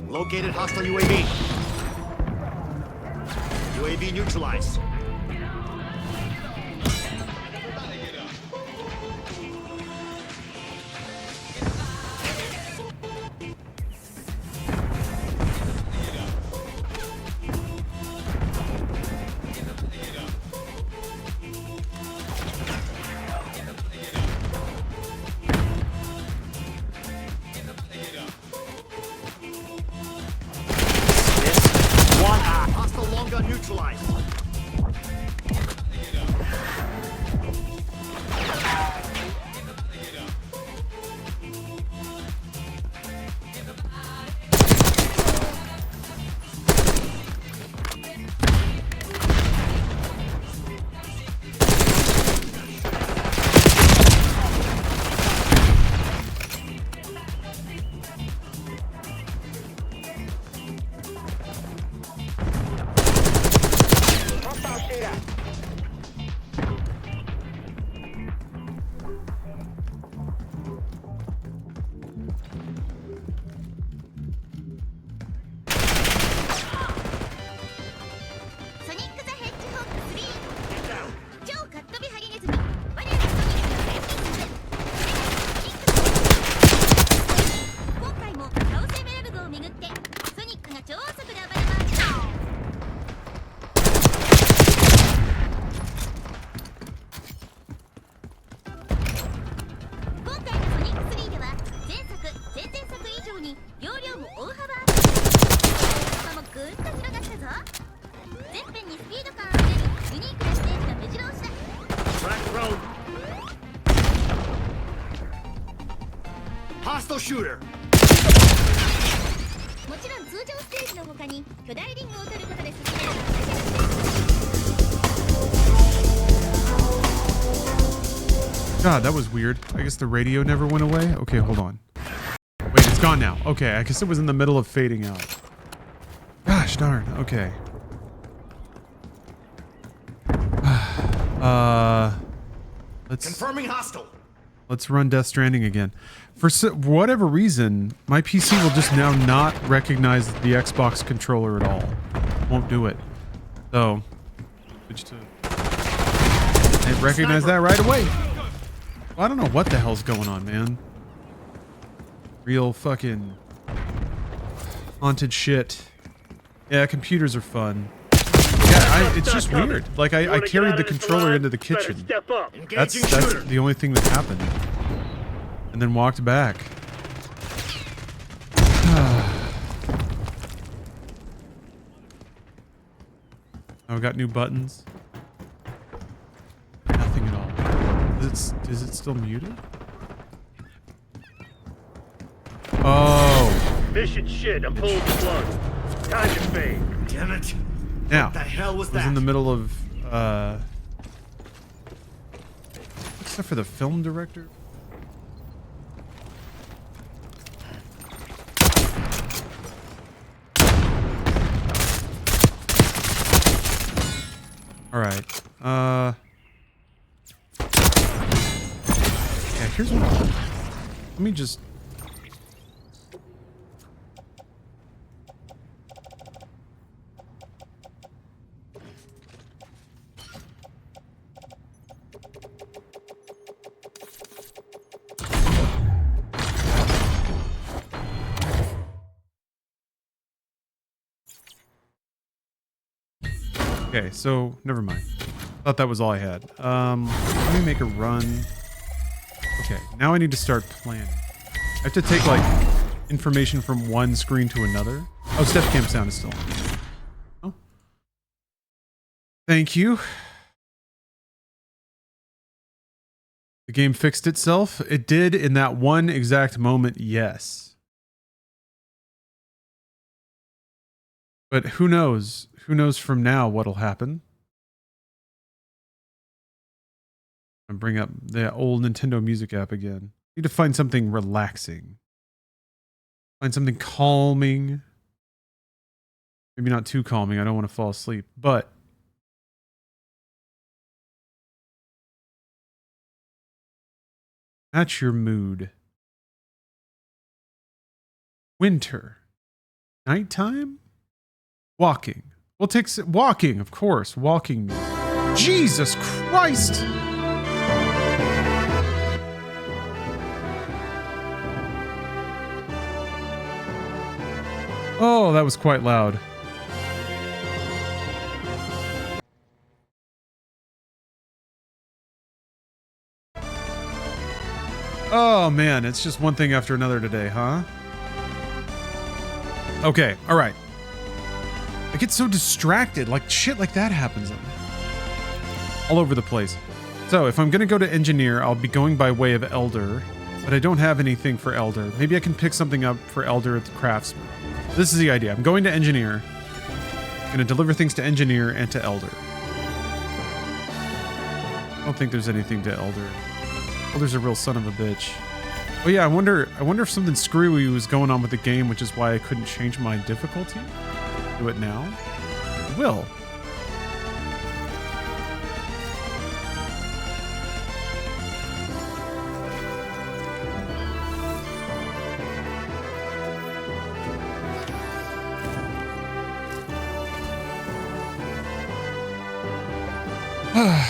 Located hostile UAV. UAV neutralized. Hostile long gun neutralized. Hostile shooter. もちろん通常ステージの他に巨大リングを取ることで進める God, that was weird. I guess the radio never went away. Okay, hold on. Wait, it's gone now. Okay, I guess it was in the middle of fading out. Gosh darn. Okay. Let's confirming hostile. Let's run Death Stranding again. For whatever reason, my PC will just now not recognize the Xbox controller at all. Won't do it. So, switch to. It recognized that right away. Well, I don't know what the hell's going on, man. Real fucking haunted shit. Yeah, computers are fun. Yeah, it's just weird. Like I carried the controller into the kitchen. That's the only thing that happened. And then walked back. Oh, we got new buttons. Nothing at all. Is it still muted? Oh. Mission shit, I'm pulling the plug. Time to fade. Damn it. Now, what the hell was I was that? in the middle of, except for the film director. All right. Yeah, here's what. Let me just. Okay, so never mind. Thought that was all I had. Let me make a run. Okay, now I need to start planning. I have to take like information from one screen to another. Oh, step cam sound is still on. Oh. Thank you. The game fixed itself. It did in that one exact moment, yes. But who knows? Who knows from now what'll happen? And bring up the old Nintendo Music app again. Need to find something relaxing. Find something calming. Maybe not too calming. I don't want to fall asleep, but match your mood. Winter. Nighttime? Walking. We'll take walking, of course. Walking. Jesus Christ! Oh, that was quite loud. Oh man, it's just one thing after another today, huh? Okay, all right. I get so distracted, like shit like that happens all over the place. So if I'm gonna go to engineer, I'll be going by way of elder, but I don't have anything for elder. Maybe I can pick something up for elder at the craftsman. This is the idea. I'm going to engineer. I'm gonna deliver things to engineer and to elder. I don't think there's anything to elder. Elder's a real son of a bitch. Oh yeah, I wonder if something screwy was going on with the game, which is why I couldn't change my difficulty. Do it now. I will.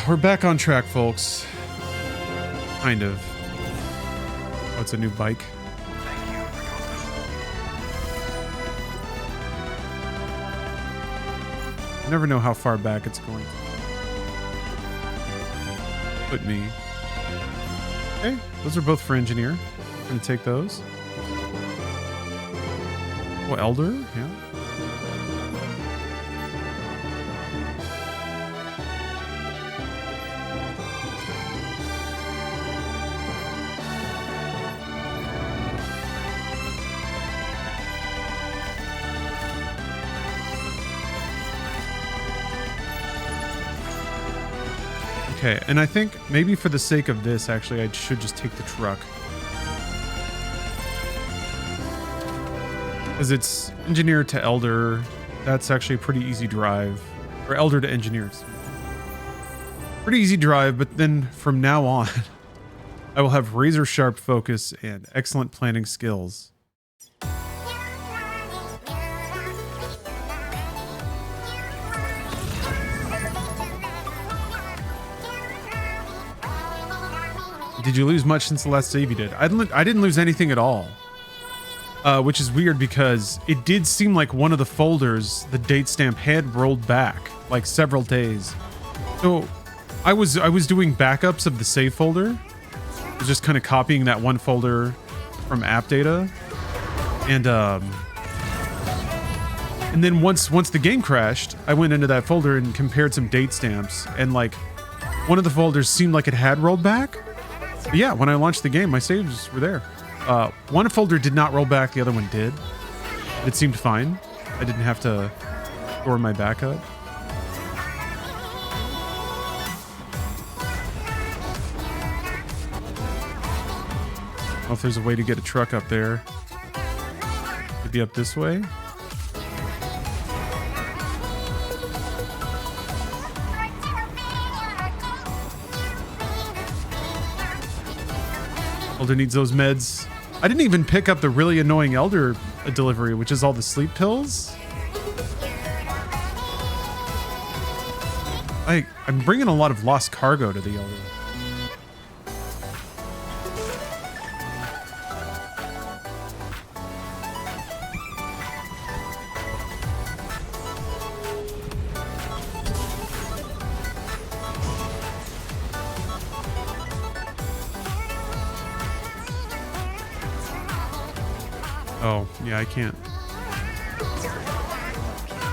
We're back on track, folks. Kind of. Oh, it's a new bike. You never know how far back it's going to put me. Okay, those are both for engineer. I'm gonna take those. Oh, elder? Yeah. Okay, and I think maybe for the sake of this, actually, I should just take the truck. Because it's engineer to elder. That's actually a pretty easy drive. Or elder to engineer. Pretty easy drive, but then from now on, I will have razor sharp focus and excellent planning skills. Did you lose much since the last save you did? I didn't lose anything at all. Which is weird because it did seem like one of the folders, the date stamp, had rolled back like several days. So I was doing backups of the save folder. I was just kind of copying that one folder from app data. And then once the game crashed, I went into that folder and compared some date stamps, and like one of the folders seemed like it had rolled back. But yeah, when I launched the game, my saves were there. One folder did not roll back, the other one did. It seemed fine. I didn't have to store my backup. I don't know if there's a way to get a truck up there. Maybe up this way. Elder needs those meds. I didn't even pick up the really annoying Elder delivery, which is all the sleep pills. I'm bringing a lot of lost cargo to the Elder. Oh, yeah, I can't.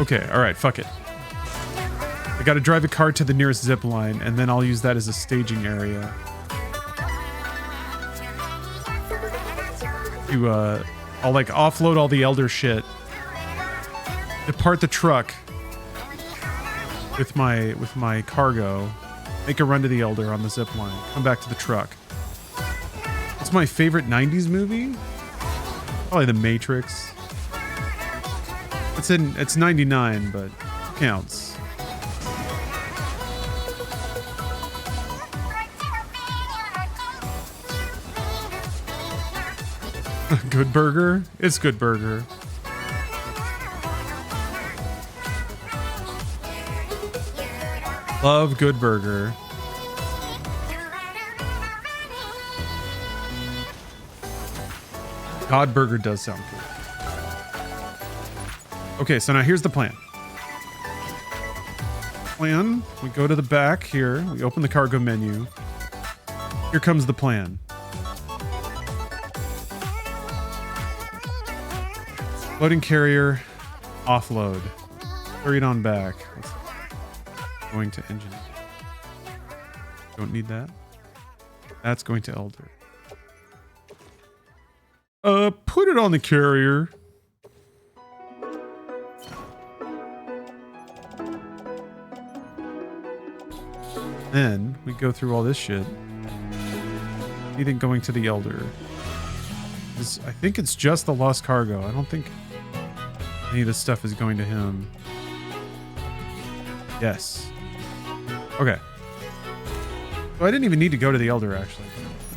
Okay, alright, fuck it. I gotta drive a car to the nearest zip line, and then I'll use that as a staging area. I'll like offload all the Elder shit. Depart the truck with my cargo. Make a run to the Elder on the zip line. Come back to the truck. What's my favorite 90s movie? Probably The Matrix. It's 99, but it counts. Good Burger? It's Good Burger. Love Good Burger. God Burger does sound cool. Okay, so now here's the plan. We go to the back here. We open the cargo menu. Here comes the plan. Loading carrier, offload. Hurry it on back. Going to engine. Don't need that. That's going to Elder. Put it on the carrier. Then we go through all this shit. Anything going to the Elder. I think it's just the lost cargo. I don't think any of this stuff is going to him. Yes. Okay. So I didn't even need to go to the Elder, actually.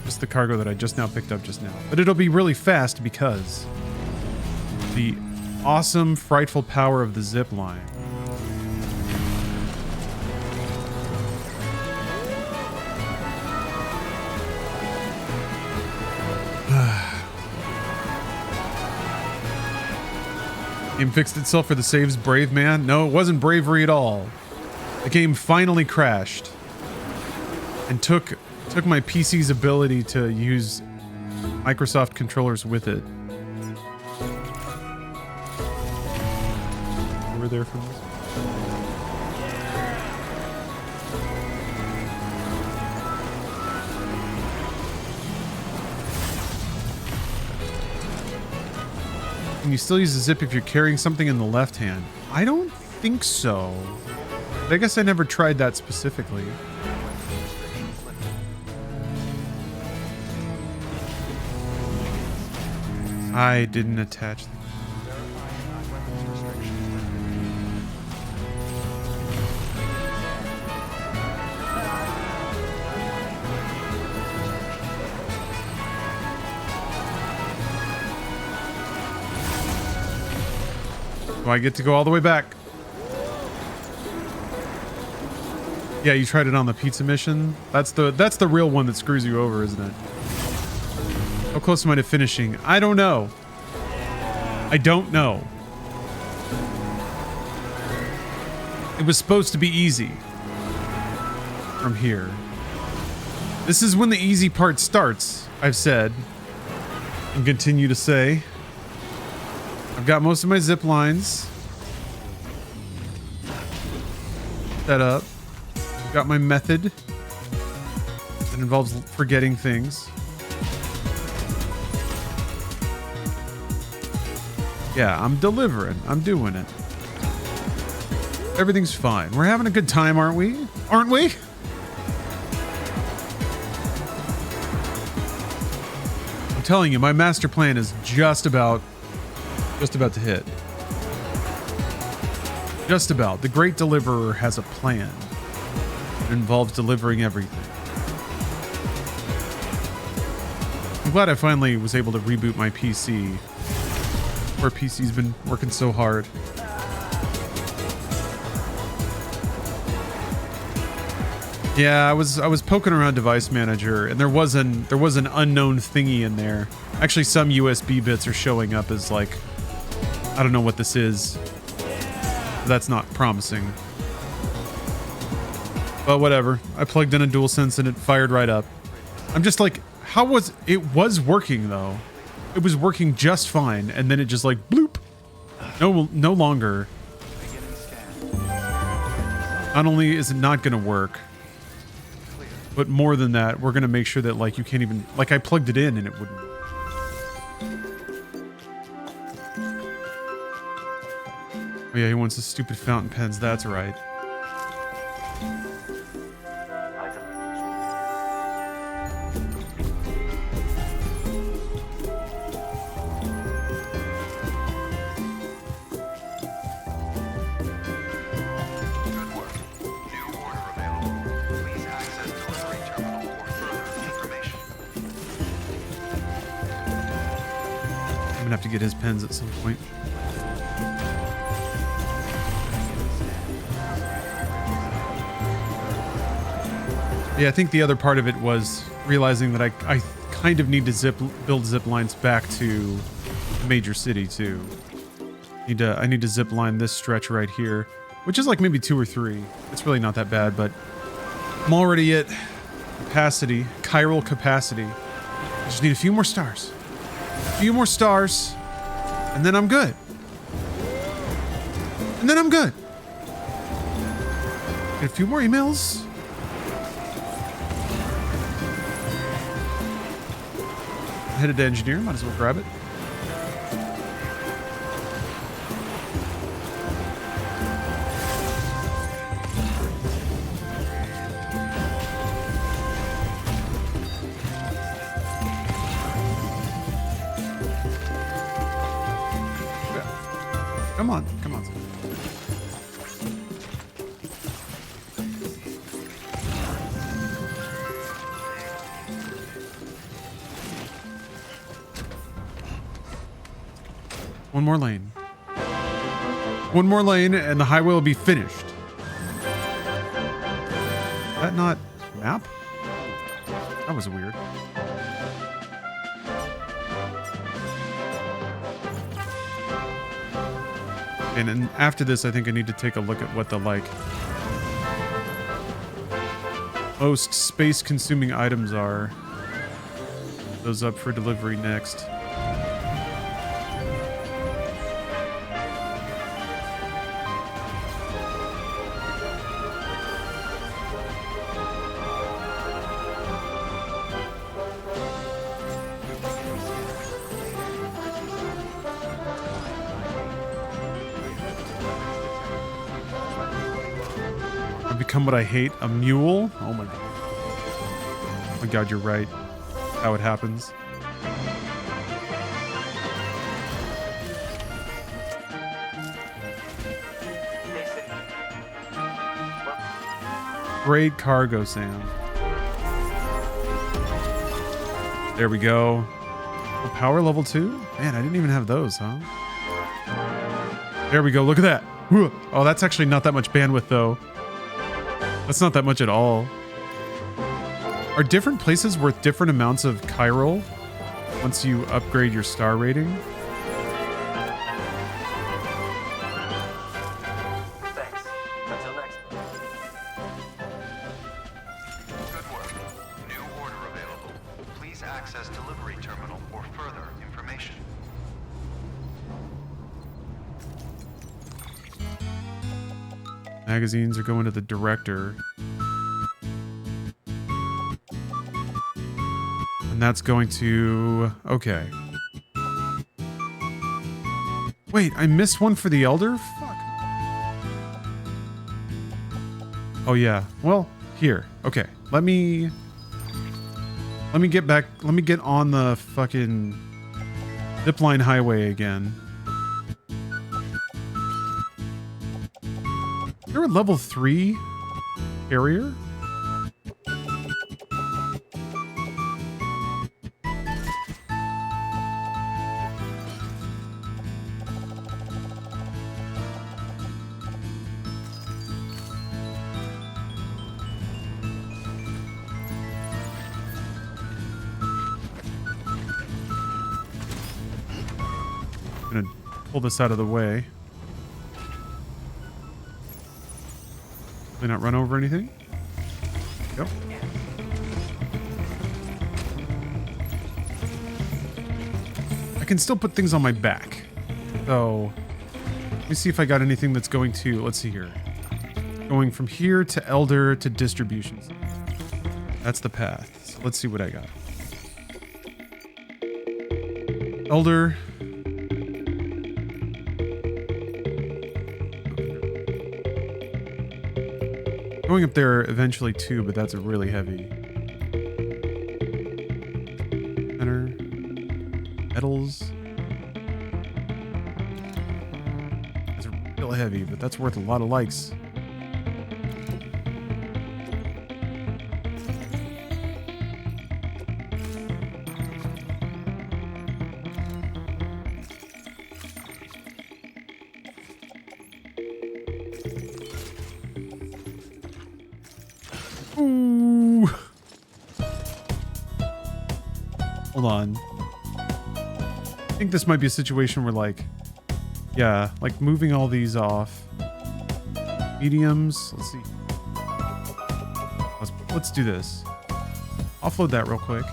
Just the cargo that I just now picked up just now. But it'll be really fast because the awesome, frightful power of the zip line. Game fixed itself for the saves, brave man. No, it wasn't bravery at all. The game finally crashed and took my PC's ability to use Microsoft controllers with it. Over there from this. Can you still use the zip if you're carrying something in the left hand? I don't think so. But I guess I never tried that specifically. I didn't attach them. Do I get to go all the way back? Yeah, you tried it on the pizza mission. That's the real one that screws you over, isn't it? How close am I to finishing? I don't know. I don't know. It was supposed to be easy. From here. This is when the easy part starts, I've said. And continue to say. I've got most of my zip lines set up. I've got my method that involves forgetting things. Yeah, I'm delivering. I'm doing it. Everything's fine. We're having a good time, aren't we? Aren't we? I'm telling you, my master plan is just about to hit. Just about. The Great Deliverer has a plan. It involves delivering everything. I'm glad I finally was able to reboot my PC. Our PC's been working so hard. Yeah, I was poking around Device Manager, and there was an unknown thingy in there. Actually, some USB bits are showing up as like, I don't know what this is. That's not promising. But whatever. I plugged in a DualSense and it fired right up. I'm just like, how was it working though? it was working just fine, and then it just like bloop. No longer. Not only is it not going to work, but more than that, we're going to make sure that like you can't even, like I plugged it in and it wouldn't. Oh yeah, he wants the stupid fountain pens. That's right. I'm gonna have to get his pens at some point. Yeah, I think the other part of it was realizing that I kind of need to build zip lines back to the major city too. I need to zip line this stretch right here, which is like maybe 2 or 3. It's really not that bad, but I'm already at capacity, chiral capacity. I just need a few more stars. A few more stars, and then I'm good. And then I'm good. Get a few more emails. Headed to engineer, might as well grab it. Come on, come on. One more lane. One more lane and the highway will be finished. Is that not map? That was weird. And then after this, I think I need to take a look at what the like most space consuming items are. Those up for delivery next. Become what I hate, a mule? Oh my god. Oh my god, you're right. How it happens. Great cargo, Sam. There we go. Oh, power level 2? Man, I didn't even have those, huh? There we go, look at that. Oh, that's actually not that much bandwidth though. That's not that much at all. Are different places worth different amounts of chiral once you upgrade your star rating? Thanks. Until next. Good work. New order available. Please access delivery terminal for further information. Magazines are going to the director. And that's going to... Okay. Wait, I missed one for the Elder? Fuck. Oh, yeah. Well, here. Okay. Let me get back... Let me get on the fucking zipline highway again. Is there a level 3 carrier? I'm gonna pull this out of the way. Not run over anything. Yep. I can still put things on my back. So let me see if I got anything that's going to, let's see here. Going from here to Elder to distributions. That's the path. So let's see what I got. Elder. Going up there eventually too, but that's a really heavy. Center. Metals. That's real heavy, but that's worth a lot of likes. Ooh. Hold on. I think this might be a situation where, like, yeah, like moving all these off. Mediums. Let's see. Let's do this. Offload that real quick.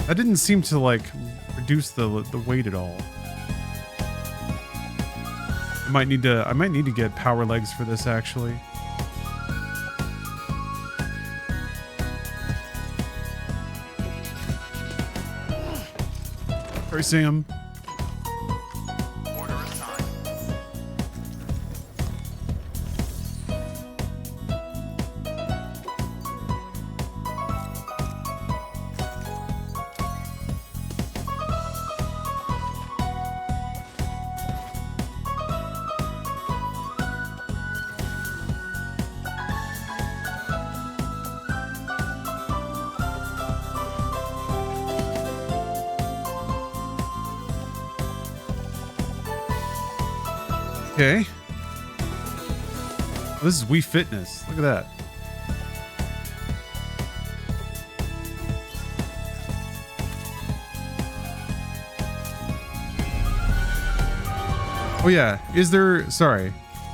That didn't seem to like reduce the weight at all. I might need to get power legs for this actually. Sorry, Sam. Okay. Oh, this is Wii Fitness. Look at that. Oh yeah, is there, sorry.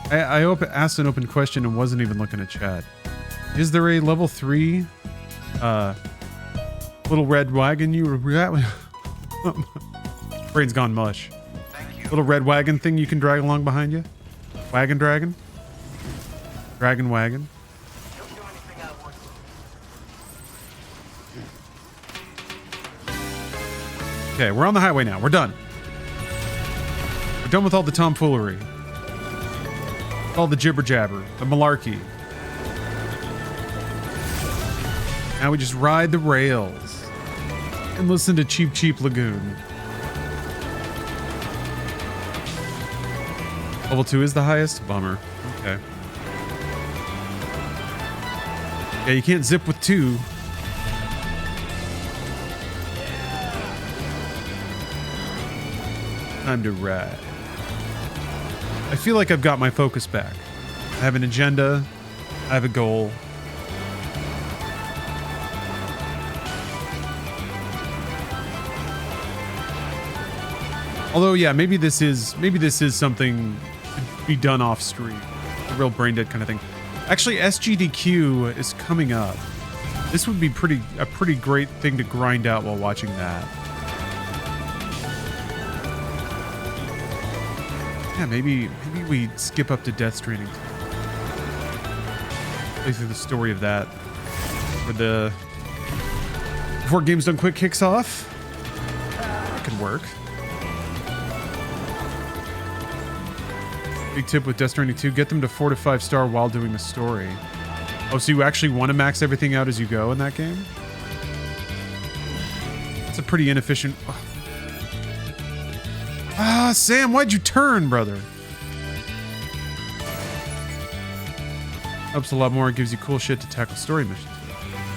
I asked an open question and wasn't even looking at chat. Is there a level 3 little red wagon brain's gone mush. Little red wagon thing you can drag along behind you? Wagon dragon? Dragon wagon? Okay, we're on the highway now. We're done. We're done with all the tomfoolery. All the jibber jabber. The malarkey. Now we just ride the rails. And listen to Cheap Cheap Lagoon. Level 2 is the highest? Bummer. Okay. Yeah, you can't zip with 2. Time to ride. I feel like I've got my focus back. I have an agenda. I have a goal. Although, yeah, maybe this is something to be done off stream, a real brain dead kind of thing. Actually, SGDQ is coming up. This would be a pretty great thing to grind out while watching that. Yeah, maybe we skip up to Death Stranding. Play through the story of that before Games Done Quick kicks off. That could work. Big tip with Death Stranding 2, get them to 4 to 5 star while doing the story. Oh, so you actually want to max everything out as you go in that game? That's a pretty inefficient... Oh. Ah, Sam, why'd you turn, brother? Helps a lot more. It gives you cool shit to tackle story missions.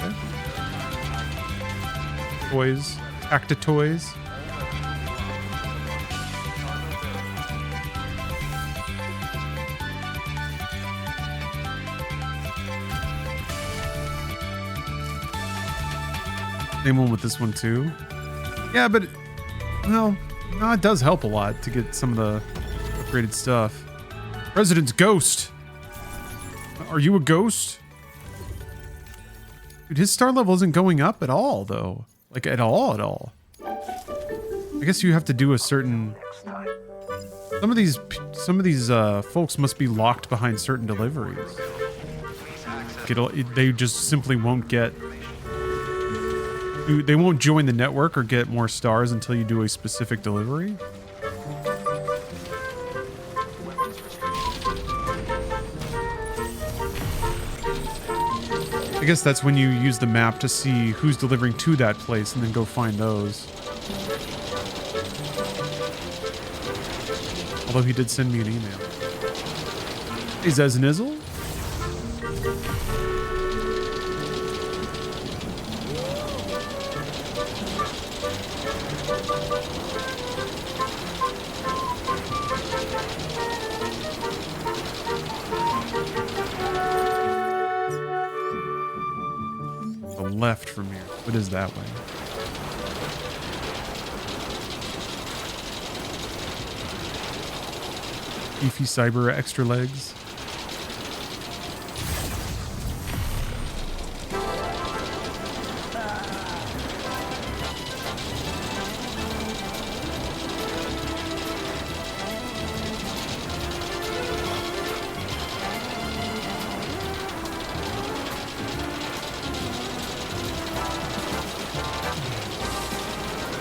Okay. Toys. Acta-toys. Same one with this one too. Yeah, but no, it does help a lot to get some of the upgraded stuff. President's ghost. Are you a ghost? Dude, his star level isn't going up at all, though. Like, at all. I guess you have to do a certain... Some of these folks must be locked behind certain deliveries. They just simply won't get... They won't join the network or get more stars until you do a specific delivery. I guess that's when you use the map to see who's delivering to that place and then go find those. Although he did send me an email. Hey, Zeznizzle? Left from here. What is that way? Beefy cyber extra legs.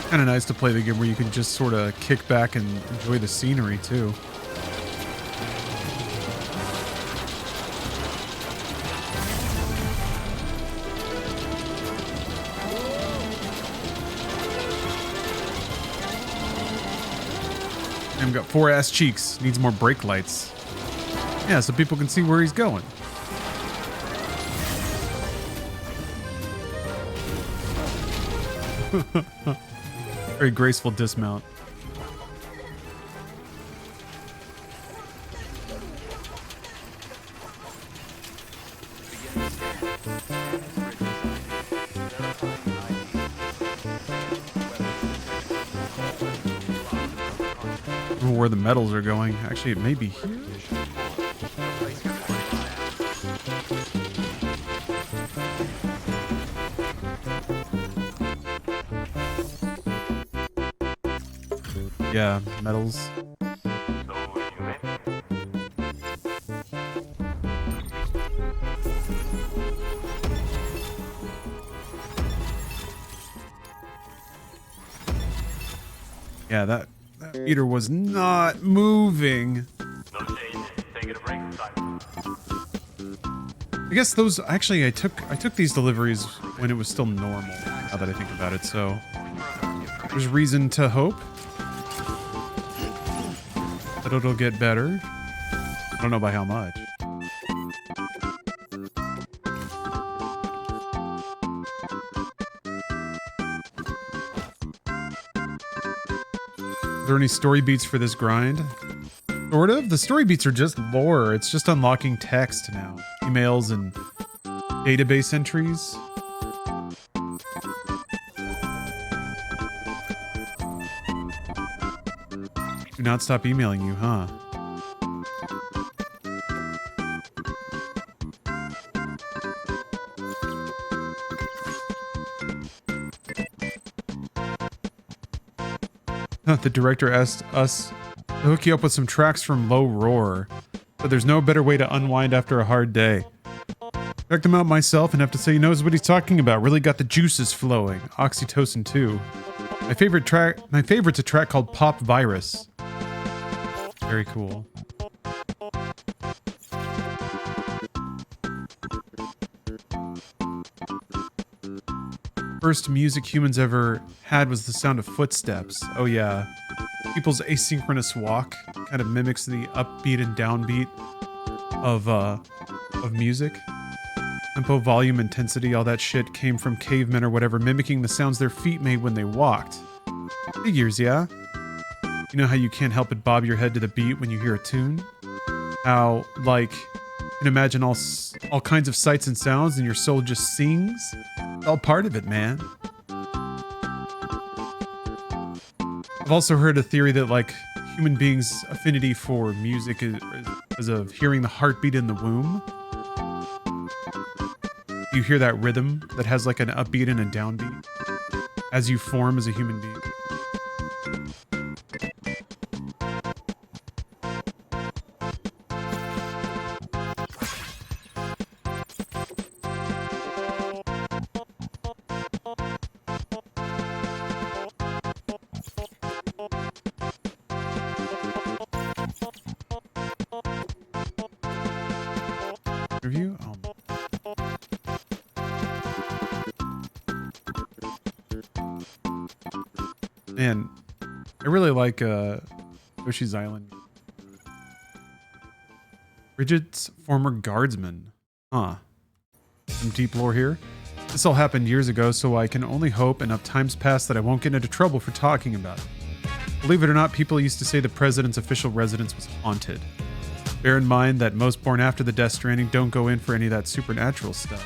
Kind of nice to play the game where you can just sort of kick back and enjoy the scenery too. And we've got 4 ass cheeks. Needs more brake lights. Yeah, so people can see where he's going. Very graceful dismount. I don't know where the metals are going. Actually, it may be here. Yeah, metals. Yeah, that meter was not moving. I guess those actually I took these deliveries when it was still normal, now that I think about it, so there's reason to hope that it'll get better. I don't know by how much. Are there any story beats for this grind? Sort of. The story beats are just lore. It's just unlocking text now. Emails and database entries. Do not stop emailing you, huh? The director asked us to hook you up with some tracks from Low Roar, but there's no better way to unwind after a hard day. Checked him out myself and have to say he knows what he's talking about. Really got the juices flowing. Oxytocin too. My favorite's a track called Pop Virus. Very cool. First music humans ever had was the sound of footsteps. Oh yeah. People's asynchronous walk kind of mimics the upbeat and downbeat of music. Tempo, volume, intensity, all that shit came from cavemen or whatever, mimicking the sounds their feet made when they walked. Figures, yeah? You know how you can't help but bob your head to the beat when you hear a tune? How, like, you can imagine all kinds of sights and sounds and your soul just sings? It's all part of it, man. I've also heard a theory that like human beings' affinity for music is of hearing the heartbeat in the womb. You hear that rhythm that has like an upbeat and a downbeat as you form as a human being. Review? Oh. Man, I really like Yoshi's Island. Bridget's former guardsman. Huh. Some deep lore here. This all happened years ago, so I can only hope enough time's passed that I won't get into trouble for talking about it. Believe it or not, people used to say the president's official residence was haunted. Bear in mind that most born after the Death Stranding don't go in for any of that supernatural stuff.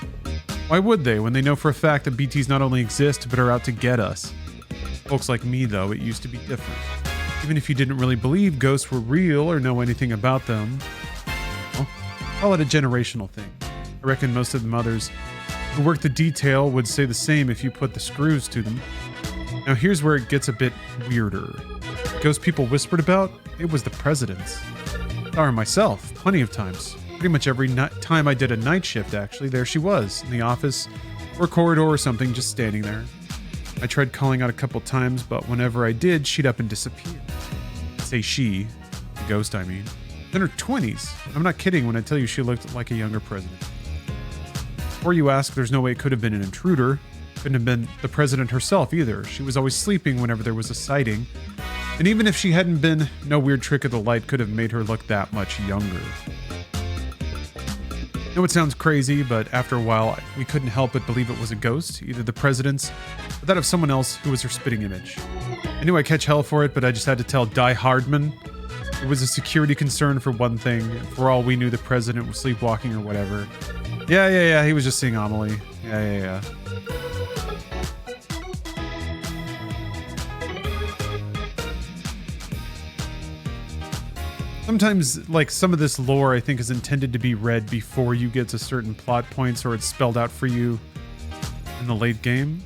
Why would they, when they know for a fact that BTs not only exist, but are out to get us? Folks like me, though, it used to be different. Even if you didn't really believe ghosts were real or know anything about them, well, call it a generational thing. I reckon most of the mothers who work the detail would say the same if you put the screws to them. Now here's where it gets a bit weirder. Ghost people whispered about? It was the president's. Saw her myself, plenty of times. Pretty much every time I did a night shift, actually, there she was, in the office, or corridor or something, just standing there. I tried calling out a couple times, but whenever I did, she'd up and disappear. Say she, the ghost I mean. In her 20s. I'm not kidding when I tell you she looked like a younger president. Before you ask, there's no way it could have been an intruder. Couldn't have been the president herself either. She was always sleeping whenever there was a sighting. And even if she hadn't been, no weird trick of the light could have made her look that much younger. I know it sounds crazy, but after a while, we couldn't help but believe it was a ghost, either the president's or that of someone else who was her spitting image. I knew I'd catch hell for it, but I just had to tell Die Hardman. It was a security concern for one thing. For all we knew, the president was sleepwalking or whatever. Yeah, he was just seeing Amelie. Yeah. Sometimes, like, some of this lore, I think, is intended to be read before you get to certain plot points, or it's spelled out for you in the late game.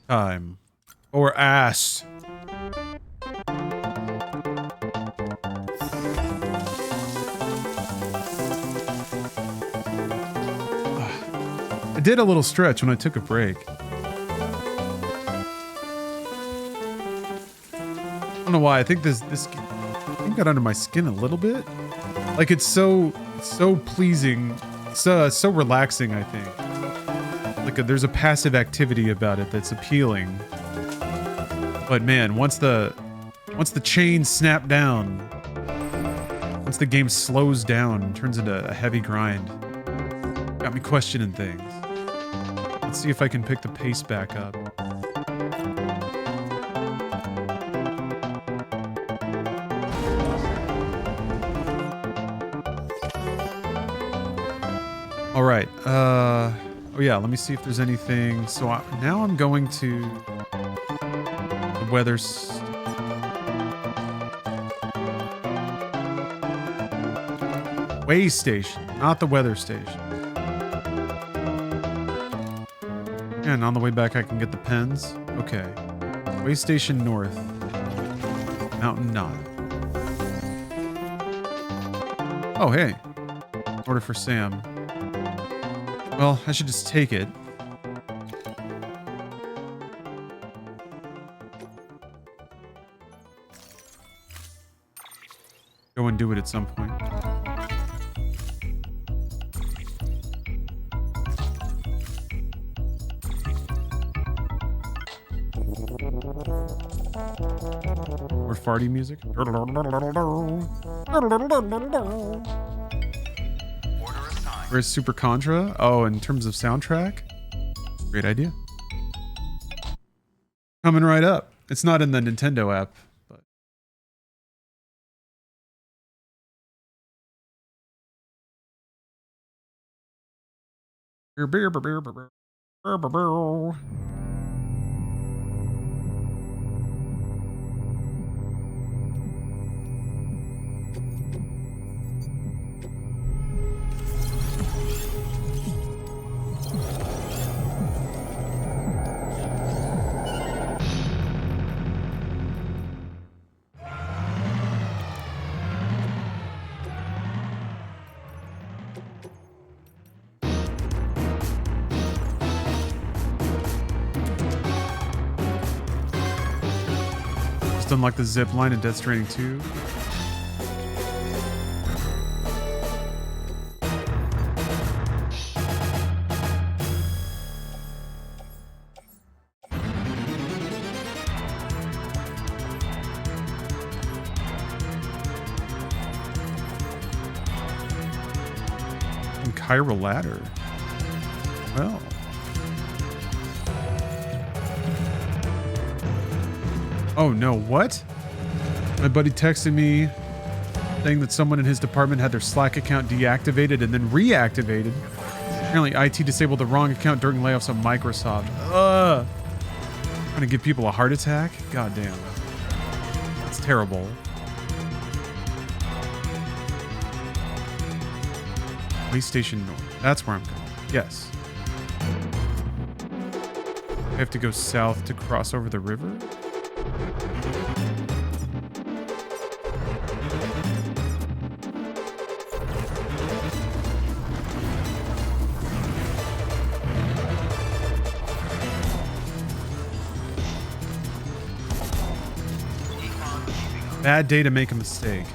Time. Or ass. I did a little stretch when I took a break. I don't know why. I think this game got under my skin a little bit. Like, it's so pleasing, so relaxing, I think. Like there's a passive activity about it that's appealing. But man, once the chains snap down, once the game slows down and turns into a heavy grind, got me questioning things. Let's see if I can pick the pace back up. All right. Oh yeah, let me see if there's anything. So now I'm going to the weather. Way station, not the weather station. And on the way back, I can get the pens. Okay. Way station north. Mountain Knot. Oh, hey. Order for Sam. Well, I should just take it. Go and do it at some point. Or farty music. Where's Super Contra? Oh, in terms of soundtrack? Great idea. Coming right up. It's not in the Nintendo app. Just unlock the zip line in Death Stranding 2. And Chiral Ladder. Well. Oh no, what? My buddy texted me saying that someone in his department had their Slack account deactivated and then reactivated. Apparently IT disabled the wrong account during layoffs at Microsoft. Trying to give people a heart attack? God damn. That's terrible. PlayStation North. That's where I'm going. Yes. I have to go south to cross over the river? Bad day to make a mistake.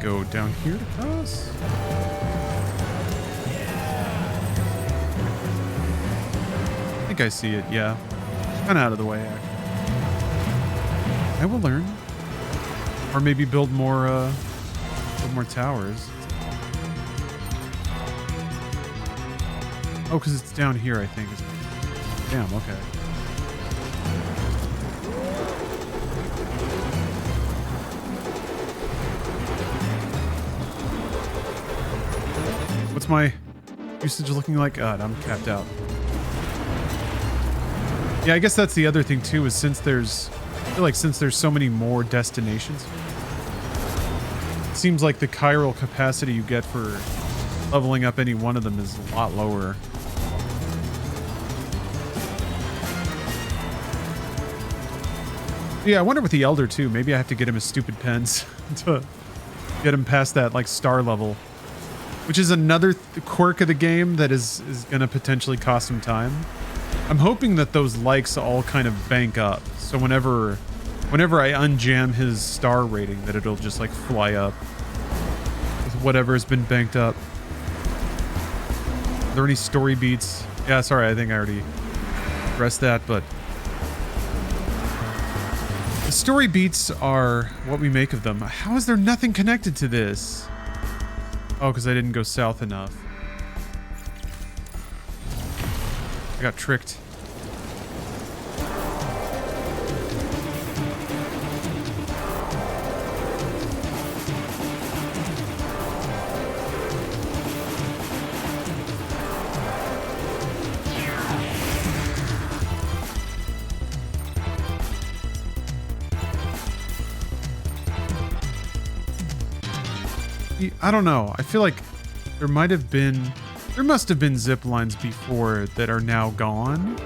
Go down here to cross. I think I see it, yeah. Kind of out of the way, actually. I will learn. Or maybe build more towers. Oh, because it's down here, I think. Damn, okay. What's my usage looking like? God, I'm capped out. Yeah, I guess that's the other thing too, is since there's, I feel like since there's so many more destinations, it seems like the chiral capacity you get for leveling up any one of them is a lot lower. Yeah, I wonder with the Elder too. Maybe I have to get him his stupid pens to get him past that like star level. Which is another quirk of the game that is going to potentially cost him time. I'm hoping that those likes all kind of bank up. So whenever I unjam his star rating, that it'll just like fly up with whatever has been banked up. Are there any story beats? Yeah, sorry, I think I already addressed that, but the story beats are what we make of them. How is there nothing connected to this? Oh, because I didn't go south enough. I got tricked. I don't know. I feel like there must have been zip lines before that are now gone.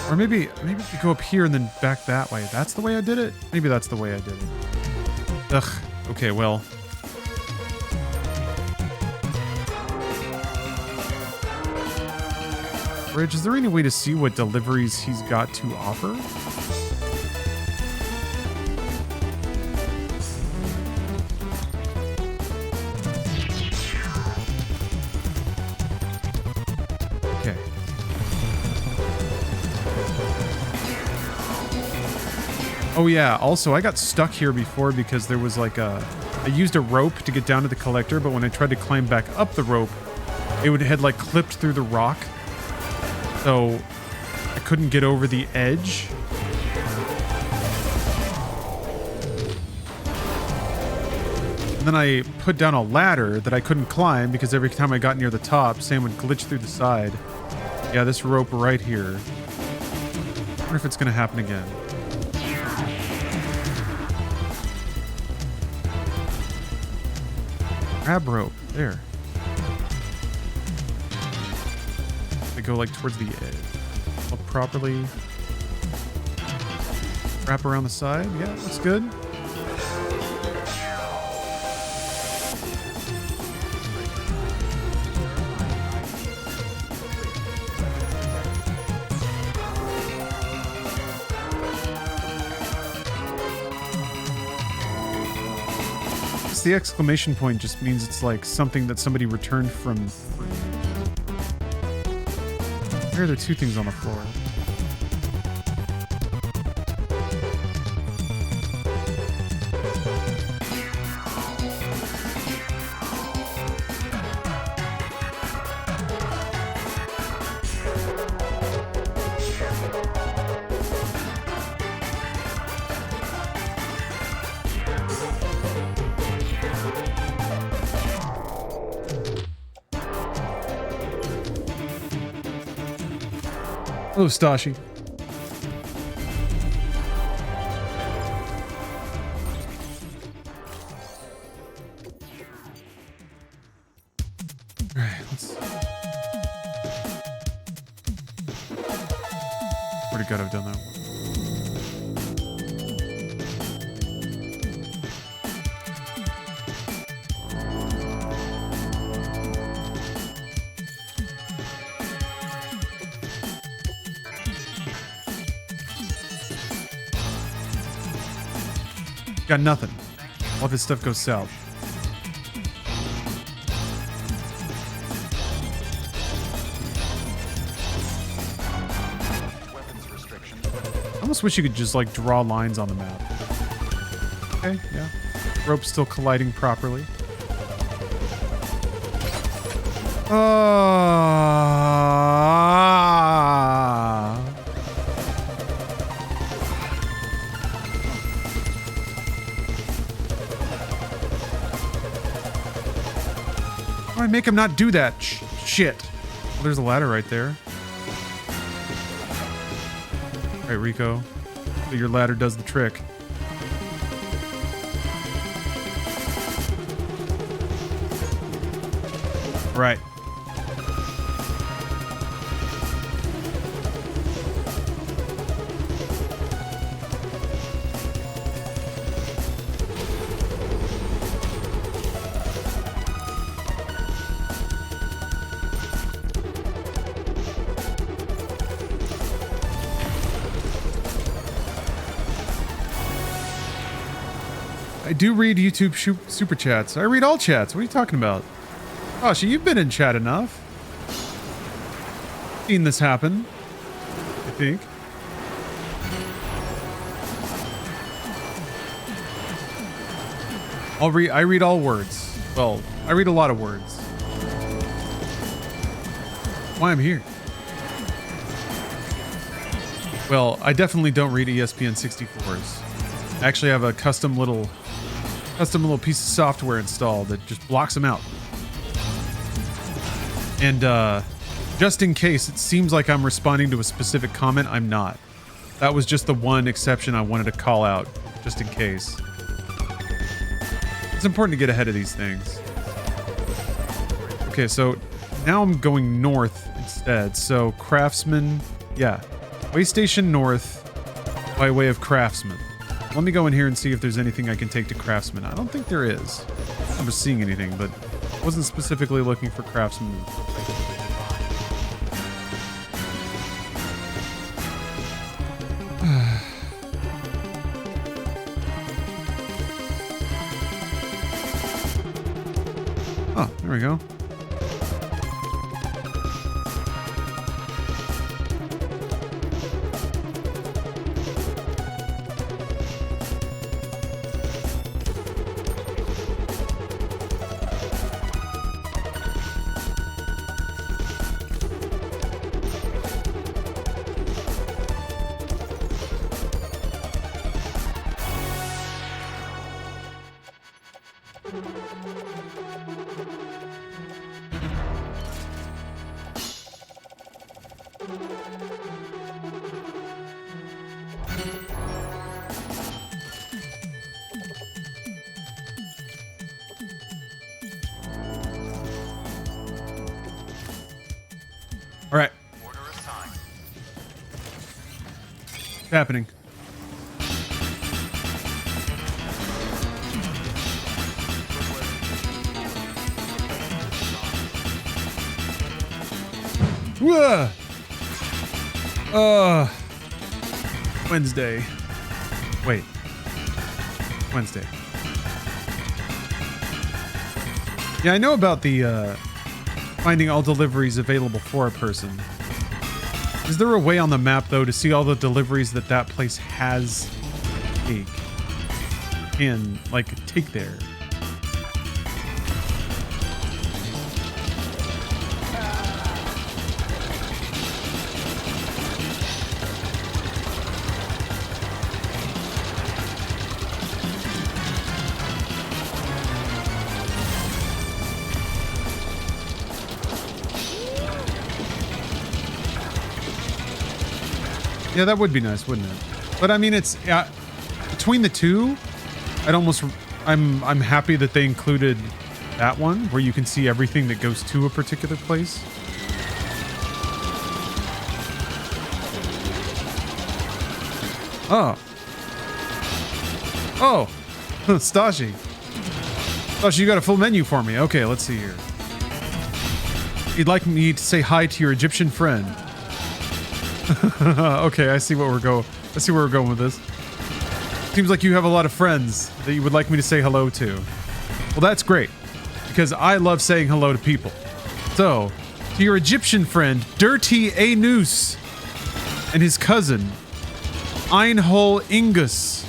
Or maybe we could go up here and then back that way. That's the way I did it? Maybe that's the way I did it. Ugh. Okay, well. Bridge, is there any way to see what deliveries he's got to offer? Oh yeah, also I got stuck here before because there was like I used a rope to get down to the collector, but when I tried to climb back up the rope, it had like clipped through the rock. So I couldn't get over the edge. And then I put down a ladder that I couldn't climb because every time I got near the top, Sam would glitch through the side. Yeah, this rope right here. I wonder if it's gonna happen again. Grab rope. There. I go like towards the edge. I'll properly wrap around the side. Yeah, that's good. The exclamation point just means it's like something that somebody returned from. Why are there two things on the floor? Hello, Stashi. Alright, let's... Swear to God, I've done that one. Got nothing. All of his stuff goes south. I almost wish you could just like draw lines on the map. Okay, yeah. Rope's still colliding properly. Why make him not do that? Shit. Well, there's a ladder right there. All right, Rico. So your ladder does the trick. Right. I do read YouTube super chats. I read all chats. What are you talking about? Oh, so you've been in chat enough. Seen this happen, I think. I read all words. Well, I read a lot of words. Why I'm here. Well, I definitely don't read ESPN 64s. I actually have a custom little piece of software installed that just blocks them out. And just in case it seems like I'm responding to a specific comment, I'm not. That was just the one exception I wanted to call out, just in case. It's important to get ahead of these things. Okay, so now I'm going north instead. So Craftsman, yeah. Waystation North by way of Craftsman. Let me go in here and see if there's anything I can take to Craftsman. I don't think there is. I don't remember seeing anything, but I wasn't specifically looking for Craftsman. Oh, there we go. All right. What's happening? Whoa. Wednesday. Wait. Wednesday. Yeah, I know about the finding all deliveries available for a person. Is there a way on the map though to see all the deliveries that that place has take and like take there? Yeah, that would be nice, wouldn't it? But I mean, it's between the two. I'm happy that they included that one where you can see everything that goes to a particular place. Oh. Oh. Stashi. Stashi, you got a full menu for me. Okay, let's see here. You'd like me to say hi to your Egyptian friend. Okay, I see where we're going with this. Seems like you have a lot of friends that you would like me to say hello to. Well, that's great, because I love saying hello to people. So, to your Egyptian friend, Dirty Anus, and his cousin, Einhol Ingus.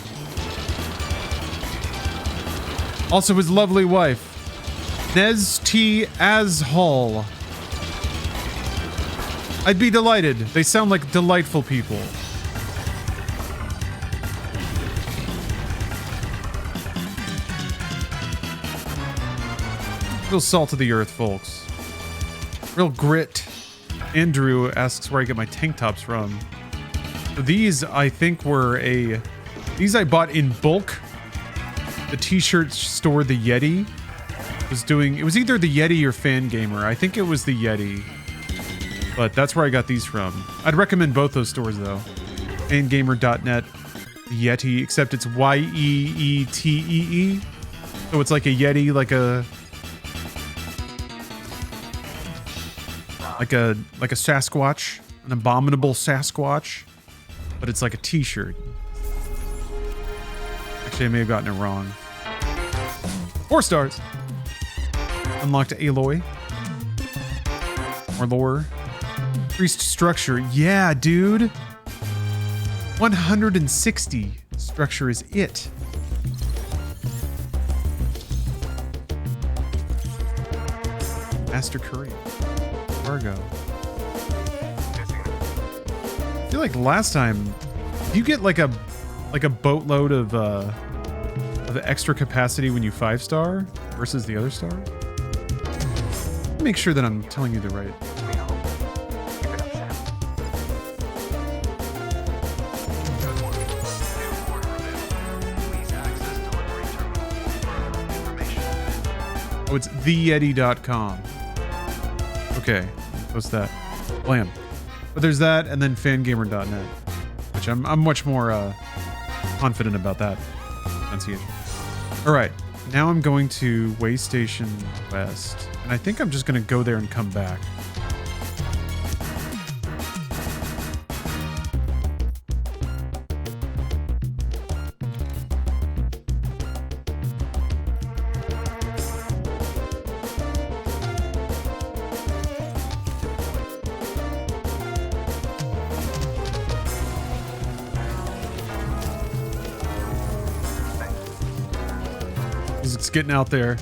Also his lovely wife, Nez T. Azhal. I'd be delighted. They sound like delightful people. Real salt of the earth, folks. Real grit. Andrew asks where I get my tank tops from. These, I think, these I bought in bulk. The t-shirt store, the Yeti, it was either the Yeti or Fangamer. I think it was the Yeti. But that's where I got these from. I'd recommend both those stores, though. Fangamer.net, Yeti, except it's Yeetee. So it's like a Yeti, like a Sasquatch, an abominable Sasquatch, but it's like a t-shirt. Actually, I may have gotten it wrong. 4 stars. Unlocked Aloy. More lore. Increased structure. Yeah, dude. 160 structure is it. Master Curry. Cargo. I feel like last time you get like a boatload of extra capacity when you 5-star versus the other star. Make sure that I'm telling you the right. Oh, it's theyeti.com. Okay, what's that? Blam. But there's that, and then fangamer.net, which I'm much more confident about that pronunciation. All right, now I'm going to Way Station West, and I think I'm just going to go there and come back. It's getting out there.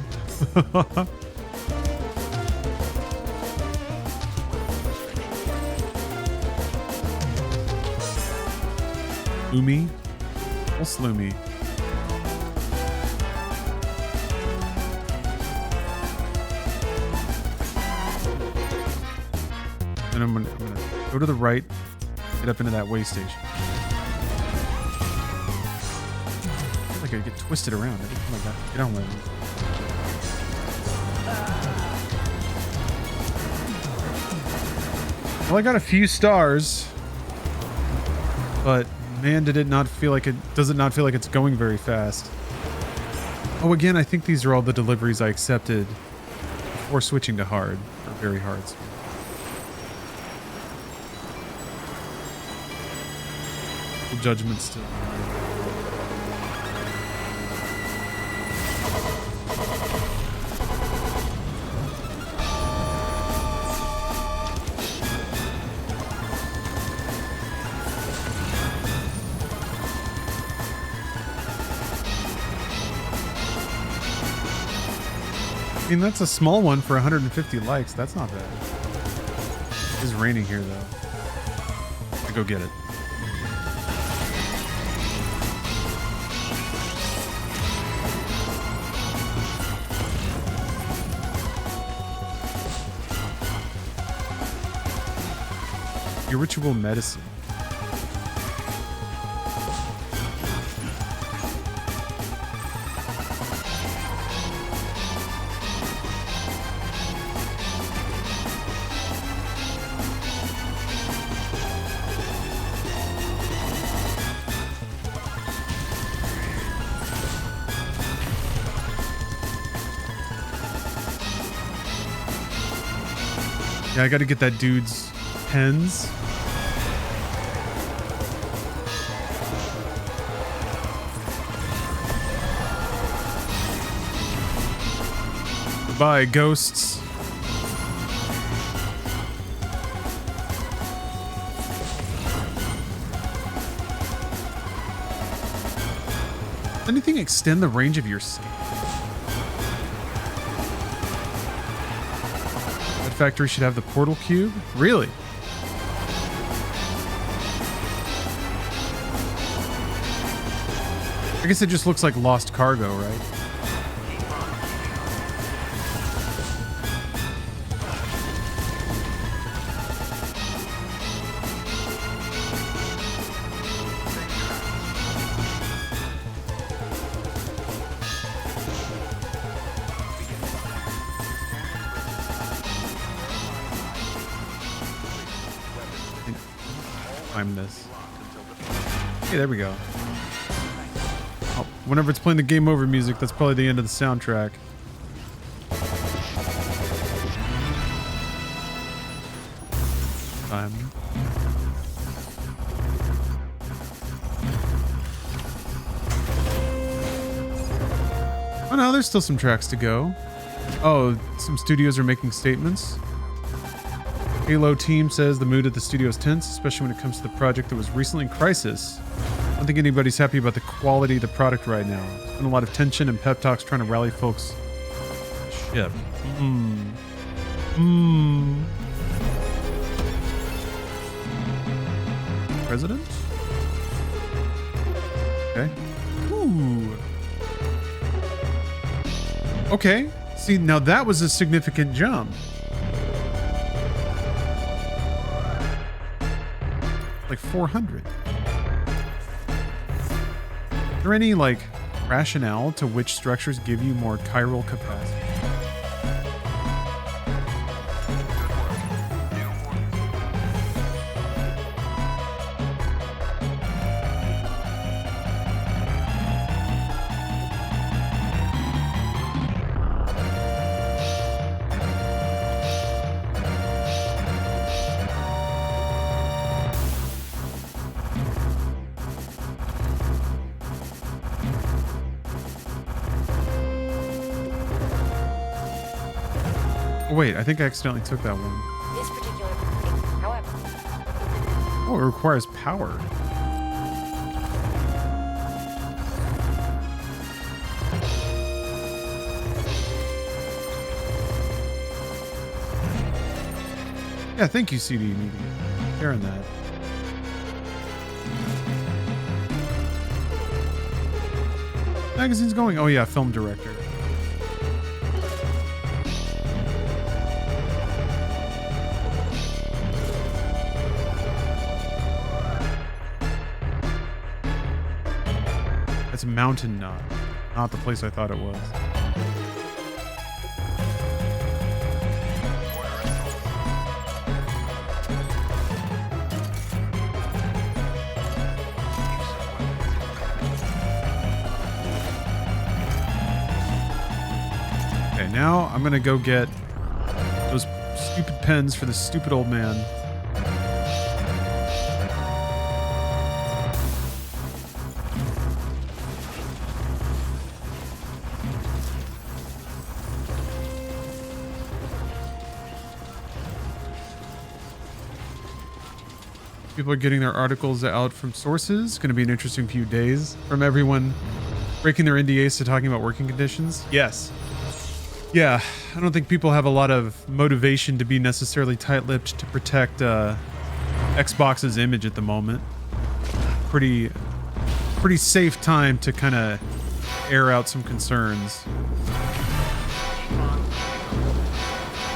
Sloomy? Well, Sloomy. And I'm gonna go to the right, get up into that way station. I feel like I get twisted around. Oh my god, get on with it. Well, I got a few stars, but man, does it not feel like it's going very fast. Oh, again, I think these are all the deliveries I accepted before switching to hard, or very hard. Judgment still. I mean, that's a small one for 150 likes. That's not bad. It is raining here, though. I go get it. Your ritual medicine. Yeah, I gotta get that dude's pens. Goodbye, ghosts. Anything extend the range of your skin? That factory should have the portal cube? Really? I guess it just looks like lost cargo, right? This. Hey, there we go. Oh, whenever it's playing the game over music, that's probably the end of the soundtrack. Oh no, there's still some tracks to go. Oh, some studios are making statements. Halo team says the mood at the studio is tense, especially when it comes to the project that was recently in crisis. I don't think anybody's happy about the quality of the product right now. There's been a lot of tension and pep talks trying to rally folks. Ship. President? Okay. Ooh. Okay. See, now that was a significant jump. Like 400. Is there any like rationale to which structures give you more chiral capacity? Wait, I think I accidentally took that one. This particular thing, however. Oh, it requires power. Yeah, thank you, CD Media. Sharing that. Magazine's going. Oh yeah, film director. mountain not the place I thought it was. Okay, now I'm gonna go get those stupid pens for this stupid old man. People are getting their articles out from sources. Going to be an interesting few days from everyone breaking their NDAs to talking about working conditions. Yes. Yeah, I don't think people have a lot of motivation to be necessarily tight-lipped to protect Xbox's image at the moment. Pretty safe time to kind of air out some concerns.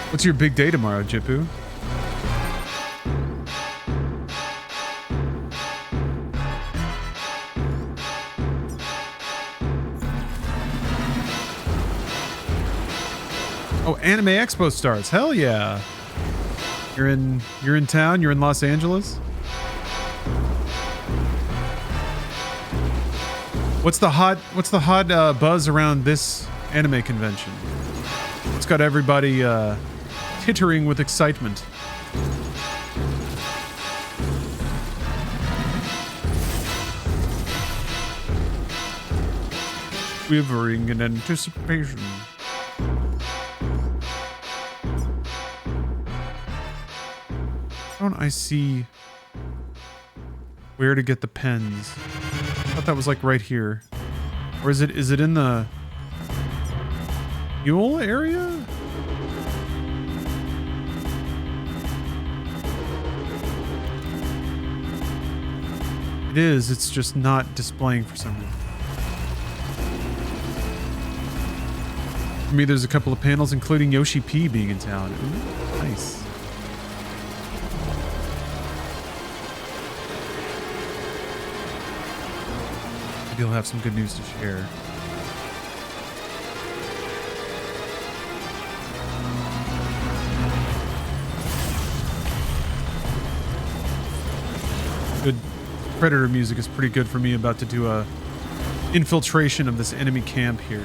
What's your big day tomorrow, Jipu? Oh, Anime Expo starts. Hell yeah. You're in town, you're in Los Angeles? What's the hot buzz around this anime convention? It's got everybody tittering with excitement. Quivering in anticipation. Don't I see where to get the pens? I thought that was like right here. Or is it in the fuel area? It is, it's just not displaying for some reason. For me, there's a couple of panels, including Yoshi P being in town. Ooh, nice. Maybe he'll have some good news to share. Good Predator music is pretty good for me. About to do a infiltration of this enemy camp here.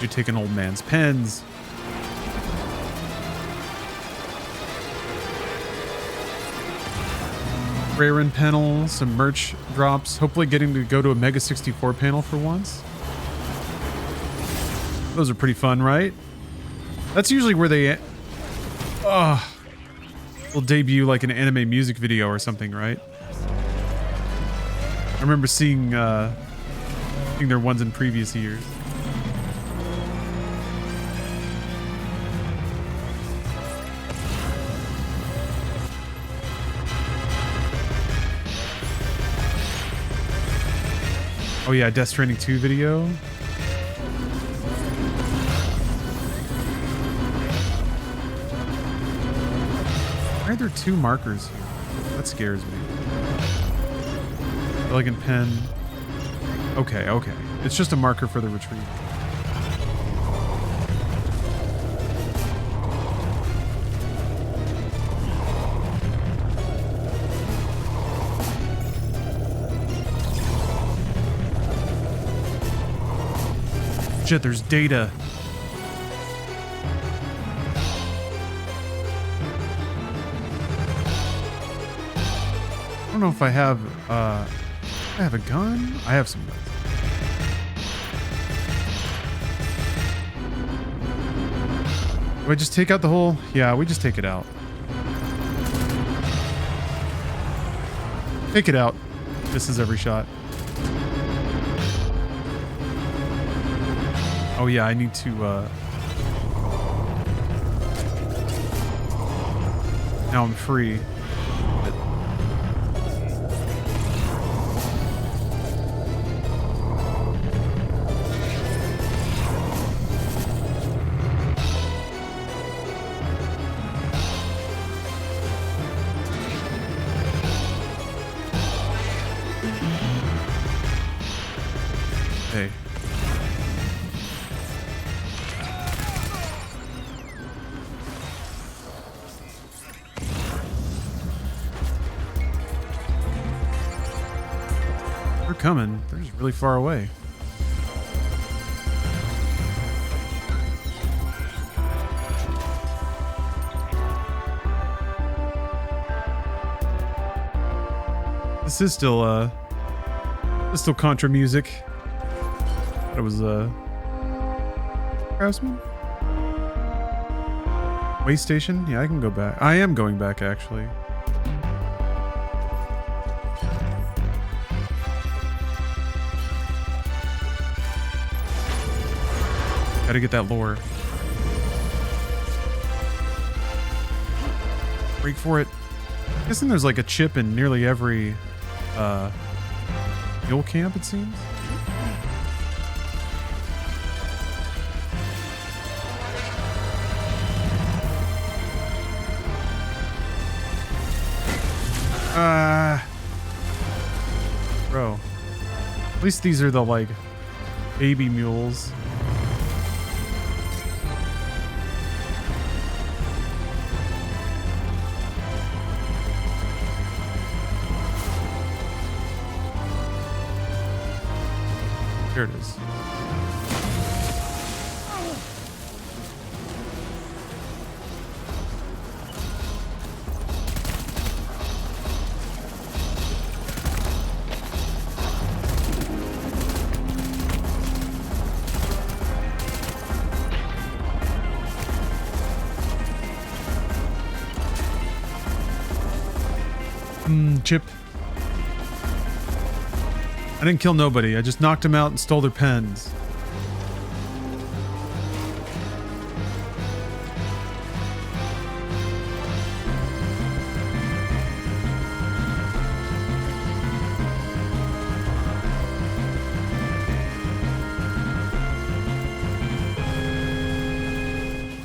You take an old man's pens. Rare panel, some merch drops. Hopefully getting to go to a Mega 64 panel for once. Those are pretty fun, right? That's usually where they will debut like an anime music video or something, right? I remember seeing their ones in previous years. Oh yeah, Death Stranding 2 video. Why are there two markers here? That scares me. Elegant pen. Okay. It's just a marker for the retrieve. Shit, there's data. I don't know if I have a gun? I have some guns. Do I just take out the whole? Yeah, we just take it out. Take it out. This is every shot. Oh yeah, I need to now I'm free. coming. They're just really far away. This is still Contra music. It was Craftsman? Way station? Yeah, I can go back. I am going back actually. Gotta get that lore. Break for it. I'm guessing there's like a chip in nearly every mule camp, it seems. Bro. At least these are the like baby mules. Here it is. Chip. I didn't kill nobody. I just knocked them out and stole their pens.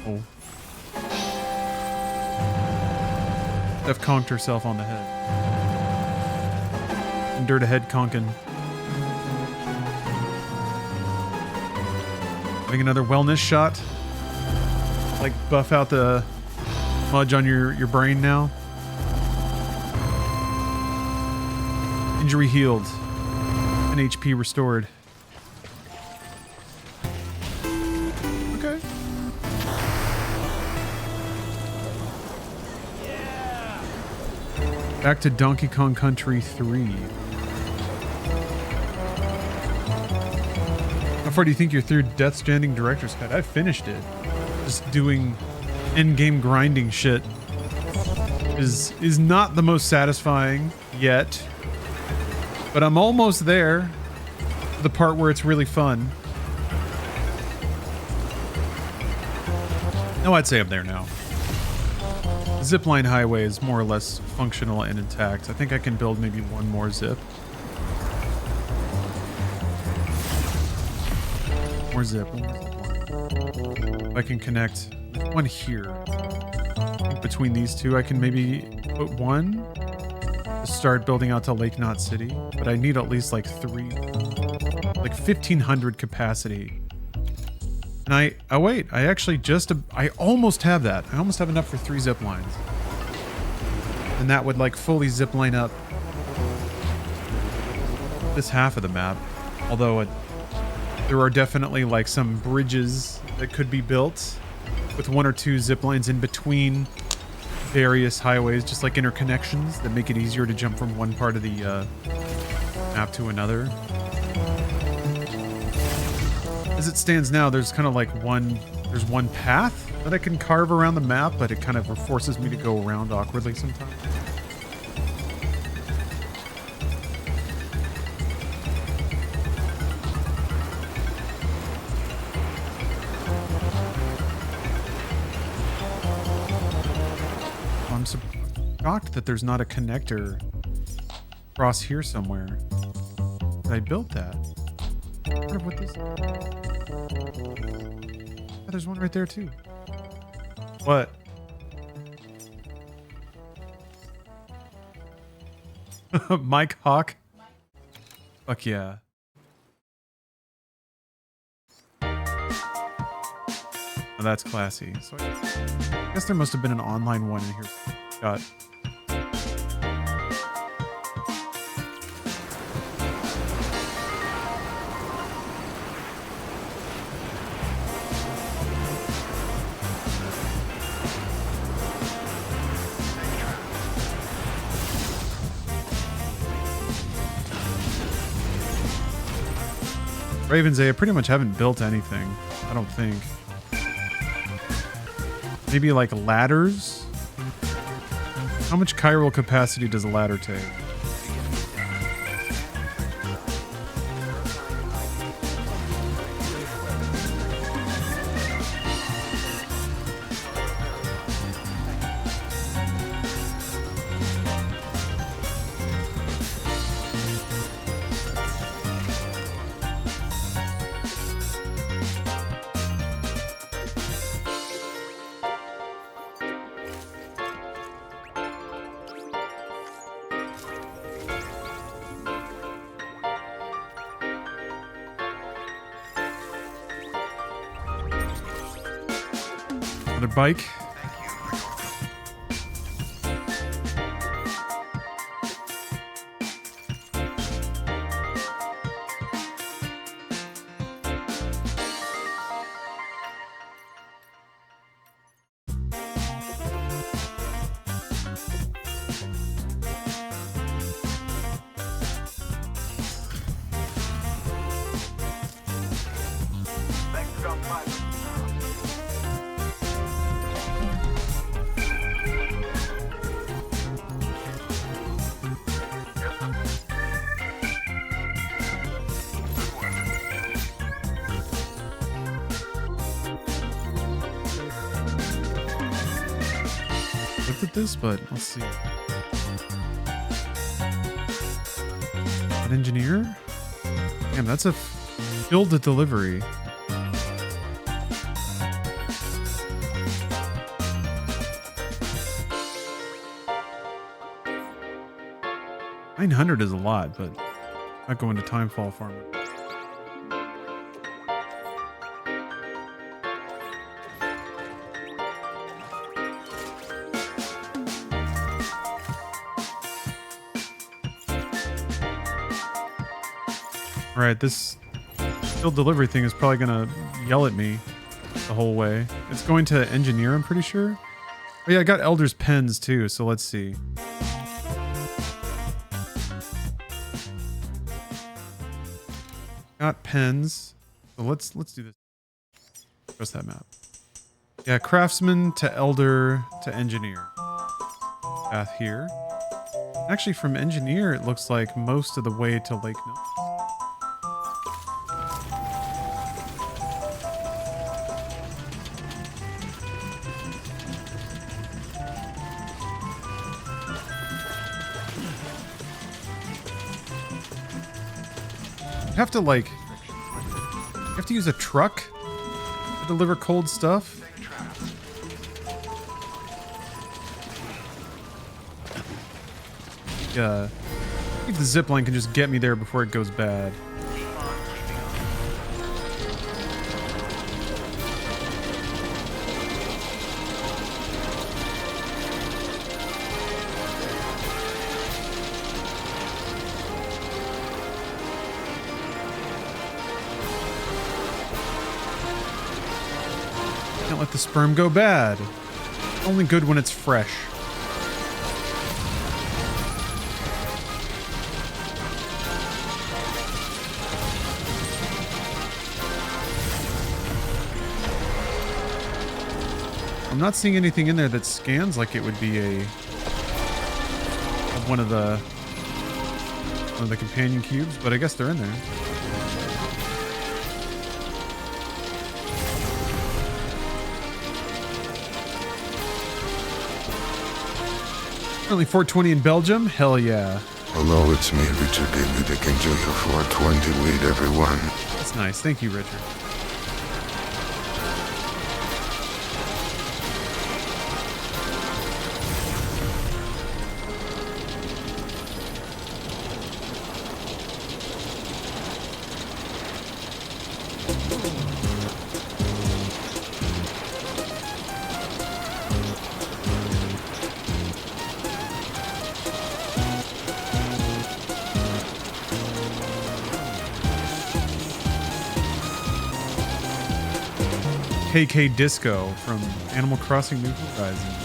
Oh. Steph conked herself on the head. Endured a head conking. Having another wellness shot. Like buff out the smudge on your brain now. Injury healed. And HP restored. Okay. Back to Donkey Kong Country 3. How far do you think you're through Death Stranding Director's Cut? I finished it. Just doing in-game grinding shit is not the most satisfying yet. But I'm almost there. The part where it's really fun. No, I'd say I'm there now. The zipline highway is more or less functional and intact. I think I can build maybe one more zip. More zip. If I can connect one here. I think between these two, I can maybe put one to start building out to Lake Knot City. But I need at least like 1,500 capacity. And wait, I almost have that. I almost have enough for 3 zip lines. And that would like fully zip line up this half of the map. Although there are definitely like some bridges that could be built with 1 or 2 zip lines in between various highways, just like interconnections that make it easier to jump from one part of the map to another. As it stands now, there's kind of like one path that I can carve around the map, but it kind of forces me to go around awkwardly sometimes. I'm shocked that there's not a connector across here somewhere. I built that. I wonder what this. Oh, there's one right there too. What? Mike Hawk? Fuck yeah. Oh, that's classy. So I guess there must have been an online one in here. Got. Ravens, I pretty much haven't built anything. I don't think. Maybe like ladders? How much chiral capacity does a ladder take? Another bike. Looked at this, but let's see. An engineer? Damn, that's a filled delivery. $900 is a lot, but not going to Timefall Farm. All right, this field delivery thing is probably gonna yell at me the whole way. It's going to engineer, I'm pretty sure. Oh yeah, I got Elder's pens too, so let's see. Got pens. So let's do this. Press that map. Yeah, craftsman to elder to engineer. Path here. Actually, from engineer, it looks like most of the way to Lake Nona. You have to use a truck to deliver cold stuff. Yeah, if the zipline can just get me there before it goes bad. Can't let the sperm go bad. Only good when it's fresh. I'm not seeing anything in there that scans like it would be one of the companion cubes, but I guess they're in there. Only 420 in Belgium? Hell yeah. Hello, it's me, Richard David. I can enjoy your 420 weed, everyone. That's nice. Thank you, Richard. KK Disco from Animal Crossing New Horizons.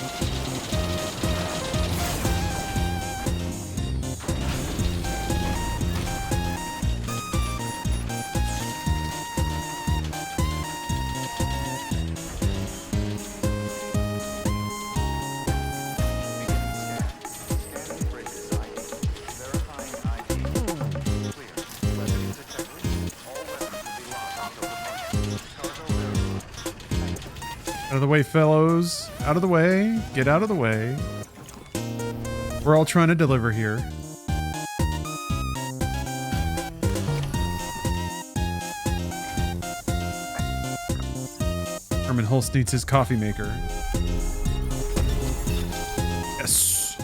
Out of the way, fellows. Out of the way. Get out of the way. We're all trying to deliver here. Herman Holst needs his coffee maker. Yes.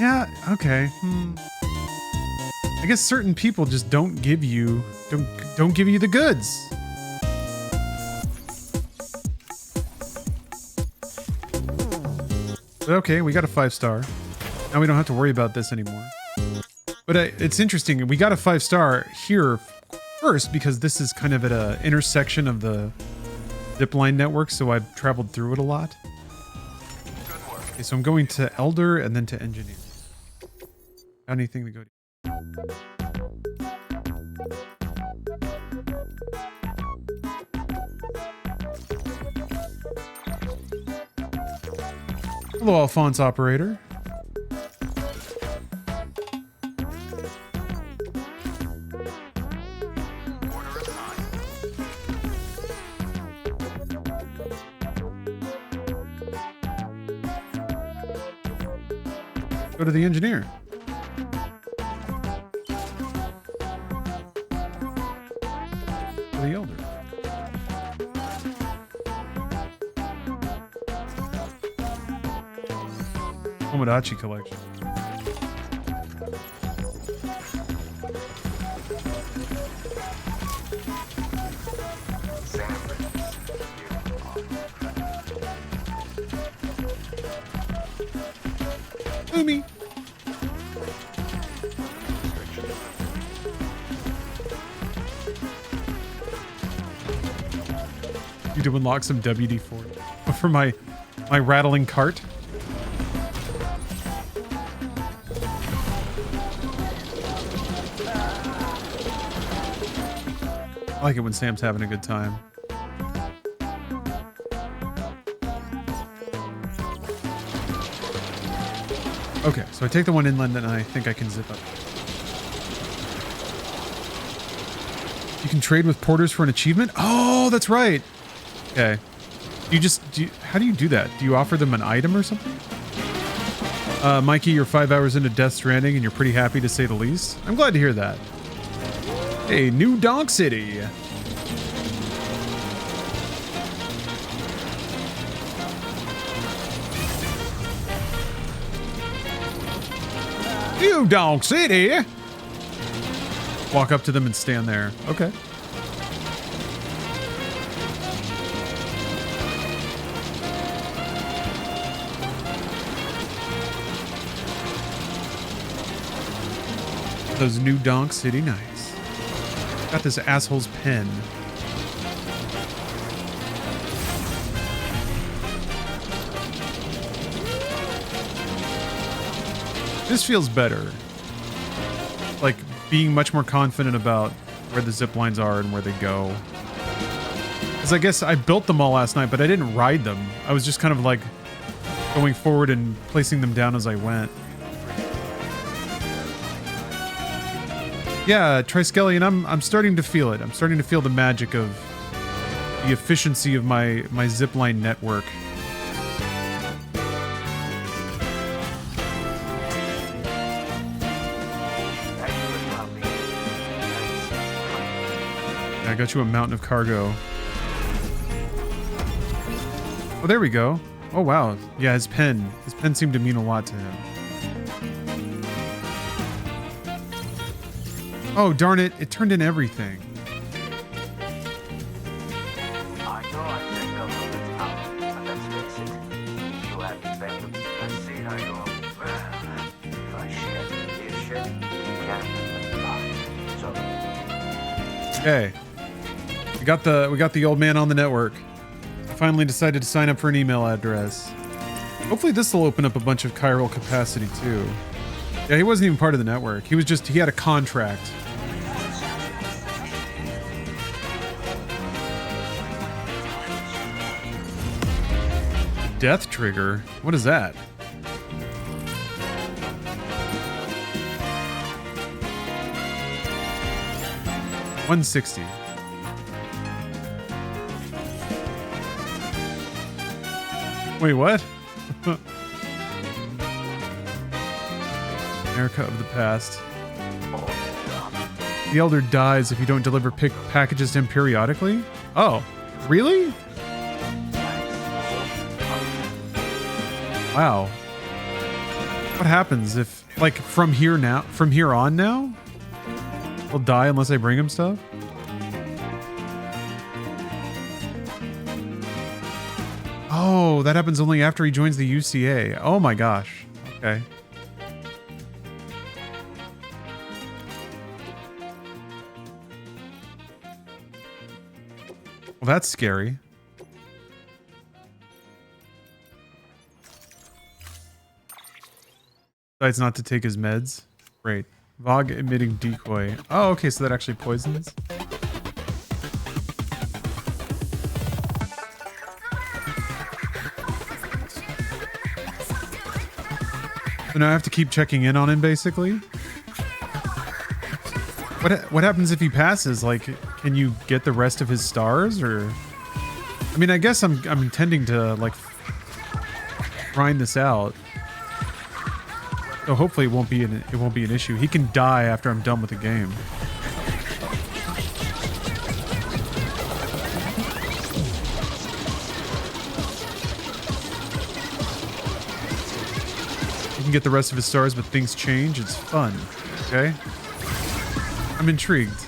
Yeah, okay. I guess certain people just don't give you the goods. But okay, we got a 5-star. Now we don't have to worry about this anymore. But it's interesting. We got a 5-star here first because this is kind of at an intersection of the zipline network, so I've traveled through it a lot. Okay, so I'm going to Elder and then to Engineer. Got anything to go to? Hello, Alphonse operator. Go to the engineer. The elder. Tomodachi collection. Umi. You to unlock some WD-40 for my rattling cart. I like it when Sam's having a good time. Okay, so I take the one inland and I think I can zip up. You can trade with porters for an achievement? Oh, that's right. Okay. How do you do that? Do you offer them an item or something? Mikey, you're 5 hours into Death Stranding and you're pretty happy to say the least. I'm glad to hear that. Hey, New Donk City. New Donk City. Walk up to them and stand there. Okay. Those New Donk City nights. Got this asshole's pen. This feels better. Like being much more confident about where the zip lines are and where they go. Because I guess I built them all last night, but I didn't ride them. I was just kind of like going forward and placing them down as I went. Yeah, Triskelion, I'm starting to feel it. I'm starting to feel the magic of the efficiency of my zipline network. I got you a mountain of cargo. Oh, there we go. Oh, wow. Yeah, his pen. His pen seemed to mean a lot to him. Oh, darn it. It turned in everything. I know I can't come from this house, but let's face it. You have defended. I see how you are. If I share this shit, you can't buy. So. Okay. We got the old man on the network. I finally decided to sign up for an email address. Hopefully this will open up a bunch of chiral capacity too. Yeah, he wasn't even part of the network. He had a contract. Death trigger? What is that? $160. Wait, what? America of the past. The Elder dies if you don't deliver packages to him periodically? Oh, really? Wow. What happens if, like, from here on now? He'll die unless I bring him stuff? Oh, that happens only after he joins the UCA. Oh my gosh. Okay. Well, that's scary. Decides not to take his meds. Great. Vogue emitting decoy. Oh, okay, so that actually poisons. So now I have to keep checking in on him, basically. What happens if he passes? Like, can you get the rest of his stars, or? I mean, I guess I'm intending to like grind this out. So hopefully it won't be an issue. He can die after I'm done with the game. You can get the rest of his stars, but things change. It's fun. Okay? I'm intrigued.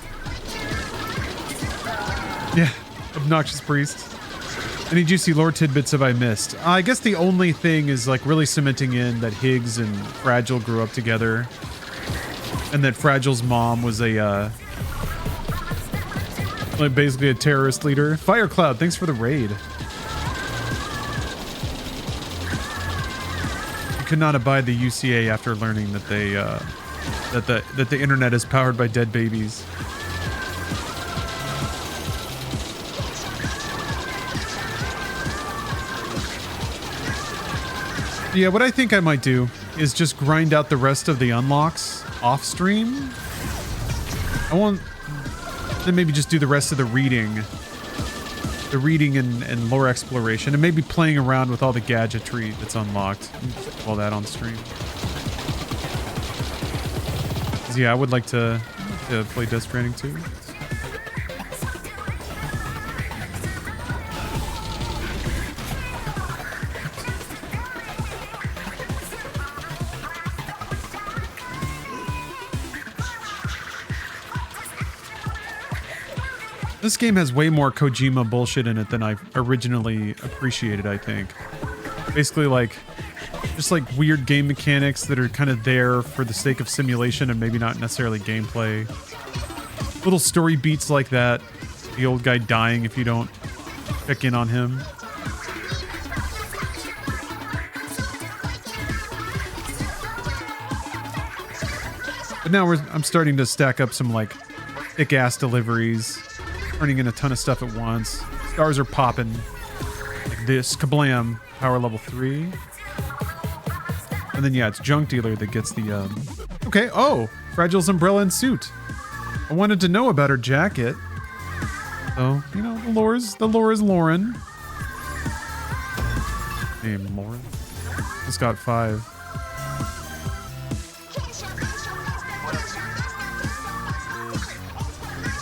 Yeah, obnoxious priest. Any juicy lore tidbits have I missed? I guess the only thing is like really cementing in that Higgs and Fragile grew up together, and that Fragile's mom was a like basically a terrorist leader. Firecloud, thanks for the raid. You could not abide the UCA after learning that they that the internet is powered by dead babies. Yeah, what I think I might do is just grind out the rest of the unlocks off stream. I want then maybe just do the rest of the reading and lore exploration, and maybe playing around with all the gadgetry that's unlocked. All that on stream. Yeah, I would like to play Death Stranding too. This game has way more Kojima bullshit in it than I originally appreciated, I think. Basically, like, just like weird game mechanics that are kind of there for the sake of simulation and maybe not necessarily gameplay. Little story beats like that. The old guy dying if you don't check in on him. But now I'm starting to stack up some like thick ass deliveries, turning in a ton of stuff at once. Stars are popping like this. Kablam! Power level 3. And then yeah, it's Junk Dealer that gets the okay. Oh, Fragile's umbrella and suit. I wanted to know about her jacket. So you know, the lore is Lauren. Name Lauren. Just got 5.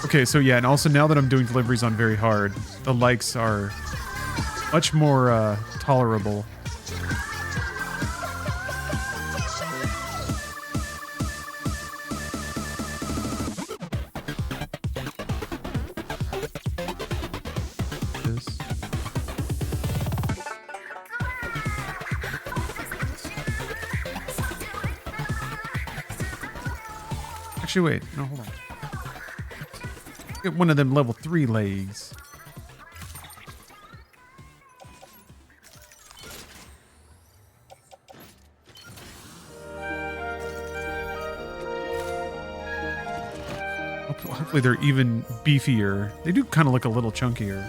Okay, so yeah, and also now that I'm doing deliveries on very hard, the likes are much more tolerable. Actually, wait. No, hold on. Get one of them level 3 legs. Hopefully they're even beefier. They do kind of look a little chunkier.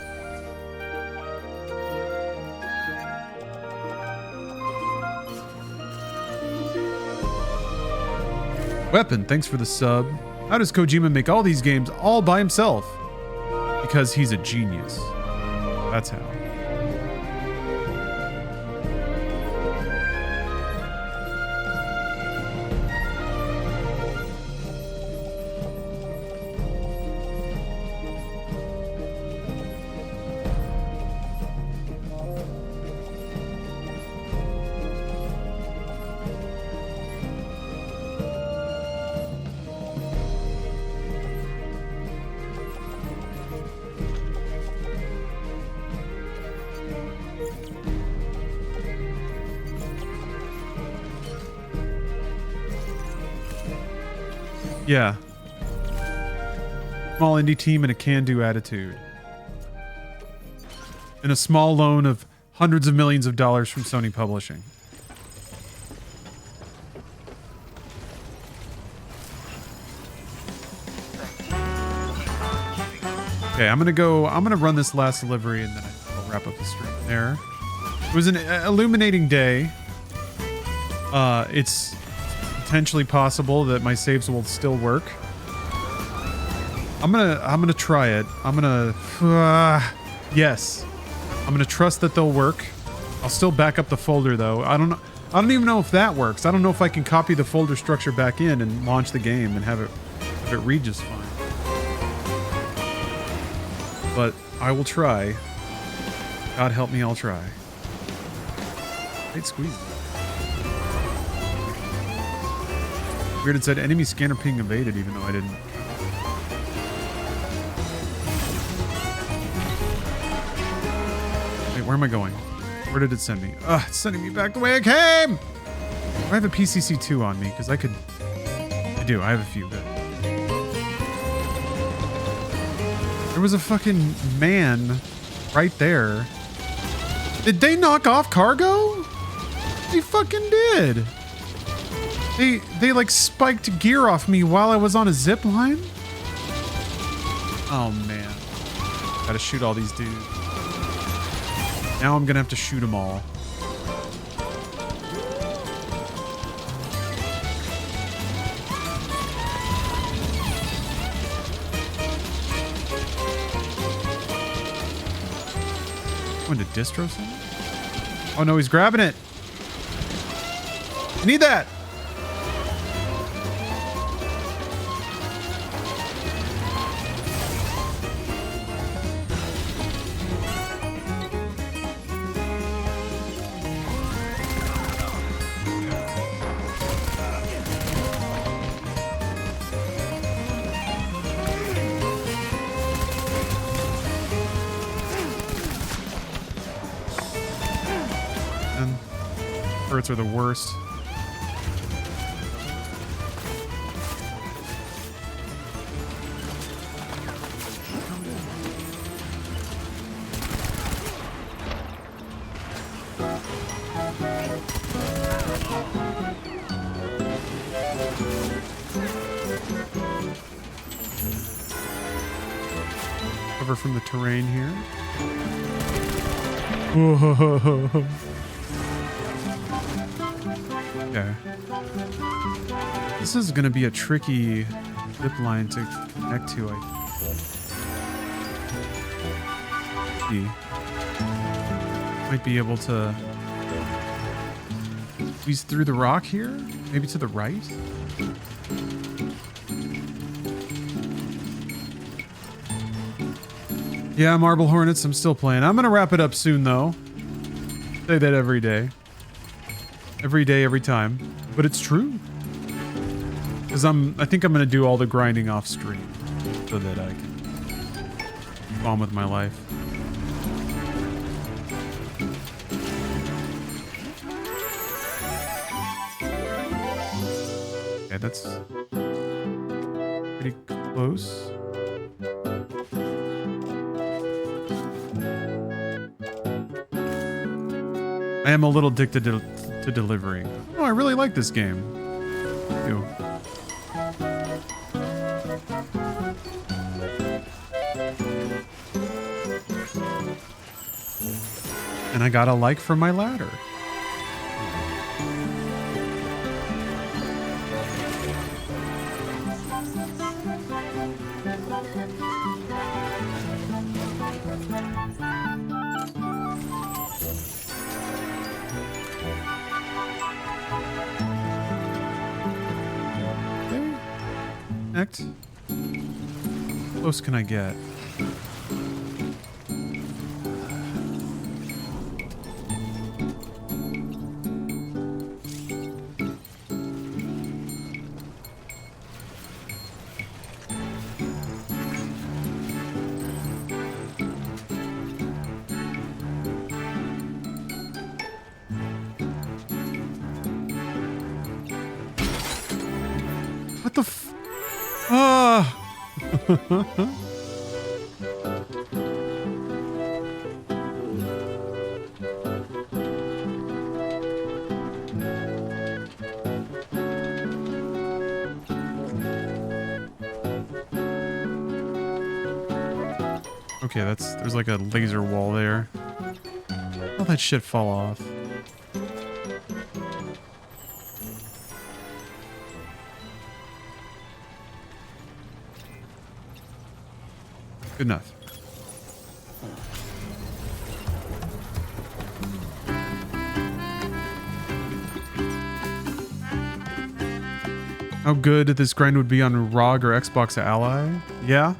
Weapon, thanks for the sub. How does Kojima make all these games all by himself? Because he's a genius. That's how. Yeah. Small indie team and a can-do attitude. And a small loan of hundreds of millions of dollars from Sony Publishing. Okay, I'm gonna run this last delivery and then I'll wrap up the stream there. It was an illuminating day. It's potentially possible that my saves will still work. I'm gonna try it. Yes. I'm gonna trust that they'll work. I'll still back up the folder though. I don't even know if that works. I don't know if I can copy the folder structure back in and launch the game and have it read just fine. But I will try. God help me, I'll try. Great squeeze. Weird, it said enemy scanner ping evaded even though I didn't. Wait, where am I going? Where did it send me? Ugh, it's sending me back the way I came! I have a PCC2 on me, because I could... I do, I have a few. Good. There was a fucking man right there. Did they knock off cargo? They fucking did. They like spiked gear off me while I was on a zip line. Oh man. Gotta shoot all these dudes. Now I'm gonna have to shoot them all. Going to distro center? Oh no, he's grabbing it. I need that. Birds are the worst. Cover from the terrain here. Whoa. Okay. This is going to be a tricky zip line to connect to, I think. Might be able to squeeze through the rock here? Maybe to the right? Yeah, Marble Hornets, I'm still playing. I'm going to wrap it up soon, though. Say that every day. Every day, every time. But it's true. Because I think I'm going to do all the grinding off stream. So that I can move on with my life. Okay, that's pretty close. I am a little addicted to delivering. Oh, I really like this game. Ew. And I got a like for my ladder. Connect. How close can I get? What the f... Ah. Okay, there's like a laser wall there. How that shit fall off? Good enough. How good this grind would be on ROG or Xbox Ally? Yeah.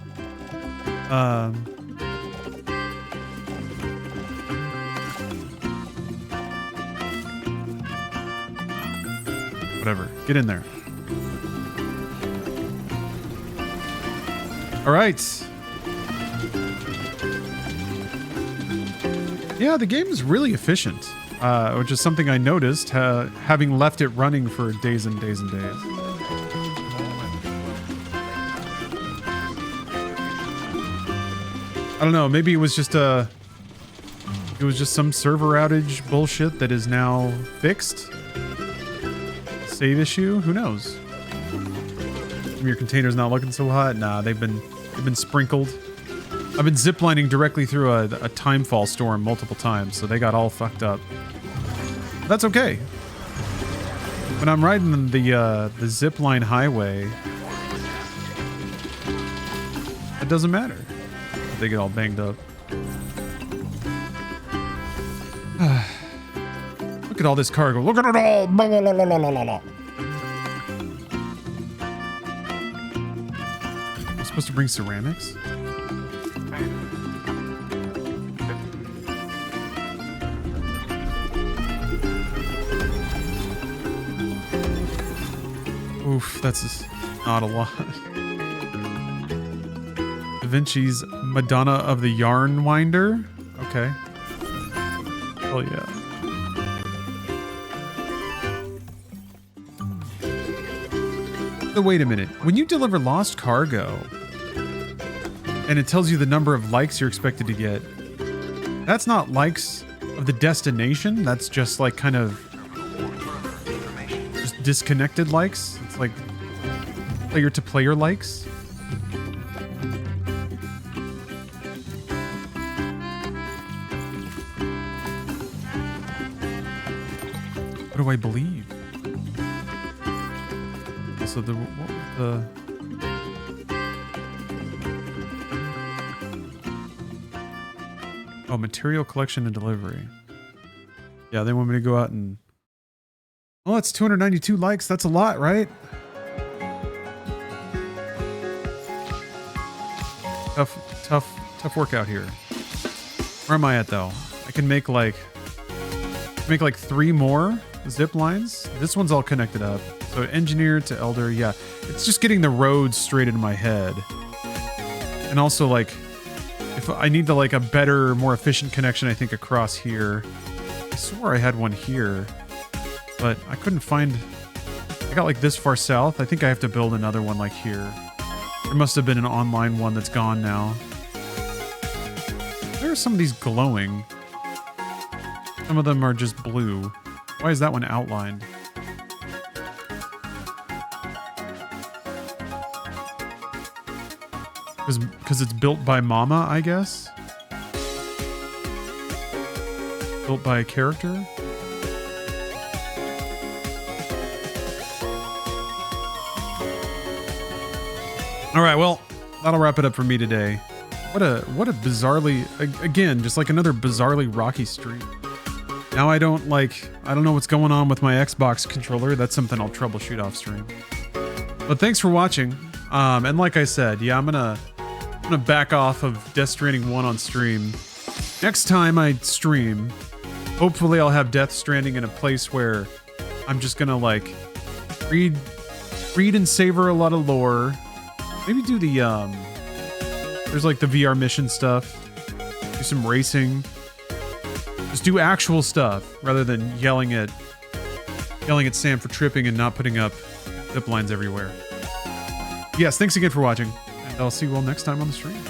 Whatever. Get in there. All right. Yeah, the game is really efficient, which is something I noticed having left it running for days and days and days. I don't know. Maybe it was just some server outage bullshit that is now fixed. Save issue? Who knows? Your container's not looking so hot. Nah, they've been sprinkled. I've been ziplining directly through a timefall storm multiple times, so they got all fucked up. That's okay. When I'm riding the zipline highway, it doesn't matter. They get all banged up. Look at all this cargo. Look at it all. Blah, blah, blah, blah, blah, blah. I'm supposed to bring ceramics? Oof, that's just not a lot. Da Vinci's Madonna of the Yarn Winder? Okay. Oh yeah. So wait a minute. When you deliver lost cargo and it tells you the number of likes you're expected to get, that's not likes of the destination. That's just like kind of just disconnected likes. It's like player to player likes. What do I believe? So what was the... Oh, material collection and delivery. Yeah, they want me to go out and... Oh, that's 292 likes. That's a lot, right? Tough workout here. Where am I at though? I can make like 3 more zip lines. This one's all connected up. So engineer to elder, yeah. It's just getting the roads straight in my head. And also like, if I need to like a better, more efficient connection, I think across here. I swore I had one here, but I couldn't find, I got like this far south. I think I have to build another one like here. There must have been an online one that's gone now. There are some of these glowing. Some of them are just blue. Why is that one outlined? Because it's built by Mama, I guess? Built by a character? Alright, well, that'll wrap it up for me today. What a bizarrely, again, just like another bizarrely rocky street. Now I don't know what's going on with my Xbox controller. That's something I'll troubleshoot off stream. But thanks for watching. And like I said, yeah, I'm gonna back off of Death Stranding 1 on stream. Next time I stream, hopefully I'll have Death Stranding in a place where I'm just gonna like read and savor a lot of lore. Maybe do the there's like the VR mission stuff. Do some racing. Just do actual stuff rather than yelling at Sam for tripping and not putting up zip lines everywhere. Yes, thanks again for watching, and I'll see you all next time on the stream.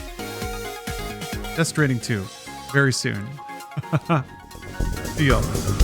Death Stranding 2, very soon. See y'all.